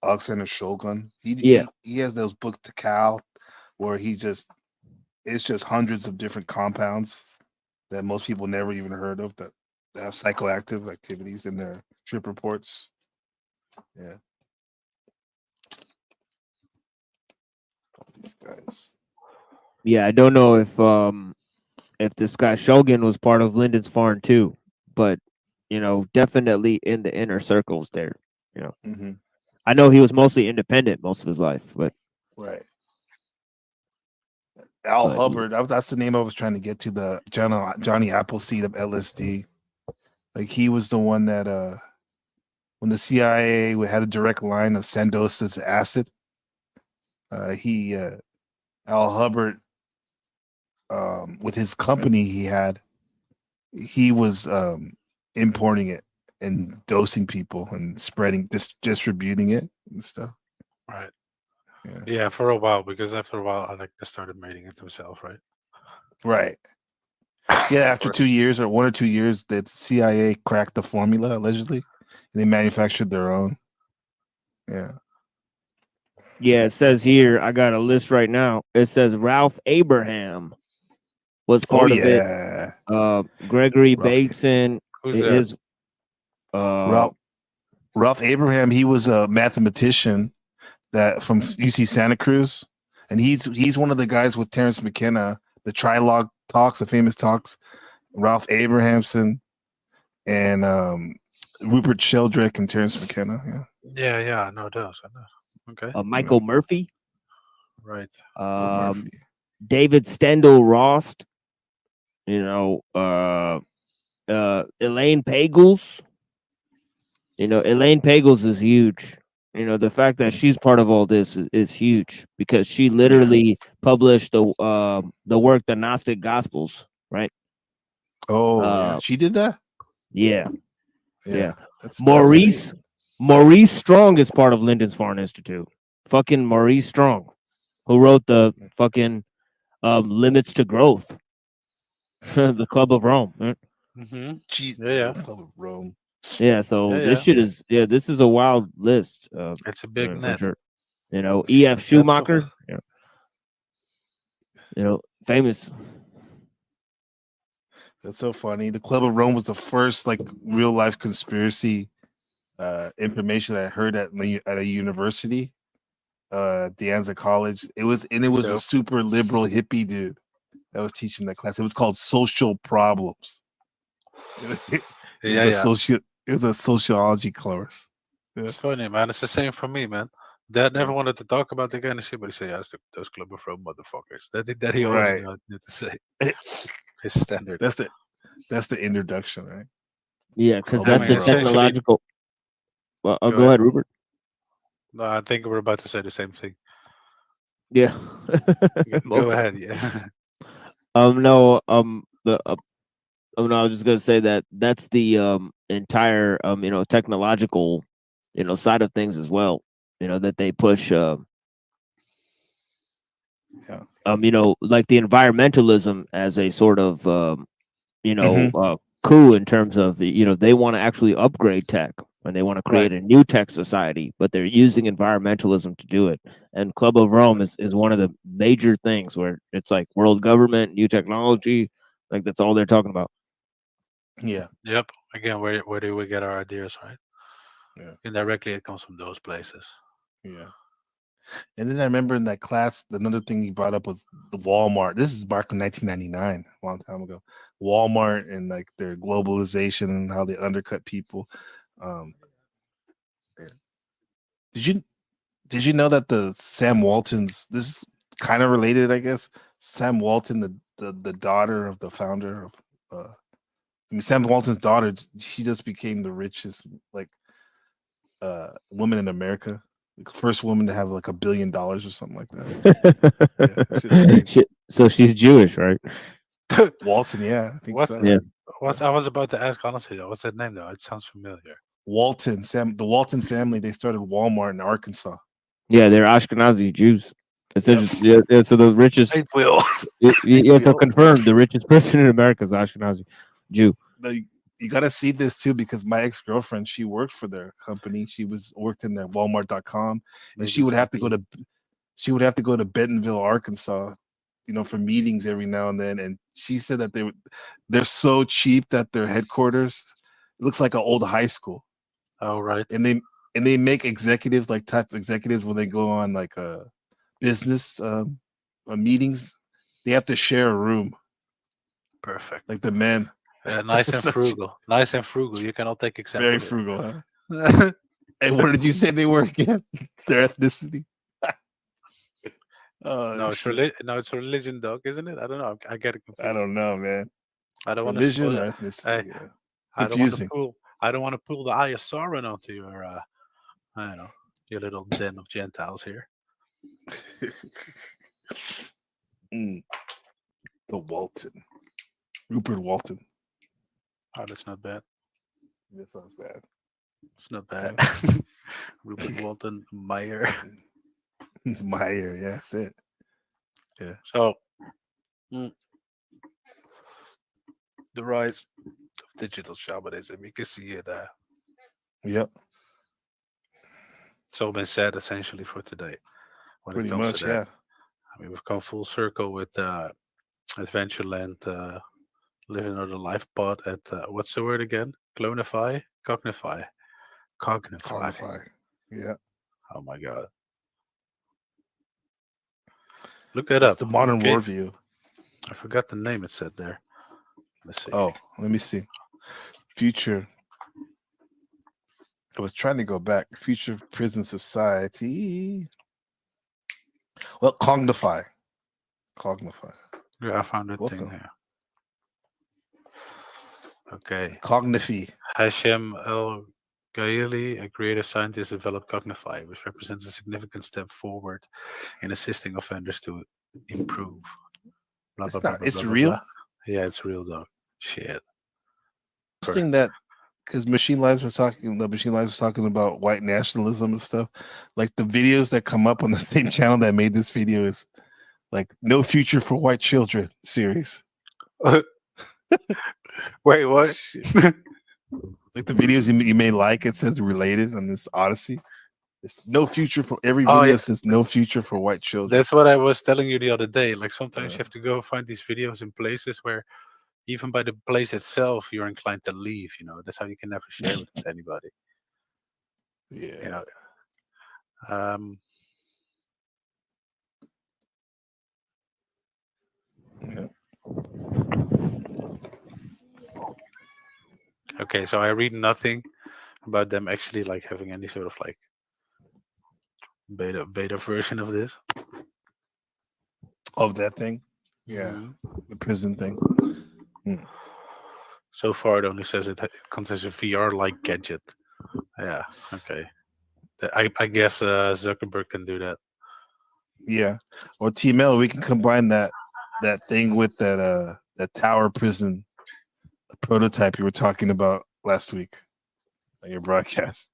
Alexander Shulgin. He has those books to Cal where it's just hundreds of different compounds that most people never even heard of that have psychoactive activities in their trip reports. Yeah. These guys. Yeah, I don't know if this guy Shogun was part of Lyndon's Farm too, but definitely in the inner circles there. I know he was mostly independent most of his life, but right. Al Hubbard, that's the name I was trying to get to. The Johnny Appleseed of LSD. Like he was the one that when the CIA had a direct line of Sandoz's acid, Al Hubbard, with his company he was importing it and dosing people and distributing it and stuff. Right. Yeah, for a while, because after a while I started making it himself, right? Right. Yeah, after 2 years or 1 or 2 years, the CIA cracked the formula allegedly, and they manufactured their own. Yeah. Yeah, it says here, I got a list right now. It says Ralph Abraham was part of it. Gregory Bateson is Ralph Abraham. He was a mathematician that from UC Santa Cruz, and he's one of the guys with Terrence McKenna, the Trilog talks, the famous talks. Ralph Abrahamson and Rupert Sheldrake and Terrence McKenna. Yeah, I know those. I know. Okay. Michael Murphy. Right. David Stendhal Rost, Elaine Pagels. Elaine Pagels is huge. The fact that she's part of all this is huge because she literally published the work, The Gnostic Gospels, right? Oh, she did that? Yeah. That's Maurice Strong is part of Lyndon's Foreign Institute. Fucking Maurice Strong, who wrote the fucking Limits to Growth, the Club of Rome. Right? Yeah. Club of Rome. Yeah, so this shit is this is a wild list. It's a big for net. sure. E.F. Schumacher, famous. That's so funny. The Club of Rome was the first like real life conspiracy information I heard at a university, De Anza College. It was a super liberal hippie dude that was teaching that class. It was called Social Problems. It was a sociology course. It's funny, man. It's the same for me, man. Dad never wanted to talk about the kind of shit, but he said, "Yeah, those Club of Rome motherfuckers." That he always knew to say. His standard. That's the introduction, right? Yeah, because that's the technological. Well, go ahead, Rupert. No, I think we're about to say the same thing. Yeah. Go ahead. Yeah. No. I was just gonna say that's the entire technological side of things as well. That they push. Like the environmentalism as a sort of coup in terms of they want to actually upgrade tech and they want to create a new tech society, but they're using environmentalism to do it. And Club of Rome is one of the major things where it's like world government, new technology, like that's all they're talking about. Yeah. Yep. Again, where do we get our ideas, right? Yeah. Indirectly, it comes from those places. Yeah. And then I remember in that class, another thing he brought up was the Walmart. This is back in 1999, a long time ago. Walmart and like their globalization and how they undercut people. Did you know that the Sam Walton's, this is kind of related, I guess. Sam Walton, the daughter of the founder of Sam Walton's daughter, she just became the richest woman in America. First woman to have like $1 billion or something like that. So she's Jewish, right? Walton, yeah. I think so. Yeah. I was about to ask honestly though, what's that name though? It sounds familiar. Walton, the Walton family, they started Walmart in Arkansas. Yeah, they're Ashkenazi Jews. Essentially, yeah, so the richest. So confirmed, the richest person in America is Ashkenazi Jew. You got to see this too, because my ex-girlfriend, she worked for their company. She worked in their Walmart.com, and she would have to go to Bentonville, Arkansas, for meetings every now and then. And she said that they're so cheap that their headquarters looks like an old high school. Oh, right. And they make executives, like type of executives, when they go on like business meetings, they have to share a room. Perfect. Like the men. Nice and frugal. Nice and frugal. You cannot take example. Very frugal, huh? And what did you say they were again? Their ethnicity? No, it's religion, dog, isn't it? I don't know. I get it confused. I don't know, man. I don't want religion to or ethnicity. Yeah. Confusing. I don't want to pull the eye of Sauron onto your I don't know, your little den of Gentiles here. The Walton. Rupert Walton. Oh, that's not bad. That sounds bad. It's not bad. Rupert Walton Meyer. Meyer, yeah, that's it. Yeah. So the rise of digital shamanism, you can see it there. Yep. It's all been said essentially for today. Pretty much, yeah. I mean, we've come full circle with Adventureland. Living another life pod at what's the word again? Clonify? Cognify. Yeah. Oh my god. Look that up. The modern war view. I forgot the name it said there. Let's see. Oh, let me see. Future. I was trying to go back. Future Prison Society. Well, Cognify. Yeah, I found that Welcome. thing here. Okay. Cognify. Hashem El Gaili, a creative scientist, developed Cognify, which represents a significant step forward in assisting offenders to improve. Blah, blah, blah, blah, It's blah, real. blah. Yeah, it's real, dog. Shit. Interesting that because the Machine Lives was talking about white nationalism and stuff. Like the videos that come up on the same channel that made this video is like "No Future for White Children" series. Wait, what? Like the videos you may like, it says related on this Odyssey. It's no future for every Oh, video yeah. says no future for white children. That's what I was telling you the other day. Like sometimes you have to go find these videos in places where even by the place itself you're inclined to leave, you know. That's how you can never share it with anybody. Yeah. You know. Okay, so I read nothing about them actually like having any sort of like beta version of this. Of that thing? Yeah. Mhm. The prison thing. So far, it only says it contains a VR-like gadget. Yeah. Okay. I guess Zuckerberg can do that. Yeah. Or TML, we can combine that thing with that tower prison prototype you were talking about last week on your broadcast.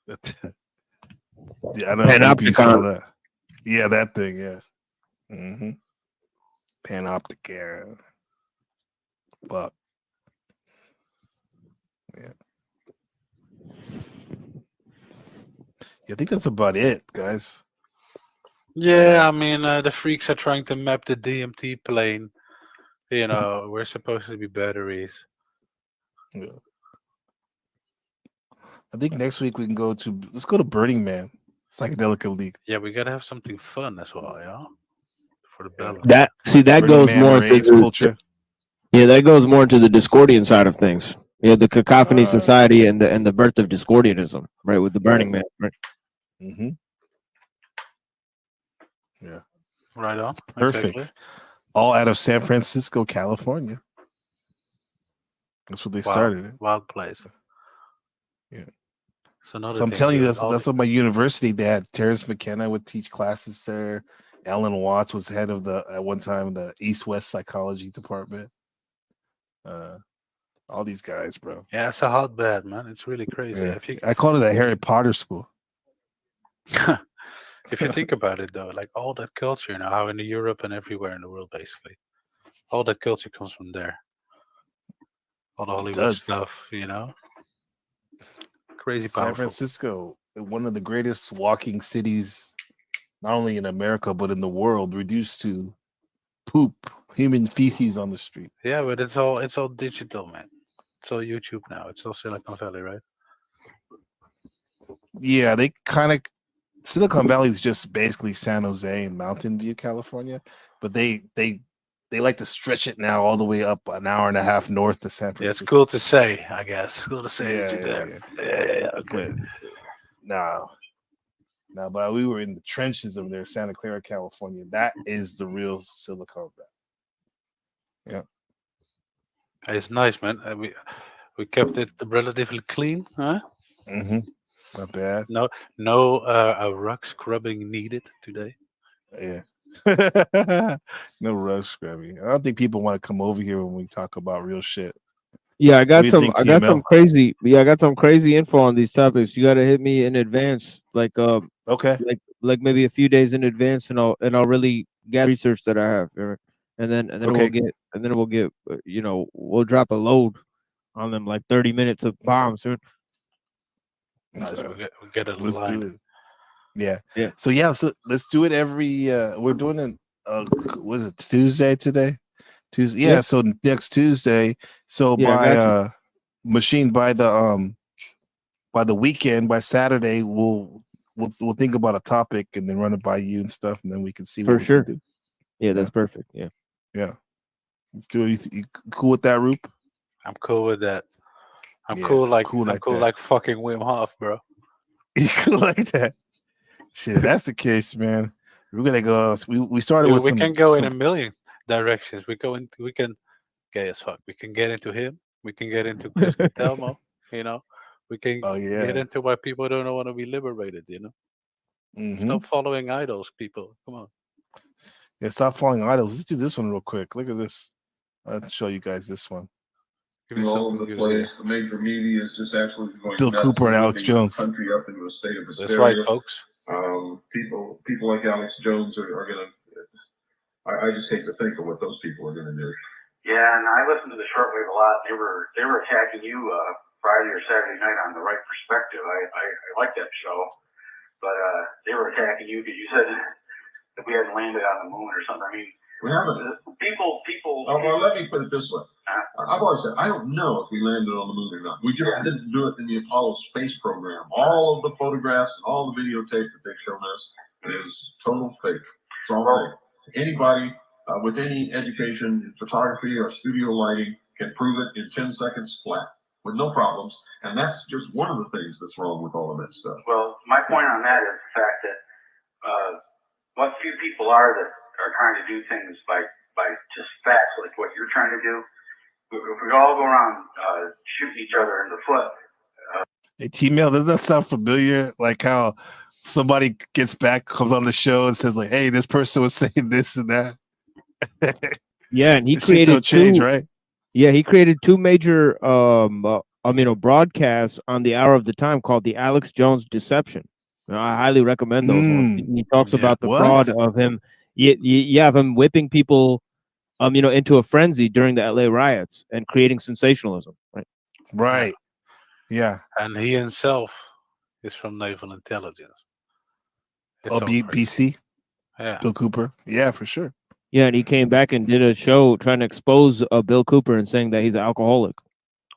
Yeah, I don't know if you saw that. Yeah, that thing, yeah. Mm-hmm. Panopticon. Fuck. Yeah. I think that's about it, guys. Yeah, I mean, the freaks are trying to map the DMT plane. You know, we're supposed to be batteries. Yeah. I think next week we can let's go to Burning Man, Psychedelic League. Yeah, we gotta have something fun as well, you know, for the balance. That Burning goes Man, more raves, into culture. Yeah, that goes more into the Discordian side of things. Yeah, the Cacophony Society and the birth of Discordianism, right? With the Burning Man, right? Mm-hmm. Yeah. Right on. Perfect. Exactly. All out of San Francisco, California. That's what they started it. Wild place. Yeah. So I'm telling you, that's what my university. They had Terrence McKenna would teach classes there. Alan Watts was head of at one time the East-West psychology department. All these guys, bro. Yeah, it's a hotbed, man. It's really crazy. Yeah. I call it a Harry Potter school. If you think about it, though, like all that culture now, how in Europe and everywhere in the world, basically, all that culture comes from there. All the Hollywood stuff, you know. Crazy powerful. San Francisco, one of the greatest walking cities, not only in America but in the world, reduced to poop, human feces on the street. Yeah, but it's all digital, man. It's all YouTube now. It's all Silicon Valley, right? Yeah, they kind of Silicon Valley is just basically San Jose and Mountain View, California, but they like to stretch it now all the way up an hour and a half north to San Francisco. Yeah, it's cool to say, I guess. It's cool to say that you're there. Yeah, okay. No, but we were in the trenches of there, Santa Clara, California. That is the real Silicon Valley. Yeah. It's nice, man. We kept it relatively clean, huh? Mm-hmm. Not bad. No rug scrubbing needed today. Yeah. No rug scrubbing. I don't think people want to come over here when we talk about real shit. Yeah, I got some crazy info on these topics. You got to hit me in advance, like okay, like maybe a few days in advance, and I'll really get research that I have, and then we'll get we'll drop a load on them, like 30 minutes of bombs. Nice. We'll get it aligned. Yeah. So let's do it every. We're doing it. Was it Tuesday today? Tuesday. Yeah. So next Tuesday. So by the weekend, by Saturday, we'll think about a topic and then run it by you and stuff, and then we can see what we can do. Yeah, that's perfect. Yeah. Let's do it. You cool with that, Roop? I'm cool with that. I'm cool like fucking Wim Hof, bro. You cool like that? Shit, if that's the case, man. We're gonna go. We started with. We some, can go in some- a million directions. We can gay as fuck. We can get into him. We can get into Chris Telmo. You know, we can get into why people don't want to be liberated. You know, stop following idols, people. Come on. Yeah, stop following idols. Let's do this one real quick. Look at this. I'll show you guys this one. All over the place. The major media is just absolutely going Bill nuts Cooper and Alex the Jones. country up into a state of hysteria. That's right, folks. People like Alex Jones are going to. I just hate to think of what those people are going to do. Yeah, and I listened to the shortwave a lot. They were attacking you Friday or Saturday night on The Right Perspective. I like that show, but they were attacking you because you said that we hadn't landed on the moon or something. I mean, we haven't. People. Oh, well, let me put it this way. I've always said I don't know if we landed on the moon or not. We just didn't do it in the Apollo space program. All of the photographs and all the videotape that they've shown us is total fake. It's all fake. Anybody with any education in photography or studio lighting can prove it in 10 seconds flat with no problems. And that's just one of the things that's wrong with all of that stuff. Well, my point on that is the fact that what few people are that are trying to do things by just facts like what you're trying to do. If we all go around shooting each other in the foot. Hey, T-Mail, doesn't that sound familiar? Like how somebody gets back, comes on the show and says like, hey, this person was saying this and that. Yeah, and he This shit created don't change, two, right? Yeah, he created two major broadcasts on the Hour of the Time called the Alex Jones Deception. I highly recommend those ones. He talks about the fraud of him. Yeah, of him whipping people into a frenzy during the LA riots and creating sensationalism. Right. Yeah. And he himself is from Naval Intelligence. It's Oh, so crazy. BC? Yeah. Bill Cooper? Yeah, for sure. Yeah, and he came back and did a show trying to expose Bill Cooper and saying that he's an alcoholic.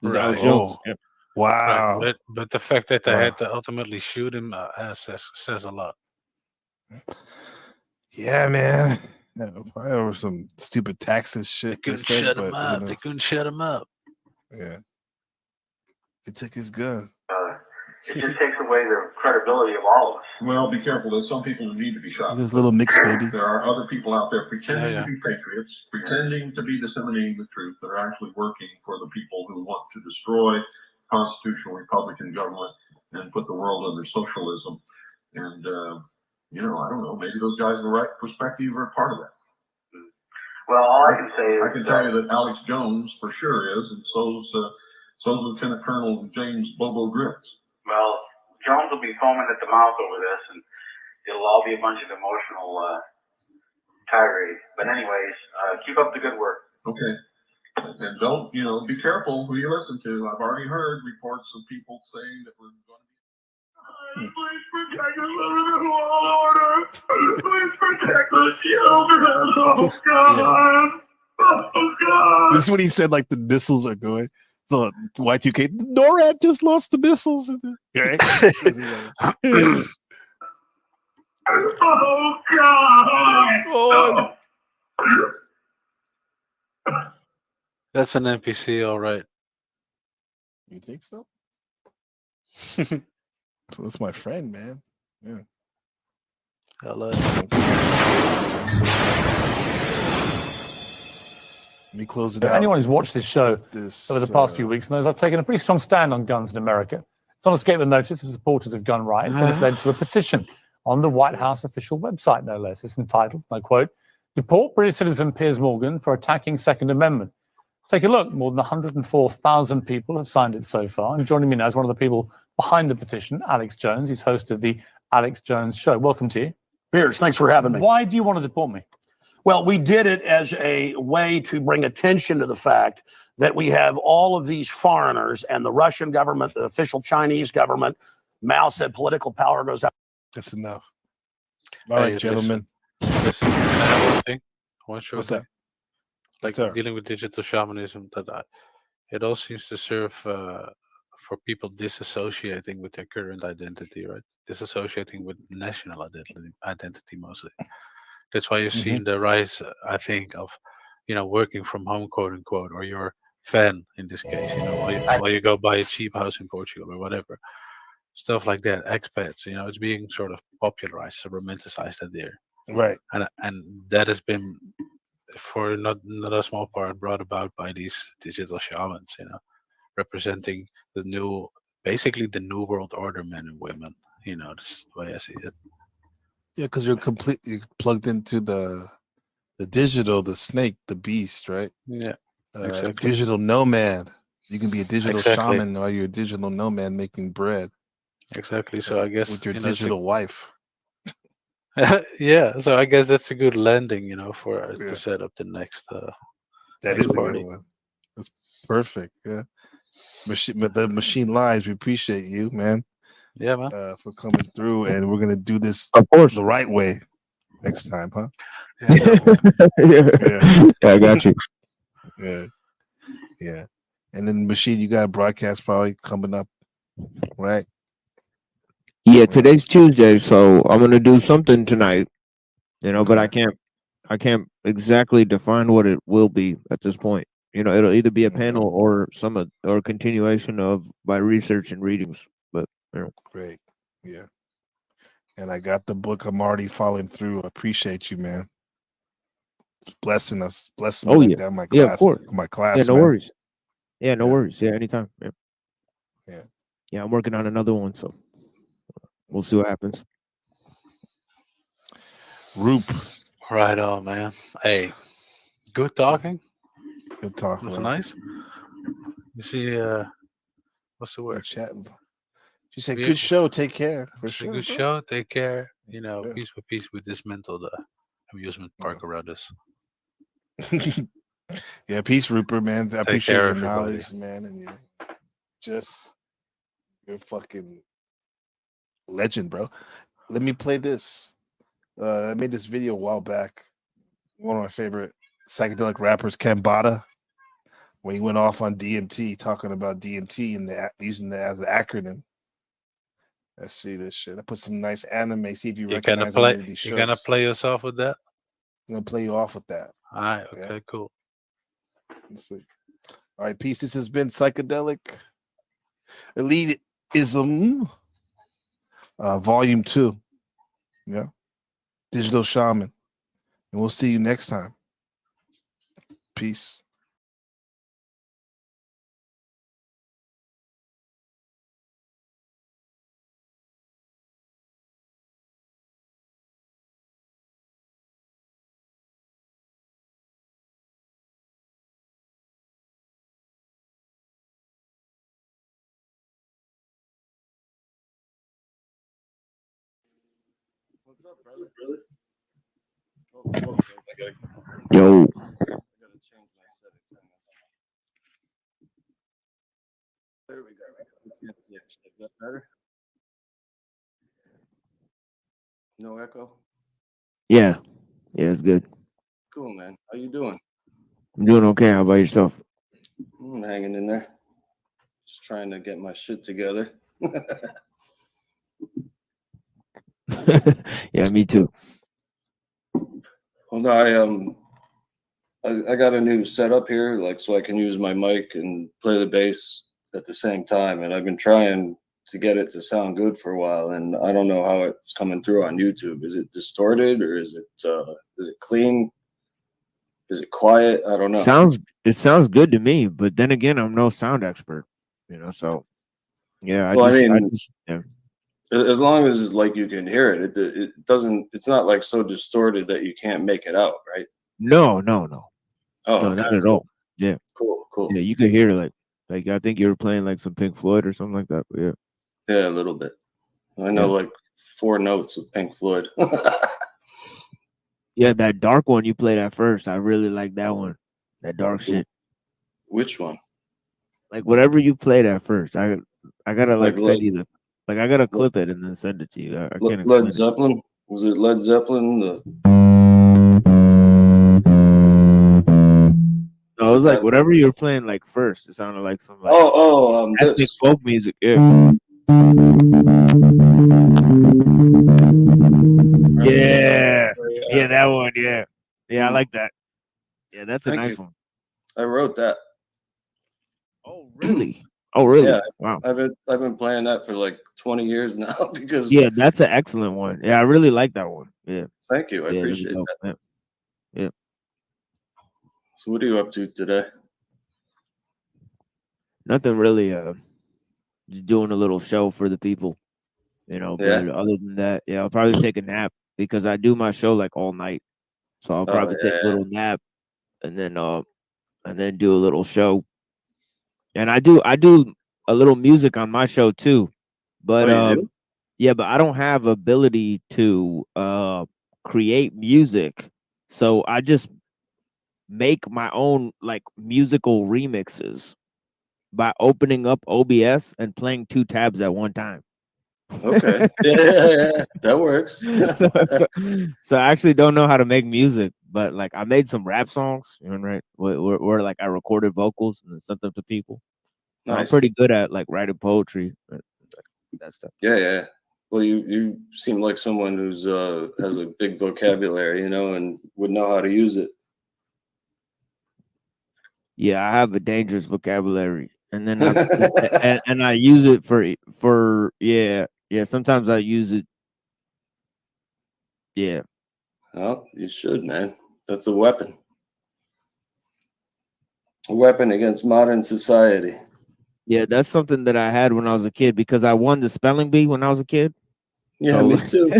He's Alex Jones. Oh, Yep. wow. Right. But the fact that they had to ultimately shoot him says a lot. Yeah, man. Yeah, probably over some stupid taxes shit. They couldn't said, shut him but, up. They couldn't shut him up. Yeah. They took his gun. It just takes away the credibility of all of us. Well, be careful. There's some people who need to be shot. This little mix baby. There are other people out there pretending to be patriots, pretending to be disseminating the truth. They're actually working for the people who want to destroy constitutional Republican government and put the world under socialism. And, I don't know, maybe those guys in the right perspective are part of that. Well, all I can say is I can tell you that Alex Jones for sure is, and so's Lieutenant Colonel James Bobo Grits. Well, Jones will be foaming at the mouth over this, and it'll all be a bunch of emotional tirade. But anyways, keep up the good work. Okay. And don't, be careful who you listen to. I've already heard reports of people saying that we're going to be... Please protect us under the law order. Please protect the children. Oh, God. Oh, God. This is when he said like the missiles are going. So Y2K, NORAD just lost the missiles. Right? Oh, God. Oh. That's an NPC, all right. You think so? That's my friend, man. Yeah. Hello. Let me close it For out. anyone who's watched this show over the past few weeks knows I've taken a pretty strong stand on guns in America. It's not escaped the notice of supporters of gun rights, and it's led to a petition on the White House official website, no less. It's entitled, and I quote, "Deport British citizen Piers Morgan for attacking Second Amendment." Take a look. More than 104,000 people have signed it so far. And joining me now is one of the people behind the petition, Alex Jones. He's host of the Alex Jones Show. Welcome to you. Piers, thanks for having me. Why do you want to deport me? Well, we did it as a way to bring attention to the fact that we have all of these foreigners and the Russian government, the official Chinese government. Mao said political power goes out. That's enough. All right, gentlemen. Listen, can I have one thing? One short What's thing. that? Like dealing with digital shamanism, it all seems to serve for people disassociating with their current identity, right? Disassociating with national identity mostly. That's why you've seen the rise, I think, of working from home, quote unquote, or your fan in this case, while you go buy a cheap house in Portugal or whatever. Stuff like that, expats, it's being sort of popularized, so romanticized out there. Right. And that has been, for not a small part, brought about by these digital shamans, representing basically the new world order, men and women. That's the way I see it. Yeah, because you're completely plugged into the digital, the snake, the beast, right? Yeah, exactly. Digital nomad. You can be a digital Exactly. shaman while you're a digital nomad making bread. Exactly. So I guess with your digital wife. Yeah. So I guess that's a good landing, to set up the next. That next is party. a good one. That's perfect. Yeah. The machine lies. We appreciate you, man. Yeah, man. For coming through, and we're gonna do this of course the right way next time, huh? Yeah, I got you. Yeah. And then machine, you got a broadcast probably coming up, right? Yeah, today's Tuesday, so I'm gonna do something tonight, but I can't exactly define what it will be at this point. It'll either be a panel or or a continuation of my research and readings. But Great. Yeah. And I got the book. I'm already following through. I appreciate you, man. Blessing me like that in my class. Yeah, of course. My class. Yeah, no man. worries. Yeah, no worries. Yeah, anytime. Yeah. Yeah, I'm working on another one, so we'll see what happens. Roop. Right on, man. Hey, good talking. Good talk. Was man. nice. You see, what's the word? She said, "Good show. Take care." For It's a sure. good show. Take care. Piece by piece, we dismantle the amusement park around us. Yeah, peace, Rupert, man. I Take appreciate care, your everybody. knowledge, man, and you're fucking legend, bro. Let me play this. I made this video a while back. One of my favorite psychedelic rappers, Kambada, when he went off on DMT, talking about DMT and using that as an acronym. Let's see this shit. I put some nice anime. See if you recognize any of these shows. You're gonna play yourself with that? I'm gonna play you off with that. All right. Okay. Cool. Let's see. All right, peace. This has been Psychedelic Elitism, Volume 2. Yeah. Digital Shaman. And we'll see you next time. Peace. What's up, brother? Yo. I gotta change my settings. There we go. Yeah, is that better? No echo? Yeah, it's good. Cool, man. How you doing? I'm doing okay. How about yourself? I'm hanging in there. Just trying to get my shit together. Yeah, me too. Well, no, I got a new setup here, like so I can use my mic and play the bass at the same time. And I've been trying to get it to sound good for a while, and I don't know how it's coming through on YouTube. Is it distorted or is it clean? Is it quiet? I don't know. It sounds good to me, but then again, I'm no sound expert, so yeah. Yeah. As long as like you can hear it, it doesn't. It's not like so distorted that you can't make it out, right? No. Oh, no, okay, not at all. Yeah. Cool. Yeah, you could hear like I think you were playing like some Pink Floyd or something like that. But yeah. Yeah, a little bit. I know like 4 notes of Pink Floyd. Yeah, that dark one you played at first, I really like that one. That dark shit. Which one? Like whatever you played at first, I gotta Like send you the I gotta clip it and then send it to you. I can't explain Led it. Zeppelin? Was it Led Zeppelin? No, it was like whatever you were playing like first. It sounded like some like ethnic this. folk music. Yeah. Yeah, that one. Yeah, I like that. Yeah, that's a Thank nice you. one. I wrote that. Oh, really? Oh, really? Yeah, Wow. I've been playing that for like 20 years now because. Yeah, that's an excellent one. Yeah, I really like that one. Yeah. Thank you. I Yeah, appreciate that. Yeah. Yeah. So what are you up to today? Nothing really. Just doing a little show for the people, you know. Yeah. But other than that, yeah, I'll probably take a nap because I do my show like all night. So I'll probably take a little nap and then do a little show. And I do a little music on my show too. But Oh, you do? yeah, but I don't have ability to create music. So I just make my own like musical remixes by opening up OBS and playing 2 tabs at one time. Okay. Yeah, that works. So I actually don't know how to make music, but like I made some rap songs, you know, right? Where like I recorded vocals and then sent them to people. I'm Nice. pretty good at like writing poetry, that stuff. Yeah. Well, you seem like someone who's has a big vocabulary, you know, and would know how to use it. Yeah, I have a dangerous vocabulary, and then and I use it for yeah. Sometimes I use it. Yeah. Well, you should, man. That's a weapon. A weapon against modern society. Yeah, that's something that I had when I was a kid because I won the spelling bee when I was a kid. Yeah, so, me too.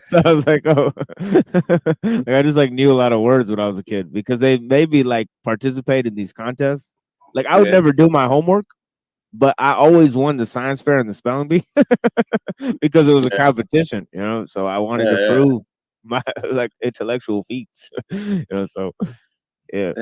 So I was like, oh, like, I just like knew a lot of words when I was a kid because they made me like participate in these contests. Like I would never do my homework, but I always won the science fair and the spelling bee because it was a competition, you know. So I wanted to prove my like intellectual feats, you know. So yeah.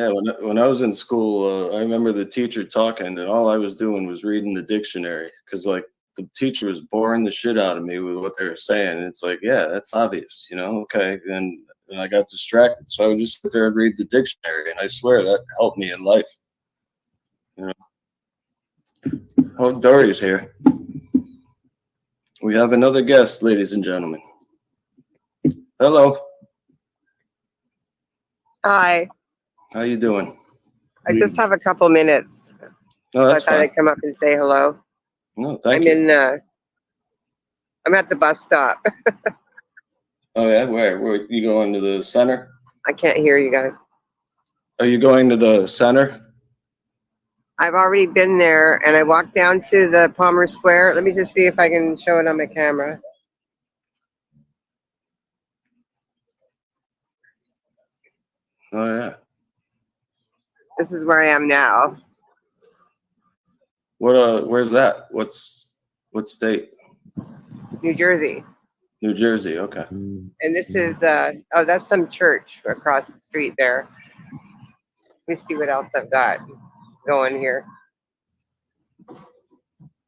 When I was in school, I remember the teacher talking, and all I was doing was reading the dictionary because like the teacher was boring the shit out of me with what they were saying. And it's like, yeah, that's obvious, you know. Okay, and I got distracted, so I would just sit there and read the dictionary, and I swear that helped me in life. You know. Oh, Dory's here. We have another guest, ladies and gentlemen. Hello. Hi. How you doing? I just have a couple minutes. No, that's so I thought fine. I'd come up and say hello. No, thank you. I'm at the bus stop. Oh yeah, where you going to the center? I can't hear you guys. Are you going to the center? I've already been there and I walked down to the Palmer Square. Let me just see if I can show it on my camera. Oh yeah. This is where I am now. Where's that? What state? New Jersey. New Jersey, okay. And this is oh, that's some church across the street there. Let me see what else I've got going here.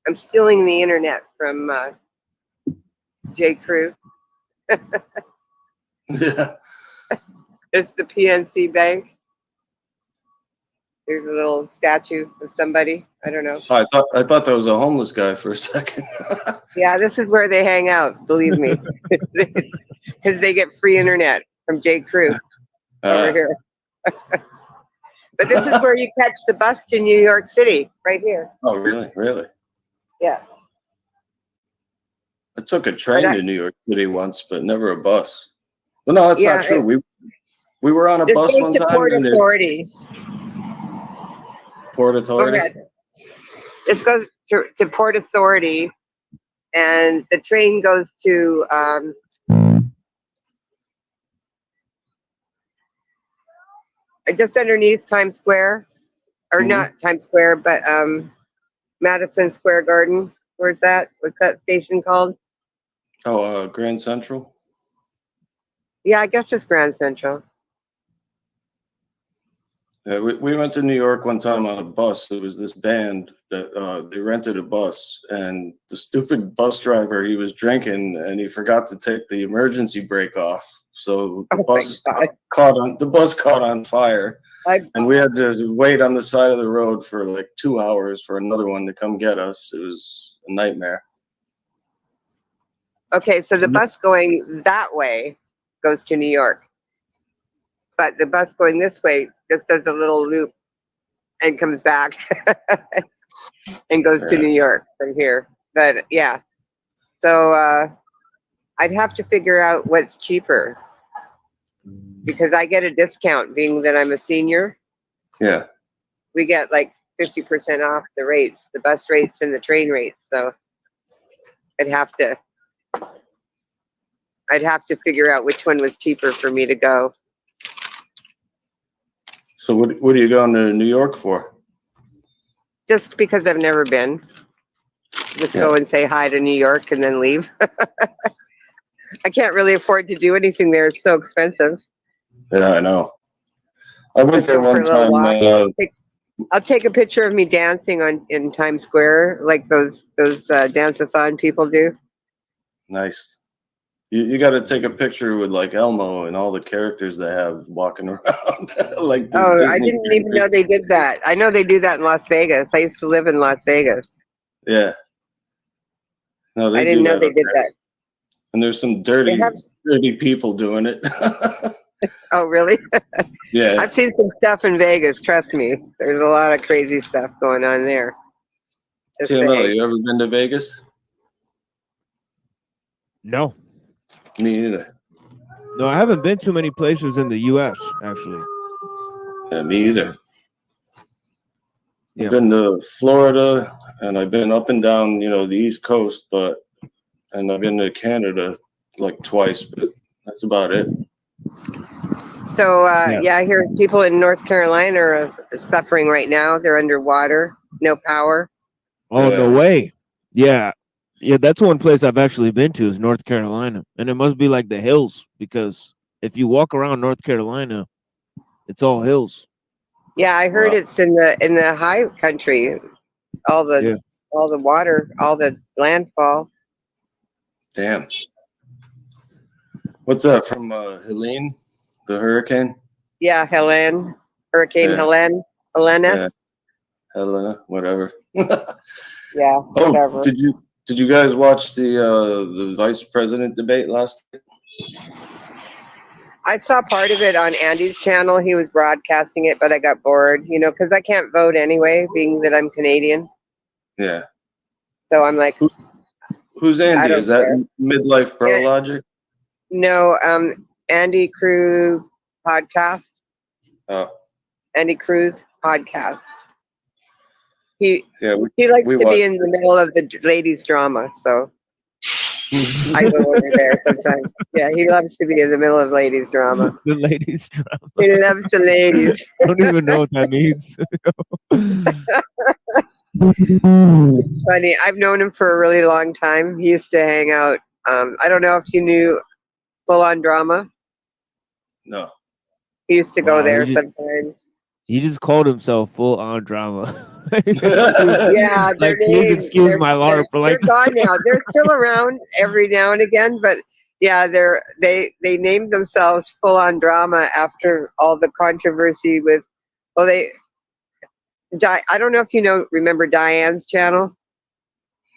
I'm stealing the internet from J. Crew. Yeah. It's the PNC Bank. There's a little statue of somebody. I don't know. I thought that was a homeless guy for a second. Yeah, this is where they hang out, believe me. Because they get free internet from J. Crew over here. But this is where you catch the bus to New York City, right here. Oh, really? Really? Yeah. I took a train to New York City once, but never a bus. Well, no, that's not true. We were on a bus one time. Port Authority. Port Authority? Go ahead. This goes to Port Authority, and the train goes to just underneath Times Square, or not Times Square, but Madison Square Garden. Where's that? What's that station called? Oh, Grand Central? Yeah, I guess it's Grand Central. Yeah, we went to New York one time on a bus. It was this band that they rented a bus, and the stupid bus driver, he was drinking and he forgot to take the emergency brake off. So the bus caught on fire, and we had to wait on the side of the road for like 2 hours for another one to come get us. It was a nightmare. Okay, so the bus going that way goes to New York, but the bus going this way just does a little loop and comes back and goes to New York from here. But yeah, so I'd have to figure out what's cheaper because I get a discount being that I'm a senior. Yeah. We get like 50% off the rates, the bus rates and the train rates. So I'd have to figure out which one was cheaper for me to go. So what are you going to New York for? Just because I've never been. Just go and say hi to New York and then leave. I can't really afford to do anything there. It's so expensive. Yeah, I know. I went there one time. I'll take a picture of me dancing in Times Square, like those dance-a-thon people do. Nice. You got to take a picture with like Elmo and all the characters they have walking around. Like I didn't even know they did that. I know they do that in Las Vegas. I used to live in Las Vegas. Yeah. No, I didn't know they did that. And there's some dirty people doing it. Oh, really? Yeah. I've seen some stuff in Vegas. Trust me. There's a lot of crazy stuff going on there. TML, you ever been to Vegas? No. Me either. No, I haven't been to many places in the U.S. actually. Yeah, me either. Yeah. I've been to Florida and I've been up and down, the East Coast, and I've been to Canada like twice, but that's about it. So, I hear people in North Carolina are suffering right now. They're underwater, no power. Oh, no way. Yeah. Yeah, that's one place I've actually been to is North Carolina. And it must be like the hills because if you walk around North Carolina, it's all hills. Yeah, I heard it's in the high country. All the water, all the landfall. Damn. What's that from Helene, the hurricane? Yeah, Hurricane Helena. Yeah. Helena, whatever. Yeah, whatever. Did you guys watch the vice president debate last night? I saw part of it on Andy's channel. He was broadcasting it, but I got bored, because I can't vote anyway, being that I'm Canadian. Yeah. So I'm like, who's Andy? Is that Midlife Bro Logic? No, Andy Cruz podcast. Oh. Andy Cruz podcast. He likes we to be in the middle of the ladies' drama, so I go over there sometimes. Yeah, he loves to be in the middle of ladies' drama. The ladies' drama. He loves the ladies. I don't even know what that means. It's funny. I've known him for a really long time. He used to hang out. I don't know if you knew Full On Drama. No. He used to go there sometimes. He just called himself Full On Drama. Yeah, like please excuse my LARP. They're gone now. They're still around every now and again, but yeah, they named themselves Full On Drama after all the controversy with. Well, I don't know if remember Diane's channel.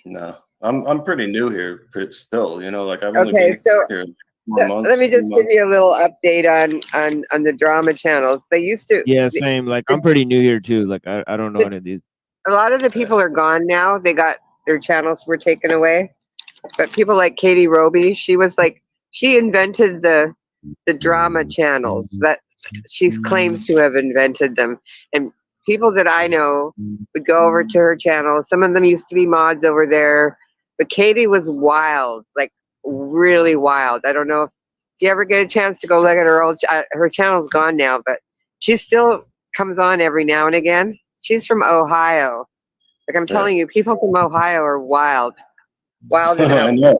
No, I'm pretty new here still. Like I've only been here 4 months. Let me just give you a little update on the drama channels. They used to. Yeah, same. Like I'm pretty new here too. Like I don't know any of these. A lot of the people are gone now. They got their channels were taken away. But people like Katie Roby, she invented the drama channels that she claims to have invented them. And people that I know would go over to her channel. Some of them used to be mods over there, but Katie was wild, like really wild. I don't know if you ever get a chance to go look at her channel's gone now, but she still comes on every now and again. She's from Ohio. Like I'm telling you, people from Ohio are wild. Wild I know.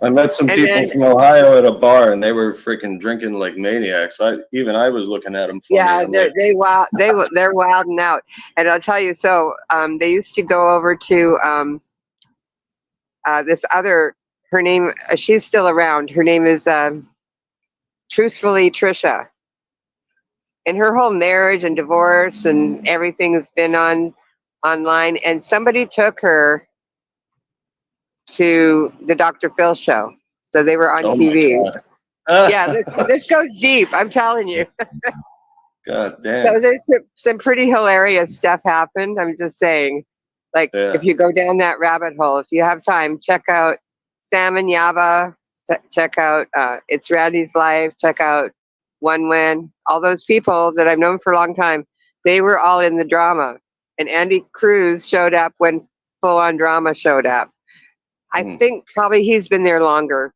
I met some people from Ohio at a bar, and they were freaking drinking like maniacs. I was looking at them. Funny. Yeah, they're wilding out. And I'll tell you, so they used to go over to this other. Her name, she's still around. Her name is Truthfully Trisha. And her whole marriage and divorce and everything has been online. And somebody took her to the Dr. Phil show. So they were on TV. Yeah, this goes deep. I'm telling you. God damn. So there's some pretty hilarious stuff happened. I'm just saying, like, if you go down that rabbit hole, if you have time, check out Sam and Yaba, check out It's Randy's Life, check out One Win. All those people that I've known for a long time, they were all in the drama. And Andy Cruz showed up when Full On Drama showed up. I think probably he's been there longer,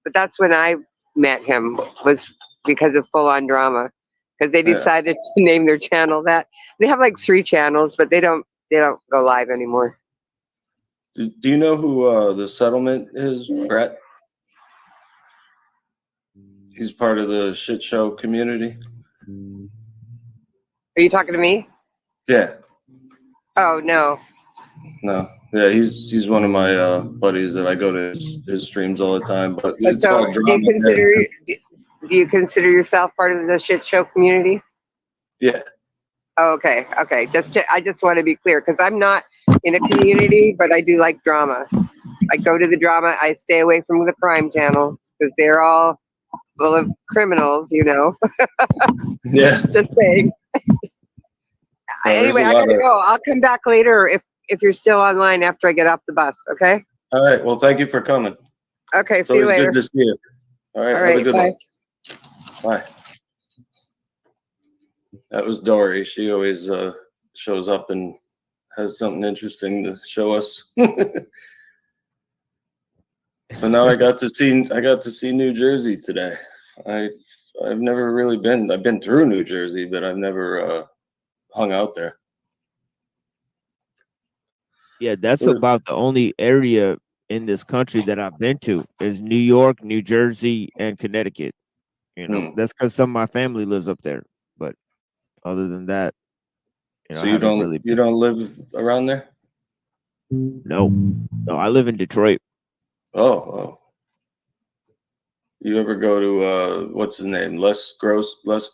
but that's when I met him, was because of Full On Drama, because they decided to name their channel that. They have like 3 channels, but they don't go live anymore. Do you know who the settlement is, Brett? He's part of the shit show community. Are you talking to me? Yeah. Oh no. No. Yeah, he's one of my buddies that I go to his streams all the time. But it's So all do drama. you consider yourself part of the shit show community? Yeah. Oh, okay. Okay. I just want to be clear, because I'm not in a community, but I do like drama. I go to the drama. I stay away from the crime channels because they're all full of criminals, you know. Yeah. Just saying. Anyway, I gotta go. I'll come back later if you're still online after I get off the bus. Okay. All right. Well, thank you for coming. Okay. It's See you always later. good to see you. All right. All Have a right. good Bye. one. Bye. That was Dory. She always shows up and has something interesting to show us. So now I got to see New Jersey today. I've never really been. I've been through New Jersey, but I've never hung out there. Yeah, that's about the only area in this country that I've been to is New York, New Jersey, and Connecticut. You know, that's because some of my family lives up there. But other than that, you know, So you don't live around there? No, I live in Detroit. Oh. You ever go to what's his name? Les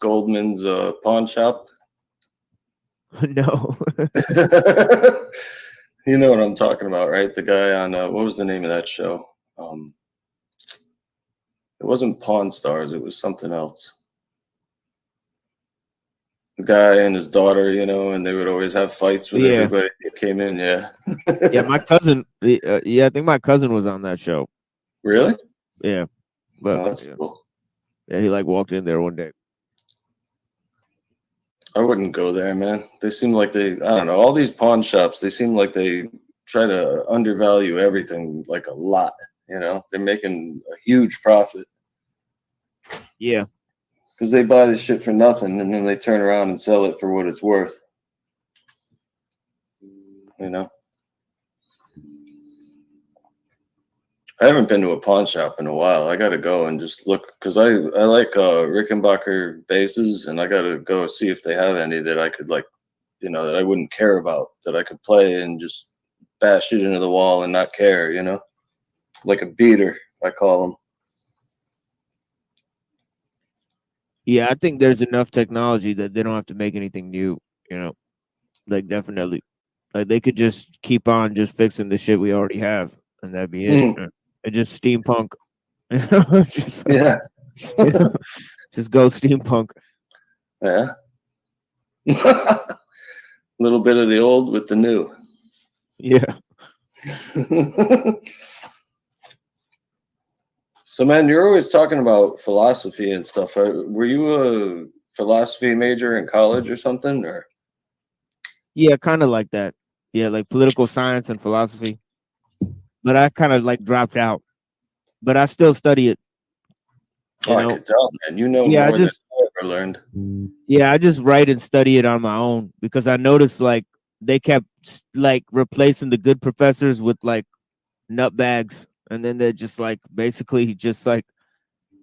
Goldman's pawn shop? No. You know what I'm talking about, right? The guy on what was the name of that show? It wasn't Pawn Stars, it was something else. The guy and his daughter, you know, and they would always have fights with everybody that came in. Yeah. Yeah, my cousin. I think my cousin was on that show. Really? Yeah, but that's cool. Yeah, he like walked in there one day. I wouldn't go there, man. They seem like I don't know, all these pawn shops, they seem like they try to undervalue everything like a lot, you know? They're making a huge profit. Yeah. Because they buy this shit for nothing and then they turn around and sell it for what it's worth. You know? I haven't been to a pawn shop in a while. I got to go and just look because I like Rickenbacker bases, and I got to go see if they have any that I could, like, you know, that I wouldn't care about, that I could play and just bash it into the wall and not care, you know, like a beater, I call them. Yeah, I think there's enough technology that they don't have to make anything new, you know, like definitely. Like they could just keep on just fixing the shit we already have, and that'd be it. And just steampunk. Just, yeah. You know, just go steampunk. Yeah. A little bit of the old with the new. Yeah. So, man, you're always talking about philosophy and stuff. Were you a philosophy major in college or something? Or yeah, kind of like that. Yeah, like political science and philosophy. But I kind of like dropped out. But I still study it. I could tell, man. You know more than I ever learned. Yeah, I just write and study it on my own because I noticed like they kept like replacing the good professors with like nutbags, and then they're just like basically just like,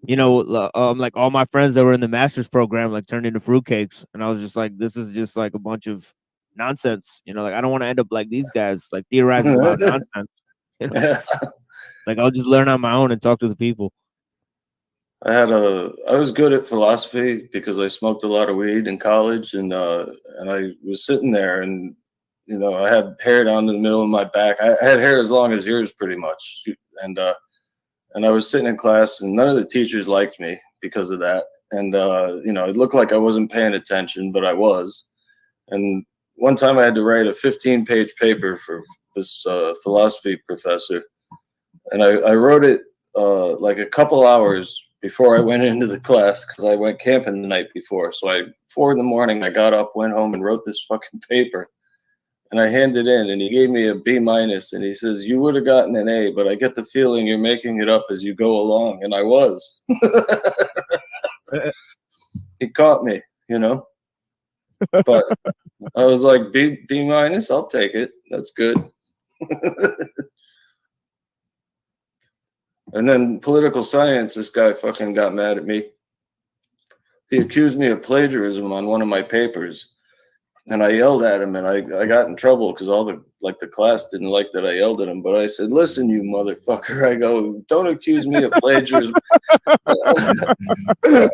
you know, like all my friends that were in the master's program like turned into fruitcakes, and I was just like, this is just like a bunch of nonsense, you know, like I don't want to end up like these guys, like theorizing about nonsense, you know? Like I'll just learn on my own and talk to the people. I was good at philosophy because I smoked a lot of weed in college, and I was sitting there, and you know, I had hair down to the middle of my back. I had hair as long as yours, pretty much, and I was sitting in class, and none of the teachers liked me because of that. and it looked like I wasn't paying attention, but I was. And one time I had to write a 15-page paper for this philosophy professor, and I wrote it like a couple hours before I went into the class because I went camping the night before. So 4 a.m, I got up, went home, and wrote this fucking paper. And I handed in, and he gave me a B-, and he says, "You would have gotten an A, but I get the feeling you're making it up as you go along." And I was. He caught me, But I was like, B-, I'll take it. That's good. And then political science, this guy fucking got mad at me. He accused me of plagiarism on one of my papers. And I yelled at him, and I got in trouble because all the class didn't like that I yelled at him. But I said, "Listen, you motherfucker," I go, "don't accuse me of plagiarism." I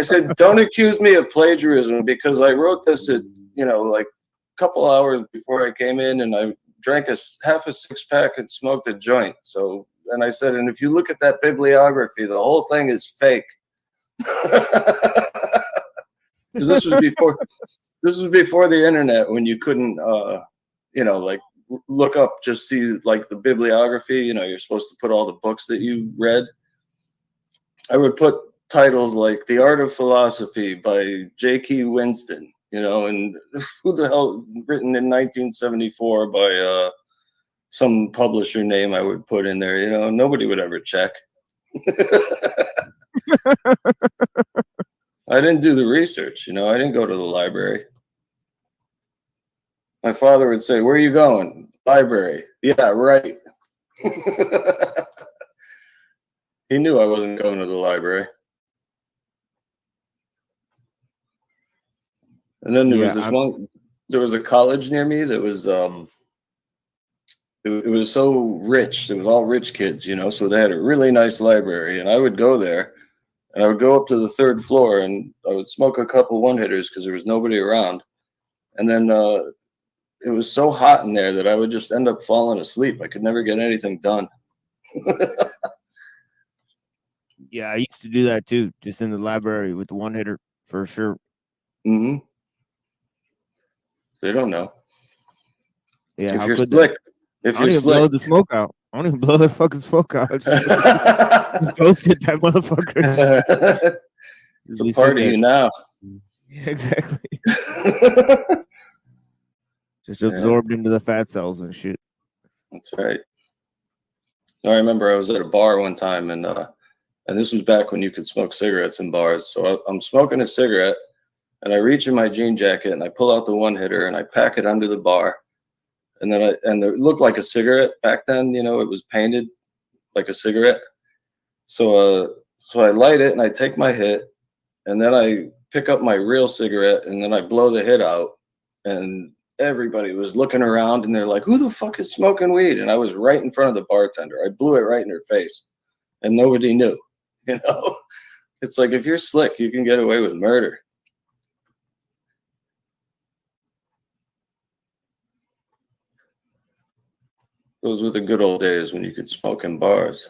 said, "Don't accuse me of plagiarism because I wrote this at, like a couple hours before I came in, and I drank half a 6-pack and smoked a joint. So," and I said, "and if you look at that bibliography, the whole thing is fake." Because this was before the internet, when you couldn't, like look up, just see like the bibliography. You're supposed to put all the books that you read. I would put titles like "The Art of Philosophy" by J.K. Winston, and who the hell, written in 1974 by some publisher name I would put in there. Nobody would ever check. I didn't do the research, I didn't go to the library. My father would say, "Where are you going?" "Library." "Yeah, right." He knew I wasn't going to the library. And then there was a college near me that was, it was so rich. It was all rich kids, so they had a really nice library, and I would go there. And I would go up to the 3rd floor, and I would smoke a couple one-hitters because there was nobody around. And then it was so hot in there that I would just end up falling asleep. I could never get anything done. Yeah, I used to do that too, just in the library with the one-hitter, for sure. Mm-hmm. They don't know. Yeah, if you're slick, blow the smoke out. I don't even blow the fucking smoke out. Just toasted that motherfucker. It's a part of you now. Yeah, exactly. Just absorbed into the fat cells and shit. That's right. I remember I was at a bar one time, and this was back when you could smoke cigarettes in bars. So I'm smoking a cigarette, and I reach in my jean jacket, and I pull out the one-hitter, and I pack it under the bar. And then it looked like a cigarette back then, it was painted like a cigarette. So I light it, and I take my hit, and then I pick up my real cigarette, and then I blow the hit out, and everybody was looking around, and they're like, "Who the fuck is smoking weed?" And I was right in front of the bartender. I blew it right in her face, and nobody knew. It's like, if you're slick, you can get away with murder. Those were the good old days when you could smoke in bars.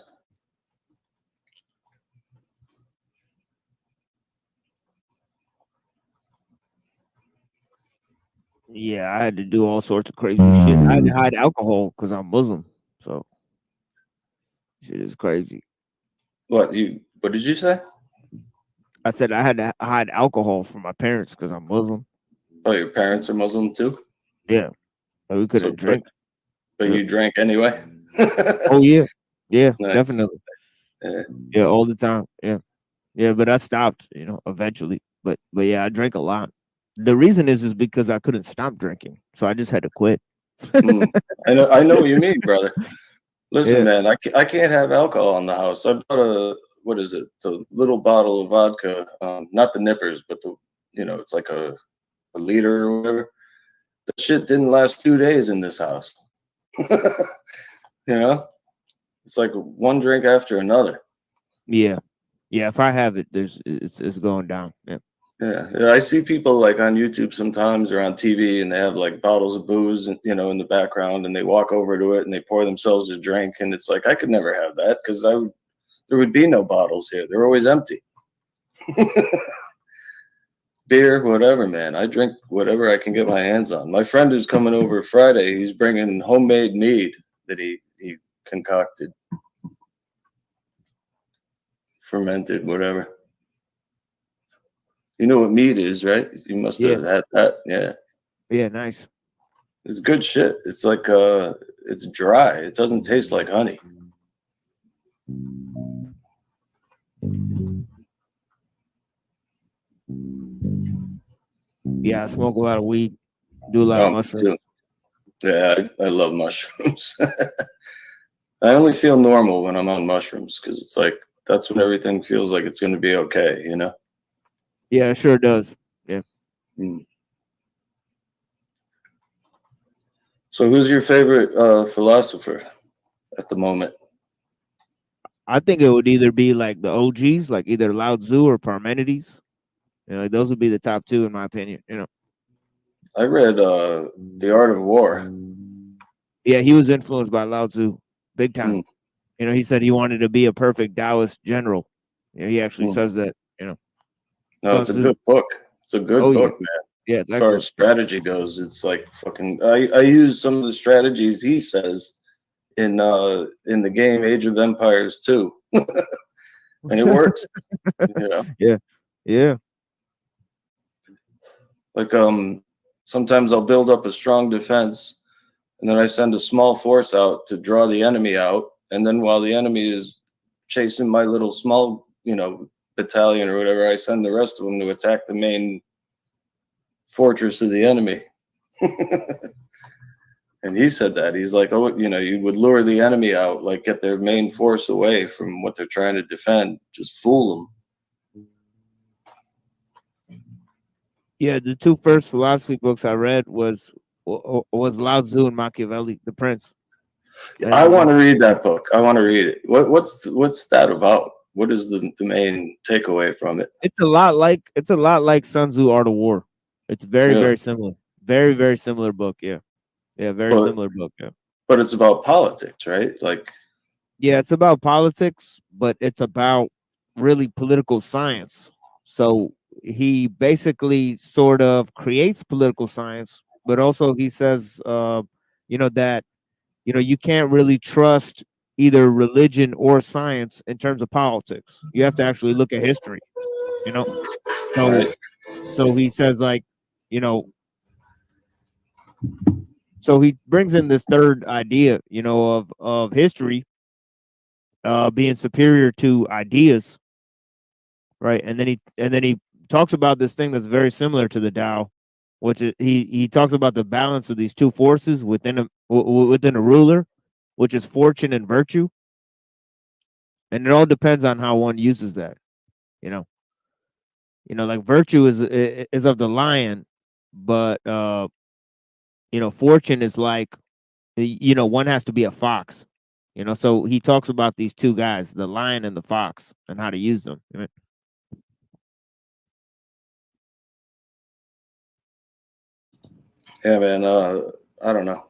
Yeah, I had to do all sorts of crazy shit. I had to hide alcohol because I'm Muslim. So shit is crazy. What did you say? I said I had to hide alcohol from my parents because I'm Muslim. Oh, your parents are Muslim too? Yeah. We couldn't drink. But you drank anyway? Oh yeah. Yeah, Nice. definitely. Yeah, all the time. Yeah. Yeah, but I stopped, eventually. But yeah, I drank a lot. The reason is because I couldn't stop drinking. So I just had to quit. I know what you mean, brother. Listen, man, I can't have alcohol in the house. I bought the little bottle of vodka, not the nippers, but it's like a liter or whatever. The shit didn't last 2 days in this house. It's like one drink after another. Yeah. Yeah, if I have it, it's going down. Yeah. Yeah, I see people like on YouTube sometimes or on TV, and they have like bottles of booze, in the background, and they walk over to it and they pour themselves a drink, and it's like, I could never have that because there would be no bottles here. They're always empty. Beer, whatever, man. I drink whatever I can get my hands on. My friend who's coming over Friday, he's bringing homemade mead that he concocted, fermented, whatever. You know what mead is, right? You must have had that. Yeah. Yeah, nice. It's good shit. It's like it's dry. It doesn't taste like honey. Yeah, I smoke a lot of weed. Do a lot of mushrooms. Yeah, I love mushrooms. I only feel normal when I'm on mushrooms because it's like that's when everything feels like it's going to be okay, you know? Yeah, it sure does. Yeah. So, who's your favorite philosopher at the moment? I think it would either be like the OGs, like either Lao Tzu or Parmenides. You know, like those would be the top two in my opinion. You know. I read The Art of War. Yeah, he was influenced by Lao Tzu, big time. You know, he said he wanted to be a perfect Taoist general. You know, he actually says that. You know. No, it's a good book. It's a good book, man. Yeah, it's as far as strategy goes, it's like fucking. I use some of the strategies he says in the game Age of Empires 2, and it works. You know? Yeah. Like sometimes I'll build up a strong defense, and then I send a small force out to draw the enemy out, and then while the enemy is chasing my little small, battalion or whatever, I send the rest of them to attack the main fortress of the enemy. And he said that he's like, oh, you would lure the enemy out, like get their main force away from what they're trying to defend, just fool them. Yeah, the two first philosophy books I read was Lao Tzu and Machiavelli, The Prince. I want to read that book. I want to read it. What's that about? What is the main takeaway from it? It's a lot like Sun Tzu Art of War. It's very similar. Very, very similar book. Yeah. Yeah, similar book. Yeah. But it's about politics, right? Like, yeah, it's about politics, but it's about really political science. So he basically sort of creates political science, but also he says, that, you can't really trust either religion or science in terms of politics. You have to actually look at history, So he says, like, so he brings in this third idea, of history being superior to ideas, right? And then he talks about this thing that's very similar to the Tao, which is he talks about the balance of these two forces within a ruler, which is fortune and virtue, and it all depends on how one uses that, like virtue is of the lion, but fortune is like, one has to be a fox, so he talks about these two guys, the lion and the fox, and how to use them. Yeah, man. I don't know.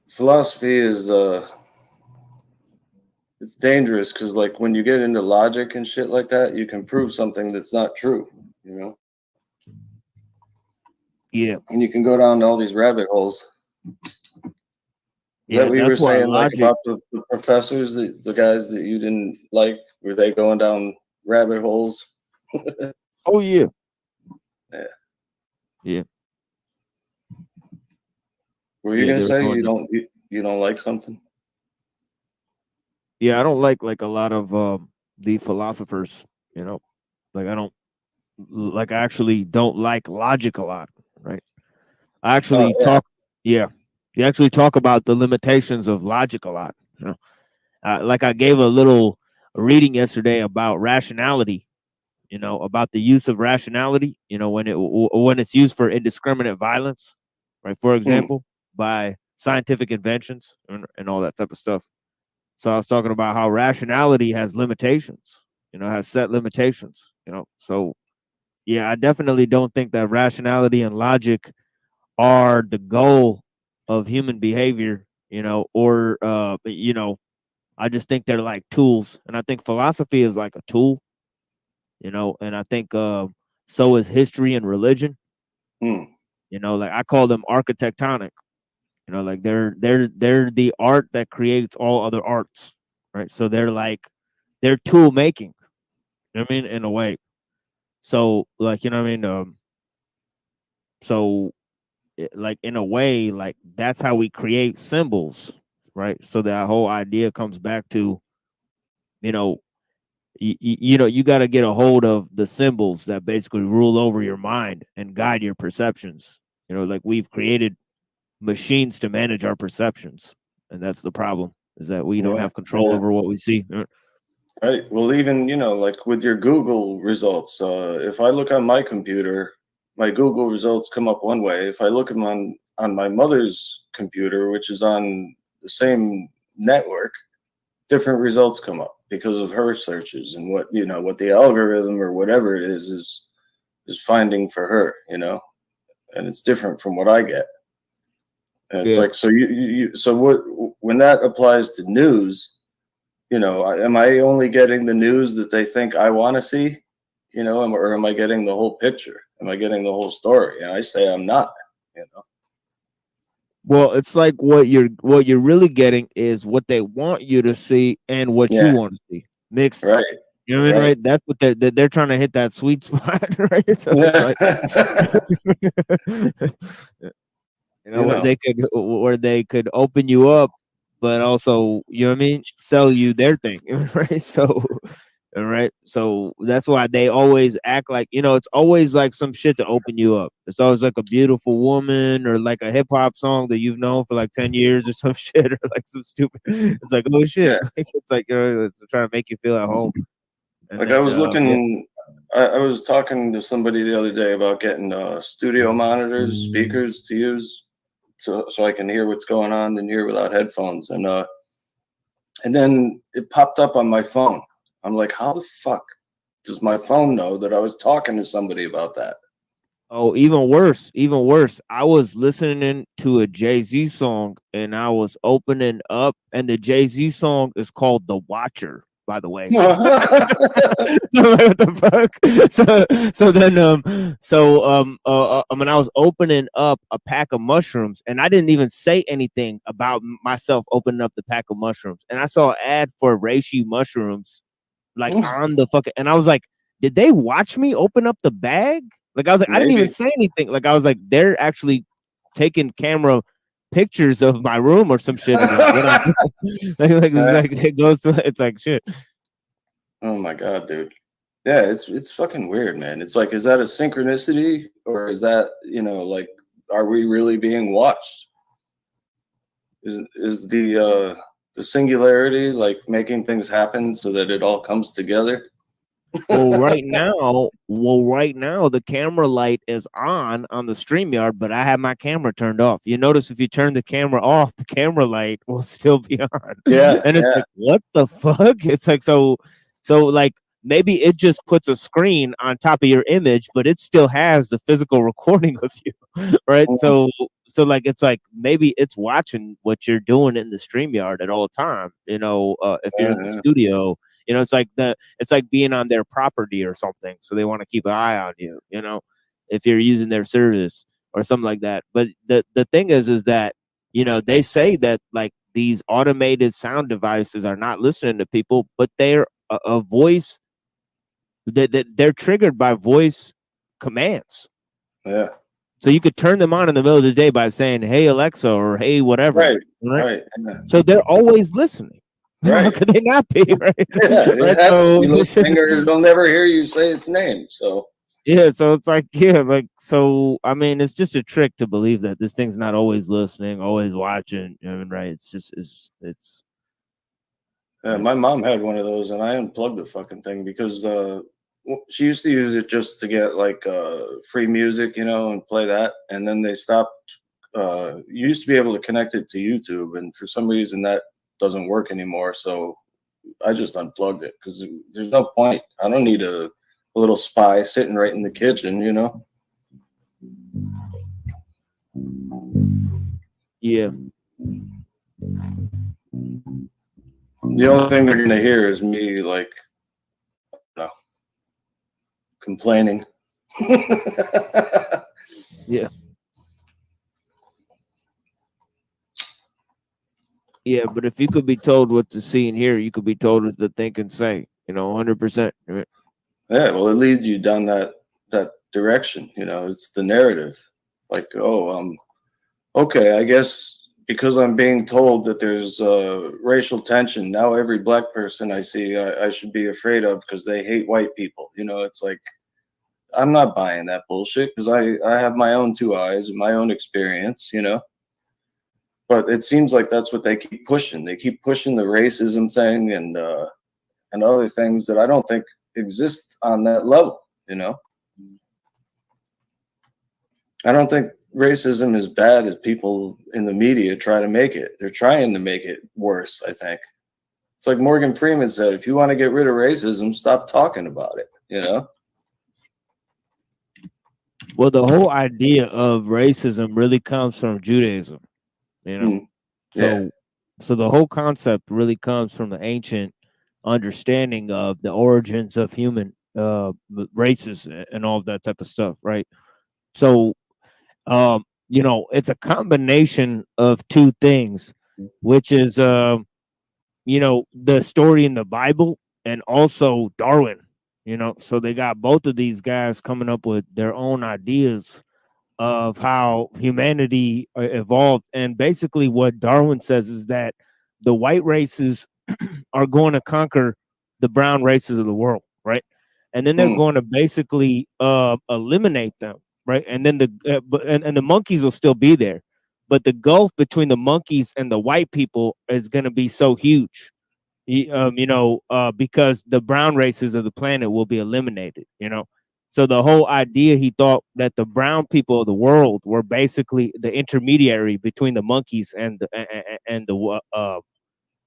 Philosophy is it's dangerous because, like, when you get into logic and shit like that, you can prove something that's not true. Yeah. And you can go down all these rabbit holes. Yeah, we were saying like about the professors, the guys that you didn't like, were they going down rabbit holes? Oh yeah. Yeah. Yeah. Were you gonna say you don't like something? Yeah, I don't like a lot of the philosophers, like I don't like, I actually don't like logic a lot, right? I actually you actually talk about the limitations of logic a lot, like I gave a little reading yesterday about rationality, about the use of rationality, when it's used for indiscriminate violence, right? For example, by scientific inventions and all that type of stuff. So I was talking about how rationality has limitations, has set limitations, So yeah, I definitely don't think that rationality and logic are the goal of human behavior, or I just think they're like tools, and I think philosophy is like a tool, you know. And I think so is history and religion. You know, like I call them architectonic. You know, like they're the art that creates all other arts, right? So they're tool making. You know what I mean? In a way. So like, you know what I mean? So like in a way, like that's how we create symbols, right? So that whole idea comes back to, you know, you know, you got to get a hold of the symbols that basically rule over your mind and guide your perceptions. You know, like we've created machines to manage our perceptions, and that's the problem, is that we don't have control over what we see. Right. Well, even, you know, like with your Google results, if I look on my computer, my Google results come up one way. If I look at them on my mother's computer, which is on the same network, different results come up because of her searches and what, you know, what the algorithm or whatever it is finding for her, you know, and it's different from what I get. And it's like, so so what, when that applies to news, you know, am I only getting the news that they think I want to see, you know, or am I getting the whole picture? Am I getting the whole story? And I say I'm not, you know. Well, it's like what you're really getting is what they want you to see and what you want to see mixed. Right. You know what I mean? Right. That's what they're trying to hit, that sweet spot, right? So it's like, you know, where they could open you up, but also, you know what I mean, sell you their thing, right? So, right. So that's why they always act like, you know, it's always like some shit to open you up. It's always like a beautiful woman or like a hip hop song that you've known for like 10 years or some shit, or like some stupid. It's like, oh shit. Like, it's like, you know, it's trying to make you feel at home. And like then, I was looking, I was talking to somebody the other day about getting studio monitors, speakers to use, so I can hear what's going on in here without headphones. And then it popped up on my phone. I'm like, how the fuck does my phone know that I was talking to somebody about that? Oh, even worse, even worse. I was listening to a Jay-Z song and I was opening up, and the Jay-Z song is called The Watcher, by the way. What the fuck? So then when I was opening up a pack of mushrooms, and I didn't even say anything about myself opening up the pack of mushrooms, and I saw an ad for reishi mushrooms like on the fucking, and I was like, did they watch me open up the bag? Like I was like, I didn't even say anything. Like I was like, they're actually taking camera pictures of my room or some shit. And like, what I'm like, it's like it goes to, it's like shit. Oh my god, dude. Yeah, it's fucking weird, man. It's like, is that a synchronicity, or is that, you know, like, are we really being watched? Is the singularity like making things happen so that it all comes together? Well, right now, the camera light is on the StreamYard, but I have my camera turned off. You notice if you turn the camera off, the camera light will still be on. Yeah. And it's like, what the fuck? It's like, so like maybe it just puts a screen on top of your image, but it still has the physical recording of you, right? So like, it's like maybe it's watching what you're doing in the StreamYard at all time. You know, if you're in the studio. You know, it's like being on their property or something. So they want to keep an eye on you, you know, if you're using their service or something like that. But the thing is that, you know, they say that like these automated sound devices are not listening to people, but they're a voice that they're triggered by voice commands. Yeah. So you could turn them on in the middle of the day by saying, "Hey Alexa," or "Hey whatever." Right. So they're always listening. Right. How could they not be? Right. Yeah, it Right? has to be listening, or they'll never hear you say its name. So yeah, so it's like, yeah, like, so I mean, it's just a trick to believe that this thing's not always listening, always watching. I mean, right? It's just it's. Yeah, my mom had one of those, and I unplugged the fucking thing because she used to use it just to get like free music, you know, and play that. And then they stopped. You used to be able to connect it to YouTube, and for some reason that doesn't work anymore. So I just unplugged it because there's no point. I don't need a little spy sitting right in the kitchen, you know. Yeah. The only thing they're gonna hear is me, like, I don't know, complaining. Yeah. Yeah, but if you could be told what to see and hear, you could be told what to think and say. 100%. Yeah, well, it leads you down that direction. It's the narrative. Like, oh, okay, I guess because I'm being told that there's racial tension, now every black person I see, I should be afraid of because they hate white people. It's like, I'm not buying that bullshit because I have my own two eyes and my own experience. But it seems like that's what they keep pushing. They keep pushing the racism thing and other things that I don't think exist on that level. I don't think racism is bad as people in the media try to make it. They're trying to make it worse, I think. It's like Morgan Freeman said, if you want to get rid of racism, stop talking about it, Well, the whole idea of racism really comes from Judaism, Yeah. So the whole concept really comes from the ancient understanding of the origins of human races and all of that type of stuff, right? So it's a combination of two things, which is the story in the Bible and also Darwin. So they got both of these guys coming up with their own ideas of how humanity evolved. And basically what Darwin says is that the white races are going to conquer the brown races of the world, right? And then they're going to basically eliminate them, right? And then and the monkeys will still be there, but the gulf between the monkeys and the white people is going to be so huge, because the brown races of the planet will be eliminated, So the whole idea, he thought that the brown people of the world were basically the intermediary between the monkeys and the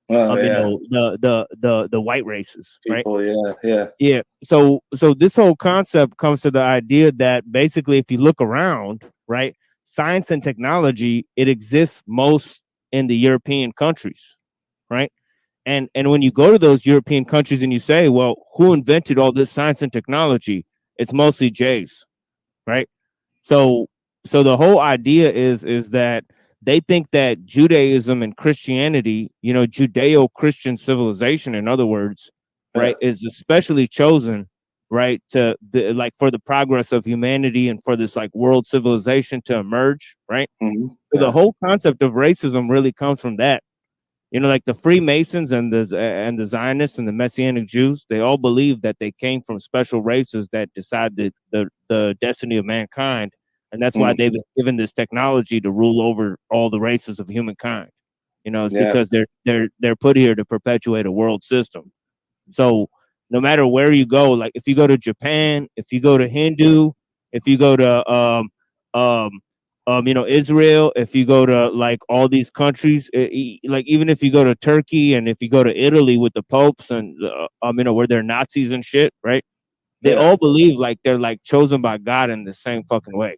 the white races, people, right? Yeah. So this whole concept comes to the idea that basically, if you look around, right, science and technology, it exists most in the European countries, right? And when you go to those European countries and you say, well, who invented all this science and technology? It's mostly Jays, right? So the whole idea is that they think that Judaism and Christianity, Judeo-Christian civilization, in other words, right, is especially chosen, right, for the progress of humanity and for this like world civilization to emerge, right? So the whole concept of racism really comes from that. Like the Freemasons and the Zionists and the Messianic Jews, they all believe that they came from special races that decide the destiny of mankind, and that's why they've been given this technology to rule over all the races of humankind. It's because they're put here to perpetuate a world system. So no matter where you go, like if you go to Japan, if you go to Hindu, if you go to Israel, if you go to like all these countries, like even if you go to Turkey and if you go to Italy with the popes and where they're Nazis and shit, right? They all believe like they're like chosen by God in the same fucking way.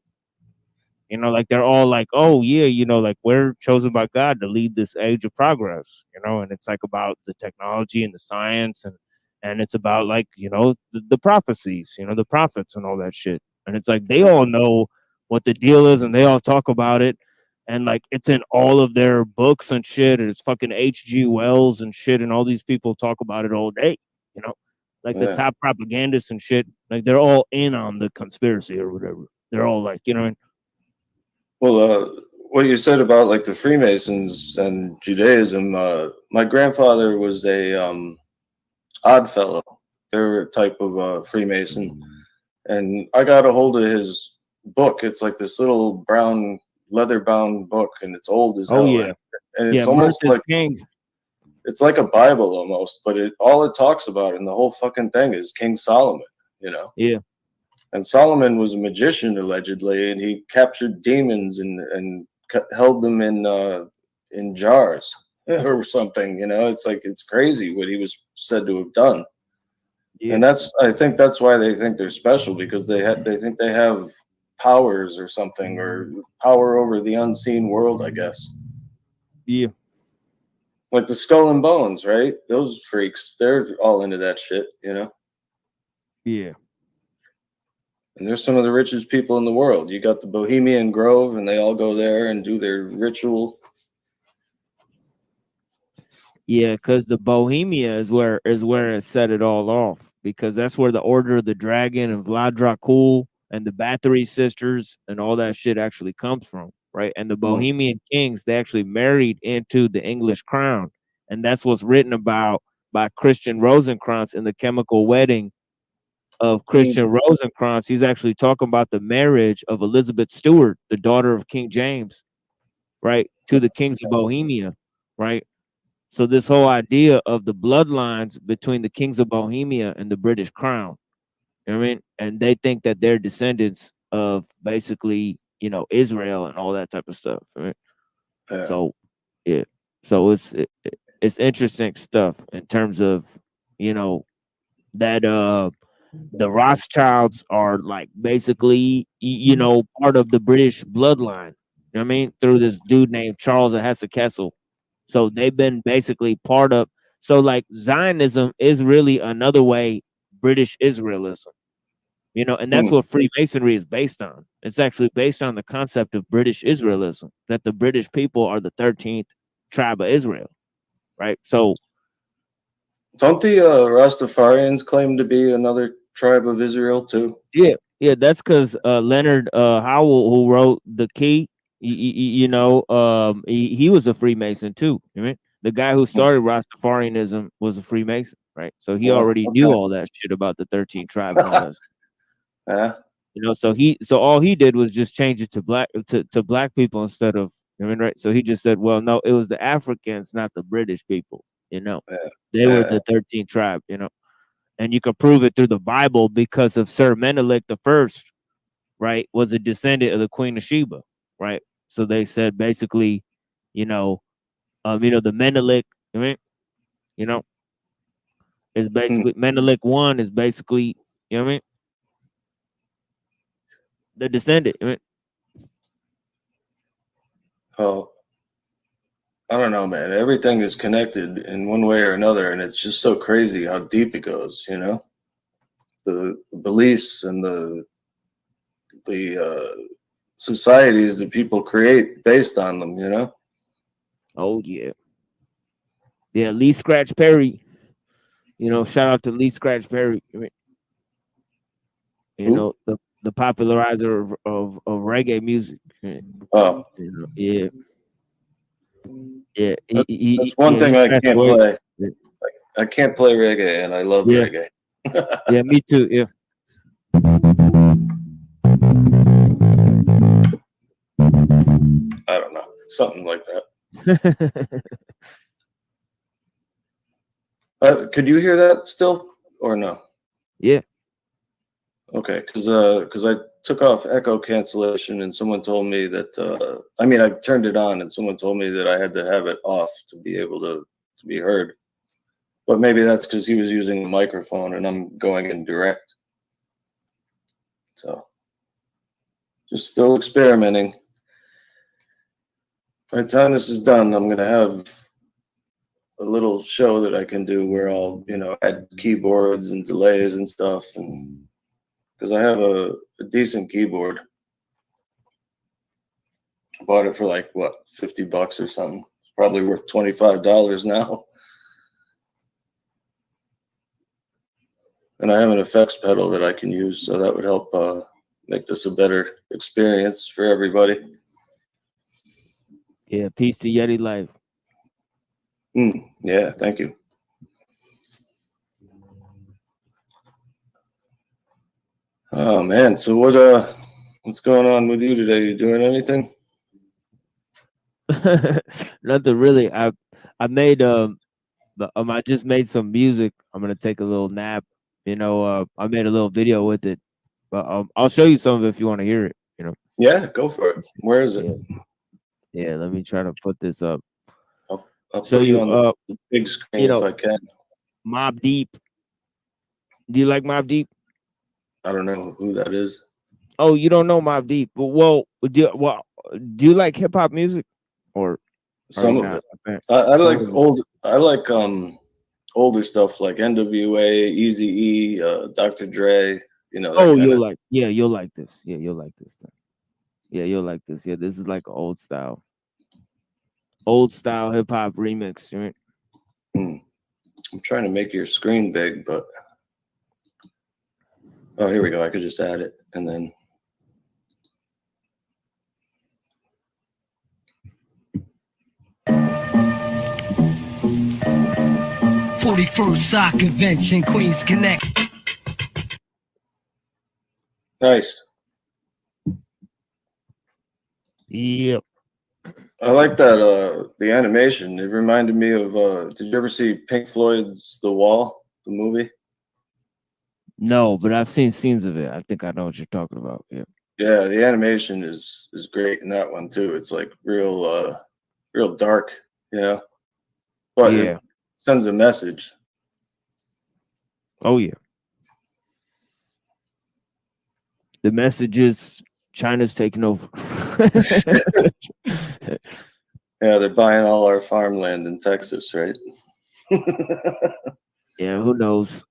Like they're all like, oh yeah, like we're chosen by God to lead this age of progress, and it's like about the technology and the science and it's about like, the prophecies, the prophets and all that shit. And it's like they all know what the deal is and they all talk about it. And like it's in all of their books and shit. And it's fucking H.G. Wells and shit. And all these people talk about it all day, like the top propagandists and shit. Like they're all in on the conspiracy or whatever. They're all like, Well, what you said about like the Freemasons and Judaism, my grandfather was a odd fellow. They're a type of Freemason. And I got a hold of his book. It's like this little brown leather-bound book, and it's old as hell. Oh yeah, and it's almost like it's like a Bible almost, but all it talks about in the whole fucking thing is King Solomon. Yeah. And Solomon was a magician allegedly, and he captured demons and held them in jars or something. It's like it's crazy what he was said to have done. Yeah. And I think that's why they think they're special, because they think they have powers or something, or power over the unseen world, I guess. Yeah. Like the Skull and Bones, right? Those freaks, they're all into that shit, you know? Yeah. And they're some of the richest people in the world. You got the Bohemian Grove, and they all go there and do their ritual. Yeah, because the Bohemia is where it set it all off, because that's where the Order of the Dragon and Vlad Dracul and the Bathory sisters and all that shit actually comes from, right? And the Bohemian kings, they actually married into the English crown, and that's what's written about by Christian Rosencrantz in The Chemical Wedding of Christian Rosencrantz. He's actually talking about the marriage of Elizabeth Stuart, the daughter of King James, right, to the kings of Bohemia, right? So this whole idea of the bloodlines between the kings of Bohemia and the British crown, you know what I mean? And they think that they're descendants of basically, you know, Israel and all that type of stuff. Right? Yeah. So, yeah. So it's interesting stuff in terms of, you know, that the Rothschilds are like basically, you know, part of the British bloodline. You know what I mean? Through this dude named Charles of Hesse-Kassel. So they've been basically part of. So like Zionism is really another way British Israelism, you know, and that's what Freemasonry is based on. It's actually based on the concept of British Israelism, that the British people are the 13th tribe of Israel, right? So don't the Rastafarians claim to be another tribe of Israel too? Yeah, that's because Leonard Howell, who wrote The Key, you know, he was a Freemason too. You know? The guy who started Rastafarianism was a Freemason, right? So he already knew all that shit about the 13 tribe and all that. Yeah. You know, so all he did was just change it to black people instead of, I mean, right? So he just said, well, no, it was the Africans, not the British people. You know, they were the 13th tribe. You know. And you can prove it through the Bible because of Sir Menelik I, right, was a descendant of the Queen of Sheba, right? So they said basically, you know, the Menelik, I mean, you know, is basically Menelik I is basically, you know what I mean, the descendant. I mean, Oh, I don't know, man. Everything is connected in one way or another, and it's just so crazy how deep it goes. You know, the beliefs and the societies that people create based on them. You know. Oh yeah, yeah. Lee Scratch Perry. You know, shout out to Lee Scratch Perry. I mean, you know, the popularizer of reggae music. Oh, you know, yeah. Yeah, that's one thing I can't play. I can't play reggae, and I love reggae. Yeah, me too. Yeah. I don't know, something like that. Could you hear that still, or no? Yeah. Okay, because I took off echo cancellation, and someone told me that I mean, I turned it on, and someone told me that I had to have it off to be able to be heard. But maybe that's because he was using the microphone, and I'm going in direct. So, just still experimenting. By the time this is done, I'm gonna have a little show that I can do where I'll, you know, add keyboards and delays and stuff, and because I have a decent keyboard. I bought it for like what, $50 or something. It's probably worth $25 now. And I have an effects pedal that I can use, so that would help make this a better experience for everybody. Yeah, peace to Yeti Life. Yeah, thank you. Oh man, so what's going on with you today? You doing anything? Nothing really. I made I just made some music. I'm gonna take a little nap. You know, I made a little video with it, but I'll show you some of it if you want to hear it. You know. Yeah, go for it. Where is it? Yeah, let me try to put this up. I'll show put you on the big screen you know, if I can. Mobb Deep. Do you like Mobb Deep? I don't know who that is. Oh, you don't know Mobb Deep? Do you like hip hop music or some of it? Right. I like older stuff like NWA, Eazy-E, Dr. Dre. You know that Oh, kind of. you'll like this. Yeah, you'll like this thing. Yeah, you'll like this. Yeah, this is like an old style hip hop remix, right? I'm trying to make your screen big, but oh, here we go. I could just add it and then. '41st Sock Convention, Queens Connect. Nice. Yep. I like that the animation. It reminded me of did you ever see Pink Floyd's The Wall, the movie? No, but I've seen scenes of it. I think I know what you're talking about. Yeah. Yeah, the animation is great in that one too. It's like real dark, you know. But Yeah. it sends a message. Oh yeah. The message is China's taking over. Yeah, they're buying all our farmland in Texas, right? Yeah, who knows?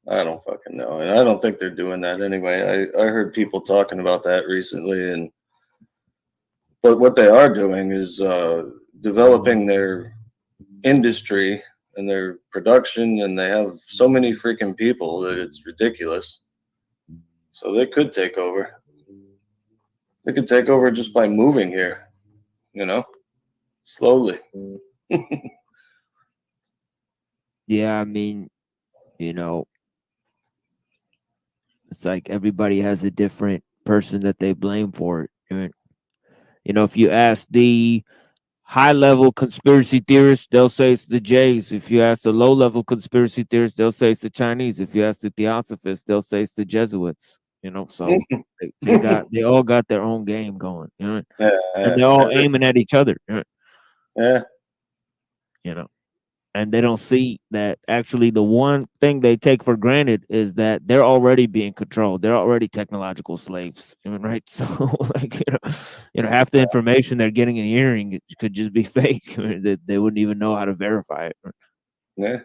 I don't fucking know. And I don't think they're doing that anyway. I heard people talking about that recently, but what they are doing is developing their industry and their production, and they have so many freaking people that it's ridiculous. So they could take over. They could take over just by moving here, you know, slowly. Yeah, I mean, you know, it's like everybody has a different person that they blame for it. You know, if you ask the high-level conspiracy theorists, they'll say it's the Jays. If you ask the low-level conspiracy theorists, they'll say it's the Chinese. If you ask the theosophists, they'll say it's the Jesuits. You know, so they all got their own game going. You know, and they're all aiming at each other. Yeah. You know, and they don't see that actually the one thing they take for granted is that they're already being controlled. They're already technological slaves, right? So, like, you know, half the information they're getting and hearing could just be fake. That they wouldn't even know how to verify it. Yeah.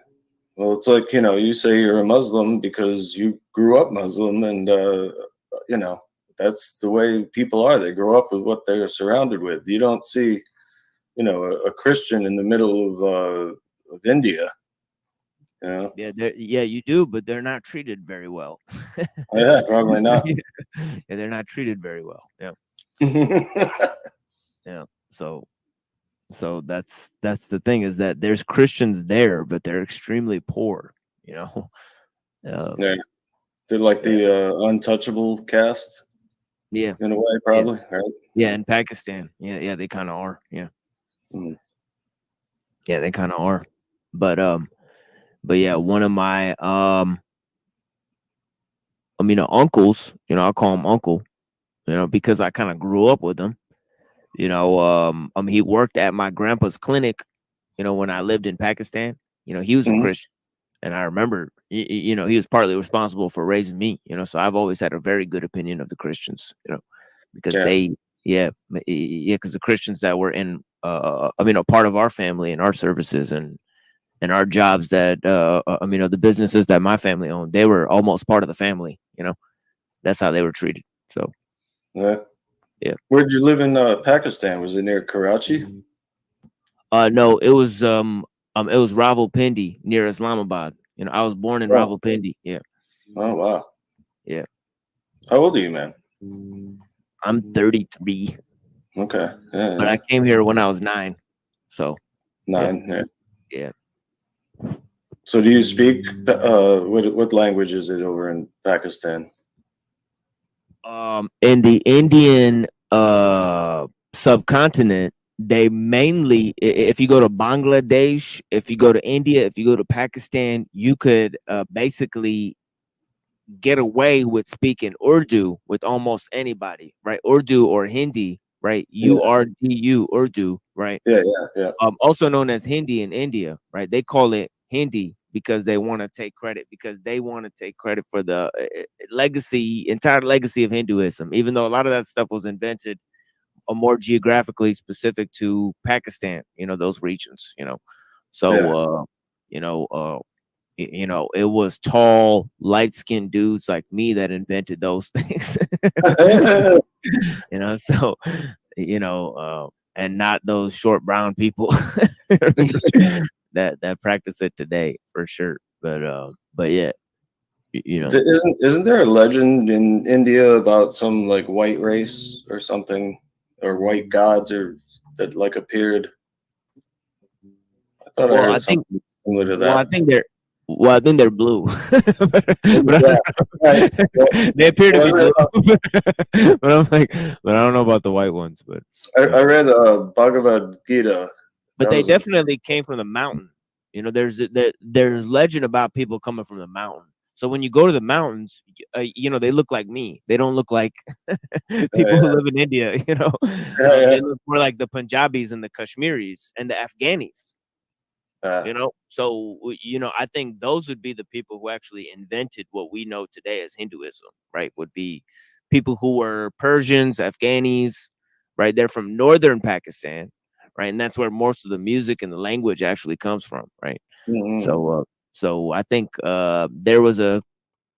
Well, it's like, you know, you say you're a Muslim because you grew up Muslim, and you know, that's the way people are. They grow up with what they're surrounded with. You don't see, you know, a Christian in the middle of India. You know? Yeah, you do, but they're not treated very well. Yeah, probably not. Yeah, they're not treated very well. Yeah. Yeah. So that's the thing, is that there's Christians there, but they're extremely poor. You know. Yeah, they're like the untouchable caste. Yeah. In a way, probably, right? Yeah, in Pakistan. Yeah, they kind of are. Yeah. Yeah, they kind of are. But yeah, one of my uncles, you know, I call him uncle, you know, because I kind of grew up with him. You know, he worked at my grandpa's clinic, you know, when I lived in Pakistan. You know, he was a Christian, and I remember, you know, he was partly responsible for raising me, you know, so I've always had a very good opinion of the Christians, you know, because because the Christians that were in, a part of our family and our services and our jobs that, the businesses that my family owned, they were almost part of the family, you know, that's how they were treated. So, yeah. Yeah. Where'd you live in Pakistan? Was it near Karachi? No, it was Rawalpindi near Islamabad. You know, I was born in Rawalpindi. Yeah. Oh wow. Yeah. How old are you, man? I'm 33. Okay. Yeah. But I came here when I was 9. So 9. Yeah. Yeah. So do you speak what language is it over in Pakistan? In the Indian subcontinent, they mainly, if you go to Bangladesh, if you go to India, if you go to Pakistan, you could basically get away with speaking Urdu with almost anybody, right? Urdu or Hindi, right? URDU, Urdu, right? Yeah. Also known as Hindi in India, right? They call it Hindi because they want to take credit, for the entire legacy of Hinduism, even though a lot of that stuff was invented more geographically specific to Pakistan, those regions, so it was tall, light-skinned dudes like me that invented those things. So and not those short brown people that practice it today, for sure. But yeah, isn't there a legend in India about some like white race or something, or white gods, or that like appeared? I thought I heard something similar to that. Well, I think they're blue. They appear to be blue. But I don't know about the white ones. But I read Bhagavad Gita. But they definitely came from the mountain. There's legend about people coming from the mountain. So when you go to the mountains, they look like me. They don't look like people who live in India. They look more like the Punjabis and the Kashmiris and the Afghanis. So I think those would be the people who actually invented what we know today as Hinduism, right? Would be people who were Persians, Afghanis, right? They're from northern Pakistan, right? And that's where most of the music and the language actually comes from, right? Mm-hmm. So I think there was a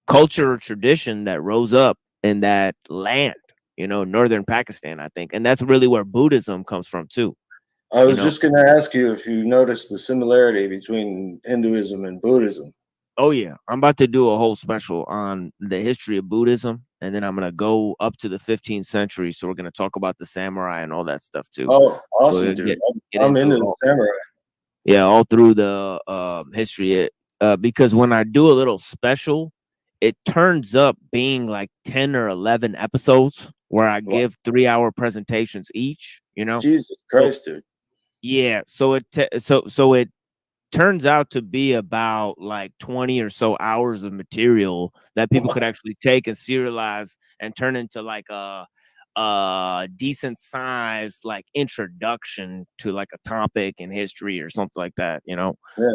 culture or tradition that rose up in that land, northern Pakistan, I think, and that's really where Buddhism comes from too. I was just going to ask you if you noticed the similarity between Hinduism and Buddhism. Oh, yeah. I'm about to do a whole special on the history of Buddhism, and then I'm going to go up to the 15th century. So we're going to talk about the samurai and all that stuff, too. Oh, awesome, dude. I'm into the samurai. Yeah, all through the history. Because when I do a little special, it turns up being like 10 or 11 episodes where I give 3-hour presentations each, Jesus Christ, dude. Yeah, so it turns out to be about like 20 or so hours of material that people could actually take and serialize and turn into like a decent size like introduction to like a topic in history or something like that,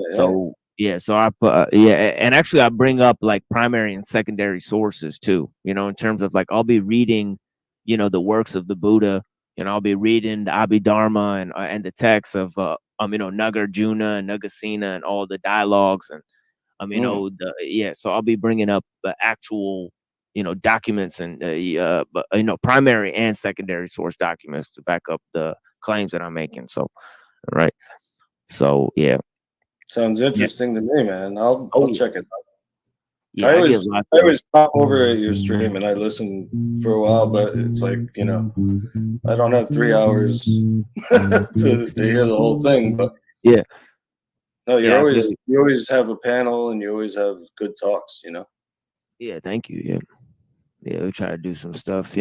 So I put and actually I bring up like primary and secondary sources too, in terms of like I'll be reading, the works of the Buddha. I'll be reading the Abhidharma and the texts of Nagarjuna and Nagasena and all the dialogues and so I'll be bringing up the actual documents and primary and secondary source documents to back up the claims that I'm making. So right, so yeah, sounds interesting to me, man. I'll check it out. Yeah, I always pop over at your stream and I listen for a while, but it's like, I don't have 3 hours to hear the whole thing. But yeah, no, you always have a panel and you always have good talks, Yeah, thank you. Yeah, we try to do some stuff,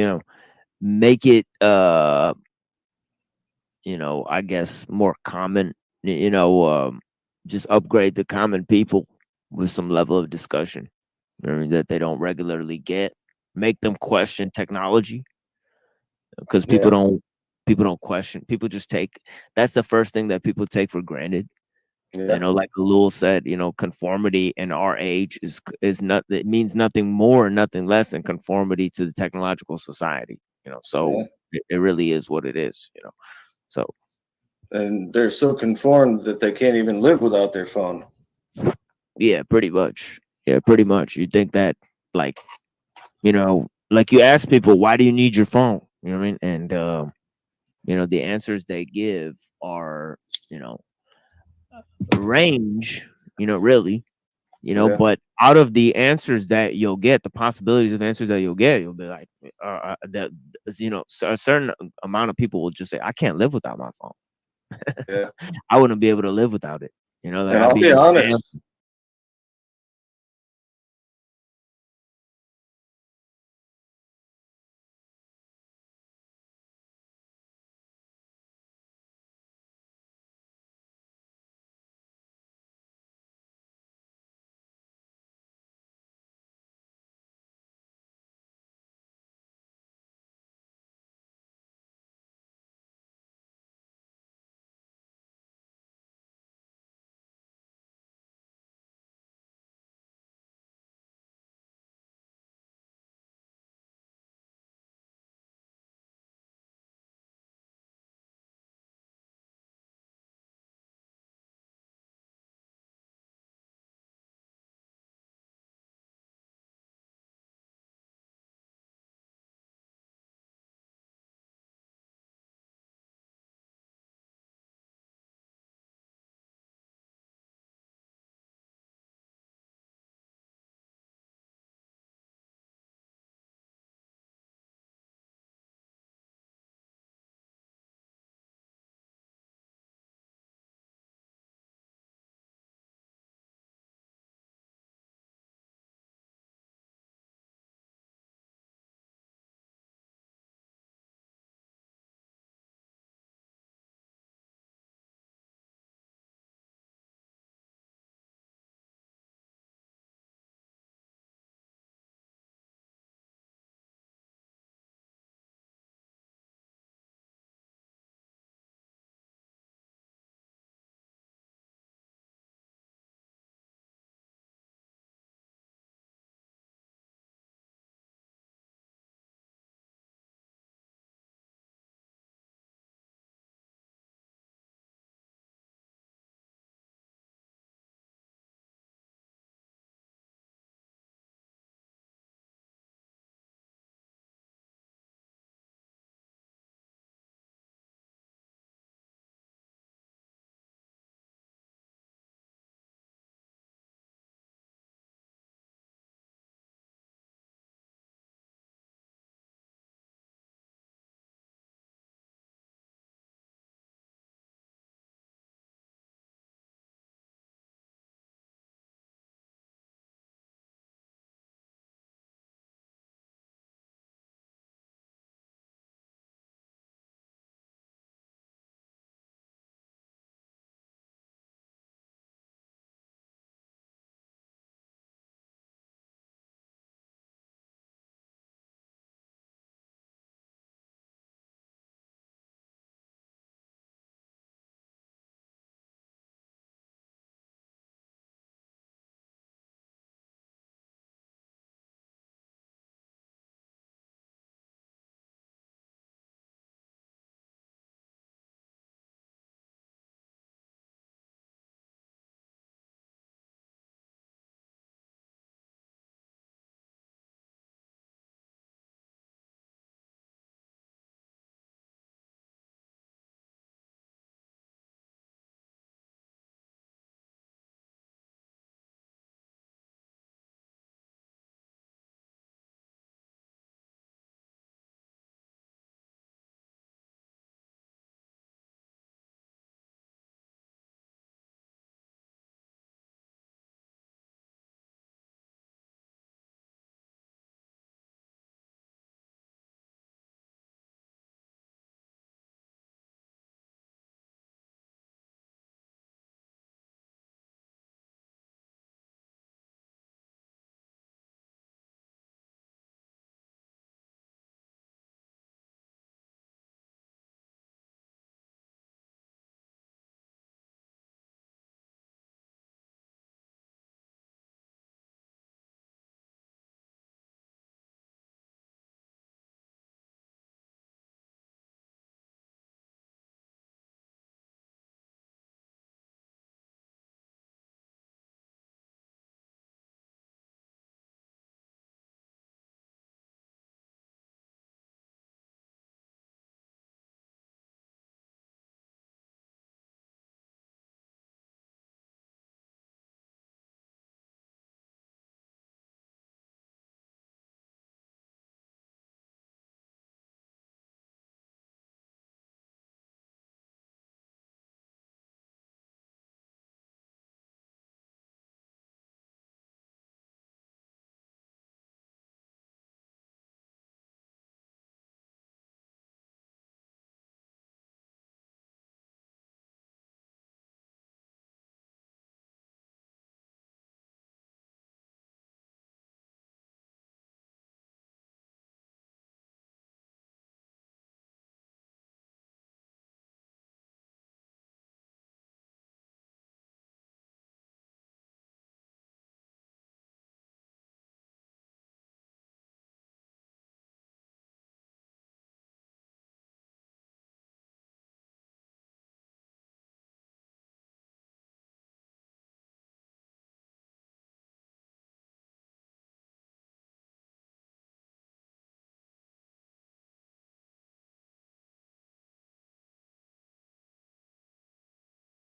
make it I guess more common, just upgrade the common people with some level of discussion that they don't regularly get, make them question technology, because people don't question, people just take, that's the first thing that people take for granted. Like Lul said, conformity in our age is not, it means nothing more and nothing less than conformity to the technological society, so it really is what it is, so. And they're so conformed that they can't even live without their phone. Yeah, pretty much. You think that, like, like you ask people, why do you need your phone? You know what I mean? And, the answers they give are, range, really, but out of the answers that you'll get, the possibilities of answers that you'll get, you'll be like, that, a certain amount of people will just say, I can't live without my phone. I wouldn't be able to live without it. And I'll be honest,